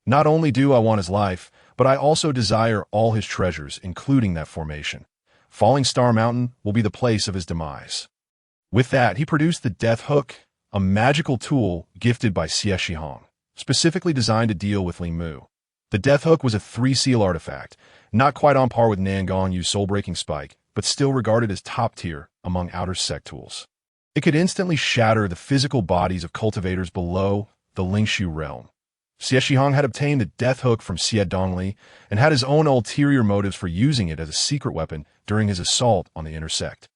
Not only do I want his life, but I also desire all his treasures, including that formation. Falling Star Mountain will be the place of his demise. With that, he produced the Death Hook, a magical tool gifted by Xie Shihong, specifically designed to deal with Li Mu. The Death Hook was a 3-seal artifact, not quite on par with Nangang Yu's soul-breaking spike, but still regarded as top-tier among outer sect tools. It could instantly shatter the physical bodies of cultivators below the Lingshu realm. Xie Shihong had obtained the Death Hook from Xie Dongli and had his own ulterior motives for using it as a secret weapon during his assault on the inner sect.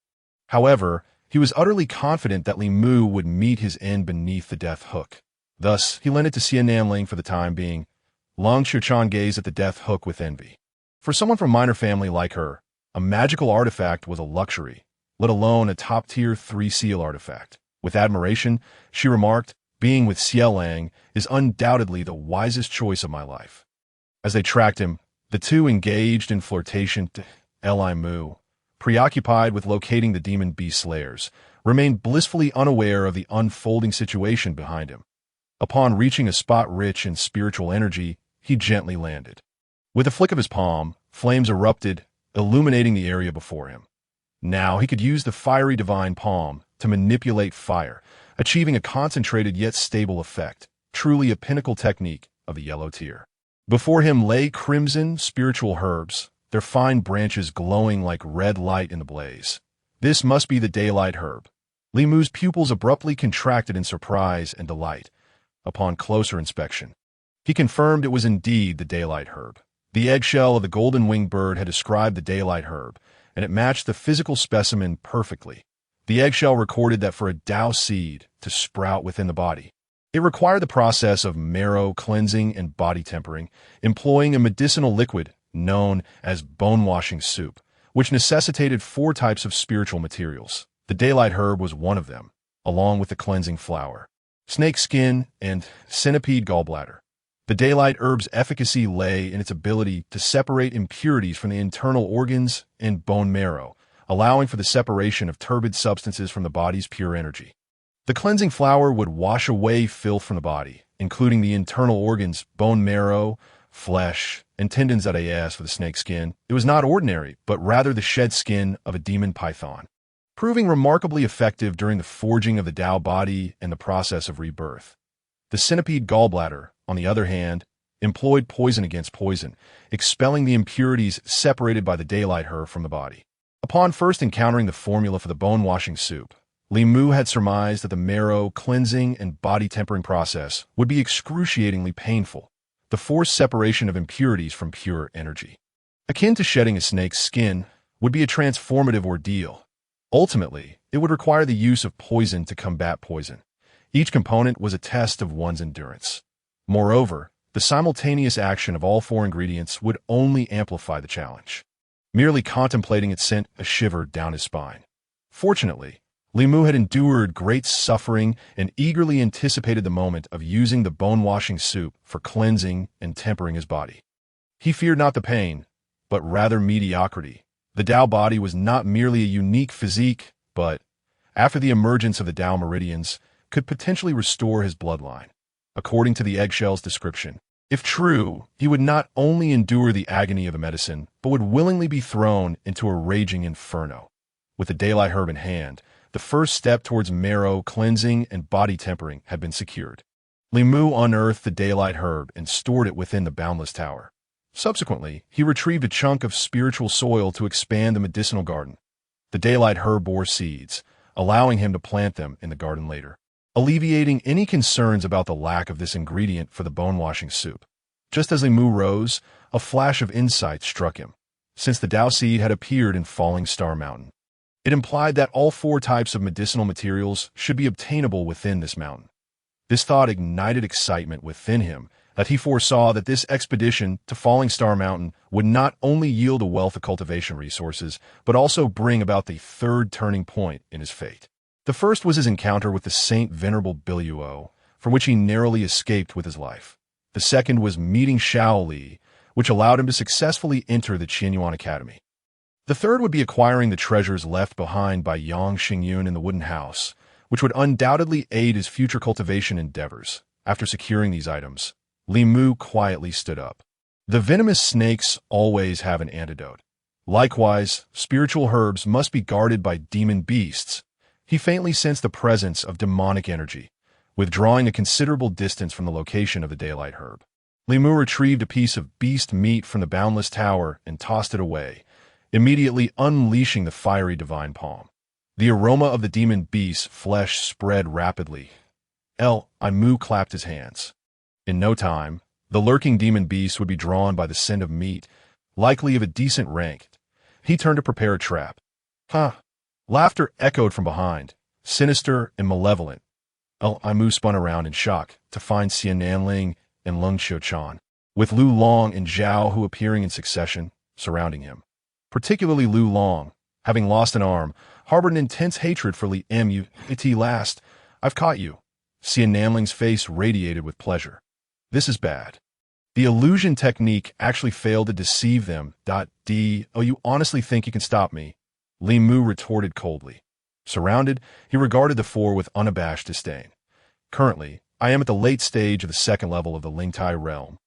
However, he was utterly confident that Li Mu would meet his end beneath the Death Hook. Thus, he lent it to Xian Nanling for the time being. Lung Qiuchan gazed at the Death Hook with envy. For someone from minor family like her, a magical artifact was a luxury, let alone a top-tier 3-seal artifact. With admiration, she remarked, being with Xielang is undoubtedly the wisest choice of my life. As they tracked him, the two engaged in flirtation to Li Mu, preoccupied with locating the demon beast slayers, remained blissfully unaware of the unfolding situation behind him. Upon reaching a spot rich in spiritual energy, he gently landed. With a flick of his palm, flames erupted, illuminating the area before him. Now he could use the fiery divine palm to manipulate fire, achieving a concentrated yet stable effect, truly a pinnacle technique of the yellow tier. Before him lay crimson spiritual herbs, their fine branches glowing like red light in the blaze. This must be the daylight herb. Li Mu's pupils abruptly contracted in surprise and delight. Upon closer inspection, he confirmed it was indeed the daylight herb. The eggshell of the golden-winged bird had described the daylight herb, and it matched the physical specimen perfectly. The eggshell recorded that for a Dao seed to sprout within the body, it required the process of marrow cleansing and body tempering, employing a medicinal liquid known as bone-washing soup, which necessitated 4 types of spiritual materials. The daylight herb was one of them, along with the cleansing flower, snake skin, and centipede gallbladder. The daylight herb's efficacy lay in its ability to separate impurities from the internal organs and bone marrow, allowing for the separation of turbid substances from the body's pure energy. The cleansing flower would wash away filth from the body, including the internal organs, bone marrow, flesh, and tendons for the snake skin. It was not ordinary, but rather the shed skin of a demon python, proving remarkably effective during the forging of the Dao body and the process of rebirth. The centipede gallbladder, on the other hand, employed poison against poison, expelling the impurities separated by the daylight herb from the body. Upon first encountering the formula for the bone-washing soup, Li Mu had surmised that the marrow cleansing and body tempering process would be excruciatingly painful, the forced separation of impurities from pure energy. Akin to shedding a snake's skin, would be a transformative ordeal. Ultimately, it would require the use of poison to combat poison. Each component was a test of one's endurance. Moreover, the simultaneous action of all 4 ingredients would only amplify the challenge. Merely contemplating it sent a shiver down his spine. Fortunately, Li Mu had endured great suffering and eagerly anticipated the moment of using the bone-washing soup for cleansing and tempering his body. He feared not the pain, but rather mediocrity. The Dao body was not merely a unique physique, but, after the emergence of the Dao meridians, could potentially restore his bloodline. According to the eggshell's description, if true, he would not only endure the agony of the medicine, but would willingly be thrown into a raging inferno. With the daylight herb in hand, the first step towards marrow cleansing and body tempering had been secured. Li Mu unearthed the daylight herb and stored it within the boundless tower. Subsequently, he retrieved a chunk of spiritual soil to expand the medicinal garden. The daylight herb bore seeds, allowing him to plant them in the garden later. alleviating any concerns about the lack of this ingredient for the bone-washing soup. Just as Li Mu rose, a flash of insight struck him, since the Dao seed had appeared in Falling Star Mountain. It implied that all 4 types of medicinal materials should be obtainable within this mountain. This thought ignited excitement within him, that he foresaw that this expedition to Falling Star Mountain would not only yield a wealth of cultivation resources, but also bring about the 3rd turning point in his fate. The first was his encounter with the Saint Venerable Biluo, from which he narrowly escaped with his life. The second was meeting Xiao Li, which allowed him to successfully enter the Qianyuan Academy. The third would be acquiring the treasures left behind by Yang Xingyun in the wooden house, which would undoubtedly aid his future cultivation endeavors. After securing these items, Li Mu quietly stood up. The venomous snakes always have an antidote. Likewise, spiritual herbs must be guarded by demon beasts. He faintly sensed the presence of demonic energy, withdrawing a considerable distance from the location of the daylight herb. Li Mu retrieved a piece of beast meat from the boundless tower and tossed it away, immediately unleashing the fiery divine palm. The aroma of the demon beast's flesh spread rapidly. Mu clapped his hands. In no time, the lurking demon beast would be drawn by the scent of meat, likely of a decent rank. He turned to prepare a trap. Laughter echoed from behind, sinister and malevolent. Mu spun around in shock to find Xian Nanling and Lung Xiuchan, with Lu Long and Zhao Hu appearing in succession, surrounding him. Particularly Lu Long, having lost an arm, harbored an intense hatred for Li Mu. At last, I've caught you. Xian Nanling's face radiated with pleasure. This is bad. The illusion technique actually failed to deceive them. You honestly think you can stop me? Li Mu retorted coldly. Surrounded, he regarded the 4 with unabashed disdain. Currently, I am at the late stage of the 2nd level of the Lingtai realm,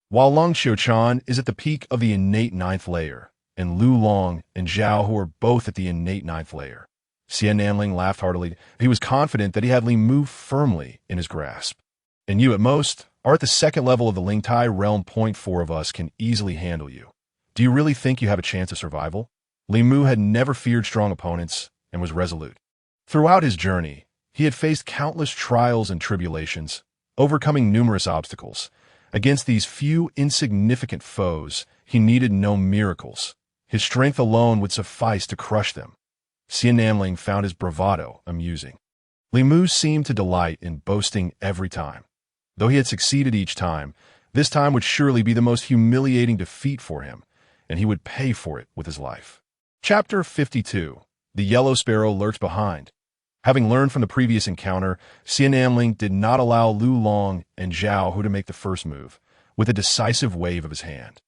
while Lung Xiuchan is at the peak of the innate 9th layer, and Lu Long and Zhao Hu are both at the innate 9th layer. Xian Nanling laughed heartily. He was confident that he had Li Mu firmly in his grasp. And you, at most, are at the 2nd level of the Lingtai realm. 4 of us can easily handle you. Do you really think you have a chance of survival? Li Mu had never feared strong opponents and was resolute. Throughout his journey, he had faced countless trials and tribulations, overcoming numerous obstacles. Against these few insignificant foes, he needed no miracles. His strength alone would suffice to crush them. Xian Nanling found his bravado amusing. Li Mu seemed to delight in boasting every time. Though he had succeeded each time, this time would surely be the most humiliating defeat for him, and he would pay for it with his life. Chapter 52. The Yellow Sparrow lurked behind. Having learned from the previous encounter, Xian Nanling did not allow Lu Long and Zhao Hu to make the first move, with a decisive wave of his hand.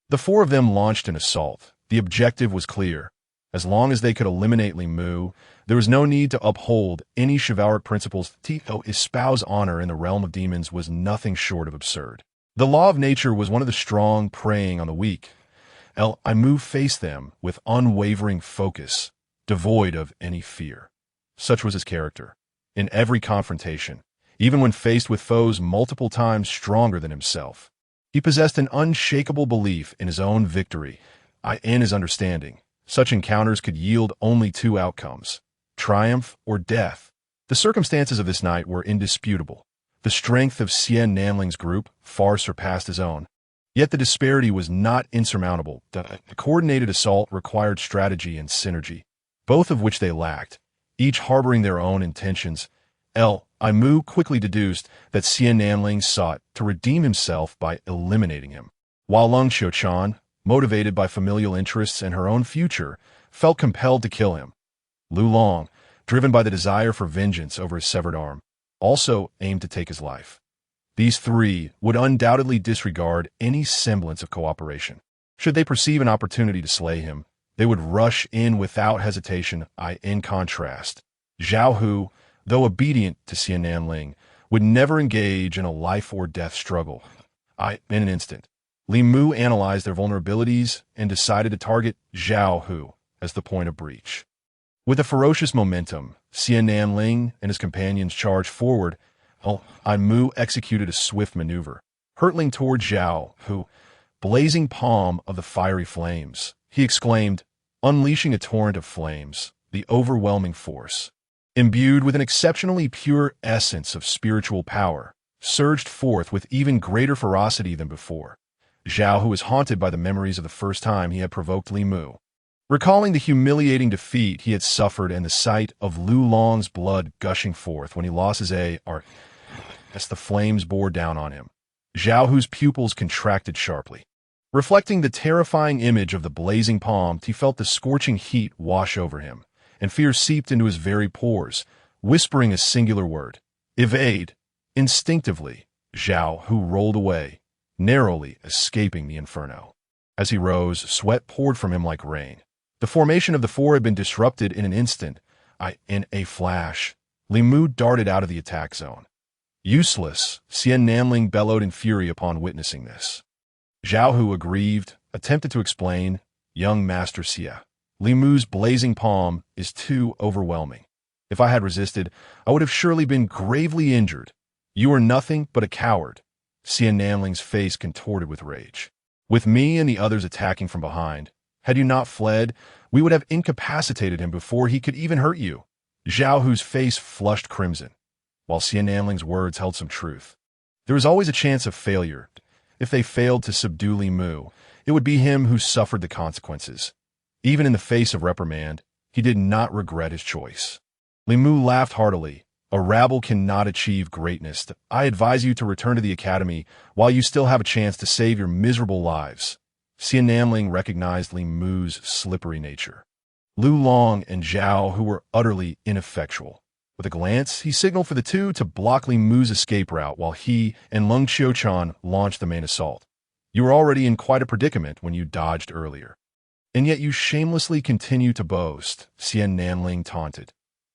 The 4 of them launched an assault. The objective was clear. As long as they could eliminate Li Mu, there was no need to uphold any chivalric principles. To espouse honor in the realm of demons was nothing short of absurd. The law of nature was one of the strong preying on the weak. Mu faced them with unwavering focus, devoid of any fear. Such was his character. In every confrontation, even when faced with foes multiple times stronger than himself, he possessed an unshakable belief in his own victory and his understanding. Such encounters could yield only 2 outcomes: triumph or death. The circumstances of this night were indisputable. The strength of Xian Nanling's group far surpassed his own. Yet the disparity was not insurmountable. The coordinated assault required strategy and synergy, both of which they lacked, each harboring their own intentions. Mu quickly deduced that Xian Nanling sought to redeem himself by eliminating him, while Lung Xiuchan, motivated by familial interests and her own future, felt compelled to kill him. Lu Long, driven by the desire for vengeance over his severed arm, also aimed to take his life. These 3 would undoubtedly disregard any semblance of cooperation. Should they perceive an opportunity to slay him, they would rush in without hesitation. In contrast, Zhao Hu, though obedient to Xian Nanling, would never engage in a life-or-death struggle. In an instant, Li Mu analyzed their vulnerabilities and decided to target Zhao Hu as the point of breach. With a ferocious momentum, Xian Nanling and his companions charged forward. Mu executed a swift maneuver, hurtling toward Zhao Hu, blazing palm of the fiery flames. He exclaimed, unleashing a torrent of flames, the overwhelming force. imbued with an exceptionally pure essence of spiritual power, surged forth with even greater ferocity than before. Zhao Hu was haunted by the memories of the first time he had provoked Li Mu. Recalling the humiliating defeat he had suffered and the sight of Lu Long's blood gushing forth when he lost his A.R. as the flames bore down on him, Zhao Hu's pupils contracted sharply. Reflecting the terrifying image of the blazing palm, he felt the scorching heat wash over him, and fear seeped into his very pores, whispering a singular word: evade. Instinctively, Zhao Hu rolled away, narrowly escaping the inferno. As he rose, sweat poured from him like rain. The formation of the four had been disrupted in an instant. In a flash, Li Mu darted out of the attack zone. Useless, Xian Nanling bellowed in fury upon witnessing this. Zhao Hu, aggrieved, attempted to explain, "Young Master Xia, Li Mu's blazing palm is too overwhelming. If I had resisted, I would have surely been gravely injured. You are nothing but a coward." Xian Nanling's face contorted with rage. "With me and the others attacking from behind, had you not fled, we would have incapacitated him before he could even hurt you." Zhao Hu's face flushed crimson, while Xian Nanling's words held some truth. There was always a chance of failure. If they failed to subdue Li Mu, it would be him who suffered the consequences. Even in the face of reprimand, he did not regret his choice. Li Mu laughed heartily. "A rabble cannot achieve greatness. I advise you to return to the academy while you still have a chance to save your miserable lives." Xian Nanling recognized Li Mu's slippery nature. Lu Long and Zhao Hu were utterly ineffectual. With a glance, he signaled for the two to block Li Mu's escape route while he and Lung Qiuchuan launched the main assault. "You were already in quite a predicament when you dodged earlier. And yet you shamelessly continue to boast," Xian Nanling taunted.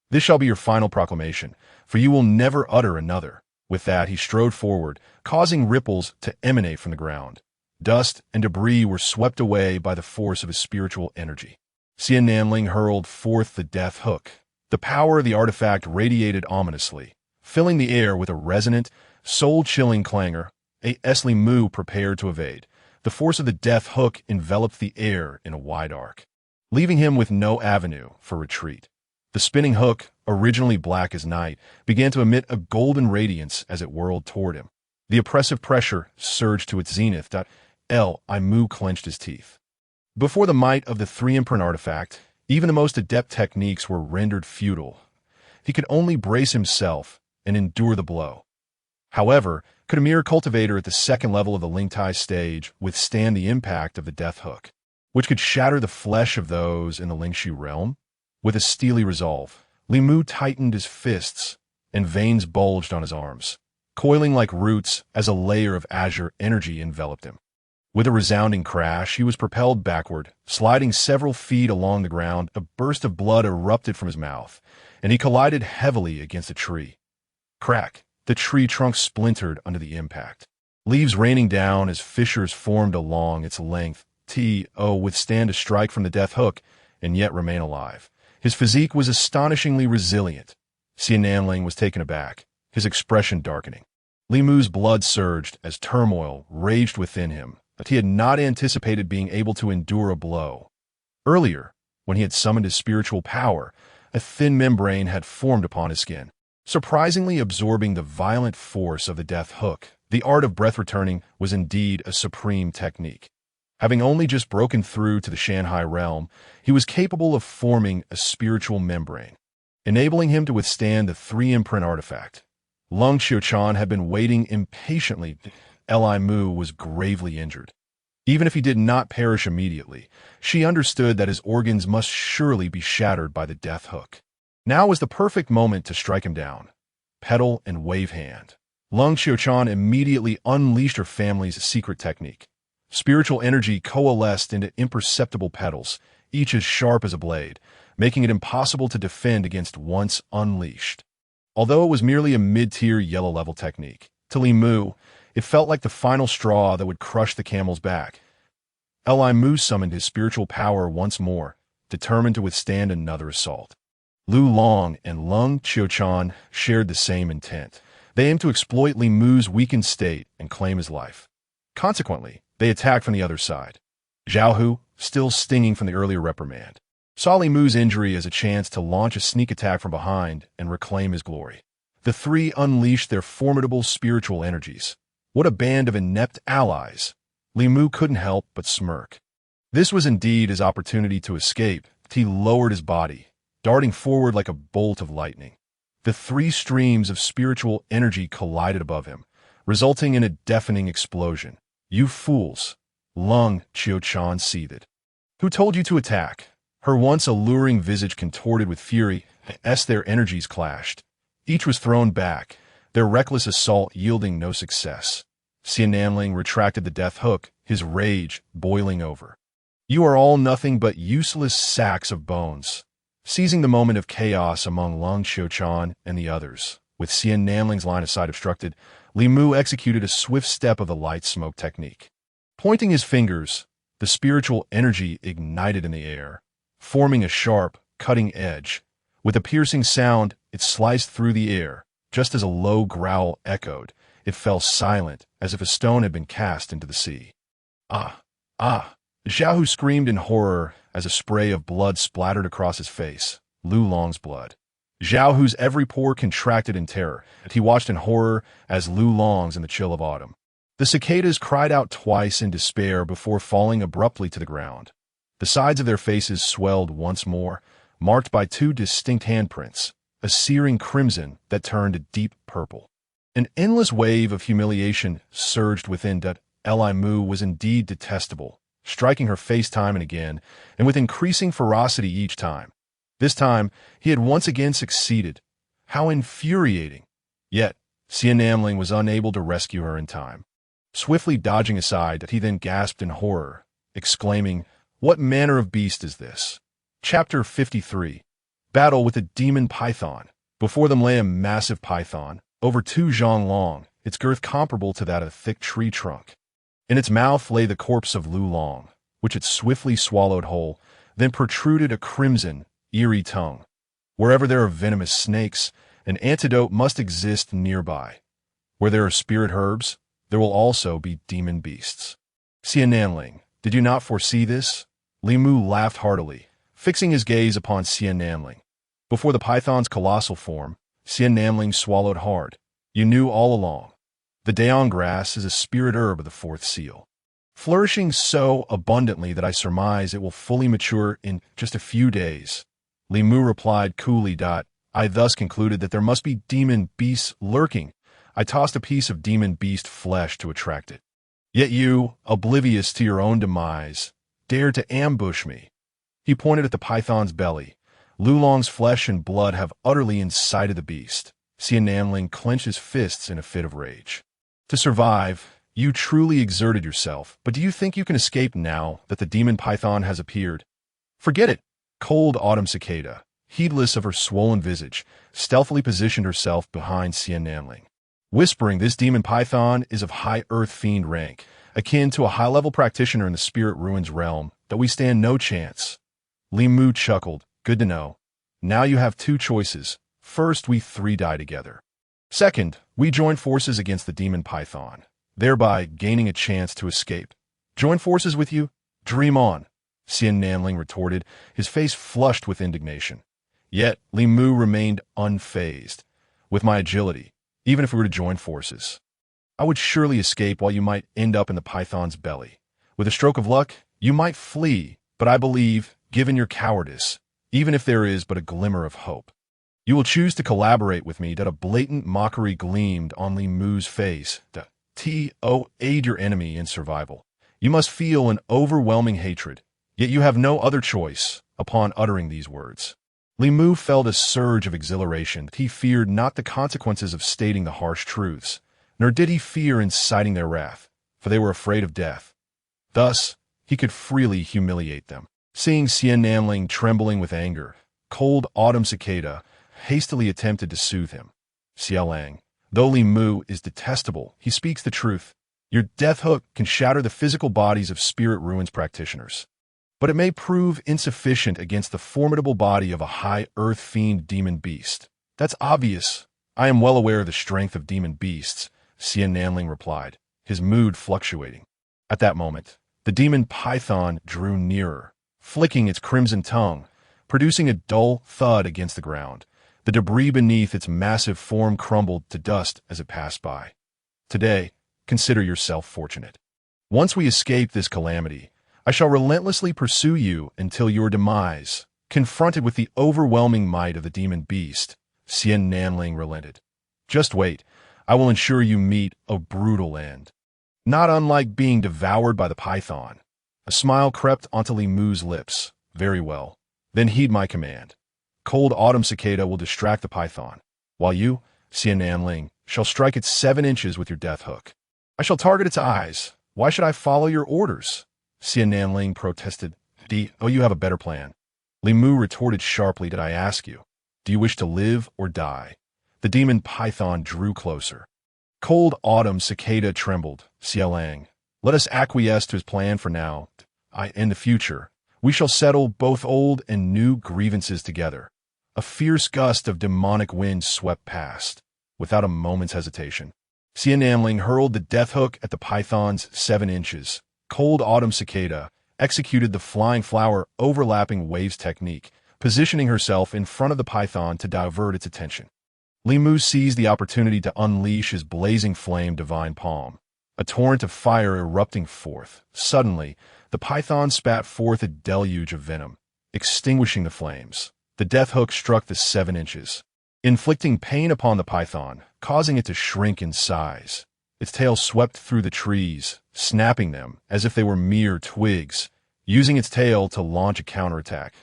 "This shall be your final proclamation, for you will never utter another." With that, he strode forward, causing ripples to emanate from the ground. Dust and debris were swept away by the force of his spiritual energy. Xian Nanling hurled forth the death hook. The power of the artifact radiated ominously, filling the air with a resonant, soul-chilling clangor. Li Mu prepared to evade. The force of the death hook enveloped the air in a wide arc, leaving him with no avenue for retreat. The spinning hook, originally black as night, began to emit a golden radiance as it whirled toward him. The oppressive pressure surged to its zenith. Li Mu clenched his teeth. Before the might of the three-imprint artifact, even the most adept techniques were rendered futile. He could only brace himself and endure the blow. However, could a mere cultivator at the second level of the Lingtai stage withstand the impact of the death hook, which could shatter the flesh of those in the Lingshu realm? With a steely resolve, Li Mu tightened his fists, and veins bulged on his arms, coiling like roots as a layer of azure energy enveloped him. With a resounding crash, he was propelled backward, sliding several feet along the ground. A burst of blood erupted from his mouth, and he collided heavily against a tree. Crack! The tree trunk splintered under the impact, leaves raining down as fissures formed along its length. Withstand a strike from the death hook, and yet remain alive. His physique was astonishingly resilient. Xian Nanling was taken aback, his expression darkening. Li Mu's blood surged as turmoil raged within him, but he had not anticipated being able to endure a blow. Earlier, when he had summoned his spiritual power, a thin membrane had formed upon his skin, surprisingly absorbing the violent force of the death hook. The art of breath returning was indeed a supreme technique. Having only just broken through to the Shanhai realm, he was capable of forming a spiritual membrane, enabling him to withstand the three-imprint artifact. Lung Qiuchuan had been waiting impatiently. Li Mu was gravely injured. Even if he did not perish immediately, she understood that his organs must surely be shattered by the death hook. Now was the perfect moment to strike him down. Petal and wave hand. Lung Qiuchuan immediately unleashed her family's secret technique. Spiritual energy coalesced into imperceptible petals, each as sharp as a blade, making it impossible to defend against once unleashed. Although it was merely a mid-tier yellow-level technique, to Li Mu, it felt like the final straw that would crush the camel's back. Li Mu summoned his spiritual power once more, determined to withstand another assault. Lu Long and Lung Qiuchuan shared the same intent. They aimed to exploit Li Mu's weakened state and claim his life. Consequently, they attacked from the other side. Zhao Hu, still stinging from the earlier reprimand, saw Li Mu's injury as a chance to launch a sneak attack from behind and reclaim his glory. The three unleashed their formidable spiritual energies. What a band of inept allies! Li Mu couldn't help but smirk. This was indeed his opportunity to escape. He lowered his body, darting forward like a bolt of lightning. The three streams of spiritual energy collided above him, resulting in a deafening explosion. "You fools!" Lung Qiuchan seethed. "Who told you to attack?" Her once alluring visage contorted with fury as their energies clashed. Each was thrown back, their reckless assault yielding no success. Xian Namling retracted the death hook, his rage boiling over. "You are all nothing but useless sacks of bones." Seizing the moment of chaos among Lung Qiuchan and the others, with Xian Namling's line of sight obstructed, Li Mu executed a swift step of the light smoke technique. Pointing his fingers, the spiritual energy ignited in the air, forming a sharp, cutting edge. With a piercing sound, it sliced through the air. Just as a low growl echoed, it fell silent, as if a stone had been cast into the sea. "Ah! Ah!" Xiaohu screamed in horror as a spray of blood splattered across his face. Lu Long's blood. Xiaohu's every pore contracted in terror, and he watched in horror as Lu Long's in the chill of autumn. The cicadas cried out twice in despair before falling abruptly to the ground. The sides of their faces swelled once more, marked by two distinct handprints, a searing crimson that turned a deep purple. An endless wave of humiliation surged within that Li Mu was indeed detestable, striking her face time and again, and with increasing ferocity each time. This time, he had once again succeeded. How infuriating! Yet, Xian Namling was unable to rescue her in time. Swiftly dodging aside, he then gasped in horror, exclaiming, "What manner of beast is this?" Chapter 53. Battle with a Demon Python. Before them lay a massive python, over 2 zhang long, its girth comparable to that of a thick tree trunk. In its mouth lay the corpse of Lu Long, which it swiftly swallowed whole, then protruded a crimson, eerie tongue. Wherever there are venomous snakes, an antidote must exist nearby. Where there are spirit herbs, there will also be demon beasts. Xian Namling, did you not foresee this? Li Mu laughed heartily, fixing his gaze upon Xian Namling. Before the python's colossal form, Xian Namling swallowed hard. You knew all along. The Daong grass is a spirit herb of the 4th seal, flourishing so abundantly that I surmise it will fully mature in just a few days. Li Mu replied coolly. I thus concluded that there must be demon beasts lurking. I tossed a piece of demon beast flesh to attract it. Yet you, oblivious to your own demise, dared to ambush me. He pointed at the python's belly. Lu Long's flesh and blood have utterly incited the beast. Xian Namling clenched his fists in a fit of rage. To survive, you truly exerted yourself, but do you think you can escape now that the demon python has appeared? Forget it. Cold autumn cicada, heedless of her swollen visage, stealthily positioned herself behind Xian Namling, whispering this demon python is of high earth fiend rank, akin to a high-level practitioner in the spirit ruins realm, that we stand no chance. Li Mu chuckled. Good to know. Now you have 2 choices. First, we 3 die together. Second, we join forces against the demon python, thereby gaining a chance to escape. Join forces with you? Dream on, Xian Namling retorted, his face flushed with indignation. Yet, Li Mu remained unfazed. With my agility, even if we were to join forces, I would surely escape while you might end up in the python's belly. With a stroke of luck, you might flee, but I believe, given your cowardice, even if there is but a glimmer of hope, you will choose to collaborate with me. That a blatant mockery gleamed on Li Mu's face. Aid your enemy in survival. You must feel an overwhelming hatred, yet you have no other choice upon uttering these words. Li Mu felt a surge of exhilaration. He feared not the consequences of stating the harsh truths, nor did he fear inciting their wrath, for they were afraid of death. Thus, he could freely humiliate them. Seeing Xian Namling trembling with anger, cold autumn cicada hastily attempted to soothe him. Xiaolang, though Li Mu is detestable, he speaks the truth. Your death hook can shatter the physical bodies of spirit ruins practitioners, but it may prove insufficient against the formidable body of a high earth fiend demon beast. That's obvious. I am well aware of the strength of demon beasts, Xian Namling replied, his mood fluctuating. At that moment, the demon python drew nearer, flicking its crimson tongue, producing a dull thud against the ground. The debris beneath its massive form crumbled to dust as it passed by. Today, consider yourself fortunate. Once we escape this calamity, I shall relentlessly pursue you until your demise. Confronted with the overwhelming might of the demon beast, Xian Nanling relented. Just wait, I will ensure you meet a brutal end. Not unlike being devoured by the python. A smile crept onto Li Mu's lips. Very well. Then heed my command. Cold autumn cicada will distract the python, while you, Xian Nanling, shall strike it 7 inches with your death hook. I shall target its eyes. Why should I follow your orders? Xian Nanling protested. You have a better plan. Li Mu retorted sharply, did I ask you? Do you wish to live or die? The demon python drew closer. Cold autumn cicada trembled. Xiaolang, let us acquiesce to his plan for now. In the future, we shall settle both old and new grievances together. A fierce gust of demonic wind swept past. Without a moment's hesitation, Xian Nanling hurled the death hook at the python's 7 inches. Cold autumn cicada executed the flying flower overlapping waves technique, positioning herself in front of the python to divert its attention. Li Mu seized the opportunity to unleash his blazing flame divine palm, a torrent of fire erupting forth. Suddenly, the python spat forth a deluge of venom, extinguishing the flames. The death hook struck the 7 inches, inflicting pain upon the python, causing it to shrink in size. Its tail swept through the trees, snapping them as if they were mere twigs, using its tail to launch a counterattack.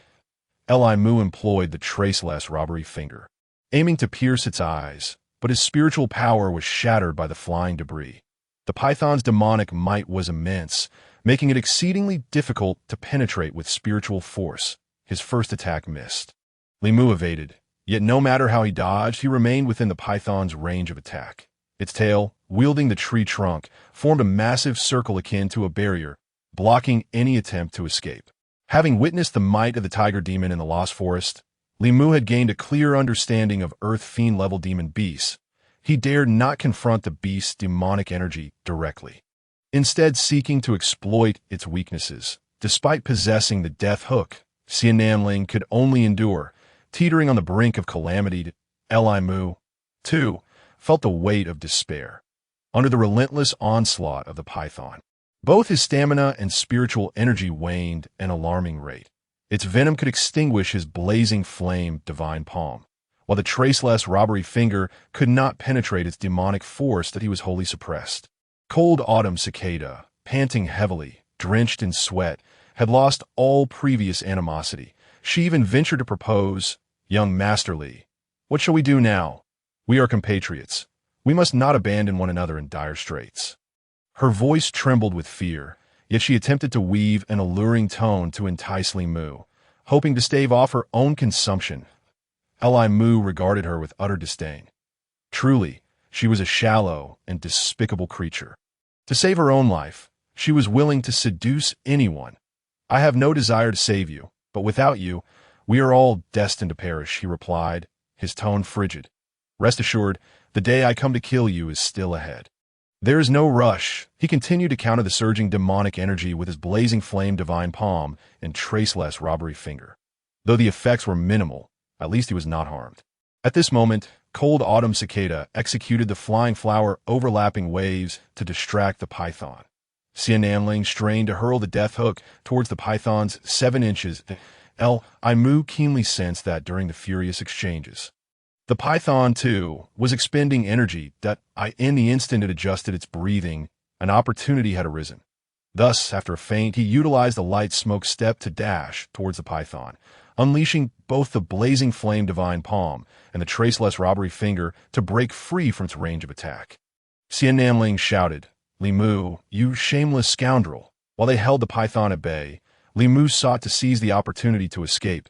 Li Mu employed the traceless robbery finger, aiming to pierce its eyes, but his spiritual power was shattered by the flying debris. The python's demonic might was immense, making it exceedingly difficult to penetrate with spiritual force. His first attack missed. Li Mu evaded, yet no matter how he dodged, he remained within the python's range of attack. Its tail, wielding the tree trunk, formed a massive circle akin to a barrier, blocking any attempt to escape. Having witnessed the might of the tiger demon in the Lost Forest, Li Mu had gained a clear understanding of Earth Fiend-level demon beasts. He dared not confront the beast's demonic energy directly, instead seeking to exploit its weaknesses. Despite possessing the death hook, Xian Nanling could only endure, teetering on the brink of calamity. Li Mu, too, felt the weight of despair under the relentless onslaught of the python. Both his stamina and spiritual energy waned at an alarming rate. Its venom could extinguish his blazing flame divine palm, while the traceless robbery finger could not penetrate its demonic force that he was wholly suppressed. Cold autumn cicada, panting heavily, drenched in sweat, had lost all previous animosity. She even ventured to propose, young Master Li, what shall we do now? We are compatriots. We must not abandon one another in dire straits. Her voice trembled with fear, yet she attempted to weave an alluring tone to entice Li Mu, hoping to stave off her own consumption. Li Mu regarded her with utter disdain. Truly, she was a shallow and despicable creature. To save her own life, she was willing to seduce anyone. I have no desire to save you, but without you, we are all destined to perish, he replied, his tone frigid. Rest assured, the day I come to kill you is still ahead. There is no rush. He continued to counter the surging demonic energy with his blazing flame divine palm and traceless robbery finger. Though the effects were minimal, at least he was not harmed. At this moment, cold autumn cicada executed the flying flower overlapping waves to distract the python. Xian Nanling strained to hurl the death hook towards the python's 7 inches. Li Mu keenly sensed that during the furious exchanges, the python, too, was expending energy that, in the instant it adjusted its breathing, an opportunity had arisen. Thus, after a feint, he utilized the light smoke step to dash towards the python, unleashing both the blazing flame divine palm and the traceless robbery finger to break free from its range of attack. Xian Nanling shouted, Li Mu, you shameless scoundrel! While they held the python at bay, Li Mu sought to seize the opportunity to escape.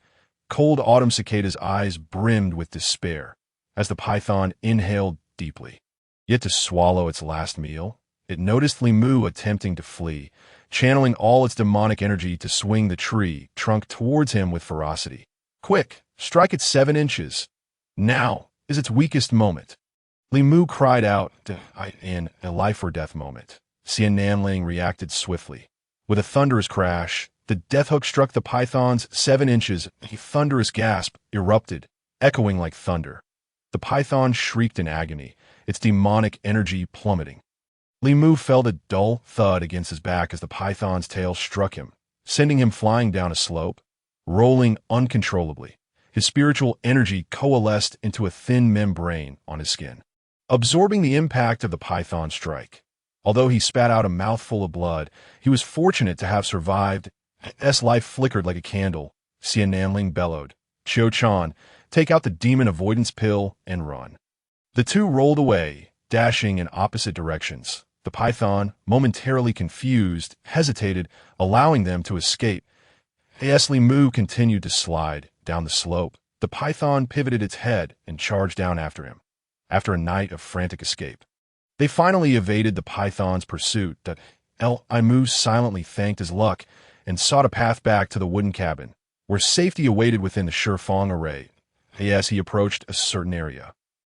Cold autumn cicada's eyes brimmed with despair as the python inhaled deeply. Yet to swallow its last meal, it noticed Li Mu attempting to flee, channeling all its demonic energy to swing the tree trunk towards him with ferocity. Quick, strike it 7 inches. Now is its weakest moment. Li Mu cried out in a life-or-death moment. Xian Nanling reacted swiftly. With a thunderous crash, the death hook struck the python's 7 inches, a thunderous gasp erupted, echoing like thunder. The python shrieked in agony, its demonic energy plummeting. Li Mu felt a dull thud against his back as the python's tail struck him, sending him flying down a slope, rolling uncontrollably. His spiritual energy coalesced into a thin membrane on his skin, absorbing the impact of the python's strike. Although he spat out a mouthful of blood, he was fortunate to have survived. His life flickered like a candle. Xian Nanling bellowed, "Qiu Chan, take out the demon avoidance pill and run." The two rolled away, dashing in opposite directions. The python, momentarily confused, hesitated, allowing them to escape. As Li Mu continued to slide down the slope, the python pivoted its head and charged down after him. After a night of frantic escape, they finally evaded the python's pursuit. Li Mu silently thanked his luck and sought a path back to the wooden cabin, where safety awaited within the Shifeng array. As he approached a certain area,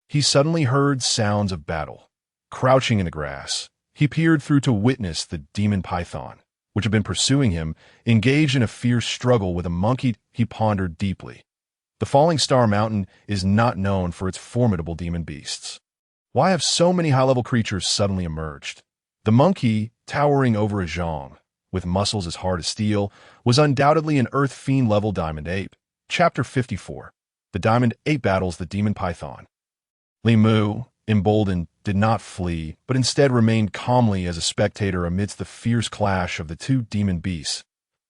he suddenly heard sounds of battle. Crouching in the grass, he peered through to witness the demon python, which had been pursuing him, engaged in a fierce struggle with a monkey. He pondered deeply. The Falling Star Mountain is not known for its formidable demon beasts. Why have so many high-level creatures suddenly emerged? The monkey, towering over a zhang, with muscles as hard as steel, was undoubtedly an earth fiend-level diamond ape. Chapter 54. The Diamond Ape Battles the Demon Python. Li Mu, emboldened, did not flee, but instead remained calmly as a spectator amidst the fierce clash of the two demon beasts.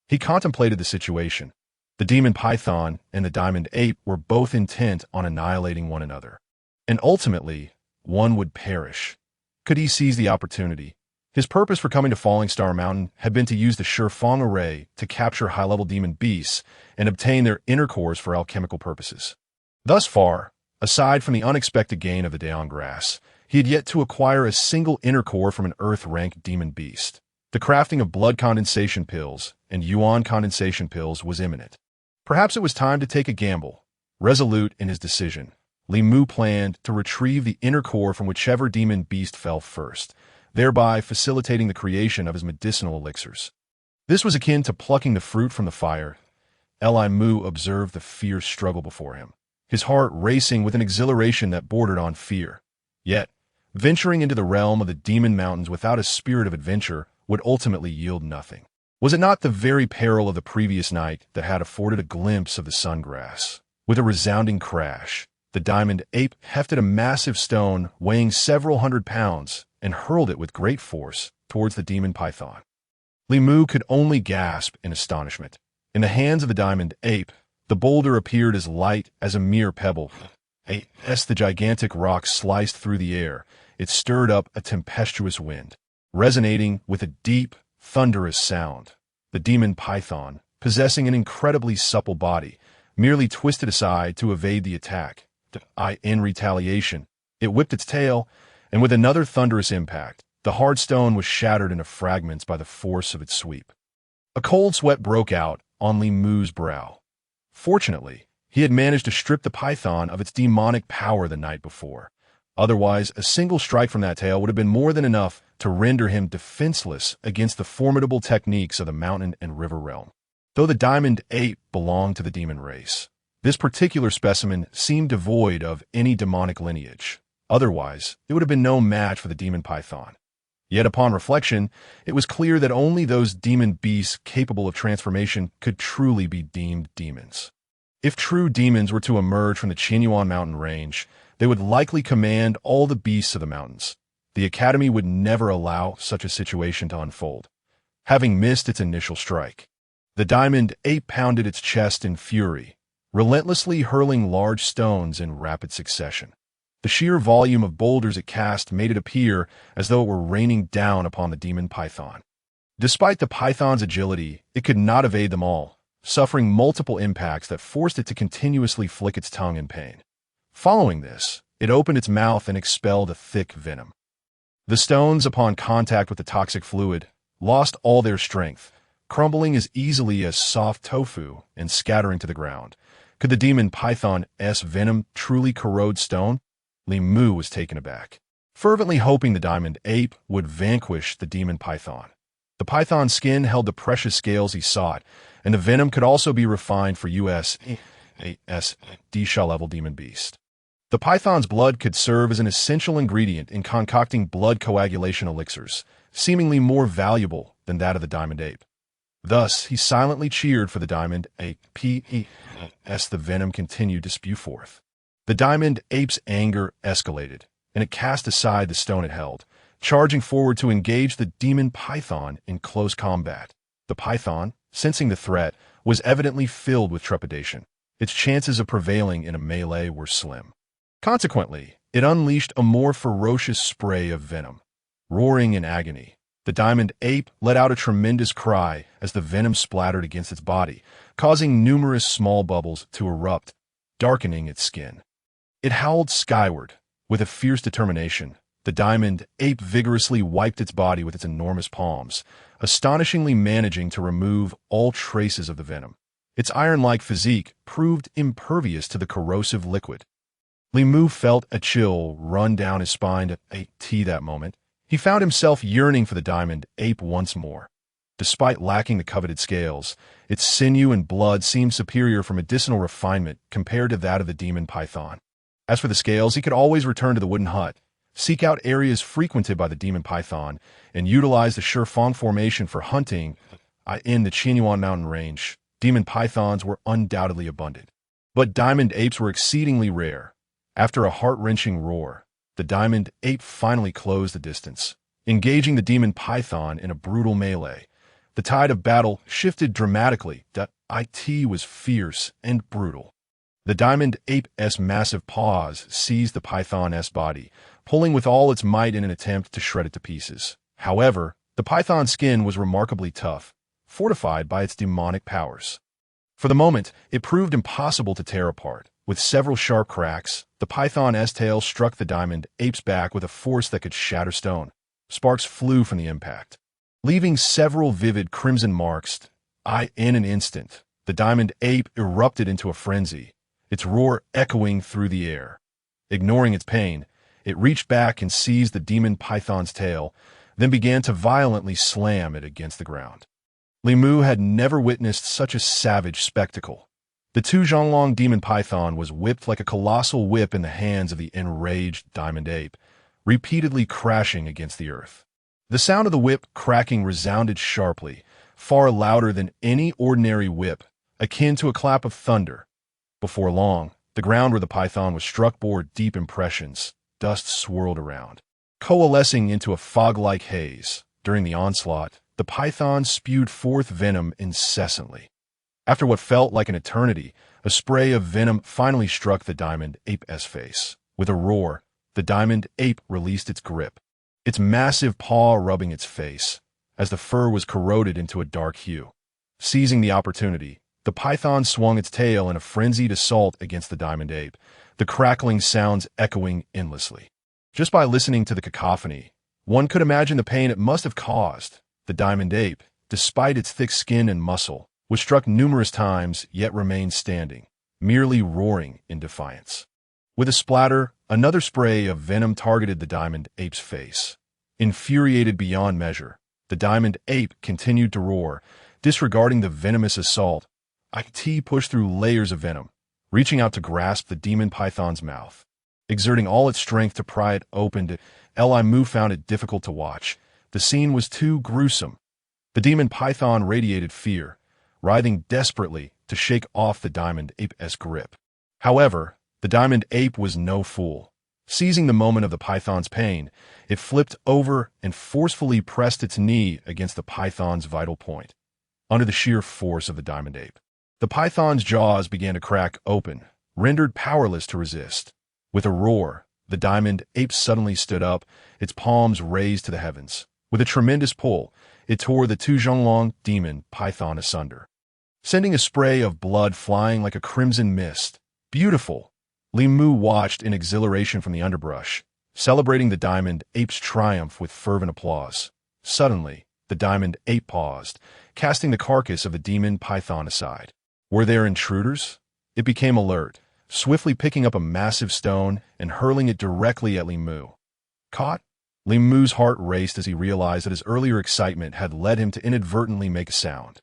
He contemplated the situation. The demon python and the diamond ape were both intent on annihilating one another, and ultimately, one would perish. Could he seize the opportunity? His purpose for coming to Falling Star Mountain had been to use the Shifeng array to capture high-level demon beasts and obtain their inner cores for alchemical purposes. Thus far, aside from the unexpected gain of the Daon grass, he had yet to acquire a single inner core from an Earth-ranked demon beast. The crafting of blood condensation pills and yuan condensation pills was imminent. Perhaps it was time to take a gamble. Resolute in his decision, Li Mu planned to retrieve the inner core from whichever demon beast fell first, thereby facilitating the creation of his medicinal elixirs. This was akin to plucking the fruit from the fire. Li Mu observed the fierce struggle before him, his heart racing with an exhilaration that bordered on fear. Yet, venturing into the realm of the demon mountains without a spirit of adventure would ultimately yield nothing. Was it not the very peril of the previous night that had afforded a glimpse of the sungrass? With a resounding crash, the diamond ape hefted a massive stone weighing several hundred pounds and hurled it with great force towards the demon python. Li Mu could only gasp in astonishment. In the hands of the diamond ape, the boulder appeared as light as a mere pebble. As the gigantic rock sliced through the air, it stirred up a tempestuous wind, resonating with a deep, thunderous sound. The demon python, possessing an incredibly supple body, merely twisted aside to evade the attack. In retaliation, it whipped its tail, and with another thunderous impact, the hard stone was shattered into fragments by the force of its sweep. A cold sweat broke out on Li Mu's brow. Fortunately, he had managed to strip the python of its demonic power the night before. Otherwise, a single strike from that tail would have been more than enough to render him defenseless against the formidable techniques of the mountain and river realm. Though the diamond ape belonged to the demon race, this particular specimen seemed devoid of any demonic lineage. Otherwise, it would have been no match for the demon python. Yet upon reflection, it was clear that only those demon beasts capable of transformation could truly be deemed demons. If true demons were to emerge from the Qinyuan mountain range, they would likely command all the beasts of the mountains. The Academy would never allow such a situation to unfold, having missed its initial strike. The diamond ape pounded its chest in fury, relentlessly hurling large stones in rapid succession. The sheer volume of boulders it cast made it appear as though it were raining down upon the demon python. Despite the python's agility, it could not evade them all, suffering multiple impacts that forced it to continuously flick its tongue in pain. Following this, it opened its mouth and expelled a thick venom. The stones, upon contact with the toxic fluid, lost all their strength, crumbling as easily as soft tofu and scattering to the ground. Could the demon python's venom truly corrode stone? Li Mu was taken aback, fervently hoping the diamond ape would vanquish the demon python. The python's skin held the precious scales he sought, and the venom could also be refined for D-level demon beast. The python's blood could serve as an essential ingredient in concocting blood coagulation elixirs, seemingly more valuable than that of the diamond ape. Thus, he silently cheered for the diamond ape as the venom continued to spew forth. The diamond ape's anger escalated, and it cast aside the stone it held, charging forward to engage the demon python in close combat. The python, sensing the threat, was evidently filled with trepidation. Its chances of prevailing in a melee were slim. Consequently, it unleashed a more ferocious spray of venom. Roaring in agony, the diamond ape let out a tremendous cry as the venom splattered against its body, causing numerous small bubbles to erupt, darkening its skin. It howled skyward. With a fierce determination, the diamond ape vigorously wiped its body with its enormous palms, astonishingly managing to remove all traces of the venom. Its iron-like physique proved impervious to the corrosive liquid. Li Mu felt a chill run down his spine at that moment. He found himself yearning for the diamond ape once more. Despite lacking the coveted scales, its sinew and blood seemed superior for medicinal refinement compared to that of the demon python. As for the scales, he could always return to the wooden hut, seek out areas frequented by the demon python, and utilize the Shifang formation for hunting. In the Qinyuan mountain range, demon pythons were undoubtedly abundant. But diamond apes were exceedingly rare. After a heart-wrenching roar, the diamond ape finally closed the distance, engaging the demon python in a brutal melee. The tide of battle shifted dramatically. It was fierce and brutal. The diamond ape's massive paws seized the python's body, pulling with all its might in an attempt to shred it to pieces. However, the python's skin was remarkably tough, fortified by its demonic powers. For the moment, it proved impossible to tear apart. With several sharp cracks, the python's tail struck the diamond ape's back with a force that could shatter stone. Sparks flew from the impact, leaving several vivid crimson marks. In an instant, the diamond ape erupted into a frenzy, its roar echoing through the air. Ignoring its pain, it reached back and seized the demon python's tail, then began to violently slam it against the ground. Li Mu had never witnessed such a savage spectacle. The Zhonglong demon python was whipped like a colossal whip in the hands of the enraged diamond ape, repeatedly crashing against the earth. The sound of the whip cracking resounded sharply, far louder than any ordinary whip, akin to a clap of thunder. Before long, the ground where the python was struck bore deep impressions. Dust swirled around, coalescing into a fog-like haze. During the onslaught, the python spewed forth venom incessantly. After what felt like an eternity, a spray of venom finally struck the diamond ape's face. With a roar, the diamond ape released its grip, its massive paw rubbing its face, as the fur was corroded into a dark hue. Seizing the opportunity, the python swung its tail in a frenzied assault against the diamond ape, the crackling sounds echoing endlessly. Just by listening to the cacophony, one could imagine the pain it must have caused. The diamond ape, despite its thick skin and muscle, was struck numerous times yet remained standing, merely roaring in defiance. With a splatter, another spray of venom targeted the diamond ape's face. Infuriated beyond measure, the diamond ape continued to roar, disregarding the venomous assault. It pushed through layers of venom, reaching out to grasp the demon python's mouth. Exerting all its strength to pry it open, Li Mu found it difficult to watch. The scene was too gruesome. The demon python radiated fear, writhing desperately to shake off the diamond ape's grip. However, the diamond ape was no fool. Seizing the moment of the python's pain, it flipped over and forcefully pressed its knee against the python's vital point. Under the sheer force of the diamond ape, the python's jaws began to crack open, rendered powerless to resist. With a roar, the diamond ape suddenly stood up, its palms raised to the heavens. With a tremendous pull, it tore the Zhonglong demon python asunder, sending a spray of blood flying like a crimson mist. Beautiful! Li Mu watched in exhilaration from the underbrush, celebrating the diamond ape's triumph with fervent applause. Suddenly, the diamond ape paused, casting the carcass of the demon python aside. Were there intruders? It became alert, swiftly picking up a massive stone and hurling it directly at Li Mu. Caught? Li Mu's heart raced as he realized that his earlier excitement had led him to inadvertently make a sound,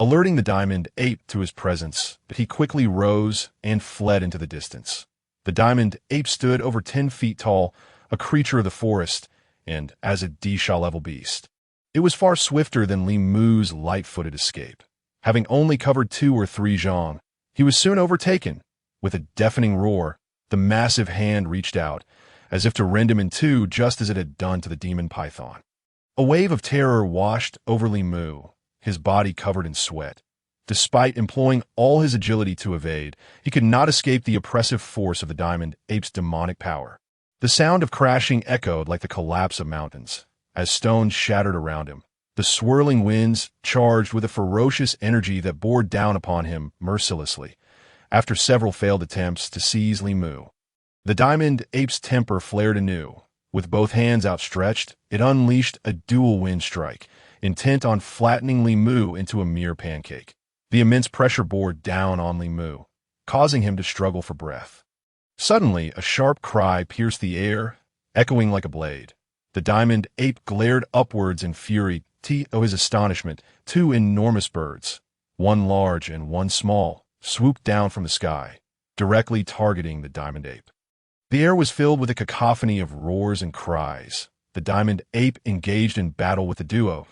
alerting the diamond ape to his presence, but he quickly rose and fled into the distance. The diamond ape stood over 10 feet tall, a creature of the forest, and as a Disha-level beast. It was far swifter than Li Mu's light-footed escape. Having only covered 2 or 3 zhang, he was soon overtaken. With a deafening roar, the massive hand reached out, as if to rend him in two just as it had done to the demon python. A wave of terror washed over Li Mu, his body covered in sweat. Despite employing all his agility to evade, he could not escape the oppressive force of the diamond ape's demonic power. The sound of crashing echoed like the collapse of mountains, as stones shattered around him. The swirling winds charged with a ferocious energy that bore down upon him mercilessly, after several failed attempts to seize Li Mu. The diamond ape's temper flared anew. With both hands outstretched, it unleashed a dual wind strike, intent on flattening Li Mu into a mere pancake. The immense pressure bore down on Li Mu, causing him to struggle for breath. Suddenly, a sharp cry pierced the air, echoing like a blade. The diamond ape glared upwards in fury. To his astonishment, 2 enormous birds, one large and one small, swooped down from the sky, directly targeting the diamond ape. The air was filled with a cacophony of roars and cries. The diamond ape engaged in battle with the duo.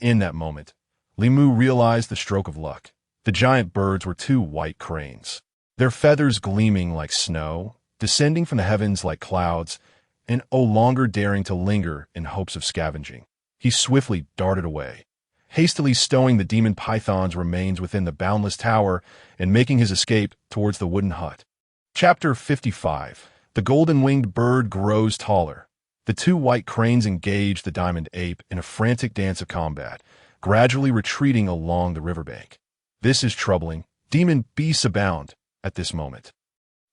In that moment, Li Mu realized the stroke of luck. The giant birds were 2 white cranes, their feathers gleaming like snow, descending from the heavens like clouds, and no longer daring to linger in hopes of scavenging. He swiftly darted away, hastily stowing the demon python's remains within the boundless tower and making his escape towards the wooden hut. Chapter 55. The golden-winged bird grows taller. The 2 white cranes engaged the diamond ape in a frantic dance of combat, gradually retreating along the riverbank. This is troubling. Demon beasts abound at this moment.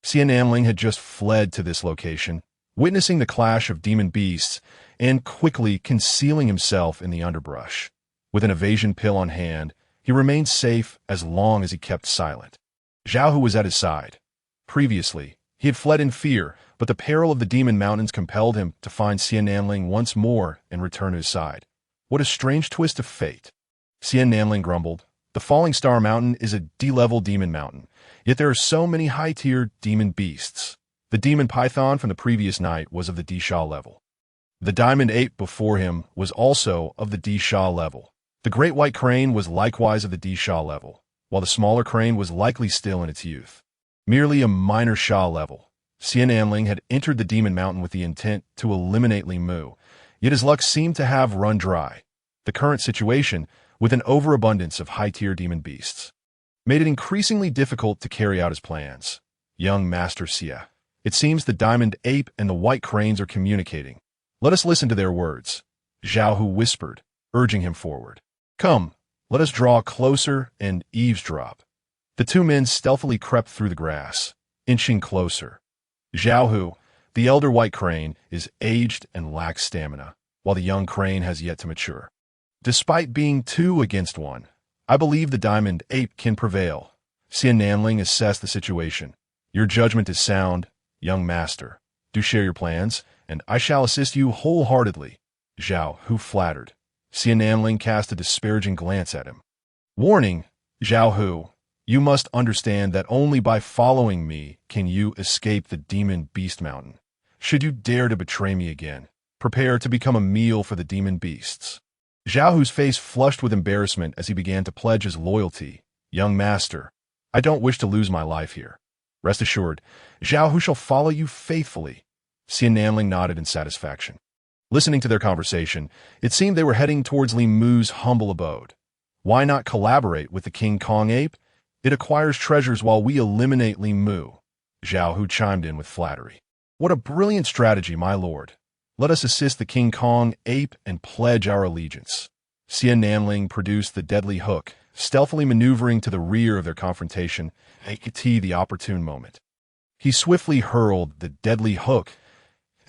Xian had just fled to this location, witnessing the clash of demon beasts and quickly concealing himself in the underbrush. With an evasion pill on hand, he remained safe as long as he kept silent. Zhao Hu was at his side. Previously, he had fled in fear, but the peril of the demon mountains compelled him to find Xian once more and return to his side. What a strange twist of fate. Xian grumbled. The Falling Star Mountain is a D-level demon mountain, yet there are so many high-tier demon beasts. The demon python from the previous night was of the Disha level. The diamond ape before him was also of the Disha level. The great white crane was likewise of the Disha level, while the smaller crane was likely still in its youth. Merely a minor Sha level. Xian had entered the demon mountain with the intent to eliminate Li Mu, yet his luck seemed to have run dry. The current situation, with an overabundance of high-tier demon beasts, made it increasingly difficult to carry out his plans. Young Master Xia. It seems the diamond ape and the white cranes are communicating. Let us listen to their words. Zhao Hu whispered, urging him forward. Come, let us draw closer and eavesdrop. The 2 men stealthily crept through the grass, inching closer. Zhao Hu, the elder white crane, is aged and lacks stamina, while the young crane has yet to mature. Despite being 2 against 1, I believe the diamond ape can prevail. Xian assessed the situation. Your judgment is sound, young master. Do share your plans, and I shall assist you wholeheartedly. Zhao Hu flattered. Xian cast a disparaging glance at him. Warning, Zhao Hu, you must understand that only by following me can you escape the demon beast mountain. Should you dare to betray me again, prepare to become a meal for the demon beasts. Zhao Hu's face flushed with embarrassment as he began to pledge his loyalty. Young master, I don't wish to lose my life here. Rest assured, Zhao Hu shall follow you faithfully. Xian nodded in satisfaction. Listening to their conversation, it seemed they were heading towards Li Mu's humble abode. Why not collaborate with the King Kong ape? It acquires treasures while we eliminate Li Mu. Zhao Hu chimed in with flattery. What a brilliant strategy, my lord. Let us assist the King Kong ape and pledge our allegiance. Xian produced the deadly hook, stealthily maneuvering to the rear of their confrontation, at the opportune moment. He swiftly hurled the deadly hook.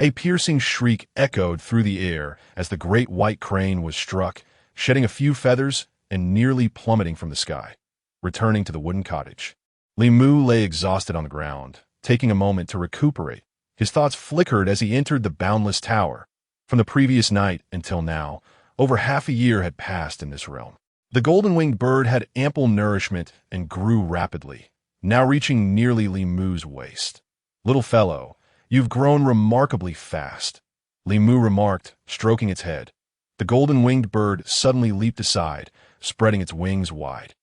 A piercing shriek echoed through the air as the great white crane was struck, shedding a few feathers and nearly plummeting from the sky. Returning to the wooden cottage, Li Mu lay exhausted on the ground, taking a moment to recuperate. His thoughts flickered as he entered the boundless tower. From the previous night until now, over half a year had passed in this realm. The golden-winged bird had ample nourishment and grew rapidly, now reaching nearly Li Mu's waist. "Little fellow, you've grown remarkably fast," Li Mu remarked, stroking its head. The golden-winged bird suddenly leaped aside, spreading its wings wide,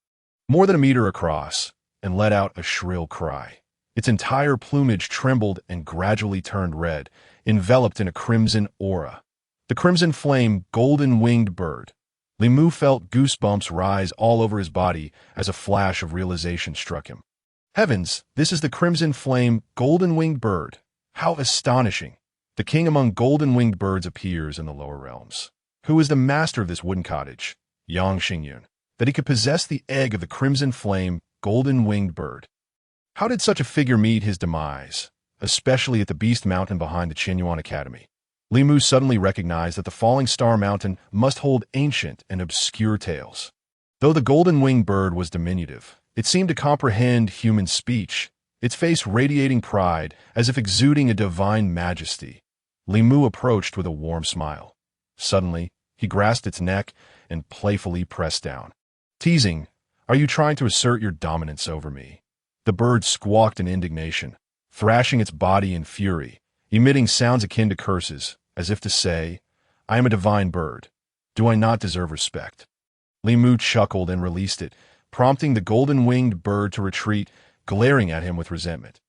more than a meter across, and let out a shrill cry. Its entire plumage trembled and gradually turned red, enveloped in a crimson aura. The crimson flame golden-winged bird. Li Mu felt goosebumps rise all over his body as a flash of realization struck him. Heavens, this is the crimson flame golden-winged bird. How astonishing! The king among golden-winged birds appears in the lower realms. Who is the master of this wooden cottage? Yang Xingyun. That he could possess the egg of the crimson flame golden-winged bird. How did such a figure meet his demise, especially at the Beast Mountain behind the Qinyuan Academy? Li Mu suddenly recognized that the Falling Star Mountain must hold ancient and obscure tales. Though the golden-winged bird was diminutive, it seemed to comprehend human speech, its face radiating pride as if exuding a divine majesty. Li Mu approached with a warm smile. Suddenly, he grasped its neck and playfully pressed down. Teasing, "Are you trying to assert your dominance over me?" The bird squawked in indignation, thrashing its body in fury, emitting sounds akin to curses, as if to say, "I am a divine bird. Do I not deserve respect?" Li Mu chuckled and released it, prompting the golden-winged bird to retreat, glaring at him with resentment.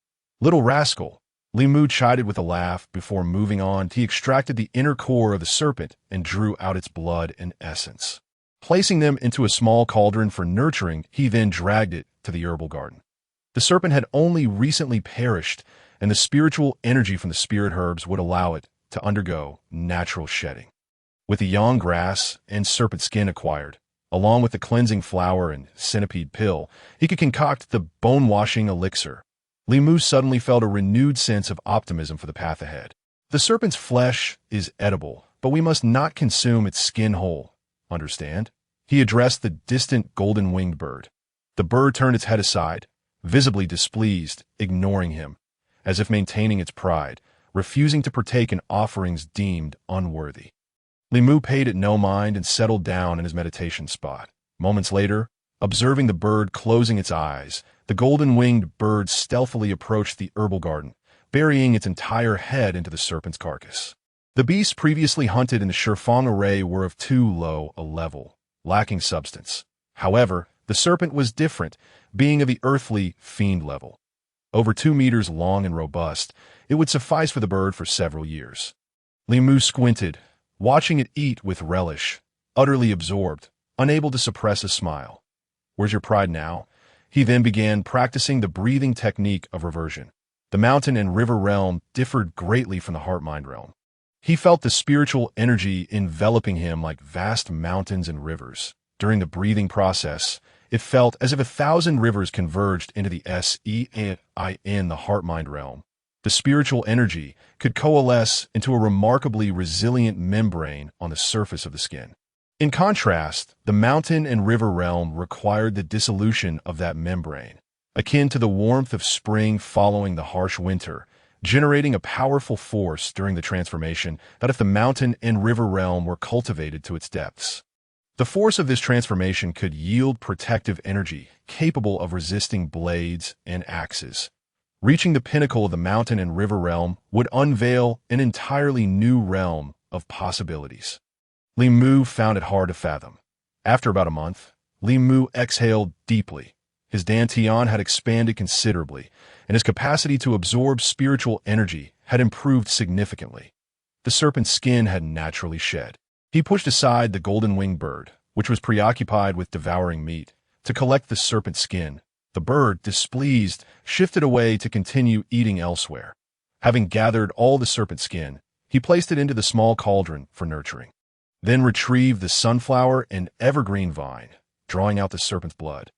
"Little rascal," Li Mu chided with a laugh. Before moving on, he extracted the inner core of the serpent and drew out its blood and essence. Placing them into a small cauldron for nurturing, he then dragged it to the herbal garden. The serpent had only recently perished, and the spiritual energy from the spirit herbs would allow it to undergo natural shedding. With the yang grass and serpent skin acquired, along with the cleansing flower and centipede pill, he could concoct the bone-washing elixir. Li Mu suddenly felt a renewed sense of optimism for the path ahead. The serpent's flesh is edible, but we must not consume its skin whole. Understand? He addressed the distant golden-winged bird. The bird turned its head aside, visibly displeased, ignoring him, as if maintaining its pride, refusing to partake in offerings deemed unworthy. Li Mu paid it no mind and settled down in his meditation spot. Moments later, observing the bird closing its eyes, the golden-winged bird stealthily approached the herbal garden, burying its entire head into the serpent's carcass. The beasts previously hunted in the Shifang array were of too low a level, lacking substance. However, the serpent was different, being of the earthly fiend level. Over 2 meters long and robust, it would suffice for the bird for several years. Li Mu squinted, watching it eat with relish, utterly absorbed, unable to suppress a smile. "Where's your pride now?" He then began practicing the breathing technique of reversion. The mountain and river realm differed greatly from the heart-mind realm. He felt the spiritual energy enveloping him like vast mountains and rivers. During the breathing process, it felt as if 1,000 rivers converged into the Sein, the heart-mind realm. The spiritual energy could coalesce into a remarkably resilient membrane on the surface of the skin. In contrast, the mountain and river realm required the dissolution of that membrane, akin to the warmth of spring following the harsh winter, generating a powerful force during the transformation that if the mountain and river realm were cultivated to its depths. The force of this transformation could yield protective energy capable of resisting blades and axes. Reaching the pinnacle of the mountain and river realm would unveil an entirely new realm of possibilities. Li Mu found it hard to fathom. After about a month, Li Mu exhaled deeply. His dantian had expanded considerably, and his capacity to absorb spiritual energy had improved significantly. The serpent's skin had naturally shed. He pushed aside the golden-winged bird, which was preoccupied with devouring meat, to collect the serpent's skin. The bird, displeased, shifted away to continue eating elsewhere. Having gathered all the serpent skin, he placed it into the small cauldron for nurturing. Then retrieved the sunflower and evergreen vine, drawing out the serpent's blood.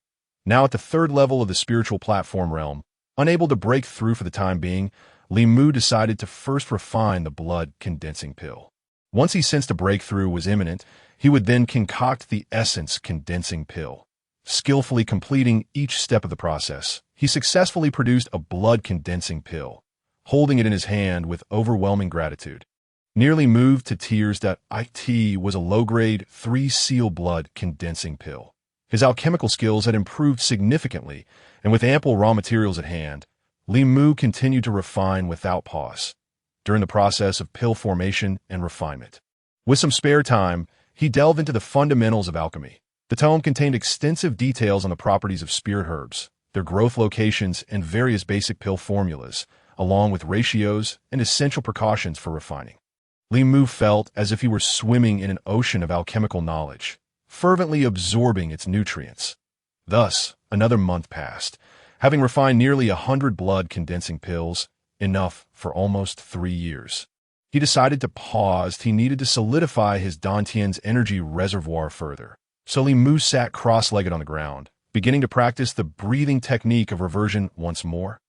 Now at the 3rd level of the spiritual platform realm, unable to break through for the time being, Li Mu decided to first refine the blood-condensing pill. Once he sensed a breakthrough was imminent, he would then concoct the essence-condensing pill. Skillfully completing each step of the process, he successfully produced a blood-condensing pill, holding it in his hand with overwhelming gratitude. Nearly moved to tears that it was a low-grade 3-seal blood condensing pill. His alchemical skills had improved significantly, and with ample raw materials at hand, Li Mu continued to refine without pause during the process of pill formation and refinement. With some spare time, he delved into the fundamentals of alchemy. The tome contained extensive details on the properties of spirit herbs, their growth locations, and various basic pill formulas, along with ratios and essential precautions for refining. Li Mu felt as if he were swimming in an ocean of alchemical knowledge, fervently absorbing its nutrients. Thus, another month passed, having refined nearly 100 blood-condensing pills, enough for almost 3 years. He decided to pause. He needed to solidify his Dantian's energy reservoir further. So Li Mu sat cross-legged on the ground, beginning to practice the breathing technique of reversion once more.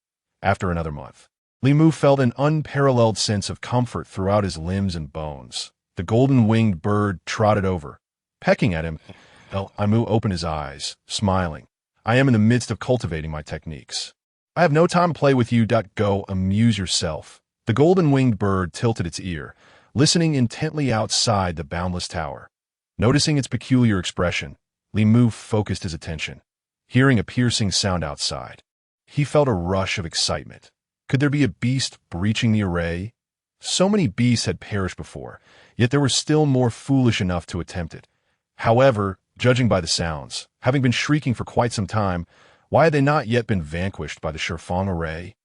After another month, Li Mu felt an unparalleled sense of comfort throughout his limbs and bones. The golden-winged bird trotted over, pecking at him. Mu opened his eyes, smiling. I am in the midst of cultivating my techniques. I have no time to play with you. Go amuse yourself. The golden-winged bird tilted its ear, listening intently outside the boundless tower. Noticing its peculiar expression, Li Mu focused his attention, hearing a piercing sound outside. He felt a rush of excitement. Could there be a beast breaching the array? So many beasts had perished before, yet there were still more foolish enough to attempt it. However, judging by the sounds, having been shrieking for quite some time, why had they not yet been vanquished by the Shifeng array?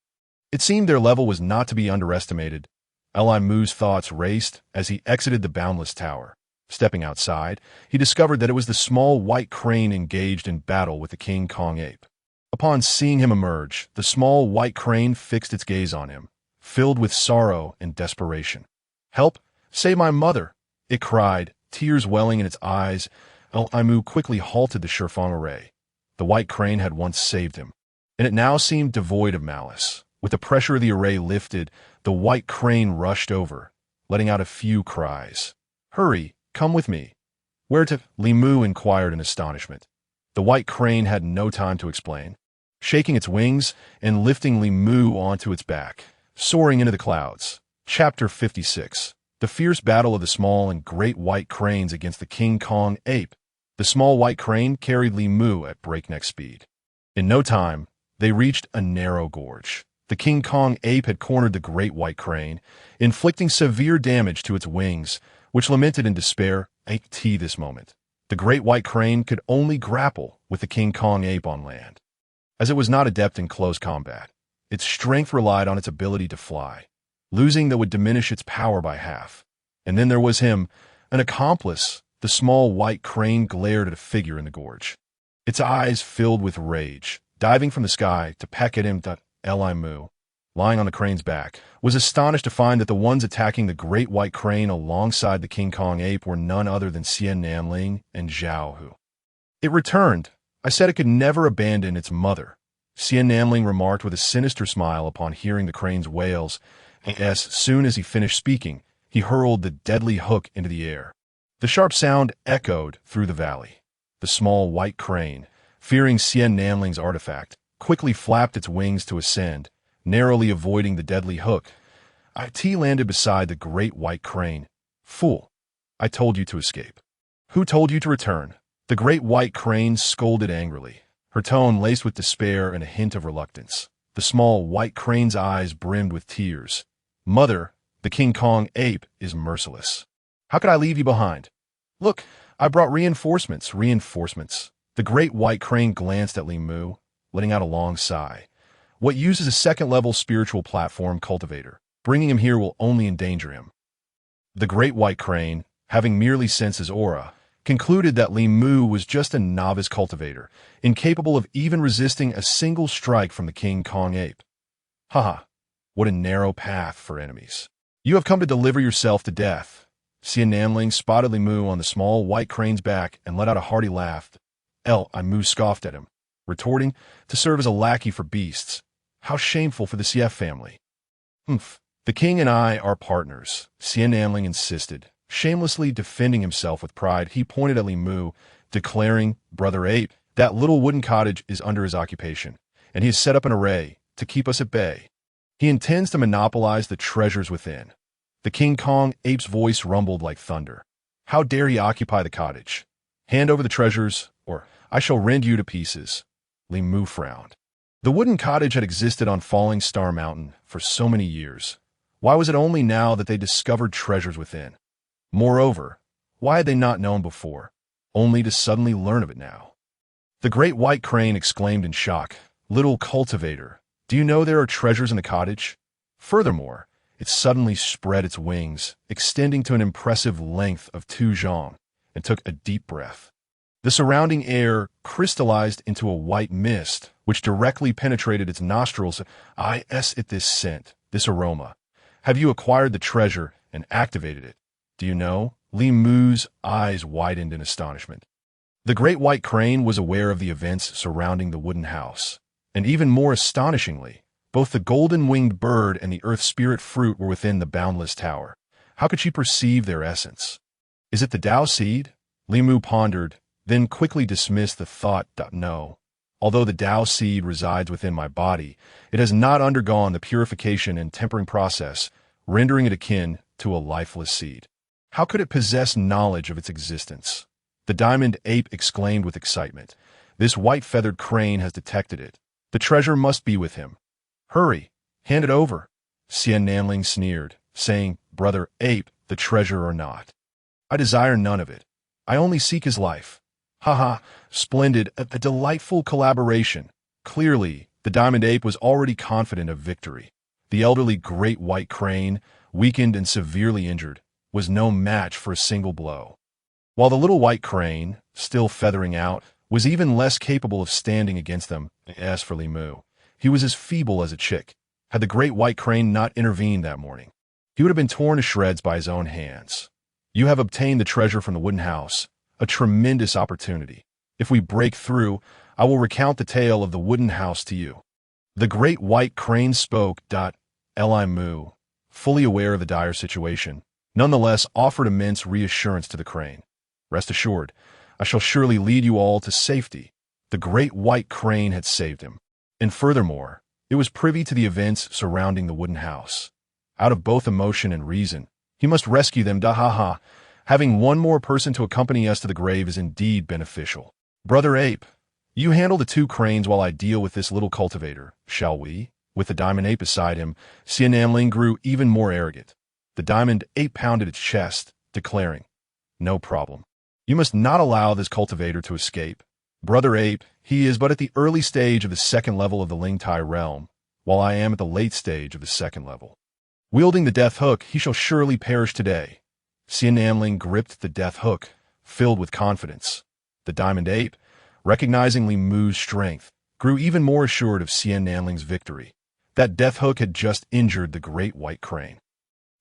It seemed their level was not to be underestimated. Li Mu's thoughts raced as he exited the boundless tower. Stepping outside, he discovered that it was the small white crane engaged in battle with the King Kong ape. Upon seeing him emerge, the small white crane fixed its gaze on him, filled with sorrow and desperation. Help! Save my mother! It cried, tears welling in its eyes. Li Mu quickly halted the Shifeng array. The white crane had once saved him, and it now seemed devoid of malice. With the pressure of the array lifted, the white crane rushed over, letting out a few cries. Hurry, come with me. Where to? Li Mu inquired in astonishment. The white crane had no time to explain. Shaking its wings and lifting Li Mu onto its back, soaring into the clouds. Chapter 56. The fierce battle of the small and great white cranes against the King Kong ape. The small white crane carried Li Mu at breakneck speed. In no time, they reached a narrow gorge. The King Kong ape had cornered the great white crane, inflicting severe damage to its wings, which lamented in despair. This moment, the great white crane could only grapple with the King Kong ape on land. As it was not adept in close combat, its strength relied on its ability to fly. Losing that would diminish its power by half. And then there was him, an accomplice. The small white crane glared at a figure in the gorge. Its eyes filled with rage, diving from the sky to peck at him. Li Mu, lying on the crane's back, was astonished to find that the ones attacking the great white crane alongside the King Kong ape were none other than Xian Namling and Zhao Hu. It returned. I said it could never abandon its mother, Xian Namling remarked with a sinister smile upon hearing the crane's wails. As soon as he finished speaking, he hurled the deadly hook into the air. The sharp sound echoed through the valley. The small white crane, fearing Xian Namling's artifact, quickly flapped its wings to ascend, narrowly avoiding the deadly hook. It landed beside the great white crane. Fool! I told you to escape. Who told you to return? The great white crane scolded angrily, her tone laced with despair and a hint of reluctance. The small white crane's eyes brimmed with tears. Mother, the King Kong ape is merciless. How could I leave you behind? Look, I brought reinforcements. The great white crane glanced at Li Mu, letting out a long sigh. What use is a second-level spiritual platform cultivator? Bringing him here will only endanger him. The great white crane, having merely sensed his aura, concluded that Li Mu was just a novice cultivator, incapable of even resisting a single strike from the King Kong ape. Haha, what a narrow path for enemies. You have come to deliver yourself to death. Xian Namling spotted Li Mu on the small white crane's back and let out a hearty laugh. Li Mu scoffed at him, retorting, to serve as a lackey for beasts. How shameful for the Xie family. The king and I are partners, Xian Namling insisted. Shamelessly defending himself with pride, he pointed at Li Mu, declaring, Brother Ape, that little wooden cottage is under his occupation, and he has set up an array to keep us at bay. He intends to monopolize the treasures within. The King Kong ape's voice rumbled like thunder. How dare he occupy the cottage? Hand over the treasures, or I shall rend you to pieces. Li Mu frowned. The wooden cottage had existed on Falling Star Mountain for so many years. Why was it only now that they discovered treasures within? Moreover, why had they not known before, only to suddenly learn of it now? The great white crane exclaimed in shock, "Little cultivator, do you know there are treasures in the cottage?" Furthermore, it suddenly spread its wings, extending to an impressive length of 2 zhang, and took a deep breath. The surrounding air crystallized into a white mist, which directly penetrated its nostrils. At this scent, this aroma. Have you acquired the treasure and activated it? Do you know? Li Mu's eyes widened in astonishment. The great white crane was aware of the events surrounding the wooden house, and even more astonishingly, both the golden-winged bird and the earth spirit fruit were within the boundless tower. How could she perceive their essence? Is it the Tao seed? Li Mu pondered, then quickly dismissed the thought. No. Although the Tao seed resides within my body, it has not undergone the purification and tempering process, rendering it akin to a lifeless seed. How could it possess knowledge of its existence? The diamond ape exclaimed with excitement. This white-feathered crane has detected it. The treasure must be with him. Hurry, hand it over. Xian Nanling sneered, saying, Brother ape, the treasure or not. I desire none of it. I only seek his life. Ha, splendid, a delightful collaboration. Clearly, the diamond ape was already confident of victory. The elderly great white crane, weakened and severely injured, was no match for a single blow. While the little white crane, still feathering out, was even less capable of standing against them. As for Li Mu, he was as feeble as a chick. Had the great white crane not intervened that morning, he would have been torn to shreds by his own hands. You have obtained the treasure from the wooden house, a tremendous opportunity. If we break through, I will recount the tale of the wooden house to you. The great white crane spoke. Li Mu, fully aware of the dire situation, nonetheless offered immense reassurance to the crane. Rest assured, I shall surely lead you all to safety. The great white crane had saved him. And furthermore, it was privy to the events surrounding the wooden house. Out of both emotion and reason, he must rescue them. Having one more person to accompany us to the grave is indeed beneficial. Brother ape, you handle the 2 cranes while I deal with this little cultivator, shall we? With the diamond ape beside him, Xian Nanling grew even more arrogant. The diamond ape pounded its chest, declaring, No problem. You must not allow this cultivator to escape. Brother ape, he is but at the early stage of the 2nd level of the Lingtai realm, while I am at the late stage of the 2nd level. Wielding the death hook, he shall surely perish today. Xian Nanling gripped the death hook, filled with confidence. The diamond ape, recognizing Li Mu's strength, grew even more assured of Xian Nanling's victory. That death hook had just injured the great white crane.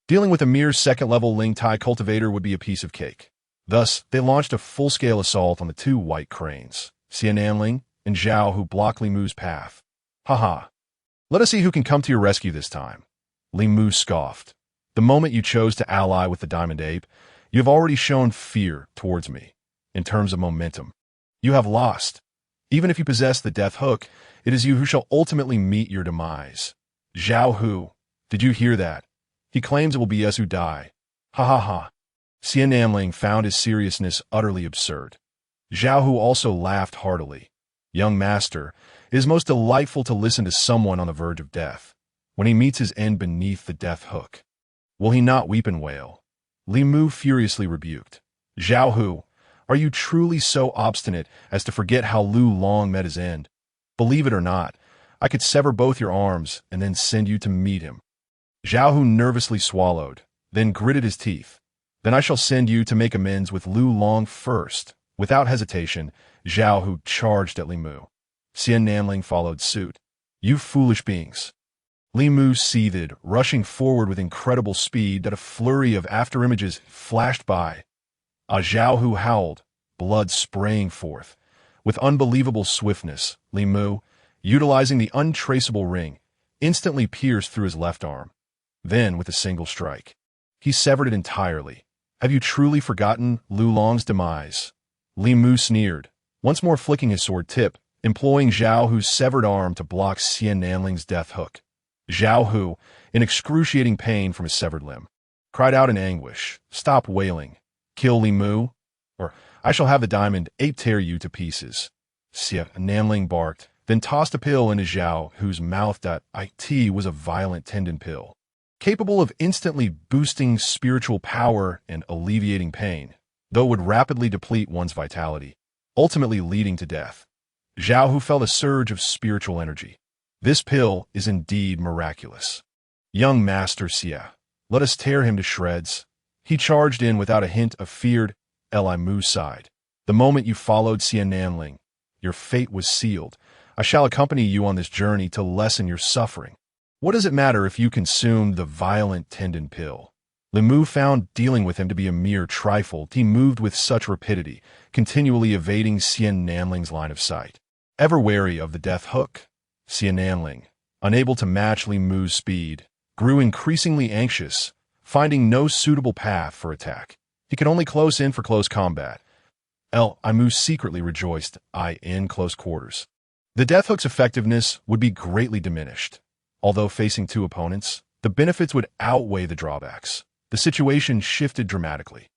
Dealing with a mere 2nd-level Lingtai cultivator would be a piece of cake. Thus, they launched a full-scale assault on the 2 white cranes, Xian Nanling and Zhao, who blocked Li Mu's path. Let us see who can come to your rescue this time. Li Mu scoffed. The moment you chose to ally with the diamond ape, you have already shown fear towards me. In terms of momentum, you have lost. Even if you possess the death hook, it is you who shall ultimately meet your demise. Zhao Hu, did you hear that? He claims it will be us who die. Xian Nanling found his seriousness utterly absurd. Zhao Hu also laughed heartily. Young master, it is most delightful to listen to someone on the verge of death, when he meets his end beneath the death hook. Will he not weep and wail? Li Mu furiously rebuked. Zhao Hu, are you truly so obstinate as to forget how Lu Long met his end? Believe it or not, I could sever both your arms and then send you to meet him. Zhao Hu nervously swallowed, then gritted his teeth. Then I shall send you to make amends with Lu Long first. Without hesitation, Zhao Hu charged at Li Mu. Xian Nanling followed suit. You foolish beings. Li Mu seethed, rushing forward with incredible speed that a flurry of afterimages flashed by. Zhao Hu howled, blood spraying forth. With unbelievable swiftness, Li Mu, utilizing the untraceable ring, instantly pierced through his left arm. Then, with a single strike, he severed it entirely. Have you truly forgotten Lu Long's demise? Li Mu sneered, once more flicking his sword tip, employing Zhao Hu's severed arm to block Xian Nanling's death hook. Zhao Hu, in excruciating pain from his severed limb, cried out in anguish. "Stop wailing. Kill Li Mu, or I shall have the diamond ape tear you to pieces." Xia Nanling barked, then tossed a pill into Zhao, whose mouth.it was a violent tendon pill, capable of instantly boosting spiritual power and alleviating pain, though it would rapidly deplete one's vitality, ultimately leading to death. Zhao Hu felt a surge of spiritual energy. This pill is indeed miraculous. "Young Master Xia, let us tear him to shreds." He charged in without a hint of fear. Li Mu sighed. "The moment you followed Xia Nanling, your fate was sealed. I shall accompany you on this journey to lessen your suffering. What does it matter if you consume the violent tendon pill?" Li Mu found dealing with him to be a mere trifle. He moved with such rapidity, continually evading Xia Nanling's line of sight. Ever wary of the death hook, Xia Nanling, unable to match Li Mu's speed, grew increasingly anxious, finding no suitable path for attack. He could only close in for close combat. Li Mu secretly rejoiced in close quarters. The death hook's effectiveness would be greatly diminished. Although facing two opponents, the benefits would outweigh the drawbacks. The situation shifted dramatically.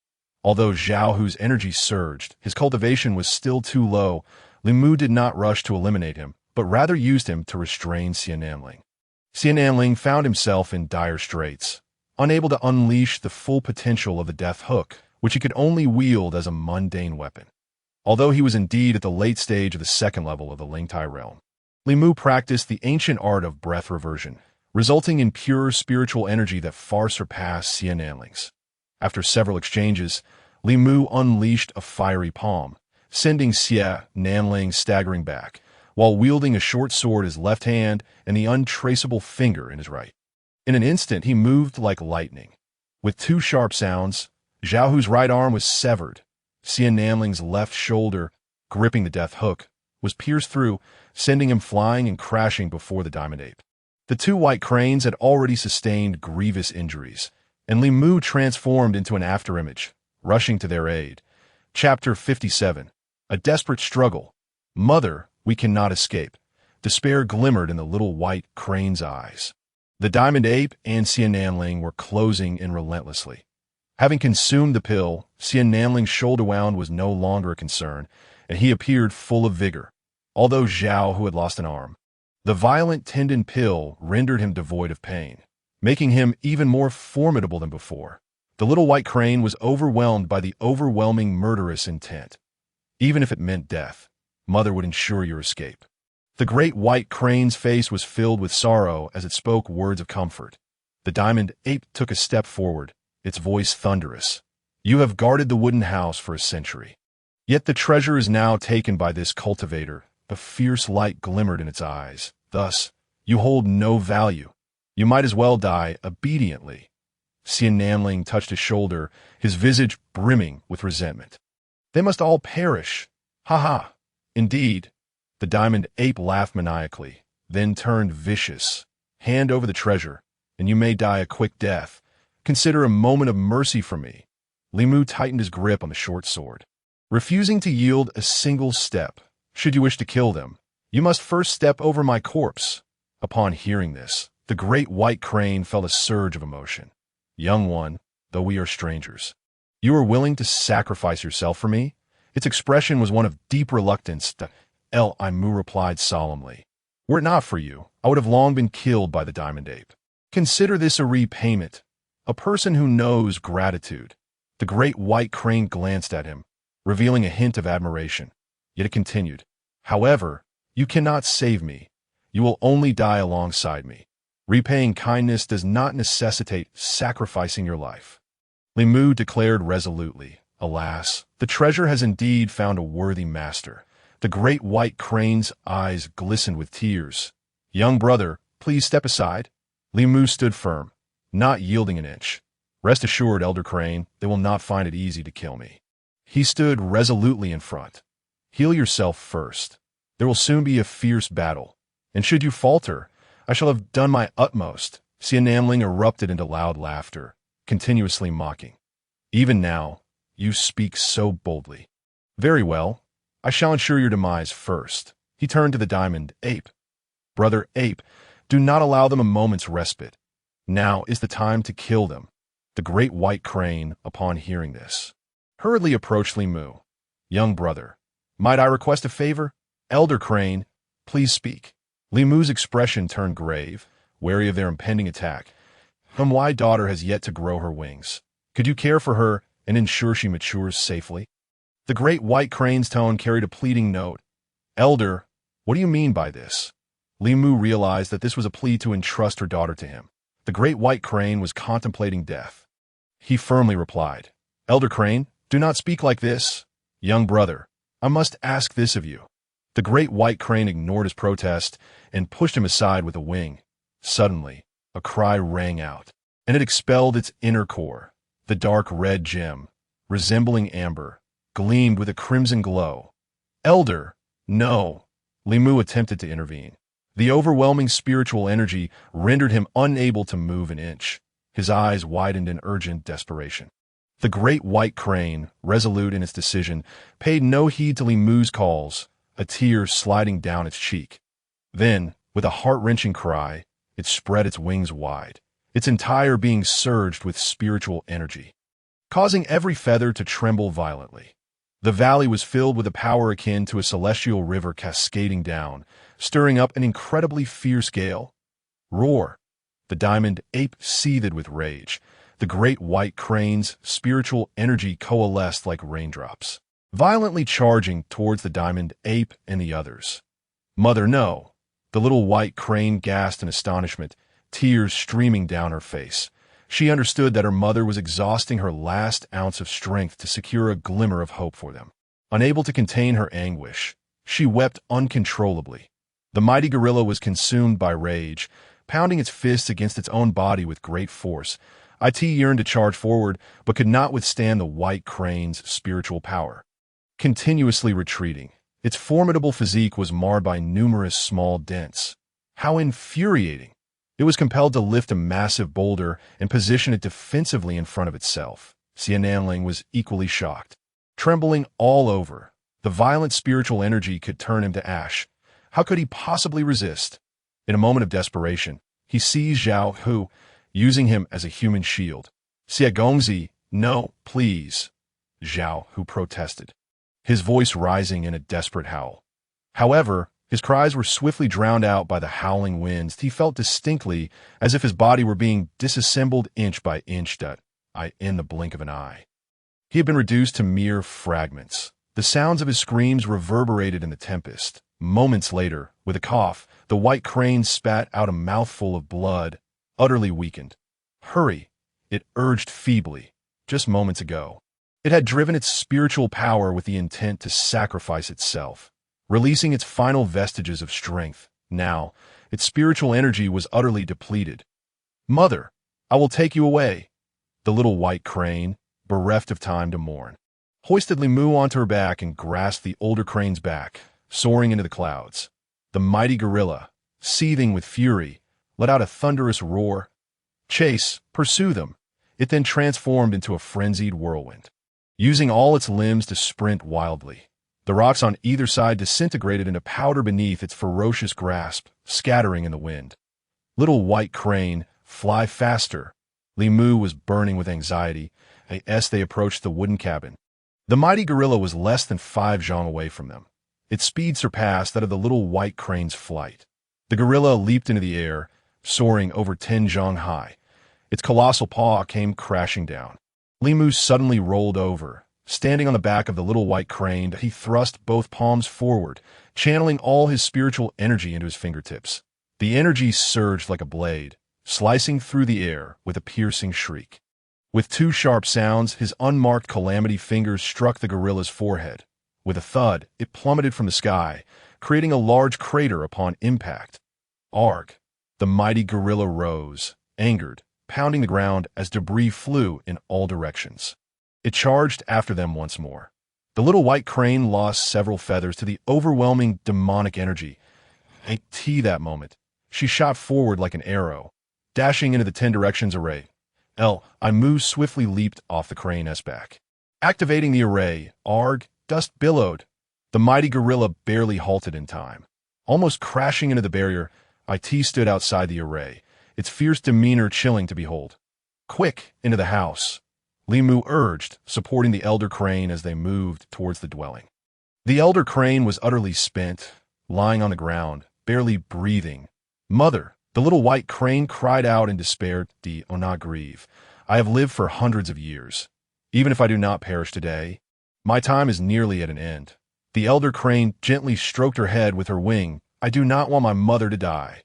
Although Zhao Hu's energy surged, his cultivation was still too low. Li Mu did not rush to eliminate him, but rather used him to restrain Xia Nanling. Xia Nanling found himself in dire straits, unable to unleash the full potential of the death hook, which he could only wield as a mundane weapon. Although he was indeed at the late stage of the second level of the Lingtai realm, Li Mu practiced the ancient art of breath reversion, resulting in pure spiritual energy that far surpassed Xia Nanling's. After several exchanges, Li Mu unleashed a fiery palm, sending Xia Nanling staggering back, while wielding a short sword in his left hand and the untraceable finger in his right. In an instant, he moved like lightning. With two sharp sounds, Zhao Hu's right arm was severed. Xia Nanling's left shoulder, gripping the death hook, was pierced through, sending him flying and crashing before the diamond ape. The two white cranes had already sustained grievous injuries, and Li Mu transformed into an afterimage, rushing to their aid. Chapter 57. A Desperate Struggle. "Mother, we cannot escape." Despair glimmered in the little white crane's eyes. The diamond ape and Xia Nanling were closing in relentlessly. Having consumed the pill, Xia Nanling's shoulder wound was no longer a concern, and he appeared full of vigor, although Zhao Hu had lost an arm. The violent tendon pill rendered him devoid of pain, making him even more formidable than before. The little white crane was overwhelmed by the overwhelming murderous intent. Even if it meant death, Mother would ensure your escape. The great white crane's face was filled with sorrow as it spoke words of comfort. The diamond ape took a step forward, its voice thunderous. "You have guarded the wooden house for a century. Yet the treasure is now taken by this cultivator." A fierce light glimmered in its eyes. "Thus, you hold no value. You might as well die obediently." Xia Nanling touched his shoulder, his visage brimming with resentment. "They must all perish. Ha ha. Indeed." The diamond ape laughed maniacally, then turned vicious. "Hand over the treasure, and you may die a quick death. Consider a moment of mercy from me." Li Mu tightened his grip on the short sword, refusing to yield a single step. "Should you wish to kill them, you must first step over my corpse." Upon hearing this, the great white crane felt a surge of emotion. "Young one, though we are strangers, you are willing to sacrifice yourself for me?" Its expression was one of deep reluctance. Li Mu replied solemnly, "Were it not for you, I would have long been killed by the diamond ape. Consider this a repayment, a person who knows gratitude." The great white crane glanced at him, revealing a hint of admiration. Yet it continued, "However, you cannot save me. You will only die alongside me. Repaying kindness does not necessitate sacrificing your life." Li Mu declared resolutely, "Alas, the treasure has indeed found a worthy master." The great white crane's eyes glistened with tears. "Young brother, please step aside." Li Mu stood firm, not yielding an inch. "Rest assured, Elder Crane, they will not find it easy to kill me." He stood resolutely in front. "Heal yourself first. There will soon be a fierce battle, and should you falter, I shall have done my utmost." Xia Nanling erupted into loud laughter, continuously mocking. "Even now, you speak so boldly. Very well, I shall ensure your demise first." He turned to the diamond ape. "Brother ape, do not allow them a moment's respite. Now is the time to kill them." The great white crane, upon hearing this, hurriedly approached Li Mu. "Young brother, might I request a favor?" "Elder Crane, please speak." Li Mu's expression turned grave, wary of their impending attack. "My daughter has yet to grow her wings. Could you care for her and ensure she matures safely?" The great white crane's tone carried a pleading note. "Elder, what do you mean by this?" Li Mu realized that this was a plea to entrust her daughter to him. The great white crane was contemplating death. He firmly replied, "Elder Crane, do not speak like this. Young brother, I must ask this of you." The great white crane ignored his protest and pushed him aside with a wing. Suddenly, a cry rang out, and it expelled its inner core. The dark red gem, resembling amber, gleamed with a crimson glow. "Elder, no!" Li Mu attempted to intervene. The overwhelming spiritual energy rendered him unable to move an inch. His eyes widened in urgent desperation. The great white crane, resolute in its decision, paid no heed to Li Mu's calls, a tear sliding down its cheek. Then, with a heart-wrenching cry, it spread its wings wide, its entire being surged with spiritual energy, causing every feather to tremble violently. The valley was filled with a power akin to a celestial river cascading down, stirring up an incredibly fierce gale. Roar! The diamond ape seethed with rage. The great white crane's spiritual energy coalesced like raindrops, violently charging towards the diamond ape and the others. "Mother, no!" The little white crane gasped in astonishment, tears streaming down her face. She understood that her mother was exhausting her last ounce of strength to secure a glimmer of hope for them. Unable to contain her anguish, she wept uncontrollably. The mighty gorilla was consumed by rage, pounding its fists against its own body with great force. It yearned to charge forward, but could not withstand the white crane's spiritual power. Continuously retreating, its formidable physique was marred by numerous small dents. How infuriating! It was compelled to lift a massive boulder and position it defensively in front of itself. Xiananling was equally shocked. Trembling all over, the violent spiritual energy could turn him to ash. How could he possibly resist? In a moment of desperation, he seized Zhao Hu, using him as a human shield. "Xie Gongzi, no, please," Zhao Hu protested, his voice rising in a desperate howl. However, his cries were swiftly drowned out by the howling winds. He felt distinctly as if his body were being disassembled inch by inch in the blink of an eye. He had been reduced to mere fragments. The sounds of his screams reverberated in the tempest. Moments later, with a cough, the white crane spat out a mouthful of blood, utterly weakened. "Hurry," it urged feebly. Just moments ago, it had driven its spiritual power with the intent to sacrifice itself, releasing its final vestiges of strength. Now, its spiritual energy was utterly depleted. "Mother, I will take you away." The little white crane, bereft of time to mourn, hoisted Li Mu onto her back and grasped the older crane's back, soaring into the clouds. The mighty gorilla, seething with fury, let out a thunderous roar. "Chase, pursue them." It then transformed into a frenzied whirlwind, using all its limbs to sprint wildly. The rocks on either side disintegrated into powder beneath its ferocious grasp, scattering in the wind. "Little white crane, fly faster." Li Mu was burning with anxiety as they approached the wooden cabin. The mighty gorilla was less than 5 zhang away from them. Its speed surpassed that of the little white crane's flight. The gorilla leaped into the air, soaring over 10 zhang high. Its colossal paw came crashing down. Li Mu suddenly rolled over. Standing on the back of the little white crane, he thrust both palms forward, channeling all his spiritual energy into his fingertips. The energy surged like a blade, slicing through the air with a piercing shriek. With 2 sharp sounds, his unmarked calamity fingers struck the gorilla's forehead. With a thud, it plummeted from the sky, creating a large crater upon impact. Arg! The mighty gorilla rose, angered, pounding the ground as debris flew in all directions. It charged after them once more. The little white crane lost several feathers to the overwhelming demonic energy. That moment, she shot forward like an arrow, dashing into the 10 directions array. Mu swiftly leaped off the crane's back. Activating the array, Arg, dust billowed. The mighty gorilla barely halted in time. Almost crashing into the barrier, It stood outside the array, its fierce demeanor chilling to behold. Quick, into the house, Li Mu urged, supporting the elder crane as they moved towards the dwelling. The elder crane was utterly spent, lying on the ground, barely breathing. "Mother," the little white crane cried out in despair, "Do not grieve. I have lived for hundreds of years. Even if I do not perish today, my time is nearly at an end." The elder crane gently stroked her head with her wing. "I do not want my mother to die."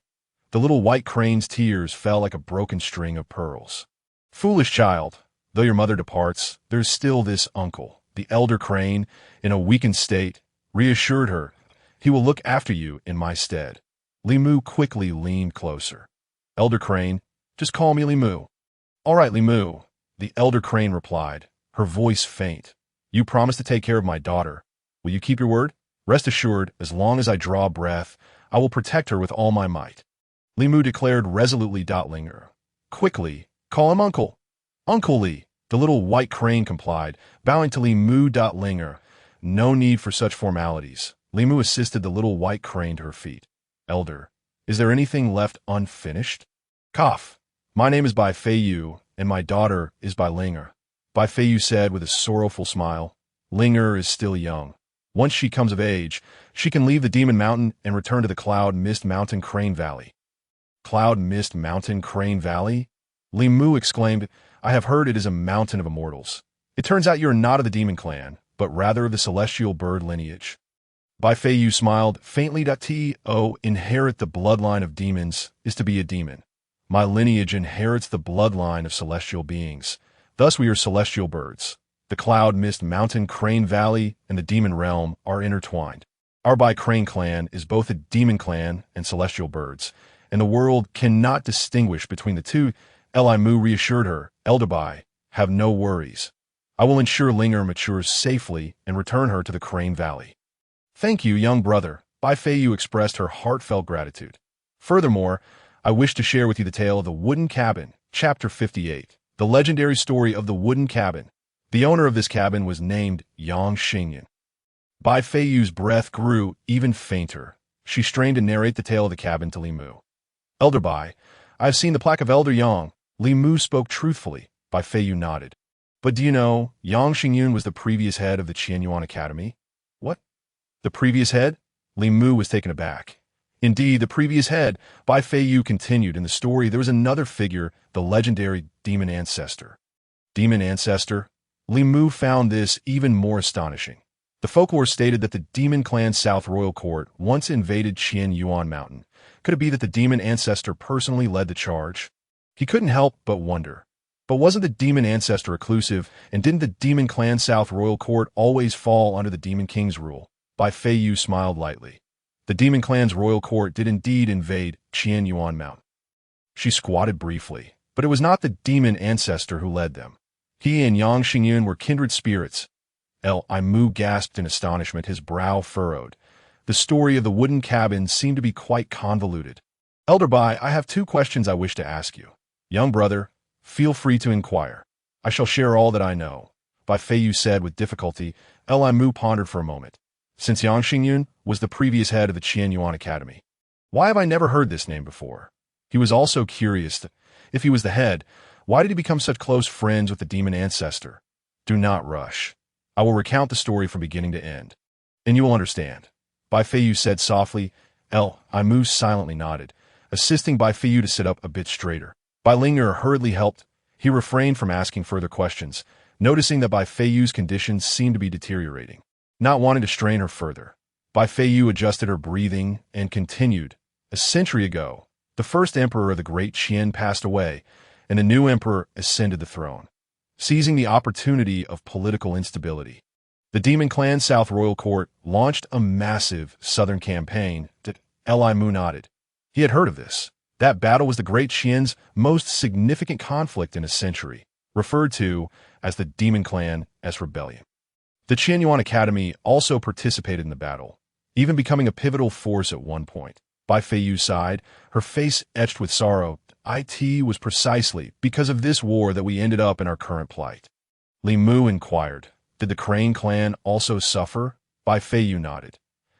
The little white crane's tears fell like a broken string of pearls. "Foolish child, though your mother departs, there is still this uncle." The elder crane, in a weakened state, reassured her. "He will look after you in my stead." Li Mu quickly leaned closer. "Elder crane, just call me Li Mu." "All right, Li Mu," the elder crane replied, her voice faint. "You promised to take care of my daughter. Will you keep your word? Rest assured, as long as I draw breath, I will protect her with all my might." Li Mu declared resolutely. Linger. "Quickly, call him Uncle." "Uncle Li," the little white crane complied, bowing to Li Mu. Linger. No need for such formalities. Li Mu assisted the little white crane to her feet. "Elder, is there anything left unfinished?" "Cough. My name is Bai Fei Yu, and my daughter is Bai Linger," Bai Fei Yu said with a sorrowful smile. "Linger is still young. Once she comes of age, she can leave the Demon Mountain and return to the Cloud Mist Mountain Crane Valley." "Cloud Mist Mountain Crane Valley?" Li Mu exclaimed. "I have heard it is a mountain of immortals. It turns out you are not of the Demon Clan, but rather of the celestial bird lineage." Bai Fei Yu smiled faintly. "To inherit the bloodline of demons is to be a demon. My lineage inherits the bloodline of celestial beings. Thus we are celestial birds. The Cloud Mist Mountain Crane Valley and the Demon Realm are intertwined. Our Bai Crane clan is both a demon clan and celestial birds, and the world cannot distinguish between the two." Li Mu reassured her. "Elder Bai, have no worries. I will ensure Linger matures safely and return her to the Crane Valley." "Thank you, young brother." Bai Fei Yu expressed her heartfelt gratitude. "Furthermore, I wish to share with you the tale of the Wooden Cabin, Chapter 58, the legendary story of the Wooden Cabin. The owner of this cabin was named Yang Xingyan." Bai Fei Yu's breath grew even fainter. She strained to narrate the tale of the cabin to Li Mu. "Elder Bai, I have seen the plaque of Elder Yang." Li Mu spoke truthfully. Bai Fei Yu nodded. "But do you know, Yang Xingyun was the previous head of the Qianyuan Academy?" "What? The previous head?" Li Mu was taken aback. "Indeed, the previous head," Bai Fei Yu continued. "In the story, there was another figure, the legendary Demon Ancestor." "Demon Ancestor?" Li Mu found this even more astonishing. The folklore stated that the Demon Clan's South Royal Court once invaded Qianyuan Mountain. Could it be that the Demon Ancestor personally led the charge? He couldn't help but wonder. But wasn't the Demon Ancestor reclusive, and didn't the Demon Clan South Royal Court always fall under the Demon King's rule? Bai Fei Yu smiled lightly. The Demon Clan's Royal Court did indeed invade Qianyuan Mountain. She squatted briefly, but it was not the Demon Ancestor who led them. He and Yang Xingyun were kindred spirits. Li Mu gasped in astonishment, his brow furrowed. The story of the Wooden Cabin seemed to be quite convoluted. "Elder Bai, I have 2 questions I wish to ask you." "Young brother, feel free to inquire. I shall share all that I know," Bai Fei Yu said with difficulty. Li Mu pondered for a moment. "Since Yang Xingyun was the previous head of the Qianyuan Academy, why have I never heard this name before?" He was also curious. If he was the head, why did he become such close friends with the Demon Ancestor? "Do not rush. I will recount the story from beginning to end, and you will understand," Bai Fei Yu said softly. Li Mu silently nodded, assisting Bai Fei Yu to sit up a bit straighter. Bai Linger hurriedly helped. He refrained from asking further questions, noticing that Bai Fei Yu's conditions seemed to be deteriorating. Not wanting to strain her further, Bai Fei Yu adjusted her breathing and continued. "A century ago, the first emperor of the Great Qian passed away, and a new emperor ascended the throne, seizing the opportunity of political instability. The Demon Clan South Royal Court launched a massive southern campaign." Li Mu nodded. He had heard of this. That battle was the Great Qian's most significant conflict in a century, referred to as the Demon Clan S Rebellion. The Qianyuan Academy also participated in the battle, even becoming a pivotal force at one point. Bai Fei Yu sighed, her face etched with sorrow. "It was precisely because of this war that we ended up in our current plight." Li Mu inquired, "Did the Crane clan also suffer?" Bai Fei Yu nodded.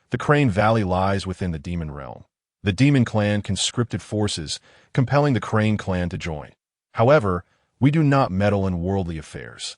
"The Crane Valley lies within the Demon Realm. The Demon Clan conscripted forces, compelling the Crane clan to join. However, We do not meddle in worldly affairs."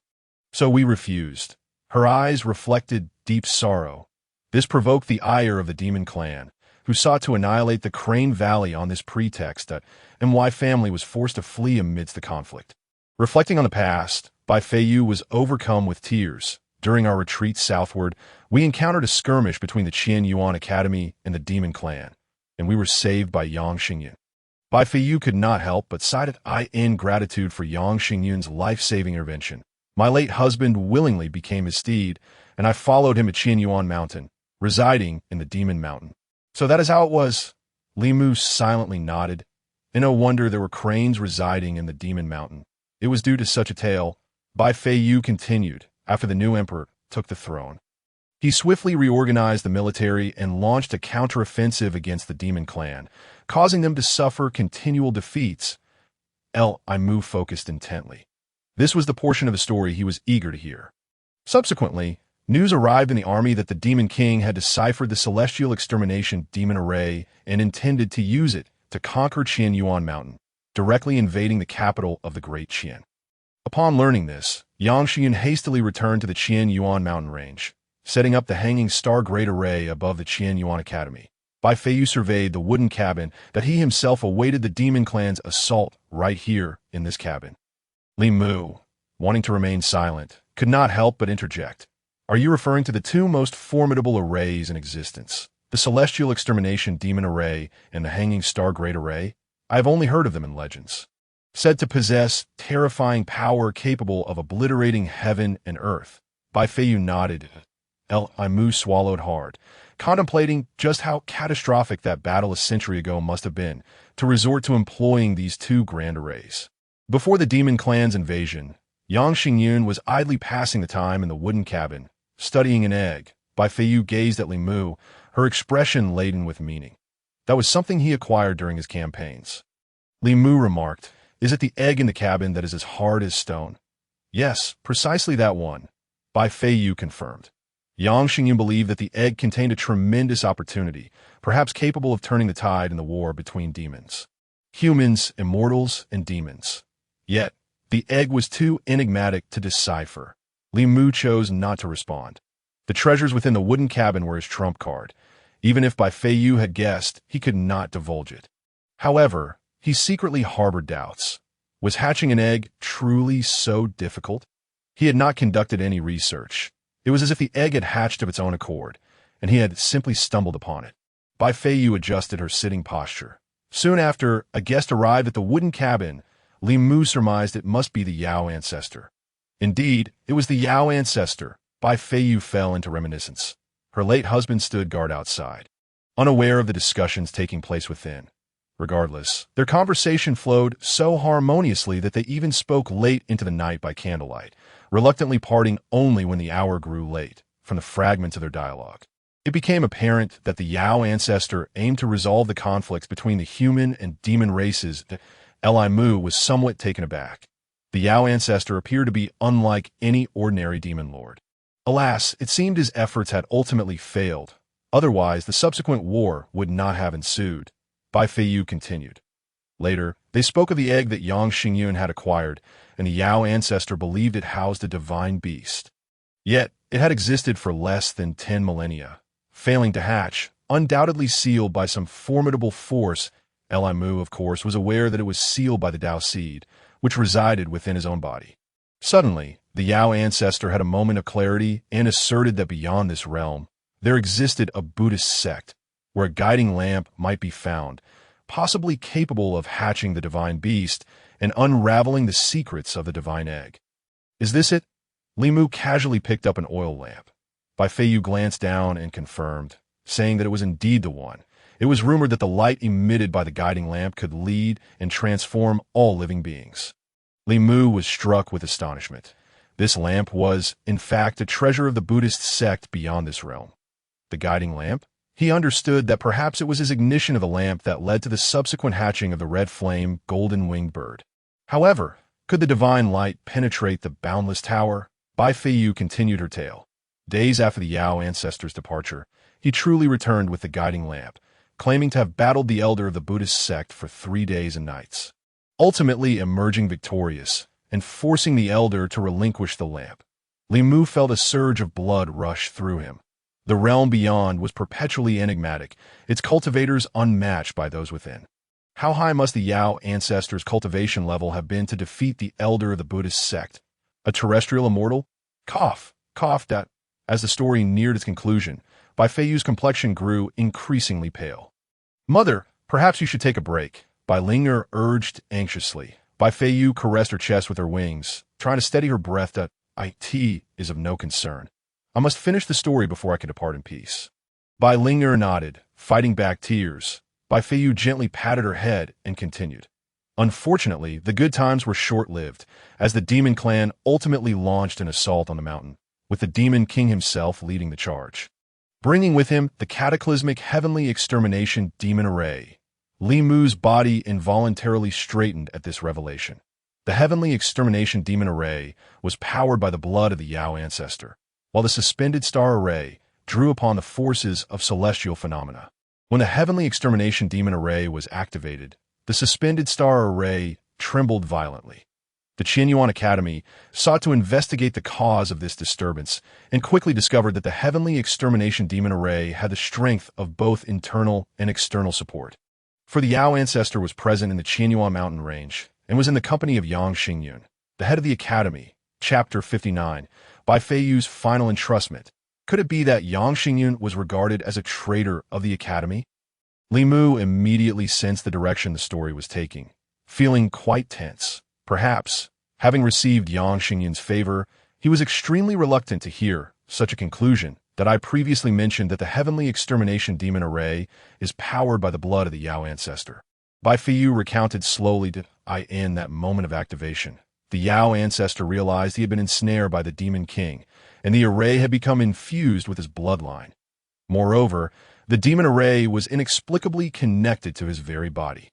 So we refused. Her eyes reflected deep sorrow. This provoked the ire of the demon clan, who sought to annihilate the Crane Valley on this pretext that MY family was forced to flee amidst the conflict. Reflecting on the past, Bai Feiyu was overcome with tears. During our retreat southward, we encountered a skirmish between the Qian Yuan Academy and the demon clan, and we were saved by Yang Xingyun. Bai Feiyu could not help but cited in gratitude for Yang Xingyun's life-saving intervention. My late husband willingly became his steed, and I followed him to Qian Yuan Mountain, residing in the Demon Mountain. So that is how it was. Li Mu silently nodded. And no wonder there were cranes residing in the Demon Mountain. It was due to such a tale. Bai Feiyu continued, after the new emperor took the throne. He swiftly reorganized the military and launched a counteroffensive against the demon clan, causing them to suffer continual defeats. Li Mu focused intently. This was the portion of the story he was eager to hear. Subsequently, news arrived in the army that the Demon King had deciphered the Celestial Extermination Demon Array and intended to use it to conquer Qian Yuan Mountain, directly invading the capital of the Great Qian. Upon learning this, Yang Xingyun hastily returned to the Qian Yuan mountain range, setting up the Hanging Star Great Array above the Qian Yuan Academy. Bai Feiyu surveyed the wooden cabin that he himself awaited the demon clan's assault right here in this cabin. Li Mu, wanting to remain silent, could not help but interject. "Are you referring to the two most formidable arrays in existence, the Celestial Extermination Demon Array and the Hanging Star Great Array? I have only heard of them in legends. Said to possess terrifying power capable of obliterating heaven and earth." Bai Feiyu nodded. Li Mu swallowed hard, contemplating just how catastrophic that battle a century ago must have been to resort to employing these two grand arrays. Before the demon clan's invasion, Yang Xingyun was idly passing the time in the wooden cabin, studying an egg. Bai Feiyu gazed at Li Mu, her expression laden with meaning. That was something he acquired during his campaigns. Li Mu remarked, "Is it the egg in the cabin that is as hard as stone?" "Yes, precisely that one," Bai Feiyu confirmed. Yang Xingyun believed that the egg contained a tremendous opportunity, perhaps capable of turning the tide in the war between demons. Humans, immortals, and demons. Yet, the egg was too enigmatic to decipher. Li Mu chose not to respond. The treasures within the wooden cabin were his trump card. Even if Bai Feiyu had guessed, he could not divulge it. However, he secretly harbored doubts. Was hatching an egg truly so difficult? He had not conducted any research. It was as if the egg had hatched of its own accord, and he had simply stumbled upon it. Bai Feiyu adjusted her sitting posture. Soon after, a guest arrived at the wooden cabin. Li Mu surmised it must be the Yao ancestor. Indeed, it was the Yao ancestor. Bai Feiyu fell into reminiscence. Her late husband stood guard outside, unaware of the discussions taking place within. Regardless, their conversation flowed so harmoniously that they even spoke late into the night by candlelight, reluctantly parting only when the hour grew late, from the fragments of their dialogue. It became apparent that the Yao ancestor aimed to resolve the conflicts between the human and demon races. Li Mu was somewhat taken aback. The Yao ancestor appeared to be unlike any ordinary demon lord. Alas, it seemed his efforts had ultimately failed. Otherwise, the subsequent war would not have ensued. Bai Feiyu continued. Later, they spoke of the egg that Yang Xingyun had acquired, and the Yao ancestor believed it housed a divine beast. Yet, it had existed for less than 10 millennia, failing to hatch, undoubtedly sealed by some formidable force. Li Mu, of course, was aware that it was sealed by the Dao seed, which resided within his own body. Suddenly, the Yao ancestor had a moment of clarity and asserted that beyond this realm, there existed a Buddhist sect, where a guiding lamp might be found, possibly capable of hatching the divine beast and unraveling the secrets of the divine egg. "Is this it?" Li Mu casually picked up an oil lamp. Bai Feiyu glanced down and confirmed, saying that it was indeed the one. It was rumored that the light emitted by the guiding lamp could lead and transform all living beings. Li Mu was struck with astonishment. This lamp was, in fact, a treasure of the Buddhist sect beyond this realm. The guiding lamp? He understood that perhaps it was his ignition of the lamp that led to the subsequent hatching of the red flame, golden-winged bird. However, could the divine light penetrate the boundless tower? Bai Feiyu continued her tale. Days after the Yao ancestor's departure, he truly returned with the guiding lamp, claiming to have battled the elder of the Buddhist sect for 3 days and nights. Ultimately emerging victorious, and forcing the elder to relinquish the lamp. Li Mu felt a surge of blood rush through him. The realm beyond was perpetually enigmatic, its cultivators unmatched by those within. How high must the Yao ancestors' cultivation level have been to defeat the elder of the Buddhist sect? A terrestrial immortal? Cough, coughed at. As the story neared its conclusion, Bai Feiyu's complexion grew increasingly pale. "Mother, perhaps you should take a break," Bai Ling'er urged anxiously. Bai Feiyu caressed her chest with her wings, trying to steady her breath that "It is of no concern. I must finish the story before I can depart in peace." Bai Ling'er nodded, fighting back tears. Bai Feiyu gently patted her head and continued. Unfortunately, the good times were short-lived, as the demon clan ultimately launched an assault on the mountain, with the demon king himself leading the charge. Bringing with him the cataclysmic heavenly extermination demon array. Li Mu's body involuntarily straightened at this revelation. The heavenly extermination demon array was powered by the blood of the Yao ancestor, while the suspended star array drew upon the forces of celestial phenomena. When the heavenly extermination demon array was activated, the suspended star array trembled violently. The Qianyuan Academy sought to investigate the cause of this disturbance and quickly discovered that the heavenly extermination demon array had the strength of both internal and external support. For the Yao ancestor was present in the Qianyuan mountain range and was in the company of Yang Xingyun, the head of the academy. Chapter 59, Bai Feiyu's final entrustment. Could it be that Yang Xingyun was regarded as a traitor of the academy? Li Mu immediately sensed the direction the story was taking, feeling quite tense. Perhaps, having received Yang Xingyun's favor, he was extremely reluctant to hear such a conclusion that I previously mentioned that the heavenly extermination demon array is powered by the blood of the Yao ancestor. Bai Feiyu recounted slowly to I in that moment of activation. The Yao ancestor realized he had been ensnared by the demon king, and the array had become infused with his bloodline. Moreover, the demon array was inexplicably connected to his very body.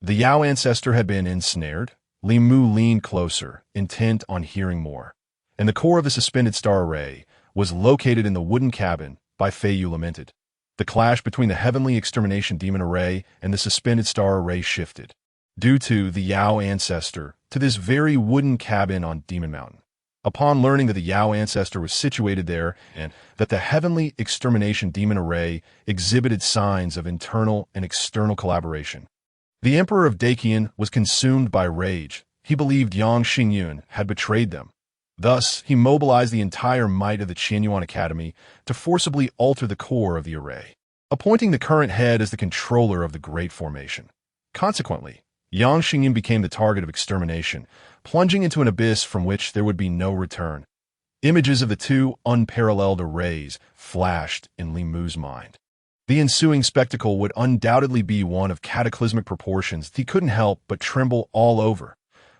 The Yao ancestor had been ensnared. Li Mu leaned closer, intent on hearing more. And the core of the suspended star array was located in the wooden cabin. Bai Feiyu lamented. The clash between the heavenly extermination demon array and the suspended star array shifted, due to the Yao ancestor, to this very wooden cabin on Demon Mountain. Upon learning that the Yao ancestor was situated there and that the heavenly extermination demon array exhibited signs of internal and external collaboration, the Emperor of Daqian was consumed by rage. He believed Yang Xingyun had betrayed them. Thus, he mobilized the entire might of the Qianyuan Academy to forcibly alter the core of the array, appointing the current head as the controller of the Great Formation. Consequently, Yang Xingyun became the target of extermination, plunging into an abyss from which there would be no return. Images of the two unparalleled arrays flashed in Li Mu's mind. The ensuing spectacle would undoubtedly be one of cataclysmic proportions. He couldn't help but tremble all over.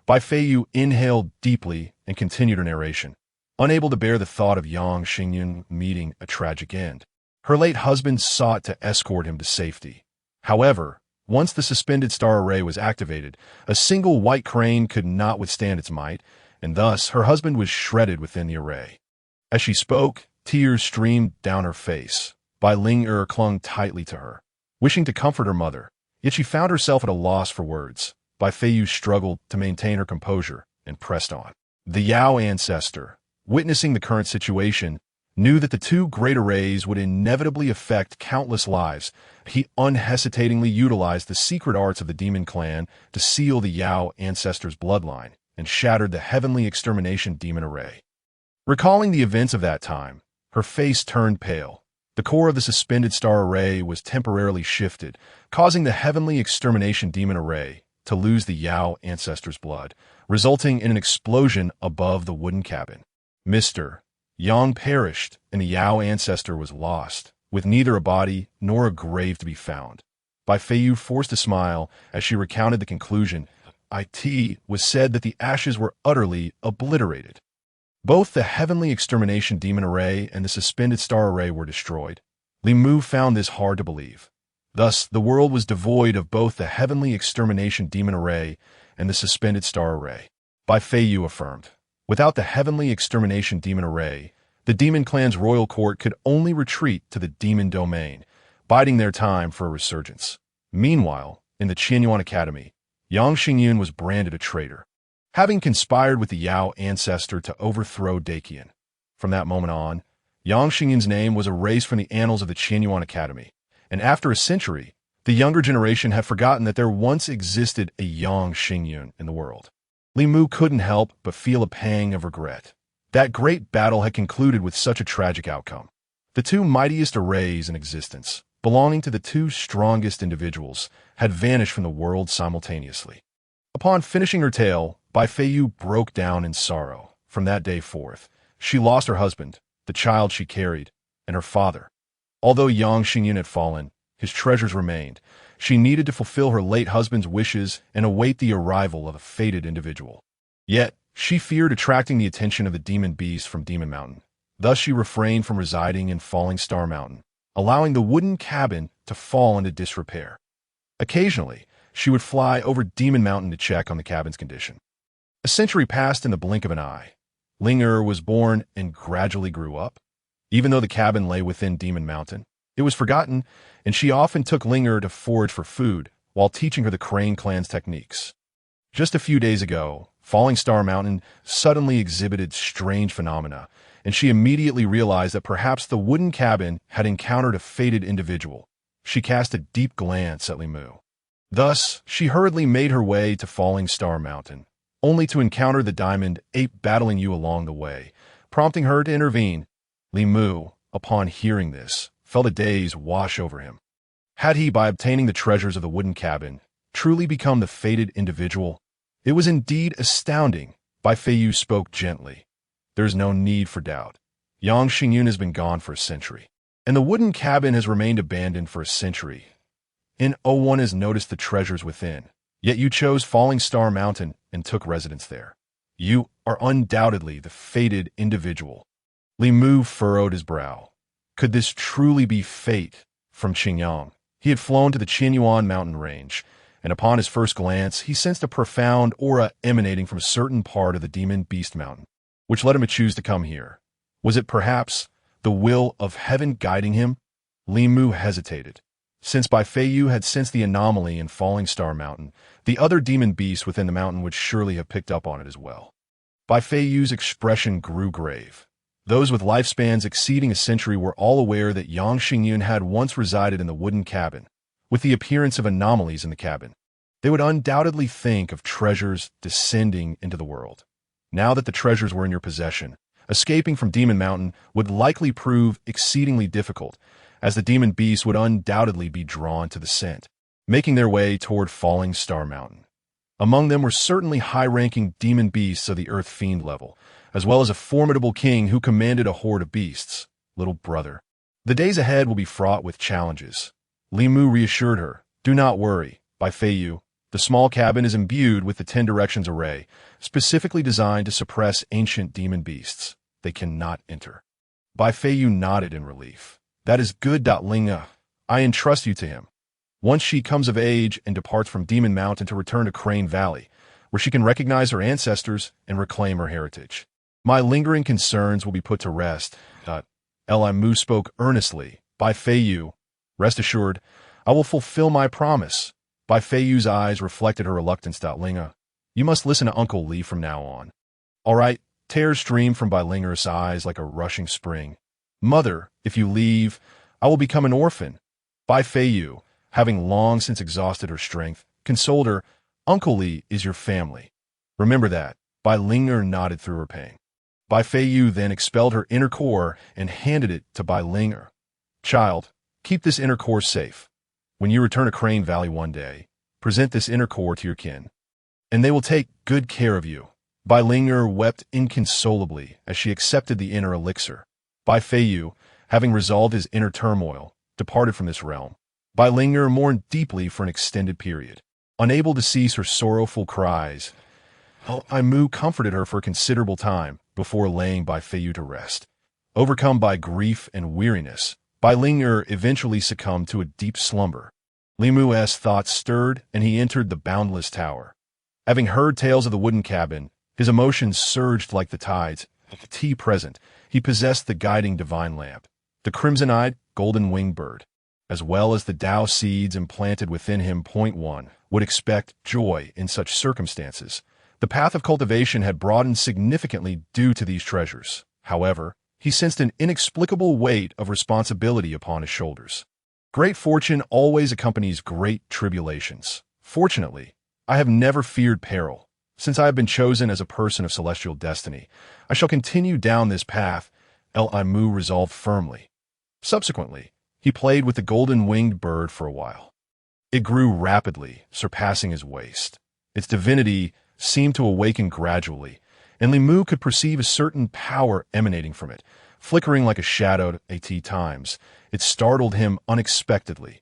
Bai Feiyu inhaled deeply and continued her narration, unable to bear the thought of Yang Xingyun meeting a tragic end. Her late husband sought to escort him to safety. However, once the suspended star array was activated, a single white crane could not withstand its might, and thus her husband was shredded within the array. As she spoke, tears streamed down her face. Bai Ling'er clung tightly to her, wishing to comfort her mother, yet she found herself at a loss for words. Bai Feiyu struggled to maintain her composure and pressed on. The Yao ancestor, witnessing the current situation, knew that the two great arrays would inevitably affect countless lives. He unhesitatingly utilized the secret arts of the demon clan to seal the Yao ancestor's bloodline and shattered the heavenly extermination demon array. Recalling the events of that time, her face turned pale. The core of the suspended star array was temporarily shifted, causing the heavenly extermination demon array to lose the Yao ancestor's blood, resulting in an explosion above the wooden cabin. Mr. Yang perished, and the Yao ancestor was lost, with neither a body nor a grave to be found. Bai Feiyu forced a smile as she recounted the conclusion. It was said that the ashes were utterly obliterated. Both the heavenly extermination demon array and the suspended star array were destroyed. Li Mu found this hard to believe. Thus, the world was devoid of both the heavenly extermination demon array and the suspended star array. Bai Feiyu affirmed, without the heavenly extermination demon array, the demon clan's royal court could only retreat to the demon domain, biding their time for a resurgence. Meanwhile, in the Qianyuan Academy, Yang Xingyun was branded a traitor. having conspired with the Yao ancestor to overthrow Daqian. From that moment on, Yang Xingyun's name was erased from the annals of the Qianyuan Academy, and after a century, the younger generation had forgotten that there once existed a Yang Xingyun in the world. Li Mu couldn't help but feel a pang of regret. That great battle had concluded with such a tragic outcome. The two mightiest arrays in existence, belonging to the two strongest individuals, had vanished from the world simultaneously. Upon finishing her tale, Bai Feiyu broke down in sorrow. From that day forth, she lost her husband, the child she carried, and her father. Although Yang Xingyun had fallen, his treasures remained. She needed to fulfill her late husband's wishes and await the arrival of a fated individual. Yet, she feared attracting the attention of the demon beast from Demon Mountain. Thus she refrained from residing in Falling Star Mountain, allowing the wooden cabin to fall into disrepair. Occasionally, she would fly over Demon Mountain to check on the cabin's condition. A century passed in the blink of an eye. Ling Er was born and gradually grew up. Even though the cabin lay within Demon Mountain, it was forgotten, and she often took Ling Er to forage for food while teaching her the Crane clan's techniques. Just a few days ago, Falling Star Mountain suddenly exhibited strange phenomena, and she immediately realized that perhaps the wooden cabin had encountered a fated individual. She cast a deep glance at Li Mu. Thus, she hurriedly made her way to Falling Star Mountain, only to encounter the Diamond Ape battling you along the way, prompting her to intervene. Li Mu, upon hearing this, felt a daze wash over him. Had he, by obtaining the treasures of the wooden cabin, truly become the fated individual? It was indeed astounding. Bai Feiyu spoke gently. There is no need for doubt. Yang Xingyun has been gone for a century, and the wooden cabin has remained abandoned for a century. And no one has noticed the treasures within, yet you chose Falling Star Mountain and took residence there. You are undoubtedly the fated individual. Li Mu furrowed his brow. Could this truly be fate from Qingyang? He had flown to the Qianyuan mountain range, and upon his first glance, he sensed a profound aura emanating from a certain part of the Demon Beast Mountain, which led him to choose to come here. Was it perhaps the will of heaven guiding him? Li Mu hesitated. Since Bai Feiyu had sensed the anomaly in Falling Star Mountain, the other demon beasts within the mountain would surely have picked up on it as well. Bai Feiyu's expression grew grave. Those with lifespans exceeding a century were all aware that Yang Xingyun had once resided in the wooden cabin, with the appearance of anomalies in the cabin. They would undoubtedly think of treasures descending into the world. Now that the treasures were in your possession, escaping from Demon Mountain would likely prove exceedingly difficult, as the demon beasts would undoubtedly be drawn to the scent, making their way toward Falling Star Mountain. Among them were certainly high-ranking demon beasts of the Earth Fiend level, as well as a formidable king who commanded a horde of beasts. Little brother. The days ahead will be fraught with challenges. Li Mu reassured her. Do not worry, Bai Feiyu. The small cabin is imbued with the 10 Directions array, specifically designed to suppress ancient demon beasts. They cannot enter. Bai Feiyu nodded in relief. That is good. Linga. I entrust you to him. Once she comes of age and departs from Demon Mountain to return to Crane Valley, where she can recognize her ancestors and reclaim her heritage. My lingering concerns will be put to rest. Li Mu spoke earnestly. Bai Feiyu, rest assured, I will fulfill my promise. Bai Feiyu's eyes reflected her reluctance. Linga, you must listen to Uncle Li from now on. All right, tears streamed from Bai Linger's eyes like a rushing spring. Mother, if you leave, I will become an orphan. Bai Feiyu, having long since exhausted her strength, consoled her. Uncle Li is your family. Remember that. Bai Linger nodded through her pain. Bai Feiyu then expelled her inner core and handed it to Bai Linger. Child, keep this inner core safe. When you return to Crane Valley one day, present this inner core to your kin, and they will take good care of you. Bai Linger wept inconsolably as she accepted the inner elixir. Bai Feiyu, having resolved his inner turmoil, departed from this realm. Bai Linger mourned deeply for an extended period. Unable to cease her sorrowful cries, Li Mu comforted her for a considerable time before laying Bai Feiyu to rest. Overcome by grief and weariness, Bai Linger eventually succumbed to a deep slumber. Li Mu's thoughts stirred, and he entered the boundless tower. Having heard tales of the wooden cabin, his emotions surged like the tides. Present, he possessed the guiding divine lamp, the crimson-eyed, golden-winged bird, as well as the Tao seeds implanted within him. 1 would expect joy in such circumstances, The path of cultivation had broadened significantly due to these treasures. However, he sensed an inexplicable weight of responsibility upon his shoulders. Great fortune always accompanies great tribulations. Fortunately, I have never feared peril. Since I have been chosen as a person of celestial destiny, I shall continue down this path, El-Imu resolved firmly. Subsequently, he played with the golden-winged bird for a while. It grew rapidly, surpassing his waist. Its divinity seemed to awaken gradually, and Li Mu could perceive a certain power emanating from it, flickering like a shadow at times. It startled him unexpectedly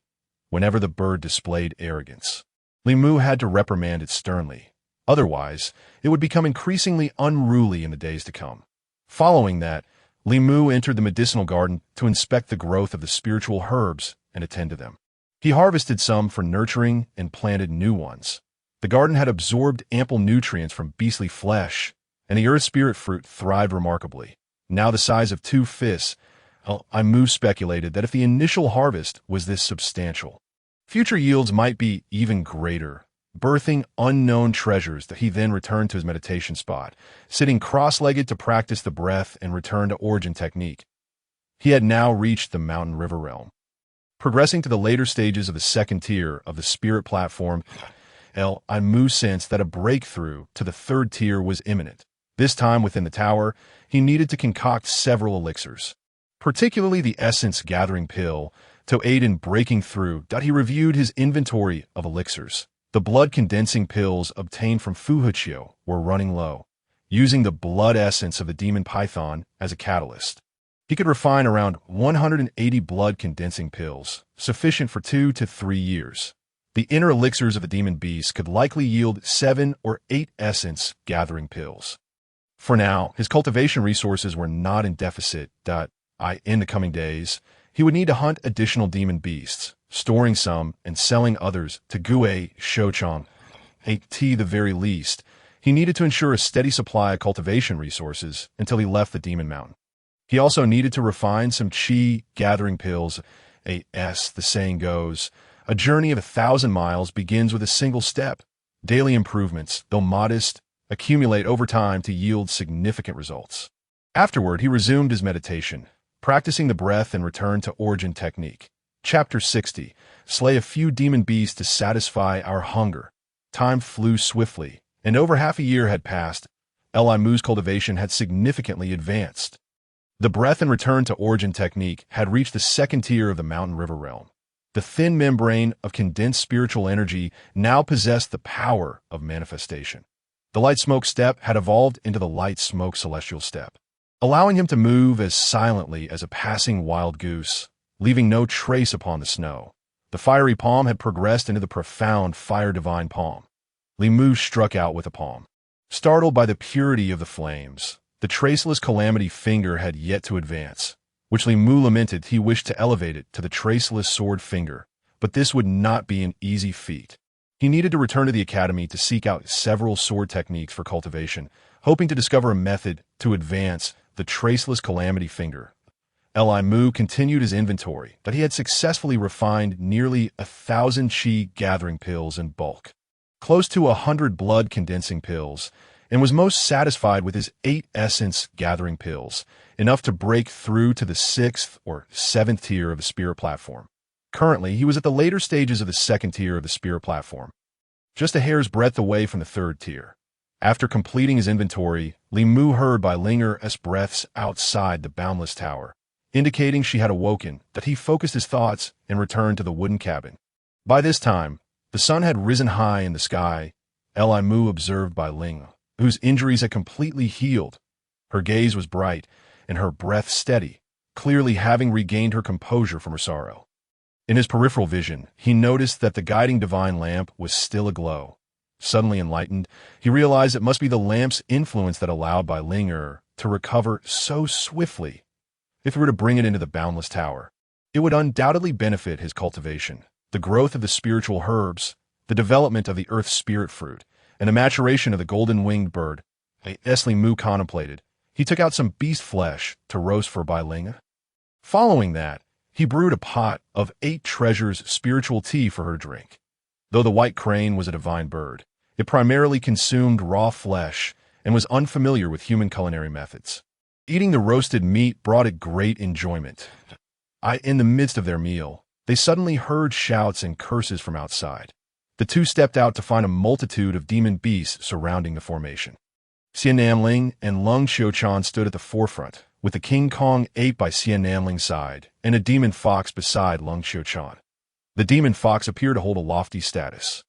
whenever the bird displayed arrogance. Li Mu had to reprimand it sternly. Otherwise, it would become increasingly unruly in the days to come. Following that, Li Mu entered the medicinal garden to inspect the growth of the spiritual herbs and attend to them. He harvested some for nurturing and planted new ones. The garden had absorbed ample nutrients from beastly flesh, and the earth spirit fruit thrived remarkably. Now the size of 2 fists, El-Imu speculated that if the initial harvest was this substantial, future yields might be even greater, birthing unknown treasures that he then returned to his meditation spot, sitting cross-legged to practice the breath and return to origin technique. He had now reached the mountain river realm. Progressing to the later stages of the second tier of the spirit platform, El-Imu sensed that a breakthrough to the third tier was imminent. This time within the tower, he needed to concoct several elixirs, particularly the essence gathering pill, to aid in breaking through. He reviewed his inventory of elixirs. The blood condensing pills obtained from Fuhuchio were running low. Using the blood essence of the demon python as a catalyst, he could refine around 180 blood condensing pills, sufficient for 2 to 3 years. The inner elixirs of the demon beast could likely yield 7 or 8 essence gathering pills. For now, his cultivation resources were not in deficit. In the coming days, he would need to hunt additional demon beasts, storing some and selling others to Gue Shochong. The very least, he needed to ensure a steady supply of cultivation resources until he left the Demon Mountain. He also needed to refine some chi gathering pills. The saying goes, a journey of 1,000 miles begins with a single step. Daily improvements, though modest, accumulate over time to yield significant results. Afterward, he resumed his meditation, practicing the breath and returned to origin technique. Chapter 60. Slay a few demon beasts to satisfy our hunger. Time flew swiftly, and over half a year had passed. El-Imu's cultivation had significantly advanced. The breath and return to origin technique had reached the second tier of the mountain river realm. The thin membrane of condensed spiritual energy now possessed the power of manifestation. The light smoke step had evolved into the light smoke celestial step, allowing him to move as silently as a passing wild goose, leaving no trace upon the snow. The fiery palm had progressed into the profound fire divine palm. Li Mu struck out with a palm. Startled by the purity of the flames, the traceless calamity finger had yet to advance, which Li Mu lamented. He wished to elevate it to the traceless sword finger, but this would not be an easy feat. He needed to return to the academy to seek out several sword techniques for cultivation, hoping to discover a method to advance the traceless calamity finger. El-Imu continued his inventory that he had successfully refined nearly 1,000 chi gathering pills in bulk, close to 100 blood condensing pills, and was most satisfied with his 8 essence gathering pills, enough to break through to the 6th or 7th tier of the spirit platform. Currently, he was at the later stages of the second tier of the spirit platform, just a hair's breadth away from the third tier. After completing his inventory, Li Mu heard by Linger's breaths outside the boundless tower, indicating she had awoken. That he focused his thoughts and returned to the wooden cabin. By this time, the sun had risen high in the sky. El-Imu observed by Ling, whose injuries had completely healed. Her gaze was bright and her breath steady, clearly having regained her composure from her sorrow. In his peripheral vision, he noticed that the guiding divine lamp was still aglow. Suddenly enlightened, he realized it must be the lamp's influence that allowed Bai Linger to recover so swiftly. If he were to bring it into the boundless tower, it would undoubtedly benefit his cultivation, the growth of the spiritual herbs, the development of the earth spirit fruit, and the maturation of the golden-winged bird. Li Mu contemplated. He took out some beast flesh to roast for Bai Ling. Following that, he brewed a pot of 8 treasures spiritual tea for her to drink. Though the white crane was a divine bird, It primarily consumed raw flesh and was unfamiliar with human culinary methods. Eating the roasted meat brought it great enjoyment. In the midst of their meal, they suddenly heard shouts and curses from outside. The two stepped out to find a multitude of demon beasts surrounding the formation. Xian Namling and Lung Xiuchan stood at the forefront, with the King Kong ape by Xian Namling's side and a demon fox beside Lung Xiuchan. The demon fox appeared to hold a lofty status,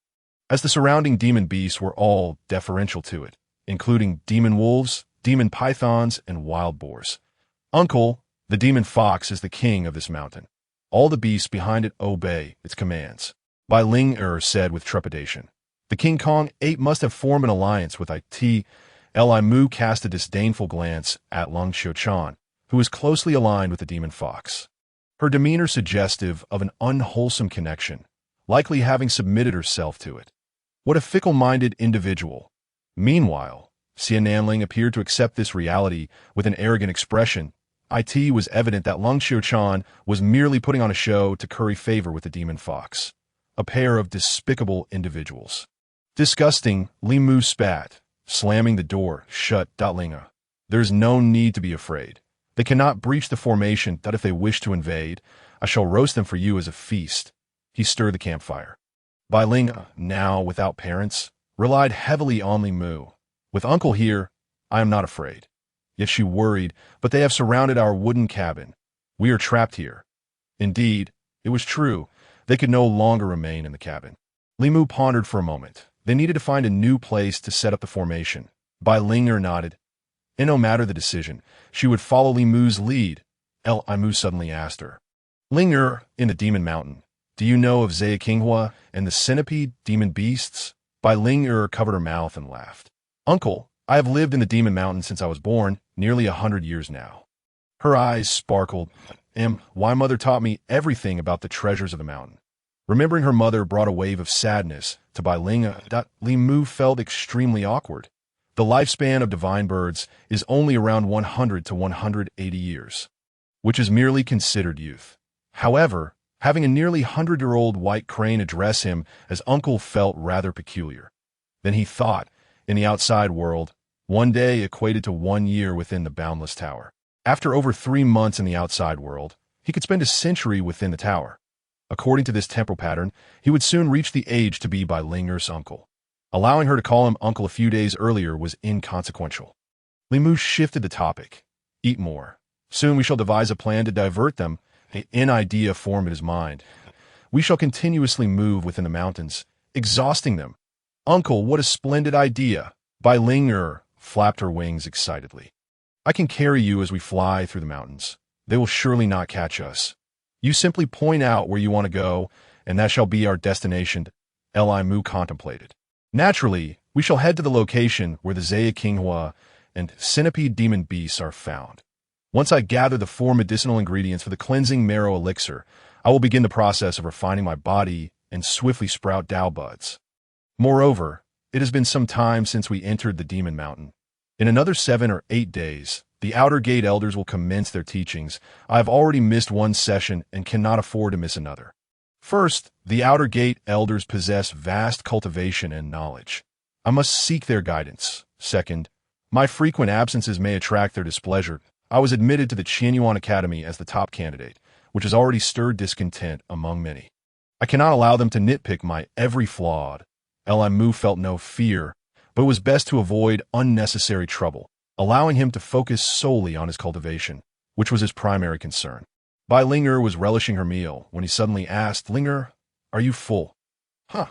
as the surrounding demon beasts were all deferential to it, including demon wolves, demon pythons, and wild boars. Uncle, the demon fox, is the king of this mountain. All the beasts behind it obey its commands. Bai Ling said with trepidation. The King Kong ape must have formed an alliance with it. Li Mu cast a disdainful glance at Lung Xiuchan, who was closely aligned with the demon fox. Her demeanor suggestive of an unwholesome connection, likely having submitted herself to it. What a fickle-minded individual. Meanwhile, Xian Namling appeared to accept this reality with an arrogant expression. It was evident that Lung Xiuchan was merely putting on a show to curry favor with the demon fox. A pair of despicable individuals. Disgusting, Li Mu spat, slamming the door shut. Linga. There's no need to be afraid. They cannot breach the formation. If they wish to invade, I shall roast them for you as a feast. He stirred the campfire. Bai Ling, now without parents, relied heavily on Li Mu. With uncle here, I am not afraid. Yet she worried, but they have surrounded our wooden cabin. We are trapped here. Indeed, it was true. They could no longer remain in the cabin. Li Mu pondered for a moment. They needed to find a new place to set up the formation. Bai Ling nodded. And no matter the decision, she would follow Li Mu's lead. Li Mu suddenly asked her. Ling in the Demon Mountain, do you know of Zaya Qinghua and the centipede demon beasts? Bai Ling covered her mouth and laughed. Uncle, I have lived in the Demon Mountain since I was born, nearly 100 years now. Her eyes sparkled. Why mother taught me everything about the treasures of the mountain. Remembering her mother brought a wave of sadness to Bai Ling. Li Mu felt extremely awkward. The lifespan of divine birds is only around 100 to 180 years, which is merely considered youth. However, having a nearly 100-year-old white crane address him as uncle felt rather peculiar. Then he thought, in the outside world, one day equated to 1 year within the boundless tower. After over 3 months in the outside world, he could spend a century within the tower. According to this temporal pattern, he would soon reach the age to be Bai Ling's uncle. Allowing her to call him uncle a few days earlier was inconsequential. Li Mu shifted the topic. Eat more. Soon we shall devise a plan to divert them. An idea formed in his mind. We shall continuously move within the mountains, exhausting them. Uncle, what a splendid idea. Bai Ling flapped her wings excitedly. I can carry you as we fly through the mountains. They will surely not catch us. You simply point out where you want to go, and that shall be our destination. Li Mu contemplated. Naturally, we shall head to the location where the Zaya Qinghua and centipede demon beasts are found. Once I gather the 4 medicinal ingredients for the cleansing marrow elixir, I will begin the process of refining my body and swiftly sprout Dao buds. Moreover, it has been some time since we entered the Demon Mountain. In another 7 or 8 days, the Outer Gate elders will commence their teachings. I have already missed 1 session and cannot afford to miss another. First, the Outer Gate elders possess vast cultivation and knowledge. I must seek their guidance. Second, my frequent absences may attract their displeasure. I was admitted to the Qianyuan Academy as the top candidate, which has already stirred discontent among many. I cannot allow them to nitpick my every flaw. Li Mu felt no fear, but it was best to avoid unnecessary trouble, allowing him to focus solely on his cultivation, which was his primary concern. Bai Ling was relishing her meal when he suddenly asked, Ling, are you full? Huh.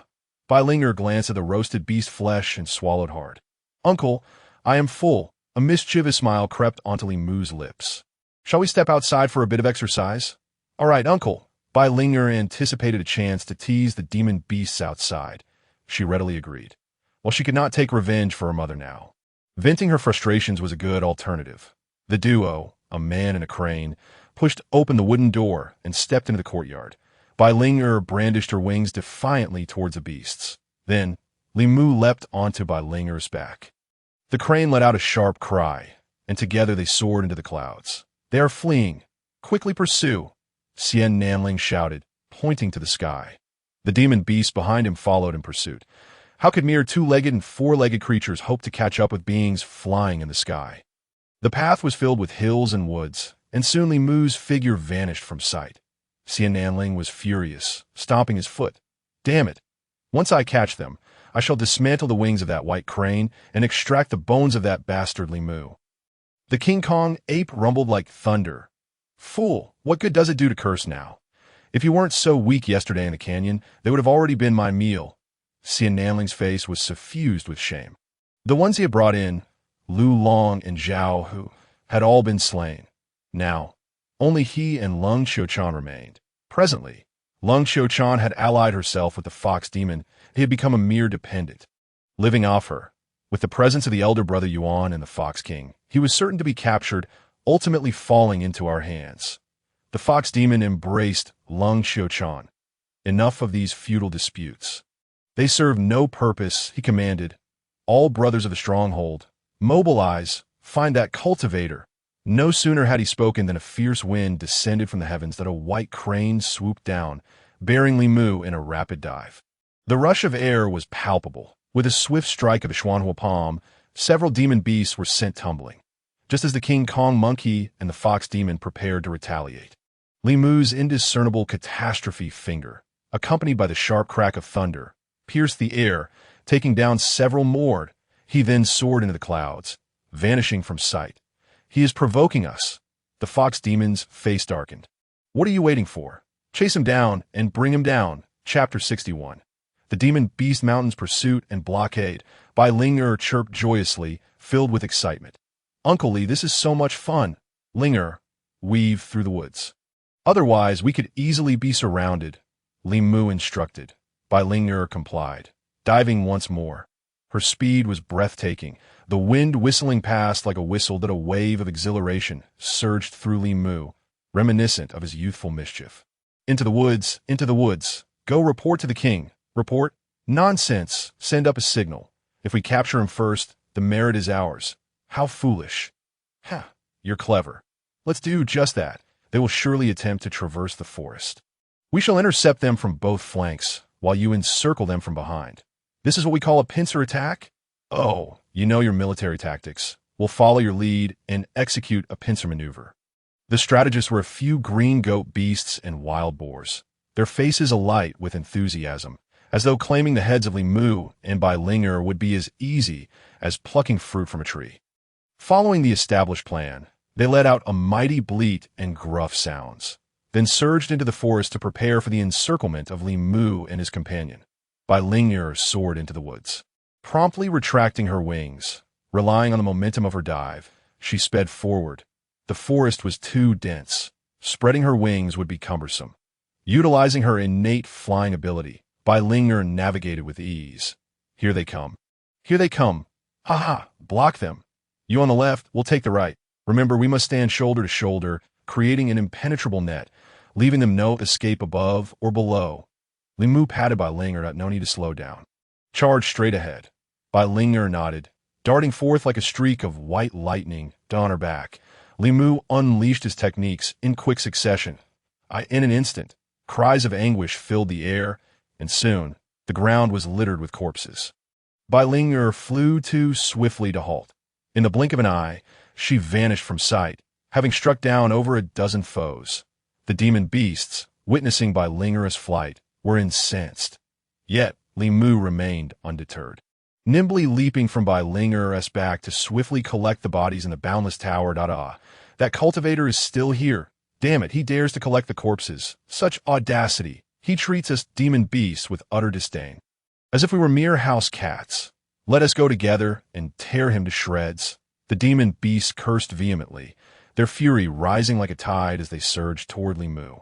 Bai Ling glanced at the roasted beast flesh and swallowed hard. Uncle, I am full. A mischievous smile crept onto Li Mu's lips. Shall we step outside for a bit of exercise? All right, Uncle. Bai Ling anticipated a chance to tease the demon beasts outside. She readily agreed. While she could not take revenge for her mother now, venting her frustrations was a good alternative. The duo, a man and a crane, pushed open the wooden door and stepped into the courtyard. Bai Ling brandished her wings defiantly towards the beasts. Then, Li Mu leapt onto Bai Ling's back. The crane let out a sharp cry, and together they soared into the clouds. They are fleeing. Quickly pursue, Xian Namling shouted, pointing to the sky. The demon beasts behind him followed in pursuit. How could mere two-legged and four-legged creatures hope to catch up with beings flying in the sky? The path was filled with hills and woods, and soon Li Mu's figure vanished from sight. Xian Nanling was furious, stomping his foot. Damn it! Once I catch them, I shall dismantle the wings of that white crane and extract the bones of that bastard Li Mu. The King Kong ape rumbled like thunder. Fool, what good does it do to curse now? If you weren't so weak yesterday in the canyon, they would have already been my meal. Xian Nanling's face was suffused with shame. The ones he had brought in, Lu Long and Zhao Hu, had all been slain. Now, only he and Lung Xiuchan remained. Presently, Lung Xiuchan had allied herself with the fox demon. He had become a mere dependent. Living off her, with the presence of the elder brother Yuan and the Fox King, he was certain to be captured, ultimately falling into our hands. The fox demon embraced Lung Xiuchan. Enough of these feudal disputes. They serve no purpose, he commanded. All brothers of the stronghold, mobilize, find that cultivator. No sooner had he spoken than a fierce wind descended from the heavens that a white crane swooped down, bearing Li Mu in a rapid dive. The rush of air was palpable. With a swift strike of a Xuanhua palm, several demon beasts were sent tumbling, just as the King Kong monkey and the fox demon prepared to retaliate. Li Mu's indiscernible catastrophe finger, accompanied by the sharp crack of thunder, pierced the air, taking down several more. He then soared into the clouds, vanishing from sight. He is provoking us. The fox demon's face darkened. What are you waiting for? Chase him down and bring him down. Chapter 61. The Demon Beast Mountain's Pursuit and Blockade by Ling chirped joyously, filled with excitement. Uncle Li, this is so much fun. Ling weave through the woods. Otherwise, we could easily be surrounded. Li Mu instructed. Bai Ling complied, diving once more. Her speed was breathtaking, the wind whistling past like a whistle that a wave of exhilaration surged through Li Mu, reminiscent of his youthful mischief. Into the woods, into the woods. Go report to the king. Report? Nonsense. Send up a signal. If we capture him first, the merit is ours. How foolish. Ha, you're clever. Let's do just that. They will surely attempt to traverse the forest. We shall intercept them from both flanks, while you encircle them from behind. This is what we call a pincer attack? Oh, you know your military tactics. We'll follow your lead and execute a pincer maneuver. The strategists were a few green goat beasts and wild boars, their faces alight with enthusiasm, as though claiming the heads of Li Mu and Bai Ling would be as easy as plucking fruit from a tree. Following the established plan, they let out a mighty bleat and gruff sounds, then surged into the forest to prepare for the encirclement of Li Mu and his companion. Bai Ling soared into the woods. Promptly retracting her wings, relying on the momentum of her dive, she sped forward. The forest was too dense. Spreading her wings would be cumbersome. Utilizing her innate flying ability, Bai Ling navigated with ease. Here they come. Here they come. Ha ha! Block them. You on the left, we'll take the right. Remember, we must stand shoulder to shoulder, creating an impenetrable net, leaving them no escape above or below. Li Mu patted Bai Ling no need to slow down. Charge straight ahead. Bai Ling nodded, darting forth like a streak of white lightning down her back. Li Mu unleashed his techniques in quick succession. In an instant, cries of anguish filled the air, and soon the ground was littered with corpses. Bai Ling flew too swiftly to halt. In the blink of an eye, she vanished from sight, having struck down over a dozen foes. The demon beasts, witnessing Bai Ling's flight, were incensed. Yet Li Mu remained undeterred. Nimbly leaping from Bai Ling's back to swiftly collect the bodies in the boundless tower. That cultivator is still here. Damn it, he dares to collect the corpses. Such audacity. He treats us demon beasts with utter disdain. As if we were mere house cats. Let us go together and tear him to shreds. The demon beasts cursed vehemently, their fury rising like a tide as they surged toward Li Mu.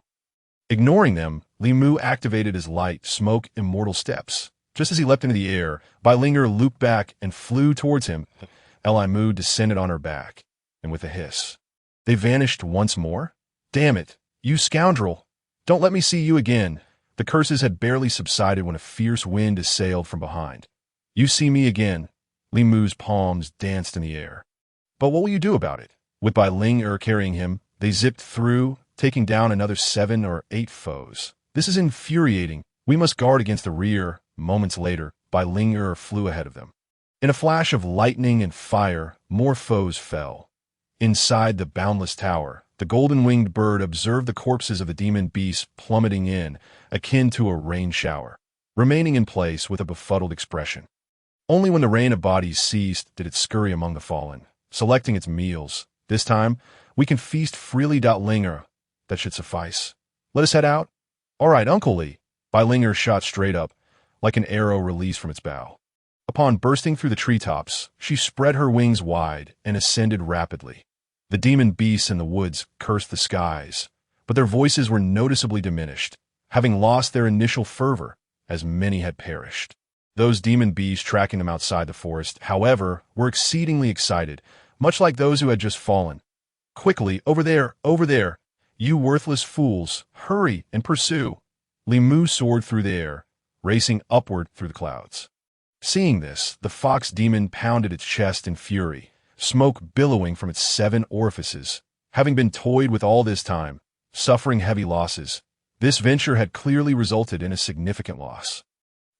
Ignoring them, Li Mu activated his light, smoke, immortal steps. Just as he leapt into the air, Bai Ling looped back and flew towards him. Li Mu descended on her back, and with a hiss. They vanished once more? Damn it, you scoundrel! Don't let me see you again. The curses had barely subsided when a fierce wind assailed from behind. You see me again. Li Mu's palms danced in the air. But what will you do about it? With Bai Ling carrying him, they zipped through, taking down another 7 or 8 foes. This is infuriating. We must guard against the rear. Moments later, Bai Ling flew ahead of them. In a flash of lightning and fire, more foes fell. Inside the boundless tower, the golden-winged bird observed the corpses of the demon beasts plummeting in, akin to a rain shower, remaining in place with a befuddled expression. Only when the rain of bodies ceased did it scurry among the fallen, selecting its meals. This time, we can feast freely. Linger, that should suffice. Let us head out. All right, Uncle Li. Bai Ling shot straight up, like an arrow released from its bow. Upon bursting through the treetops, she spread her wings wide and ascended rapidly. The demon beasts in the woods cursed the skies, but their voices were noticeably diminished, having lost their initial fervor, as many had perished. Those demon beasts tracking them outside the forest, however, were exceedingly excited, much like those who had just fallen. Quickly, over there, you worthless fools, hurry and pursue. Li Mu soared through the air, racing upward through the clouds. Seeing this, the fox demon pounded its chest in fury, smoke billowing from its 7 orifices. Having been toyed with all this time, suffering heavy losses, this venture had clearly resulted in a significant loss.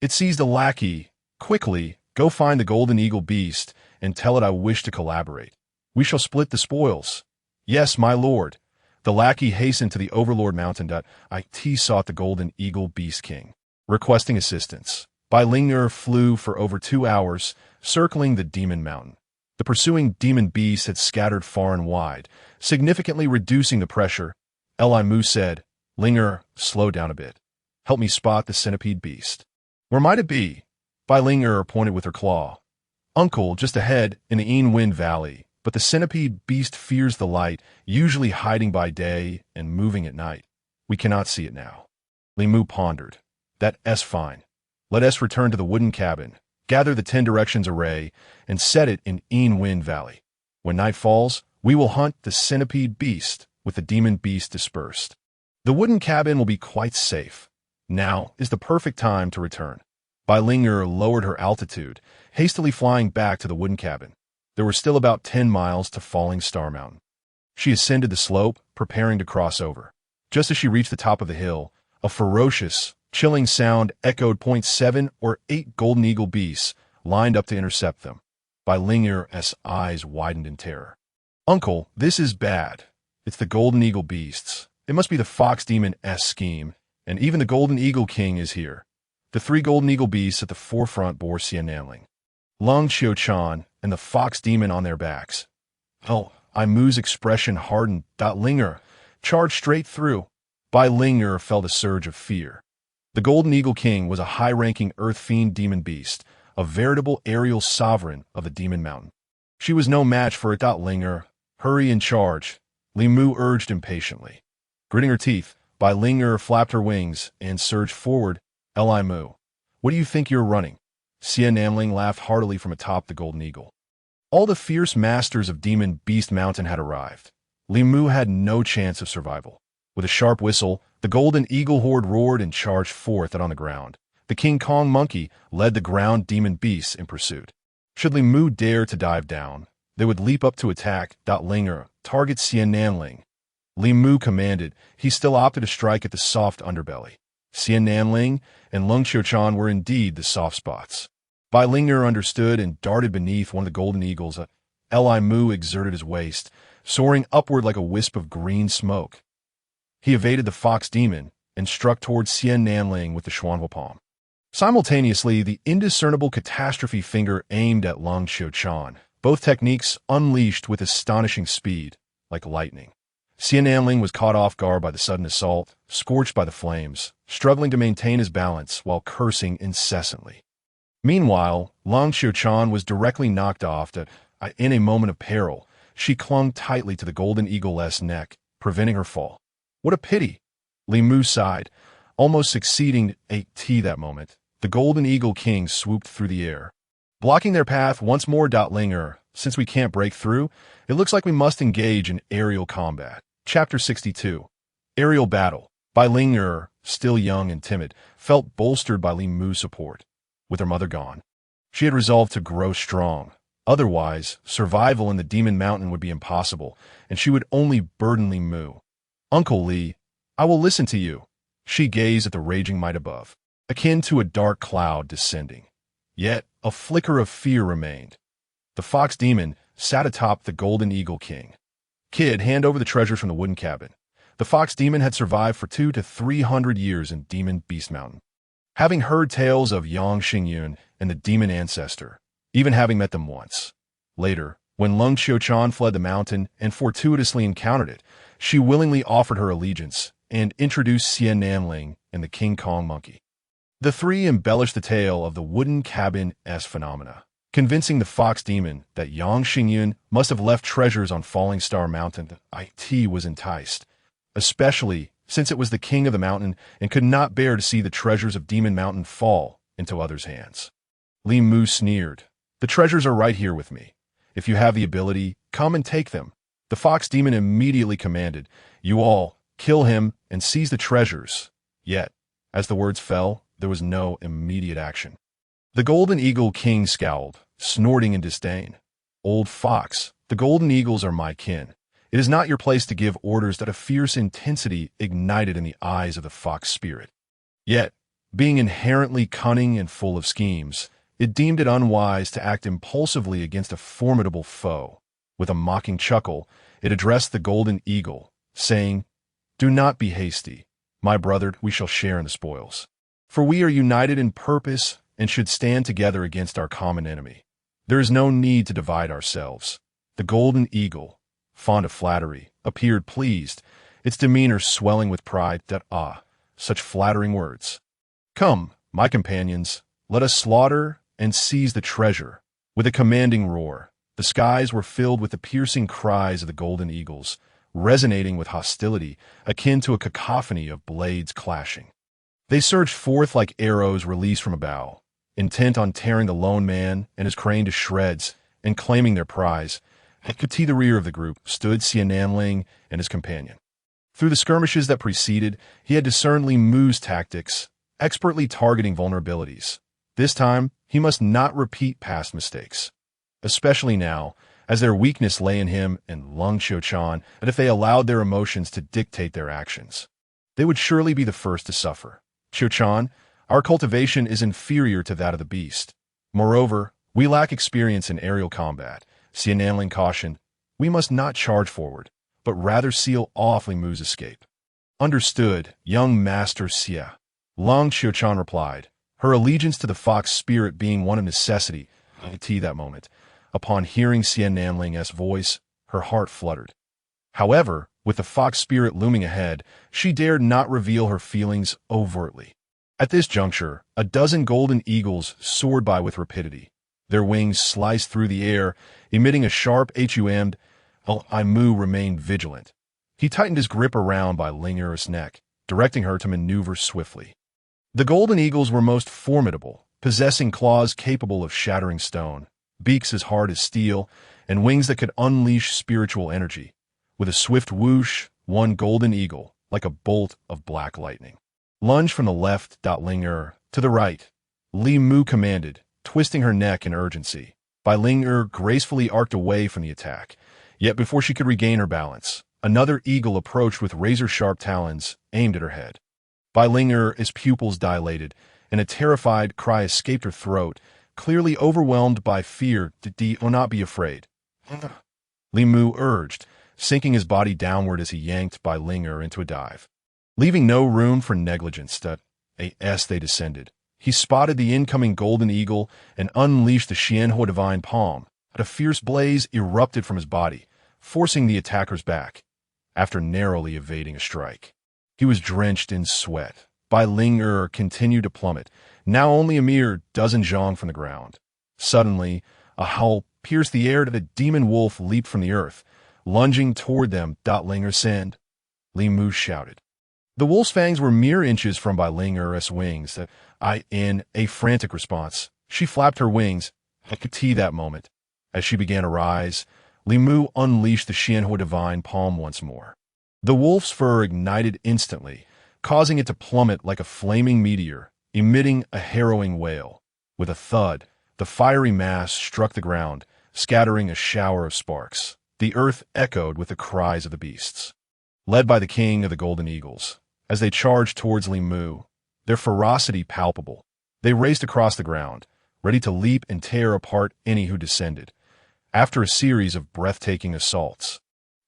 It seized a lackey. Quickly, go find the golden eagle beast and tell it I wish to collaborate. We shall split the spoils. Yes, my lord. The lackey hastened to the Overlord Mountain. It sought the golden eagle beast king, requesting assistance. Bai Ling flew for over 2 hours, circling the demon mountain. The pursuing demon beasts had scattered far and wide, significantly reducing the pressure. Li Mu said, Linger, slow down a bit. Help me spot the centipede beast. Where might it be? Bai Ling pointed with her claw. Uncle, just ahead, in the Yin Wind Valley, but the centipede beast fears the light, usually hiding by day and moving at night. We cannot see it now. Li Mu pondered. That's fine. Let us return to the wooden cabin, gather the 10 directions array, and set it in Yin Wind Valley. When night falls, we will hunt the centipede beast with the demon beast dispersed. The wooden cabin will be quite safe. Now is the perfect time to return. Bai Ling lowered her altitude, hastily flying back to the wooden cabin. There were still about 10 miles to Falling Star Mountain. She ascended the slope, preparing to cross over. Just as she reached the top of the hill, a ferocious, chilling sound echoed. 7 or 8 golden eagle beasts lined up to intercept them. Bai Ling's eyes widened in terror. Uncle, this is bad. It's the golden eagle beasts. It must be the fox demon's scheme, and even the golden eagle king is here. The 3 golden eagle beasts at the forefront bore Xian Nanling, Long Qiuchan, and the fox demon on their backs. Oh, Ai Mu's expression hardened. Linger charged straight through. Bai Ling felt a surge of fear. The Golden Eagle King was a high-ranking earth fiend demon beast, a veritable aerial sovereign of the Demon Mountain. She was no match for it. Linger, hurry and charge, Li Mu urged impatiently. Gritting her teeth, Bai Ling flapped her wings and surged forward. Li Mu, what do you think you're running? Xian Nanling laughed heartily from atop the Golden Eagle. All the fierce masters of Demon Beast Mountain had arrived. Li Mu had no chance of survival. With a sharp whistle, the Golden Eagle horde roared and charged forth on the ground. The King Kong monkey led the ground demon beasts in pursuit. Should Li Mu dare to dive down, they would leap up to attack. Linger, target Xian Nanling. Li Mu commanded. He still opted to strike at the soft underbelly. Xian Nanling and Long Qiuchan were indeed the soft spots. Bai Linger understood and darted beneath one of the golden eagles. Li Mu exerted his waist, soaring upward like a wisp of green smoke. He evaded the fox demon and struck towards Xian Nanling with the Xuanhua palm. Simultaneously, the indiscernible catastrophe finger aimed at Long Qiuchan, both techniques unleashed with astonishing speed, like lightning. Xian Nanling was caught off guard by the sudden assault, scorched by the flames, struggling to maintain his balance while cursing incessantly. Meanwhile, Long Qiuchan was directly knocked off. In a moment of peril, she clung tightly to the golden eagle's neck, preventing her fall. What a pity! Li Mu sighed, almost succeeding at that moment. The Golden Eagle King swooped through the air, blocking their path once more. Linger, since we can't break through, it looks like we must engage in aerial combat. Chapter 62. Aerial Battle. Bai Ling, still young and timid, felt bolstered by Li Mu's support. With her mother gone, she had resolved to grow strong. Otherwise, survival in the Demon Mountain would be impossible, and she would only burden Li Mu. Uncle Li, I will listen to you. She gazed at the raging might above, akin to a dark cloud descending. Yet a flicker of fear remained. The fox demon sat atop the golden eagle king. Kid, hand over the treasures from the wooden cabin. The fox demon had survived for 200 to 300 years in Demon Beast Mountain. Having heard tales of Yang Xingyun and the demon ancestor, even having met them once. Later, when Lung Qiuchan fled the mountain and fortuitously encountered it, she willingly offered her allegiance and introduced Xie Nanling and the King Kong monkey. The three embellished the tale of the wooden cabin-esque phenomena, convincing the fox demon that Yang Xingyun must have left treasures on Falling Star Mountain. It was enticed, especially since it was the king of the mountain and could not bear to see the treasures of Demon Mountain fall into others' hands. Li Mu sneered. The treasures are right here with me. If you have the ability, come and take them. The fox demon immediately commanded, "You all, kill him and seize the treasures." Yet, as the words fell, there was no immediate action. The Golden Eagle King scowled, snorting in disdain. "Old fox, the Golden Eagles are my kin. It is not your place to give orders that a fierce intensity ignited in the eyes of the fox spirit. Yet, being inherently cunning and full of schemes, it deemed it unwise to act impulsively against a formidable foe. With a mocking chuckle, it addressed the Golden Eagle, saying, "Do not be hasty. My brother, we shall share in the spoils. For we are united in purpose and should stand together against our common enemy. There is no need to divide ourselves." The Golden Eagle, fond of flattery, appeared pleased, its demeanor swelling with pride. Such flattering words. "Come, my companions, let us slaughter and seize the treasure." With a commanding roar, the skies were filled with the piercing cries of the Golden Eagles, resonating with hostility akin to a cacophony of blades clashing. They surged forth like arrows released from a bow, intent on tearing the lone man and his crane to shreds and claiming their prize. To the rear of the group stood Xie Nanling and his companion. Through the skirmishes that preceded, he had discerned Li Mu's tactics, expertly targeting vulnerabilities. This time, he must not repeat past mistakes, especially now, as their weakness lay in him and Lung Qiuchan, and if they allowed their emotions to dictate their actions, they would surely be the first to suffer. "Qiuchan, our cultivation is inferior to that of the beast. Moreover, we lack experience in aerial combat," Xie Nanling cautioned. "We must not charge forward, but rather seal off Li Mu's escape." "Understood, young Master Xie," Lung Qiuchan replied, her allegiance to the fox spirit being one of necessity. That moment, upon hearing Xie Nanling's voice, her heart fluttered. However, with the fox spirit looming ahead, she dared not reveal her feelings overtly. At this juncture, a dozen golden eagles soared by with rapidity. Their wings sliced through the air, emitting a sharp hum. Li Mu remained vigilant. He tightened his grip around by Ling Er's neck, directing her to maneuver swiftly. The golden eagles were most formidable, possessing claws capable of shattering stone, beaks as hard as steel, and wings that could unleash spiritual energy. With a swift whoosh, one golden eagle, like a bolt of black lightning, lunged from the left. Ling Er, to the right, Li Mu commanded, twisting her neck in urgency. Bai Ling Er gracefully arced away from the attack, yet before she could regain her balance, another eagle approached with razor-sharp talons aimed at her head. Bai Ling Er's pupils dilated, and a terrified cry escaped her throat, clearly overwhelmed by fear. "Do not be afraid," Li Mu urged, sinking his body downward as he yanked Bai Ling Er into a dive. Leaving no room for negligence, as they descended, he spotted the incoming golden eagle and unleashed the Xianhua divine palm. A fierce blaze erupted from his body, forcing the attackers back, after narrowly evading a strike. He was drenched in sweat. Bai Ling Er continued to plummet, now only a mere dozen zhang from the ground. Suddenly, a howl pierced the air. The demon wolf leaped from the earth, lunging toward them. "Ling Er send!" Li Mu shouted. The wolf's fangs were mere inches from Bai Ling Er's wings. In a frantic response, she flapped her wings. I could see that moment. As she began to rise, Li Mu unleashed the Xianhua divine palm once more. The wolf's fur ignited instantly, causing it to plummet like a flaming meteor, emitting a harrowing wail. With a thud, the fiery mass struck the ground, scattering a shower of sparks. The earth echoed with the cries of the beasts. Led by the king of the Golden Eagles, as they charged towards Li Mu, their ferocity palpable, they raced across the ground, ready to leap and tear apart any who descended. After a series of breathtaking assaults,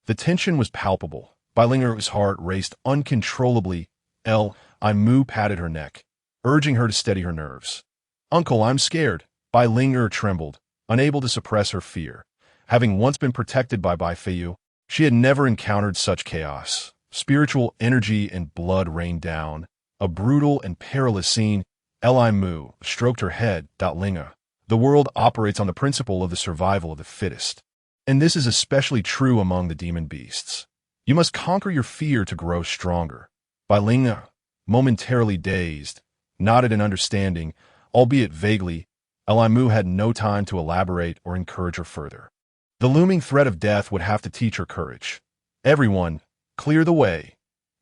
the tension was palpable. Bai Ling'er's heart raced uncontrollably. Mu patted her neck, urging her to steady her nerves. "Uncle, I'm scared." Bai Ling'er trembled, unable to suppress her fear. Having once been protected by Bai Feiyu, she had never encountered such chaos. Spiritual energy and blood rained down. A brutal and perilous scene. Mu stroked her head. Ling'er, the world operates on the principle of the survival of the fittest. And this is especially true among the demon beasts. You must conquer your fear to grow stronger. Bai Ling'er, momentarily dazed, nodded in understanding, albeit vaguely. Mu had no time to elaborate or encourage her further. The looming threat of death would have to teach her courage. "Everyone, clear the way."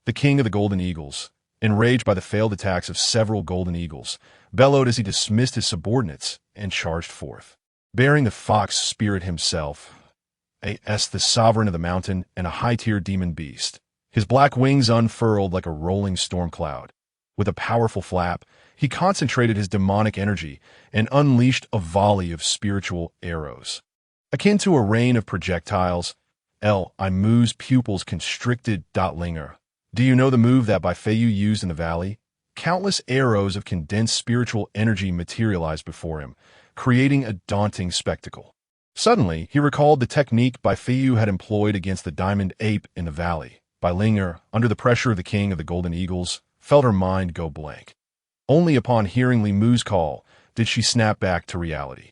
The king of the Golden Eagles, enraged by the failed attacks of several Golden Eagles, bellowed as he dismissed his subordinates and charged forth. Bearing the fox spirit himself, the sovereign of the mountain and a high-tier demon beast, his black wings unfurled like a rolling storm cloud. With a powerful flap, he concentrated his demonic energy and unleashed a volley of spiritual arrows. Akin to a rain of projectiles, Mu's pupils constricted. Ling'er, do you know the move that Bai Feiyu used in the valley? Countless arrows of condensed spiritual energy materialized before him, creating a daunting spectacle. Suddenly, he recalled the technique Bai Feiyu had employed against the diamond ape in the valley. Bai Ling'er, under the pressure of the king of the Golden Eagles, felt her mind go blank. Only upon hearing Li Mu's call did she snap back to reality.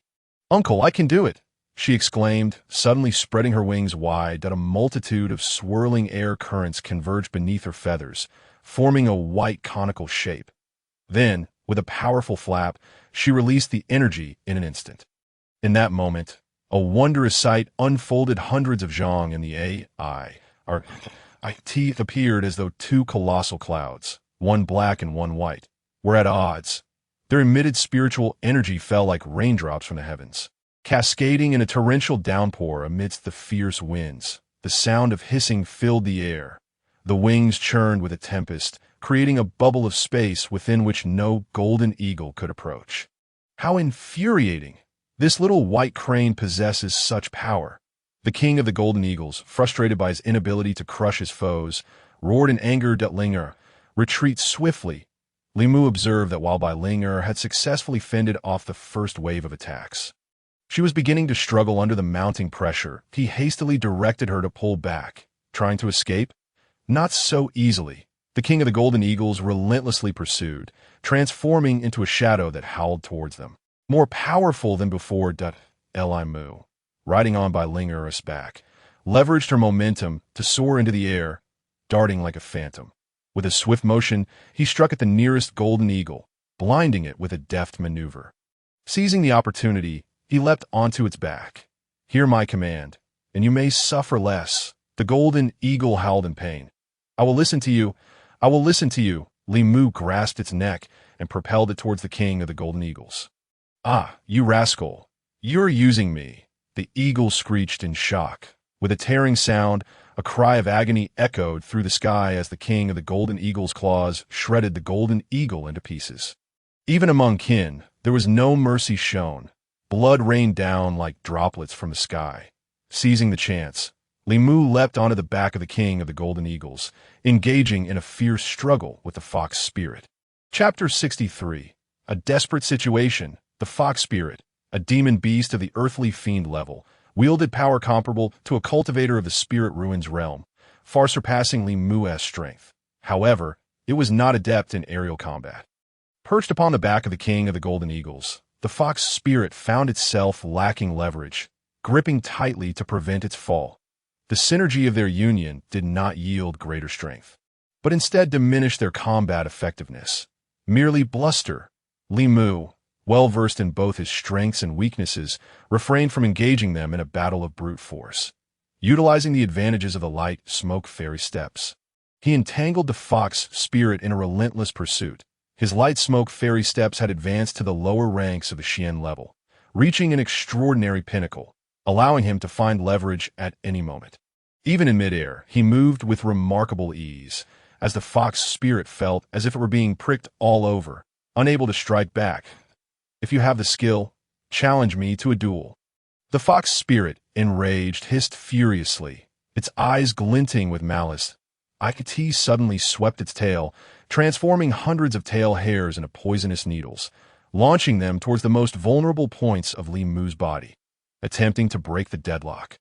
"Uncle, I can do it!" she exclaimed, suddenly spreading her wings wide. A multitude of swirling air currents converged beneath her feathers, forming a white conical shape. Then, with a powerful flap, she released the energy in an instant. In that moment, a wondrous sight unfolded. Hundreds of Zhang in the teeth appeared as though two colossal clouds, one black and one white, were at odds. Their emitted spiritual energy fell like raindrops from the heavens, cascading in a torrential downpour amidst the fierce winds. The sound of hissing filled the air. The wings churned with a tempest, creating a bubble of space within which no golden eagle could approach. How infuriating! This little white crane possesses such power. The king of the Golden Eagles, frustrated by his inability to crush his foes, roared in anger. Ling'er, retreat swiftly. Li Mu observed that while Bai Ling'er had successfully fended off the first wave of attacks, she was beginning to struggle under the mounting pressure. He hastily directed her to pull back. Trying to escape? Not so easily. The king of the Golden Eagles relentlessly pursued, transforming into a shadow that howled towards them. More powerful than before, Mu, riding on Bai Ling'er's back, leveraged her momentum to soar into the air, darting like a phantom. With a swift motion, he struck at the nearest golden eagle, blinding it with a deft maneuver. Seizing the opportunity, he leapt onto its back. "Hear my command, and you may suffer less." The golden eagle howled in pain. "I will listen to you. I will listen to you." Li Mu grasped its neck and propelled it towards the king of the Golden Eagles. "Ah, you rascal! You're using me!" The eagle screeched in shock. With a tearing sound, a cry of agony echoed through the sky as the king of the Golden Eagle's claws shredded the golden eagle into pieces. Even among kin, there was no mercy shown. Blood rained down like droplets from the sky. Seizing the chance, Li Mu leapt onto the back of the king of the Golden Eagles, engaging in a fierce struggle with the fox spirit. Chapter 63. A desperate situation. The fox spirit, a demon beast of the earthly fiend level, wielded power comparable to a cultivator of the spirit ruins realm, far surpassing Li Mu's strength. However, it was not adept in aerial combat. Perched upon the back of the king of the Golden Eagles, the fox spirit found itself lacking leverage, gripping tightly to prevent its fall. The synergy of their union did not yield greater strength, but instead diminished their combat effectiveness. Merely bluster. Li Mu, well-versed in both his strengths and weaknesses, refrained from engaging them in a battle of brute force. Utilizing the advantages of the light smoke fairy steps, he entangled the fox spirit in a relentless pursuit. His light smoke fairy steps had advanced to the lower ranks of the Xian level, reaching an extraordinary pinnacle, allowing him to find leverage at any moment. Even in midair, he moved with remarkable ease, as the fox spirit felt as if it were being pricked all over, unable to strike back. If you have the skill, challenge me to a duel." The fox spirit, enraged, hissed furiously, its eyes glinting with malice. Ikati suddenly swept its tail, transforming hundreds of tail hairs into poisonous needles, launching them towards the most vulnerable points of Li Mu's body, attempting to break the deadlock.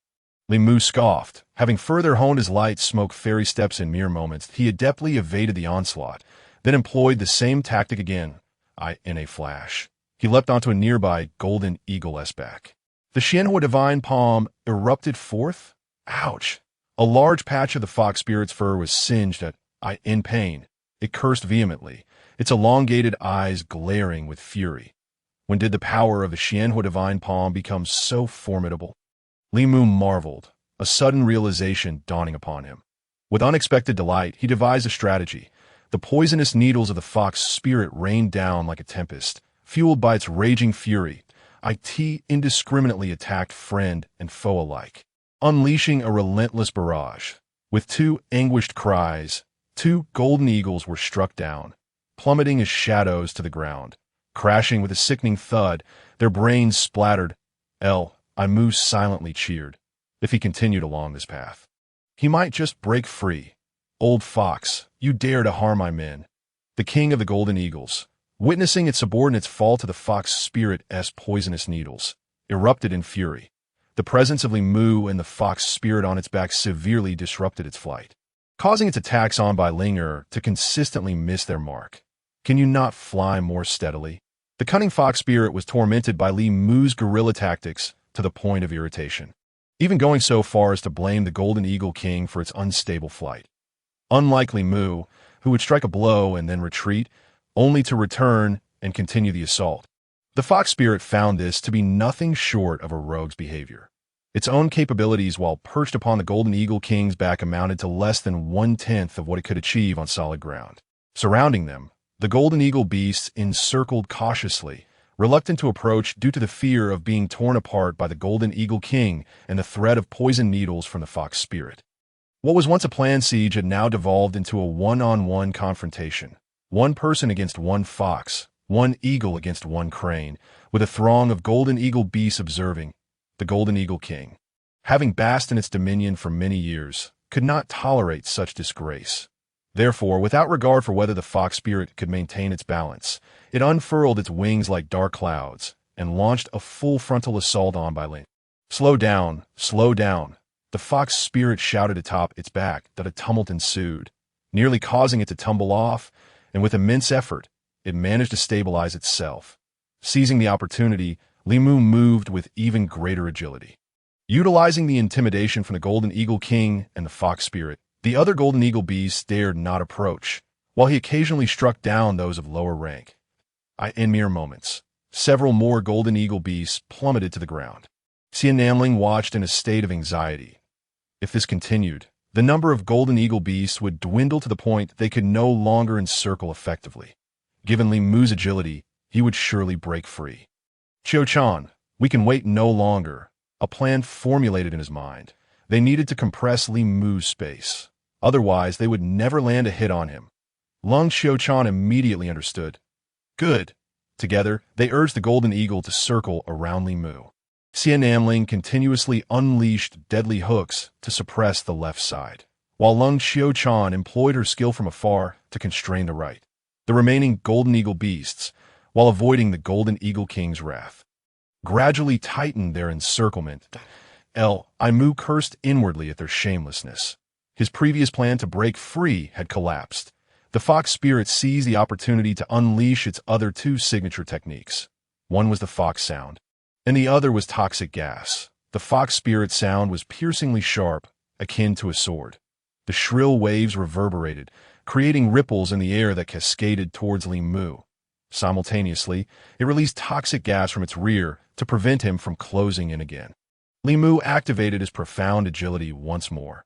Li Mu scoffed. Having further honed his light smoke fairy steps in mere moments, he adeptly evaded the onslaught, then employed the same tactic again. In a flash, he leapt onto a nearby golden eagle-esque back. The Xianhua divine palm erupted forth. Ouch! A large patch of the fox spirit's fur was singed in pain. It cursed vehemently, its elongated eyes glaring with fury. When did the power of the Xianhua divine palm become so formidable? Li Mu marveled, a sudden realization dawning upon him. With unexpected delight, he devised a strategy. The poisonous needles of the fox spirit rained down like a tempest, fueled by its raging fury. It indiscriminately attacked friend and foe alike, unleashing a relentless barrage. With two anguished cries, two golden eagles were struck down, plummeting as shadows to the ground. Crashing with a sickening thud, their brains splattered. Imu silently cheered. If he continued along this path, he might just break free. "Old fox, you dare to harm my men." The king of the golden eagles, witnessing its subordinates fall to the fox spirit's poisonous needles, erupted in fury. The presence of Li Mu and the fox spirit on its back severely disrupted its flight, causing its attacks on Bai Linger to consistently miss their mark. "Can you not fly more steadily?" The cunning fox spirit was tormented by Li Mu's guerrilla tactics to the point of irritation, even going so far as to blame the Golden Eagle King for its unstable flight. Unlike Li Mu, who would strike a blow and then retreat, only to return and continue the assault, the fox spirit found this to be nothing short of a rogue's behavior. Its own capabilities while perched upon the Golden Eagle King's back amounted to less than 1/10 of what it could achieve on solid ground. Surrounding them, the Golden Eagle beasts encircled cautiously, reluctant to approach due to the fear of being torn apart by the Golden Eagle King and the threat of poison needles from the fox spirit. What was once a planned siege had now devolved into a one-on-one confrontation. One person against one fox, one eagle against one crane, with a throng of Golden Eagle beasts observing. The Golden Eagle King, having basked in its dominion for many years, could not tolerate such disgrace. Therefore, without regard for whether the fox spirit could maintain its balance, it unfurled its wings like dark clouds and launched a full frontal assault on Bai Linger. "Slow down, slow down," the fox spirit shouted atop its back. That a tumult ensued, nearly causing it to tumble off, and with immense effort, it managed to stabilize itself. Seizing the opportunity, Li Mu moved with even greater agility. Utilizing the intimidation from the Golden Eagle King and the fox spirit, the other Golden Eagle beasts dared not approach, while he occasionally struck down those of lower rank. In mere moments, several more Golden Eagle beasts plummeted to the ground. Xian Namling watched in a state of anxiety. If this continued, the number of Golden Eagle beasts would dwindle to the point they could no longer encircle effectively. Given Li Mu's agility, he would surely break free. "Qiu Chan, we can wait no longer," a plan formulated in his mind. They needed to compress Li Mu's space. Otherwise, they would never land a hit on him. Lung Xiuchan immediately understood. Good. Together, they urged the Golden Eagle to circle around Li Mu. Xian Namling continuously unleashed deadly hooks to suppress the left side, while Lung Xiuchan employed her skill from afar to constrain the right. The remaining Golden Eagle beasts, while avoiding the Golden Eagle King's wrath, gradually tightened their encirclement. Imu cursed inwardly at their shamelessness. His previous plan to break free had collapsed. The fox spirit seized the opportunity to unleash its other two signature techniques. One was the fox sound, and the other was toxic gas. The fox spirit sound was piercingly sharp, akin to a sword. The shrill waves reverberated, creating ripples in the air that cascaded towards Li Mu. Simultaneously, it released toxic gas from its rear to prevent him from closing in again. Li Mu activated his profound agility once more.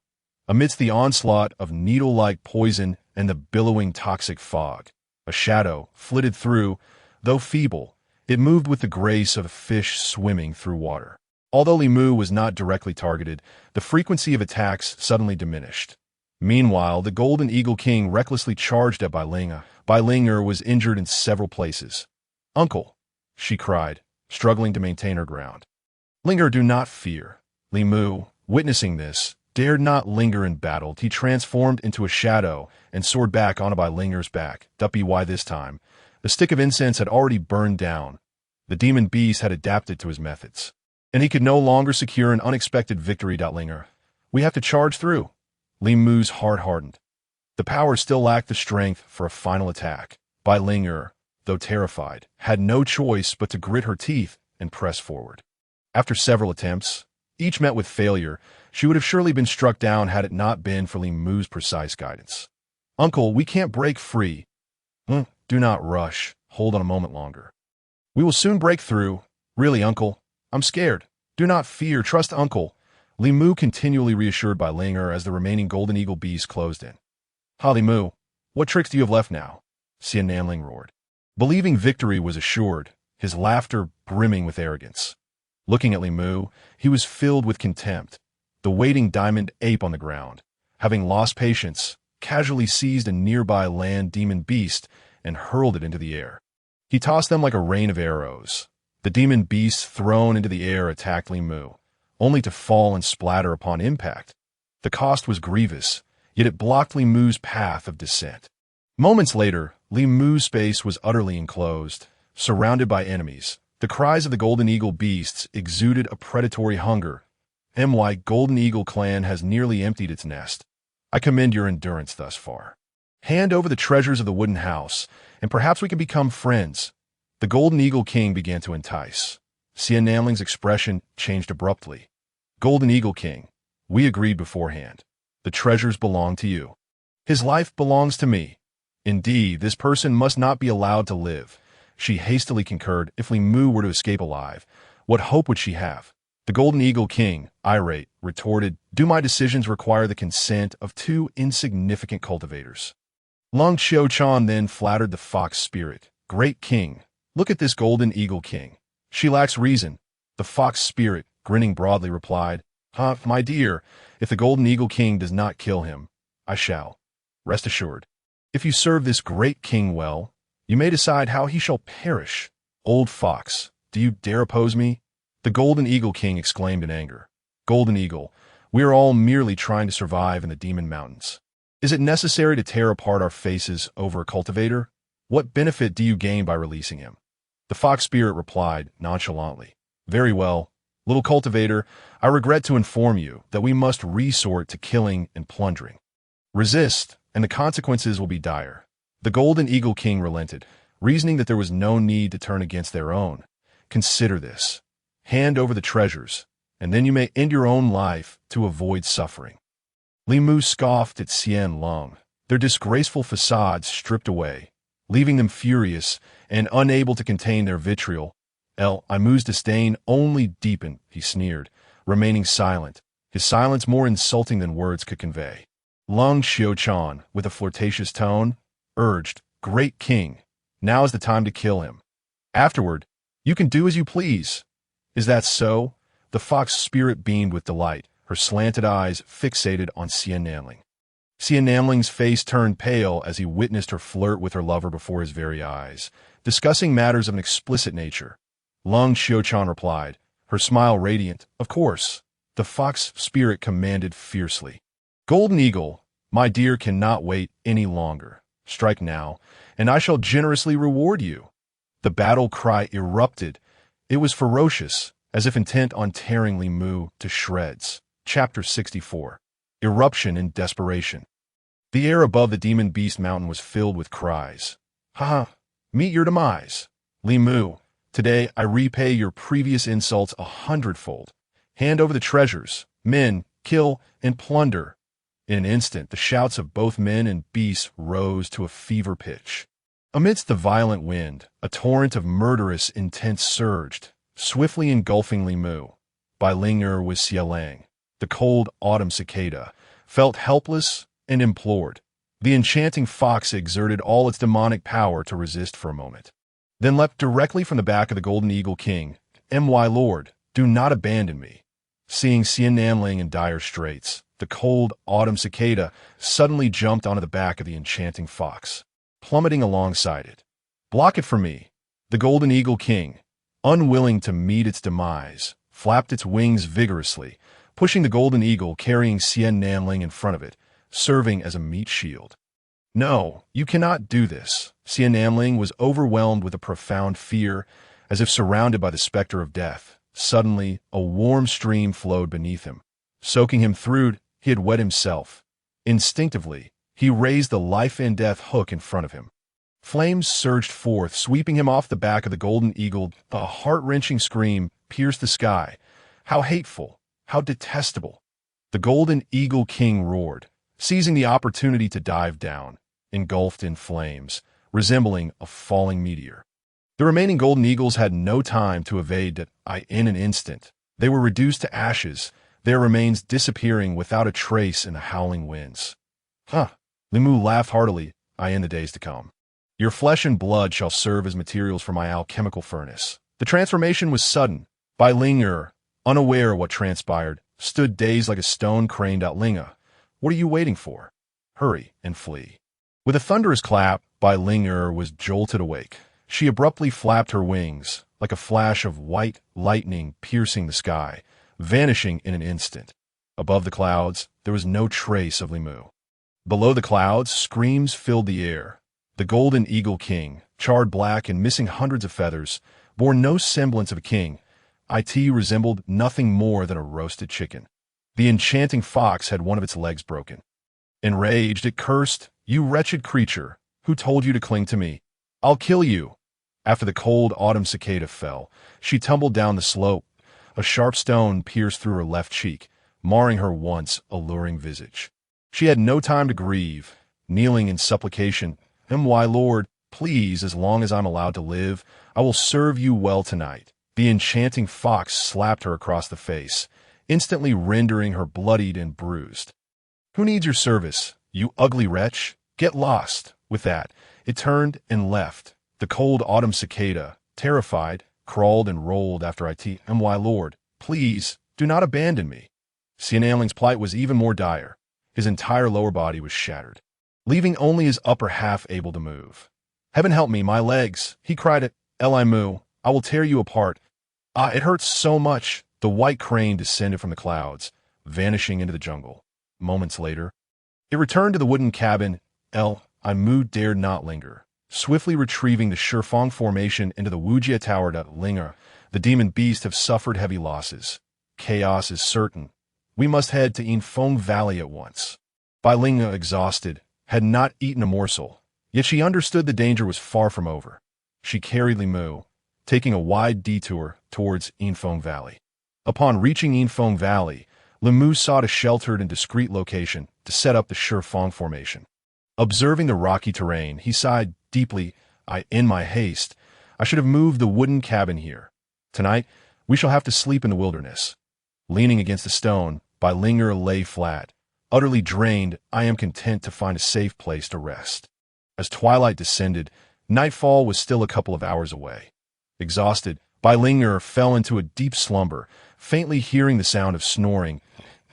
Amidst the onslaught of needle-like poison and the billowing toxic fog, a shadow flitted through. Though feeble, it moved with the grace of a fish swimming through water. Although Li Mu was not directly targeted, the frequency of attacks suddenly diminished. Meanwhile, the Golden Eagle King recklessly charged at Bai Linger. Bai Linger was injured in several places. "Uncle, she cried, struggling to maintain her ground. Linger, do not fear. Li Mu, witnessing this, dared not linger in battle. He transformed into a shadow and soared back onto by Linger's back. By this time, the stick of incense had already burned down. The demon beast had adapted to his methods, and he could no longer secure an unexpected victory. Linger, we have to charge through. Li Mu's heart hardened. The power still lacked the strength for a final attack. Bai Linger, though terrified, had no choice but to grit her teeth and press forward. After several attempts, each met with failure, she would have surely been struck down had it not been for Li Mu's precise guidance. Uncle, we can't break free. Do not rush. Hold on a moment longer. We will soon break through. Really, Uncle, I'm scared. Do not fear. Trust Uncle. Li Mu continually reassured by Linger as the remaining Golden Eagle beasts closed in. Ha, Li Mu, what tricks do you have left now? Xian Namling roared. Believing victory was assured, his laughter brimming with arrogance. Looking at Li Mu, he was filled with contempt. The waiting diamond ape on the ground, having lost patience, casually seized a nearby land demon beast and hurled it into the air. He tossed them like a rain of arrows. The demon beasts thrown into the air attacked Li Mu, only to fall and splatter upon impact. The cost was grievous, yet it blocked Li Mu's path of descent. Moments later, Li Mu's space was utterly enclosed, surrounded by enemies. The cries of the Golden Eagle beasts exuded a predatory hunger. My Golden Eagle clan has nearly emptied its nest. I commend your endurance thus far. Hand over the treasures of the wooden house, and perhaps we can become friends. The Golden Eagle King began to entice. Xian Namling's expression changed abruptly. Golden Eagle King, we agreed beforehand. The treasures belong to you. His life belongs to me. Indeed, this person must not be allowed to live. She hastily concurred. If Li Mu were to escape alive, what hope would she have? The Golden Eagle King, irate, retorted, do my decisions require the consent of two insignificant cultivators? Lung Qiuchan then flattered the fox spirit. Great King, look at this Golden Eagle King. She lacks reason. The fox spirit, grinning broadly, replied, my dear, if the Golden Eagle King does not kill him, I shall. Rest assured. If you serve this great king well, you may decide how he shall perish. Old fox, do you dare oppose me? The Golden Eagle King exclaimed in anger. Golden Eagle, we are all merely trying to survive in the Demon Mountains. Is it necessary to tear apart our faces over a cultivator? What benefit do you gain by releasing him? The fox spirit replied nonchalantly. Very well, little cultivator, I regret to inform you that we must resort to killing and plundering. Resist, and the consequences will be dire. The Golden Eagle King relented, reasoning that there was no need to turn against their own. Consider this. Hand over the treasures, and then you may end your own life to avoid suffering. Li Mu scoffed at Xian Lung, their disgraceful facades stripped away, leaving them furious and unable to contain their vitriol. Li Mu's disdain only deepened, he sneered, remaining silent, his silence more insulting than words could convey. Lung Qiuchan, with a flirtatious tone, urged, Great King, now is the time to kill him. Afterward, you can do as you please. Is that so? The fox spirit beamed with delight, her slanted eyes fixated on Xian Namling. Xian Namling's face turned pale as he witnessed her flirt with her lover before his very eyes, discussing matters of an explicit nature. Lung Qiuchan replied, her smile radiant, Of course. The fox spirit commanded fiercely. Golden Eagle, my dear cannot wait any longer. Strike now, and I shall generously reward you. The battle cry erupted. It was ferocious, as if intent on tearing Li Mu to shreds. Chapter 64. Eruption in Desperation. The air above the Demon Beast Mountain was filled with cries. Meet your demise. Li Mu, today I repay your previous insults 100-fold. Hand over the treasures, men, kill, and plunder. In an instant, the shouts of both men and beasts rose to a fever pitch. Amidst the violent wind, a torrent of murderous intent surged, swiftly engulfing Li Mu. Bai Linger was Xielang, the cold autumn cicada, felt helpless and implored. The enchanting fox exerted all its demonic power to resist for a moment, then leapt directly from the back of the Golden Eagle King. My lord, do not abandon me. Seeing Xian Namling in dire straits, the cold autumn cicada suddenly jumped onto the back of the enchanting fox, plummeting alongside it. Block it for me. The golden eagle king, unwilling to meet its demise, flapped its wings vigorously, pushing the golden eagle carrying Xian Nanling in front of it, serving as a meat shield. No, you cannot do this. Xian Nanling was overwhelmed with a profound fear, as if surrounded by the specter of death. Suddenly, a warm stream flowed beneath him. Soaking him through, he had wet himself. Instinctively, he raised the life and death hook in front of him. Flames surged forth, sweeping him off the back of the golden eagle. A heart-wrenching scream pierced the sky. How hateful! How detestable! The golden eagle king roared, seizing the opportunity to dive down, engulfed in flames, resembling a falling meteor. The remaining golden eagles had no time to evade it. In an instant, they were reduced to ashes, their remains disappearing without a trace in the howling winds. Li Mu laughed heartily. In the days to come, your flesh and blood shall serve as materials for my alchemical furnace. The transformation was sudden. Bai Ling, unaware of what transpired, stood dazed like a stone craned out. Ling, what are you waiting for? Hurry and flee. With a thunderous clap, Bai Ling was jolted awake. She abruptly flapped her wings, like a flash of white lightning piercing the sky, vanishing in an instant. Above the clouds, there was no trace of Li Mu. Below the clouds, screams filled the air. The golden eagle king, charred black and missing hundreds of feathers, bore no semblance of a king. It resembled nothing more than a roasted chicken. The enchanting fox had one of its legs broken. Enraged, it cursed, "You wretched creature, who told you to cling to me? I'll kill you." After the cold autumn cicada fell, she tumbled down the slope. A sharp stone pierced through her left cheek, marring her once alluring visage. She had no time to grieve. Kneeling in supplication, "My lord, please, as long as I'm allowed to live, I will serve you well tonight." The enchanting fox slapped her across the face, instantly rendering her bloodied and bruised. "Who needs your service, you ugly wretch? Get lost." With that, it turned and left. The cold autumn cicada, terrified, crawled and rolled after it. "My lord, please, do not abandon me." Xian Nanling's plight was even more dire. His entire lower body was shattered, leaving only his upper half able to move. "Heaven help me, my legs!" he cried at Li Mu. "I will tear you apart." It hurts so much." The white crane descended from the clouds, vanishing into the jungle. Moments later, it returned to the wooden cabin. Li Mu dared not linger. Swiftly retrieving the Shifeng formation into the Wujia Tower. "Linger, the demon beasts have suffered heavy losses. Chaos is certain. We must head to Yinfeng Valley at once." Bai Ling, exhausted, had not eaten a morsel, yet she understood the danger was far from over. She carried Li Mu, taking a wide detour towards Yinfeng Valley. Upon reaching Yinfeng Valley, Li Mu sought a sheltered and discreet location to set up the Shifeng formation. Observing the rocky terrain, he sighed deeply. In my haste, I should have moved the wooden cabin here. Tonight, we shall have to sleep in the wilderness." Leaning against a stone, Bai Ling lay flat. Utterly drained, I am content to find a safe place to rest. As twilight descended, nightfall was still a couple of hours away. Exhausted, Bai Ling fell into a deep slumber, faintly hearing the sound of snoring.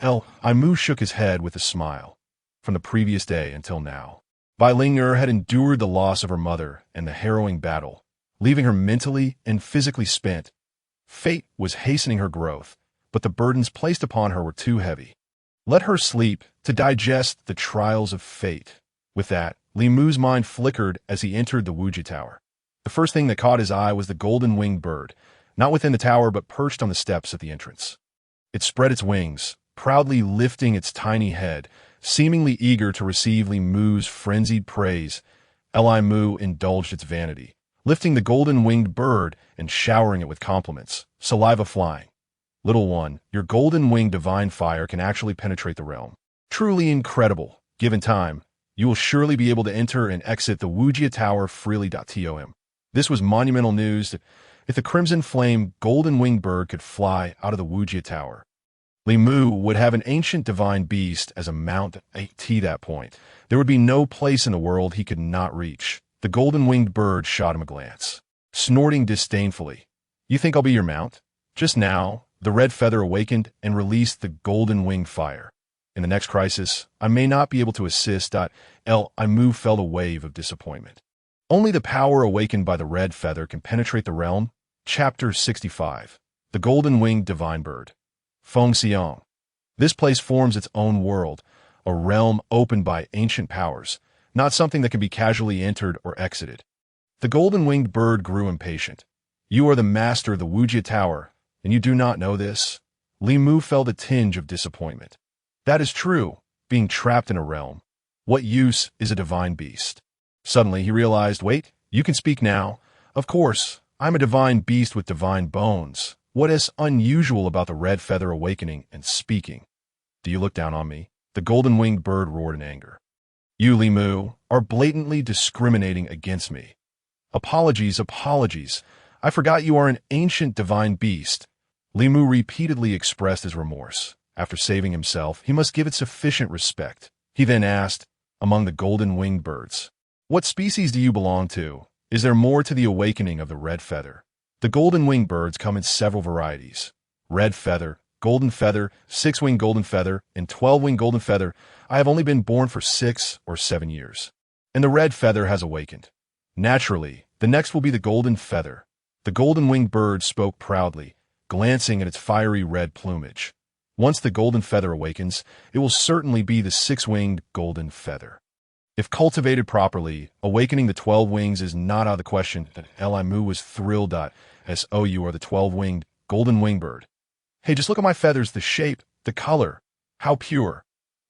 Li Mu shook his head with a smile. From the previous day until now, Bai Ling had endured the loss of her mother and the harrowing battle, leaving her mentally and physically spent. Fate was hastening her growth, but the burdens placed upon her were too heavy. Let her sleep to digest the trials of fate. With that, Li Mu's mind flickered as he entered the Wujia Tower. The first thing that caught his eye was the golden-winged bird, not within the tower but perched on the steps at the entrance. It spread its wings, proudly lifting its tiny head, seemingly eager to receive Li Mu's frenzied praise. Li Mu indulged its vanity, lifting the golden-winged bird and showering it with compliments, saliva flying. "Little one, your golden-winged divine fire can actually penetrate the realm. Truly incredible. Given time, you will surely be able to enter and exit the Wujia Tower freely." This was monumental news. If the crimson flame golden-winged bird could fly out of the Wujia Tower, Li Mu would have an ancient divine beast as a mount. At that point, there would be no place in the world he could not reach. The golden-winged bird shot him a glance, snorting disdainfully. "You think I'll be your mount?" Just now, the red feather awakened and released the golden-winged fire. In the next crisis, I may not be able to assist. Li Mu felt a wave of disappointment. Only the power awakened by the red feather can penetrate the realm. Chapter 65. The Golden-Winged Divine Bird. Feng Xiang. This place forms its own world, a realm opened by ancient powers, not something that can be casually entered or exited. The golden-winged bird grew impatient. You are the master of the Wujie Tower, and you do not know this? Li Mu felt a tinge of disappointment. That is true, being trapped in a realm. What use is a divine beast? Suddenly he realized, wait, you can speak now. Of course, I'm a divine beast with divine bones. What is unusual about the red feather awakening and speaking? Do you look down on me? The golden-winged bird roared in anger. You, Li Mu, are blatantly discriminating against me. Apologies, apologies. I forgot you are an ancient divine beast. Li Mu repeatedly expressed his remorse. After saving himself, he must give it sufficient respect. He then asked, among the golden-winged birds, what species do you belong to? Is there more to the awakening of the red feather? The golden-winged birds come in several varieties. Red feather, golden feather, six-winged golden feather, and 12-winged golden feather. I have only been born for 6 or 7 years. And the red feather has awakened. Naturally, the next will be the golden feather. The golden-winged bird spoke proudly, glancing at its fiery red plumage. Once the golden feather awakens, it will certainly be the 6-winged golden feather. If cultivated properly, awakening the 12 wings is not out of the question. Li Mu was thrilled. So you are the 12-winged golden-winged bird. Hey, just look at my feathers, the shape, the color. How pure.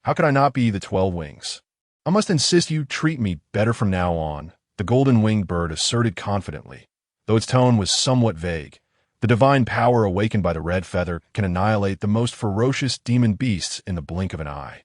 How could I not be the 12 wings? I must insist you treat me better from now on, the golden-winged bird asserted confidently, though its tone was somewhat vague. The divine power awakened by the red feather can annihilate the most ferocious demon beasts in the blink of an eye.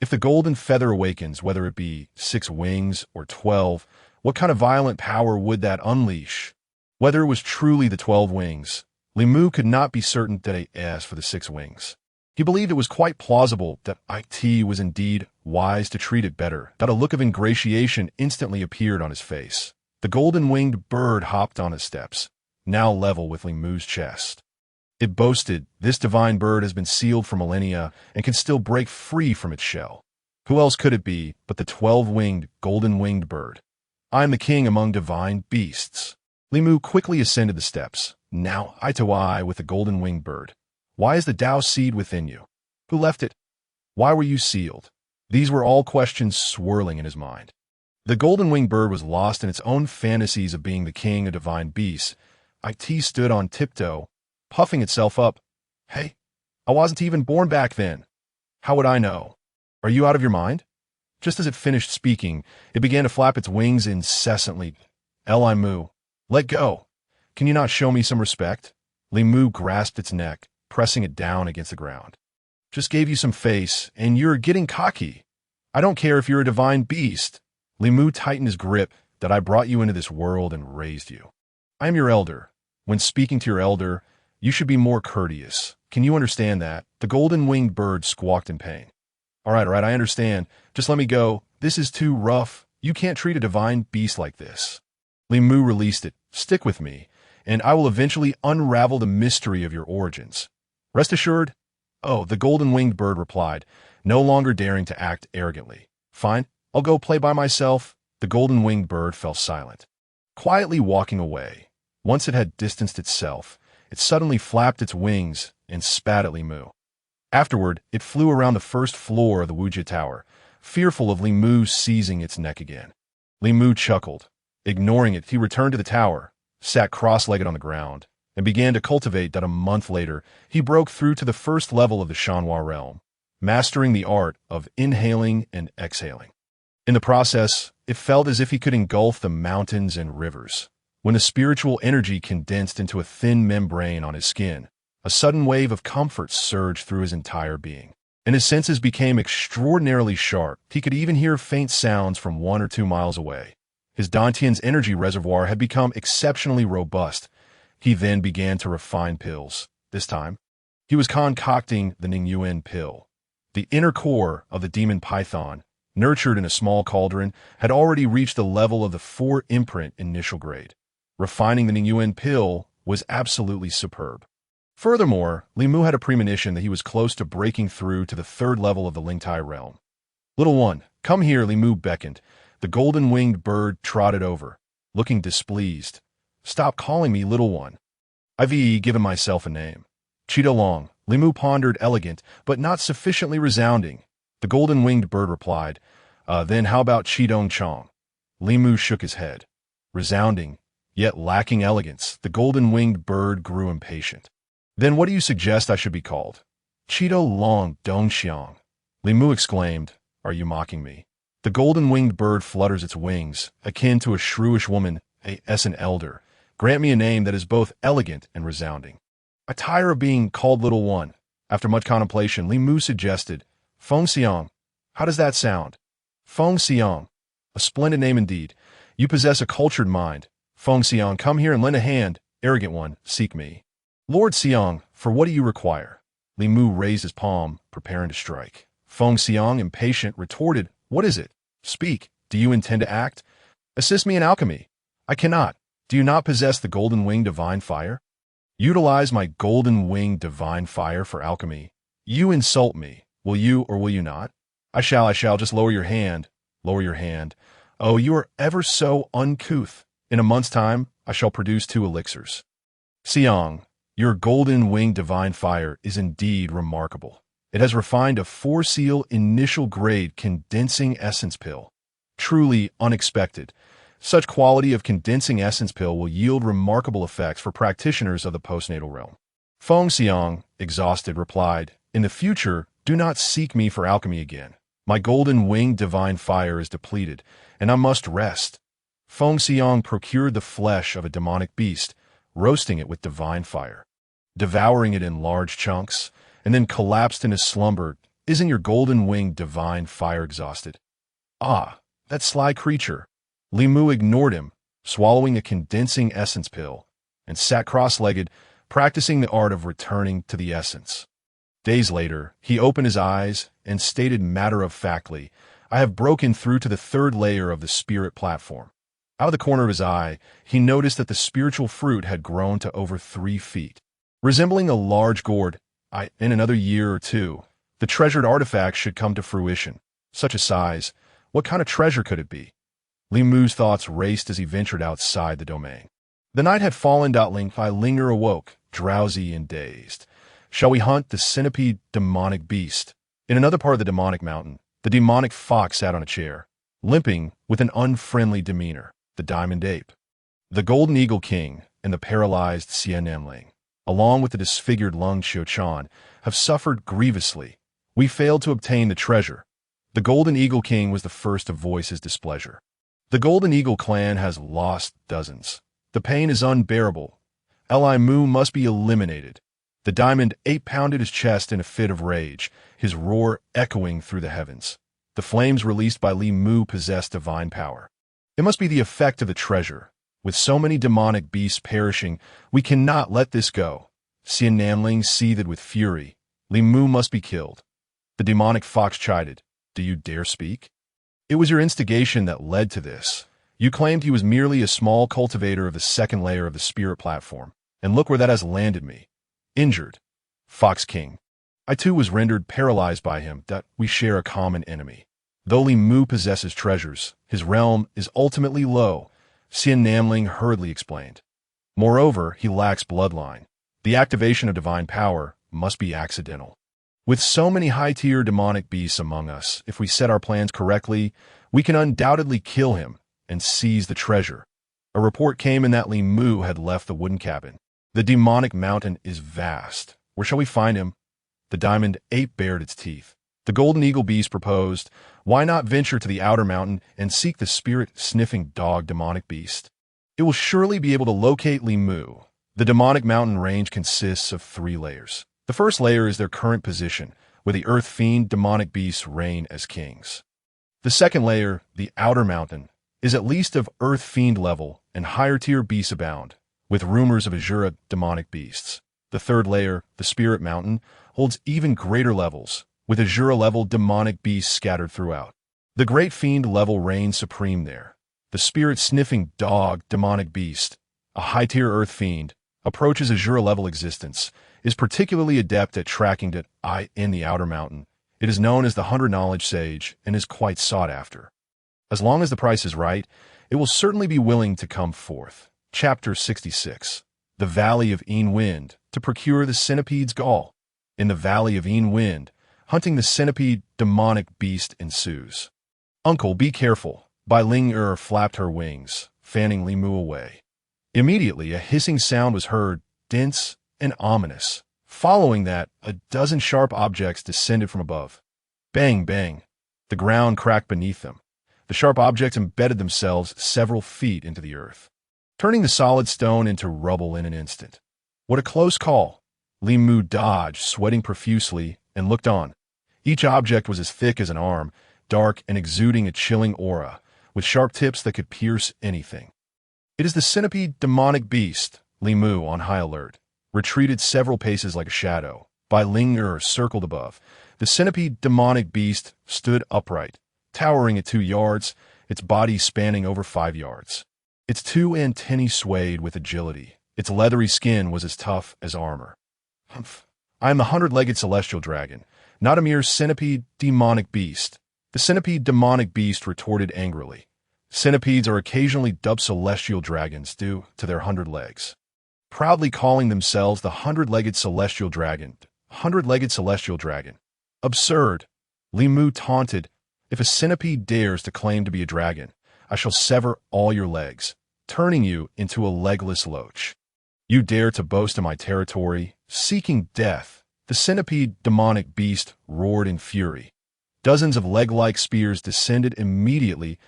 If the golden feather awakens, whether it be 6 wings or 12, what kind of violent power would that unleash? Whether it was truly the 12 wings, Li Mu could not be certain that he asked for the 6 wings. He believed it was quite plausible that IT was indeed wise to treat it better, that a look of ingratiation instantly appeared on his face. The golden-winged bird hopped on his steps, now level with Li Mu's chest. It boasted, this divine bird has been sealed for millennia and can still break free from its shell. Who else could it be but the 12-winged, golden-winged bird? I am the king among divine beasts. Li Mu quickly ascended the steps, now eye to eye with the golden-winged bird. Why is the Tao seed within you? Who left it? Why were you sealed? These were all questions swirling in his mind. The golden-winged bird was lost in its own fantasies of being the king of divine beasts. IT stood on tiptoe, puffing itself up. Hey, I wasn't even born back then. How would I know? Are you out of your mind? Just as it finished speaking, it began to flap its wings incessantly. Li Mu, let go. Can you not show me some respect? Li Mu grasped its neck, pressing it down against the ground. Just gave you some face, and you're getting cocky. I don't care if you're a divine beast. Li Mu tightened his grip, that I brought you into this world and raised you. I am your elder. When speaking to your elder, you should be more courteous. Can you understand that? The golden-winged bird squawked in pain. All right, I understand. Just let me go. This is too rough. You can't treat a divine beast like this. Li Mu released it. Stick with me, and I will eventually unravel the mystery of your origins. Rest assured. Oh, the golden-winged bird replied, no longer daring to act arrogantly. Fine, I'll go play by myself. The golden-winged bird fell silent, quietly walking away. Once it had distanced itself, it suddenly flapped its wings and spat at Li Mu. Afterward, it flew around the first floor of the Wujie Tower, fearful of Li Mu seizing its neck again. Li Mu chuckled. Ignoring it, he returned to the tower, sat cross-legged on the ground, and began to cultivate that a month later he broke through to the first level of the Shanhua realm, mastering the art of inhaling and exhaling. In the process, it felt as if he could engulf the mountains and rivers. When the spiritual energy condensed into a thin membrane on his skin, a sudden wave of comfort surged through his entire being, and his senses became extraordinarily sharp. He could even hear faint sounds from 1 or 2 miles away. His Dantian's energy reservoir had become exceptionally robust. He then began to refine pills. This time, he was concocting the Ningyuan pill. The inner core of the demon python, nurtured in a small cauldron, had already reached the level of the 4 imprint initial grade. Refining the Ningyuan pill was absolutely superb. Furthermore, Li Mu had a premonition that he was close to breaking through to the 3rd level of the Lingtai realm. Little one, come here, Li Mu beckoned. The golden-winged bird trotted over, looking displeased. Stop calling me little one. I've given myself a name. Cheetah Long, Li Mu pondered, elegant, but not sufficiently resounding. The golden-winged bird replied, then how about Chidong Chong? Li Mu shook his head. Resounding, yet lacking elegance, the golden-winged bird grew impatient. Then what do you suggest I should be called? Cheetah Long Dong Xiang. Li Mu exclaimed, are you mocking me? The golden-winged bird flutters its wings, akin to a shrewish woman, an elder. Grant me a name that is both elegant and resounding. I tire of being called little one. After much contemplation, Li Mu suggested, Feng Xiang. How does that sound? Feng Xiang. A splendid name indeed. You possess a cultured mind. Feng Xiang, come here and lend a hand. Arrogant one, seek me. Lord Xiang, for what do you require? Li Mu raised his palm, preparing to strike. Feng Xiang, impatient, retorted, what is it? Speak. Do you intend to act? Assist me in alchemy. I cannot. Do you not possess the golden wing divine fire? Utilize my golden wing divine fire for alchemy. You insult me. Will you or will you not? I shall. Just lower your hand. Lower your hand. Oh, you are ever so uncouth. In a month's time, I shall produce 2 elixirs. Xiang, your golden wing divine fire is indeed remarkable. It has refined a 4-seal initial grade condensing essence pill. Truly unexpected. Such quality of condensing essence pill will yield remarkable effects for practitioners of the postnatal realm. Feng Xiang, exhausted, replied, in the future, do not seek me for alchemy again. My golden winged divine fire is depleted, and I must rest. Feng Xiang procured the flesh of a demonic beast, roasting it with divine fire, devouring it in large chunks, and then collapsed in a slumber. Isn't your golden winged divine fire exhausted? Ah, that sly creature. Li Mu ignored him, swallowing a condensing essence pill, and sat cross-legged, practicing the art of returning to the essence. Days later, he opened his eyes and stated matter-of-factly, I have broken through to the 3rd layer of the spirit platform. Out of the corner of his eye, he noticed that the spiritual fruit had grown to over 3 feet. Resembling a larch gourd, in another year or 2, the treasured artifact should come to fruition. Such a size, what kind of treasure could it be? Li Mu's thoughts raced as he ventured outside the domain. The night had fallen. Linger awoke, drowsy and dazed. Shall we hunt the centipede demonic beast? In another part of the demonic mountain, the demonic fox sat on a chair, limping with an unfriendly demeanor. The diamond ape, the golden eagle king, and the paralyzed Xian Namling, along with the disfigured Lung Xiuchan, have suffered grievously. We failed to obtain the treasure. The golden eagle king was the first to voice his displeasure. The golden eagle clan has lost dozens. The pain is unbearable. Li Mu must be eliminated. The diamond ape pounded his chest in a fit of rage, his roar echoing through the heavens. The flames released by Li Mu possessed divine power. It must be the effect of the treasure. With so many demonic beasts perishing, we cannot let this go. Xian Namling seethed with fury. Li Mu must be killed. The demonic fox chided, do you dare speak? It was your instigation that led to this. You claimed he was merely a small cultivator of the 2nd layer of the spirit platform, and look where that has landed me. Injured. Fox King. I too was rendered paralyzed by him, that we share a common enemy. Though Li Mu possesses treasures, his realm is ultimately low, Xian Namling hurriedly explained. Moreover, he lacks bloodline. The activation of divine power must be accidental. With so many high-tier demonic beasts among us, if we set our plans correctly, we can undoubtedly kill him and seize the treasure. A report came in that Li Mu had left the wooden cabin. The demonic mountain is vast. Where shall we find him? The diamond ape bared its teeth. The golden eagle beast proposed, why not venture to the outer mountain and seek the spirit-sniffing dog demonic beast? It will surely be able to locate Li Mu. The demonic mountain range consists of 3 layers. The first layer is their current position, where the earth fiend demonic beasts reign as kings. The second layer, the outer mountain, is at least of earth fiend level, and higher tier beasts abound, with rumors of Azura demonic beasts. The third layer, the spirit mountain, holds even greater levels, with Azura-level demonic beasts scattered throughout. The great fiend level reigns supreme there. The spirit-sniffing dog demonic beast, a high-tier earth fiend, approaches Azura-level existence, is particularly adept at tracking in the outer mountain. It is known as the 100 Knowledge Sage and is quite sought after. As long as the price is right, it will certainly be willing to come forth. Chapter 66. The Valley of Een Wind, to procure the centipede's gall. In the Valley of Een Wind, hunting the centipede demonic beast ensues. Uncle, be careful. Bai Ling flapped her wings, fanning Li Mu away. Immediately, a hissing sound was heard, dense and ominous. Following that, a dozen sharp objects descended from above. Bang, bang. The ground cracked beneath them. The sharp objects embedded themselves several feet into the earth, turning the solid stone into rubble in an instant. What a close call! Li Mu dodged, sweating profusely, and looked on. Each object was as thick as an arm, dark and exuding a chilling aura, with sharp tips that could pierce anything. It is the centipede demonic beast. Li Mu, on high alert, retreated several paces like a shadow. Bai Ling circled above. The centipede demonic beast stood upright, towering at 2 yards, its body spanning over 5 yards. Its 2 antennae swayed with agility. Its leathery skin was as tough as armor. Humph. I am the 100-legged celestial dragon, not a mere centipede demonic beast. The centipede demonic beast retorted angrily. Centipedes are occasionally dubbed celestial dragons due to their 100 legs. Proudly calling themselves the 100-legged celestial dragon. 100-legged celestial dragon. Absurd. Li Mu taunted. If a centipede dares to claim to be a dragon, I shall sever all your legs, turning you into a legless loach. You dare to boast in my territory, seeking death. The centipede demonic beast roared in fury. Dozens of leg-like spears descended immediately,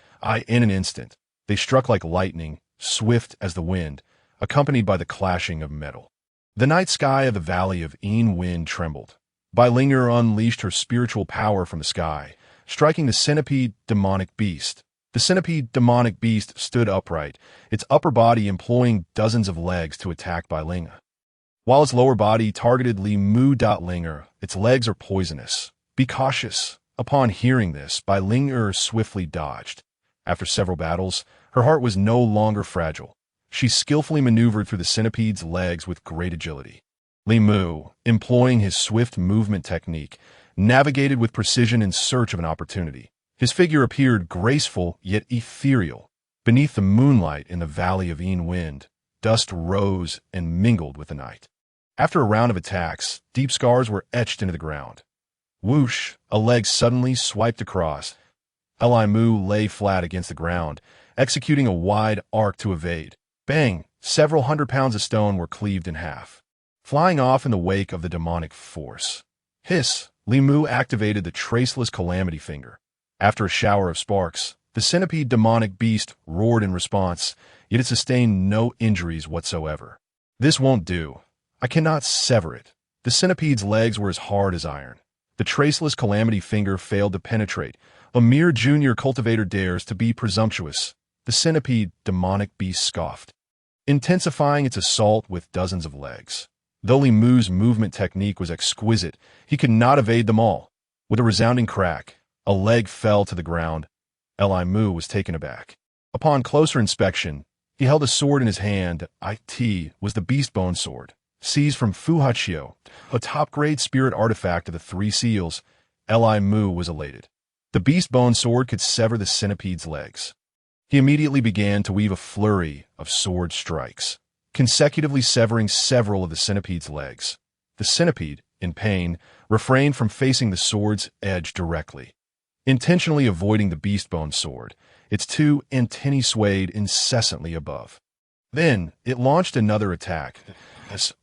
in an instant. They struck like lightning, swift as the wind, accompanied by the clashing of metal. The night sky of the Valley of Een Wind trembled. Bai Ling unleashed her spiritual power from the sky, striking the centipede demonic beast. The centipede demonic beast stood upright, its upper body employing dozens of legs to attack Bai Ling, while its lower body targeted Li Mu. Linger, its legs are poisonous. Be cautious. Upon hearing this, Bai Ling swiftly dodged. After several battles, her heart was no longer fragile. She skillfully maneuvered through the centipede's legs with great agility. Li Mu, employing his swift movement technique, navigated with precision in search of an opportunity. His figure appeared graceful yet ethereal. Beneath the moonlight in the Valley of Een Wind, dust rose and mingled with the night. After a round of attacks, deep scars were etched into the ground. Whoosh! A leg suddenly swiped across. Li Mu lay flat against the ground, executing a wide arc to evade. Bang! Several 100 pounds of stone were cleaved in half, flying off in the wake of the demonic force. Hiss! Li Mu activated the traceless calamity finger. After a shower of sparks, the centipede demonic beast roared in response, yet it sustained no injuries whatsoever. This won't do. I cannot sever it. The centipede's legs were as hard as iron. The traceless calamity finger failed to penetrate. A mere junior cultivator dares to be presumptuous. The centipede demonic beast scoffed, intensifying its assault with dozens of legs. Though Li Mu's movement technique was exquisite, he could not evade them all. With a resounding crack, a leg fell to the ground. Li Mu was taken aback. Upon closer inspection, he held a sword in his hand. It was the beast bone sword, seized from Fu Hachio, a top-grade spirit artifact of the Three Seals. Li Mu was elated. The beast bone sword could sever the centipede's legs. He immediately began to weave a flurry of sword strikes, consecutively severing several of the centipede's legs. The centipede, in pain, refrained from facing the sword's edge directly, intentionally avoiding the beast bone sword. Its 2 antennae swayed incessantly above. Then it launched another attack.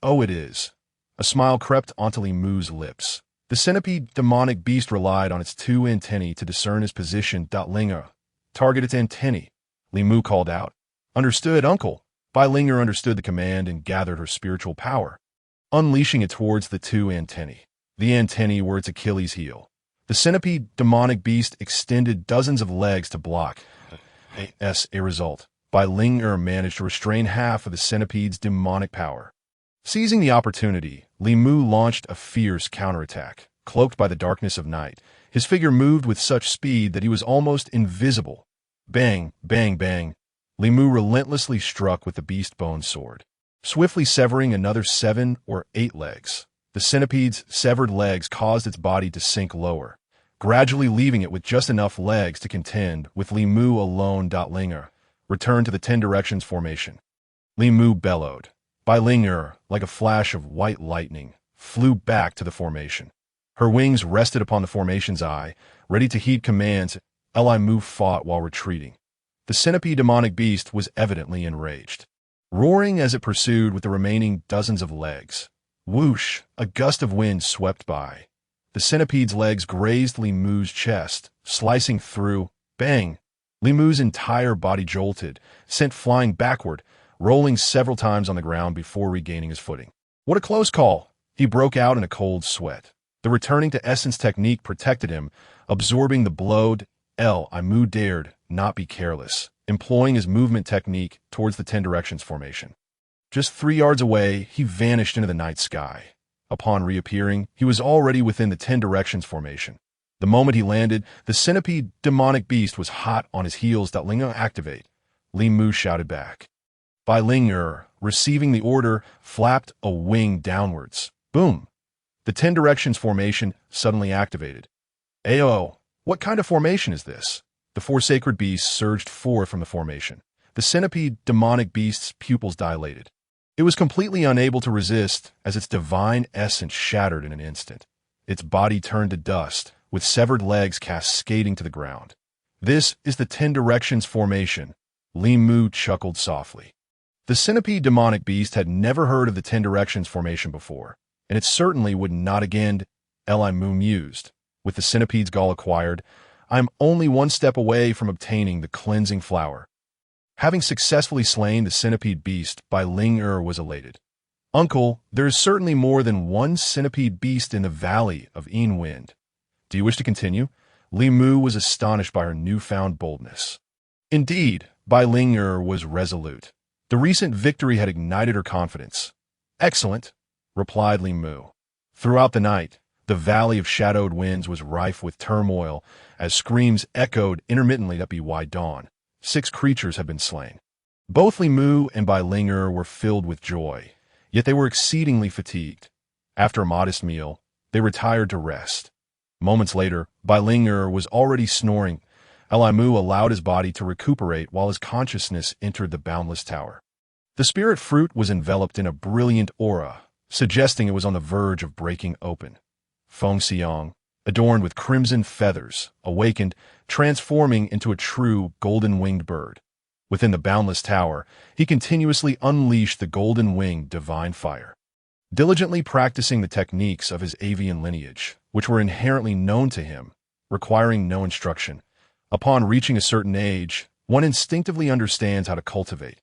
Oh, it is. A smile crept onto Li Mu's lips. The centipede demonic beast relied on its 2 antennae to discern his position. Linger, target its antennae. Li Mu called out. Understood, uncle. Bai Linger understood the command and gathered her spiritual power, unleashing it towards the 2 antennae. The antennae were its Achilles heel. The centipede demonic beast extended dozens of legs to block. As a result, Bai Linger managed to restrain half of the centipede's demonic power. Seizing the opportunity, Li Mu launched a fierce counterattack. Cloaked by the darkness of night, his figure moved with such speed that he was almost invisible. Bang, bang, bang. Li Mu relentlessly struck with the beast bone sword, swiftly severing another 7 or 8 legs. The centipede's severed legs caused its body to sink lower, gradually leaving it with just enough legs to contend with Li Mu alone. Linger returned to the 10 directions formation. Li Mu bellowed. Bai Ling, like a flash of white lightning, flew back to the formation. Her wings rested upon the formation's eye, ready to heed commands. Li Mu fought while retreating. The centipede demonic beast was evidently enraged, roaring as it pursued with the remaining dozens of legs. Whoosh! A gust of wind swept by. The centipede's legs grazed Li Mu's chest, slicing through. Bang! Li Mu's entire body jolted, sent flying backward, rolling several times on the ground before regaining his footing. What a close call! He broke out in a cold sweat. The returning to essence technique protected him, absorbing the blow. Li Mu dared not be careless, employing his movement technique towards the 10 directions formation. Just 3 yards away, he vanished into the night sky. Upon reappearing, he was already within the 10 directions formation. The moment he landed, the centipede demonic beast was hot on his heels. Ling activate. Li Mu shouted back. Bai Ling, receiving the order, flapped a wing downwards. Boom! The 10 directions formation suddenly activated. Ayo! What kind of formation is this? The 4 sacred beasts surged forth from the formation. The centipede demonic beast's pupils dilated. It was completely unable to resist as its divine essence shattered in an instant. Its body turned to dust, with severed legs cascading to the ground. This is the 10 directions formation. Li Mu chuckled softly. The centipede demonic beast had never heard of the 10 directions formation before, and it certainly would not again. Li Mu mused. With the centipede's gall acquired, I am only 1 step away from obtaining the cleansing flower. Having successfully slain the centipede beast, Bai Ling was elated. Uncle, there is certainly more than 1 centipede beast in the valley of Yin Wind. Do you wish to continue? Li Mu was astonished by her newfound boldness. Indeed, Bai Ling was resolute. The recent victory had ignited her confidence. Excellent, replied Li Mu. Throughout the night, the Valley of Shadowed Winds was rife with turmoil as screams echoed intermittently up by dawn. 6 creatures had been slain. Both Li Mu and Bai Ling were filled with joy, yet they were exceedingly fatigued. After a modest meal, they retired to rest. Moments later, Bai Ling was already snoring. Li Mu allowed his body to recuperate while his consciousness entered the boundless tower. The spirit fruit was enveloped in a brilliant aura, suggesting it was on the verge of breaking open. Feng Xiang, adorned with crimson feathers, awakened, transforming into a true golden-winged bird. Within the boundless tower, he continuously unleashed the golden-winged divine fire. Diligently practicing the techniques of his avian lineage, which were inherently known to him, requiring no instruction, upon reaching a certain age, one instinctively understands how to cultivate.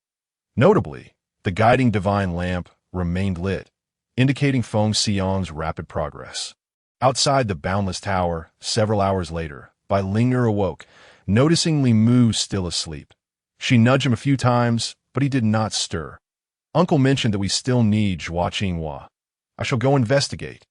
Notably, the guiding divine lamp remained lit, indicating Feng Xiang's rapid progress. Outside the boundless tower, several hours later, Bai Ling awoke, noticing Li Mu still asleep. She nudged him a few times, but he did not stir. Uncle mentioned that we still need Zhua Qinghua. I shall go investigate.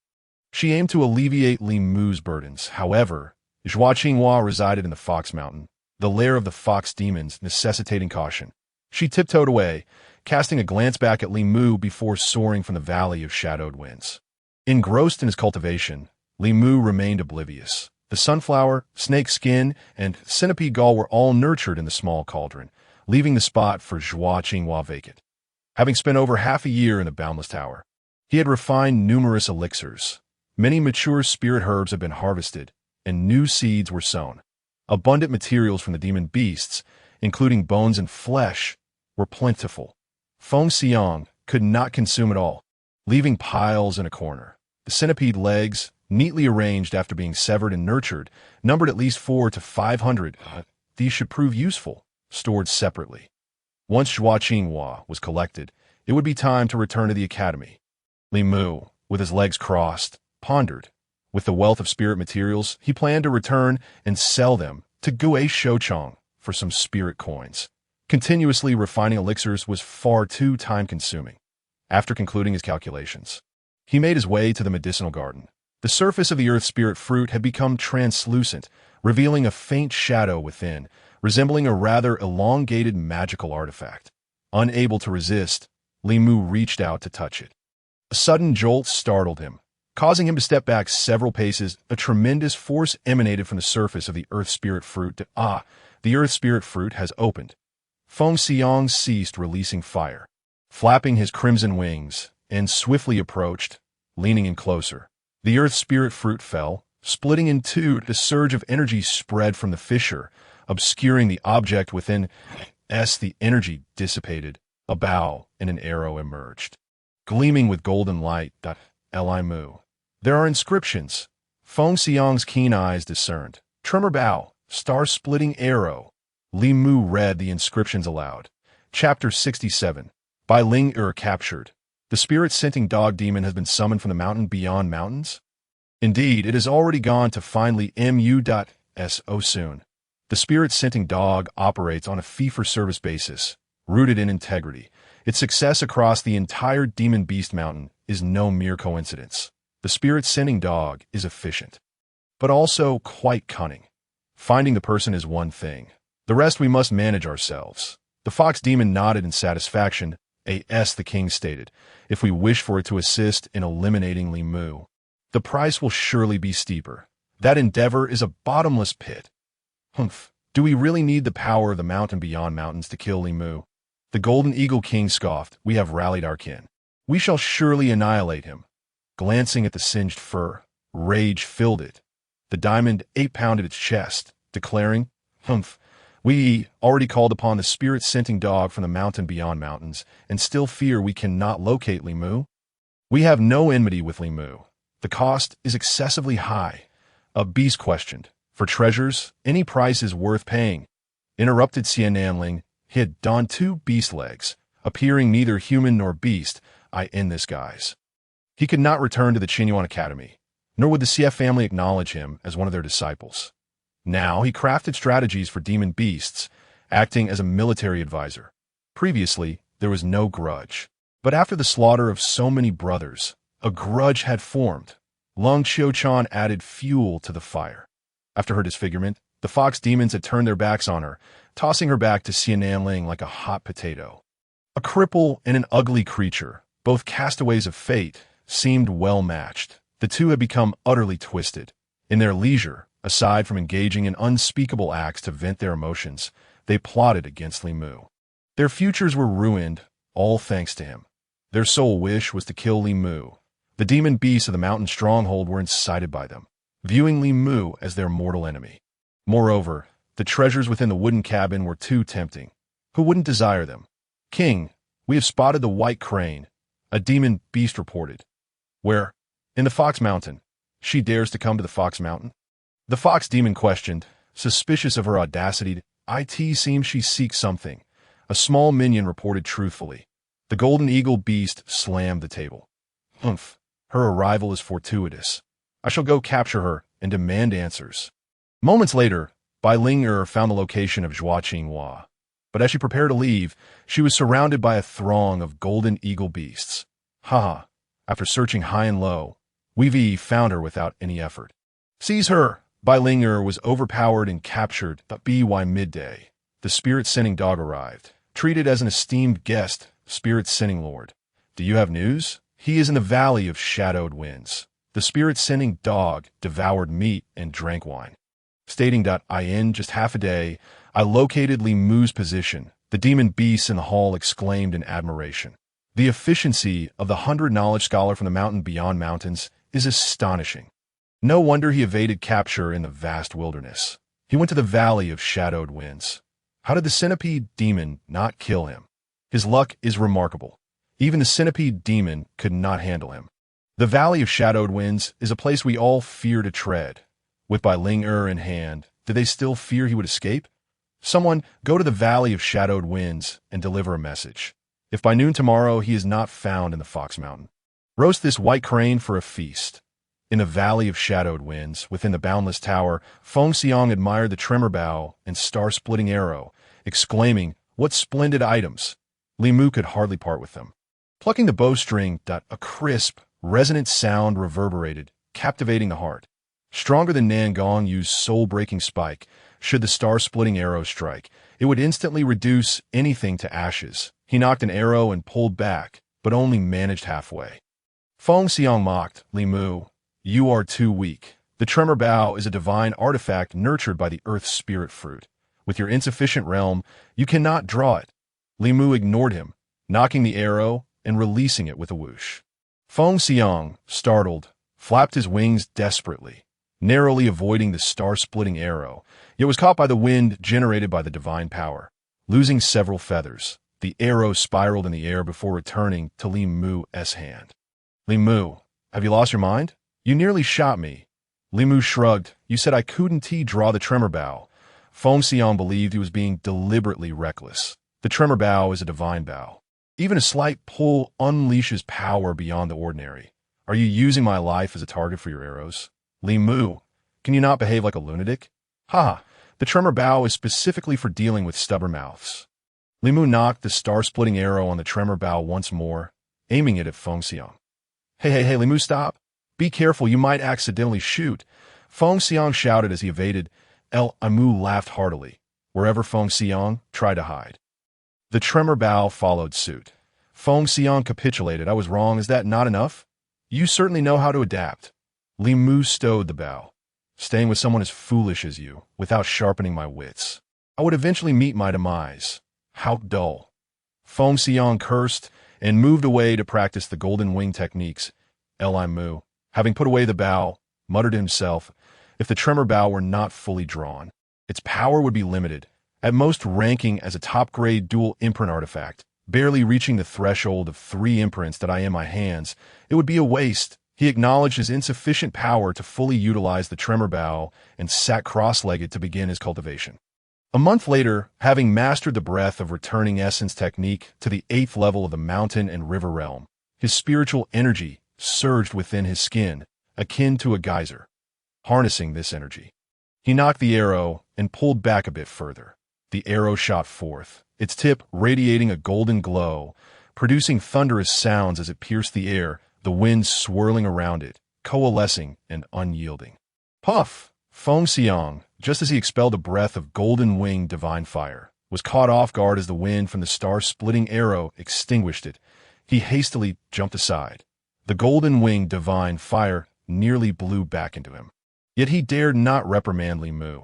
She aimed to alleviate Li Mu's burdens. However, Zhua Qinghua resided in the Fox Mountain, the lair of the fox demons, necessitating caution. She tiptoed away, casting a glance back at Li Mu before soaring from the Valley of Shadowed Winds. Engrossed in his cultivation, Li Mu remained oblivious. The sunflower, snake skin, and centipede gall were all nurtured in the small cauldron, leaving the spot for Zhua Qinghua vacant. Having spent over half a year in the Boundless Tower, he had refined numerous elixirs. Many mature spirit herbs had been harvested, and new seeds were sown. Abundant materials from the demon beasts, including bones and flesh, were plentiful. Feng Xiang could not consume it all, leaving piles in a corner. The centipede legs, neatly arranged after being severed and nurtured, numbered at least 400 to 500. These should prove useful, stored separately. Once Zhua Qinghua was collected, it would be time to return to the academy. Li Mu, with his legs crossed, pondered. With the wealth of spirit materials, he planned to return and sell them to Gue Shouchong for some spirit coins. Continuously refining elixirs was far too time-consuming. After concluding his calculations, he made his way to the medicinal garden. The surface of the earth spirit fruit had become translucent, revealing a faint shadow within, resembling a rather elongated magical artifact. Unable to resist, Li Mu reached out to touch it. A sudden jolt startled him, causing him to step back several paces. A tremendous force emanated from the surface of the Earth Spirit Fruit. The Earth Spirit Fruit has opened. Feng Xiang ceased releasing fire, flapping his crimson wings, and swiftly approached, leaning in closer. The Earth Spirit Fruit fell, splitting in two. The surge of energy spread from the fissure, obscuring the object within. As the energy dissipated, a bow and an arrow emerged, gleaming with golden light. Li Mu. There are inscriptions. Feng Xiang's keen eyes discerned. Tremor bow, star-splitting arrow. Li Mu read the inscriptions aloud. Chapter 67. Bai Ling captured. The spirit-scenting dog demon has been summoned from the mountain beyond mountains? Indeed, it has already gone to finally mu.so soon. The spirit-scenting dog operates on a fee-for-service basis, rooted in integrity. Its success across the entire Demon Beast Mountain is no mere coincidence. The spirit-scenting dog is efficient, but also quite cunning. Finding the person is one thing. The rest we must manage ourselves. The fox demon nodded in satisfaction. The king stated, if we wish for it to assist in eliminating Li Mu, the price will surely be steeper. That endeavor is a bottomless pit. Humph. Do we really need the power of the mountain beyond mountains to kill Li Mu? The Golden Eagle King scoffed. We have rallied our kin. We shall surely annihilate him. Glancing at the singed fur, rage filled it. The diamond ape pounded its chest, declaring, Humph. We already called upon the spirit-scenting dog from the mountain beyond mountains, and still fear we cannot locate Li Mu? We have no enmity with Li Mu. The cost is excessively high. A beast questioned. For treasures, any price is worth paying. Interrupted Xian Nanling. He had donned two beast legs, appearing neither human nor beast, in this guise. He could not return to the Qingyuan Academy, nor would the Xie family acknowledge him as one of their disciples. Now he crafted strategies for demon beasts, acting as a military advisor. Previously, there was no grudge. But after the slaughter of so many brothers, a grudge had formed. Lung Qiuchan added fuel to the fire. After her disfigurement, the fox demons had turned their backs on her, tossing her back to Xian Nanling like a hot potato. A cripple and an ugly creature, both castaways of fate, seemed well matched. The two had become utterly twisted. In their leisure, aside from engaging in unspeakable acts to vent their emotions, they plotted against Li Mu. Their futures were ruined, all thanks to him. Their sole wish was to kill Li Mu. The demon beasts of the mountain stronghold were incited by them, viewing Li Mu as their mortal enemy. Moreover, the treasures within the wooden cabin were too tempting. Who wouldn't desire them? King, we have spotted the white crane, a demon beast reported. Where? In the Fox Mountain. She dares to come to the Fox Mountain? The fox demon questioned, suspicious of her audacity. It seems she seeks something. A small minion reported truthfully. The golden eagle beast slammed the table. Humph, her arrival is fortuitous. I shall go capture her and demand answers. Moments later, Bai Ling found the location of Zhua Qinghua. But as she prepared to leave, she was surrounded by a throng of golden eagle beasts. After searching high and low, Wei found her without any effort. Seize her! Bai Ling was overpowered and captured. By midday, the spirit-sending dog arrived, treated as an esteemed guest, spirit-sending lord. Do you have news? He is in the Valley of Shadowed Winds. The spirit-sending dog devoured meat and drank wine. Stating in just half a day, I located Li Mu's position. The demon beasts in the hall exclaimed in admiration. The efficiency of the 100-knowledge scholar from the mountain beyond mountains is astonishing. No wonder he evaded capture in the vast wilderness. He went to the Valley of Shadowed Winds. How did the centipede demon not kill him? His luck is remarkable. Even the centipede demon could not handle him. The Valley of Shadowed Winds is a place we all fear to tread. With Bai Ling in hand, did they still fear he would escape? Someone go to the Valley of Shadowed Winds and deliver a message. If by noon tomorrow he is not found in the Fox Mountain, roast this white crane for a feast. In the Valley of Shadowed Winds, within the Boundless Tower, Feng Xiang admired the tremor bow and star-splitting arrow, exclaiming, what splendid items! Li Mu could hardly part with them. Plucking the bowstring, a crisp, resonant sound reverberated, captivating the heart. Stronger than Nangong Yu's soul-breaking spike, should the star-splitting arrow strike, it would instantly reduce anything to ashes. He knocked an arrow and pulled back, but only managed halfway. Feng Xiang mocked, Li Mu, You are too weak. The tremor bow is a divine artifact nurtured by the Earth's spirit fruit. With your insufficient realm, you cannot draw it. Li Mu ignored him, knocking the arrow and releasing it with a whoosh. Feng Xiang, startled, flapped his wings desperately, narrowly avoiding the star-splitting arrow, yet was caught by the wind generated by the divine power. Losing several feathers, the arrow spiraled in the air before returning to Li Mu's hand. Li Mu, have you lost your mind? You nearly shot me. Li Mu shrugged. You said I couldn't draw the tremor bow. Feng Xiang believed he was being deliberately reckless. The tremor bow is a divine bow. Even a slight pull unleashes power beyond the ordinary. Are you using my life as a target for your arrows? Li Mu, can you not behave like a lunatic? Ha! The tremor bow is specifically for dealing with stubborn mouths. Li Mu knocked the star-splitting arrow on the tremor bow once more, aiming it at Feng Xiang. Hey, Li Mu, stop! Be careful, you might accidentally shoot. Feng Xiang shouted as he evaded. Li Mu laughed heartily, wherever Feng Xiang tried to hide. The tremor bow followed suit. Feng Xiang capitulated. I was wrong. Is that not enough? You certainly know how to adapt. Li Mu stowed the bow. Staying with someone as foolish as you, without sharpening my wits. I would eventually meet my demise. How dull. Feng Xiang cursed and moved away to practice the golden wing techniques. Li Mu, having put away the bow, muttered to himself, if the tremor bow were not fully drawn, its power would be limited, at most ranking as a top-grade dual imprint artifact, barely reaching the threshold of 3 imprints that I in my hands. It would be a waste. He acknowledged his insufficient power to fully utilize the tremor bow and sat cross-legged to begin his cultivation. A month later, having mastered the breath of returning essence technique to the 8th level of the mountain and river realm, his spiritual energy surged within his skin, akin to a geyser. Harnessing this energy, he knocked the arrow and pulled back a bit further. The arrow shot forth, its tip radiating a golden glow, producing thunderous sounds as it pierced the air, the wind swirling around it, coalescing and unyielding. Puff! Feng Xiang, just as he expelled a breath of golden-winged divine fire, was caught off guard as the wind from the star-splitting arrow extinguished it. He hastily jumped aside. The golden-winged divine fire nearly blew back into him. Yet he dared not reprimand Li Mu.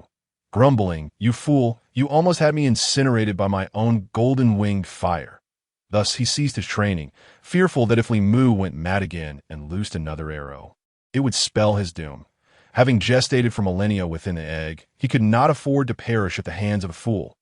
Grumbling, you fool, you almost had me incinerated by my own golden-winged fire. Thus he ceased his training, fearful that if Li Mu went mad again and loosed another arrow, it would spell his doom. Having gestated for millennia within the egg, he could not afford to perish at the hands of a fool.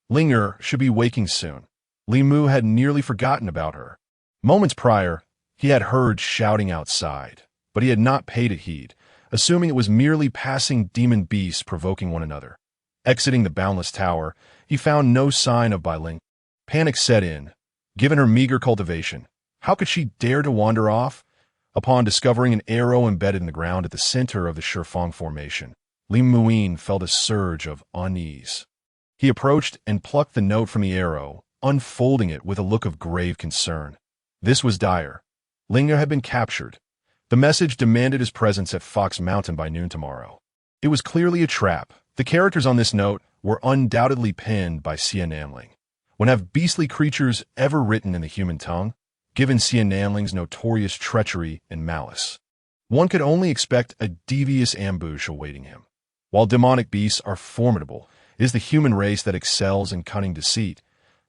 Linger should be waking soon. Li Mu had nearly forgotten about her. Moments prior, he had heard shouting outside, but he had not paid it heed, assuming it was merely passing demon beasts provoking one another. Exiting the boundless tower, he found no sign of Bai Ling. Panic set in. Given her meager cultivation, how could she dare to wander off? Upon discovering an arrow embedded in the ground at the center of the Shifeng formation, Li Muin felt a surge of unease. He approached and plucked the note from the arrow, unfolding it with a look of grave concern. This was dire. Linger had been captured. The message demanded his presence at Fox Mountain by noon tomorrow. It was clearly a trap. The characters on this note were undoubtedly penned by Xia Nanling. When have beastly creatures ever written in the human tongue? Given Xia Nanling's notorious treachery and malice, one could only expect a devious ambush awaiting him. While demonic beasts are formidable, it is the human race that excels in cunning deceit.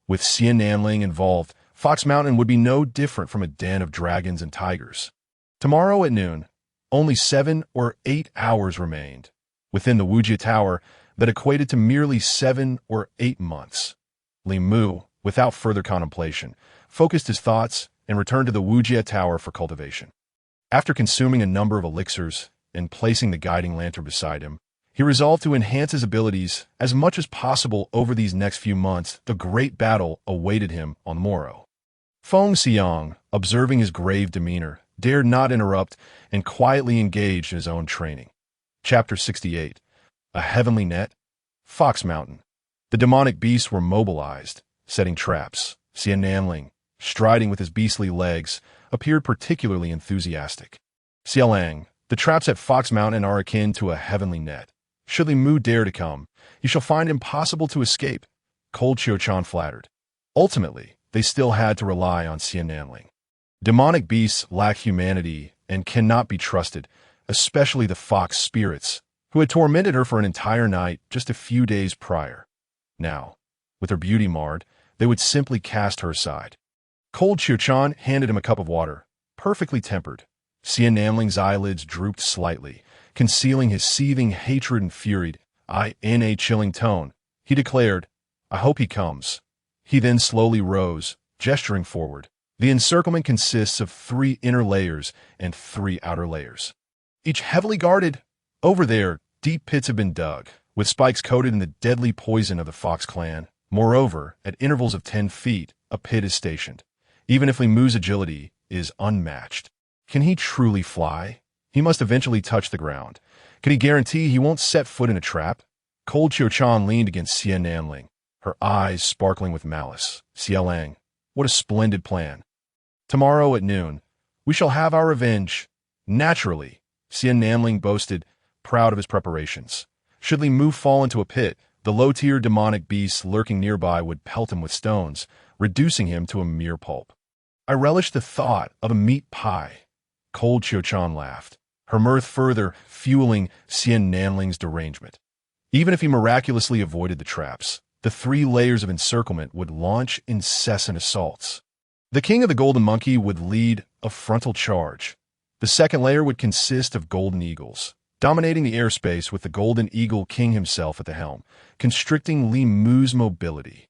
With Xia Nanling involved, Fox Mountain would be no different from a den of dragons and tigers. Tomorrow at noon, only 7 or 8 hours remained. Within the Wujia Tower, that equated to merely 7 or 8 months. Li Mu, without further contemplation, focused his thoughts and returned to the Wujia Tower for cultivation. After consuming a number of elixirs and placing the guiding lantern beside him, he resolved to enhance his abilities as much as possible over these next few months. The great battle awaited him on the morrow. Feng Xiang, observing his grave demeanor, dared not interrupt and quietly engaged in his own training. Chapter 68. A Heavenly Net. Fox Mountain. The demonic beasts were mobilized, setting traps. Xia Nanling, striding with his beastly legs, appeared particularly enthusiastic. Xiaolang, the traps at Fox Mountain are akin to a heavenly net. Should Li Mu dare to come, he shall find impossible to escape. Cold Qiuchan flattered. Ultimately, they still had to rely on Xia Nanling. Demonic beasts lack humanity and cannot be trusted, especially the fox spirits, who had tormented her for an entire night just a few days prior. Now, with her beauty marred, they would simply cast her aside. Cold Qiuquan handed him a cup of water, perfectly tempered. Xian Namling's eyelids drooped slightly, concealing his seething hatred and fury. In a chilling tone, he declared, "I hope he comes." He then slowly rose, gesturing forward. The encirclement consists of 3 inner layers and 3 outer layers, each heavily guarded. Over there, deep pits have been dug, with spikes coated in the deadly poison of the Fox clan. Moreover, at intervals of 10 feet, a pit is stationed. Even if Li Mu's agility is unmatched, can he truly fly? He must eventually touch the ground. Can he guarantee he won't set foot in a trap? Cold Qiuquan leaned against Xian Namling, her eyes sparkling with malice. "Xiaolang, what a splendid plan. Tomorrow at noon, we shall have our revenge." "Naturally," Xian Namling boasted, proud of his preparations. Should Li Mu fall into a pit, the low-tier demonic beasts lurking nearby would pelt him with stones, reducing him to a mere pulp. "I relish the thought of a meat pie." Cold Qiuquan laughed, her mirth further fueling Xian Namling's derangement. Even if he miraculously avoided the traps, the 3 layers of encirclement would launch incessant assaults. The king of the Golden Monkey would lead a frontal charge. The second layer would consist of golden eagles, dominating the airspace with the Golden Eagle King himself at the helm, constricting Li Mu's mobility.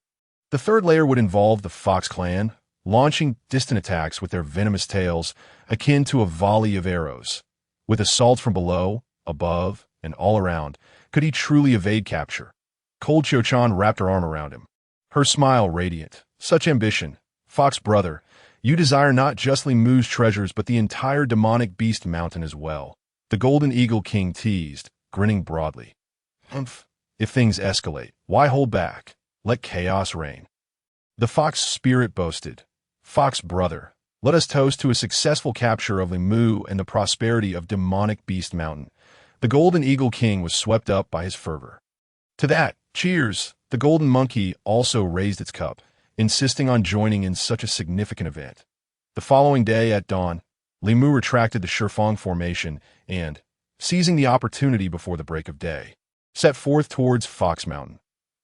The third layer would involve the Fox clan, launching distant attacks with their venomous tails akin to a volley of arrows. With assaults from below, above, and all around, could he truly evade capture? Cold Qiuquan wrapped her arm around him, her smile radiant. "Such ambition. Fox brother, you desire not just Li Mu's treasures but the entire demonic beast mountain as well." The Golden Eagle King teased, grinning broadly. "Humph. If things escalate, why hold back? Let chaos reign." The Fox spirit boasted, "Fox brother, let us toast to a successful capture of Li Mu and the prosperity of demonic beast mountain." The Golden Eagle King was swept up by his fervor. "To that, cheers!" The Golden Monkey also raised its cup, insisting on joining in such a significant event. The following day at dawn, Li Mu retracted the Shifang formation and, seizing the opportunity before the break of day, set forth towards Fox Mountain.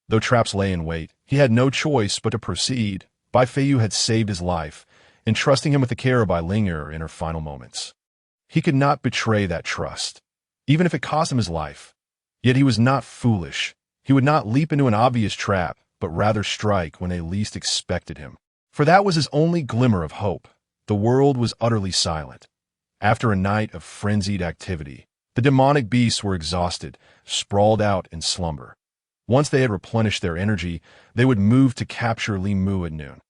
Though traps lay in wait, he had no choice but to proceed. Bai Feiyu had saved his life, entrusting him with the care of Bai Ling'er in her final moments. He could not betray that trust, even if it cost him his life. Yet he was not foolish. He would not leap into an obvious trap, but rather strike when they least expected him. For that was his only glimmer of hope. The world was utterly silent. After a night of frenzied activity, the demonic beasts were exhausted, sprawled out in slumber. Once they had replenished their energy, they would move to capture Li Mu at noon.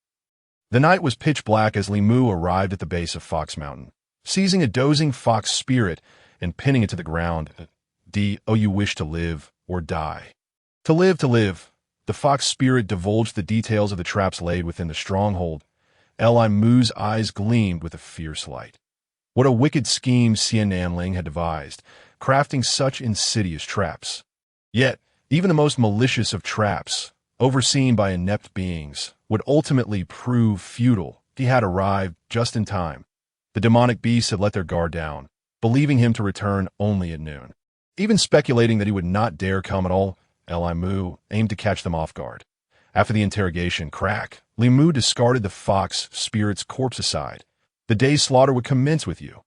The night was pitch black as Li Mu arrived at the base of Fox Mountain. Seizing a dozing fox spirit and pinning it to the ground, "Do you wish to live or die?" To live, to live." The fox spirit divulged the details of the traps laid within the stronghold. Li Mu's eyes gleamed with a fierce light. What a wicked scheme Xian Namling had devised, crafting such insidious traps. Yet, even the most malicious of traps, overseen by inept beings, would ultimately prove futile. He had arrived just in time. The demonic beasts had let their guard down, believing him to return only at noon. Even speculating that he would not dare come at all, Li Mu aimed to catch them off guard. After the interrogation, Li Mu discarded the fox spirit's corpse aside. "The day's slaughter would commence with you."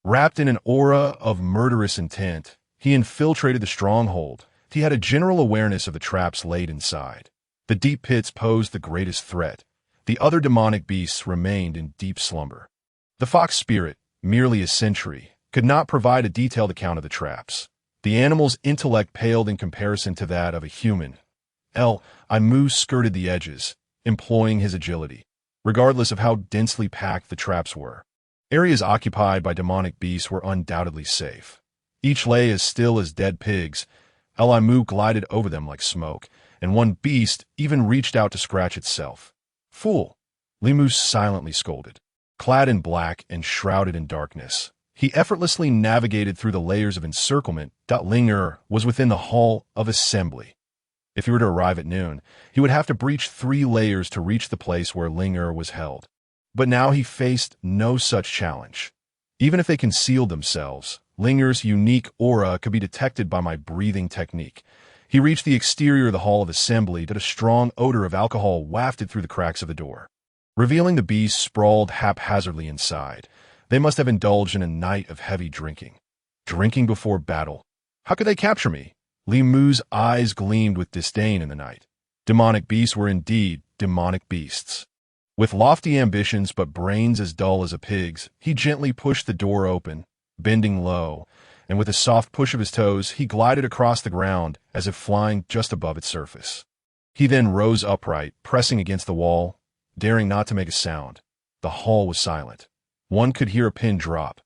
Wrapped in an aura of murderous intent, he infiltrated the stronghold. He had a general awareness of the traps laid inside. The deep pits posed the greatest threat. The other demonic beasts remained in deep slumber. The fox spirit, merely a sentry, could not provide a detailed account of the traps. The animal's intellect paled in comparison to that of a human. Li Mu skirted the edges, employing his agility, regardless of how densely packed the traps were. Areas occupied by demonic beasts were undoubtedly safe. Each lay as still as dead pigs. Li Mu glided over them like smoke, and one beast even reached out to scratch itself. "Fool!" Li Mu silently scolded. Clad in black and shrouded in darkness, he effortlessly navigated through the layers of encirclement. Ling'er was within the Hall of Assembly. If he were to arrive at noon, he would have to breach 3 layers to reach the place where Ling'er was held. But now he faced no such challenge. Even if they concealed themselves, Linger's unique aura could be detected by my breathing technique. He reached the exterior of the Hall of Assembly, but a strong odor of alcohol wafted through the cracks of the door, revealing the beasts sprawled haphazardly inside. They must have indulged in a night of heavy drinking. Drinking before battle. How could they capture me? Li Mu's eyes gleamed with disdain in the night. Demonic beasts were indeed demonic beasts. With lofty ambitions but brains as dull as a pig's, he gently pushed the door open, bending low, and with a soft push of his toes, he glided across the ground as if flying just above its surface. He then rose upright, pressing against the wall, daring not to make a sound. The hall was silent. One could hear a pin drop.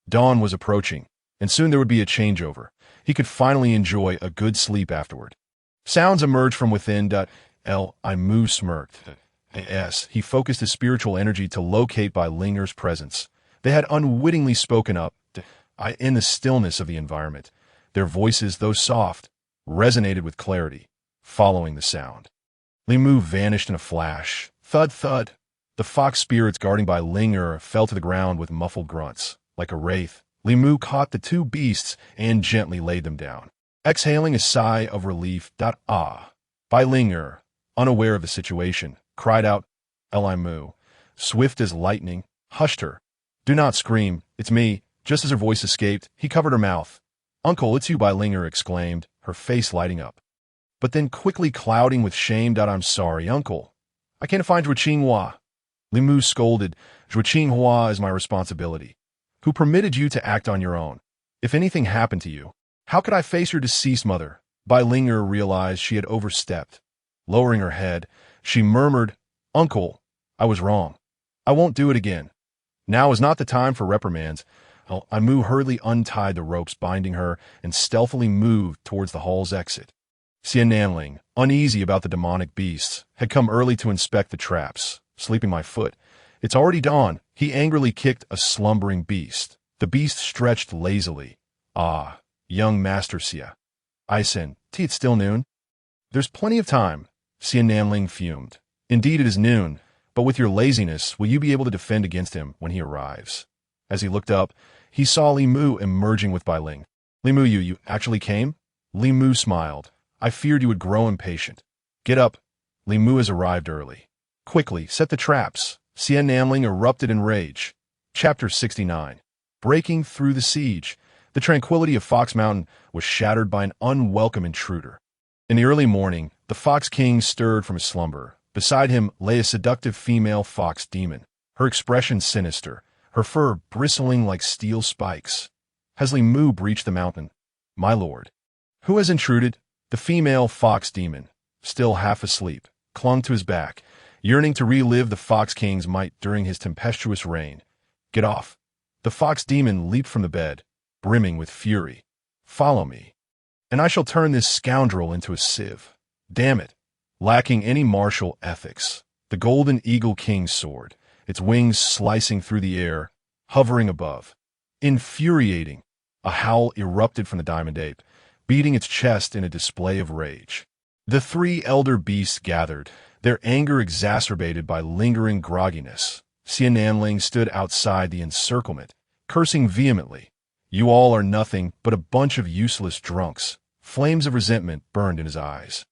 Dawn was approaching, and soon there would be a changeover. He could finally enjoy a good sleep afterward. Sounds emerged from within. Li Mu smirked. He focused his spiritual energy to locate by Linger's presence. They had unwittingly spoken up in the stillness of the environment. Their voices, though soft, resonated with clarity, following the sound. Li Mu vanished in a flash. Thud, thud. The fox spirits guarding by Linger fell to the ground with muffled grunts. Like a wraith, Li Mu caught the two beasts and gently laid them down. Exhaling a sigh of relief, Bai Linger, unaware of the situation, cried out. Li Mu, swift as lightning, hushed her. Do not scream, it's me. Just as her voice escaped, he covered her mouth. Uncle, it's you, Bai Linger exclaimed, her face lighting up. But then quickly clouding with shame. I'm sorry, Uncle. I can't find Zhuqinghua. Li Mu scolded. Zhuqinghua is my responsibility. Who permitted you to act on your own? If anything happened to you, how could I face your deceased mother? Bai Linger realized she had overstepped. Lowering her head, she murmured, Uncle, I was wrong. I won't do it again. Now is not the time for reprimands. Li Mu hurriedly untied the ropes binding her and stealthily moved towards the hall's exit. Xian Nanling, uneasy about the demonic beasts, had come early to inspect the traps. Sleeping my foot. It's already dawn. He angrily kicked a slumbering beast. The beast stretched lazily. Young Master Xia. Isen, it's still noon. There's plenty of time. Xian Nanling fumed. Indeed it is noon, but with your laziness, will you be able to defend against him when he arrives? As he looked up, he saw Li Mu emerging with Bai Ling. Li Mu, you actually came? Li Mu smiled. I feared you would grow impatient. Get up. Li Mu has arrived early. Quickly, set the traps. Xian Nanling erupted in rage. Chapter 69. Breaking through the siege. The tranquility of Fox Mountain was shattered by an unwelcome intruder. In the early morning, the Fox King stirred from his slumber. Beside him lay a seductive female fox demon, her expression sinister, her fur bristling like steel spikes. Has Li Mu breached the mountain? My lord. Who has intruded? The female fox demon, still half asleep, clung to his back, yearning to relive the Fox King's might during his tempestuous reign. Get off. The fox demon leaped from the bed, brimming with fury. Follow me, and I shall turn this scoundrel into a sieve. Damn it. Lacking any martial ethics, the golden eagle king's sword, its wings slicing through the air, hovering above. Infuriating, a howl erupted from the diamond ape, beating its chest in a display of rage. The three elder beasts gathered, their anger exacerbated by lingering grogginess. Xian Nanling stood outside the encirclement, cursing vehemently. You all are nothing but a bunch of useless drunks. Flames of resentment burned in his eyes,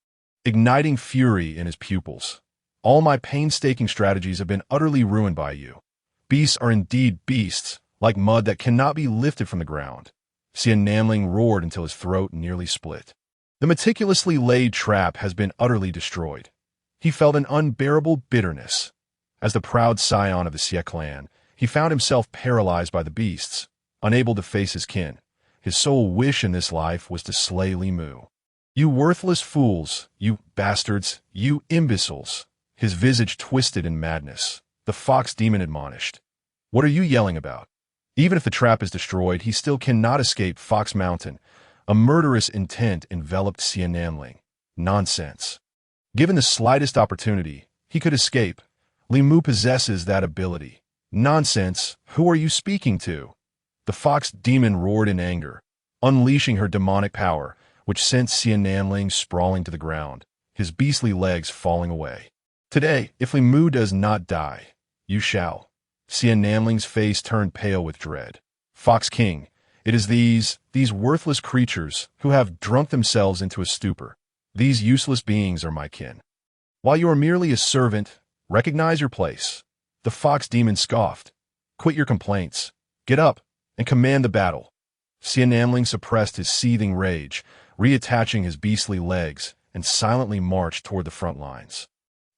igniting fury in his pupils. All my painstaking strategies have been utterly ruined by you. Beasts are indeed beasts, like mud that cannot be lifted from the ground. Xian Nanling roared until his throat nearly split. The meticulously laid trap has been utterly destroyed. He felt an unbearable bitterness. As the proud scion of the Xie clan, he found himself paralyzed by the beasts, unable to face his kin. His sole wish in this life was to slay Li Mu. You worthless fools, you bastards, you imbeciles. His visage twisted in madness. The fox demon admonished. What are you yelling about? Even if the trap is destroyed, he still cannot escape Fox Mountain. A murderous intent enveloped Xian Nanling. Nonsense. Given the slightest opportunity, he could escape. Li Mu possesses that ability. Nonsense. Who are you speaking to? The fox demon roared in anger, unleashing her demonic power, which sent Xian Nanling sprawling to the ground, his beastly legs falling away. Today, if Li Mu does not die, you shall. Xian Nanling's face turned pale with dread. Fox King, It is these worthless creatures who have drunk themselves into a stupor. These useless beings are my kin. While you are merely a servant, recognize your place. The fox demon scoffed. Quit your complaints. Get up and command the battle. Xian Namling suppressed his seething rage, reattaching his beastly legs, and silently marched toward the front lines.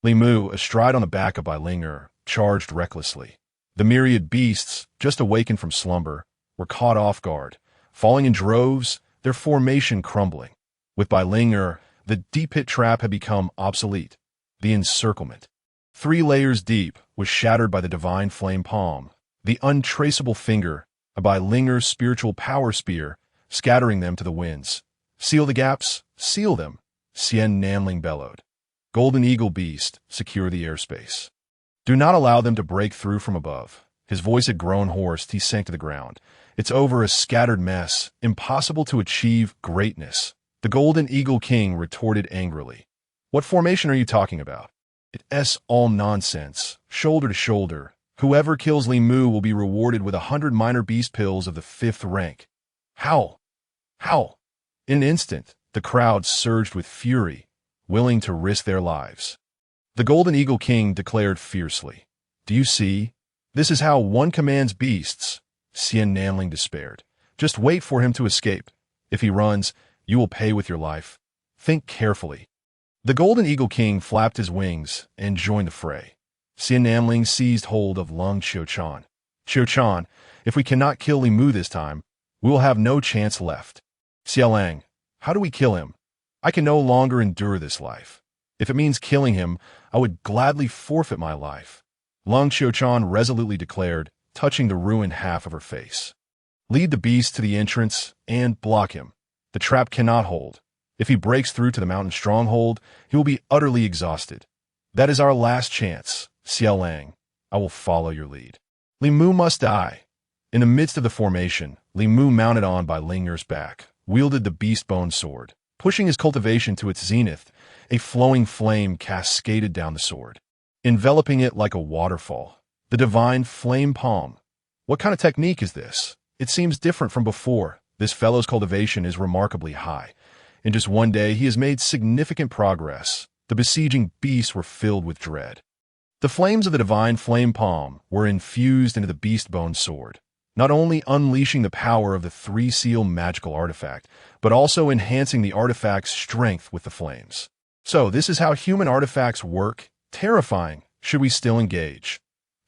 Li Mu, astride on the back of Bai Ling'er, charged recklessly. The myriad beasts, just awakened from slumber, were caught off guard, falling in droves, their formation crumbling. With Bai Ling'er, the deep pit trap had become obsolete. The encirclement, 3 layers deep, was shattered by the divine flame palm, the untraceable finger, and Bai Ling'er's spiritual power spear, scattering them to the winds. Seal the gaps, seal them, Xian Namling bellowed. Golden Eagle Beast, secure the airspace. Do not allow them to break through from above. His voice had grown hoarse, he sank to the ground. It's over, a scattered mess, impossible to achieve greatness. The Golden Eagle King retorted angrily. What formation are you talking about? It's all nonsense. Shoulder to shoulder. Whoever kills Li Mu will be rewarded with 100 minor beast pills of the 5th rank. Howl! Howl! In an instant, the crowd surged with fury, willing to risk their lives. The Golden Eagle King declared fiercely. Do you see? This is how one commands beasts. Xian Namling despaired. Just wait for him to escape. If he runs, you will pay with your life. Think carefully. The Golden Eagle King flapped his wings and joined the fray. Xian Namling seized hold of Lung Qiuchan. Qiuchan, if we cannot kill Li Mu this time, we will have no chance left. Xiaolang, how do we kill him? I can no longer endure this life. If it means killing him, I would gladly forfeit my life. Lung Qiuchan resolutely declared, touching the ruined half of her face. Lead the beast to the entrance and block him. The trap cannot hold. If he breaks through to the mountain stronghold, he will be utterly exhausted. That is our last chance. Xiaolang, I will follow your lead. Li Mu must die. In the midst of the formation, Li Mu, mounted on Bai Ling'er's back, wielded the beast-bone sword. Pushing his cultivation to its zenith, a flowing flame cascaded down the sword, enveloping it like a waterfall. The divine flame palm. What kind of technique is this? It seems different from before. This fellow's cultivation is remarkably high. In just one day, he has made significant progress. The besieging beasts were filled with dread. The flames of the divine flame palm were infused into the beast-bone sword, not only unleashing the power of the 3-seal magical artifact, but also enhancing the artifact's strength with the flames. So, this is how human artifacts work? Terrifying. Should we still engage?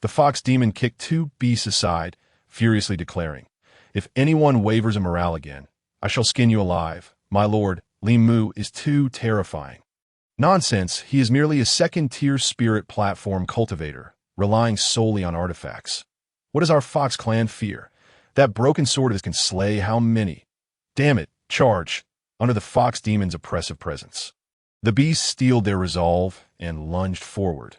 The fox demon kicked 2 beasts aside, furiously declaring, If anyone wavers in morale again, I shall skin you alive. My lord, Li Mu is too terrifying. Nonsense, he is merely a second-tier spirit platform cultivator, relying solely on artifacts. What does our Fox clan fear? That broken sword can slay how many? Damn it, charge, under the fox demon's oppressive presence. The beasts steeled their resolve and lunged forward.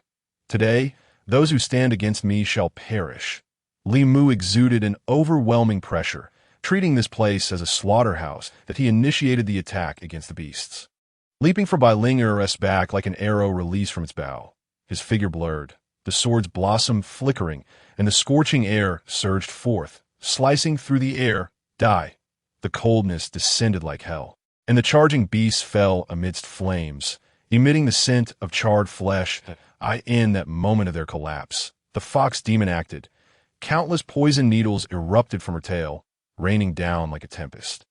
Today, those who stand against me shall perish. Li Mu exuded an overwhelming pressure, treating this place as a slaughterhouse that he initiated the attack against the beasts. Leaping for Bai Ling'er's back like an arrow released from its bow, his figure blurred, the sword's blossom flickering, and the scorching air surged forth, slicing through the air. Die. The coldness descended like hell, and the charging beasts fell amidst flames, emitting the scent of charred flesh. In that moment of their collapse, the fox demon acted. Countless poison needles erupted from her tail, raining down like a tempest.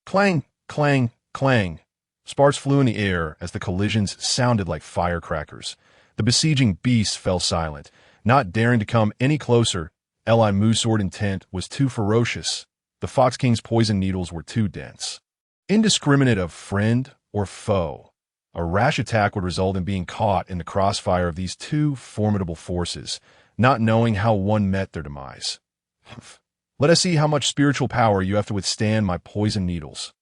Clang, clang, clang. Sparks flew in the air as the collisions sounded like firecrackers. The besieging beasts fell silent, not daring to come any closer. Li Mu's sword intent was too ferocious. The Fox King's poison needles were too dense. Indiscriminate of friend or foe, a rash attack would result in being caught in the crossfire of these 2 formidable forces, not knowing how one met their demise. Let us see how much spiritual power you have to withstand my poison needles.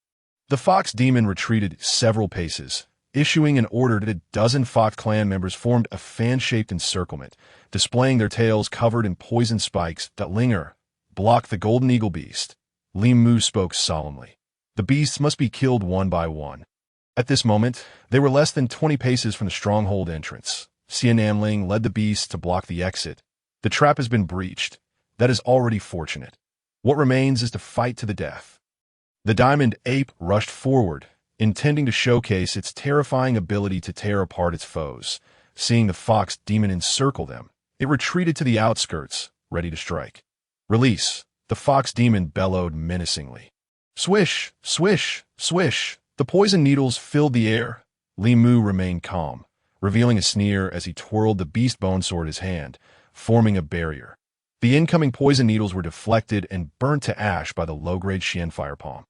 The fox demon retreated several paces, issuing an order that a dozen Fox clan members formed a fan-shaped encirclement, displaying their tails covered in poison spikes. Linger, block the Golden Eagle Beast. Li Mu spoke solemnly. The beasts must be killed one by one. At this moment, they were less than 20 paces from the stronghold entrance. Xian Namling led the beasts to block the exit. The trap has been breached. That is already fortunate. What remains is to fight to the death. The diamond ape rushed forward, intending to showcase its terrifying ability to tear apart its foes. Seeing the fox demon encircle them, it retreated to the outskirts, ready to strike. Release, the fox demon bellowed menacingly. Swish, swish, swish. The poison needles filled the air. Li Mu remained calm, revealing a sneer as he twirled the beast bone sword in his hand, forming a barrier. The incoming poison needles were deflected and burnt to ash by the low-grade Xian fire palm.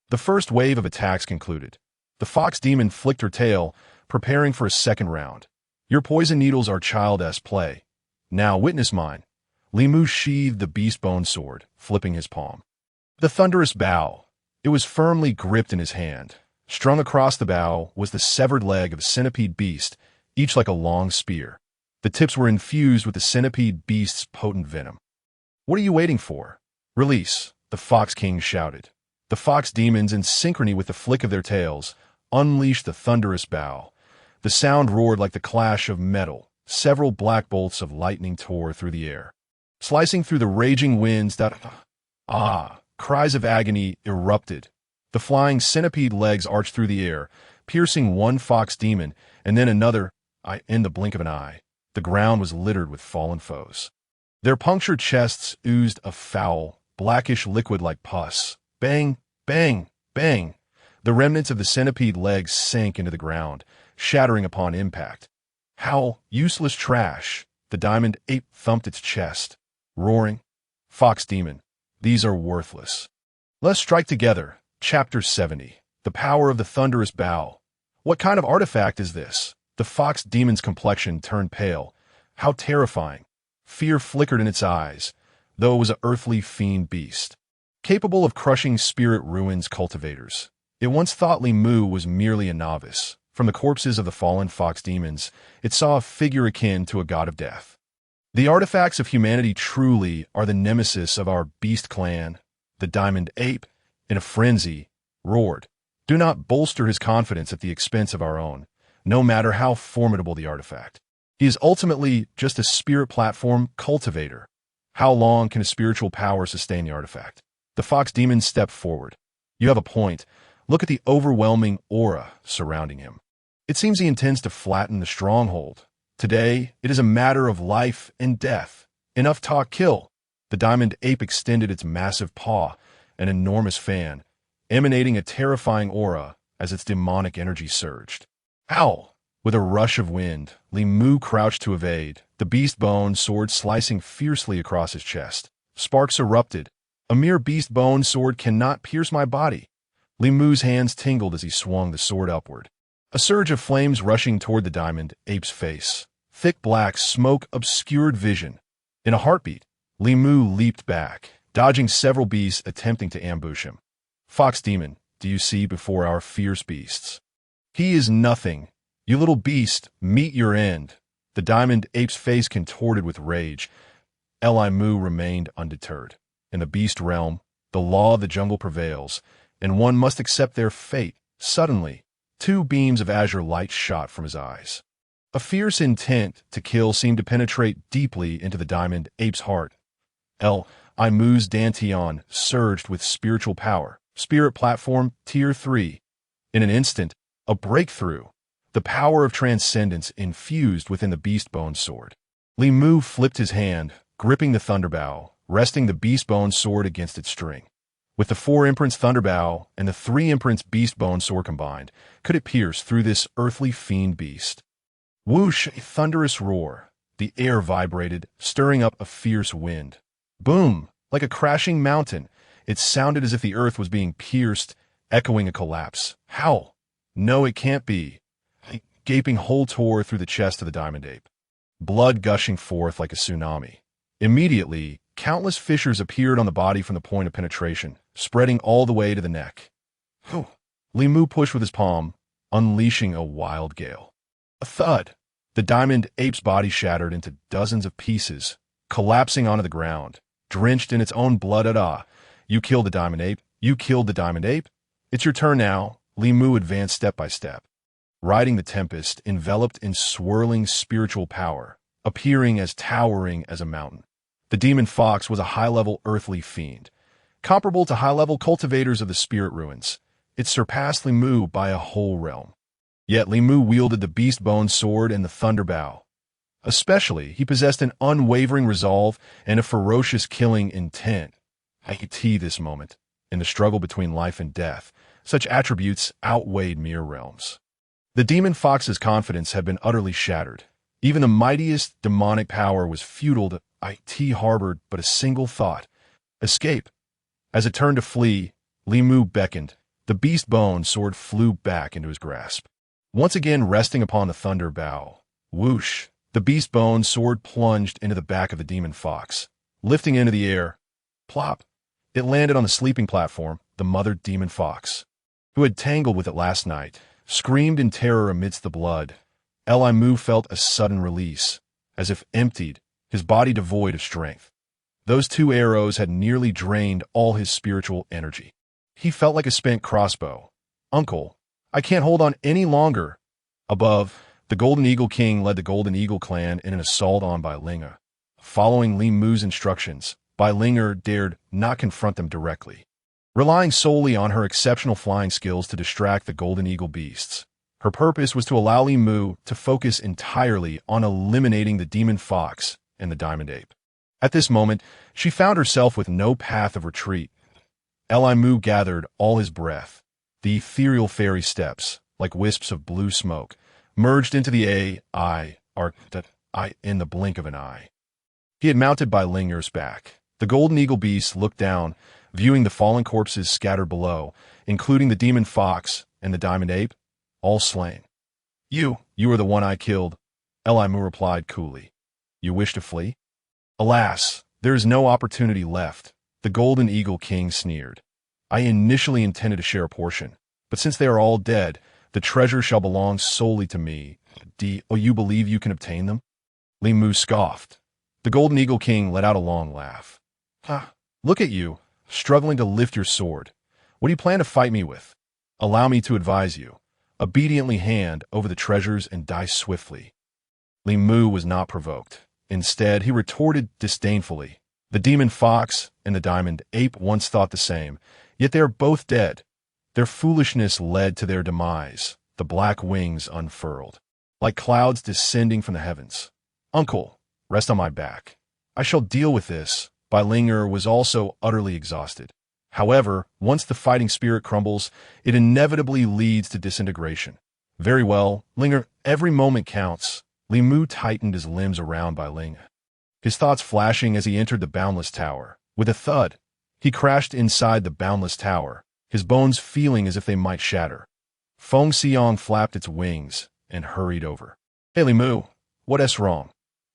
The first wave of attacks concluded. The fox demon flicked her tail, preparing for a second round. Your poison needles are childish play. Now witness mine. Li Mu sheathed the beast bone sword, flipping his palm. The thunderous bow. It was firmly gripped in his hand. Strung across the bow was the severed leg of a centipede beast, each like a long spear. The tips were infused with the centipede beast's potent venom. What are you waiting for? Release, the Fox King shouted. The fox demons, in synchrony with the flick of their tails, unleashed the thunderous bow. The sound roared like the clash of metal. Several black bolts of lightning tore through the air. Slicing through the raging winds cries of agony erupted. The flying centipede legs arched through the air, piercing one fox demon and then another. In the blink of an eye, the ground was littered with fallen foes. Their punctured chests oozed a foul, blackish liquid like pus. Bang, bang, bang. The remnants of the centipede legs sank into the ground, shattering upon impact. How useless trash! The diamond ape thumped its chest, roaring. Fox demon, these are worthless. Let's strike together. Chapter 70. The Power of the Thunderous Bow. What kind of artifact is this? The fox demon's complexion turned pale. How terrifying. Fear flickered in its eyes, though it was an earthly fiend beast, capable of crushing spirit ruins cultivators. It once thought Li Mu was merely a novice. From the corpses of the fallen fox demons, it saw a figure akin to a god of death. The artifacts of humanity truly are the nemesis of our beast clan. The diamond ape, in a frenzy, roared. Do not bolster his confidence at the expense of our own, no matter how formidable the artifact. He is ultimately just a spirit platform cultivator. How long can a spiritual power sustain the artifact? The fox demon stepped forward. You have a point. Look at the overwhelming aura surrounding him. It seems he intends to flatten the stronghold. Today, it is a matter of life and death. Enough talk, kill. The diamond ape extended its massive paw, an enormous fan, emanating a terrifying aura as its demonic energy surged. Howl! With a rush of wind, Li Mu crouched to evade, the beast bone sword slicing fiercely across his chest. Sparks erupted. A mere beast bone sword cannot pierce my body. Li Mu's hands tingled as he swung the sword upward. A surge of flames rushing toward the diamond ape's face. Thick black smoke obscured vision. In a heartbeat, Li Mu leaped back, dodging several beasts attempting to ambush him. Fox demon, do you see before our fierce beasts? He is nothing. You little beast, meet your end. The diamond ape's face contorted with rage. Li Mu remained undeterred. In the beast realm, the law of the jungle prevails, and one must accept their fate. Suddenly, two beams of azure light shot from his eyes. A fierce intent to kill seemed to penetrate deeply into the diamond ape's heart. Li Mu's Dantian surged with spiritual power. Spirit platform, Tier 3. In an instant, a breakthrough. The power of transcendence infused within the beast bone sword. Li Mu flipped his hand, gripping the thunderbow, resting the beast bone sword against its string. With the 4 imprints thunderbow and the 3 imprints beast bone sword combined, could it pierce through this earthly fiend beast? Whoosh! A thunderous roar. The air vibrated, stirring up a fierce wind. Boom! Like a crashing mountain, it sounded as if the earth was being pierced, echoing a collapse. Howl! No, it can't be. A gaping hole tore through the chest of the diamond ape, blood gushing forth like a tsunami. Immediately, countless fissures appeared on the body from the point of penetration, spreading all the way to the neck. Li Mu pushed with his palm, unleashing a wild gale. A thud. The diamond ape's body shattered into dozens of pieces, collapsing onto the ground, drenched in its own blood. You killed the diamond ape. You killed the diamond ape. It's your turn now. Li Mu advanced step by step, riding the tempest, enveloped in swirling spiritual power, appearing as towering as a mountain. The demon fox was a high-level earthly fiend, Comparable to high-level cultivators of the spirit ruins, it surpassed Li Mu by a whole realm. Yet Li Mu wielded the beast bone sword and the thunder bow. Especially, he possessed an unwavering resolve and a ferocious killing intent. I could see this moment. In the struggle between life and death, such attributes outweighed mere realms. The demon fox's confidence had been utterly shattered. Even the mightiest demonic power was futile to it harbored but a single thought: escape. As it turned to flee, Li Mu beckoned. The beast bone sword flew back into his grasp. Once again resting upon the thunder bow. Whoosh! The beast bone sword plunged into the back of the demon fox, lifting into the air. Plop! It landed on the sleeping platform. The mother demon fox, who had tangled with it last night, screamed in terror amidst the blood. Li Mu felt a sudden release, as if emptied, his body devoid of strength. Those 2 arrows had nearly drained all his spiritual energy. He felt like a spent crossbow. Uncle, I can't hold on any longer. Above, the Golden Eagle King led the Golden Eagle clan in an assault on Bai Linge. Following Li Mu's instructions, Bai Linge dared not confront them directly, relying solely on her exceptional flying skills to distract the Golden Eagle beasts. Her purpose was to allow Li Mu to focus entirely on eliminating the demon fox and the diamond ape. At this moment, she found herself with no path of retreat. Li Mu gathered all his breath. The ethereal fairy steps, like wisps of blue smoke, merged into the I in the blink of an eye. He had mounted Bai Linge's back. The Golden Eagle beast looked down, viewing the fallen corpses scattered below, including the demon fox and the diamond ape, all slain. You are the one I killed, Li Mu replied coolly. You wish to flee? Alas, there is no opportunity left, the Golden Eagle King sneered. I initially intended to share a portion, but since they are all dead, the treasure shall belong solely to me. Do you believe you can obtain them? Li Mu scoffed. The Golden Eagle King let out a long laugh. Look at you, struggling to lift your sword. What do you plan to fight me with? Allow me to advise you. Obediently hand over the treasures and die swiftly. Li Mu was not provoked. Instead, he retorted disdainfully. The demon fox and the diamond ape once thought the same, yet they are both dead. Their foolishness led to their demise, the black wings unfurled, like clouds descending from the heavens. Uncle, rest on my back. I shall deal with this. Bai Linge was also utterly exhausted. However, once the fighting spirit crumbles, it inevitably leads to disintegration. Very well, Linge, every moment counts. Li Mu tightened his limbs around Bai Linge, his thoughts flashing as he entered the Boundless Tower. With a thud, he crashed inside the Boundless Tower, his bones feeling as if they might shatter. Feng Xiang flapped its wings and hurried over. Hey Li Mu, what's wrong?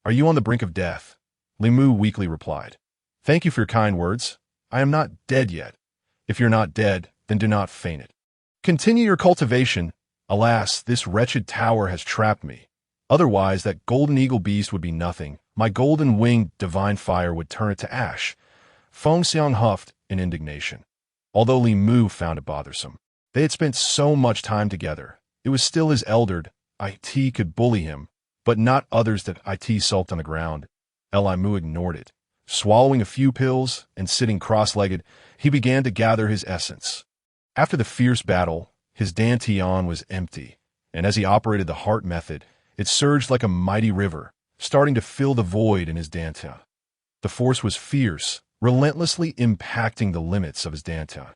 Are you on the brink of death? Li Mu weakly replied. Thank you for your kind words. I am not dead yet. If you're not dead, then do not feign it. Continue your cultivation. Alas, this wretched tower has trapped me. Otherwise, that golden eagle beast would be nothing. My golden-winged divine fire would turn it to ash. Feng Xiang huffed in indignation. Although Li Mu found it bothersome. They had spent so much time together. It was still his eldered. It could bully him, but not others that it sulked on the ground. Li Mu ignored it. Swallowing a few pills and sitting cross-legged, he began to gather his essence. After the fierce battle, his dantian was empty, and as he operated the heart method, it surged like a mighty river, starting to fill the void in his dantian. The force was fierce, relentlessly impacting the limits of his dantian.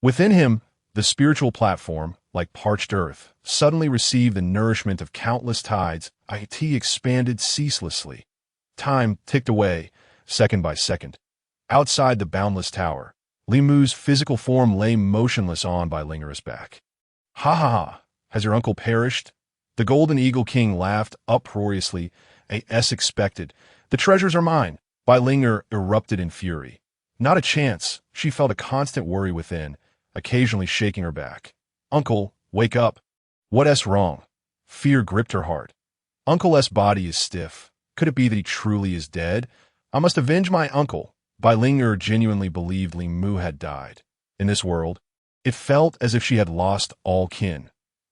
Within him, the spiritual platform, like parched earth, suddenly received the nourishment of countless tides. It expanded ceaselessly. Time ticked away, second by second. Outside the Boundless Tower, Li Mu's physical form lay motionless on Bai Linge's back. Ha ha ha, has your uncle perished? The Golden Eagle King laughed uproariously, as expected. The treasures are mine. Bai Linge erupted in fury. Not a chance. She felt a constant worry within, occasionally shaking her back. Uncle, wake up. What's wrong? Fear gripped her heart. Uncle's body is stiff. Could it be that he truly is dead? I must avenge my uncle. Bai Linge genuinely believed Li Mu had died. In this world, it felt as if she had lost all kin.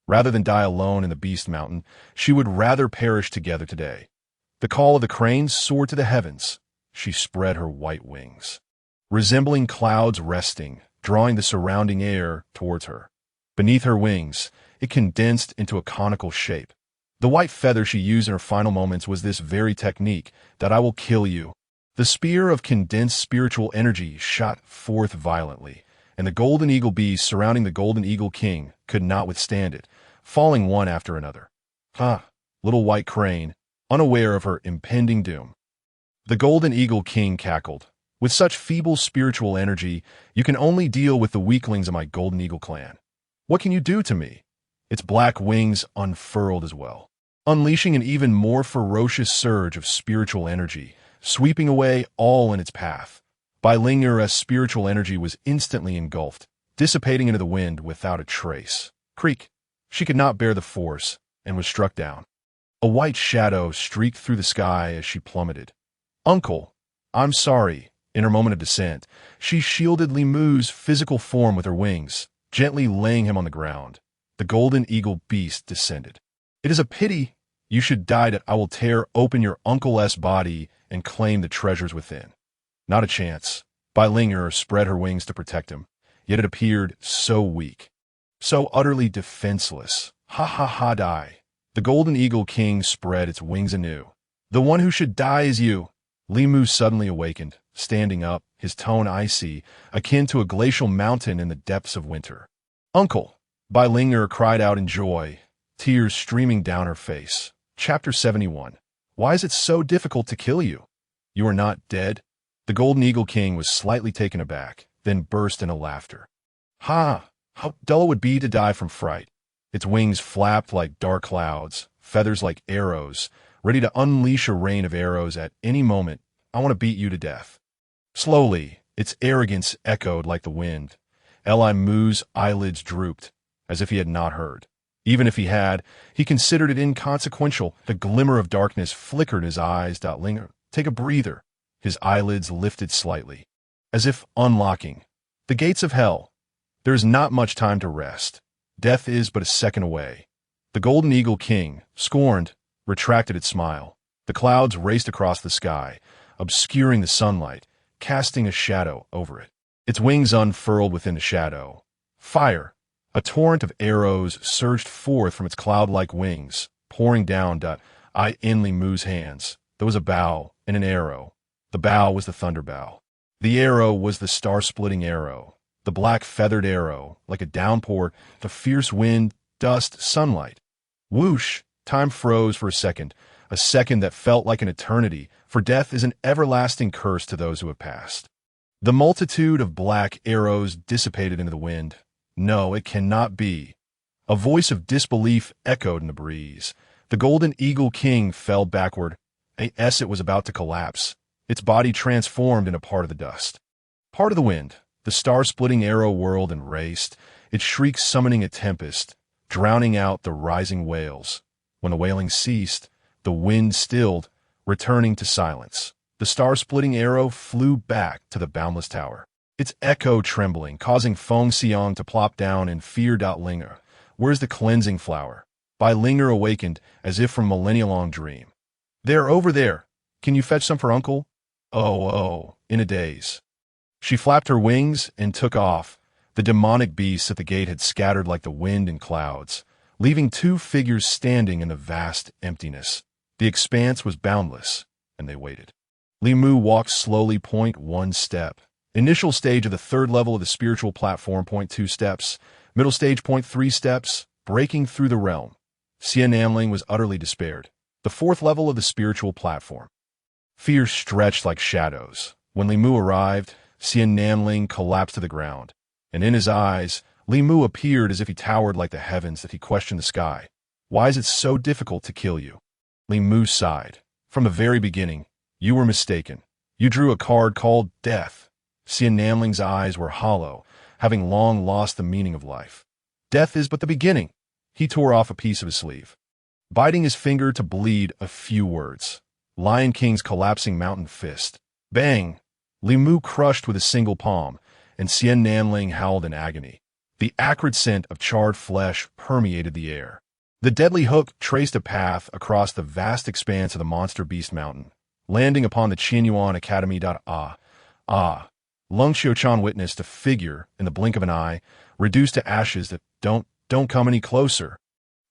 Rather than die alone in the Beast Mountain, she would rather perish together today. The call of the cranes soared to the heavens. She spread her white wings. resembling clouds resting, drawing the surrounding air towards her. Beneath her wings, it condensed into a conical shape. The white feather she used in her final moments was this very technique, that I will kill you. The spear of condensed spiritual energy shot forth violently, and the golden eagle bees surrounding the golden eagle king could not withstand it, falling one after another. Little white crane, unaware of her impending doom. The golden eagle king cackled. With such feeble spiritual energy, you can only deal with the weaklings of my golden eagle clan. What can you do to me? Its black wings unfurled as well, unleashing an even more ferocious surge of spiritual energy, sweeping away all in its path. Lingera's spiritual energy was instantly engulfed, dissipating into the wind without a trace. Creak! She could not bear the force, and was struck down. A white shadow streaked through the sky as she plummeted. Uncle, I'm sorry. In her moment of descent, she shielded Li Mu's physical form with her wings, gently laying him on the ground. The golden eagle beast descended. It is a pity you should die, that I will tear open your uncle's body and claim the treasures within. Not a chance. Lingera spread her wings to protect him, yet it appeared so weak, so utterly defenseless. Die. The golden eagle king spread its wings anew. The one who should die is you. Li Mu suddenly awakened, standing up, his tone icy, akin to a glacial mountain in the depths of winter. Uncle! Lingera cried out in joy, tears streaming down her face. Chapter 71. Why is it so difficult to kill you? You are not dead? The golden eagle king was slightly taken aback, then burst into laughter. How dull it would be to die from fright. Its wings flapped like dark clouds, feathers like arrows, ready to unleash a rain of arrows at any moment. I want to beat you to death. Slowly, its arrogance echoed like the wind. Li Mu's eyelids drooped, as if he had not heard. Even if he had, he considered it inconsequential. The glimmer of darkness flickered in his eyes. Take a breather. His eyelids lifted slightly, as if unlocking. The gates of hell. There is not much time to rest. Death is but a second away. The golden eagle king, scorned, retracted its smile. The clouds raced across the sky, obscuring the sunlight, casting a shadow over it. Its wings unfurled within the shadow. Fire! A torrent of arrows surged forth from its cloud-like wings, pouring down in Li Mu's hands. There was a bow and an arrow. The bow was the thunder bow. The arrow was the star-splitting arrow. The black feathered arrow, like a downpour, the fierce wind, dust, sunlight. Whoosh! Time froze for a second that felt like an eternity, for death is an everlasting curse to those who have passed. The multitude of black arrows dissipated into the wind. No, it cannot be. A voice of disbelief echoed in the breeze. The golden eagle king fell backward. It was about to collapse. Its body transformed into part of the dust. Part of the wind. The star-splitting arrow whirled and raced, its shrieks summoning a tempest, drowning out the rising wails. When the wailing ceased, the wind stilled, returning to silence. The star-splitting arrow flew back to the boundless tower, its echo trembling, causing Feng Xiang to plop down in fear. Lingera, where's the cleansing flower? Lingera awakened as if from a millennia-long dream. They're over there. Can you fetch some for Uncle? In a daze. She flapped her wings and took off. The demonic beasts at the gate had scattered like the wind and clouds, leaving two figures standing in the vast emptiness. The expanse was boundless, and they waited. Li Mu walked slowly. 1 step. Initial stage of the third level of the spiritual platform. 2 steps. Middle stage. 3 steps. Breaking through the realm. Xia Namling was utterly despaired. The fourth level of the spiritual platform. Fear stretched like shadows. When Li Mu arrived, Xia Namling collapsed to the ground, and in his eyes, Li Mu appeared as if he towered like the heavens. That he questioned the sky. Why is it so difficult to kill you? Li Mu sighed. From the very beginning, you were mistaken. You drew a card called Death. Xia Namling's eyes were hollow, having long lost the meaning of life. Death is but the beginning. He tore off a piece of his sleeve, biting his finger to bleed a few words. Lion King's collapsing mountain fist. Bang! Li Mu crushed with a single palm, and Xia Namling howled in agony. The acrid scent of charred flesh permeated the air. The deadly hook traced a path across the vast expanse of the monster beast mountain, landing upon the Qianyuan Academy. Lung Xiuchan witnessed a figure in the blink of an eye, reduced to ashes that don't come any closer.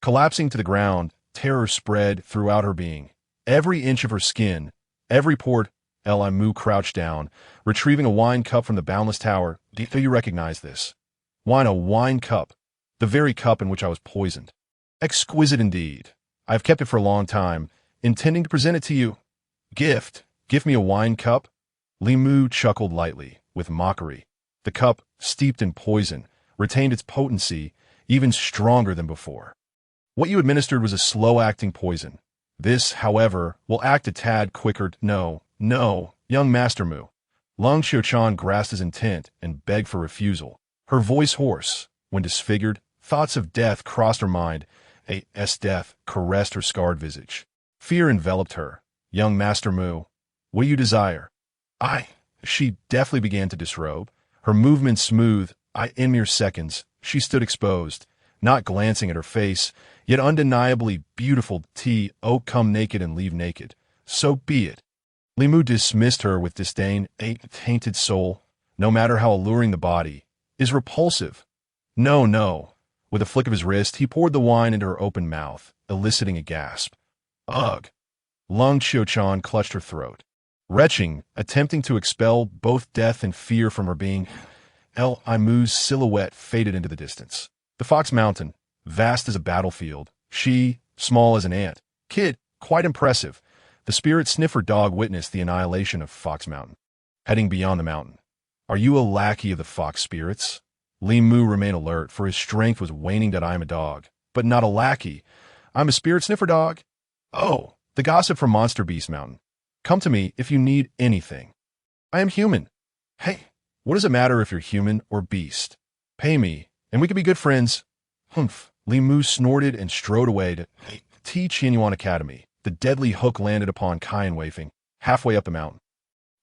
Collapsing to the ground, terror spread throughout her being. Every inch of her skin, every port, Limu crouched down, retrieving a wine cup from the boundless tower. Do you recognize this? A wine cup. The very cup in which I was poisoned. Exquisite indeed. I have kept it for a long time, intending to present it to you. Gift. Give me a wine cup? Limu chuckled lightly, with mockery. The cup, steeped in poison, retained its potency, even stronger than before. What you administered was a slow-acting poison. This, however, will act a tad quicker. No, young Master Mu. Lung Xiuchan grasped his intent and begged for refusal. Her voice hoarse. When disfigured, thoughts of death crossed her mind. Death caressed her scarred visage. Fear enveloped her. Young Master Mu, what do you desire? She deftly began to disrobe. Her movements smooth. In mere seconds, she stood exposed, not glancing at her face, yet undeniably beautiful. Come naked and leave naked. So be it. Limu dismissed her with disdain. A tainted soul, no matter how alluring the body, is repulsive. No. With a flick of his wrist, he poured the wine into her open mouth, eliciting a gasp. Ugh. Lung Xiuchan clutched her throat. Retching, attempting to expel both death and fear from her being, Limu's silhouette faded into the distance. The Fox Mountain, vast as a battlefield. She, small as an ant. Kid, quite impressive. The spirit sniffer dog witnessed the annihilation of Fox Mountain. Heading beyond the mountain. Are you a lackey of the fox spirits? Limu remained alert, for his strength was waning. I am a dog, but not a lackey. I'm a spirit sniffer dog. Oh, the gossip from Monster Beast Mountain. Come to me if you need anything. I am human. Hey, what does it matter if you're human or beast? Pay me, and we can be good friends. Humph. Limu snorted and strode away to Qianyuan Academy. The deadly hook landed upon Kai and Weifeng, halfway up the mountain.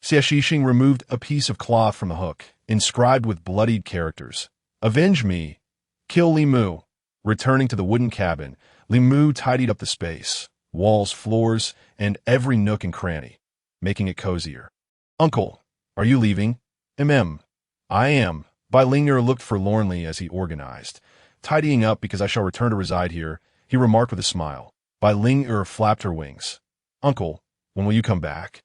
Xie Shixing removed a piece of cloth from the hook, inscribed with bloodied characters. Avenge me. Kill Limu. Returning to the wooden cabin, Limu tidied up the space, walls, floors, and every nook and cranny, making it cozier. Uncle, are you leaving? I am. Bai Ling'er looked forlornly as he organized. Tidying up because I shall return to reside here, he remarked with a smile. Bai Ling'er flapped her wings. Uncle, when will you come back?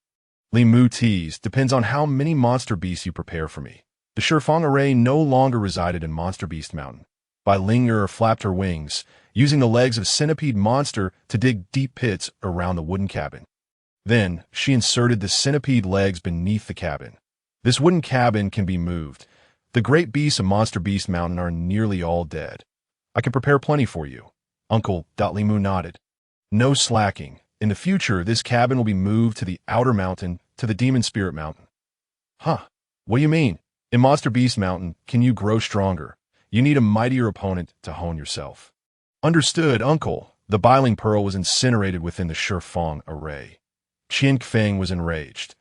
Limu teased. Depends on how many monster beasts you prepare for me. The Shifeng array no longer resided in Monster Beast Mountain. Bai Ling'er flapped her wings, using the legs of centipede monster to dig deep pits around the wooden cabin. Then, she inserted the centipede legs beneath the cabin. This wooden cabin can be moved. The great beasts of Monster Beast Mountain are nearly all dead. I can prepare plenty for you. Uncle. Limu nodded. No slacking. In the future, this cabin will be moved to the outer mountain, to the Demon Spirit Mountain. Huh. What do you mean? In Monster Beast Mountain, can you grow stronger? You need a mightier opponent to hone yourself. Understood, Uncle. The Biling Pearl was incinerated within the Shifeng array. Qian Feng was enraged.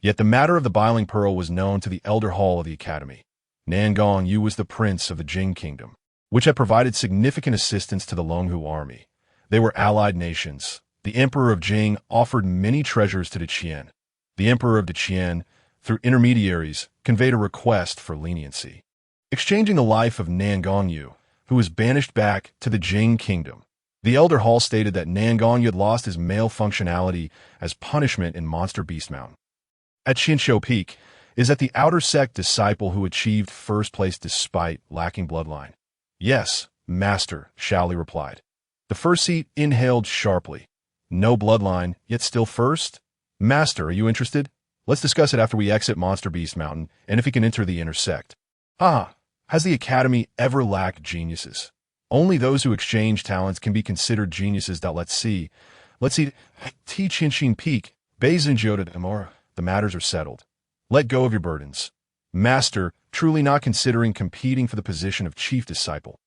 Yet the matter of the Biling Pearl was known to the Elder Hall of the Academy. Nangong Yu was the prince of the Jing Kingdom, which had provided significant assistance to the Longhu army. They were allied nations. The Emperor of Jing offered many treasures to the Qian. The Emperor of the Qian, through intermediaries, conveyed a request for leniency, exchanging the life of Nangong Yu, who was banished back to the Jing Kingdom. The Elder Hall stated that Nangong Yu had lost his male functionality as punishment in Monster Beast Mountain. At Qianshou Peak is that the outer sect disciple who achieved first place despite lacking bloodline. Yes, Master, Shaoli replied. The first seat inhaled sharply. No bloodline, yet still first? Master, are you interested? Let's discuss it after we exit Monster Beast Mountain, and if he can enter the inner sect. Has the Academy ever lacked geniuses? Only those who exchange talents can be considered geniuses. Let's see. Qianxin Peak, Beizhenjiu de Amora. The matters are settled. Let go of your burdens. Master, truly not considering competing for the position of chief disciple.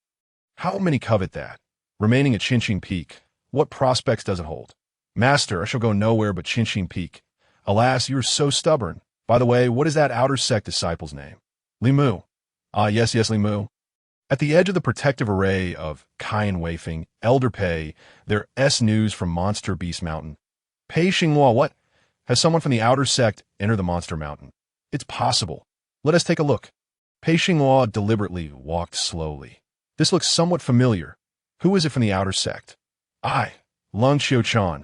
How many covet that? Remaining at Qianxin Peak, what prospects does it hold? Master, I shall go nowhere but Qianxin Peak. Alas, you are so stubborn. By the way, what is that outer sect disciple's name? Limu. Yes, Limu. At the edge of the protective array of Kai and Weifeng, Elder Pei, their news from Monster Beast Mountain. Pei Xinghua, what? Has someone from the outer sect entered the Monster Mountain? It's possible. Let us take a look. Pei Xinghua deliberately walked slowly. This looks somewhat familiar. Who is it from the outer sect? I, Lung Xiuchan.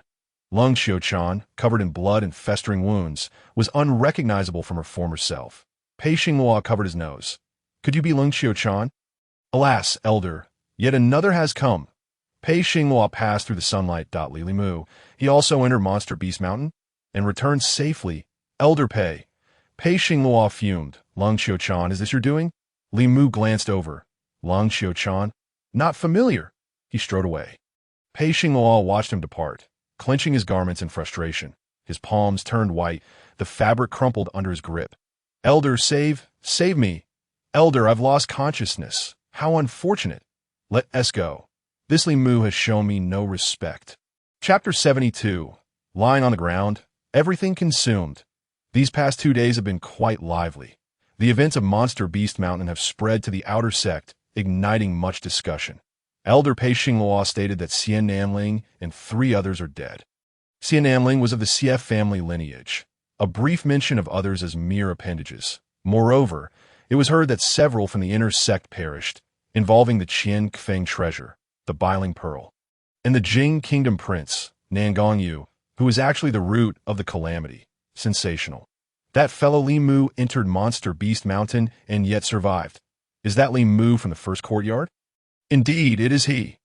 Lung Xiuchan, covered in blood and festering wounds, was unrecognizable from her former self. Pei Xinghua covered his nose. Could you be Lung Xiuchan? Alas, elder, yet another has come. Pei Xinghua passed through the sunlight. Li Mu. He also entered Monster Beast Mountain and returned safely. Elder Pei. Pei Xinghua fumed. Lung Xiuchan, is this your doing? Li Mu glanced over. Lung Xiuchan? Not familiar. He strode away. Pei Xinghua watched him depart, clenching his garments in frustration. His palms turned white, the fabric crumpled under his grip. Elder, save me. Elder, I've lost consciousness. How unfortunate. Let us go. This Li Mu has shown me no respect. Chapter 72. Lying on the ground, everything consumed. These past 2 days have been quite lively. The events of Monster Beast Mountain have spread to the outer sect, igniting much discussion. Elder Pei Xinghua stated that Xian Namling and 3 others are dead. Xian Namling was of the CF family lineage. A brief mention of others as mere appendages. Moreover, it was heard that several from the inner sect perished, involving the Qian Kfeng treasure, the Biling Pearl, and the Jing Kingdom Prince, Nan Gongyu, who was actually the root of the calamity. Sensational. That fellow Li Mu entered Monster Beast Mountain and yet survived. Is that Li Mu from the first courtyard? Indeed, it is he.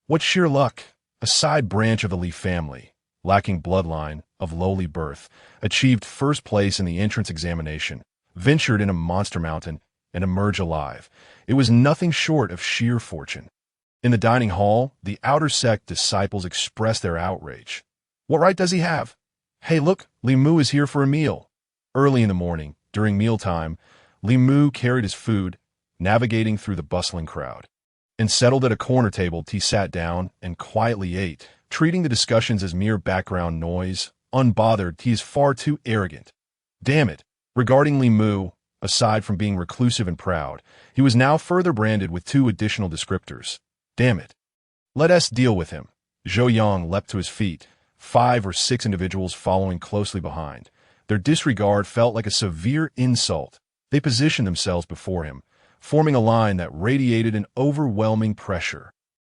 What sheer luck. A side branch of the Li family, lacking bloodline, of lowly birth, achieved first place in the entrance examination, ventured into Monster Mountain, and emerged alive. It was nothing short of sheer fortune. In the dining hall, the outer sect disciples expressed their outrage. What right does he have? Hey, look, Li Mu is here for a meal. Early in the morning, during mealtime, Li Mu carried his food, navigating through the bustling crowd, and settled at a corner table. He sat down and quietly ate, treating the discussions as mere background noise. Unbothered, he is far too arrogant. Damn it. Regarding Li Mu, aside from being reclusive and proud, he was now further branded with 2 additional descriptors. Damn it. Let us deal with him. Zhou Yang leapt to his feet, 5 or 6 individuals following closely behind. Their disregard felt like a severe insult. They positioned themselves before him, forming a line that radiated an overwhelming pressure.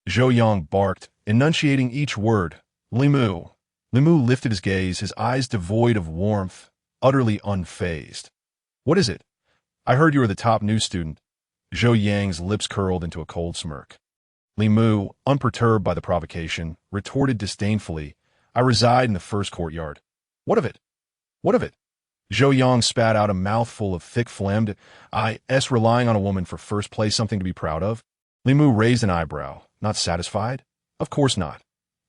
Zhou Yang barked, enunciating each word. Li Mu. Li Mu lifted his gaze, his eyes devoid of warmth, utterly unfazed. What is it? I heard you were the top new student. Zhou Yang's lips curled into a cold smirk. Li Mu, unperturbed by the provocation, retorted disdainfully, I reside in the first courtyard. What of it? What of it? Zhou Yang spat out a mouthful of thick phlegm. Relying on a woman for first place something to be proud of? Li Mu raised an eyebrow. Not satisfied? Of course not.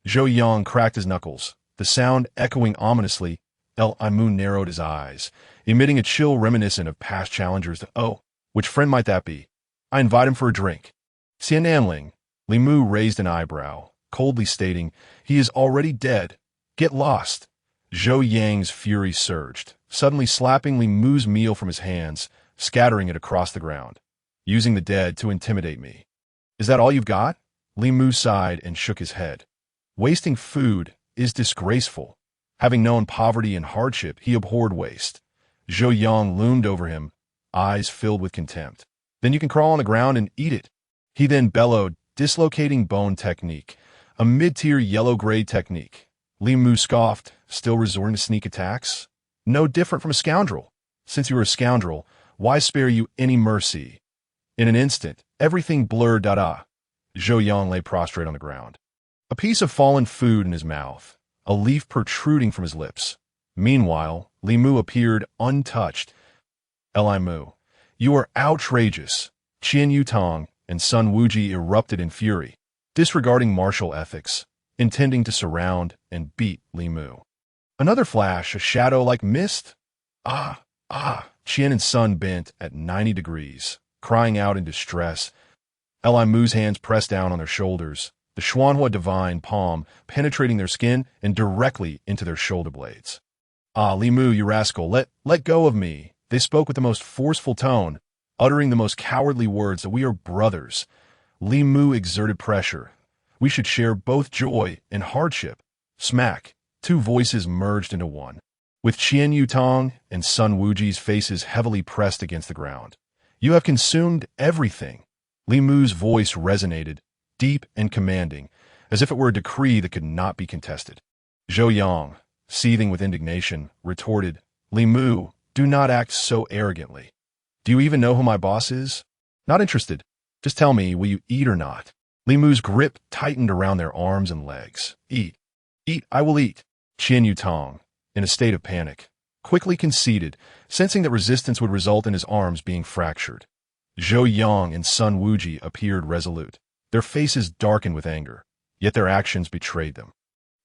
Zhou Yang cracked his knuckles, the sound echoing ominously. Li Mu narrowed his eyes, emitting a chill reminiscent of past challengers. Oh, which friend might that be? I invite him for a drink. Xian Namling. Li Mu raised an eyebrow, coldly stating, he is already dead. Get lost. Zhou Yang's fury surged, suddenly slapping Li Mu's meal from his hands, scattering it across the ground. Using the dead to intimidate me. Is that all you've got? Li Mu sighed and shook his head. Wasting food is disgraceful. Having known poverty and hardship, he abhorred waste. Zhou Yang loomed over him, eyes filled with contempt. Then you can crawl on the ground and eat it. He then bellowed, dislocating bone technique, a mid-tier yellow-grade technique. Li Mu scoffed, still resorting to sneak attacks. No different from a scoundrel. Since you are a scoundrel, why spare you any mercy? In an instant, everything blurred. Zhou Yang lay prostrate on the ground. A piece of fallen food in his mouth, a leaf protruding from his lips. Meanwhile, Li Mu appeared untouched. Li Mu, you are outrageous. Qian Yutong and Sun Wuji erupted in fury, disregarding martial ethics, intending to surround and beat Li Mu. Another flash, a shadow like mist. Qian and Sun bent at 90 degrees, crying out in distress. Li Mu's hands pressed down on their shoulders, the Xuanhua divine palm penetrating their skin and directly into their shoulder blades. Li Mu, you rascal, let go of me. They spoke with the most forceful tone, uttering the most cowardly words that we are brothers. Li Mu exerted pressure. We should share both joy and hardship. Smack. 2 voices merged into one. with Qian Yutong and Sun Wuji's faces heavily pressed against the ground. You have consumed everything. Li Mu's voice resonated, deep and commanding, as if it were a decree that could not be contested. Zhou Yang, seething with indignation, retorted, Li Mu, do not act so arrogantly. Do you even know who my boss is? Not interested. Just tell me, will you eat or not? Li Mu's grip tightened around their arms and legs. Eat. Eat, I will eat. Qian Yutong, in a state of panic, quickly conceded, sensing that resistance would result in his arms being fractured. Zhou Yang and Sun Wuji appeared resolute, their faces darkened with anger, yet their actions betrayed them.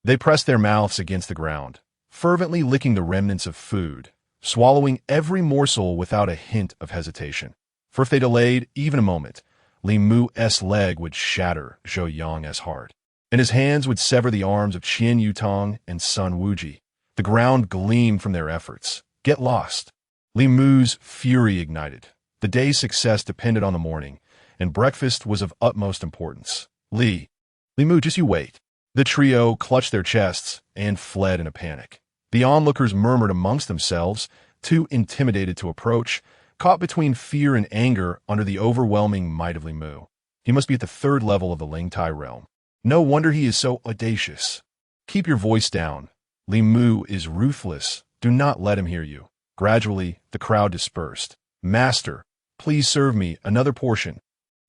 They pressed their mouths against the ground, fervently licking the remnants of food, swallowing every morsel without a hint of hesitation. For if they delayed even a moment, Li Mu's leg would shatter Zhou Yang's heart, and his hands would sever the arms of Qian Yutong and Sun Wuji. The ground gleamed from their efforts. Get lost. Li Mu's fury ignited. The day's success depended on the morning, and breakfast was of utmost importance. Li Mu, just you wait. The trio clutched their chests and fled in a panic. The onlookers murmured amongst themselves, too intimidated to approach, caught between fear and anger under the overwhelming might of Li Mu. He must be at the third level of the Lingtai realm. No wonder he is so audacious. Keep your voice down. Li Mu is ruthless. Do not let him hear you. Gradually, the crowd dispersed. Master, please serve me another portion.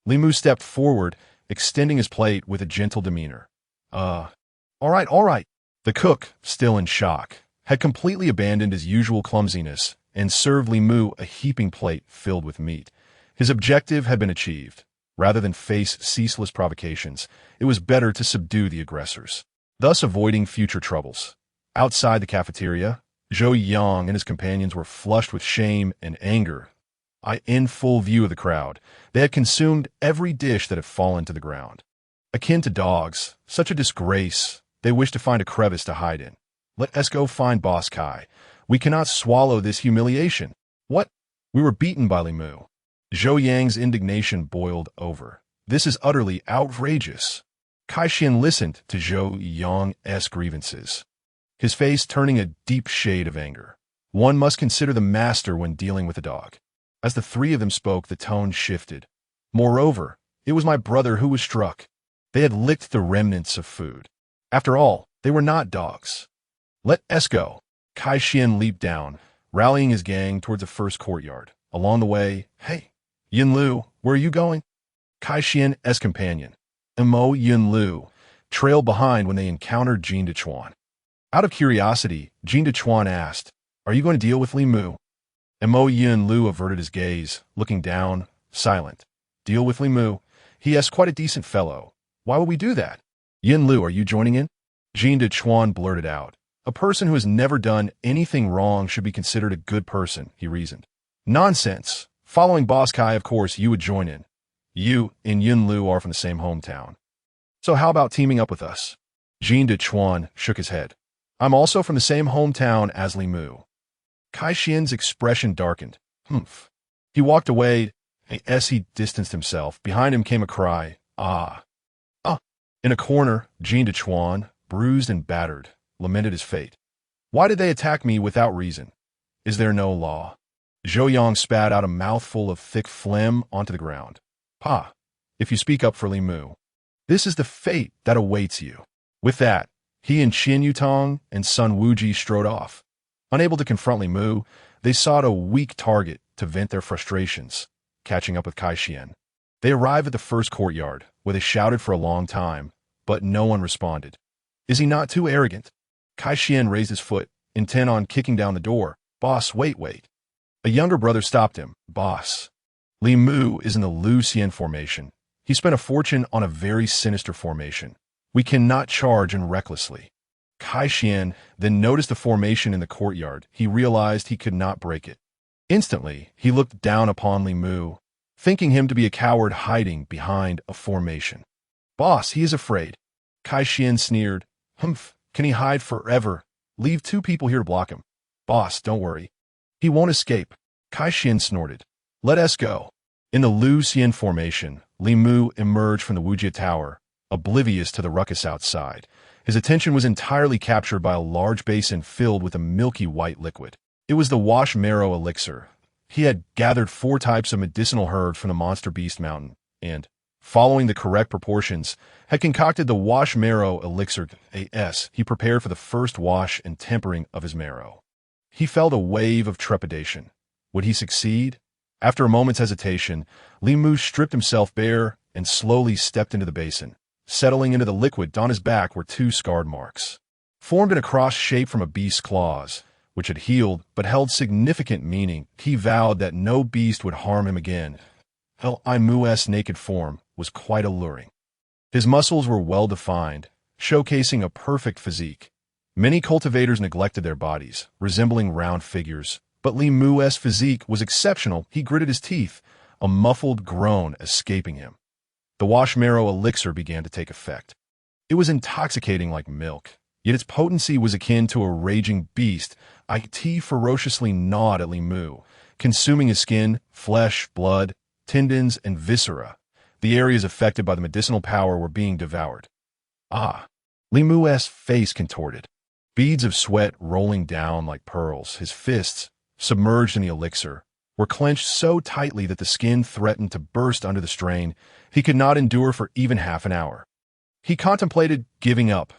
Li Mu stepped forward, extending his plate with a gentle demeanor. All right. The cook, still in shock, had completely abandoned his usual clumsiness and served Li Mu a heaping plate filled with meat. His objective had been achieved. Rather than face ceaseless provocations, it was better to subdue the aggressors, thus avoiding future troubles. Outside the cafeteria, Zhou Yang and his companions were flushed with shame and anger. In full view of the crowd, they had consumed every dish that had fallen to the ground. Akin to dogs, such a disgrace, they wished to find a crevice to hide in. Let us go find Boss Kai. We cannot swallow this humiliation. What? We were beaten by Li Mu. Zhou Yang's indignation boiled over. This is utterly outrageous. Kai Xian listened to Zhou Yang's grievances, his face turning a deep shade of anger. One must consider the master when dealing with a dog. As the three of them spoke, the tone shifted. Moreover, it was my brother who was struck. They had licked the remnants of food. After all, they were not dogs. Let us go. Kai Xian leaped down, rallying his gang towards the first courtyard. Along the way, hey, Yin Lu, where are you going? Kai Xian's companion, Mo Yin Lu, trailed behind when they encountered Jin Dechuan. Out of curiosity, Jin Dechuan asked, are you going to deal with Li Mu? Mo Yin Lu averted his gaze, looking down, silent. Deal with Li Mu? He is quite a decent fellow. Why would we do that? Yin Lu, are you joining in? Jin Dechuan blurted out. A person who has never done anything wrong should be considered a good person, he reasoned. Nonsense. Following Boss Kai, of course, you would join in. You and Yin Lu are from the same hometown. So how about teaming up with us? Jin Dechuan shook his head. I'm also from the same hometown as Li Mu. Kai Xian's expression darkened. Humph. He walked away, and as he distanced himself, behind him came a cry. Ah. In a corner, Jin Dechuan, bruised and battered, lamented his fate. Why did they attack me without reason? Is there no law? Zhou Yang spat out a mouthful of thick phlegm onto the ground. Pa, if you speak up for Li Mu, this is the fate that awaits you. With that, he and Qian Yutong and Sun Wuji strode off. Unable to confront Li Mu, they sought a weak target to vent their frustrations, catching up with Kai Xian. They arrived at the first courtyard, where they shouted for a long time, but no one responded. Is he not too arrogant? Kai Xian raised his foot, intent on kicking down the door. Boss, wait. A younger brother stopped him. Boss. Li Mu is in the Lu Xian formation. He spent a fortune on a very sinister formation. We cannot charge in recklessly. Kai Xian then noticed the formation in the courtyard. He realized he could not break it. Instantly, he looked down upon Li Mu, thinking him to be a coward hiding behind a formation. Boss, he is afraid. Kai Xian sneered. Humph, can he hide forever? Leave two people here to block him. Boss, don't worry. He won't escape. Kai Xian snorted. Let us go. In the Lu Xian formation, Li Mu emerged from the Wujia Tower, oblivious to the ruckus outside. His attention was entirely captured by a large basin filled with a milky white liquid. It was the Wash Marrow elixir. He had gathered 4 types of medicinal herbs from the Monster Beast Mountain, and, following the correct proportions, had concocted the Wash Marrow elixir as he prepared for the first wash and tempering of his marrow. He felt a wave of trepidation. Would he succeed? After a moment's hesitation, Li Mu stripped himself bare and slowly stepped into the basin. Settling into the liquid on his back were 2 scarred marks, formed in a cross shape from a beast's claws, which had healed but held significant meaning. He vowed that no beast would harm him again. Li Mu's naked form was quite alluring. His muscles were well-defined, showcasing a perfect physique. Many cultivators neglected their bodies, resembling round figures, but Li Mu's physique was exceptional. He gritted his teeth, a muffled groan escaping him. The Wash Marrow elixir began to take effect. It was intoxicating like milk, yet its potency was akin to a raging beast. It ferociously gnawed at Li Mu, consuming his skin, flesh, blood, tendons, and viscera. The areas affected by the medicinal power were being devoured. Li Mu's face contorted, beads of sweat rolling down like pearls. His fists, submerged in the elixir, were clenched so tightly that the skin threatened to burst under the strain. He could not endure for even half an hour. He contemplated giving up.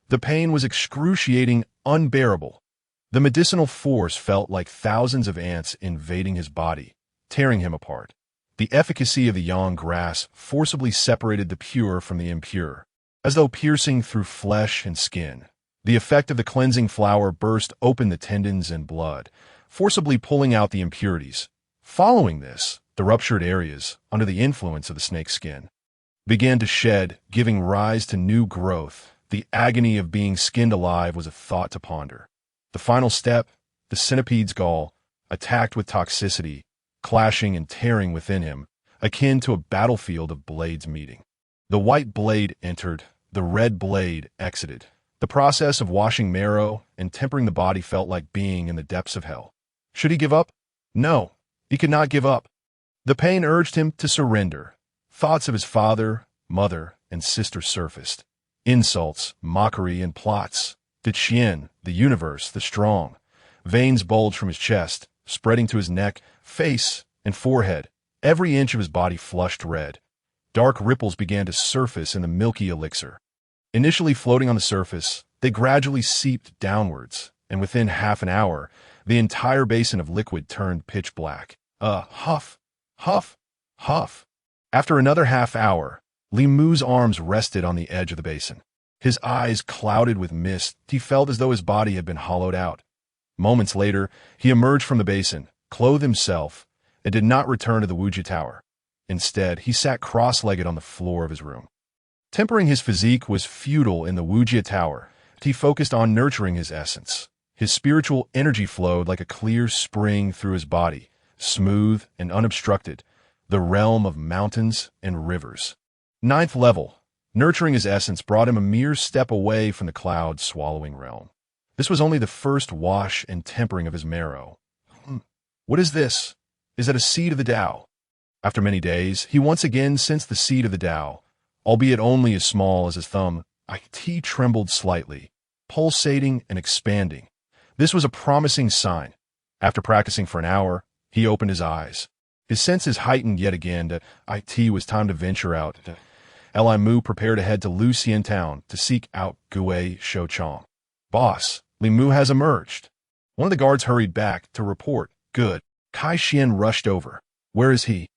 The pain was excruciating, unbearable. The medicinal force felt like thousands of ants invading his body, tearing him apart. The efficacy of the yang grass forcibly separated the pure from the impure, as though piercing through flesh and skin. The effect of the cleansing flower burst open the tendons and blood, forcibly pulling out the impurities. Following this, the ruptured areas, under the influence of the snake's skin, began to shed, giving rise to new growth. The agony of being skinned alive was a thought to ponder. The final step, the centipede's gall, attacked with toxicity, clashing and tearing within him, akin to a battlefield of blades meeting. The white blade entered, the red blade exited. The process of washing marrow and tempering the body felt like being in the depths of hell. Should he give up? No, he could not give up. The pain urged him to surrender. Thoughts of his father, mother, and sister surfaced. Insults, mockery, and plots. The Qian, the universe, the strong. Veins bulged from his chest, spreading to his neck, face, and forehead. Every inch of his body flushed red. Dark ripples began to surface in the milky elixir. Initially floating on the surface, they gradually seeped downwards, and within half an hour, the entire basin of liquid turned pitch black. Huff, huff, huff. After another half hour, Li Mu's arms rested on the edge of the basin. His eyes clouded with mist. He felt as though his body had been hollowed out. Moments later, he emerged from the basin, clothed himself, and did not return to the Wujia Tower. Instead, he sat cross-legged on the floor of his room. Tempering his physique was futile in the Wujia Tower. He focused on nurturing his essence. His spiritual energy flowed like a clear spring through his body, smooth and unobstructed, the realm of mountains and rivers. 9th level. Nurturing his essence brought him a mere step away from the cloud-swallowing realm. This was only the first wash and tempering of his marrow. What is this? Is that a seed of the Tao? After many days, he once again sensed the seed of the Tao, albeit only as small as his thumb. It trembled slightly, pulsating and expanding. This was a promising sign. After practicing for an hour, he opened his eyes. His senses heightened yet again that it was time to venture out. Li Mu prepared to head to Lucian Town to seek out Gue Shouchong. Boss, Li Mu has emerged. One of the guards hurried back to report. Good. Kai Xian rushed over. Where is he?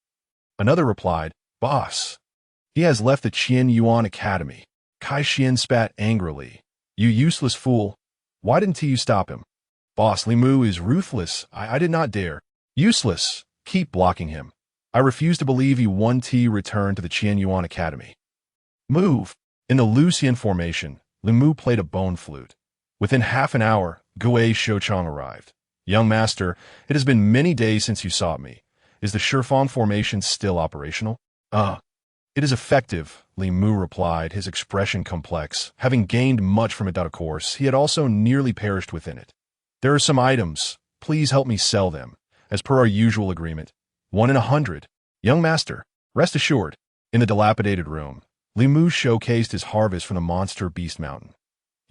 Another replied, Boss. He has left the Qian Yuan Academy. Kai Xian spat angrily. You useless fool. Why didn't you stop him? Boss, Li Mu is ruthless. I did not dare. Useless. Keep blocking him. I refuse to believe he returned to the Qian Yuan Academy. Move. In the Lucian formation, Li Mu played a bone flute. Within half an hour, Gue Shouchong arrived. Young master, it has been many days since you sought me. Is the Shifang formation still operational? It is effective, Li Mu replied, his expression complex. Having gained much from it, of course, he had also nearly perished within it. There are some items. Please help me sell them, as per our usual agreement. 1 in 100. Young master, rest assured. In the dilapidated room, Li Mu showcased his harvest from the Monster Beast Mountain.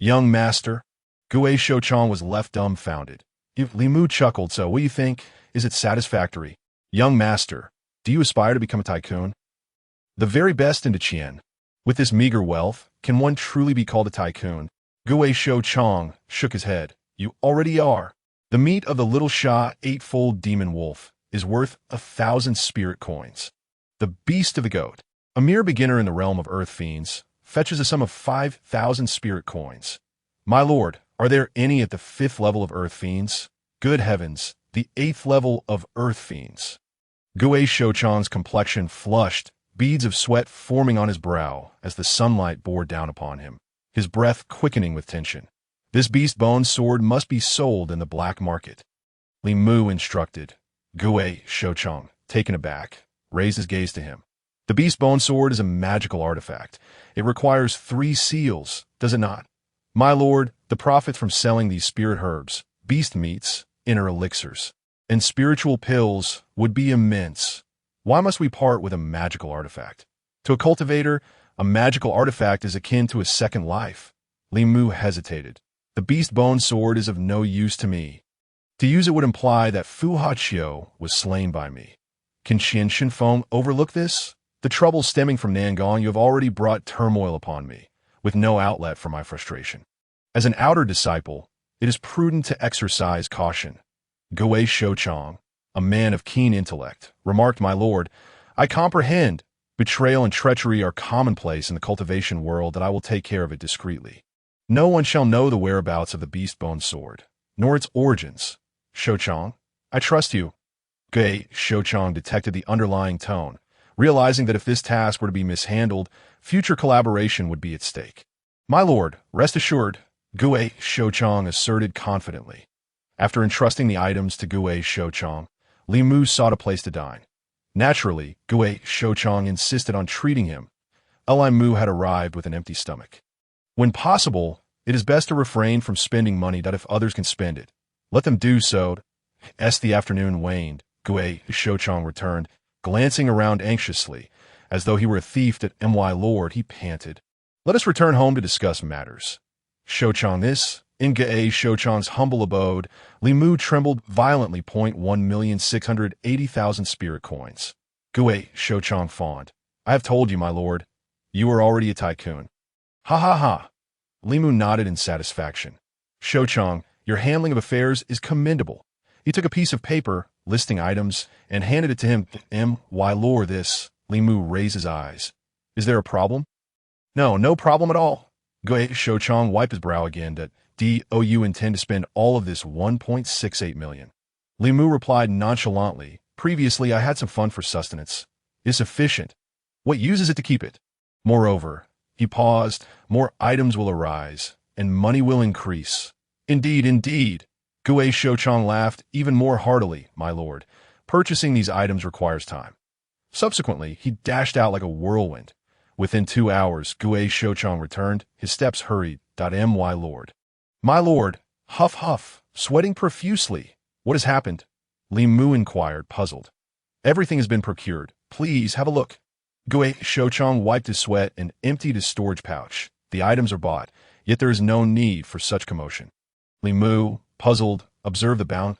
Young master. Gue Shouchong was left dumbfounded. Li Mu chuckled, so what do you think? Is it satisfactory? Young master, do you aspire to become a tycoon? The very best into Qian. With this meager wealth, can one truly be called a tycoon? Gue Shouchong shook his head. You already are. The meat of the little Sha eightfold demon wolf is worth 1,000 spirit coins. The beast of the goat, a mere beginner in the realm of earth fiends, fetches a sum of 5,000 spirit coins. My lord, are there any at the 5th level of earth fiends? Good heavens, the 8th level of earth fiends. Gue Shouchong's complexion flushed, beads of sweat forming on his brow as the sunlight bore down upon him, his breath quickening with tension. This beast bone sword must be sold in the black market. Li Mu instructed. Gue Shouchong, taken aback, raised his gaze to him. The beast bone sword is a magical artifact. It requires 3 seals, does it not? My lord, the profits from selling these spirit herbs, beast meats, inner elixirs, and spiritual pills would be immense. Why must we part with a magical artifact? To a cultivator, a magical artifact is akin to a second life. Li Mu hesitated. The beast bone sword is of no use to me. To use it would imply that Fu Haqio was slain by me. Can Qian Shinfeng overlook this? The trouble stemming from Nangong, you have already brought turmoil upon me, with no outlet for my frustration. As an outer disciple, it is prudent to exercise caution. Gue Shouchong, a man of keen intellect, remarked, My lord, I comprehend. Betrayal and treachery are commonplace in the cultivation world, that I will take care of it discreetly. No one shall know the whereabouts of the beast bone sword, nor its origins. Shouchong, I trust you. Gue Shouchong detected the underlying tone, realizing that if this task were to be mishandled, future collaboration would be at stake. My lord, rest assured, Gue Shouchong asserted confidently. After entrusting the items to Gue Shouchong, Li Mu sought a place to dine. Naturally, Gue Shouchong insisted on treating him. Li Mu had arrived with an empty stomach. When possible, it is best to refrain from spending money that if others can spend it, let them do so. As the afternoon waned, Gue Shouchong returned, glancing around anxiously, as though he were a thief that my lord, he panted. Let us return home to discuss matters. Shouchong this, in Gue Shouchong's humble abode, Li Mu trembled violently. 1,680,000 spirit coins. Gue Shouchong fawned. I have told you, my lord. You are already a tycoon. Ha ha ha. Li Mu nodded in satisfaction. Shouchong, your handling of affairs is commendable. He took a piece of paper, listing items, and handed it to him. My lord, this. Li Mu raised his eyes. Is there a problem? No problem at all. Gue Shouchong wiped his brow again. Do you intend to spend all of this 1.68 million? Li Mu replied nonchalantly. Previously, I had some fun for sustenance. It's sufficient. What use is it to keep it? Moreover, he paused, more items will arise, and money will increase. Indeed. Gue Shouchong laughed even more heartily, my lord. Purchasing these items requires time. Subsequently, he dashed out like a whirlwind. Within 2 hours, Gue Shouchong returned, his steps hurried. My lord. My lord, huff, sweating profusely. What has happened? Li Mu inquired, puzzled. Everything has been procured. Please have a look. Gue Shouchong wiped his sweat and emptied his storage pouch. The items are bought, yet there is no need for such commotion. Li Mu, puzzled, observed the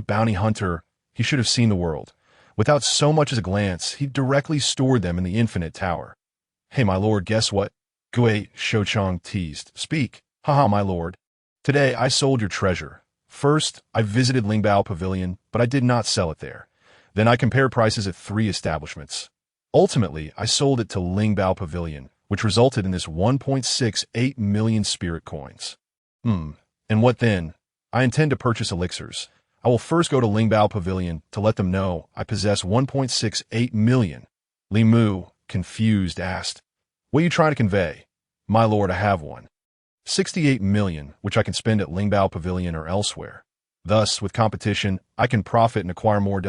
bounty hunter. He should have seen the world. Without so much as a glance, he directly stored them in the infinite tower. Hey, my lord, guess what? Gue Shouchong teased. Speak. Haha, my lord. Today I sold your treasure. First, I visited Lingbao Pavilion, but I did not sell it there. Then I compared prices at 3 establishments. Ultimately, I sold it to Lingbao Pavilion, which resulted in this 1.68 million spirit coins. And what then? I intend to purchase elixirs. I will first go to Lingbao Pavilion to let them know I possess 1.68 million. Li Mu, confused, asked, What are you trying to convey? My lord, I have one. 68 million, which I can spend at Lingbao Pavilion or elsewhere. Thus, with competition, I can profit and acquire more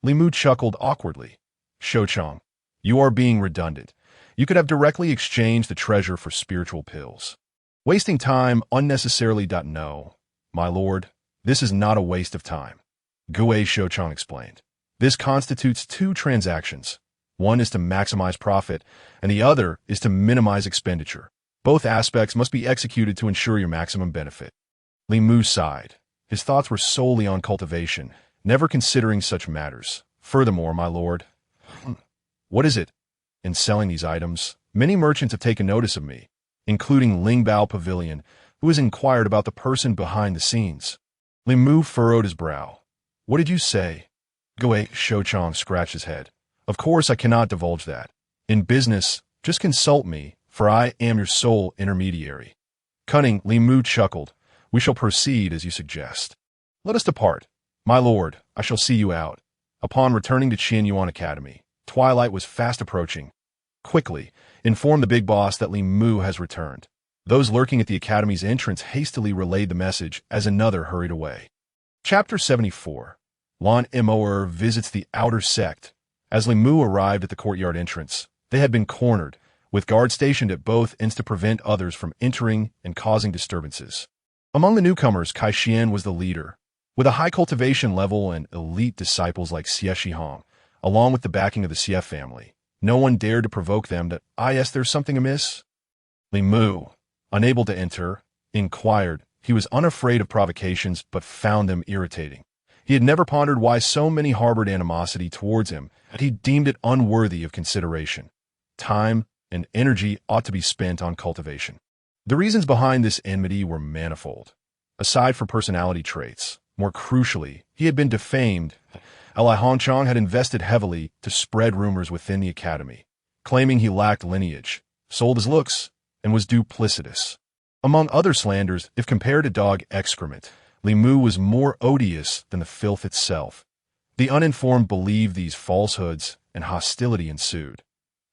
Li Mu chuckled awkwardly. Shouchong, you are being redundant. You could have directly exchanged the treasure for spiritual pills. Wasting time unnecessarily. No, my lord, this is not a waste of time. Gue Shouchong explained. This constitutes 2 transactions. One is to maximize profit, and the other is to minimize expenditure. Both aspects must be executed to ensure your maximum benefit. Li Mu sighed. His thoughts were solely on cultivation, never considering such matters. Furthermore, my lord, what is it? In selling these items, many merchants have taken notice of me, including Lingbao Pavilion, who has inquired about the person behind the scenes. Li Mu furrowed his brow. What did you say? Gue Shouchong scratched his head. Of course I cannot divulge that. In business, just consult me, for I am your sole intermediary. Cunning, Li Mu chuckled. We shall proceed as you suggest. Let us depart. My lord, I shall see you out. Upon returning to Qianyuan Academy, twilight was fast approaching. Quickly, inform the big boss that Li Mu has returned. Those lurking at the academy's entrance hastily relayed the message as another hurried away. Chapter 74. Lan Moer visits the outer sect. As Li Mu arrived at the courtyard entrance, they had been cornered, with guards stationed at both ends to prevent others from entering and causing disturbances. Among the newcomers, Kai Xian was the leader. With a high cultivation level and elite disciples like Xie Shihong, along with the backing of the Xie family, no one dared to provoke them that, yes, there's something amiss. Li Mu, unable to enter, inquired. He was unafraid of provocations, but found them irritating. He had never pondered why so many harbored animosity towards him, and he deemed it unworthy of consideration. Time and energy ought to be spent on cultivation. The reasons behind this enmity were manifold. Aside from personality traits, more crucially, he had been defamed. Li Hongchong had invested heavily to spread rumors within the academy, claiming he lacked lineage, sold his looks, and was duplicitous. Among other slanders, if compared to dog excrement, Li Mu was more odious than the filth itself. The uninformed believed these falsehoods, and hostility ensued.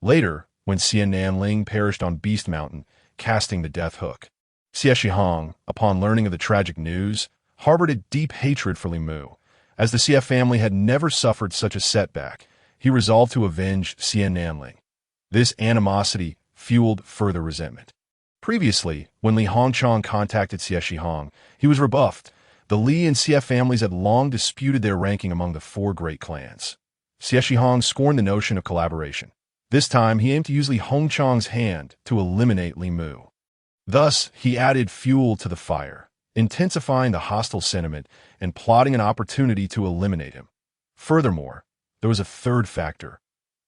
Later, when Xian Nanling perished on Beast Mountain, casting the death hook, Xie Shihong, upon learning of the tragic news, harbored a deep hatred for Li Mu. As the Xie family had never suffered such a setback, he resolved to avenge Xian Nanling. This animosity fueled further resentment. Previously, when Li Hongchong contacted Xie Shihong, he was rebuffed. The Li and Xie families had long disputed their ranking among the four great clans. Xie Shihong scorned the notion of collaboration. This time, he aimed to use Li Hongchong's hand to eliminate Li Mu. Thus, he added fuel to the fire, intensifying the hostile sentiment and plotting an opportunity to eliminate him. Furthermore, there was a third factor.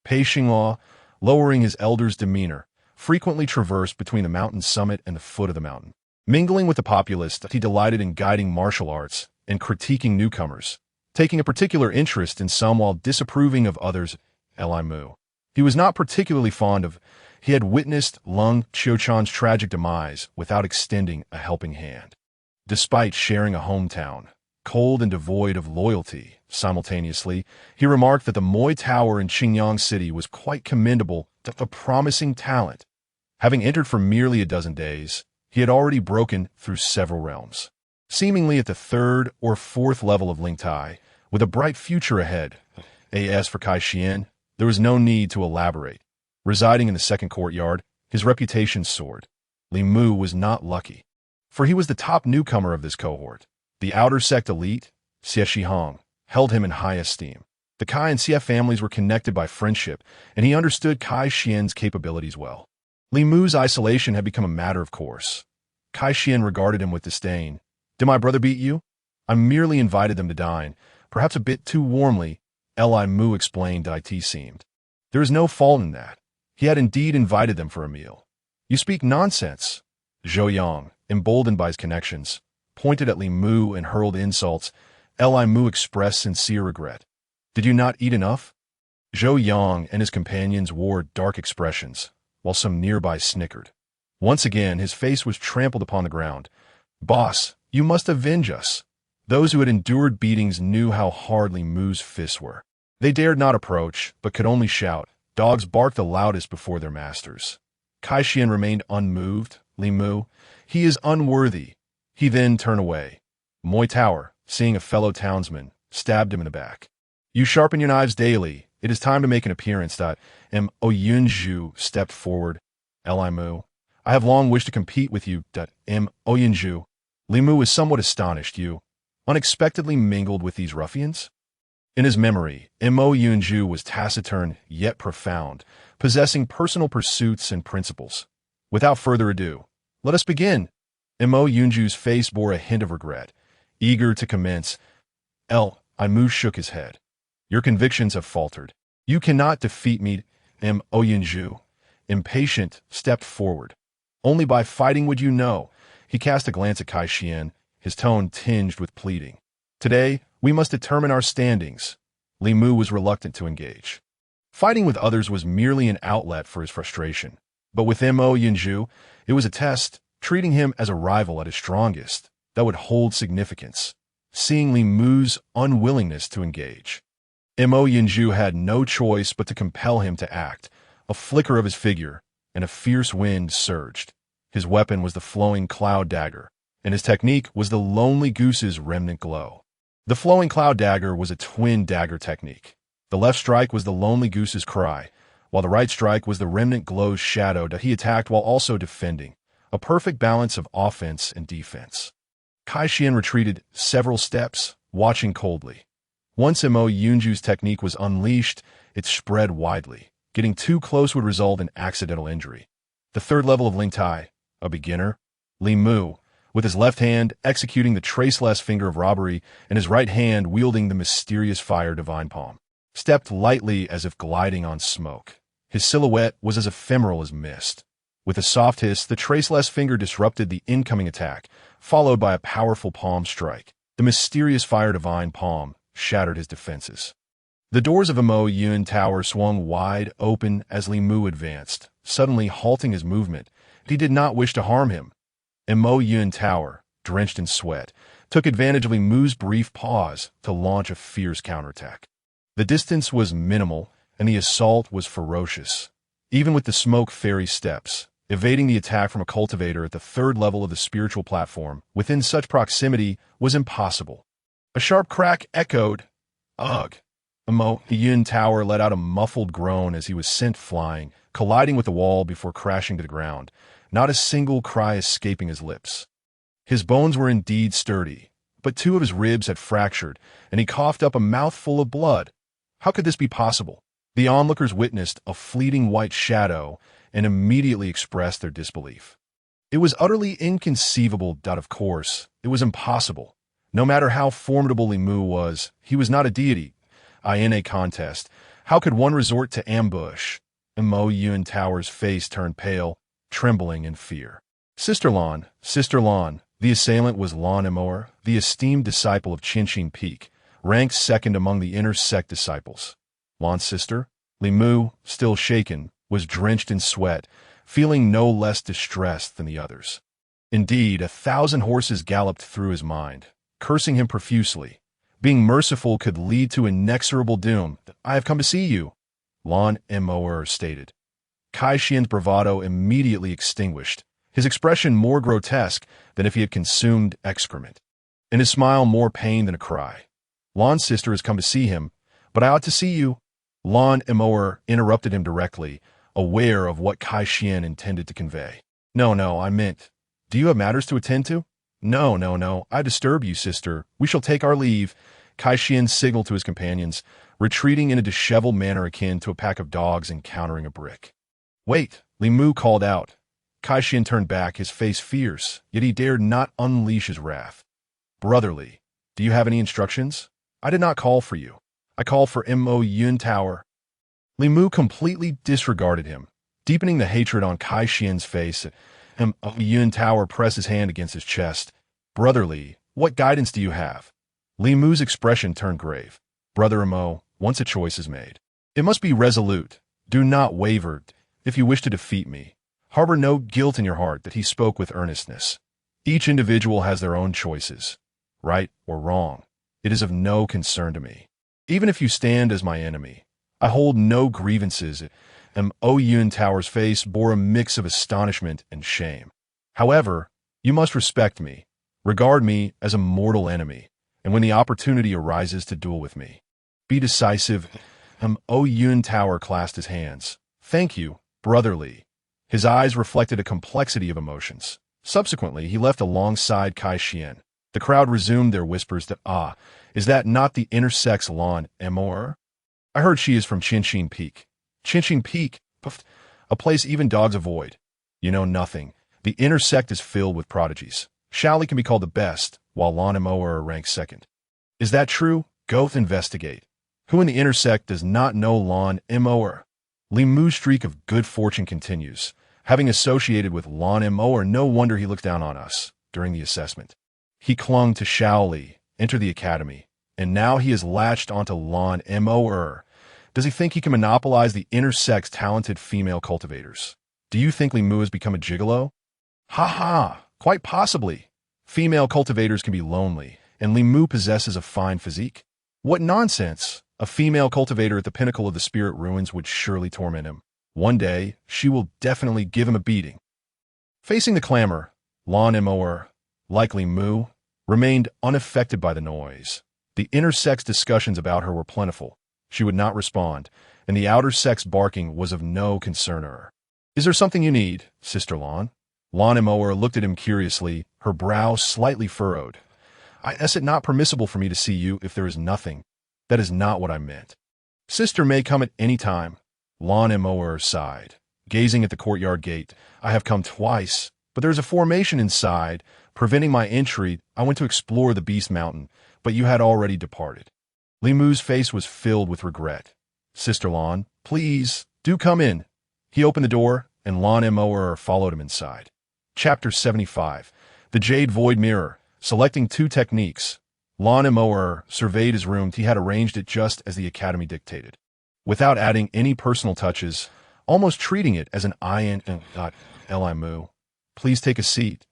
Pei Xinghua, lowering his elder's demeanor, frequently traversed between the mountain's summit and the foot of the mountain. Mingling with the populace, he delighted in guiding martial arts and critiquing newcomers, taking a particular interest in some while disapproving of others. Li Mu. He was not particularly fond of. He had witnessed Lung Qiuchan's tragic demise without extending a helping hand. Despite sharing a hometown, cold and devoid of loyalty, simultaneously, he remarked that the Moy Tower in Qingyang City was quite commendable, a promising talent. Having entered for merely a dozen days, he had already broken through several realms. Seemingly at the third or fourth level of Lingtai, with a bright future ahead. As for Kai Xian, there was no need to elaborate. Residing in the second courtyard, his reputation soared. Li Mu was not lucky, for he was the top newcomer of this cohort. The outer sect elite, Xie Shihong, held him in high esteem. The Kai and Xie families were connected by friendship, and he understood Kai Xian's capabilities well. Li Mu's isolation had become a matter of course. Kai Xian regarded him with disdain. Did my brother beat you? I merely invited them to dine, perhaps a bit too warmly. Li Mu explained. It seemed. There is no fault in that. He had indeed invited them for a meal. You speak nonsense. Zhou Yang, emboldened by his connections, pointed at Li Mu and hurled insults. Li Mu expressed sincere regret. Did you not eat enough? Zhou Yang and his companions wore dark expressions, while some nearby snickered. Once again, his face was trampled upon the ground. Boss, you must avenge us. Those who had endured beatings knew how hard Li Mu's fists were. They dared not approach, but could only shout. Dogs barked the loudest before their masters. Kai Xian remained unmoved. Li Mu, he is unworthy. He then turned away. Moy Tower, seeing a fellow townsman, stabbed him in the back. You sharpen your knives daily. It is time to make an appearance. Oyenju stepped forward. Li Mu, I have long wished to compete with you. Oyenju. Li Mu was somewhat astonished. You unexpectedly mingled with these ruffians? In his memory, Mo Yunju was taciturn yet profound, possessing personal pursuits and principles. Without further ado, let us begin. Mo Yunju's face bore a hint of regret. Eager to commence, Imu shook his head. Your convictions have faltered. You cannot defeat me. Mo Yunju, impatient, stepped forward. Only by fighting would you know. He cast a glance at Kai Xian, his tone tinged with pleading. Today, we must determine our standings. Li Mu was reluctant to engage. Fighting with others was merely an outlet for his frustration. But with Mo Yunju, it was a test, treating him as a rival at his strongest, that would hold significance. Seeing Li Mu's unwillingness to engage, Mo Yunju had no choice but to compel him to act. A flicker of his figure, and a fierce wind surged. His weapon was the flowing cloud dagger, and his technique was the lonely goose's remnant glow. The flowing cloud dagger was a twin dagger technique. The left strike was the lonely goose's cry, while the right strike was the remnant glow's shadow that he attacked while also defending. A perfect balance of offense and defense. Kai Xian retreated several steps, watching coldly. Once Mo Yunju's technique was unleashed, it spread widely. Getting too close would result in accidental injury. The third level of Ling Tai, a beginner, Li Mu, with his left hand executing the traceless finger of robbery and his right hand wielding the mysterious fire divine palm, stepped lightly as if gliding on smoke. His silhouette was as ephemeral as mist. With a soft hiss, the traceless finger disrupted the incoming attack, followed by a powerful palm strike. The mysterious fire divine palm shattered his defenses. The doors of Mo Yun Tower swung wide open as Li Mu advanced, suddenly halting his movement. He did not wish to harm him. Mo Yun Tower, drenched in sweat, took advantage of Li Mu's brief pause to launch a fierce counterattack. The distance was minimal, and the assault was ferocious. Even with the smoke fairy steps, evading the attack from a cultivator at the third level of the spiritual platform within such proximity was impossible. A sharp crack echoed. Ugh! Mo Yun Tower let out a muffled groan as he was sent flying, colliding with the wall before crashing to the ground, not a single cry escaping his lips. His bones were indeed sturdy, but two of his ribs had fractured, and he coughed up a mouthful of blood. How could this be possible? The onlookers witnessed a fleeting white shadow and immediately expressed their disbelief. It was utterly inconceivable that, of course, it was impossible. No matter how formidable Li Mu was, he was not a deity. In a contest, how could one resort to ambush? Mo Yun Tower's face turned pale, trembling in fear. Sister Lan, the assailant was Lan Emor, the esteemed disciple of Qinshin Peak, ranked second among the inner sect disciples. Lan's sister, Li Mu, still shaken, was drenched in sweat, feeling no less distressed than the others. Indeed, 1,000 horses galloped through his mind, cursing him profusely. Being merciful could lead to inexorable doom. I have come to see you, Lan Emor stated. Kai Xian's bravado immediately extinguished, his expression more grotesque than if he had consumed excrement, and his smile more pain than a cry. Lan's sister has come to see him, but I ought to see you. Lan Emor interrupted him directly, aware of what Kai Xian intended to convey. No, I meant, do you have matters to attend to? No, I disturb you, sister. We shall take our leave. Kai Xian signaled to his companions, retreating in a disheveled manner akin to a pack of dogs encountering a brick. Wait, Li Mu called out. Kai Xian turned back, his face fierce, yet he dared not unleash his wrath. Brotherly, do you have any instructions? I did not call for you. I called for Mo Yun Tower. Li Mu completely disregarded him, deepening the hatred on Kai Xian's face. Mo Yun Tower pressed his hand against his chest. Brotherly, what guidance do you have? Li Mu's expression turned grave. Brother Mo, once a choice is made, it must be resolute. Do not waver. If you wish to defeat me, harbor no guilt in your heart. That he spoke with earnestness. Each individual has their own choices, right or wrong. It is of no concern to me. Even if you stand as my enemy, I hold no grievances. Mo Yun Tower's face bore a mix of astonishment and shame. However, you must respect me, regard me as a mortal enemy, and when the opportunity arises to duel with me, be decisive. Mo Yun Tower clasped his hands. Thank you, brotherly. His eyes reflected a complexity of emotions. Subsequently, he left alongside Kai Xian. The crowd resumed their whispers that, is that not the intersex Lan Emor? I heard she is from Qinshin Peak. Qinshin Peak, a place even dogs avoid. You know nothing. The inner sect is filled with prodigies. Shaoli can be called the best, while Lan Moer ranks second. Is that true? Go investigate. Who in the inner sect does not know Lan Moer? Li Mu's streak of good fortune continues. Having associated with Lan Moer, no wonder he looked down on us during the assessment. He clung to Shaoli, entered the academy, and now he has latched onto Lan Moer. Does he think he can monopolize the inner sect's talented female cultivators? Do you think Li Mu has become a gigolo? Ha ha, quite possibly. Female cultivators can be lonely, and Li Mu possesses a fine physique. What nonsense! A female cultivator at the pinnacle of the spirit ruins would surely torment him. One day, she will definitely give him a beating. Facing the clamor, Lan Moer, like Li Mu, remained unaffected by the noise. The inner sex discussions about her were plentiful. She would not respond, and the outer sex barking was of no concern to her. Is there something you need, Sister Lan? Lan Moer looked at him curiously, her brow slightly furrowed. Is it not permissible for me to see you if there is nothing? That is not what I meant. Sister may come at any time. Lan Moer sighed, gazing at the courtyard gate. I have come twice, but there is a formation inside, preventing my entry. I went to explore the Beast Mountain, but you had already departed. Li Mu's face was filled with regret. Sister Lan, please, do come in. He opened the door, and Lan Moer followed him inside. Chapter 75. The Jade Void Mirror. Selecting two techniques. Lan Moer surveyed his room. He had arranged it just as the academy dictated, without adding any personal touches, almost treating it as an Li Mu. Please take a seat.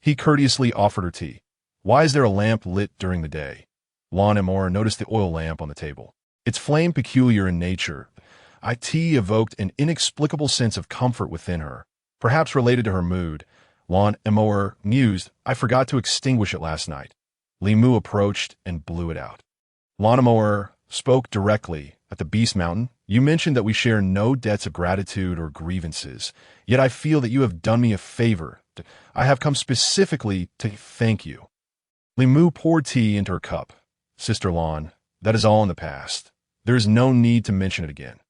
He courteously offered her tea. Why is there a lamp lit during the day? Lan Moer noticed the oil lamp on the table. Its flame peculiar in nature. It evoked an inexplicable sense of comfort within her, perhaps related to her mood. Lan Moer mused, I forgot to extinguish it last night. Li Mu approached and blew it out. Lan Moer spoke directly. At the Beast Mountain, you mentioned that we share no debts of gratitude or grievances, yet I feel that you have done me a favor. I have come specifically to thank you. Li Mu poured tea into her cup. Sister Lan, that is all in the past. There is no need to mention it again.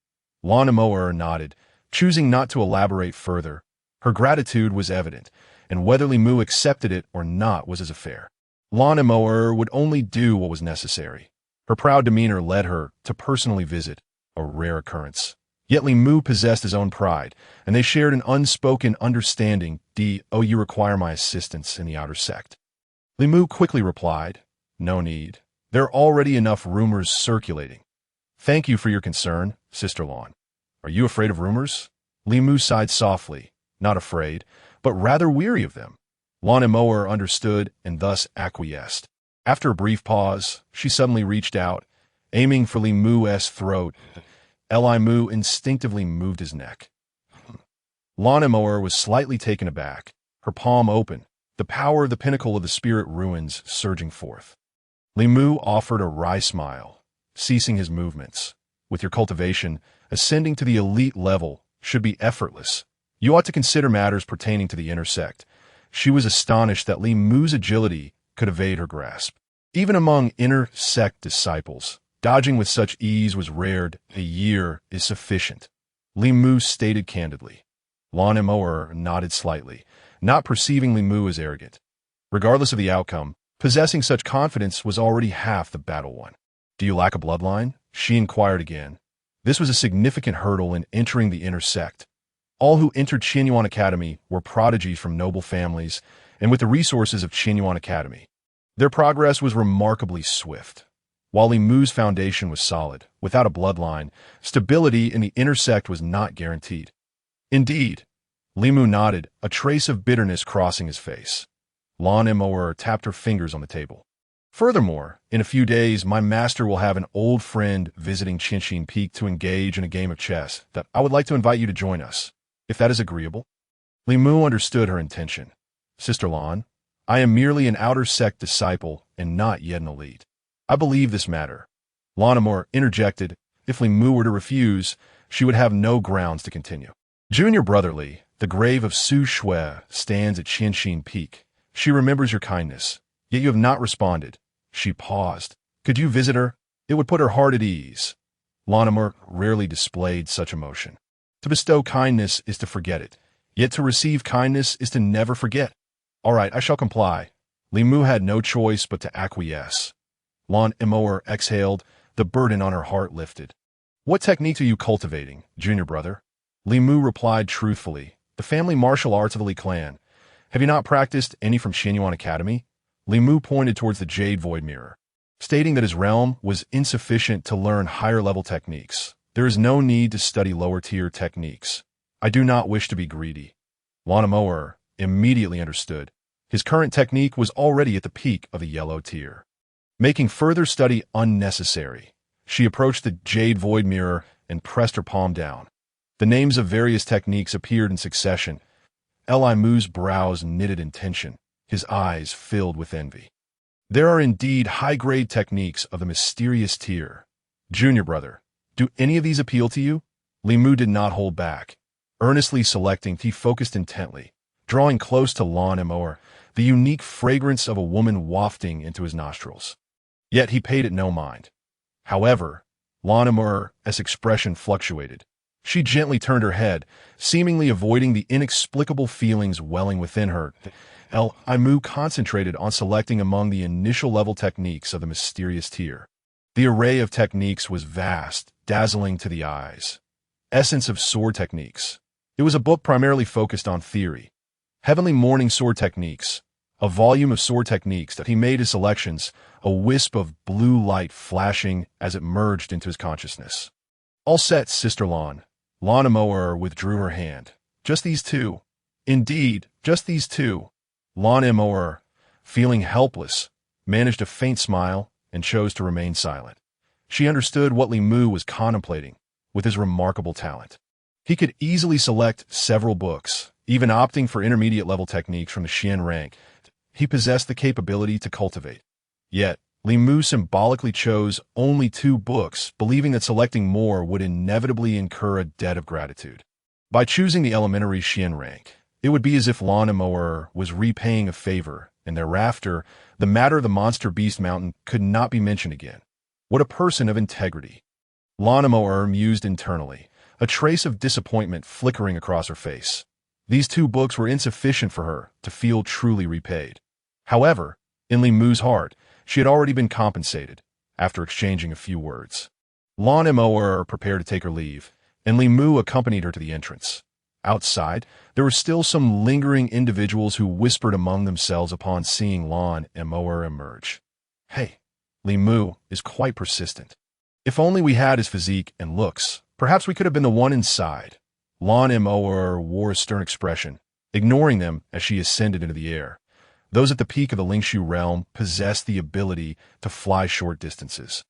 Lan Moer nodded, choosing not to elaborate further. Her gratitude was evident, and whether Li Mu accepted it or not was his affair. Lan Moer would only do what was necessary. Her proud demeanor led her to personally visit, a rare occurrence. Yet Li Mu possessed his own pride, and they shared an unspoken understanding. You require my assistance in the outer sect. Li Mu quickly replied, no need. There are already enough rumors circulating. Thank you for your concern, Sister Lan. Are you afraid of rumors? Li Mu sighed softly, not afraid, but rather weary of them. Lan Moer understood and thus acquiesced. After a brief pause, she suddenly reached out, aiming for Li Mu's throat. Li Mu instinctively moved his neck. Lan Moer was slightly taken aback, her palm open, the power of the pinnacle of the spirit ruins surging forth. Li Mu offered a wry smile, ceasing his movements. With your cultivation, ascending to the elite level should be effortless. You ought to consider matters pertaining to the inner sect. She was astonished that Li Mu's agility could evade her grasp. Even among inner sect disciples, dodging with such ease was rare. A year is sufficient. Li Mu stated candidly. Lan Moer nodded slightly, not perceiving Li Mu as arrogant. Regardless of the outcome, possessing such confidence was already half the battle won. Do you lack a bloodline? She inquired again. This was a significant hurdle in entering the inner sect. All who entered Qianyuan Academy were prodigies from noble families, and with the resources of Qianyuan Academy, their progress was remarkably swift. While Li Mu's foundation was solid, without a bloodline, stability in the inner sect was not guaranteed. Indeed, Li Mu nodded, a trace of bitterness crossing his face. Lan Moer tapped her fingers on the table. Furthermore, in a few days, my master will have an old friend visiting Qianxin Peak to engage in a game of chess that I would like to invite you to join us, if that is agreeable. Li Mu understood her intention. Sister Lan, I am merely an outer sect disciple and not yet an elite. I believe this matter. Lan Moer interjected. If Li Mu were to refuse, she would have no grounds to continue. Junior Brotherly, the grave of Su Shui, stands at Qianxin Peak. She remembers your kindness, yet you have not responded. She paused. Could you visit her? It would put her heart at ease. Lan Moer rarely displayed such emotion. To bestow kindness is to forget it. Yet to receive kindness is to never forget. All right, I shall comply. Li Mu had no choice but to acquiesce. Lan Emoer exhaled, the burden on her heart lifted. What technique are you cultivating, junior brother? Li Mu replied truthfully, the family martial arts of the Li clan. Have you not practiced any from Xianyuan Academy? Li Mu pointed towards the Jade Void Mirror, stating that his realm was insufficient to learn higher-level techniques. There is no need to study lower-tier techniques. I do not wish to be greedy. Lan Emoer immediately understood. His current technique was already at the peak of the yellow tier, making further study unnecessary. She approached the Jade Void Mirror and pressed her palm down. The names of various techniques appeared in succession. Li Mu's brows knitted in tension, his eyes filled with envy. There are indeed high-grade techniques of the mysterious tier. Junior brother, do any of these appeal to you? Li Mu did not hold back. Earnestly selecting, he focused intently, drawing close to Lan Emoer, the unique fragrance of a woman wafting into his nostrils. Yet he paid it no mind. However, Lan Emoer's expression fluctuated. She gently turned her head, seemingly avoiding the inexplicable feelings welling within her. Li Mu concentrated on selecting among the initial-level techniques of the mysterious tier. The array of techniques was vast, dazzling to the eyes. Essence of Sword Techniques. It was a book primarily focused on theory. Heavenly Morning Sword Techniques. A volume of sword techniques that he made his selections, a wisp of blue light flashing as it merged into his consciousness. All set, Sister Lan. Lan Emoer withdrew her hand. Just these two. Indeed, just these two. Lan Emoer, feeling helpless, managed a faint smile and chose to remain silent. She understood what Li Mu was contemplating with his remarkable talent. He could easily select several books, even opting for intermediate-level techniques from the Xian rank. He possessed the capability to cultivate. Yet, Li Mu symbolically chose only 2 books, believing that selecting more would inevitably incur a debt of gratitude. By choosing the elementary Xian rank, it would be as if Lan Emoer was repaying a favor, and thereafter, the matter of the Monster Beast Mountain could not be mentioned again. What a person of integrity. Lan Emoer mused internally, a trace of disappointment flickering across her face. These 2 books were insufficient for her to feel truly repaid. However, in Li Mu's heart, she had already been compensated, after exchanging a few words. Lan Emoer prepared to take her leave, and Li Mu accompanied her to the entrance. Outside, there were still some lingering individuals who whispered among themselves upon seeing Lan Emoer emerge. Hey, Li Mu is quite persistent. If only we had his physique and looks, perhaps we could have been the one inside. Lan Emoer wore a stern expression, ignoring them as she ascended into the air. Those at the peak of the Lingshu realm possessed the ability to fly short distances.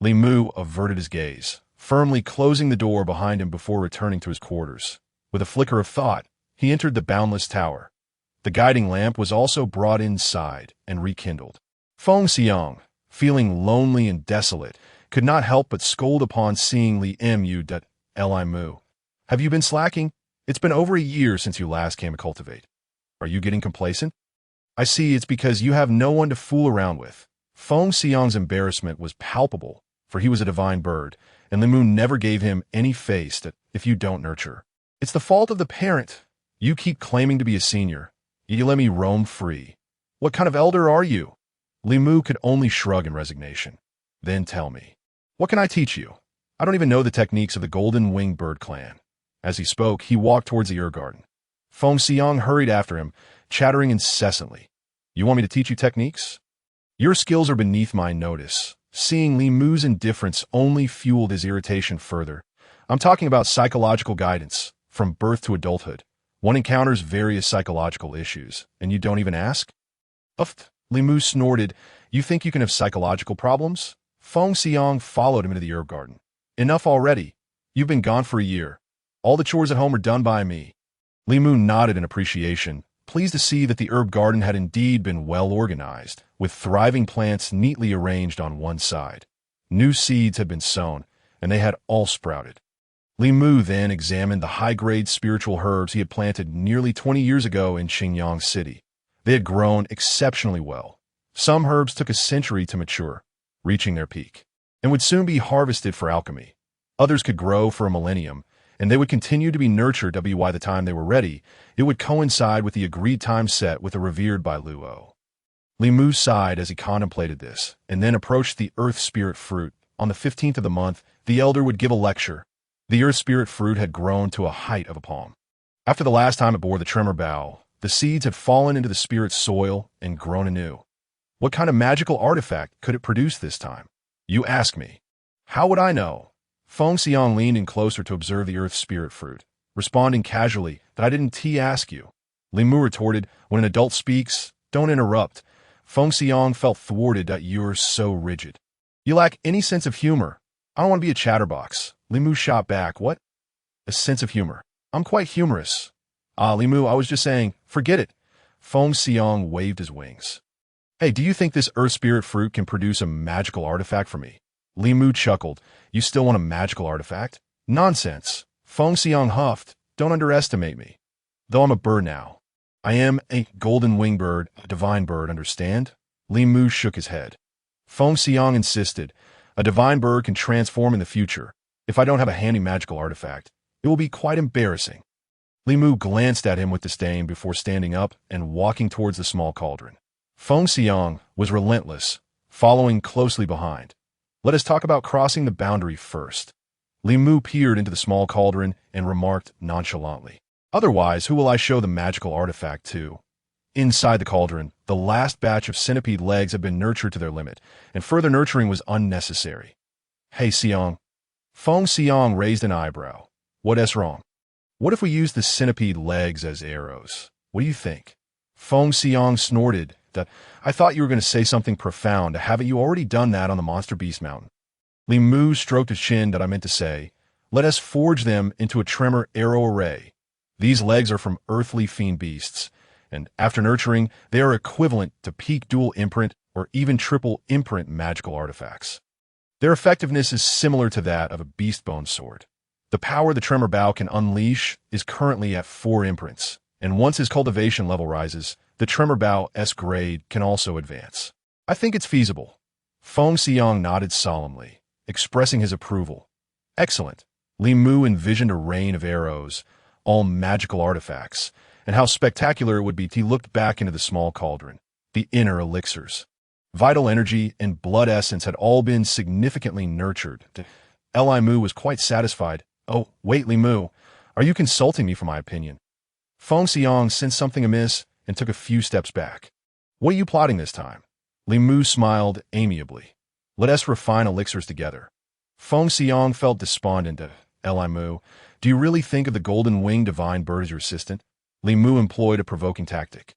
Li Mu averted his gaze, firmly closing the door behind him before returning to his quarters. With a flicker of thought, he entered the boundless tower. The guiding lamp was also brought inside and rekindled. Feng Xiang, feeling lonely and desolate, could not help but scold upon seeing Li Mu. Have you been slacking? It's been over a year since you last came to cultivate. Are you getting complacent? I see it's because you have no one to fool around with. Feng Xiang's embarrassment was palpable, for he was a divine bird, and Li Mu never gave him any face that if you don't nurture. It's the fault of the parent. You keep claiming to be a senior, yet you let me roam free. What kind of elder are you? Li Mu could only shrug in resignation. Then tell me, what can I teach you? I don't even know the techniques of the Golden Winged Bird clan. As he spoke, he walked towards the Garden. Feng Xiang hurried after him, chattering incessantly. You want me to teach you techniques? Your skills are beneath my notice. Seeing Li Mu's indifference only fueled his irritation further. I'm talking about psychological guidance, from birth to adulthood. One encounters various psychological issues, and you don't even ask? Uff, Li Mu snorted. You think you can have psychological problems? Feng Xiang followed him into the herb garden. Enough already. You've been gone for a year. All the chores at home are done by me. Li Mu nodded in appreciation, pleased to see that the herb garden had indeed been well organized, with thriving plants neatly arranged on one side. New seeds had been sown, and they had all sprouted. Li Mu then examined the high-grade spiritual herbs he had planted nearly 20 years ago in Xingyang City. They had grown exceptionally well. Some herbs took a century to mature, reaching their peak, and would soon be harvested for alchemy. Others could grow for a millennium, and they would continue to be nurtured by the time they were ready. It would coincide with the agreed time set with the revered by Luo. Li Mu sighed as he contemplated this, and then approached the Earth Spirit Fruit. On the 15th of the month, the elder would give a lecture. The Earth Spirit Fruit had grown to a height of a palm. After the last time it bore the tremor bough, the seeds had fallen into the spirit's soil and grown anew. What kind of magical artifact could it produce this time? You ask me. How would I know? Feng Xiang leaned in closer to observe the Earth Spirit Fruit, responding casually that I didn't ask you. Li Mu retorted, when an adult speaks, don't interrupt. Feng Xiang felt thwarted that you're so rigid. You lack any sense of humor. I don't want to be a chatterbox. Li Mu shot back. What? A sense of humor. I'm quite humorous. Li Mu, I was just saying, forget it. Feng Xiang waved his wings. Hey, do you think this Earth Spirit Fruit can produce a magical artifact for me? Li Mu chuckled. You still want a magical artifact? Nonsense. Feng Xiang huffed. Don't underestimate me. Though I'm a bird now. I am a golden winged bird, a divine bird, understand? Li Mu shook his head. Feng Xiang insisted. A divine bird can transform in the future. If I don't have a handy magical artifact, it will be quite embarrassing. Li Mu glanced at him with disdain before standing up and walking towards the small cauldron. Feng Xiang was relentless, following closely behind. Let us talk about crossing the boundary first. Li Mu peered into the small cauldron and remarked nonchalantly. Otherwise, who will I show the magical artifact to? Inside the cauldron, the last batch of centipede legs had been nurtured to their limit, and further nurturing was unnecessary. Hey, Xiang. Feng Xiang raised an eyebrow. What's wrong? What if we use the centipede legs as arrows? What do you think? Feng Xiang snorted. That I thought you were going to say something profound. Haven't you already done that on the Monster Beast Mountain? Li Mu stroked his chin. That I meant to say, let us forge them into a tremor arrow array. These legs are from earthly fiend beasts, and after nurturing, they are equivalent to peak dual imprint or even triple imprint magical artifacts. Their effectiveness is similar to that of a beast bone sword. The power the tremor bough can unleash is currently at 4 imprints, and once his cultivation level rises, the tremor bow's grade can also advance. I think it's feasible. Feng Xiang nodded solemnly, expressing his approval. Excellent. Li Mu envisioned a rain of arrows, all magical artifacts, and how spectacular it would be. He looked back into the small cauldron, the inner elixirs. Vital energy and blood essence had all been significantly nurtured. Li Mu was quite satisfied. Oh, wait, Li Mu, are you consulting me for my opinion? Feng Xiang sensed something amiss and took a few steps back. What are you plotting this time? Li Mu smiled amiably. Let us refine elixirs together. Feng Xiang felt despondent. Li Mu, do you really think of the golden winged divine bird as your assistant? Li Mu employed a provoking tactic.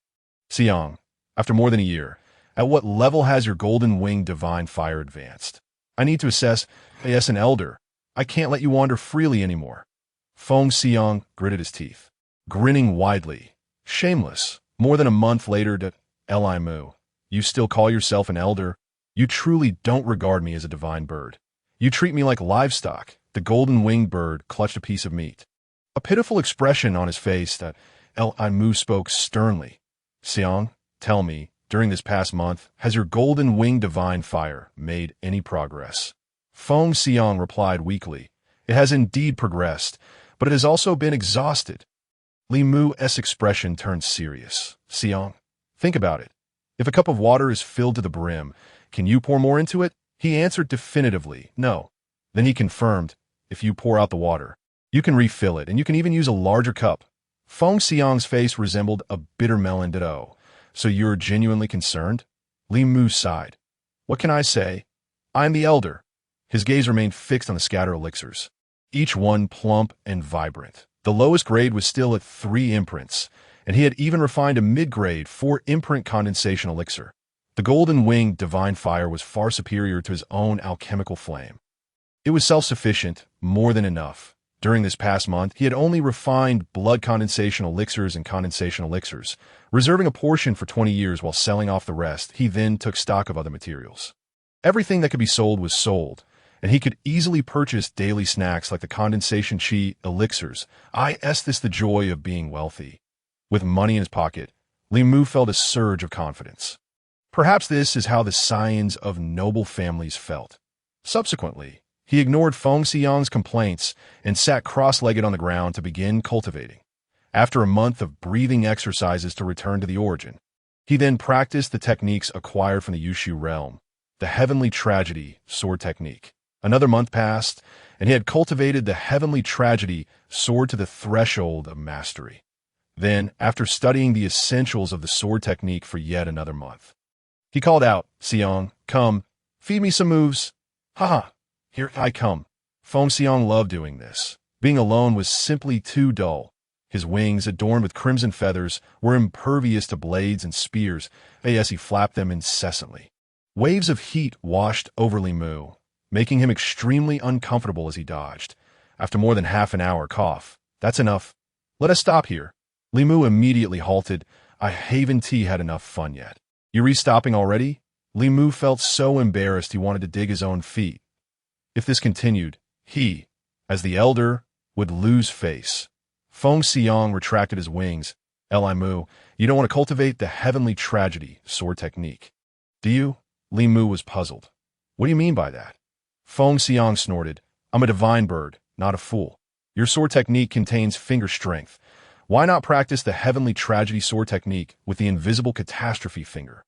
Xiang, after more than a year, at what level has your golden winged divine fire advanced? I need to assess. As an elder, I can't let you wander freely anymore. Feng Xiang gritted his teeth, grinning widely. Shameless. More than a month later, Li Mu, you still call yourself an elder? You truly don't regard me as a divine bird. You treat me like livestock. The golden winged bird clutched a piece of meat. A pitiful expression on his face. Li Mu spoke sternly. Xiang, tell me, during this past month, has your golden winged divine fire made any progress? Feng Xiang replied weakly. It has indeed progressed, but it has also been exhausted. Li Mu's expression turned serious. Xiang, think about it. If a cup of water is filled to the brim, can you pour more into it? He answered definitively, no. Then he confirmed, if you pour out the water, you can refill it, and you can even use a larger cup. Feng Xiang's face resembled a bitter melon. Oh, so you're genuinely concerned? Li Mu sighed. What can I say? I'm the elder. His gaze remained fixed on the scattered elixirs, each one plump and vibrant. The lowest grade was still at 3 imprints, and he had even refined a mid-grade 4-imprint condensation elixir. The golden winged divine fire was far superior to his own alchemical flame. It was self-sufficient, more than enough. During this past month, he had only refined blood condensation elixirs and condensation elixirs, reserving a portion for 20 years while selling off the rest. He then took stock of other materials. Everything that could be sold was sold, and he could easily purchase daily snacks like the condensation chi elixirs. This the joy of being wealthy. With money in his pocket, Li Mu felt a surge of confidence. Perhaps this is how the scions of noble families felt. Subsequently, He ignored Feng Xiang's complaints and sat cross-legged on the ground to begin cultivating. After a month of breathing exercises to return to the origin, he then practiced the techniques acquired from the Yushu realm, the Heavenly Tragedy sword technique. Another month passed, and he had cultivated the Heavenly Tragedy sword to the threshold of mastery. Then, after studying the essentials of the sword technique for yet another month, he called out, "Xiang, come, feed me some moves." "Haha, here I come." Feng Xiang loved doing this. Being alone was simply too dull. His wings, adorned with crimson feathers, were impervious to blades and spears, as he flapped them incessantly. Waves of heat washed over Li Mu, making him extremely uncomfortable as he dodged. After more than half an hour, cough. "That's enough. Let us stop here." Li Mu immediately halted. "I haven't had enough fun yet." "You're stopping already?" Li Mu felt so embarrassed he wanted to dig his own feet. If this continued, he, as the elder, would lose face. Feng Xiang retracted his wings. "Li Mu, you don't want to cultivate the Heavenly Tragedy sword technique, do you?" Li Mu was puzzled. "What do you mean by that?" Feng Xiang snorted. "I'm a divine bird, not a fool. Your sword technique contains finger strength. Why not practice the Heavenly Tragedy sword technique with the invisible catastrophe finger?"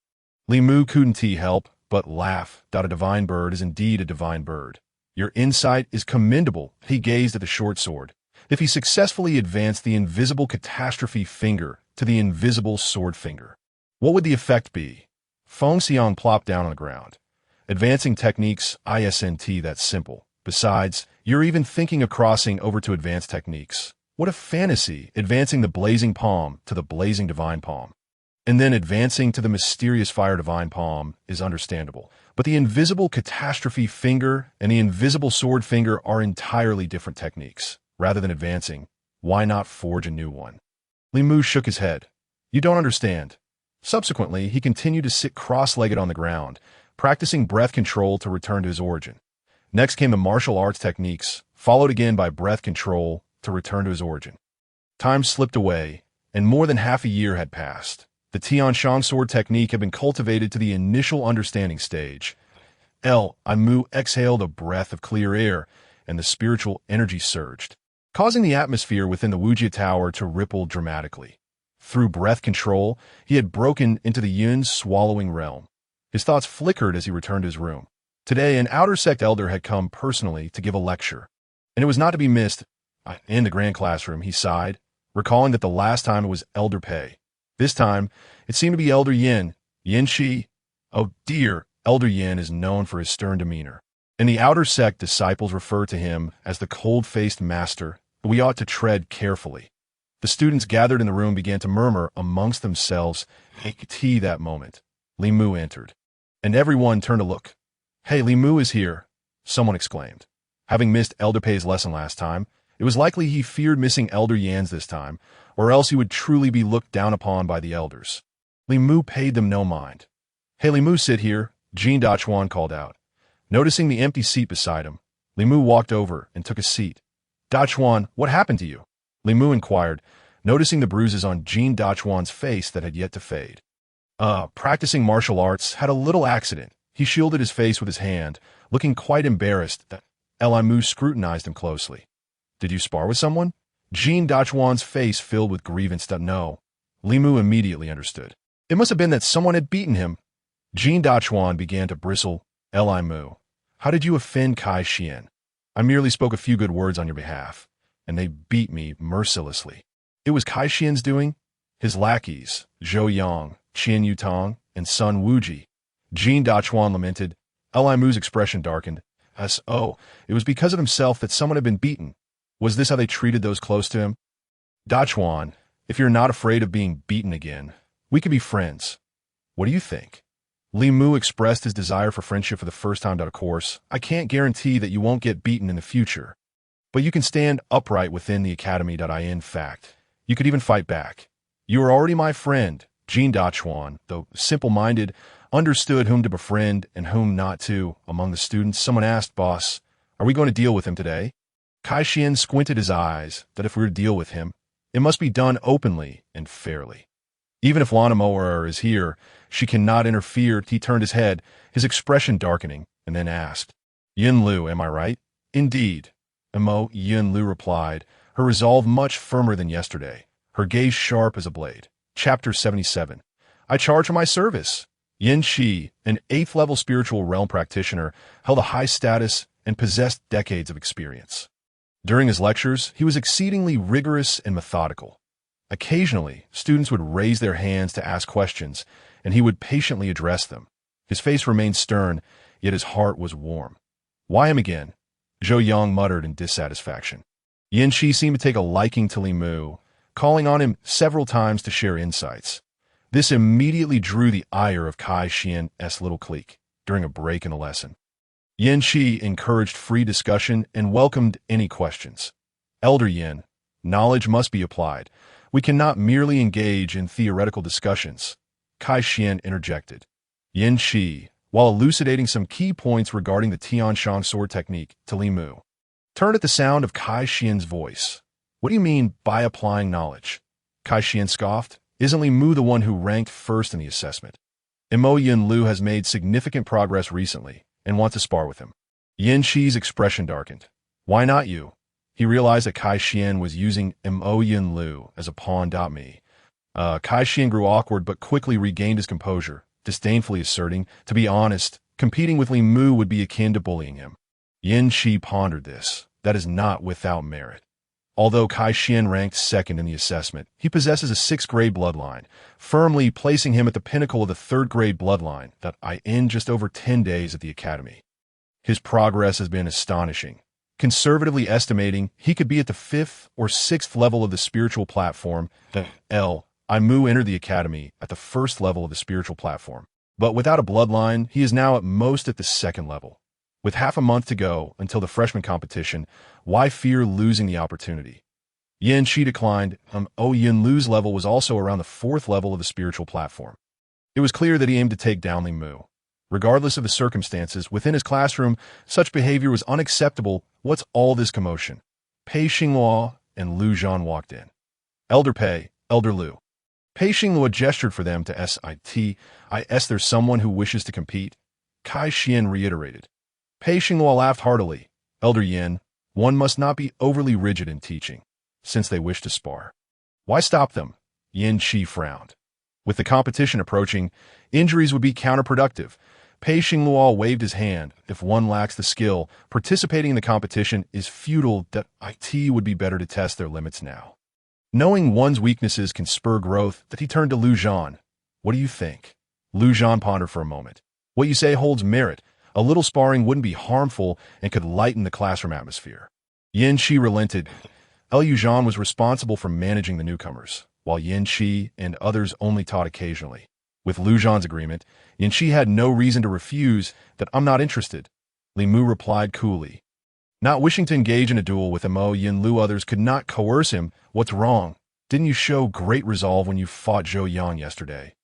Li Mu couldn't help but laugh. "A divine bird is indeed a divine bird. Your insight is commendable." He gazed at the short sword. If he successfully advanced the invisible catastrophe finger to the invisible sword finger, what would the effect be? Feng Xiang plopped down on the ground. "Advancing techniques isn't that simple. Besides, you're even thinking of crossing over to advanced techniques. What a fantasy, advancing the blazing palm to the blazing divine palm. And then advancing to the mysterious fire divine palm is understandable. But the invisible catastrophe finger and the invisible sword finger are entirely different techniques. Rather than advancing, why not forge a new one?" Li Mu shook his head. "You don't understand." Subsequently, he continued to sit cross-legged on the ground, practicing breath control to return to his origin. Next came the martial arts techniques, followed again by breath control to return to his origin. Time slipped away, and more than half a year had passed. The Tianshang sword technique had been cultivated to the initial understanding stage. Li Mu exhaled a breath of clear air, and the spiritual energy surged, causing the atmosphere within the Wujia Tower to ripple dramatically. Through breath control, he had broken into the Yun's swallowing realm. His thoughts flickered as he returned to his room. Today, an outer sect elder had come personally to give a lecture, and it was not to be missed. In the grand classroom, he sighed, recalling that the last time it was Elder Pei. This time, it seemed to be Elder Yin. Yin Shi. Oh dear, Elder Yin is known for his stern demeanor. In the outer sect, disciples refer to him as the cold-faced master, but we ought to tread carefully. The students gathered in the room began to murmur amongst themselves. Tea that moment. Li Mu entered, and everyone turned to look. "Hey, Li Mu is here," someone exclaimed. Having missed Elder Pei's lesson last time, it was likely he feared missing Elder Yan's this time, or else he would truly be looked down upon by the elders. Li Mu paid them no mind. "Hey, Li Mu, sit here," Jin Dachuan called out. Noticing the empty seat beside him, Li Mu walked over and took a seat. "Dachuan, what happened to you?" Li Mu inquired, noticing the bruises on Jin Dachuan's face that had yet to fade. Practicing martial arts, had a little accident." He shielded his face with his hand, looking quite embarrassed. Li Mu scrutinized him closely. "Did you spar with someone?" Jin Dachuan's face filled with grievance. "No." Li Mu immediately understood. It must have been that someone had beaten him. Jin Dachuan began to bristle. "Li Mu, how did you offend Kai Xian? I merely spoke a few good words on your behalf, and they beat me mercilessly." It was Kai Xian's doing? His lackeys, Zhou Yang, Qian Yutong, and Sun Wuji. Jin Dachuan lamented. Li Mu's expression darkened. It was because of himself that someone had been beaten. Was this how they treated those close to him? "Dachuan, if you're not afraid of being beaten again, we could be friends. What do you think?" Li Mu expressed his desire for friendship for the first time. "Of course, I can't guarantee that you won't get beaten in the future, but you can stand upright within the academy. In fact, you could even fight back. You are already my friend." Jin Dachuan, though simple-minded, understood whom to befriend and whom not to. Among the students, someone asked, "Boss, are we going to deal with him today?" Kai Xian squinted his eyes, that if we were to deal with him, it must be done openly and fairly. Even if Lana Moer is here, she cannot interfere. He turned his head, his expression darkening, and then asked, "Yin Lu, am I right?" Indeed, Mo Yin Lu replied, her resolve much firmer than yesterday, her gaze sharp as a blade. Chapter 77. I charge for my service. Yin Shi, an 8th-level spiritual realm practitioner, held a high status and possessed decades of experience. During his lectures, he was exceedingly rigorous and methodical. Occasionally, students would raise their hands to ask questions, and he would patiently address them. His face remained stern, yet his heart was warm. Why him again? Zhou Yang muttered in dissatisfaction. Yin Shi seemed to take a liking to Li Mu, calling on him several times to share insights. This immediately drew the ire of Kai Xian's little clique during a break in a lesson. Yin Shi encouraged free discussion and welcomed any questions. Elder Yin, knowledge must be applied. We cannot merely engage in theoretical discussions. Kai Xian interjected. Yin Shi, while elucidating some key points regarding the Tianshang sword technique to Li Mu, turned at the sound of Kai Xian's voice. What do you mean by applying knowledge? Kai Xian scoffed. Isn't Li Mu the one who ranked first in the assessment? Mo Yin Lu has made significant progress recently and wants to spar with him. Yin Shi's expression darkened. Why not you? He realized that Kai Xian was using Mo Yin Lu as a pawn. Me. Kai Xian grew awkward but quickly regained his composure, disdainfully asserting, to be honest, competing with Li Mu would be akin to bullying him. Yin Shi pondered this. That is not without merit. Although Kai Xian ranked second in the assessment, he possesses a 6th-grade bloodline, firmly placing him at the pinnacle of the 3rd-grade bloodline that I in just over 10 days at the academy. His progress has been astonishing. Conservatively estimating, he could be at the 5th or 6th level of the spiritual platform. I Mu entered the academy at the 1st level of the spiritual platform. But without a bloodline, he is now at most at the 2nd level. With half a month to go until the freshman competition, why fear losing the opportunity? Yin Shi declined. Yin Lu's level was also around the 4th level of the spiritual platform. It was clear that he aimed to take down Li Mu. Regardless of the circumstances, within his classroom, such behavior was unacceptable. What's all this commotion? Pei Xinghua and Lu Zhan walked in. Elder Pei, Elder Lu. Pei Xinghua gestured for them to sit. There's someone who wishes to compete? Kai Xian reiterated. Pei Xinghua laughed heartily. Elder Yin, one must not be overly rigid in teaching, since they wish to spar. Why stop them? Yin Shi frowned. With the competition approaching, injuries would be counterproductive. Pei Xinghua waved his hand. If one lacks the skill, participating in the competition is futile. That it would be better to test their limits now. Knowing one's weaknesses can spur growth, that he turned to Lu Zhan. What do you think? Lu Zhan pondered for a moment. What you say holds merit. A little sparring wouldn't be harmful and could lighten the classroom atmosphere. Yin Shi relented. Lu Zhan was responsible for managing the newcomers, while Yin Shi and others only taught occasionally. With Lu Zhan's agreement, Yin Shi had no reason to refuse. That I'm not interested. Li Mu replied coolly. Not wishing to engage in a duel with Mo Yin Lu, others could not coerce him. What's wrong? Didn't you show great resolve when you fought Zhou Yang yesterday?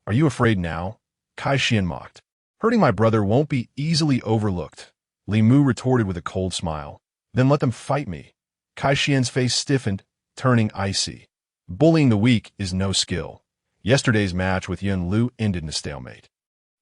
Are you afraid now? Kai Xian mocked. Hurting my brother won't be easily overlooked. Li Mu retorted with a cold smile. Then let them fight me. Kai Xian's face stiffened, turning icy. Bullying the weak is no skill. Yesterday's match with Yin Lu ended in a stalemate.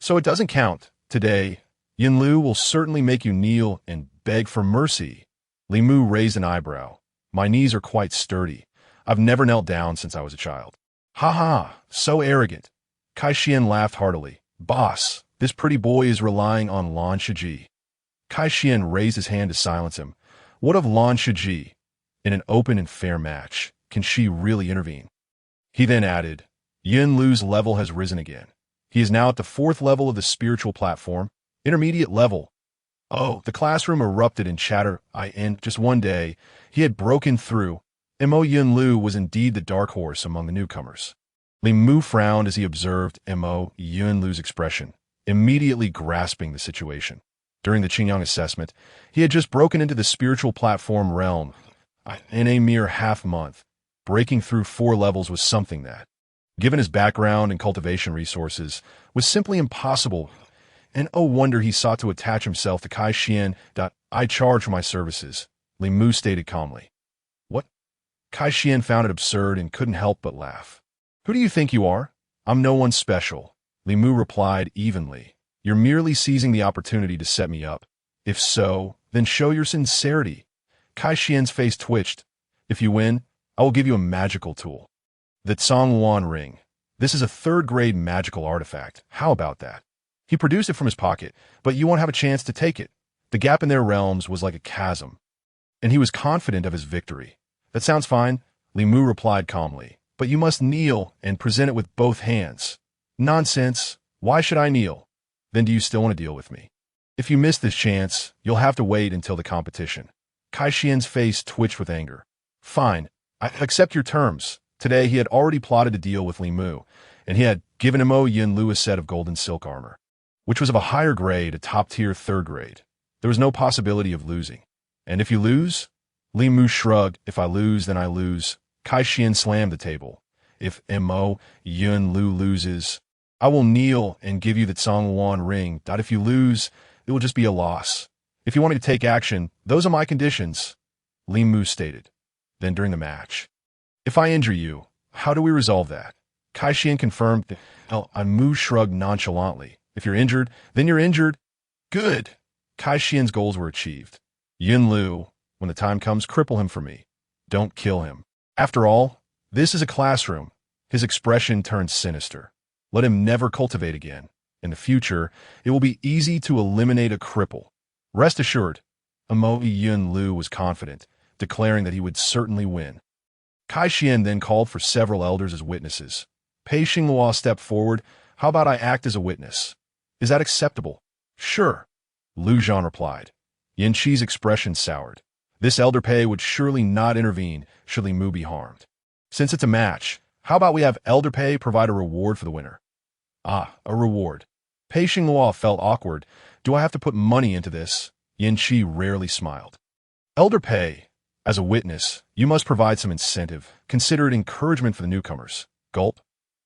So it doesn't count. Today, Yin Lu will certainly make you kneel and beg for mercy. Li Mu raised an eyebrow. My knees are quite sturdy. I've never knelt down since I was a child. Ha ha, so arrogant. Kai Xian laughed heartily. Boss, this pretty boy is relying on Lan Shiji. Kai Xian raised his hand to silence him. What of Lan Shiji? In an open and fair match, can she really intervene? He then added, Yin Lu's level has risen again. He is now at the 4th level of the spiritual platform, intermediate level. Oh, the classroom erupted in chatter. In just one day, he had broken through. Mo Yin Lu was indeed the dark horse among the newcomers. Li Mu frowned as he observed Mo Yin Lu's expression, immediately grasping the situation. During the Qingyang assessment, he had just broken into the spiritual platform realm. In a mere half-month, breaking through 4 levels was something that, given his background and cultivation resources, was simply impossible. And oh wonder he sought to attach himself to Kai Xian. I charge for my services, Li Mu stated calmly. What? Kai Xian found it absurd and couldn't help but laugh. Who do you think you are? I'm no one special, Li Mu replied evenly. You're merely seizing the opportunity to set me up. If so, Then show your sincerity. Kai Xian's face twitched. If you win, I will give you a magical tool. The Zhongyuan ring. This is a third-grade magical artifact. How about that? He produced it from his pocket, but you won't have a chance to take it. The gap in their realms was like a chasm, and he was confident of his victory. That sounds fine, Li Mu replied calmly, but you must kneel and present it with both hands. Nonsense. Why should I kneel? Then do you still want to deal with me? If you miss this chance, you'll have to wait until the competition. Kai Xian's face twitched with anger. Fine, I accept your terms. Today he had already plotted a deal with Li Mu, and he had given Mo Yunlu a set of golden silk armor, which was of a higher grade, a top-tier third grade. There was no possibility of losing. And if you lose? Li Mu shrugged. If I lose, then I lose. Kai Xian slammed the table. If Mo Yunlu loses, I will kneel and give you the Zhongyuan ring. If you lose, it will just be a loss. If you want me to take action, those are my conditions, Li Mu stated. Then during the match, if I injure you, how do we resolve that? Kai Xian confirmed. Mu shrugged nonchalantly. If you're injured, then you're injured. Good. Kai Xian's goals were achieved. Yunlu, when the time comes, cripple him for me. Don't kill him. After all, this is a classroom. His expression turned sinister. Let him never cultivate again. In the future, it will be easy to eliminate a cripple. Rest assured, Mo Yunlu was confident, declaring that he would certainly win. Kai Xian then called for several elders as witnesses. Pei Xinghua stepped forward. How about I act as a witness? Is that acceptable? Sure, Lu Zhan replied. Yan Qi's expression soured. This elder Pei would surely not intervene should Li Mu be harmed. Since it's a match, how about we have elder Pei provide a reward for the winner? A reward. Pei Xinghua felt awkward. Do I have to put money into this? Yan Qi rarely smiled. Elder Pei, as a witness, you must provide some incentive. Consider it encouragement for the newcomers. Gulp.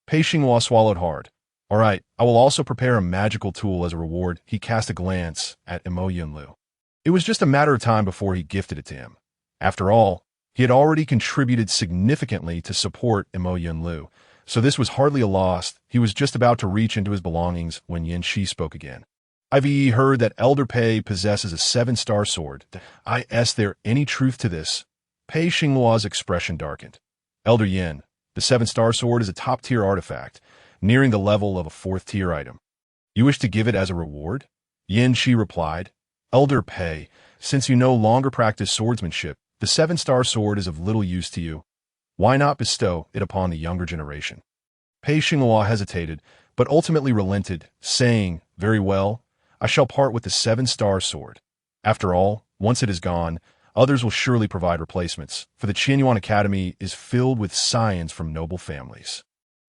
Pei Xinghua swallowed hard. All right, I will also prepare a magical tool as a reward. He cast a glance at Mo Yunlu. It was just a matter of time before he gifted it to him. After all, he had already contributed significantly to support Mo Yunlu, so this was hardly a loss. He was just about to reach into his belongings when Yan Qi spoke again. I've heard that Elder Pei possesses a 7-star sword. Is there any truth to this? Pei Xinghua's expression darkened. Elder Yin, the 7-star sword is a top-tier artifact, nearing the level of a 4th-tier item. You wish to give it as a reward? Yan Qi replied. Elder Pei, since you no longer practice swordsmanship, the 7-star sword is of little use to you. Why not bestow it upon the younger generation? Pei Xinghua hesitated, but ultimately relented, saying, Very well, I shall part with the 7-star sword. After all, once it is gone, others will surely provide replacements, for the Qianyuan Academy is filled with scions from noble families.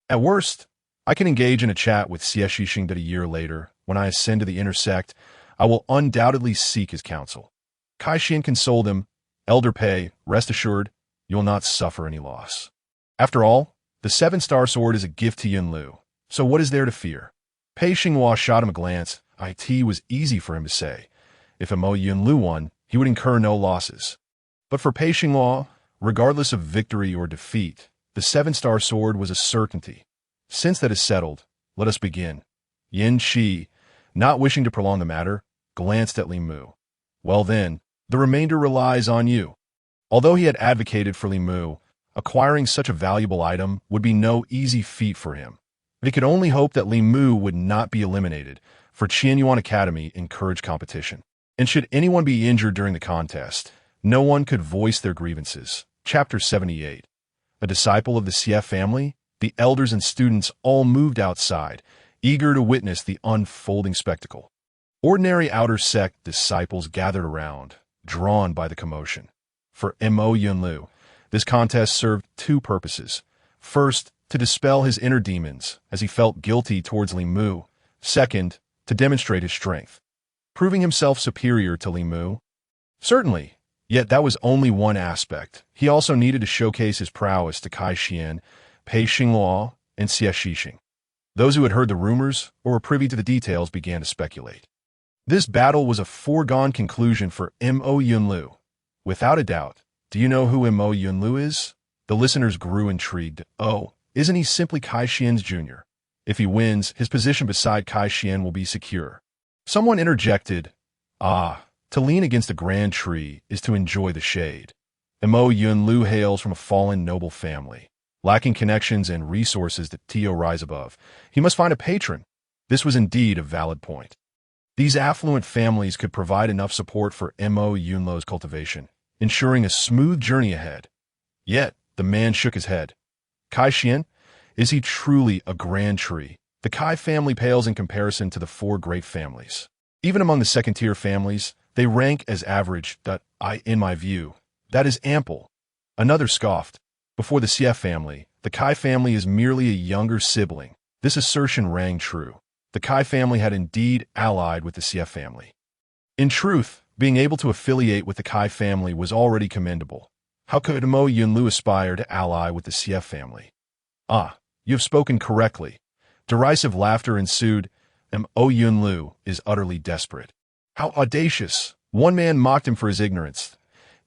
At worst, I can engage in a chat with Xie Shixing that a year later, when I ascend to the inner sect, I will undoubtedly seek his counsel. Kai Xian consoled him. Elder Pei, rest assured, you will not suffer any loss. After all, the 7-star sword is a gift to Yunlu, so what is there to fear? Pei Xinghua shot him a glance. It was easy for him to say. If Mo Yunlu won, he would incur no losses. But for Pei Xinghua, regardless of victory or defeat, the 7-star sword was a certainty. Since that is settled, let us begin. Yan Qi, not wishing to prolong the matter, glanced at Li Mu. Well then, the remainder relies on you. Although he had advocated for Li Mu, acquiring such a valuable item would be no easy feat for him. But he could only hope that Li Mu would not be eliminated, for Qianyuan Academy encouraged competition. And should anyone be injured during the contest, no one could voice their grievances. Chapter 78. A disciple of the Xie family, the elders and students all moved outside, eager to witness the unfolding spectacle. Ordinary outer sect disciples gathered around, drawn by the commotion. For Mo Yunlu, this contest served 2 purposes. First, to dispel his inner demons, as he felt guilty towards Li Mu. Second, to demonstrate his strength, proving himself superior to Li Mu. Certainly, yet that was only one aspect. He also needed to showcase his prowess to Kai Xian, Pei Xinghua, and Xie Shixing. Those who had heard the rumors or were privy to the details began to speculate. This battle was a foregone conclusion for Mo Yunlu. Without a doubt. Do you know who Mo Yunlu is? The listeners grew intrigued. Oh, isn't he simply Kai Xian's junior? If he wins, his position beside Kai Xian will be secure. Someone interjected. To lean against a grand tree is to enjoy the shade. Mo Yunlu hails from a fallen noble family. Lacking connections and resources that Tio rise above, he must find a patron. This was indeed a valid point. These affluent families could provide enough support for Mo Yunlu's cultivation, ensuring a smooth journey ahead. Yet, the man shook his head. Kai Xian? Is he truly a grand tree? The Kai family pales in comparison to the four great families. Even among the second-tier families, they rank as average. In my view, that is ample. Another scoffed. Before the Xie family, the Kai family is merely a younger sibling. This assertion rang true. The Kai family had indeed allied with the Xie family. In truth, being able to affiliate with the Kai family was already commendable. How could Mo Yunlu aspire to ally with the Xie family? Ah, you have spoken correctly. Derisive laughter ensued. Mo Yunlu is utterly desperate. How audacious! One man mocked him for his ignorance.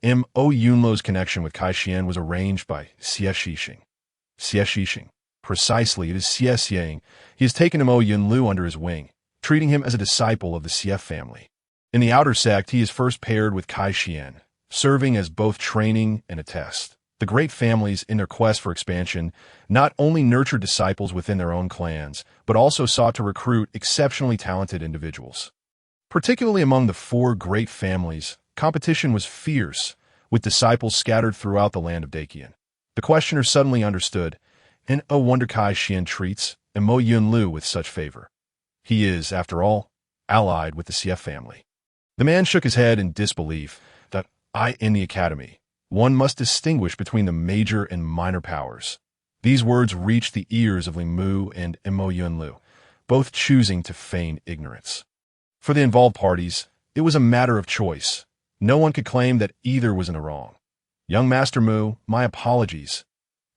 Mo Yunlu's connection with Kai Xian was arranged by Xie Shixing. Xie Shixing. Precisely, it is Xie Xiang. He has taken Mo Yunlu under his wing, treating him as a disciple of the Xie family. In the outer sect, he is first paired with Kai Xian, serving as both training and a test. The great families, in their quest for expansion, not only nurtured disciples within their own clans, but also sought to recruit exceptionally talented individuals. Particularly among the four great families, competition was fierce, with disciples scattered throughout the land of Dakian. The questioner suddenly understood, and no wonder Kai Xian treats Mo Yunlu with such favor. He is, after all, allied with the Xie family. The man shook his head in disbelief. In the academy, one must distinguish between the major and minor powers. These words reached the ears of Li Mu and Mo Yunlu, both choosing to feign ignorance. For the involved parties, it was a matter of choice. No one could claim that either was in the wrong. Young Master Mu, my apologies.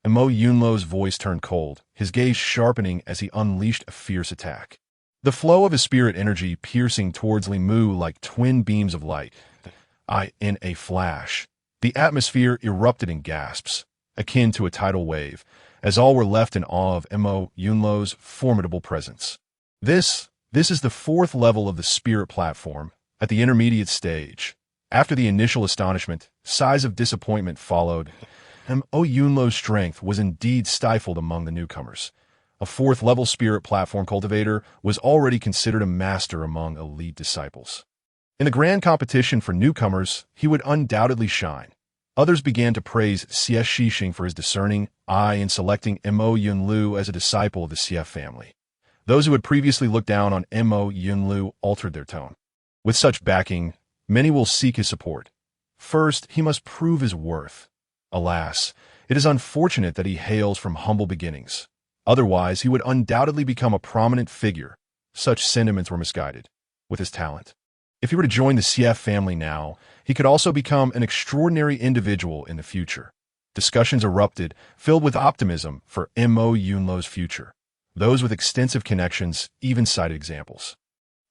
Mo Yunlu's voice turned cold, his gaze sharpening as he unleashed a fierce attack. The flow of his spirit energy piercing towards Li Mu like twin beams of light. In a flash, the atmosphere erupted in gasps, akin to a tidal wave, as all were left in awe of Mo Yunlu's formidable presence. This is the fourth level of the spirit platform, at the intermediate stage. After the initial astonishment, sighs of disappointment followed. Mo Yunlu's strength was indeed stifled among the newcomers. A fourth-level spirit platform cultivator was already considered a master among elite disciples. In the grand competition for newcomers, he would undoubtedly shine. Others began to praise Xie Shixing for his discerning eye in selecting Mo Yunlu as a disciple of the Xie family. Those who had previously looked down on Mo Yunlu altered their tone. With such backing, many will seek his support. First, he must prove his worth. Alas, it is unfortunate that he hails from humble beginnings. Otherwise, he would undoubtedly become a prominent figure. Such sentiments were misguided. With his talent, if he were to join the Xie family now, he could also become an extraordinary individual in the future. Discussions erupted, filled with optimism for Mo Yunlu's future. Those with extensive connections even cited examples.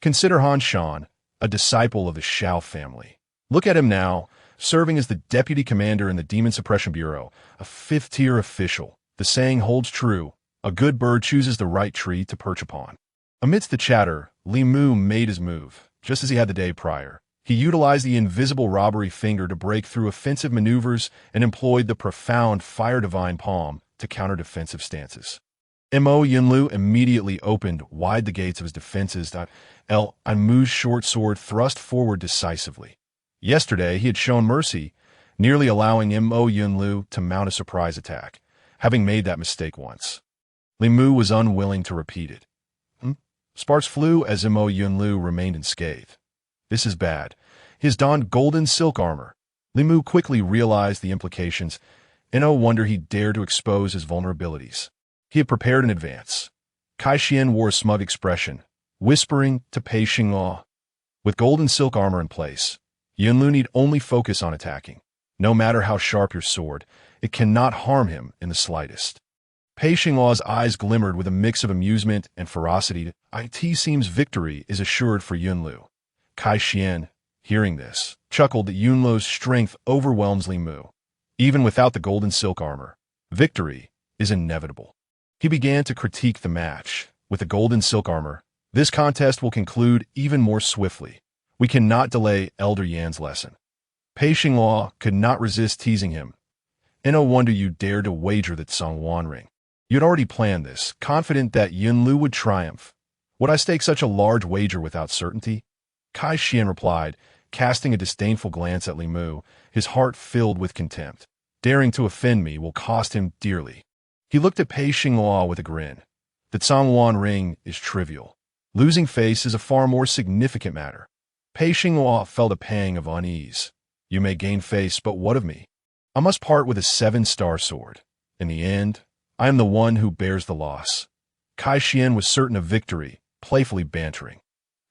Consider Han Shan, a disciple of the Xiao family. Look at him now, serving as the deputy commander in the Demon Suppression Bureau, a fifth-tier official. The saying holds true, a good bird chooses the right tree to perch upon. Amidst the chatter, Li Mu made his move. Just as he had the day prior, he utilized the invisible robbery finger to break through offensive maneuvers and employed the profound Fire Divine Palm to counter defensive stances. Mo Yunlu immediately opened wide the gates of his defenses. Mu's short sword thrust forward decisively. Yesterday, he had shown mercy, nearly allowing Mo Yunlu to mount a surprise attack, having made that mistake once. Li Mu was unwilling to repeat it. Sparks flew as Mo Yunlu remained unscathed. This is bad. He has donned golden silk armor. Li Mu quickly realized the implications, and no wonder he dared to expose his vulnerabilities. He had prepared in advance. Kai Xian wore a smug expression, whispering to Pei Xinglaw. With golden silk armor in place, Yunlu need only focus on attacking. No matter how sharp your sword, it cannot harm him in the slightest. Pei Xinglaw's eyes glimmered with a mix of amusement and ferocity. It seems victory is assured for Yunlu. Kai Xian, hearing this, chuckled that Yunlu's strength overwhelms Li Mu. Even without the golden silk armor, victory is inevitable. He began to critique the match. With the golden silk armor, this contest will conclude even more swiftly. We cannot delay Elder Yan's lesson. Pei Xinghua could not resist teasing him. And no wonder you dared to wager that Song Wan ring. You'd already planned this, confident that Yunlu would triumph. Would I stake such a large wager without certainty? Kai Xian replied, casting a disdainful glance at Li Mu, his heart filled with contempt. Daring to offend me will cost him dearly. He looked at Pei Xinghua with a grin. The Song Wan ring is trivial. Losing face is a far more significant matter. Pei Xinghua felt a pang of unease. You may gain face, but what of me? I must part with a 7-star sword. In the end, I am the one who bears the loss. Kai Xian was certain of victory, playfully bantering.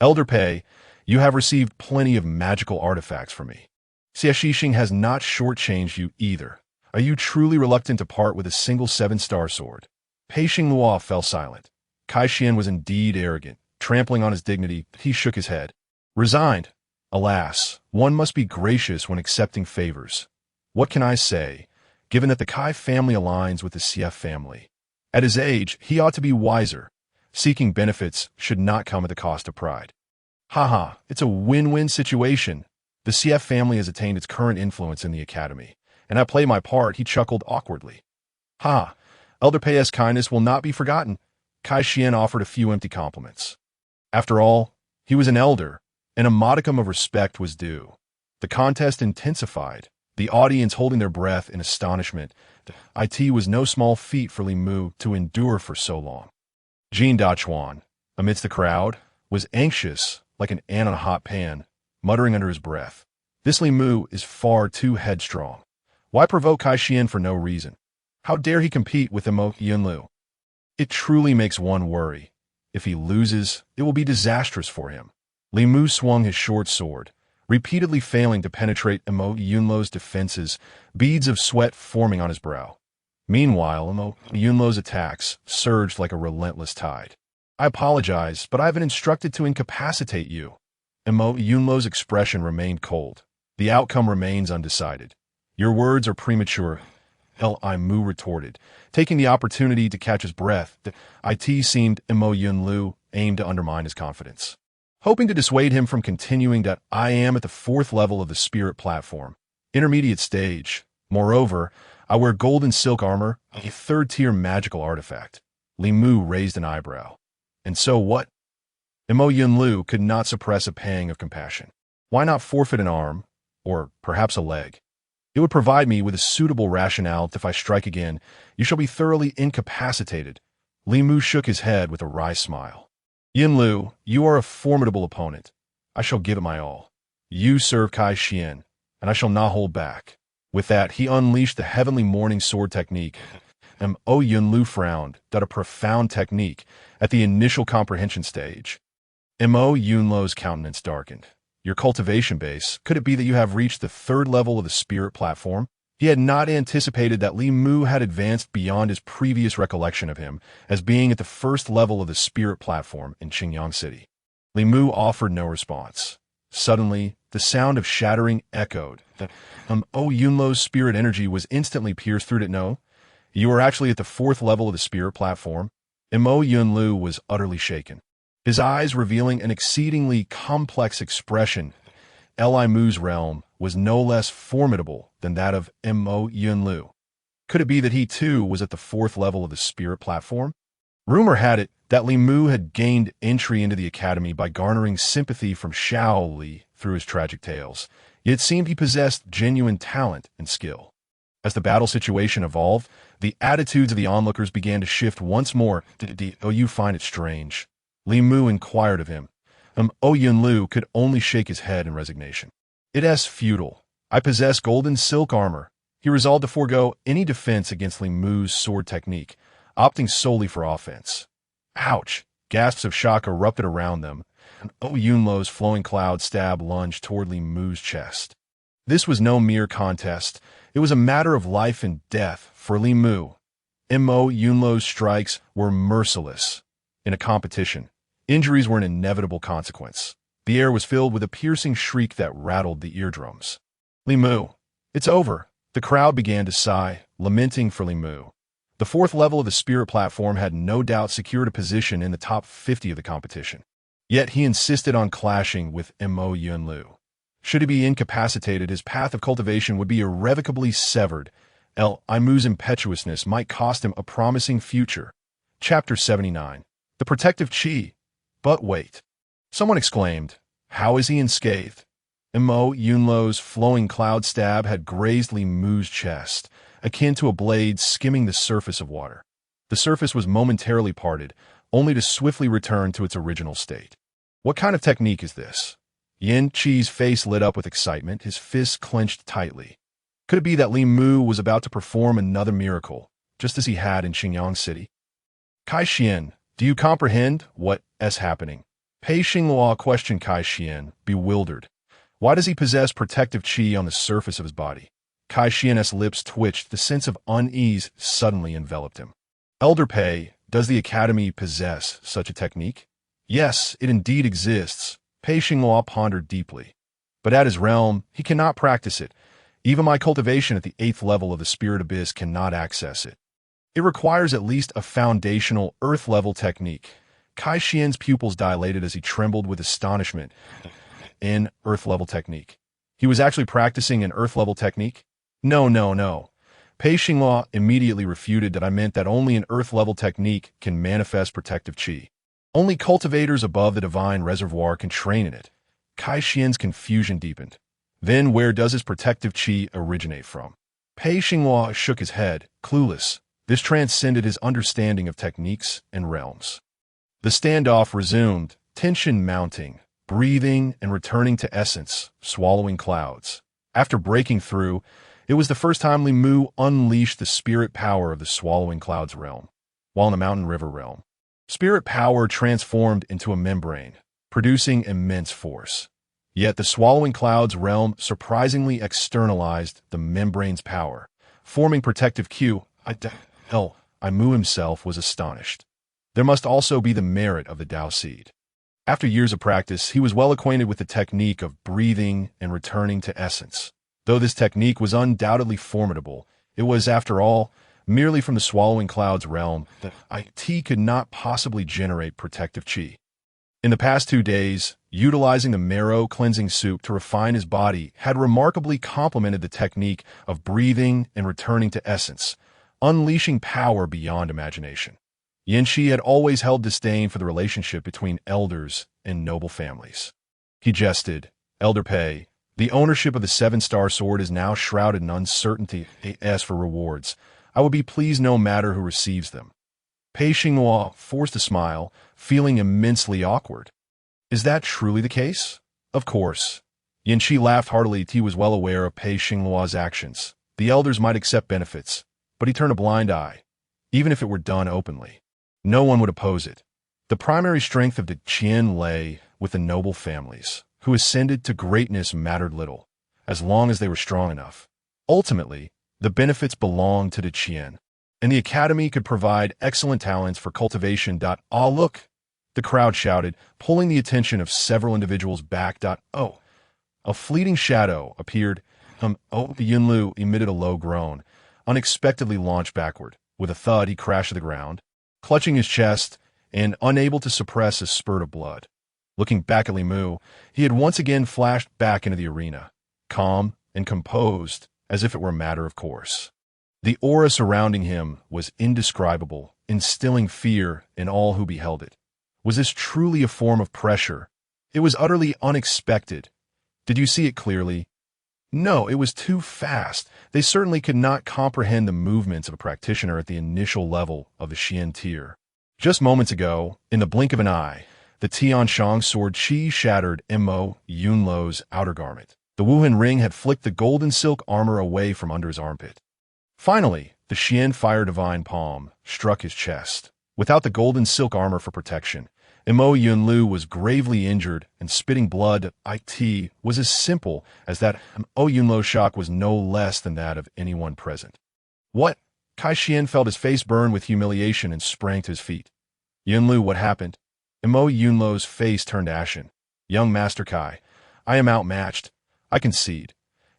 Elder Pei, you have received plenty of magical artifacts from me. Xie Shixing has not shortchanged you either. Are you truly reluctant to part with a single 7-star sword? Pei Xinghua fell silent. Kai Xian was indeed arrogant. Trampling on his dignity, he shook his head. Resigned. Alas, one must be gracious when accepting favors. What can I say, given that the Kai family aligns with the Xie family? At his age, he ought to be wiser. Seeking benefits should not come at the cost of pride. Haha, it's a win-win situation. The Xie family has attained its current influence in the academy, and I play my part, he chuckled awkwardly. Ha, Elder Pei's kindness will not be forgotten. Kai Xian offered a few empty compliments. After all, he was an elder, and a modicum of respect was due. The contest intensified, the audience holding their breath in astonishment. It was no small feat for Li Mu to endure for so long. Jin Dachuan, amidst the crowd, was anxious like an ant on a hot pan, muttering under his breath. This Li Mu is far too headstrong. Why provoke Kai Xian for no reason? How dare he compete with Mo Yunlu? It truly makes one worry. If he loses, it will be disastrous for him. Li Mu swung his short sword, repeatedly failing to penetrate Mo Yunlu's defenses, beads of sweat forming on his brow. Meanwhile, Mo Yunlu's attacks surged like a relentless tide. I apologize, but I've been instructed to incapacitate you. Mo Yunlu's expression remained cold. The outcome remains undecided. Your words are premature, Li Mu retorted, taking the opportunity to catch his breath. It seemed Mo Yunlu aimed to undermine his confidence. Hoping to dissuade him from continuing that I am at the 4th level of the spirit platform, intermediate stage. Moreover, I wear golden silk armor, a 3rd-tier magical artifact. Li Mu raised an eyebrow. And so what? Mo Yunlu could not suppress a pang of compassion. Why not forfeit an arm, or perhaps a leg? It would provide me with a suitable rationale if I strike again. You shall be thoroughly incapacitated. Li Mu shook his head with a wry smile. Yunlu, you are a formidable opponent. I shall give it my all. You serve Kai Xian, and I shall not hold back. With that, he unleashed the heavenly morning sword technique. Mo Yunlu frowned, that a profound technique, at the initial comprehension stage. Mo Yunlu's countenance darkened. Your cultivation base, could it be that you have reached the 3rd level of the spirit platform? He had not anticipated that Li Mu had advanced beyond his previous recollection of him as being at the 1st level of the spirit platform in Qingyang City. Li Mu offered no response. Suddenly, the sound of shattering echoed. Mo Yunlu's spirit energy was instantly pierced through it. No, you are actually at the 4th level of the spirit platform. Mo Yunlu was utterly shaken, his eyes revealing an exceedingly complex expression. Li Mu's realm was no less formidable than that of Mo Yunlu. Could it be that he too was at the 4th level of the spirit platform? Rumor had it that Li Mu had gained entry into the academy by garnering sympathy from Xiao Li through his tragic tales. Yet it seemed he possessed genuine talent and skill. As the battle situation evolved, the attitudes of the onlookers began to shift once more. Oh, you find it strange? Li Mu inquired of him. Mo Yunlu could only shake his head in resignation. It is futile. I possess golden silk armor. He resolved to forego any defense against Li Mu's sword technique, opting solely for offense. Ouch! Gasps of shock erupted around them. Mo Yunlu's flowing cloud stab lunged toward Li Mu's chest. This was no mere contest. It was a matter of life and death for Li Mu. Mo Yunlu's strikes were merciless. In a competition, injuries were an inevitable consequence. The air was filled with a piercing shriek that rattled the eardrums. Li Mu, it's over. The crowd began to sigh, lamenting for Li Mu. The 4th level of the spirit platform had no doubt secured a position in the top 50 of the competition. Yet he insisted on clashing with Mo Yunlu. Should he be incapacitated, his path of cultivation would be irrevocably severed. Imu's impetuousness might cost him a promising future. Chapter 79. The Protective Qi. But wait. Someone exclaimed, "How is he unscathed?" Mo Yunlu's flowing cloud stab had grazed Li Mu's chest, akin to a blade skimming the surface of water. The surface was momentarily parted, only to swiftly return to its original state. What kind of technique is this? Yin Qi's face lit up with excitement, his fists clenched tightly. Could it be that Li Mu was about to perform another miracle, just as he had in Xingyang City? Kai Xian, do you comprehend what is happening? Pei Xinghua questioned Kai Xian, bewildered. Why does he possess protective qi on the surface of his body? Kai Xian's lips twitched, the sense of unease suddenly enveloped him. Elder Pei, does the Academy possess such a technique? Yes, it indeed exists. Pei Xinghua pondered deeply. But at his realm, he cannot practice it. Even my cultivation at the 8th level of the Spirit Abyss cannot access it. It requires at least a foundational Earth-level technique. Kai Xian's pupils dilated as he trembled with astonishment. In Earth-level technique. He was actually practicing an Earth-level technique? No. Pei Xinghua immediately refuted that I meant that only an Earth-level technique can manifest protective qi. Only cultivators above the divine reservoir can train in it. Kai Xian's confusion deepened. Then where does his protective qi originate from? Pei Xinghua shook his head, clueless. This transcended his understanding of techniques and realms. The standoff resumed, tension mounting, breathing and returning to essence, swallowing clouds. After breaking through, it was the first time Li Mu unleashed the spirit power of the swallowing clouds realm, while in the mountain river realm. Spirit power transformed into a membrane, producing immense force. Yet the swallowing clouds realm surprisingly externalized the membrane's power, forming protective Q. Imu himself was astonished. There must also be the merit of the Dao seed. After years of practice, he was well acquainted with the technique of breathing and returning to essence. Though this technique was undoubtedly formidable, it was, after all, merely from the swallowing clouds realm that IT could not possibly generate protective qi. In the past 2 days, utilizing the marrow cleansing soup to refine his body had remarkably complemented the technique of breathing and returning to essence, unleashing power beyond imagination. Yanxi had always held disdain for the relationship between elders and noble families. He jested, "Elder Pei, the ownership of the 7-star sword is now shrouded in uncertainty. As for rewards, I would be pleased no matter who receives them." Pei Xinghua forced a smile, feeling immensely awkward. Is that truly the case? Of course. Yanxi laughed heartily. He was well aware of Pei Xinghua's actions. The elders might accept benefits, but he turned a blind eye. Even if it were done openly, no one would oppose it. The primary strength of the Qian lay with the noble families, who ascended to greatness mattered little, as long as they were strong enough. Ultimately, the benefits belonged to the Qian, and the Academy could provide excellent talents for cultivation. Ah, look! The crowd shouted, pulling the attention of several individuals back. Oh! A fleeting shadow appeared. Yunlu emitted a low groan, unexpectedly launched backward. With a thud, he crashed to the ground, clutching his chest and unable to suppress a spurt of blood. Looking back at Li Mu, he had once again flashed back into the arena, calm and composed as if it were a matter of course. The aura surrounding him was indescribable, instilling fear in all who beheld it. Was this truly a form of pressure? It was utterly unexpected. Did you see it clearly? No, it was too fast. They certainly could not comprehend the movements of a practitioner at the initial level of the Xian tier. Just moments ago, in the blink of an eye, the Tianshang sword Qi shattered Mo Yunlu's outer garment. The Wuhan ring had flicked the golden silk armor away from under his armpit. Finally, the Xian fire divine palm struck his chest. Without the golden silk armor for protection, Mo Yunlu was gravely injured and spitting blood. It was as simple as that. Mo Yunlu's shock was no less than that of anyone present. What? Kai Xian felt his face burn with humiliation and sprang to his feet. Yunlu, what happened? Mo Yunlu's face turned ashen. Young Master Kai, I am outmatched. I concede.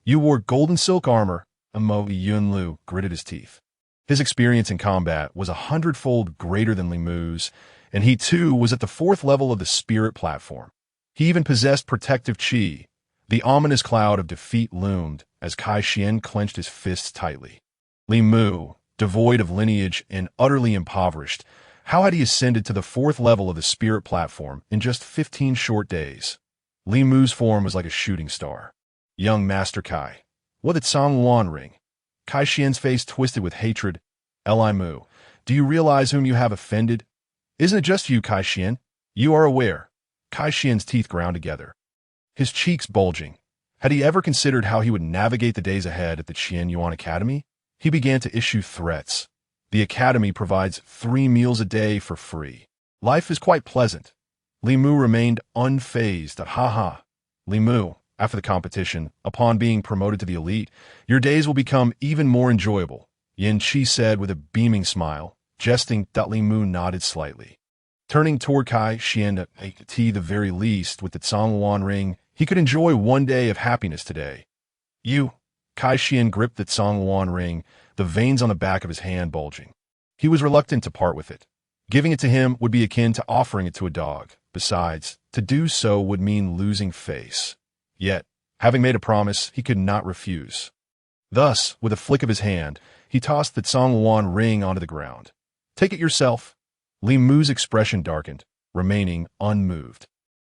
You wore golden silk armor. Mo Yunlu gritted his teeth. His experience in combat was 100-fold greater than Li Mu's, and he too was at the fourth level of the spirit platform. He even possessed protective chi. The ominous cloud of defeat loomed as Kai Xian clenched his fists tightly. Li Mu, devoid of lineage and utterly impoverished, how had he ascended to the fourth level of the spirit platform in just 15 short days? Li Mu's form was like a shooting star. Young Master Kai, what did Song Luan ring? Kai Xian's face twisted with hatred. Li Mu, do you realize whom you have offended? Isn't it just you, Kai Xian? You are aware. Kai Xian's teeth ground together, his cheeks bulging. Had he ever considered how he would navigate the days ahead at the Qian Yuan Academy? He began to issue threats. The academy provides 3 meals a day for free. Life is quite pleasant. Li Mu remained unfazed. Ha ha. Li Mu, after the competition, upon being promoted to the elite, your days will become even more enjoyable, Yin Qi said with a beaming smile. Jesting, Li Mu nodded slightly. Turning toward Kai Xian at the very least with the Song Luan ring, he could enjoy one day of happiness today. You, Kai Xian gripped the Song Luan ring, the veins on the back of his hand bulging. He was reluctant to part with it. Giving it to him would be akin to offering it to a dog. Besides, to do so would mean losing face. Yet, having made a promise, he could not refuse. Thus, with a flick of his hand, he tossed the Song Luan ring onto the ground. Take it yourself. Li Mu's expression darkened, remaining unmoved.